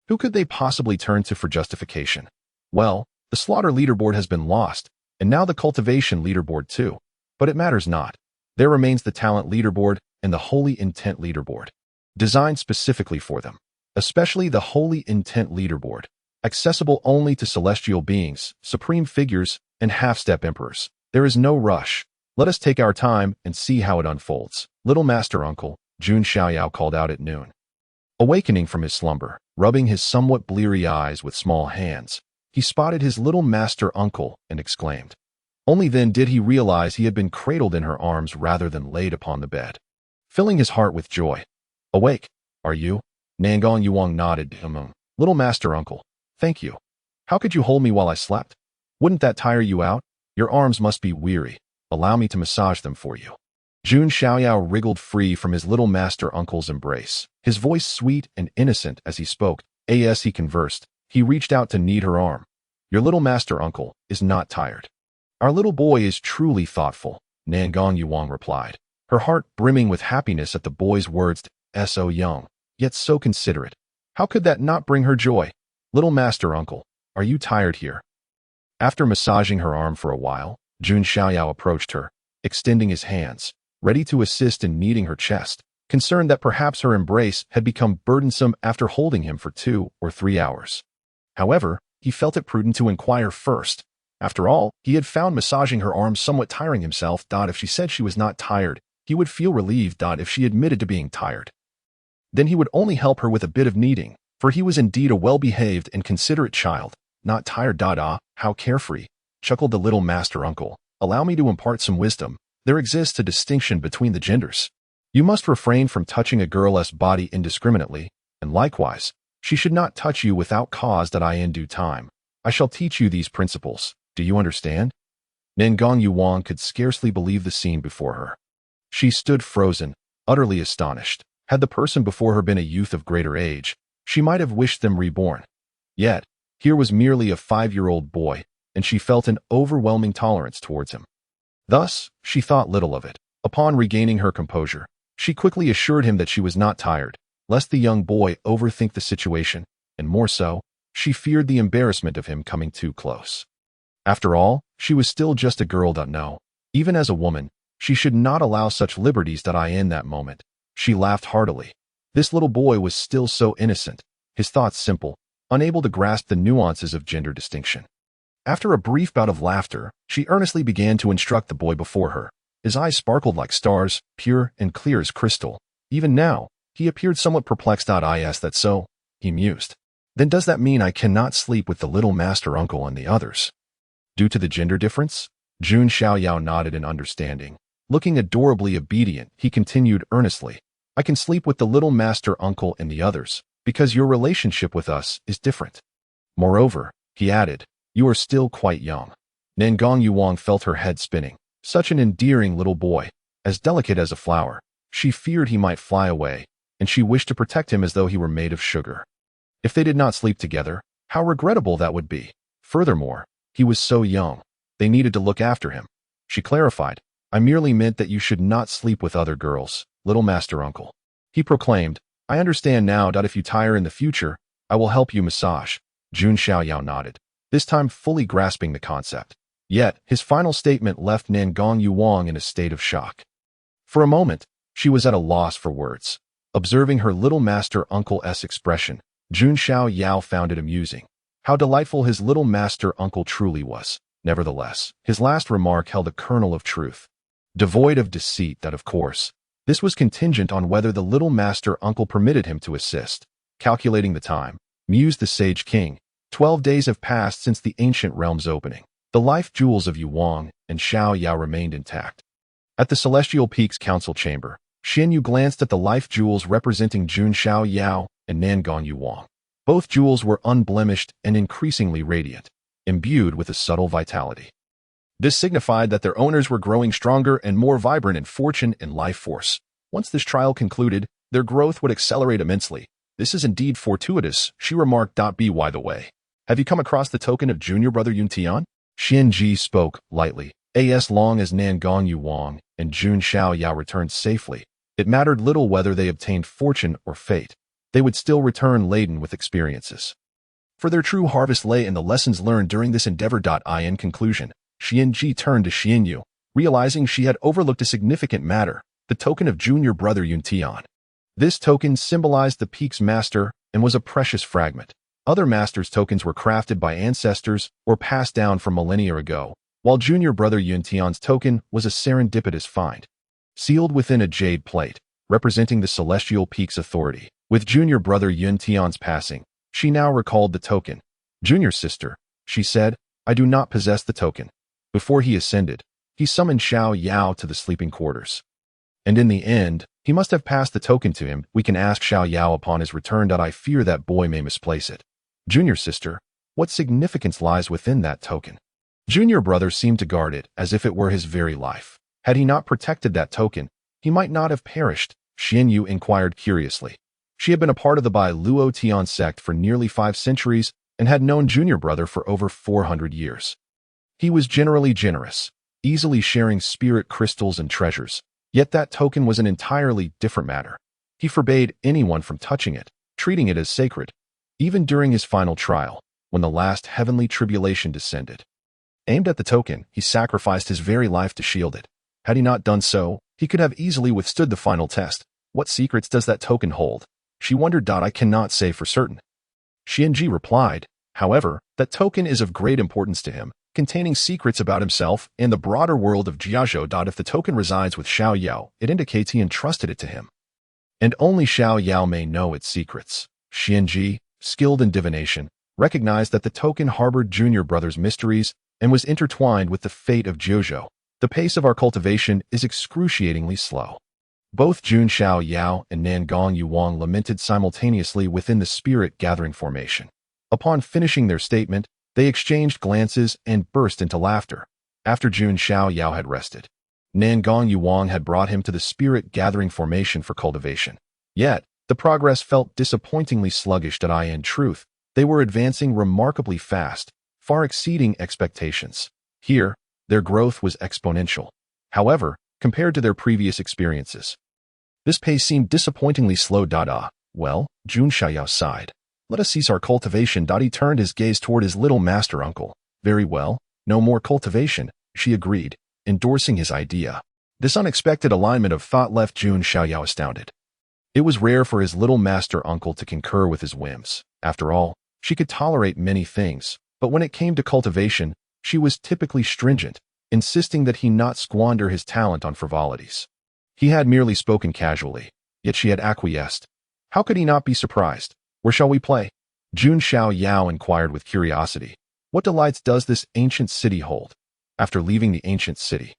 Who could they possibly turn to for justification? Well, the slaughter leaderboard has been lost, and now the cultivation leaderboard too. But it matters not. There remains the talent leaderboard and the holy intent leaderboard, designed specifically for them. Especially the holy intent leaderboard, accessible only to celestial beings, supreme figures, and half-step emperors. There is no rush. Let us take our time and see how it unfolds. Little Master Uncle, Jun Xiaoyao called out at noon. Awakening from his slumber, rubbing his somewhat bleary eyes with small hands, he spotted his little master uncle and exclaimed. Only then did he realize he had been cradled in her arms rather than laid upon the bed, filling his heart with joy. Awake, are you? Nangong Yuang nodded to him. Little Master Uncle, thank you. How could you hold me while I slept? Wouldn't that tire you out? Your arms must be weary. Allow me to massage them for you. Jun Xiaoyao wriggled free from his little master uncle's embrace, his voice sweet and innocent as he spoke. As he conversed, he reached out to knead her arm. Your little master uncle is not tired. Our little boy is truly thoughtful, Nangong Yuang replied, her heart brimming with happiness at the boy's words. So young, yet so considerate. How could that not bring her joy? Little master uncle, are you tired here? After massaging her arm for a while, Jun Xiaoyao approached her, extending his hands, ready to assist in kneading her chest, concerned that perhaps her embrace had become burdensome after holding him for 2 or 3 hours. However, he felt it prudent to inquire first. After all, he had found massaging her arms somewhat tiring himself. If she said she was not tired, he would feel relieved. If she admitted to being tired, then he would only help her with a bit of kneading, for he was indeed a well-behaved and considerate child. Not tired. Ah, how carefree, chuckled the little master uncle. Allow me to impart some wisdom. There exists a distinction between the genders. You must refrain from touching a girl's body indiscriminately, and likewise, she should not touch you without cause. In due time, I shall teach you these principles. Do you understand? Nangong Yuan could scarcely believe the scene before her. She stood frozen, utterly astonished. Had the person before her been a youth of greater age, she might have wished them reborn. Yet, here was merely a 5-year-old boy, and she felt an overwhelming tolerance towards him. Thus, she thought little of it. Upon regaining her composure, she quickly assured him that she was not tired, lest the young boy overthink the situation, and more so, she feared the embarrassment of him coming too close. After all, she was still just a girl. No, even as a woman, she should not allow such liberties. In that moment, she laughed heartily. This little boy was still so innocent, his thoughts simple, unable to grasp the nuances of gender distinction. After a brief bout of laughter, she earnestly began to instruct the boy before her. His eyes sparkled like stars, pure and clear as crystal. Even now, he appeared somewhat perplexed. Is that so? He mused. Then does that mean I cannot sleep with the little master uncle and the others? Due to the gender difference? Jun Xiaoyao nodded in understanding. Looking adorably obedient, he continued earnestly. I can sleep with the little master uncle and the others, because your relationship with us is different. Moreover, he added, you are still quite young. Nangong Yuan felt her head spinning. Such an endearing little boy, as delicate as a flower. She feared he might fly away, and she wished to protect him as though he were made of sugar. If they did not sleep together, how regrettable that would be. Furthermore, he was so young. They needed to look after him. She clarified, I merely meant that you should not sleep with other girls, little master uncle. He proclaimed, I understand now. If you tire in the future, I will help you massage. Jun Xiaoyao nodded, this time fully grasping the concept. Yet, his final statement left Nangong Yuan in a state of shock. For a moment, she was at a loss for words. Observing her little master uncle's expression, Jun Xiaoyao found it amusing. How delightful his little master uncle truly was. Nevertheless, his last remark held a kernel of truth. Devoid of deceit. Of course, this was contingent on whether the little master uncle permitted him to assist. Calculating the time, mused the sage king, 12 days have passed since the ancient realm's opening. The life jewels of Yuan and Xiaoyao remained intact. At the Celestial Peak's council chamber, Xianyu glanced at the life jewels representing Jun Xiaoyao and Nangong Yuan. Both jewels were unblemished and increasingly radiant, imbued with a subtle vitality. This signified that their owners were growing stronger and more vibrant in fortune and life force. Once this trial concluded, their growth would accelerate immensely. This is indeed fortuitous, she remarked. By the way, have you come across the token of junior brother Yuntian? Xianji spoke lightly. As long as Nangong Yuan and Jun Xiaoyao returned safely, it mattered little whether they obtained fortune or fate. They would still return laden with experiences. For their true harvest lay in the lessons learned during this endeavor. In conclusion, Xianji turned to Xianyu, realizing she had overlooked a significant matter, the token of junior brother Yuntian. This token symbolized the peak's master and was a precious fragment. Other masters' tokens were crafted by ancestors or passed down from millennia ago, while junior brother Yuntian's token was a serendipitous find. Sealed within a jade plate, representing the Celestial Peak's authority. With junior brother Yuntian's passing, she now recalled the token. Junior sister, she said, I do not possess the token. Before he ascended, he summoned Xiaoyao to the sleeping quarters. And in the end, he must have passed the token to him. We can ask Xiaoyao upon his return. I fear that boy may misplace it. Junior sister, what significance lies within that token? Junior brother seemed to guard it as if it were his very life. Had he not protected that token, he might not have perished, Xianyu inquired curiously. She had been a part of the Bai Luo Tian sect for nearly 5 centuries and had known junior brother for over 400 years. He was generally generous, easily sharing spirit crystals and treasures, yet that token was an entirely different matter. He forbade anyone from touching it, treating it as sacred. Even during his final trial, when the last heavenly tribulation descended, Aimed at the token, he sacrificed his very life to shield it. Had he not done so, he could have easily withstood the final test. What secrets does that token hold? She wondered. I cannot say for certain. Xianji replied, however, that token is of great importance to him, containing secrets about himself and the broader world of Jiuzhou. If the token resides with Xiaoyao, it indicates he entrusted it to him. And only Xiaoyao may know its secrets. Xianji, skilled in divination, recognized that the token harbored junior brother's mysteries and was intertwined with the fate of Jiuzhou. The pace of our cultivation is excruciatingly slow. Both Jun Xiaoyao and Nangong Yuang lamented simultaneously within the spirit-gathering formation. Upon finishing their statement, they exchanged glances and burst into laughter. After Jun Xiaoyao had rested, Nangong Yuang had brought him to the spirit-gathering formation for cultivation. Yet, the progress felt disappointingly sluggish. In truth, they were advancing remarkably fast, far exceeding expectations. Here, their growth was exponential. However, compared to their previous experiences, this pace seemed disappointingly slow. Well, Jun Xiaoyao sighed. Let us cease our cultivation. He turned his gaze toward his little master uncle. Very well, no more cultivation, she agreed, endorsing his idea. This unexpected alignment of thought left Jun Xiaoyao astounded. It was rare for his little master uncle to concur with his whims. After all, she could tolerate many things, but when it came to cultivation, she was typically stringent, insisting that he not squander his talent on frivolities. He had merely spoken casually, yet she had acquiesced. How could he not be surprised? Where shall we play? Jun Xiaoyao inquired with curiosity. What delights does this ancient city hold? After leaving the ancient city,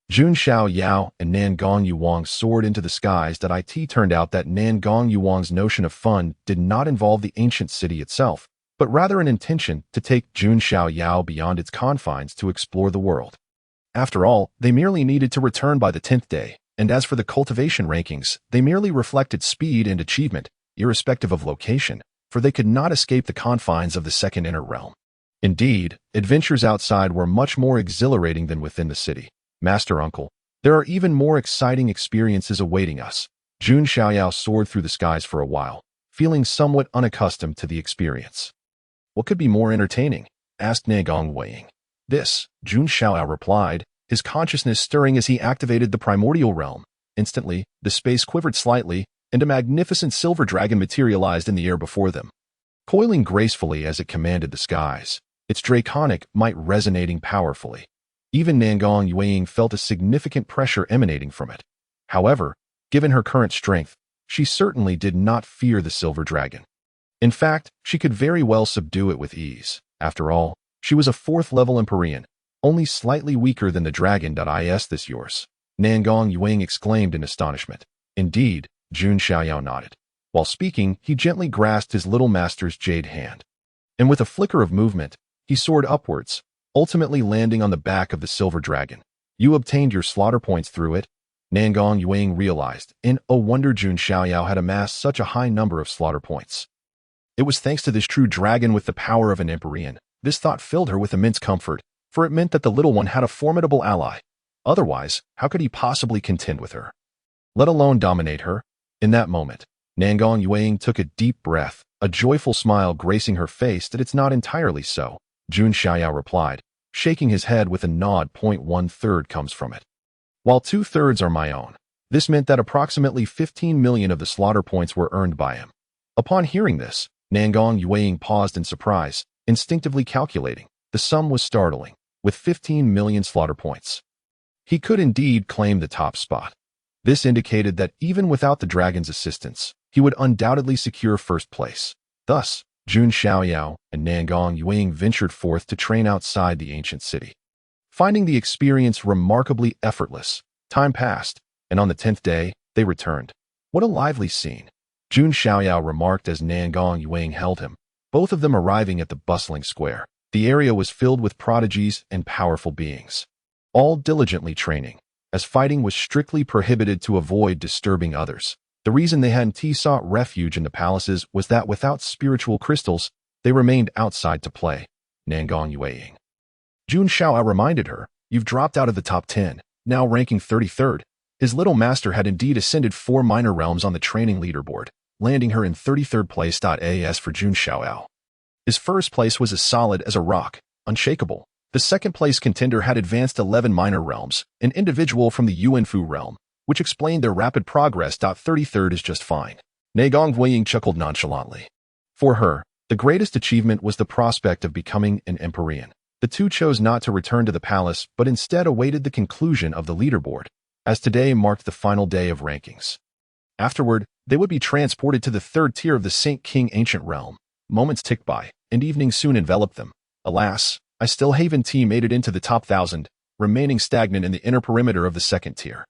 Jun Xiaoyao and Nangong Yuang soared into the skies. It turned out that Nangong Yuang's notion of fun did not involve the ancient city itself, but rather an intention to take Jun Xiaoyao beyond its confines to explore the world. After all, they merely needed to return by the 10th day, and as for the cultivation rankings, they merely reflected speed and achievement, irrespective of location, for they could not escape the confines of the second inner realm. Indeed, adventures outside were much more exhilarating than within the city. Master Uncle, there are even more exciting experiences awaiting us. Jun Xiaoyao soared through the skies for a while, feeling somewhat unaccustomed to the experience. What could be more entertaining? Asked Nangong Weiing. This, Jun Xiaoyao replied, his consciousness stirring as he activated the primordial realm. Instantly, the space quivered slightly, and a magnificent silver dragon materialized in the air before them. Coiling gracefully as it commanded the skies, its draconic might resonating powerfully. Even Nangong Weiing felt a significant pressure emanating from it. However, given her current strength, she certainly did not fear the silver dragon. In fact, she could very well subdue it with ease. After all, she was a 4th-level Empyrean, only slightly weaker than the dragon. Is this yours? Nangong Weiing exclaimed in astonishment. Indeed, Jun Xiaoyao nodded. While speaking, he gently grasped his little master's jade hand. And with a flicker of movement, he soared upwards, ultimately landing on the back of the silver dragon. You obtained your slaughter points through it? Nangong Weiing realized, and oh wonder Jun Xiaoyao had amassed such a high number of slaughter points. It was thanks to this true dragon with the power of an Empyrean. This thought filled her with immense comfort, for it meant that the little one had a formidable ally. Otherwise, how could he possibly contend with her? Let alone dominate her? In that moment, Nangong Weiing took a deep breath, a joyful smile gracing her face. That it's not entirely so, Jun Xiaoyao replied, shaking his head with a nod. 1/3 comes from it, while 2/3 are my own. This meant that approximately 15 million of the slaughter points were earned by him. Upon hearing this, Nangong Weiing paused in surprise, instinctively calculating. The sum was startling, with 15 million slaughter points. He could indeed claim the top spot. This indicated that even without the dragon's assistance, he would undoubtedly secure first place. Thus, Jun Xiaoyao and Nangong Weiing ventured forth to train outside the ancient city. Finding the experience remarkably effortless, time passed, and on the 10th day, they returned. What a lively scene, Jun Xiaoyao remarked as Nangong Weiing held him, both of them arriving at the bustling square. The area was filled with prodigies and powerful beings, all diligently training, as fighting was strictly prohibited to avoid disturbing others. The reason they hadn't sought refuge in the palaces was that without spiritual crystals, they remained outside to play. Nangong Weiing. Jun Xiaoyao reminded her, you've dropped out of the top 10, now ranking 33rd. His little master had indeed ascended 4 minor realms on the training leaderboard, landing her in 33rd place. As for Jun Xiaoyao, his first place was as solid as a rock, unshakable. The second-place contender had advanced 11 minor realms, an individual from the Yuanfu realm, which explained their rapid progress. 33rd is just fine. Negong Weiying chuckled nonchalantly. For her, the greatest achievement was the prospect of becoming an Empyrean. The two chose not to return to the palace, but instead awaited the conclusion of the leaderboard, as today marked the final day of rankings. Afterward, they would be transported to the third tier of the Saint King Ancient Realm. Moments ticked by, and evening soon enveloped them. Alas, I still Haven T made it into the top 1,000, remaining stagnant in the inner perimeter of the second tier.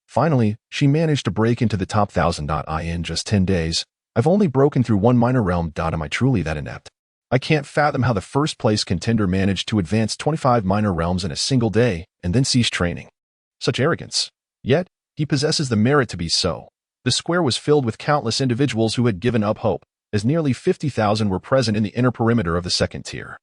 Finally, she managed to break into the top 1,000. In just 10 days, I've only broken through one minor realm. Am I truly that inept? I can't fathom how the first-place contender managed to advance 25 minor realms in a single day and then cease training. Such arrogance. Yet, he possesses the merit to be so. The square was filled with countless individuals who had given up hope, as nearly 50,000 were present in the inner perimeter of the second tier.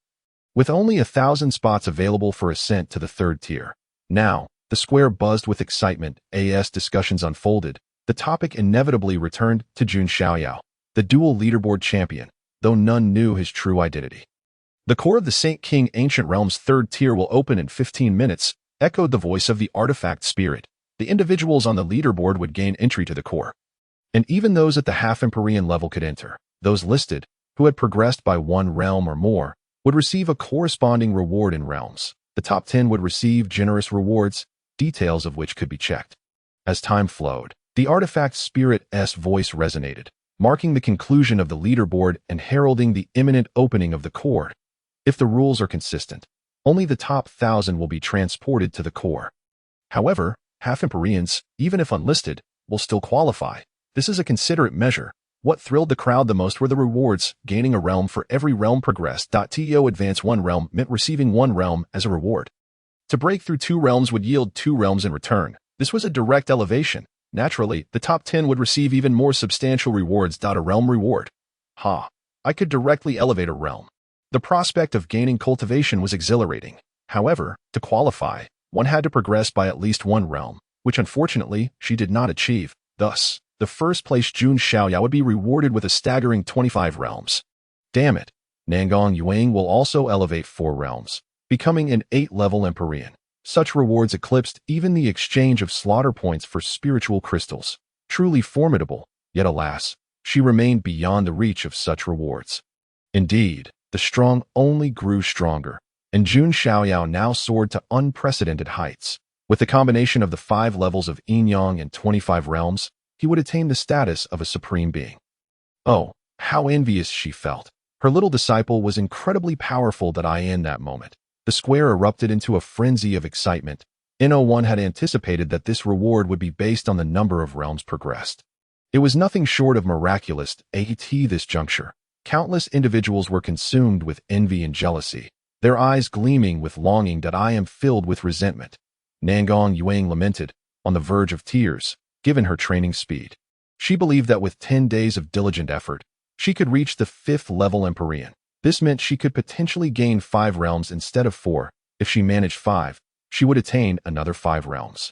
With only 1,000 spots available for ascent to the third tier. Now, the square buzzed with excitement. As discussions unfolded, the topic inevitably returned to Jun Xiaoyao, the dual leaderboard champion, though none knew his true identity. The core of the Saint King Ancient Realm's third tier will open in 15 minutes, echoed the voice of the artifact spirit. The individuals on the leaderboard would gain entry to the core. And even those at the half-Empyrean level could enter. Those listed, who had progressed by one realm or more, would receive a corresponding reward in realms. The top 10 would receive generous rewards, details of which could be checked. As time flowed, the artifact spirit's voice resonated, marking the conclusion of the leaderboard and heralding the imminent opening of the core. If the rules are consistent, only the top 1,000 will be transported to the core. However, half-Empyreans, even if unlisted, will still qualify. This is a considerate measure. What thrilled the crowd the most were the rewards, gaining a realm for every realm progressed. To advance one realm meant receiving one realm as a reward. To break through 2 realms would yield 2 realms in return. This was a direct elevation. Naturally, the top 10 would receive even more substantial rewards. A realm reward. I could directly elevate a realm. The prospect of gaining cultivation was exhilarating. However, to qualify, one had to progress by at least one realm, which unfortunately she did not achieve. Thus, the first-place Jun Xiaoyao would be rewarded with a staggering 25 realms. Damn it, Nangong Yuang will also elevate 4 realms, becoming an 8-level Empyrean. Such rewards eclipsed even the exchange of slaughter points for spiritual crystals. Truly formidable, yet alas, she remained beyond the reach of such rewards. Indeed, the strong only grew stronger, and Jun Xiaoyao now soared to unprecedented heights. With the combination of the 5 levels of yin-yang and 25 realms, he would attain the status of a supreme being. Oh, how envious she felt. Her little disciple was incredibly powerful. In that moment, the square erupted into a frenzy of excitement. No one had anticipated that this reward would be based on the number of realms progressed. It was nothing short of miraculous. At this juncture, countless individuals were consumed with envy and jealousy, their eyes gleaming with longing. I am filled with resentment. Nangong Yuang lamented, on the verge of tears, given her training speed. She believed that with 10 days of diligent effort, she could reach the 5th-level Empyrean. This meant she could potentially gain 5 realms instead of 4. If she managed 5, she would attain another 5 realms,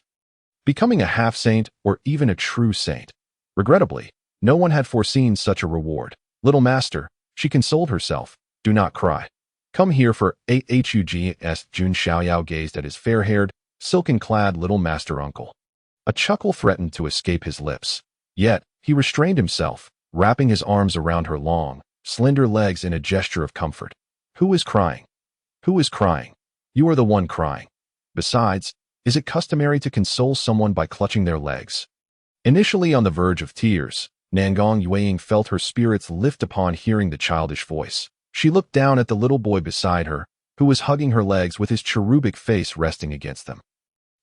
becoming a half-saint or even a true saint. Regrettably, no one had foreseen such a reward. Little master, she consoled herself, do not cry. Come here for AHUGS. Jun Xiaoyao gazed at his fair-haired, silken-clad little master uncle. A chuckle threatened to escape his lips. Yet, he restrained himself, wrapping his arms around her long, slender legs in a gesture of comfort. Who is crying? Who is crying? You are the one crying. Besides, is it customary to console someone by clutching their legs? Initially on the verge of tears, Nangong Yuang felt her spirits lift upon hearing the childish voice. She looked down at the little boy beside her, who was hugging her legs with his cherubic face resting against them.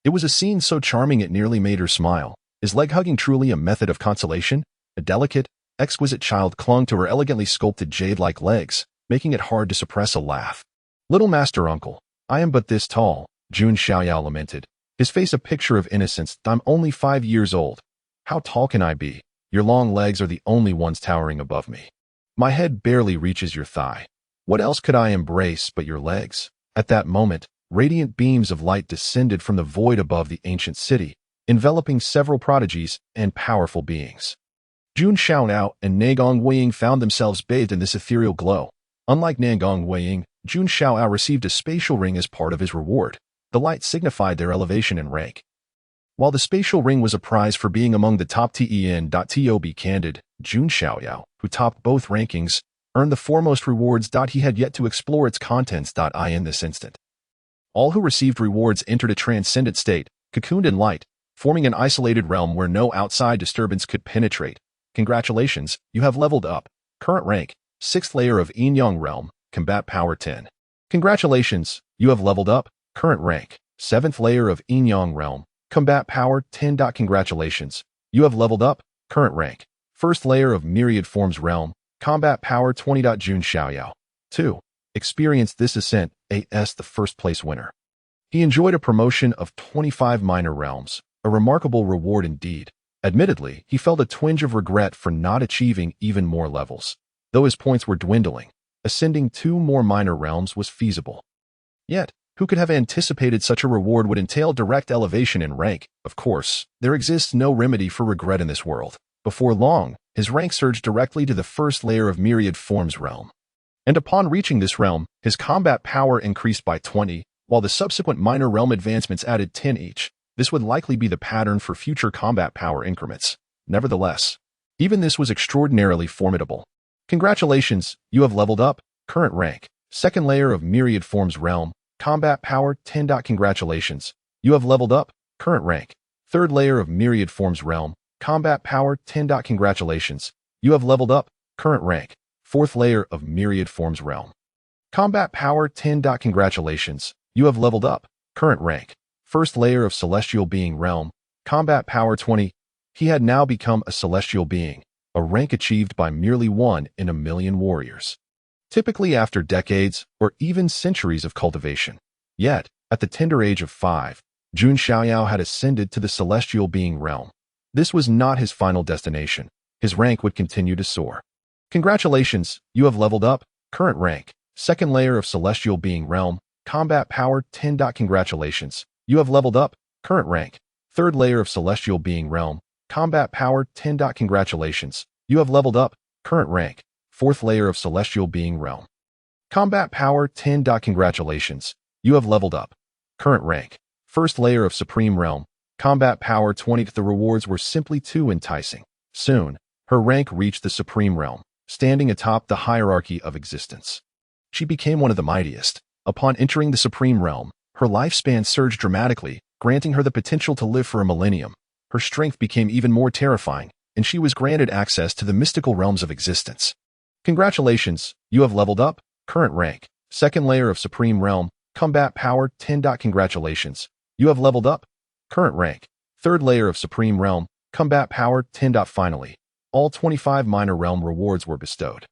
It was a scene so charming it nearly made her smile. Is leg-hugging truly a method of consolation? A delicate, exquisite child clung to her elegantly sculpted jade-like legs, making it hard to suppress a laugh. Little master uncle, I am but this tall, Jun Xiaoyao lamented, his face a picture of innocence. I'm only 5 years old. How tall can I be? Your long legs are the only ones towering above me. My head barely reaches your thigh. What else could I embrace but your legs? At that moment, radiant beams of light descended from the void above the ancient city, enveloping several prodigies and powerful beings. Jun Xiaoyao and Nangong Weiying found themselves bathed in this ethereal glow. Unlike Nangong Weiying, Jun Xiaoyao received a spatial ring as part of his reward. The light signified their elevation in rank. While the spatial ring was a prize for being among the top TEN.TOB candid, Jun Xiaoyao, who topped both rankings, earned the foremost rewards. He had yet to explore its contents. In this instant, all who received rewards entered a transcendent state, cocooned in light, forming an isolated realm where no outside disturbance could penetrate. Congratulations, you have leveled up. Current rank, 6th layer of Yin-Yang realm, combat power 10. Congratulations, you have leveled up. Current rank, 7th layer of Yin-Yang realm, combat power 10. Congratulations, you have leveled up. Current rank, 1st layer of myriad forms realm, combat power 20. Jun Xiaoyao 2. Experienced this ascent as the first place winner. He enjoyed a promotion of 25 minor realms, a remarkable reward indeed. Admittedly, he felt a twinge of regret for not achieving even more levels. Though his points were dwindling, ascending 2 more minor realms was feasible. Yet, who could have anticipated such a reward would entail direct elevation in rank? Of course, there exists no remedy for regret in this world. Before long, his rank surged directly to the 1st layer of myriad forms realm. And upon reaching this realm, his combat power increased by 20, while the subsequent minor realm advancements added 10 each. This would likely be the pattern for future combat power increments. Nevertheless, even this was extraordinarily formidable. Congratulations, you have leveled up. Current rank, 2nd layer of myriad forms realm, combat power 10. Congratulations, you have leveled up. Current rank, 3rd layer of myriad forms realm, combat power 10. Congratulations, you have leveled up. Current rank, 4th layer of myriad forms realm, combat power 10. Congratulations, you have leveled up. Current rank, 1st layer of celestial being realm, combat power 20. He had now become a celestial being, a rank achieved by merely 1 in a million warriors, typically after decades or even centuries of cultivation. Yet, at the tender age of 5, Jun Xiaoyao had ascended to the celestial being realm. This was not his final destination. His rank would continue to soar. Congratulations, you have leveled up. Current rank, 2nd layer of celestial being realm, combat power 10. Congratulations, you have leveled up. Current rank, 3rd layer of celestial being realm, combat power 10. Congratulations, you have leveled up. Current rank, 4th layer of celestial being realm, combat power 10. Congratulations, you have leveled up. Current rank, 1st layer of supreme realm, combat power 20. The rewards were simply too enticing. Soon, her rank reached the supreme realm, standing atop the hierarchy of existence. She became one of the mightiest. Upon entering the supreme realm, her lifespan surged dramatically, granting her the potential to live for a millennium. Her strength became even more terrifying, and she was granted access to the mystical realms of existence. Congratulations, you have leveled up. Current rank, 2nd layer of supreme realm, combat power 10. Congratulations, you have leveled up. Current rank, 3rd layer of supreme realm, combat power 10. Finally, all 25 minor realm rewards were bestowed.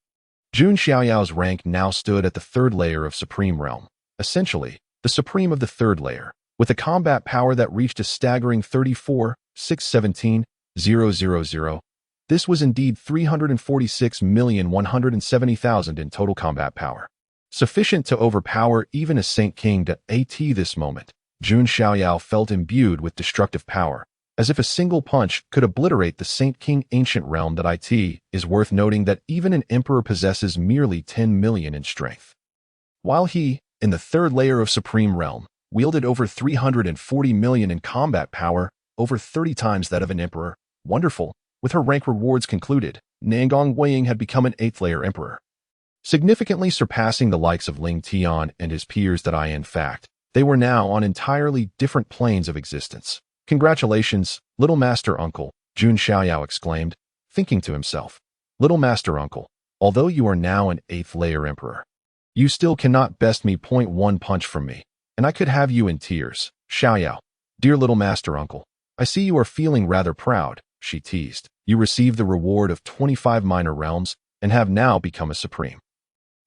Jun Xiaoyao's rank now stood at the 3rd layer of supreme realm, essentially, the supreme of the 3rd layer, with a combat power that reached a staggering 34,617,000. This was indeed 346,170,000 in total combat power. Sufficient to overpower even a Saint King. At this moment, Jun Xiaoyao felt imbued with destructive power, as if a single punch could obliterate the Saint King ancient realm. That it is worth noting that even an emperor possesses merely 10 million in strength, while he, in the 3rd layer of supreme realm, wielded over 340 million in combat power, over 30 times that of an emperor. Wonderful. With her rank rewards concluded, Nangong Weiying had become an 8th layer emperor, significantly surpassing the likes of Ling Tian and his peers. In fact, they were now on entirely different planes of existence. Congratulations, little master uncle, Jun Xiaoyao exclaimed, thinking to himself. Little master uncle, although you are now an 8th layer emperor, you still cannot best me. One punch from me, and I could have you in tears. Xiaoyao, dear little master uncle, I see you are feeling rather proud, she teased. You received the reward of 25 minor realms and have now become a supreme.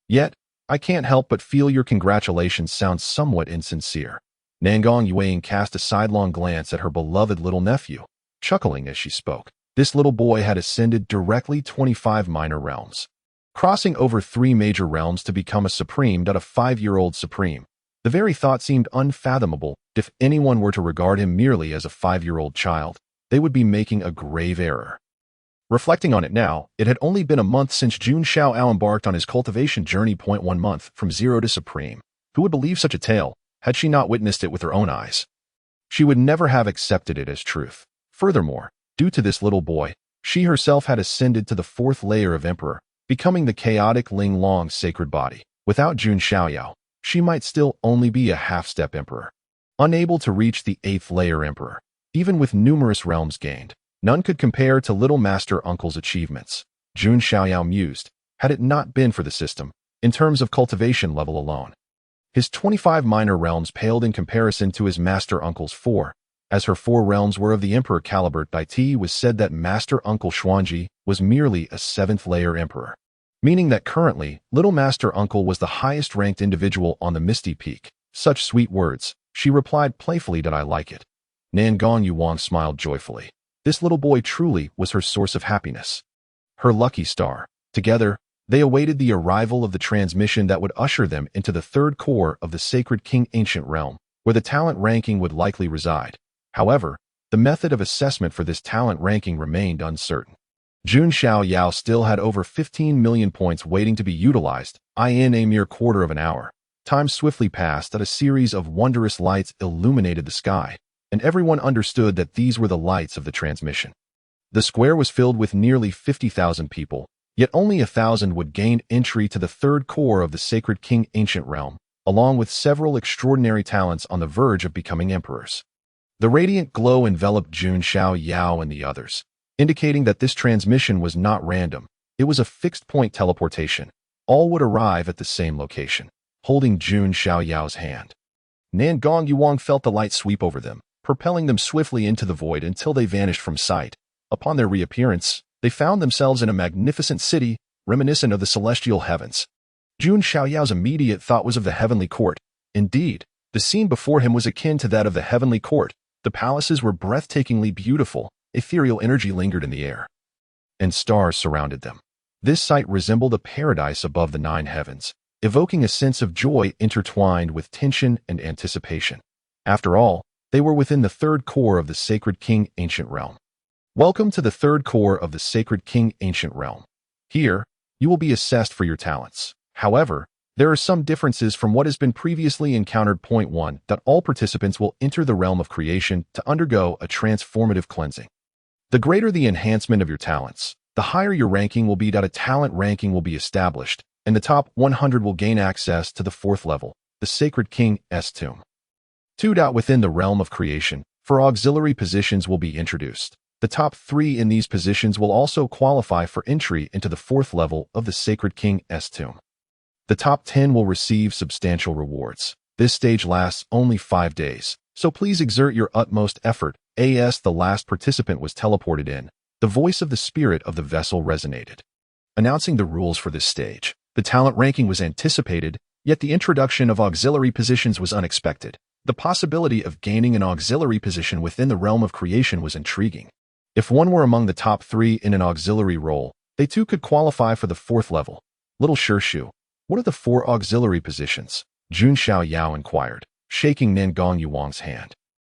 Yet, I can't help but feel your congratulations sound somewhat insincere. Nangong Weiying cast a sidelong glance at her beloved little nephew, chuckling as she spoke. This little boy had ascended directly 25 minor realms, crossing over 3 major realms to become a supreme. A 5-year-old supreme. The very thought seemed unfathomable. If anyone were to regard him merely as a 5-year-old child, they would be making a grave error. Reflecting on it now, it had only been a month since Jun Xiaoyao embarked on his cultivation journey. 1 month, from zero to supreme. Who would believe such a tale, had she not witnessed it with her own eyes? She would never have accepted it as truth. Furthermore, due to this little boy, she herself had ascended to the 4th layer of emperor, becoming the chaotic Ling Long sacred body. Without Jun Xiaoyao, she might still only be a half-step emperor. Unable to reach the 8th layer emperor, even with numerous realms gained, none could compare to little master uncle's achievements. Jun Xiaoyao mused, had it not been for the system, in terms of cultivation level alone. His 25 minor realms paled in comparison to his master uncle's 4, as her 4 realms were of the emperor caliber. It was said that master uncle Xuanji was merely a 7th layer emperor, meaning that currently, little master uncle was the highest ranked individual on the Misty Peak. Such sweet words, she replied playfully. Did I like it? Nangong Yuan smiled joyfully. This little boy truly was her source of happiness. Her lucky star. Together, they awaited the arrival of the transmission that would usher them into the 3rd core of the Sacred King Ancient Realm, where the talent ranking would likely reside. However, the method of assessment for this talent ranking remained uncertain. Jun Xiaoyao still had over 15 million points waiting to be utilized. In a mere quarter of an hour, time swiftly passed as a series of wondrous lights illuminated the sky, and everyone understood that these were the lights of the transmission. The square was filled with nearly 50,000 people, yet only 1,000 would gain entry to the 3rd core of the Sacred King Ancient Realm, along with several extraordinary talents on the verge of becoming emperors. The radiant glow enveloped Jun Xiaoyao and the others, indicating that this transmission was not random. It was a fixed-point teleportation. All would arrive at the same location, holding Jun Xiaoyao's hand. Nangong Yuan felt the light sweep over them, propelling them swiftly into the void until they vanished from sight. Upon their reappearance, they found themselves in a magnificent city, reminiscent of the celestial heavens. Jun Xiaoyao's immediate thought was of the heavenly court. Indeed, the scene before him was akin to that of the heavenly court. The palaces were breathtakingly beautiful, ethereal energy lingered in the air, and stars surrounded them. This sight resembled a paradise above the 9 heavens, evoking a sense of joy intertwined with tension and anticipation. After all, they were within the 3rd core of the Sacred King Ancient Realm. Welcome to the 3rd core of the Sacred King Ancient Realm. Here, you will be assessed for your talents. However, there are some differences from what has been previously encountered. 1. That all participants will enter the realm of creation to undergo a transformative cleansing. The greater the enhancement of your talents, the higher your ranking will be. A talent ranking will be established, and the top 100 will gain access to the 4th level, the Sacred King's tomb. 2. Within the realm of creation, 4 auxiliary positions will be introduced. The top 3 in these positions will also qualify for entry into the 4th level of the Sacred King's tomb. The top 10 will receive substantial rewards. This stage lasts only 5 days, so please exert your utmost effort. As the last participant was teleported in, the voice of the spirit of the vessel resonated, announcing the rules for this stage. The talent ranking was anticipated, yet the introduction of auxiliary positions was unexpected. The possibility of gaining an auxiliary position within the realm of creation was intriguing. If one were among the top 3 in an auxiliary role, they too could qualify for the 4th level. Little Shirshu, what are the 4 auxiliary positions? Jun Xiaoyao inquired, shaking Nangong Yuan's hand.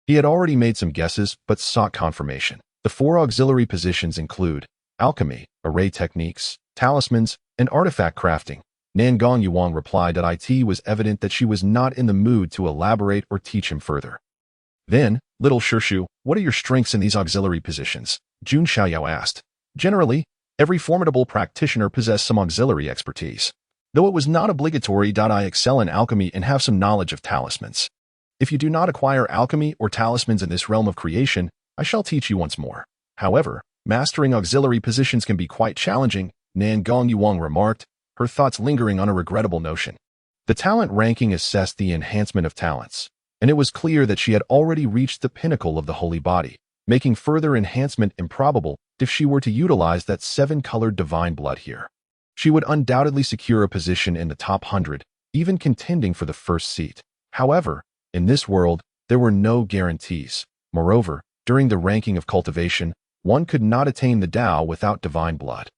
He had already made some guesses, but sought confirmation. The 4 auxiliary positions include alchemy, array techniques, talismans, and artifact crafting. Nangong Yuan replied that it was evident that she was not in the mood to elaborate or teach him further. Then, little Shirshu, what are your strengths in these auxiliary positions? Jun Xiaoyao asked. Generally, every formidable practitioner possessed some auxiliary expertise. Though it was not obligatory. I excel in alchemy and have some knowledge of talismans. If you do not acquire alchemy or talismans in this realm of creation, I shall teach you once more. However, mastering auxiliary positions can be quite challenging, Nangong Yuan remarked, her thoughts lingering on a regrettable notion. The talent ranking assessed the enhancement of talents, and it was clear that she had already reached the pinnacle of the holy body, making further enhancement improbable if she were to utilize that 7-colored divine blood here. She would undoubtedly secure a position in the top 100, even contending for the first seat. However, in this world, there were no guarantees. Moreover, during the ranking of cultivation, one could not attain the Tao without divine blood.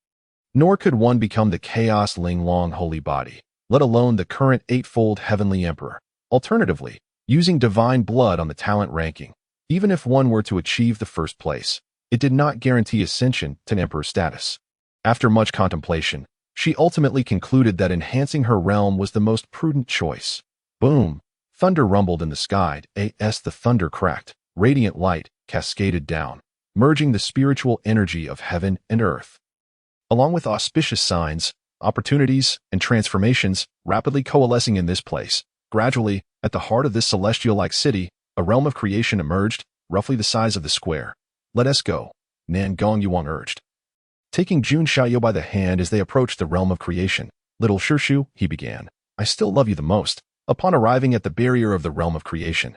Nor could one become the Chaos Ling Long holy body, let alone the current 8-fold heavenly emperor. Alternatively, using divine blood on the talent ranking, even if one were to achieve the first place, it did not guarantee ascension to emperor status. After much contemplation, she ultimately concluded that enhancing her realm was the most prudent choice. Boom! Thunder rumbled in the sky, as the thunder cracked. Radiant light cascaded down, merging the spiritual energy of heaven and earth. Along with auspicious signs, opportunities, and transformations rapidly coalescing in this place, gradually, at the heart of this celestial-like city, a realm of creation emerged, roughly the size of the square. "Let us go," Nan Gongyuang urged. Taking Jun Xiaoyao by the hand as they approached the realm of creation, "Little Shishu," he began, "I still love you the most." Upon arriving at the barrier of the realm of creation,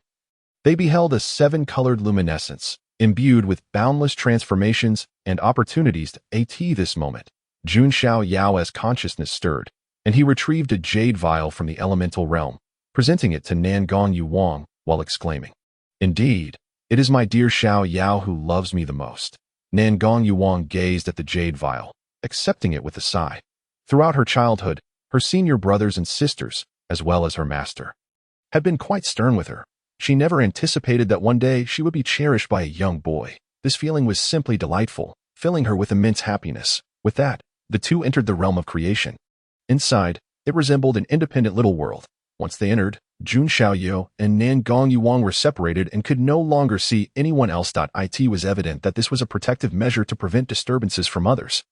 they beheld a seven-colored luminescence, imbued with boundless transformations and opportunities to at this moment. Jun Xiaoyao's consciousness stirred, and he retrieved a jade vial from the elemental realm, presenting it to Nan Gongyuang while exclaiming, "Indeed, it is my dear Xiaoyao who loves me the most." Nan Gongyuang gazed at the jade vial, accepting it with a sigh. Throughout her childhood, her senior brothers and sisters, as well as her master, had been quite stern with her. She never anticipated that one day she would be cherished by a young boy. This feeling was simply delightful, filling her with immense happiness. With that, the two entered the realm of creation. Inside, it resembled an independent little world. Once they entered, Jun Xiaoyao and Nan Gongyuang were separated and could no longer see anyone else. It was evident that this was a protective measure to prevent disturbances from others.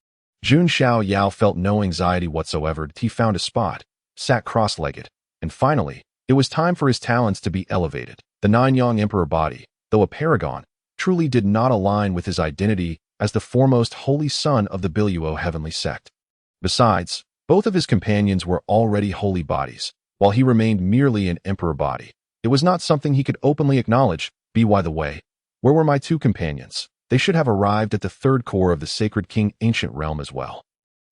Jun Xiaoyao felt no anxiety whatsoever. He found a spot, sat cross-legged, and finally, it was time for his talents to be elevated. The Nine-Yang Emperor body, though a paragon, truly did not align with his identity as the foremost holy son of the Biluo heavenly sect. Besides, both of his companions were already holy bodies, while he remained merely an emperor body. It was not something he could openly acknowledge. By the way, where were my two companions? They should have arrived at the third core of the Sacred King ancient realm as well.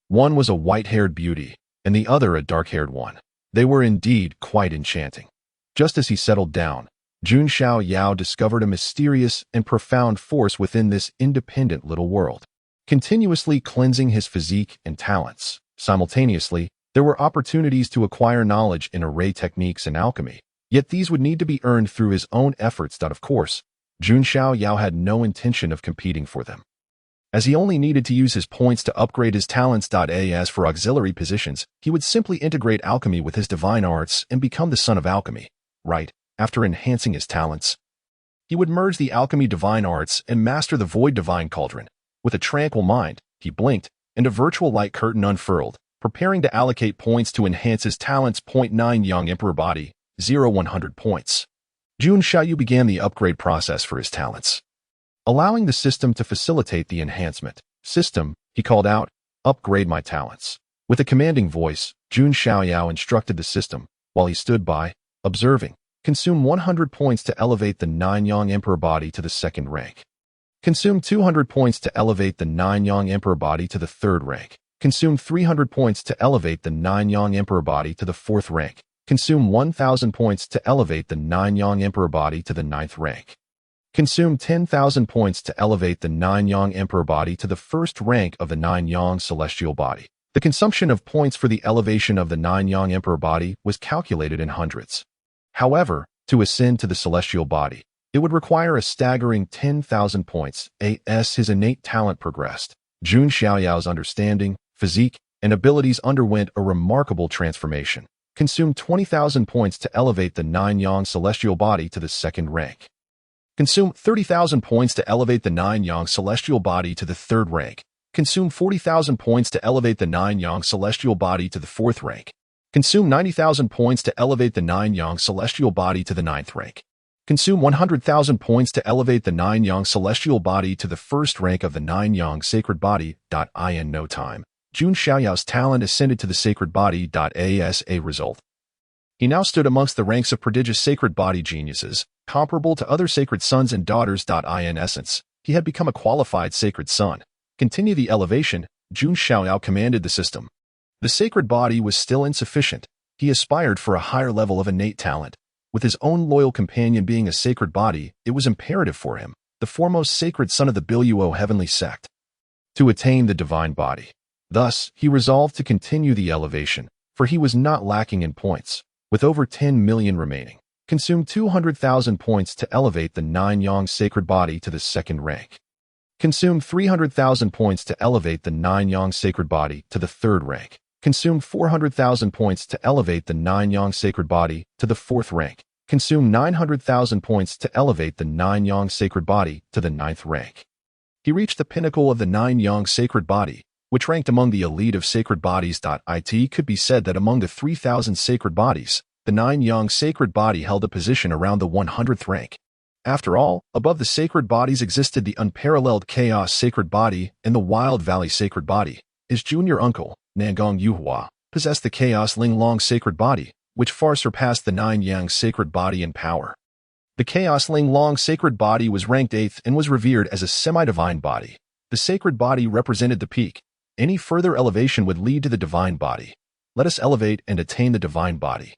One was a white-haired beauty, and the other a dark-haired one. They were indeed quite enchanting. Just as he settled down, Jun Xiaoyao discovered a mysterious and profound force within this independent little world, continuously cleansing his physique and talents. Simultaneously, there were opportunities to acquire knowledge in array techniques and alchemy, yet these would need to be earned through his own efforts. Of course, Jun Xiaoyao had no intention of competing for them, as he only needed to use his points to upgrade his talents. As for auxiliary positions, he would simply integrate alchemy with his divine arts and become the son of alchemy. Right, after enhancing his talents, he would merge the alchemy divine arts and master the void divine cauldron. With a tranquil mind, he blinked, and a virtual light curtain unfurled, preparing to allocate points to enhance his talents. 9 Young Emperor Body, 100 points. Jun Xiaoyao began the upgrade process for his talents, allowing the system to facilitate the enhancement. "System," he called out, "upgrade my talents." With a commanding voice, Jun Xiaoyao instructed the system, while he stood by, observing. "Consume 100 points to elevate the 9 Young Emperor Body to the second rank. Consume 200 points to elevate the 9 Young Emperor Body to the third rank. Consume 300 points to elevate the 9 Young Emperor Body to the fourth rank. Consume 1,000 points to elevate the 9 Young Emperor Body to the ninth rank. Consume 10,000 points to elevate the 9 Yang Emperor Body to the first rank of the 9 Yang Celestial Body." The consumption of points for the elevation of the 9 Yang Emperor Body was calculated in hundreds. However, to ascend to the Celestial Body, it would require a staggering 10,000 points. As his innate talent progressed, Jun Xiaoyao's understanding, physique, and abilities underwent a remarkable transformation. Consume 20,000 points to elevate the 9 Yang Celestial Body to the second rank. Consume 30,000 points to elevate the 9 Yang Celestial Body to the third rank. Consume 40,000 points to elevate the 9 Yang Celestial Body to the fourth rank. Consume 90,000 points to elevate the 9 Yang Celestial Body to the ninth rank. Consume 100,000 points to elevate the 9 Yang Celestial Body to the first rank of the 9 Yang Sacred Body. In no time, Jun Xiaoyao's talent ascended to the Sacred Body. As a result, he now stood amongst the ranks of prodigious sacred body geniuses, comparable to other sacred sons and daughters. In essence, he had become a qualified sacred son. Continue the elevation, Jun Xiaoyao commanded the system. The sacred body was still insufficient. He aspired for a higher level of innate talent. With his own loyal companion being a sacred body, it was imperative for him, the foremost sacred son of the Biluo heavenly sect, to attain the divine body. Thus, he resolved to continue the elevation, for he was not lacking in points. With over 10 million remaining, consume 200,000 points to elevate the 9 Yang Sacred Body to the second rank. Consumed 300,000 points to elevate the 9-yang sacred body to the 3rd rank. Consumed 400,000 points to elevate the 9-yang sacred body to the 4th rank. Consumed 900,000 points to elevate the 9-yang sacred body to the 9th rank. He reached the pinnacle of the 9-yang sacred body, which ranked among the elite of sacred bodies. It could be said that among the 3,000 sacred bodies, the 9-yang sacred body held a position around the 100th rank. After all, above the sacred bodies existed the unparalleled chaos sacred body and the wild valley sacred body. His junior uncle, Nangong Yuhua, possessed the chaos Linglong sacred body, which far surpassed the 9-yang sacred body in power. The chaos Linglong sacred body was ranked 8th and was revered as a semi-divine body. The sacred body represented the peak. Any further elevation would lead to the divine body. Let us elevate and attain the divine body,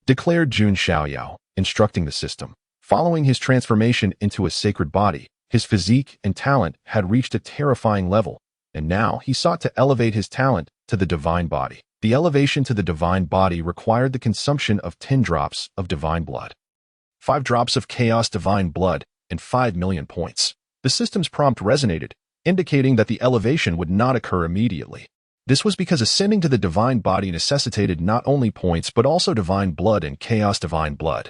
declared Jun Xiaoyao, instructing the system. Following his transformation into a sacred body, his physique and talent had reached a terrifying level, and now he sought to elevate his talent to the divine body. The elevation to the divine body required the consumption of 10 drops of divine blood, 5 drops of chaos divine blood, and 5 million points. The system's prompt resonated, indicating that the elevation would not occur immediately. This was because ascending to the divine body necessitated not only points but also divine blood and chaos divine blood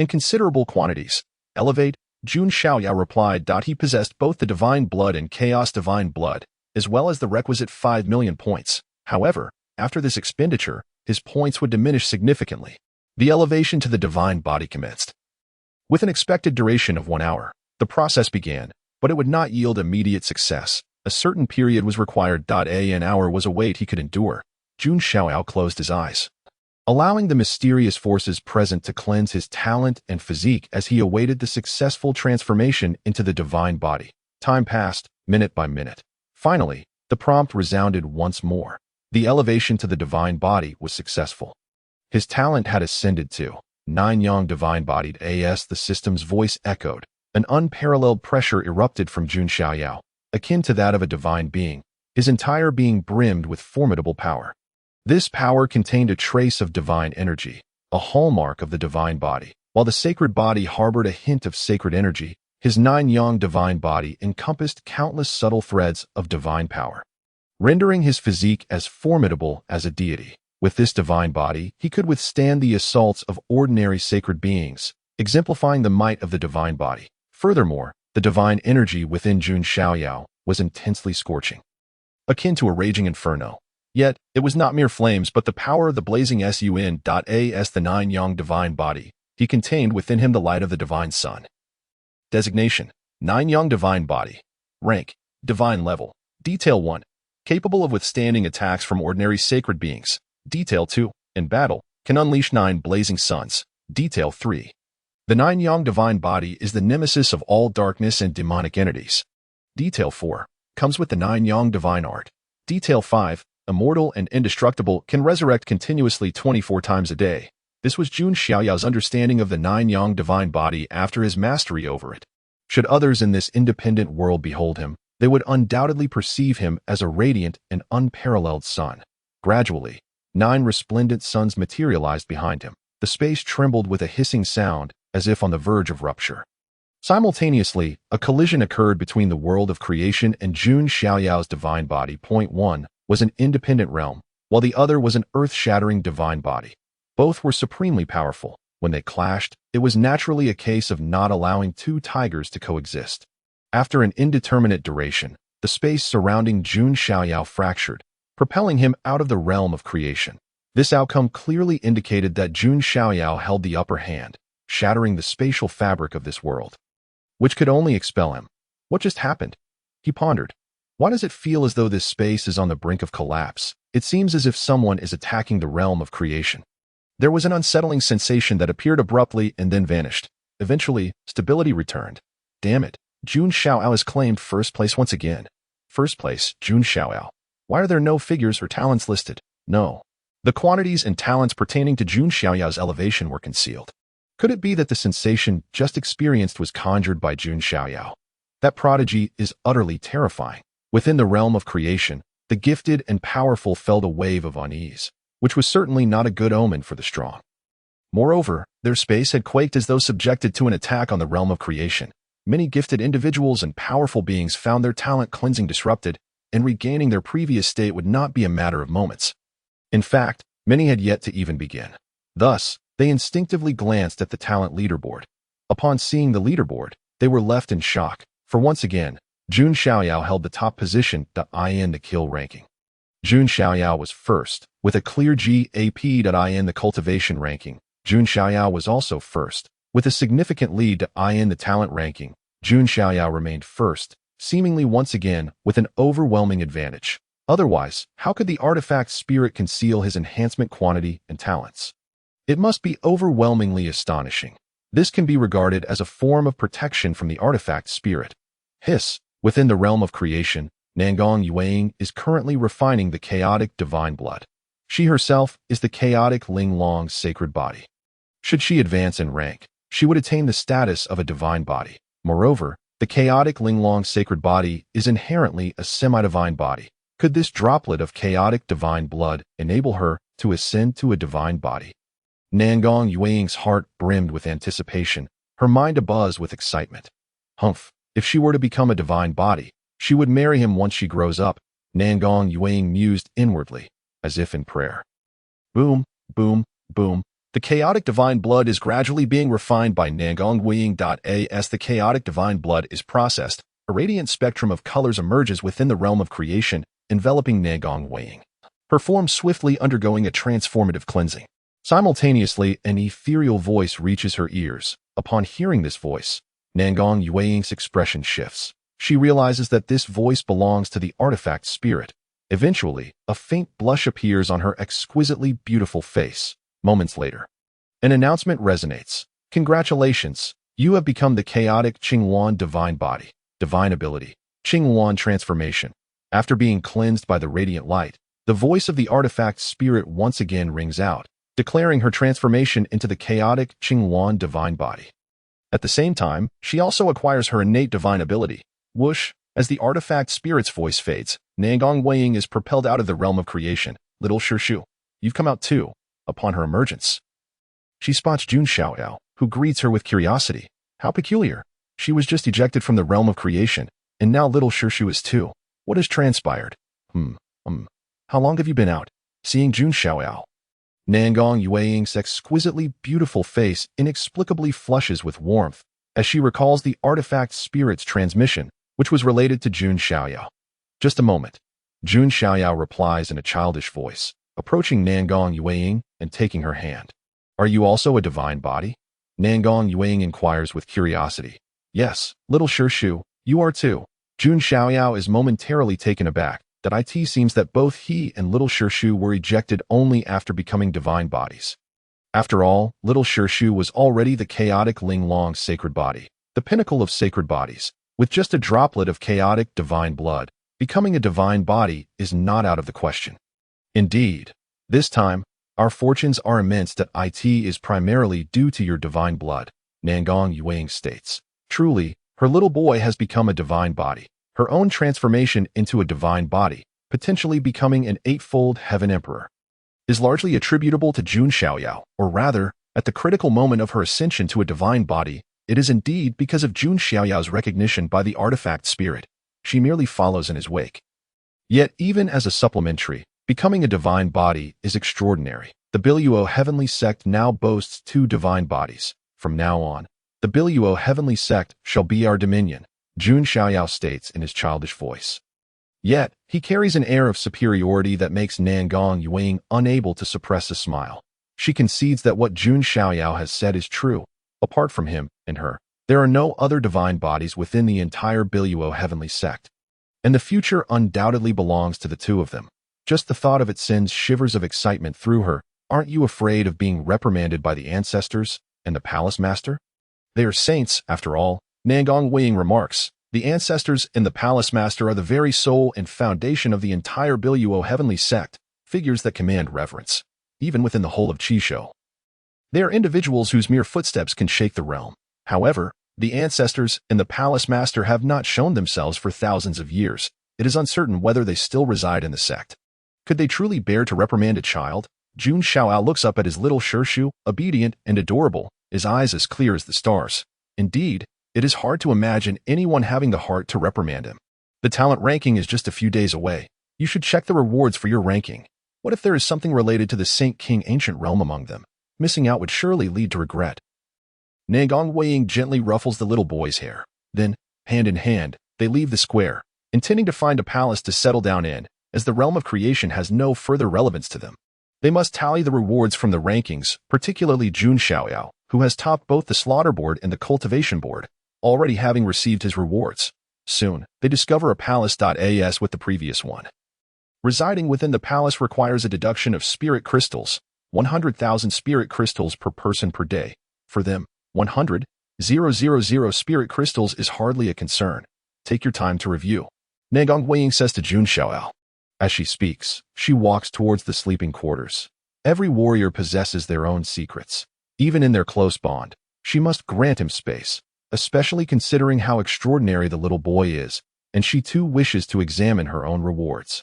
in considerable quantities. Elevate, Jun Xiaoyao replied. He possessed both the divine blood and chaos divine blood, as well as the requisite 5 million points. However, after this expenditure, his points would diminish significantly. The elevation to the divine body commenced. With an expected duration of 1 hour, the process began, but it would not yield immediate success. A certain period was required. An hour was a wait he could endure. Jun Xiaoyao closed his eyes, allowing the mysterious forces present to cleanse his talent and physique as he awaited the successful transformation into the divine body. Time passed, minute by minute. Finally, the prompt resounded once more. The elevation to the divine body was successful. His talent had ascended to 9-yang divine-bodied as the system's voice echoed. An unparalleled pressure erupted from Jun Xiaoyao, akin to that of a divine being. His entire being brimmed with formidable power. This power contained a trace of divine energy, a hallmark of the divine body. While the sacred body harbored a hint of sacred energy, his 9-yang divine body encompassed countless subtle threads of divine power, rendering his physique as formidable as a deity. With this divine body, he could withstand the assaults of ordinary sacred beings, exemplifying the might of the divine body. Furthermore, the divine energy within Jun Xiaoyao was intensely scorching, akin to a raging inferno. Yet, it was not mere flames but the power of the blazing as the 9-yang divine body. He contained within him the light of the divine sun. Designation: 9-yang divine body. Rank: divine level. Detail 1. Capable of withstanding attacks from ordinary sacred beings. Detail 2. In battle, can unleash 9 blazing suns. Detail 3. The 9-yang divine body is the nemesis of all darkness and demonic entities. Detail 4. Comes with the 9-yang divine art. Detail 5. Immortal and indestructible, can resurrect continuously 24 times a day. This was Jun Xiaoyao's understanding of the 9-yang divine body after his mastery over it. Should others in this independent world behold him, they would undoubtedly perceive him as a radiant and unparalleled sun. Gradually, 9 resplendent suns materialized behind him. The space trembled with a hissing sound, as if on the verge of rupture. Simultaneously, a collision occurred between the world of creation and Jun Xiaoyao's divine body. Point 1 was an independent realm, while the other was an earth-shattering divine body. Both were supremely powerful. When they clashed, it was naturally a case of not allowing 2 tigers to coexist. After an indeterminate duration, the space surrounding Jun Xiaoyao fractured, propelling him out of the realm of creation. This outcome clearly indicated that Jun Xiaoyao held the upper hand, shattering the spatial fabric of this world, which could only expel him. What just happened? He pondered. Why does it feel as though this space is on the brink of collapse? It seems as if someone is attacking the realm of creation. There was an unsettling sensation that appeared abruptly and then vanished. Eventually, stability returned. Damn it, Jun Xiaoyao has claimed first place once again. First place, Jun Xiaoyao. Why are there no figures or talents listed? No. The quantities and talents pertaining to Jun Xiaoyao's elevation were concealed. Could it be that the sensation just experienced was conjured by Jun Xiaoyao? That prodigy is utterly terrifying. Within the realm of creation, the gifted and powerful felt a wave of unease, which was certainly not a good omen for the strong. Moreover, their space had quaked as though subjected to an attack on the realm of creation. many gifted individuals and powerful beings found their talent cleansing disrupted, and regaining their previous state would not be a matter of moments. In fact, many had yet to even begin. Thus, they instinctively glanced at the talent leaderboard. Upon seeing the leaderboard, they were left in shock, for once again, Jun Xiaoyao held the top position in the kill ranking. Jun Xiaoyao was first, with a clear GAP in the cultivation ranking. Jun Xiaoyao was also first, with a significant lead in the talent ranking. Jun Xiaoyao remained first, seemingly once again with an overwhelming advantage. Otherwise, how could the artifact spirit conceal his enhancement quantity and talents? It must be overwhelmingly astonishing. This can be regarded as a form of protection from the artifact spirit. Within the realm of creation, Nangong Yueying is currently refining the chaotic divine blood. She herself is the chaotic Linglong sacred body. Should she advance in rank, she would attain the status of a divine body. Moreover, the chaotic Linglong sacred body is inherently a semi-divine body. Could this droplet of chaotic divine blood enable her to ascend to a divine body? Nangong Yueying's heart brimmed with anticipation, her mind abuzz with excitement. If she were to become a divine body, she would marry him once she grows up, Nangong Yueying mused inwardly, as if in prayer. Boom, boom, boom. The chaotic divine blood is gradually being refined by Nangong Yueying. As the chaotic divine blood is processed, a radiant spectrum of colors emerges within the realm of creation, enveloping Nangong Yueying, her form swiftly undergoing a transformative cleansing. Simultaneously, an ethereal voice reaches her ears. Upon hearing this voice, Nangong Yueying's expression shifts. She realizes that this voice belongs to the artifact spirit. Eventually, a faint blush appears on her exquisitely beautiful face. Moments later, an announcement resonates. Congratulations, you have become the chaotic Qingluan divine body. Divine ability, Qingluan transformation. After being cleansed by the radiant light, the voice of the artifact spirit once again rings out, declaring her transformation into the chaotic Qingluan divine body. At the same time, she also acquires her innate divine ability. Whoosh! As the artifact spirit's voice fades, Nangong Yueying is propelled out of the realm of creation. Little Shishu, you've come out too. Upon her emergence, she spots Jun Xiaoyao, who greets her with curiosity. How peculiar. She was just ejected from the realm of creation, and now little Shishu is too. What has transpired? How long have you been out? Seeing Jun Xiaoyao, Nangong Yueying's exquisitely beautiful face inexplicably flushes with warmth as she recalls the artifact spirit's transmission, which was related to Jun Xiaoyao. Just a moment. Jun Xiaoyao replies in a childish voice, approaching Nangong Yueying and taking her hand. Are you also a divine body? Nangong Yueying inquires with curiosity. Yes, little Shishu, you are too. Jun Xiaoyao is momentarily taken aback. That it seems that both he and little Shishu were ejected only after becoming divine bodies. After all, little Shishu was already the chaotic Linglong sacred body, the pinnacle of sacred bodies. With just a droplet of chaotic divine blood, becoming a divine body is not out of the question. Indeed, this time, our fortunes are immense. That it is primarily due to your divine blood, Nangong Yueying states. Truly, her little boy has become a divine body, her own transformation into a divine body, potentially becoming an eightfold heaven emperor, is largely attributable to Jun Xiaoyao, or rather, at the critical moment of her ascension to a divine body, it is indeed because of Jun Xiaoyao's recognition by the artifact spirit. She merely follows in his wake. Yet, even as a supplementary, becoming a divine body is extraordinary. The Biluo heavenly sect now boasts 2 divine bodies. From now on, the Biluo heavenly sect shall be our dominion, Jun Xiaoyao states in his childish voice. Yet, he carries an air of superiority that makes Nangong Yueying unable to suppress a smile. She concedes that what Jun Xiaoyao has said is true. Apart from him and her, there are no other divine bodies within the entire Biluo heavenly sect, and the future undoubtedly belongs to the 2 of them. Just the thought of it sends shivers of excitement through her. Aren't you afraid of being reprimanded by the ancestors and the palace master? They are saints, after all, Nangong Yueying remarks. The ancestors and the palace master are the very soul and foundation of the entire Biluo heavenly sect, figures that command reverence, even within the whole of Qishou. They are individuals whose mere footsteps can shake the realm. However, the ancestors and the palace master have not shown themselves for thousands of years. It is uncertain whether they still reside in the sect. Could they truly bear to reprimand a child? Jun Xiaoyao looks up at his little Shishu, obedient and adorable, his eyes as clear as the stars. Indeed, it is hard to imagine anyone having the heart to reprimand him. The talent ranking is just a few days away. You should check the rewards for your ranking. What if there is something related to the Saint King ancient realm among them? Missing out would surely lead to regret. Nangong Weiying gently ruffles the little boy's hair. Then, hand in hand, they leave the square, intending to find a palace to settle down in, as the realm of creation has no further relevance to them. They must tally the rewards from the rankings, particularly Jun Xiaoyao, who has topped both the slaughter board and the cultivation board, already having received his rewards. Soon, they discover a palace.as with the previous one. Residing within the palace requires a deduction of spirit crystals, 100,000 spirit crystals per person per day. For them, 100,000 spirit crystals is hardly a concern. Take your time to review. Nangong Weiying says to Jun Xiaoyao. As she speaks, she walks towards the sleeping quarters. Every warrior possesses their own secrets. Even in their close bond, she must grant him space, especially considering how extraordinary the little boy is, and she too wishes to examine her own rewards.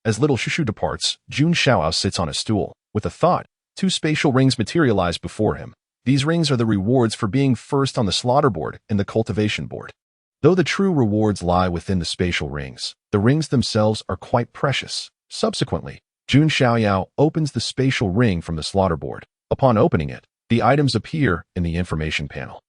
As little Shushu departs, Jun Xiaoyao sits on a stool. With a thought, 2 spatial rings materialize before him. These rings are the rewards for being first on the slaughter board and the cultivation board. Though the true rewards lie within the spatial rings, the rings themselves are quite precious. Subsequently, Jun Xiaoyao opens the spatial ring from the slaughter board. Upon opening it, the items appear in the information panel.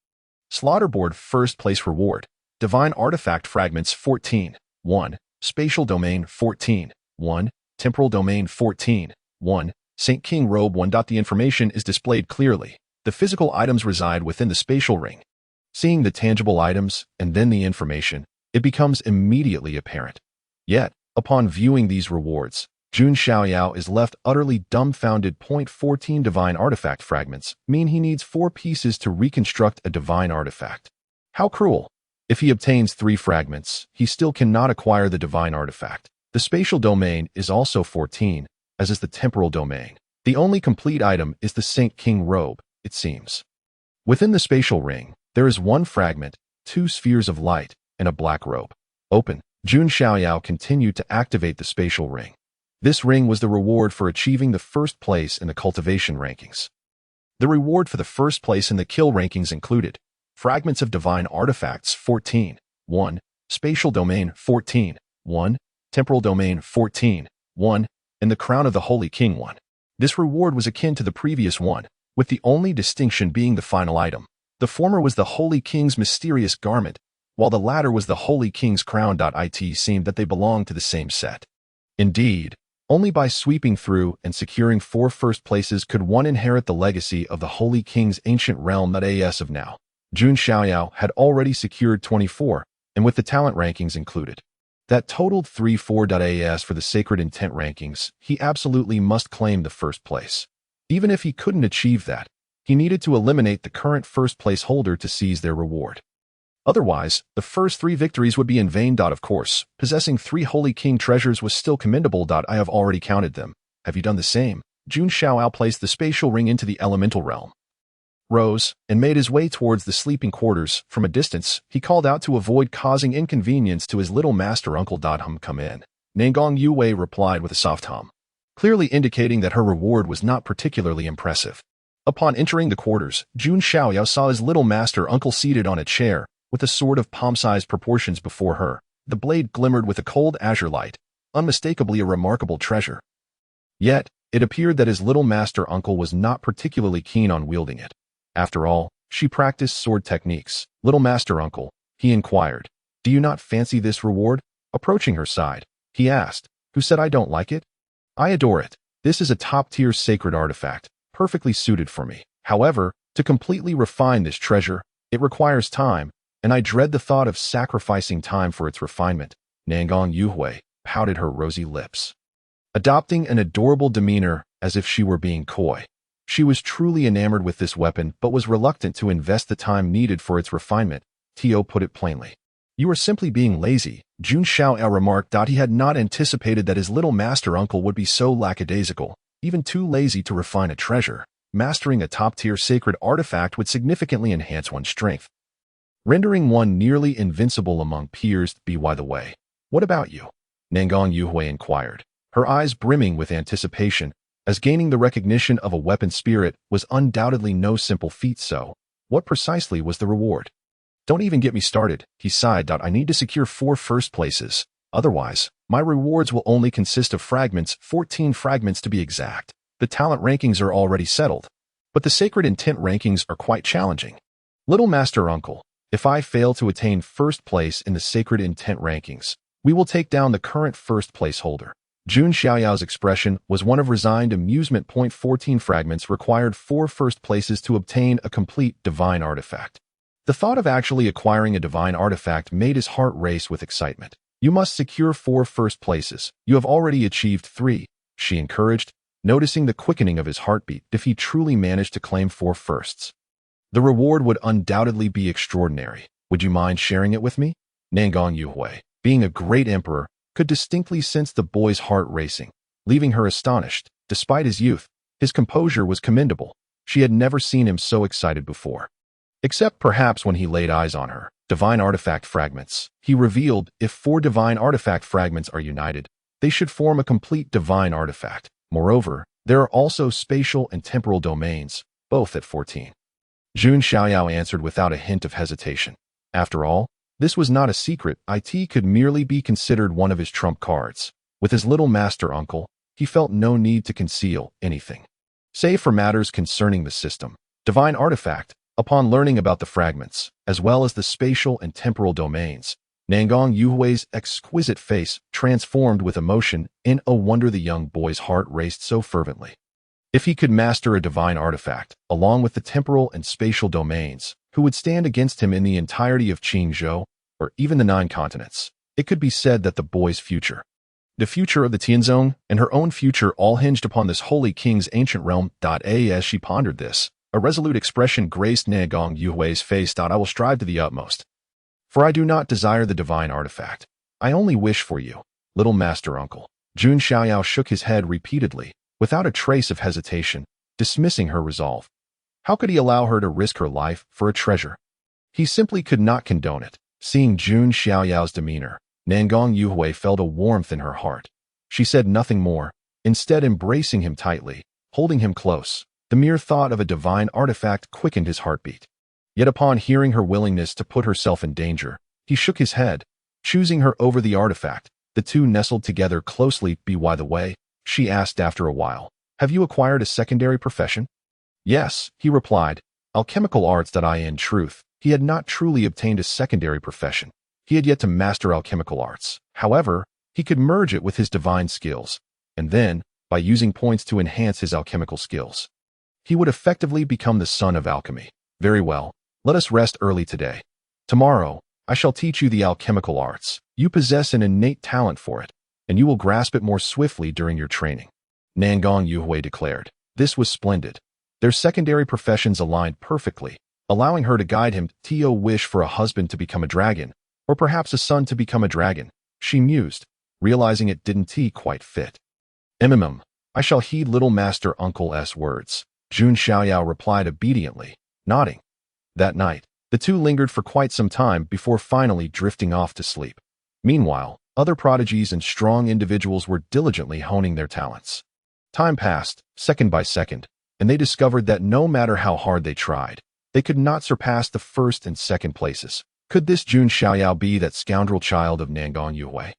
Slaughter board first place reward. Divine artifact fragments 14, 1. Spatial domain 14, 1. Temporal domain 14, 1. Saint King robe 1. The information is displayed clearly. The physical items reside within the spatial ring. Seeing the tangible items and then the information, it becomes immediately apparent. Yet, upon viewing these rewards, Jun Xiaoyao is left utterly dumbfounded. 14 divine artifact fragments mean he needs 4 pieces to reconstruct a divine artifact. How cruel! If he obtains 3 fragments, he still cannot acquire the divine artifact. The spatial domain is also 14, as is the temporal domain. The only complete item is the Saint King robe, it seems. Within the spatial ring, there is 1 fragment, 2 spheres of light, and a black robe. Open. Jun Xiaoyao continued to activate the spatial ring. This ring was the reward for achieving the first place in the cultivation rankings. The reward for the first place in the kill rankings included fragments of divine artifacts 14, 1, spatial domain 14, 1, temporal domain 14, 1, and the crown of the Holy King 1. This reward was akin to the previous one, with the only distinction being the final item. The former was the Holy King's mysterious garment, while the latter was the Holy King's crown. It seemed that they belonged to the same set. Indeed, only by sweeping through and securing 4 first places could one inherit the legacy of the Holy King's ancient realm. As of now, Jun Xiaoyao had already secured 24, and with the talent rankings included, that totaled 34. As for the sacred intent rankings, he absolutely must claim the first place. Even if he couldn't achieve that, he needed to eliminate the current first place holder to seize their reward. Otherwise, the first 3 victories would be in vain. Of course, possessing 3 Holy King treasures was still commendable. I have already counted them. Have you done the same? Jun Xiaoyao placed the spatial ring into the elemental realm, rose, and made his way towards the sleeping quarters. From a distance, he called out to avoid causing inconvenience to his little master uncle. Come in. Nangong Yue replied with a soft hum, clearly indicating that her reward was not particularly impressive. Upon entering the quarters, Jun Xiaoyao saw his little master uncle seated on a chair, with a sword of palm-sized proportions before her. The blade glimmered with a cold azure light, unmistakably a remarkable treasure. Yet, it appeared that his little master uncle was not particularly keen on wielding it. After all, she practiced sword techniques. Little master uncle, he inquired, do you not fancy this reward? Approaching her side, he asked, who said I don't like it? I adore it. This is a top-tier sacred artifact, perfectly suited for me. However, to completely refine this treasure, it requires time, and I dread the thought of sacrificing time for its refinement. Nangong Yuhui pouted her rosy lips, adopting an adorable demeanor as if she were being coy. She was truly enamored with this weapon but was reluctant to invest the time needed for its refinement. Tio put it plainly. You are simply being lazy, Jun Xiaoyao remarked. He had not anticipated that his little master uncle would be so lackadaisical, even too lazy to refine a treasure. Mastering a top-tier sacred artifact would significantly enhance one's strength, rendering one nearly invincible among peers. By the way, what about you? Nangong Yuhui inquired, her eyes brimming with anticipation, as gaining the recognition of a weapon spirit was undoubtedly no simple feat. So, what precisely was the reward? Don't even get me started, he sighed. I need to secure 4 first places. Otherwise, my rewards will only consist of fragments, 14 fragments to be exact. The talent rankings are already settled, but the sacred intent rankings are quite challenging. Little Master Uncle, if I fail to attain first place in the sacred intent rankings, we will take down the current first place holder. Jun Xiaoyao's expression was one of resigned amusement. 14 fragments required 4 first places to obtain a complete divine artifact. The thought of actually acquiring a divine artifact made his heart race with excitement. You must secure 4 first places. You have already achieved 3, she encouraged, noticing the quickening of his heartbeat if he truly managed to claim 4 firsts. The reward would undoubtedly be extraordinary. Would you mind sharing it with me? Nangong Yuhui, being a great emperor, could distinctly sense the boy's heart racing, leaving her astonished. Despite his youth, his composure was commendable. She had never seen him so excited before. Except perhaps when he laid eyes on her. Divine artifact fragments. He revealed, if 4 divine artifact fragments are united, they should form a complete divine artifact. Moreover, there are also spatial and temporal domains, both at 14. Jun Xiaoyao answered without a hint of hesitation. After all, this was not a secret. It could merely be considered one of his trump cards. With his little master uncle, he felt no need to conceal anything. Save for matters concerning the system. Divine artifact. Upon learning about the fragments, as well as the spatial and temporal domains, Nangong Yuhui's exquisite face transformed with emotion. In a wonder the young boy's heart raced so fervently. If he could master a divine artifact, along with the temporal and spatial domains, who would stand against him in the entirety of Jiuzhou, or even the 9 continents, it could be said that the boy's future, the future of the Tianzong, and her own future all hinged upon this holy king's ancient realm. As she pondered this, a resolute expression graced Nangong Yuhui's face. I will strive to the utmost. For I do not desire the divine artifact. I only wish for you, little master uncle. Jun Xiaoyao shook his head repeatedly, without a trace of hesitation, dismissing her resolve. How could he allow her to risk her life for a treasure? He simply could not condone it. Seeing Jun Xiaoyao's demeanor, Nangong Yuhui felt a warmth in her heart. She said nothing more, instead embracing him tightly, holding him close. The mere thought of a divine artifact quickened his heartbeat. Yet upon hearing her willingness to put herself in danger, he shook his head, choosing her over the artifact. The two nestled together closely. By the way, she asked after a while, have you acquired a secondary profession? Yes, he replied, alchemical arts. In truth, he had not truly obtained a secondary profession. He had yet to master alchemical arts. However, he could merge it with his divine skills, and then, by using points to enhance his alchemical skills, he would effectively become the son of alchemy. Very well, let us rest early today. Tomorrow, I shall teach you the alchemical arts. You possess an innate talent for it, and you will grasp it more swiftly during your training. Nangong Yuhui declared. This was splendid. Their secondary professions aligned perfectly, allowing her to guide him. Tio wish for a husband to become a dragon, or perhaps a son to become a dragon, she mused, realizing it didn't quite fit. I shall heed little master uncle's words. Jun Xiaoyao replied obediently, nodding. That night, the two lingered for quite some time before finally drifting off to sleep. Meanwhile, other prodigies and strong individuals were diligently honing their talents. Time passed, second by second, and they discovered that no matter how hard they tried, they could not surpass the first and second places. Could this Jun Xiaoyao be that scoundrel child of Nangong Yuhui?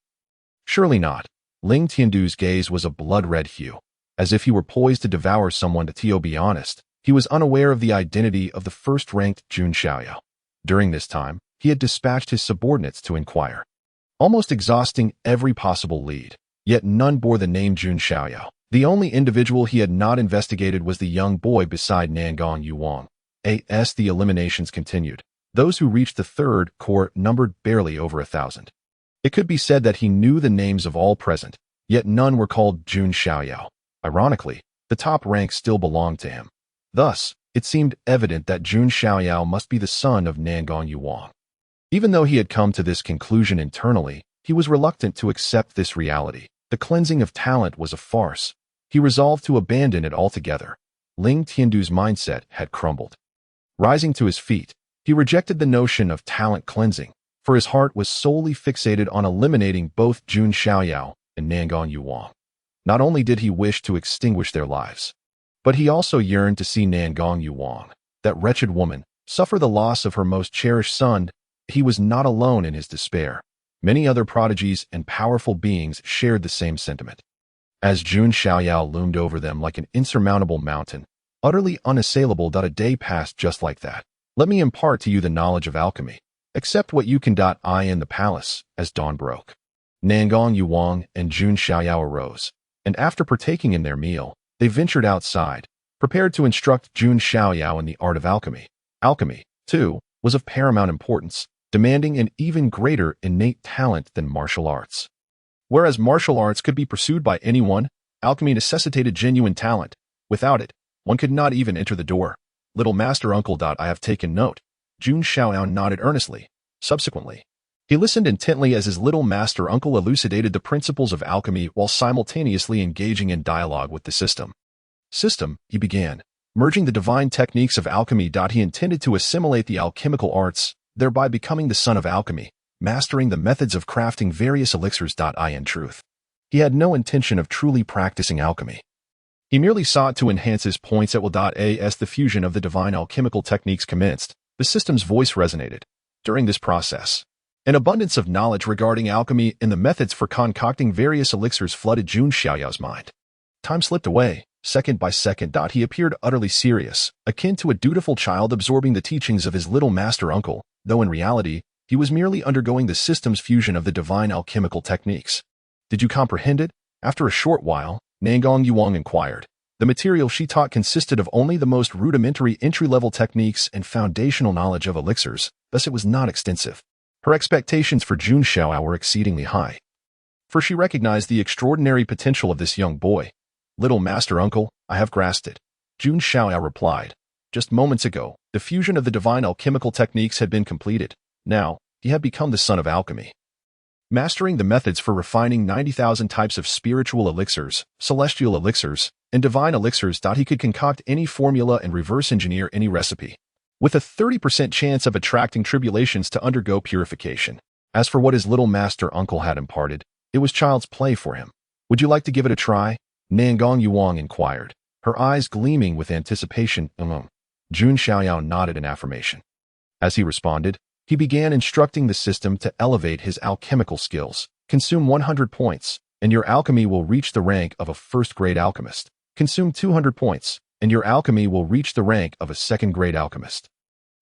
Surely not. Ling Tiandu's gaze was a blood-red hue, as if he were poised to devour someone. To be honest, he was unaware of the identity of the first-ranked Jun Xiaoyao. During this time, he had dispatched his subordinates to inquire, almost exhausting every possible lead, yet none bore the name Jun Xiaoyao. The only individual he had not investigated was the young boy beside Nangong Yuwang. As the eliminations continued, those who reached the third core numbered barely over 1,000. It could be said that he knew the names of all present, yet none were called Jun Xiaoyao. Ironically, the top rank still belonged to him. Thus, it seemed evident that Jun Xiaoyao must be the son of Nangong Yuwang. Even though he had come to this conclusion internally, he was reluctant to accept this reality. The cleansing of talent was a farce. He resolved to abandon it altogether. Ling Tiandu's mindset had crumbled. Rising to his feet, he rejected the notion of talent cleansing, for his heart was solely fixated on eliminating both Jun Xiaoyao and Nangong Yuwang. Not only did he wish to extinguish their lives, but he also yearned to see Nangong Yuwang, that wretched woman, suffer the loss of her most cherished son. he was not alone in his despair. Many other prodigies and powerful beings shared the same sentiment. As Jun Xiaoyao loomed over them like an insurmountable mountain, utterly unassailable, a day passed just like that. Let me impart to you the knowledge of alchemy. Accept what you can. I in the palace, as dawn broke. Nangong Yuang and Jun Xiaoyao arose, and after partaking in their meal, they ventured outside, prepared to instruct Jun Xiaoyao in the art of alchemy. Alchemy, too, was of paramount importance, demanding an even greater innate talent than martial arts. Whereas martial arts could be pursued by anyone, alchemy necessitated genuine talent. Without it, one could not even enter the door. Little master uncle. I have taken note. Jun Xiaoyao nodded earnestly. Subsequently, he listened intently as his little master uncle elucidated the principles of alchemy while simultaneously engaging in dialogue with the system. He began, merging the divine techniques of alchemy. He intended to assimilate the alchemical arts, thereby becoming the son of alchemy, mastering the methods of crafting various elixirs. In truth, he had no intention of truly practicing alchemy. He merely sought to enhance his points at will. As the fusion of the divine alchemical techniques commenced, the system's voice resonated. During this process, an abundance of knowledge regarding alchemy and the methods for concocting various elixirs flooded Jun Xiaoyao's mind. Time slipped away, second by second. He appeared utterly serious, akin to a dutiful child absorbing the teachings of his little master uncle, though in reality, he was merely undergoing the system's fusion of the divine alchemical techniques. Did you comprehend it? After a short while, Nangong Yuang inquired. The material she taught consisted of only the most rudimentary entry-level techniques and foundational knowledge of elixirs, thus it was not extensive. Her expectations for Jun Xiaoyao were exceedingly high, for she recognized the extraordinary potential of this young boy. Little master uncle, I have grasped it, Jun Xiaoyao replied. Just moments ago, the fusion of the divine alchemical techniques had been completed. Now, he had become the son of alchemy, mastering the methods for refining 90,000 types of spiritual elixirs, celestial elixirs, and divine elixirs. He could concoct any formula and reverse engineer any recipe, with a 30% chance of attracting tribulations to undergo purification. As for what his little master uncle had imparted, it was child's play for him. Would you like to give it a try? Nangong Yuang inquired, her eyes gleaming with anticipation. Jun Xiaoyao nodded in affirmation. As he responded, he began instructing the system to elevate his alchemical skills. Consume 100 points, and your alchemy will reach the rank of a first-grade alchemist. Consume 200 points, and your alchemy will reach the rank of a second-grade alchemist.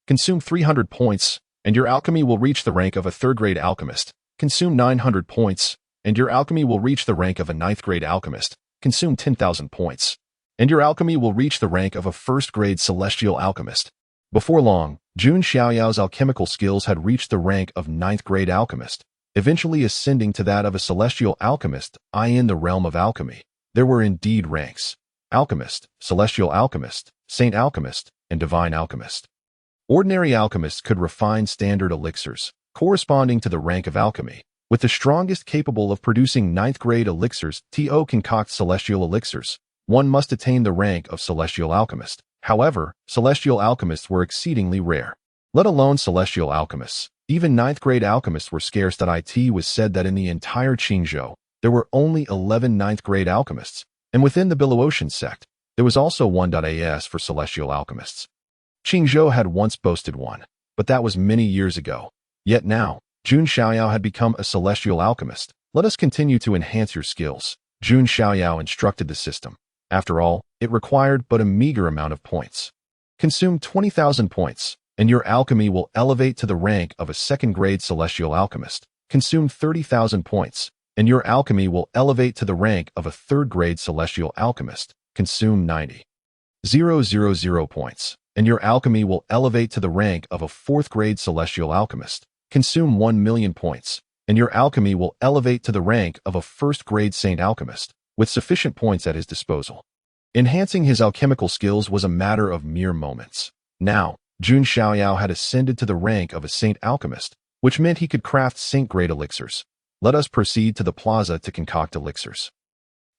Consume 300 points, and your alchemy will reach the rank of a third-grade alchemist. Consume 900 points, and your alchemy will reach the rank of a ninth-grade alchemist. Consume 10,000 points, and your alchemy will reach the rank of a first-grade celestial alchemist. Before long, Jun Xiaoyao's alchemical skills had reached the rank of ninth-grade alchemist, eventually ascending to that of a celestial alchemist. In the realm of alchemy, there were indeed ranks: alchemist, celestial alchemist, saint alchemist, and divine alchemist. Ordinary alchemists could refine standard elixirs, corresponding to the rank of alchemy, with the strongest capable of producing ninth-grade elixirs. To concoct celestial elixirs, one must attain the rank of celestial alchemist. However, celestial alchemists were exceedingly rare, let alone celestial alchemists. Even ninth-grade alchemists were scarce. It was said that in the entire Jiuzhou, there were only 11 ninth-grade alchemists, and within the Belaotian sect, there was also one. As for celestial alchemists, Jiuzhou had once boasted one, but that was many years ago. Yet now, Jun Xiaoyao had become a celestial alchemist. Let us continue to enhance your skills, Jun Xiaoyao instructed the system. After all, it required but a meager amount of points. Consume 20,000 points, and your alchemy will elevate to the rank of a second-grade celestial alchemist. Consume 30,000 points, and your alchemy will elevate to the rank of a third-grade celestial alchemist. Consume 90,000 points, and your alchemy will elevate to the rank of a fourth-grade celestial alchemist. Consume 1,000,000 points, and your alchemy will elevate to the rank of a first-grade saint alchemist, with sufficient points at his disposal. Enhancing his alchemical skills was a matter of mere moments. Now, Jun Xiaoyao had ascended to the rank of a saint alchemist, which meant he could craft saint-grade elixirs. Let us proceed to the plaza to concoct elixirs.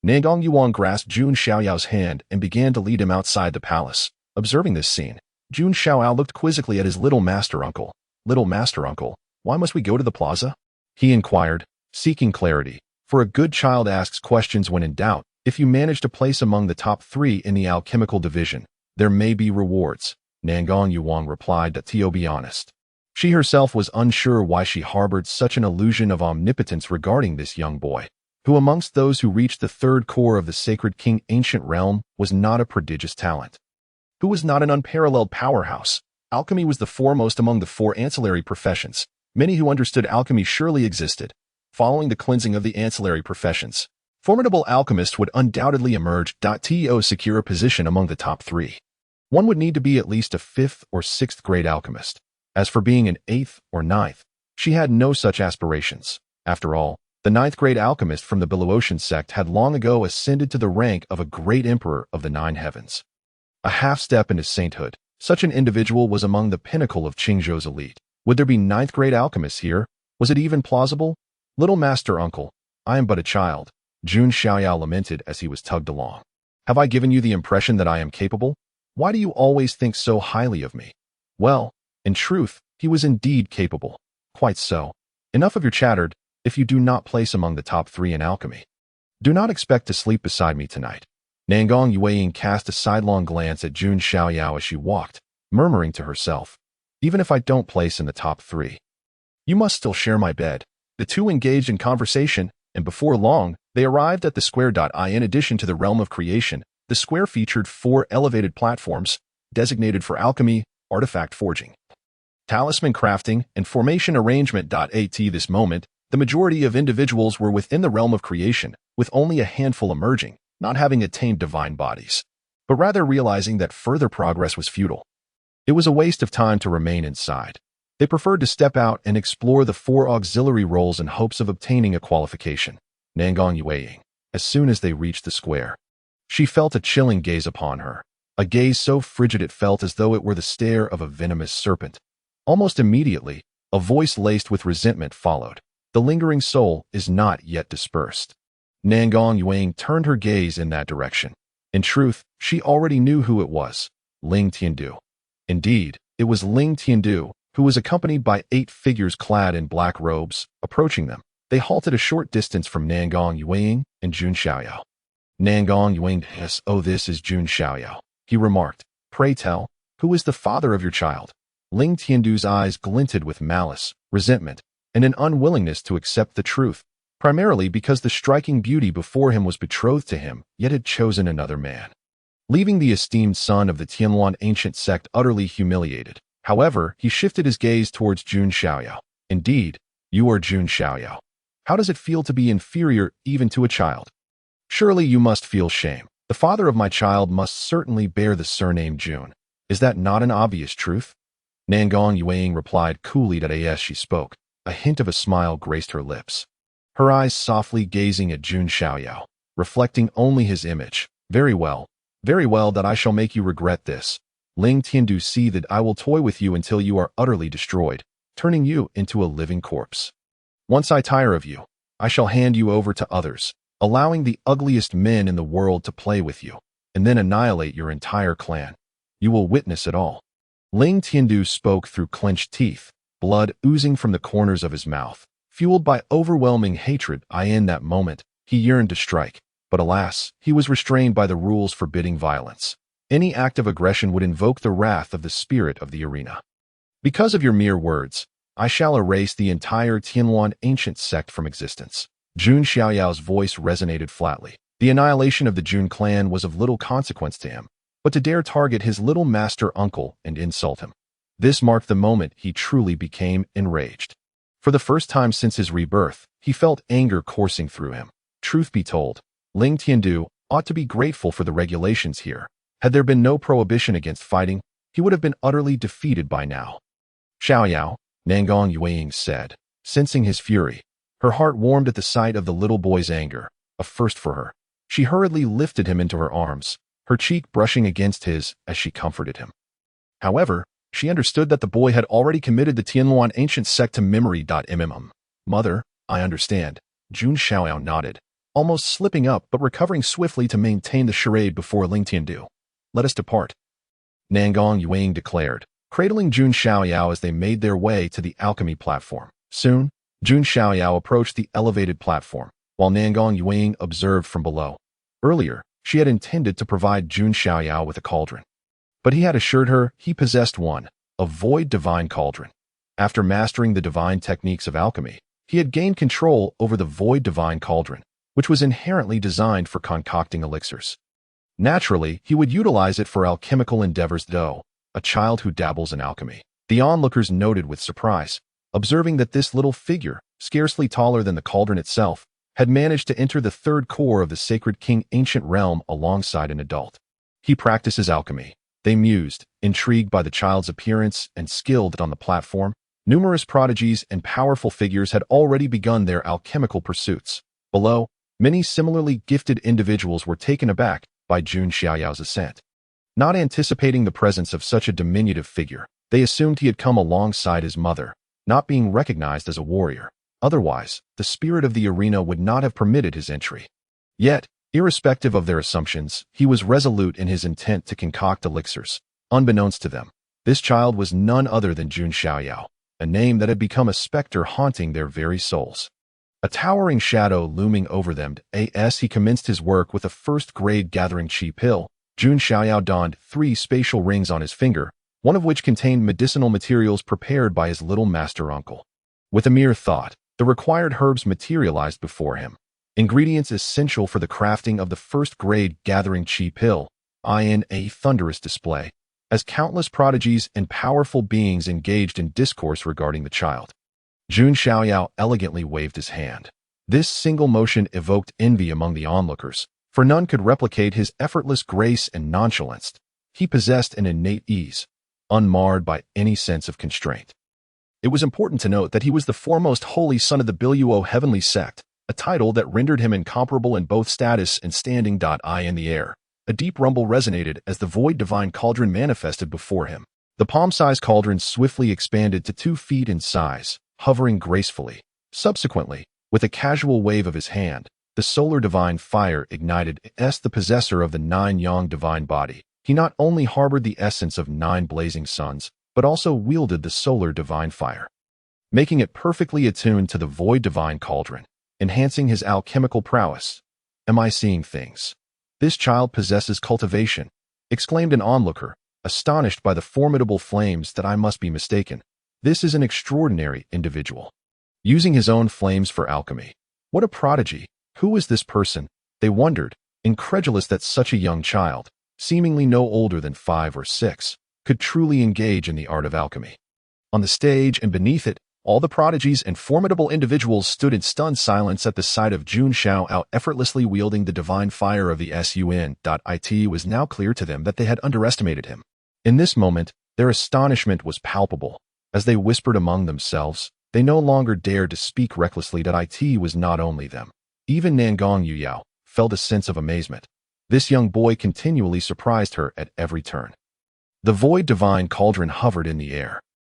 Nangong Yuang grasped Jun Xiaoyao's hand and began to lead him outside the palace. Observing this scene, Jun Xiaoyao looked quizzically at his little master uncle. Little master uncle, why must we go to the plaza? He inquired, seeking clarity. For a good child asks questions when in doubt. If you manage to place among the top 3 in the alchemical division, there may be rewards. Nangong Yuang replied that to be honest, She herself was unsure why she harbored such an illusion of omnipotence regarding this young boy, who amongst those who reached the third core of the sacred king ancient realm was not a prodigious talent, who was not an unparalleled powerhouse. Alchemy was the foremost among the four ancillary professions. Many who understood alchemy surely existed. Following the cleansing of the ancillary professions, formidable alchemists would undoubtedly emerge. To secure a position among the top three, one would need to be at least a 5th or 6th grade alchemist. As for being an 8th or 9th, she had no such aspirations. After all, the 9th grade alchemist from the Belaotian sect had long ago ascended to the rank of a great emperor of the 9 heavens. A half step into sainthood, such an individual was among the pinnacle of Qingzhou's elite. Would there be 9th grade alchemists here? Was it even plausible? Little master uncle, I am but a child, Jun Xiaoyao lamented as he was tugged along. Have I given you the impression that I am capable? Why do you always think so highly of me? Well, in truth, he was indeed capable. Quite so. Enough of your chatter. If you do not place among the top 3 in alchemy, do not expect to sleep beside me tonight. Nangong Yueying cast a sidelong glance at Jun Xiaoyao as she walked, murmuring to herself, even if I don't place in the top 3, you must still share my bed. The two engaged in conversation, and before long, they arrived at the square. In addition to the realm of creation, the square featured 4 elevated platforms, designated for alchemy, artifact forging, talisman crafting, and formation arrangement. At this moment, the majority of individuals were within the realm of creation, with only a handful emerging, not having attained divine bodies, but rather realizing that further progress was futile. It was a waste of time to remain inside. They preferred to step out and explore the 4 auxiliary roles in hopes of obtaining a qualification. Nangong Yueying, as soon as they reached the square, she felt a chilling gaze upon her, a gaze so frigid it felt as though it were the stare of a venomous serpent. Almost immediately, a voice laced with resentment followed. The lingering soul is not yet dispersed. Nangong Yueying turned her gaze in that direction. In truth, she already knew who it was, Ling Tiandu. Indeed, it was Ling Tiandu, who was accompanied by 8 figures clad in black robes. Approaching them, they halted a short distance from Nangong Yueying and Jun Xiaoyao. Nangong Yueying, yes, oh, this is Jun Xiaoyao, he remarked. Pray tell, who is the father of your child? Ling Tiandu's eyes glinted with malice, resentment, and an unwillingness to accept the truth, primarily because the striking beauty before him was betrothed to him, yet had chosen another man, leaving the esteemed son of the Tianluan ancient sect utterly humiliated. However, he shifted his gaze towards Jun Xiaoyao. Indeed, you are Jun Xiaoyao. How does it feel to be inferior even to a child? Surely you must feel shame. The father of my child must certainly bear the surname Jun. Is that not an obvious truth? Nangong Yueying replied coolly as she spoke. A hint of a smile graced her lips, her eyes softly gazing at Jun Xiaoyao, reflecting only his image. Very well, that I shall make you regret this. Ling Tiandu, see that I will toy with you until you are utterly destroyed, turning you into a living corpse. Once I tire of you, I shall hand you over to others, allowing the ugliest men in the world to play with you, and then annihilate your entire clan. You will witness it all. Ling Tiandu spoke through clenched teeth, blood oozing from the corners of his mouth. Fueled by overwhelming hatred, in that moment, he yearned to strike. But alas, he was restrained by the rules forbidding violence. Any act of aggression would invoke the wrath of the spirit of the arena. Because of your mere words, I shall erase the entire Tianluan ancient sect from existence. Jun Xiaoyao's voice resonated flatly. The annihilation of the Jun clan was of little consequence to him, but to dare target his little master uncle and insult him, this marked the moment he truly became enraged. For the first time since his rebirth, he felt anger coursing through him. Truth be told, Ling Tiandu ought to be grateful for the regulations here. Had there been no prohibition against fighting, he would have been utterly defeated by now. Xiaoyao, Nangong Yueying said, sensing his fury. Her heart warmed at the sight of the little boy's anger, a first for her. She hurriedly lifted him into her arms, her cheek brushing against his as she comforted him. However, she understood that the boy had already committed the Tianluan ancient sect to memory. Mother, I understand. Jun Xiaoyao nodded, almost slipping up but recovering swiftly to maintain the charade before Ling Tiandu. Let us depart, Nangong Yueying declared, cradling Jun Xiaoyao as they made their way to the alchemy platform. Soon, Jun Xiaoyao approached the elevated platform, while Nangong Yueying observed from below. Earlier, she had intended to provide Jun Xiaoyao with a cauldron, but he had assured her he possessed one, a void divine cauldron. After mastering the divine techniques of alchemy, he had gained control over the void divine cauldron, which was inherently designed for concocting elixirs. Naturally, he would utilize it for alchemical endeavors, though, a child who dabbles in alchemy. The onlookers noted with surprise, observing that this little figure, scarcely taller than the cauldron itself, had managed to enter the third core of the sacred king ancient realm alongside an adult. He practices alchemy, they mused, intrigued by the child's appearance and skilled on the platform. Numerous prodigies and powerful figures had already begun their alchemical pursuits. Below, many similarly gifted individuals were taken aback by Jun Xiaoyao's ascent. Not anticipating the presence of such a diminutive figure, they assumed he had come alongside his mother, not being recognized as a warrior. Otherwise, the spirit of the arena would not have permitted his entry. Yet, irrespective of their assumptions, he was resolute in his intent to concoct elixirs. Unbeknownst to them, this child was none other than Jun Xiaoyao, a name that had become a specter haunting their very souls. A towering shadow looming over them, as he commenced his work with a first-grade gathering chi pill, Jun Xiaoyao donned 3 spatial rings on his finger, one of which contained medicinal materials prepared by his little master uncle. With a mere thought, the required herbs materialized before him, ingredients essential for the crafting of the first-grade gathering chi pill, in a thunderous display, as countless prodigies and powerful beings engaged in discourse regarding the child. Jun Xiaoyao elegantly waved his hand. This single motion evoked envy among the onlookers, for none could replicate his effortless grace and nonchalance. He possessed an innate ease, unmarred by any sense of constraint. It was important to note that he was the foremost holy son of the Biluo heavenly sect, a title that rendered him incomparable in both status and standing. In the air, a deep rumble resonated as the void divine cauldron manifested before him. The palm-sized cauldron swiftly expanded to 2 feet in size, hovering gracefully. Subsequently, with a casual wave of his hand, the solar divine fire ignited. The possessor of the 9 yang divine body, he not only harbored the essence of 9 blazing suns, but also wielded the solar divine fire, making it perfectly attuned to the void divine cauldron, enhancing his alchemical prowess. Am I seeing things? This child possesses cultivation, exclaimed an onlooker, astonished by the formidable flames. That I must be mistaken. This is an extraordinary individual, using his own flames for alchemy. What a prodigy! Who is this person? They wondered, incredulous that such a young child, seemingly no older than 5 or 6, could truly engage in the art of alchemy. On the stage and beneath it, all the prodigies and formidable individuals stood in stunned silence at the sight of Jun Xiaoyao effortlessly wielding the divine fire of the sun. It was now clear to them that they had underestimated him. In this moment, their astonishment was palpable. As they whispered among themselves, they no longer dared to speak recklessly. It was not only them. Even Nangong Yuyao felt a sense of amazement. This young boy continually surprised her at every turn. The void divine cauldron hovered in the air,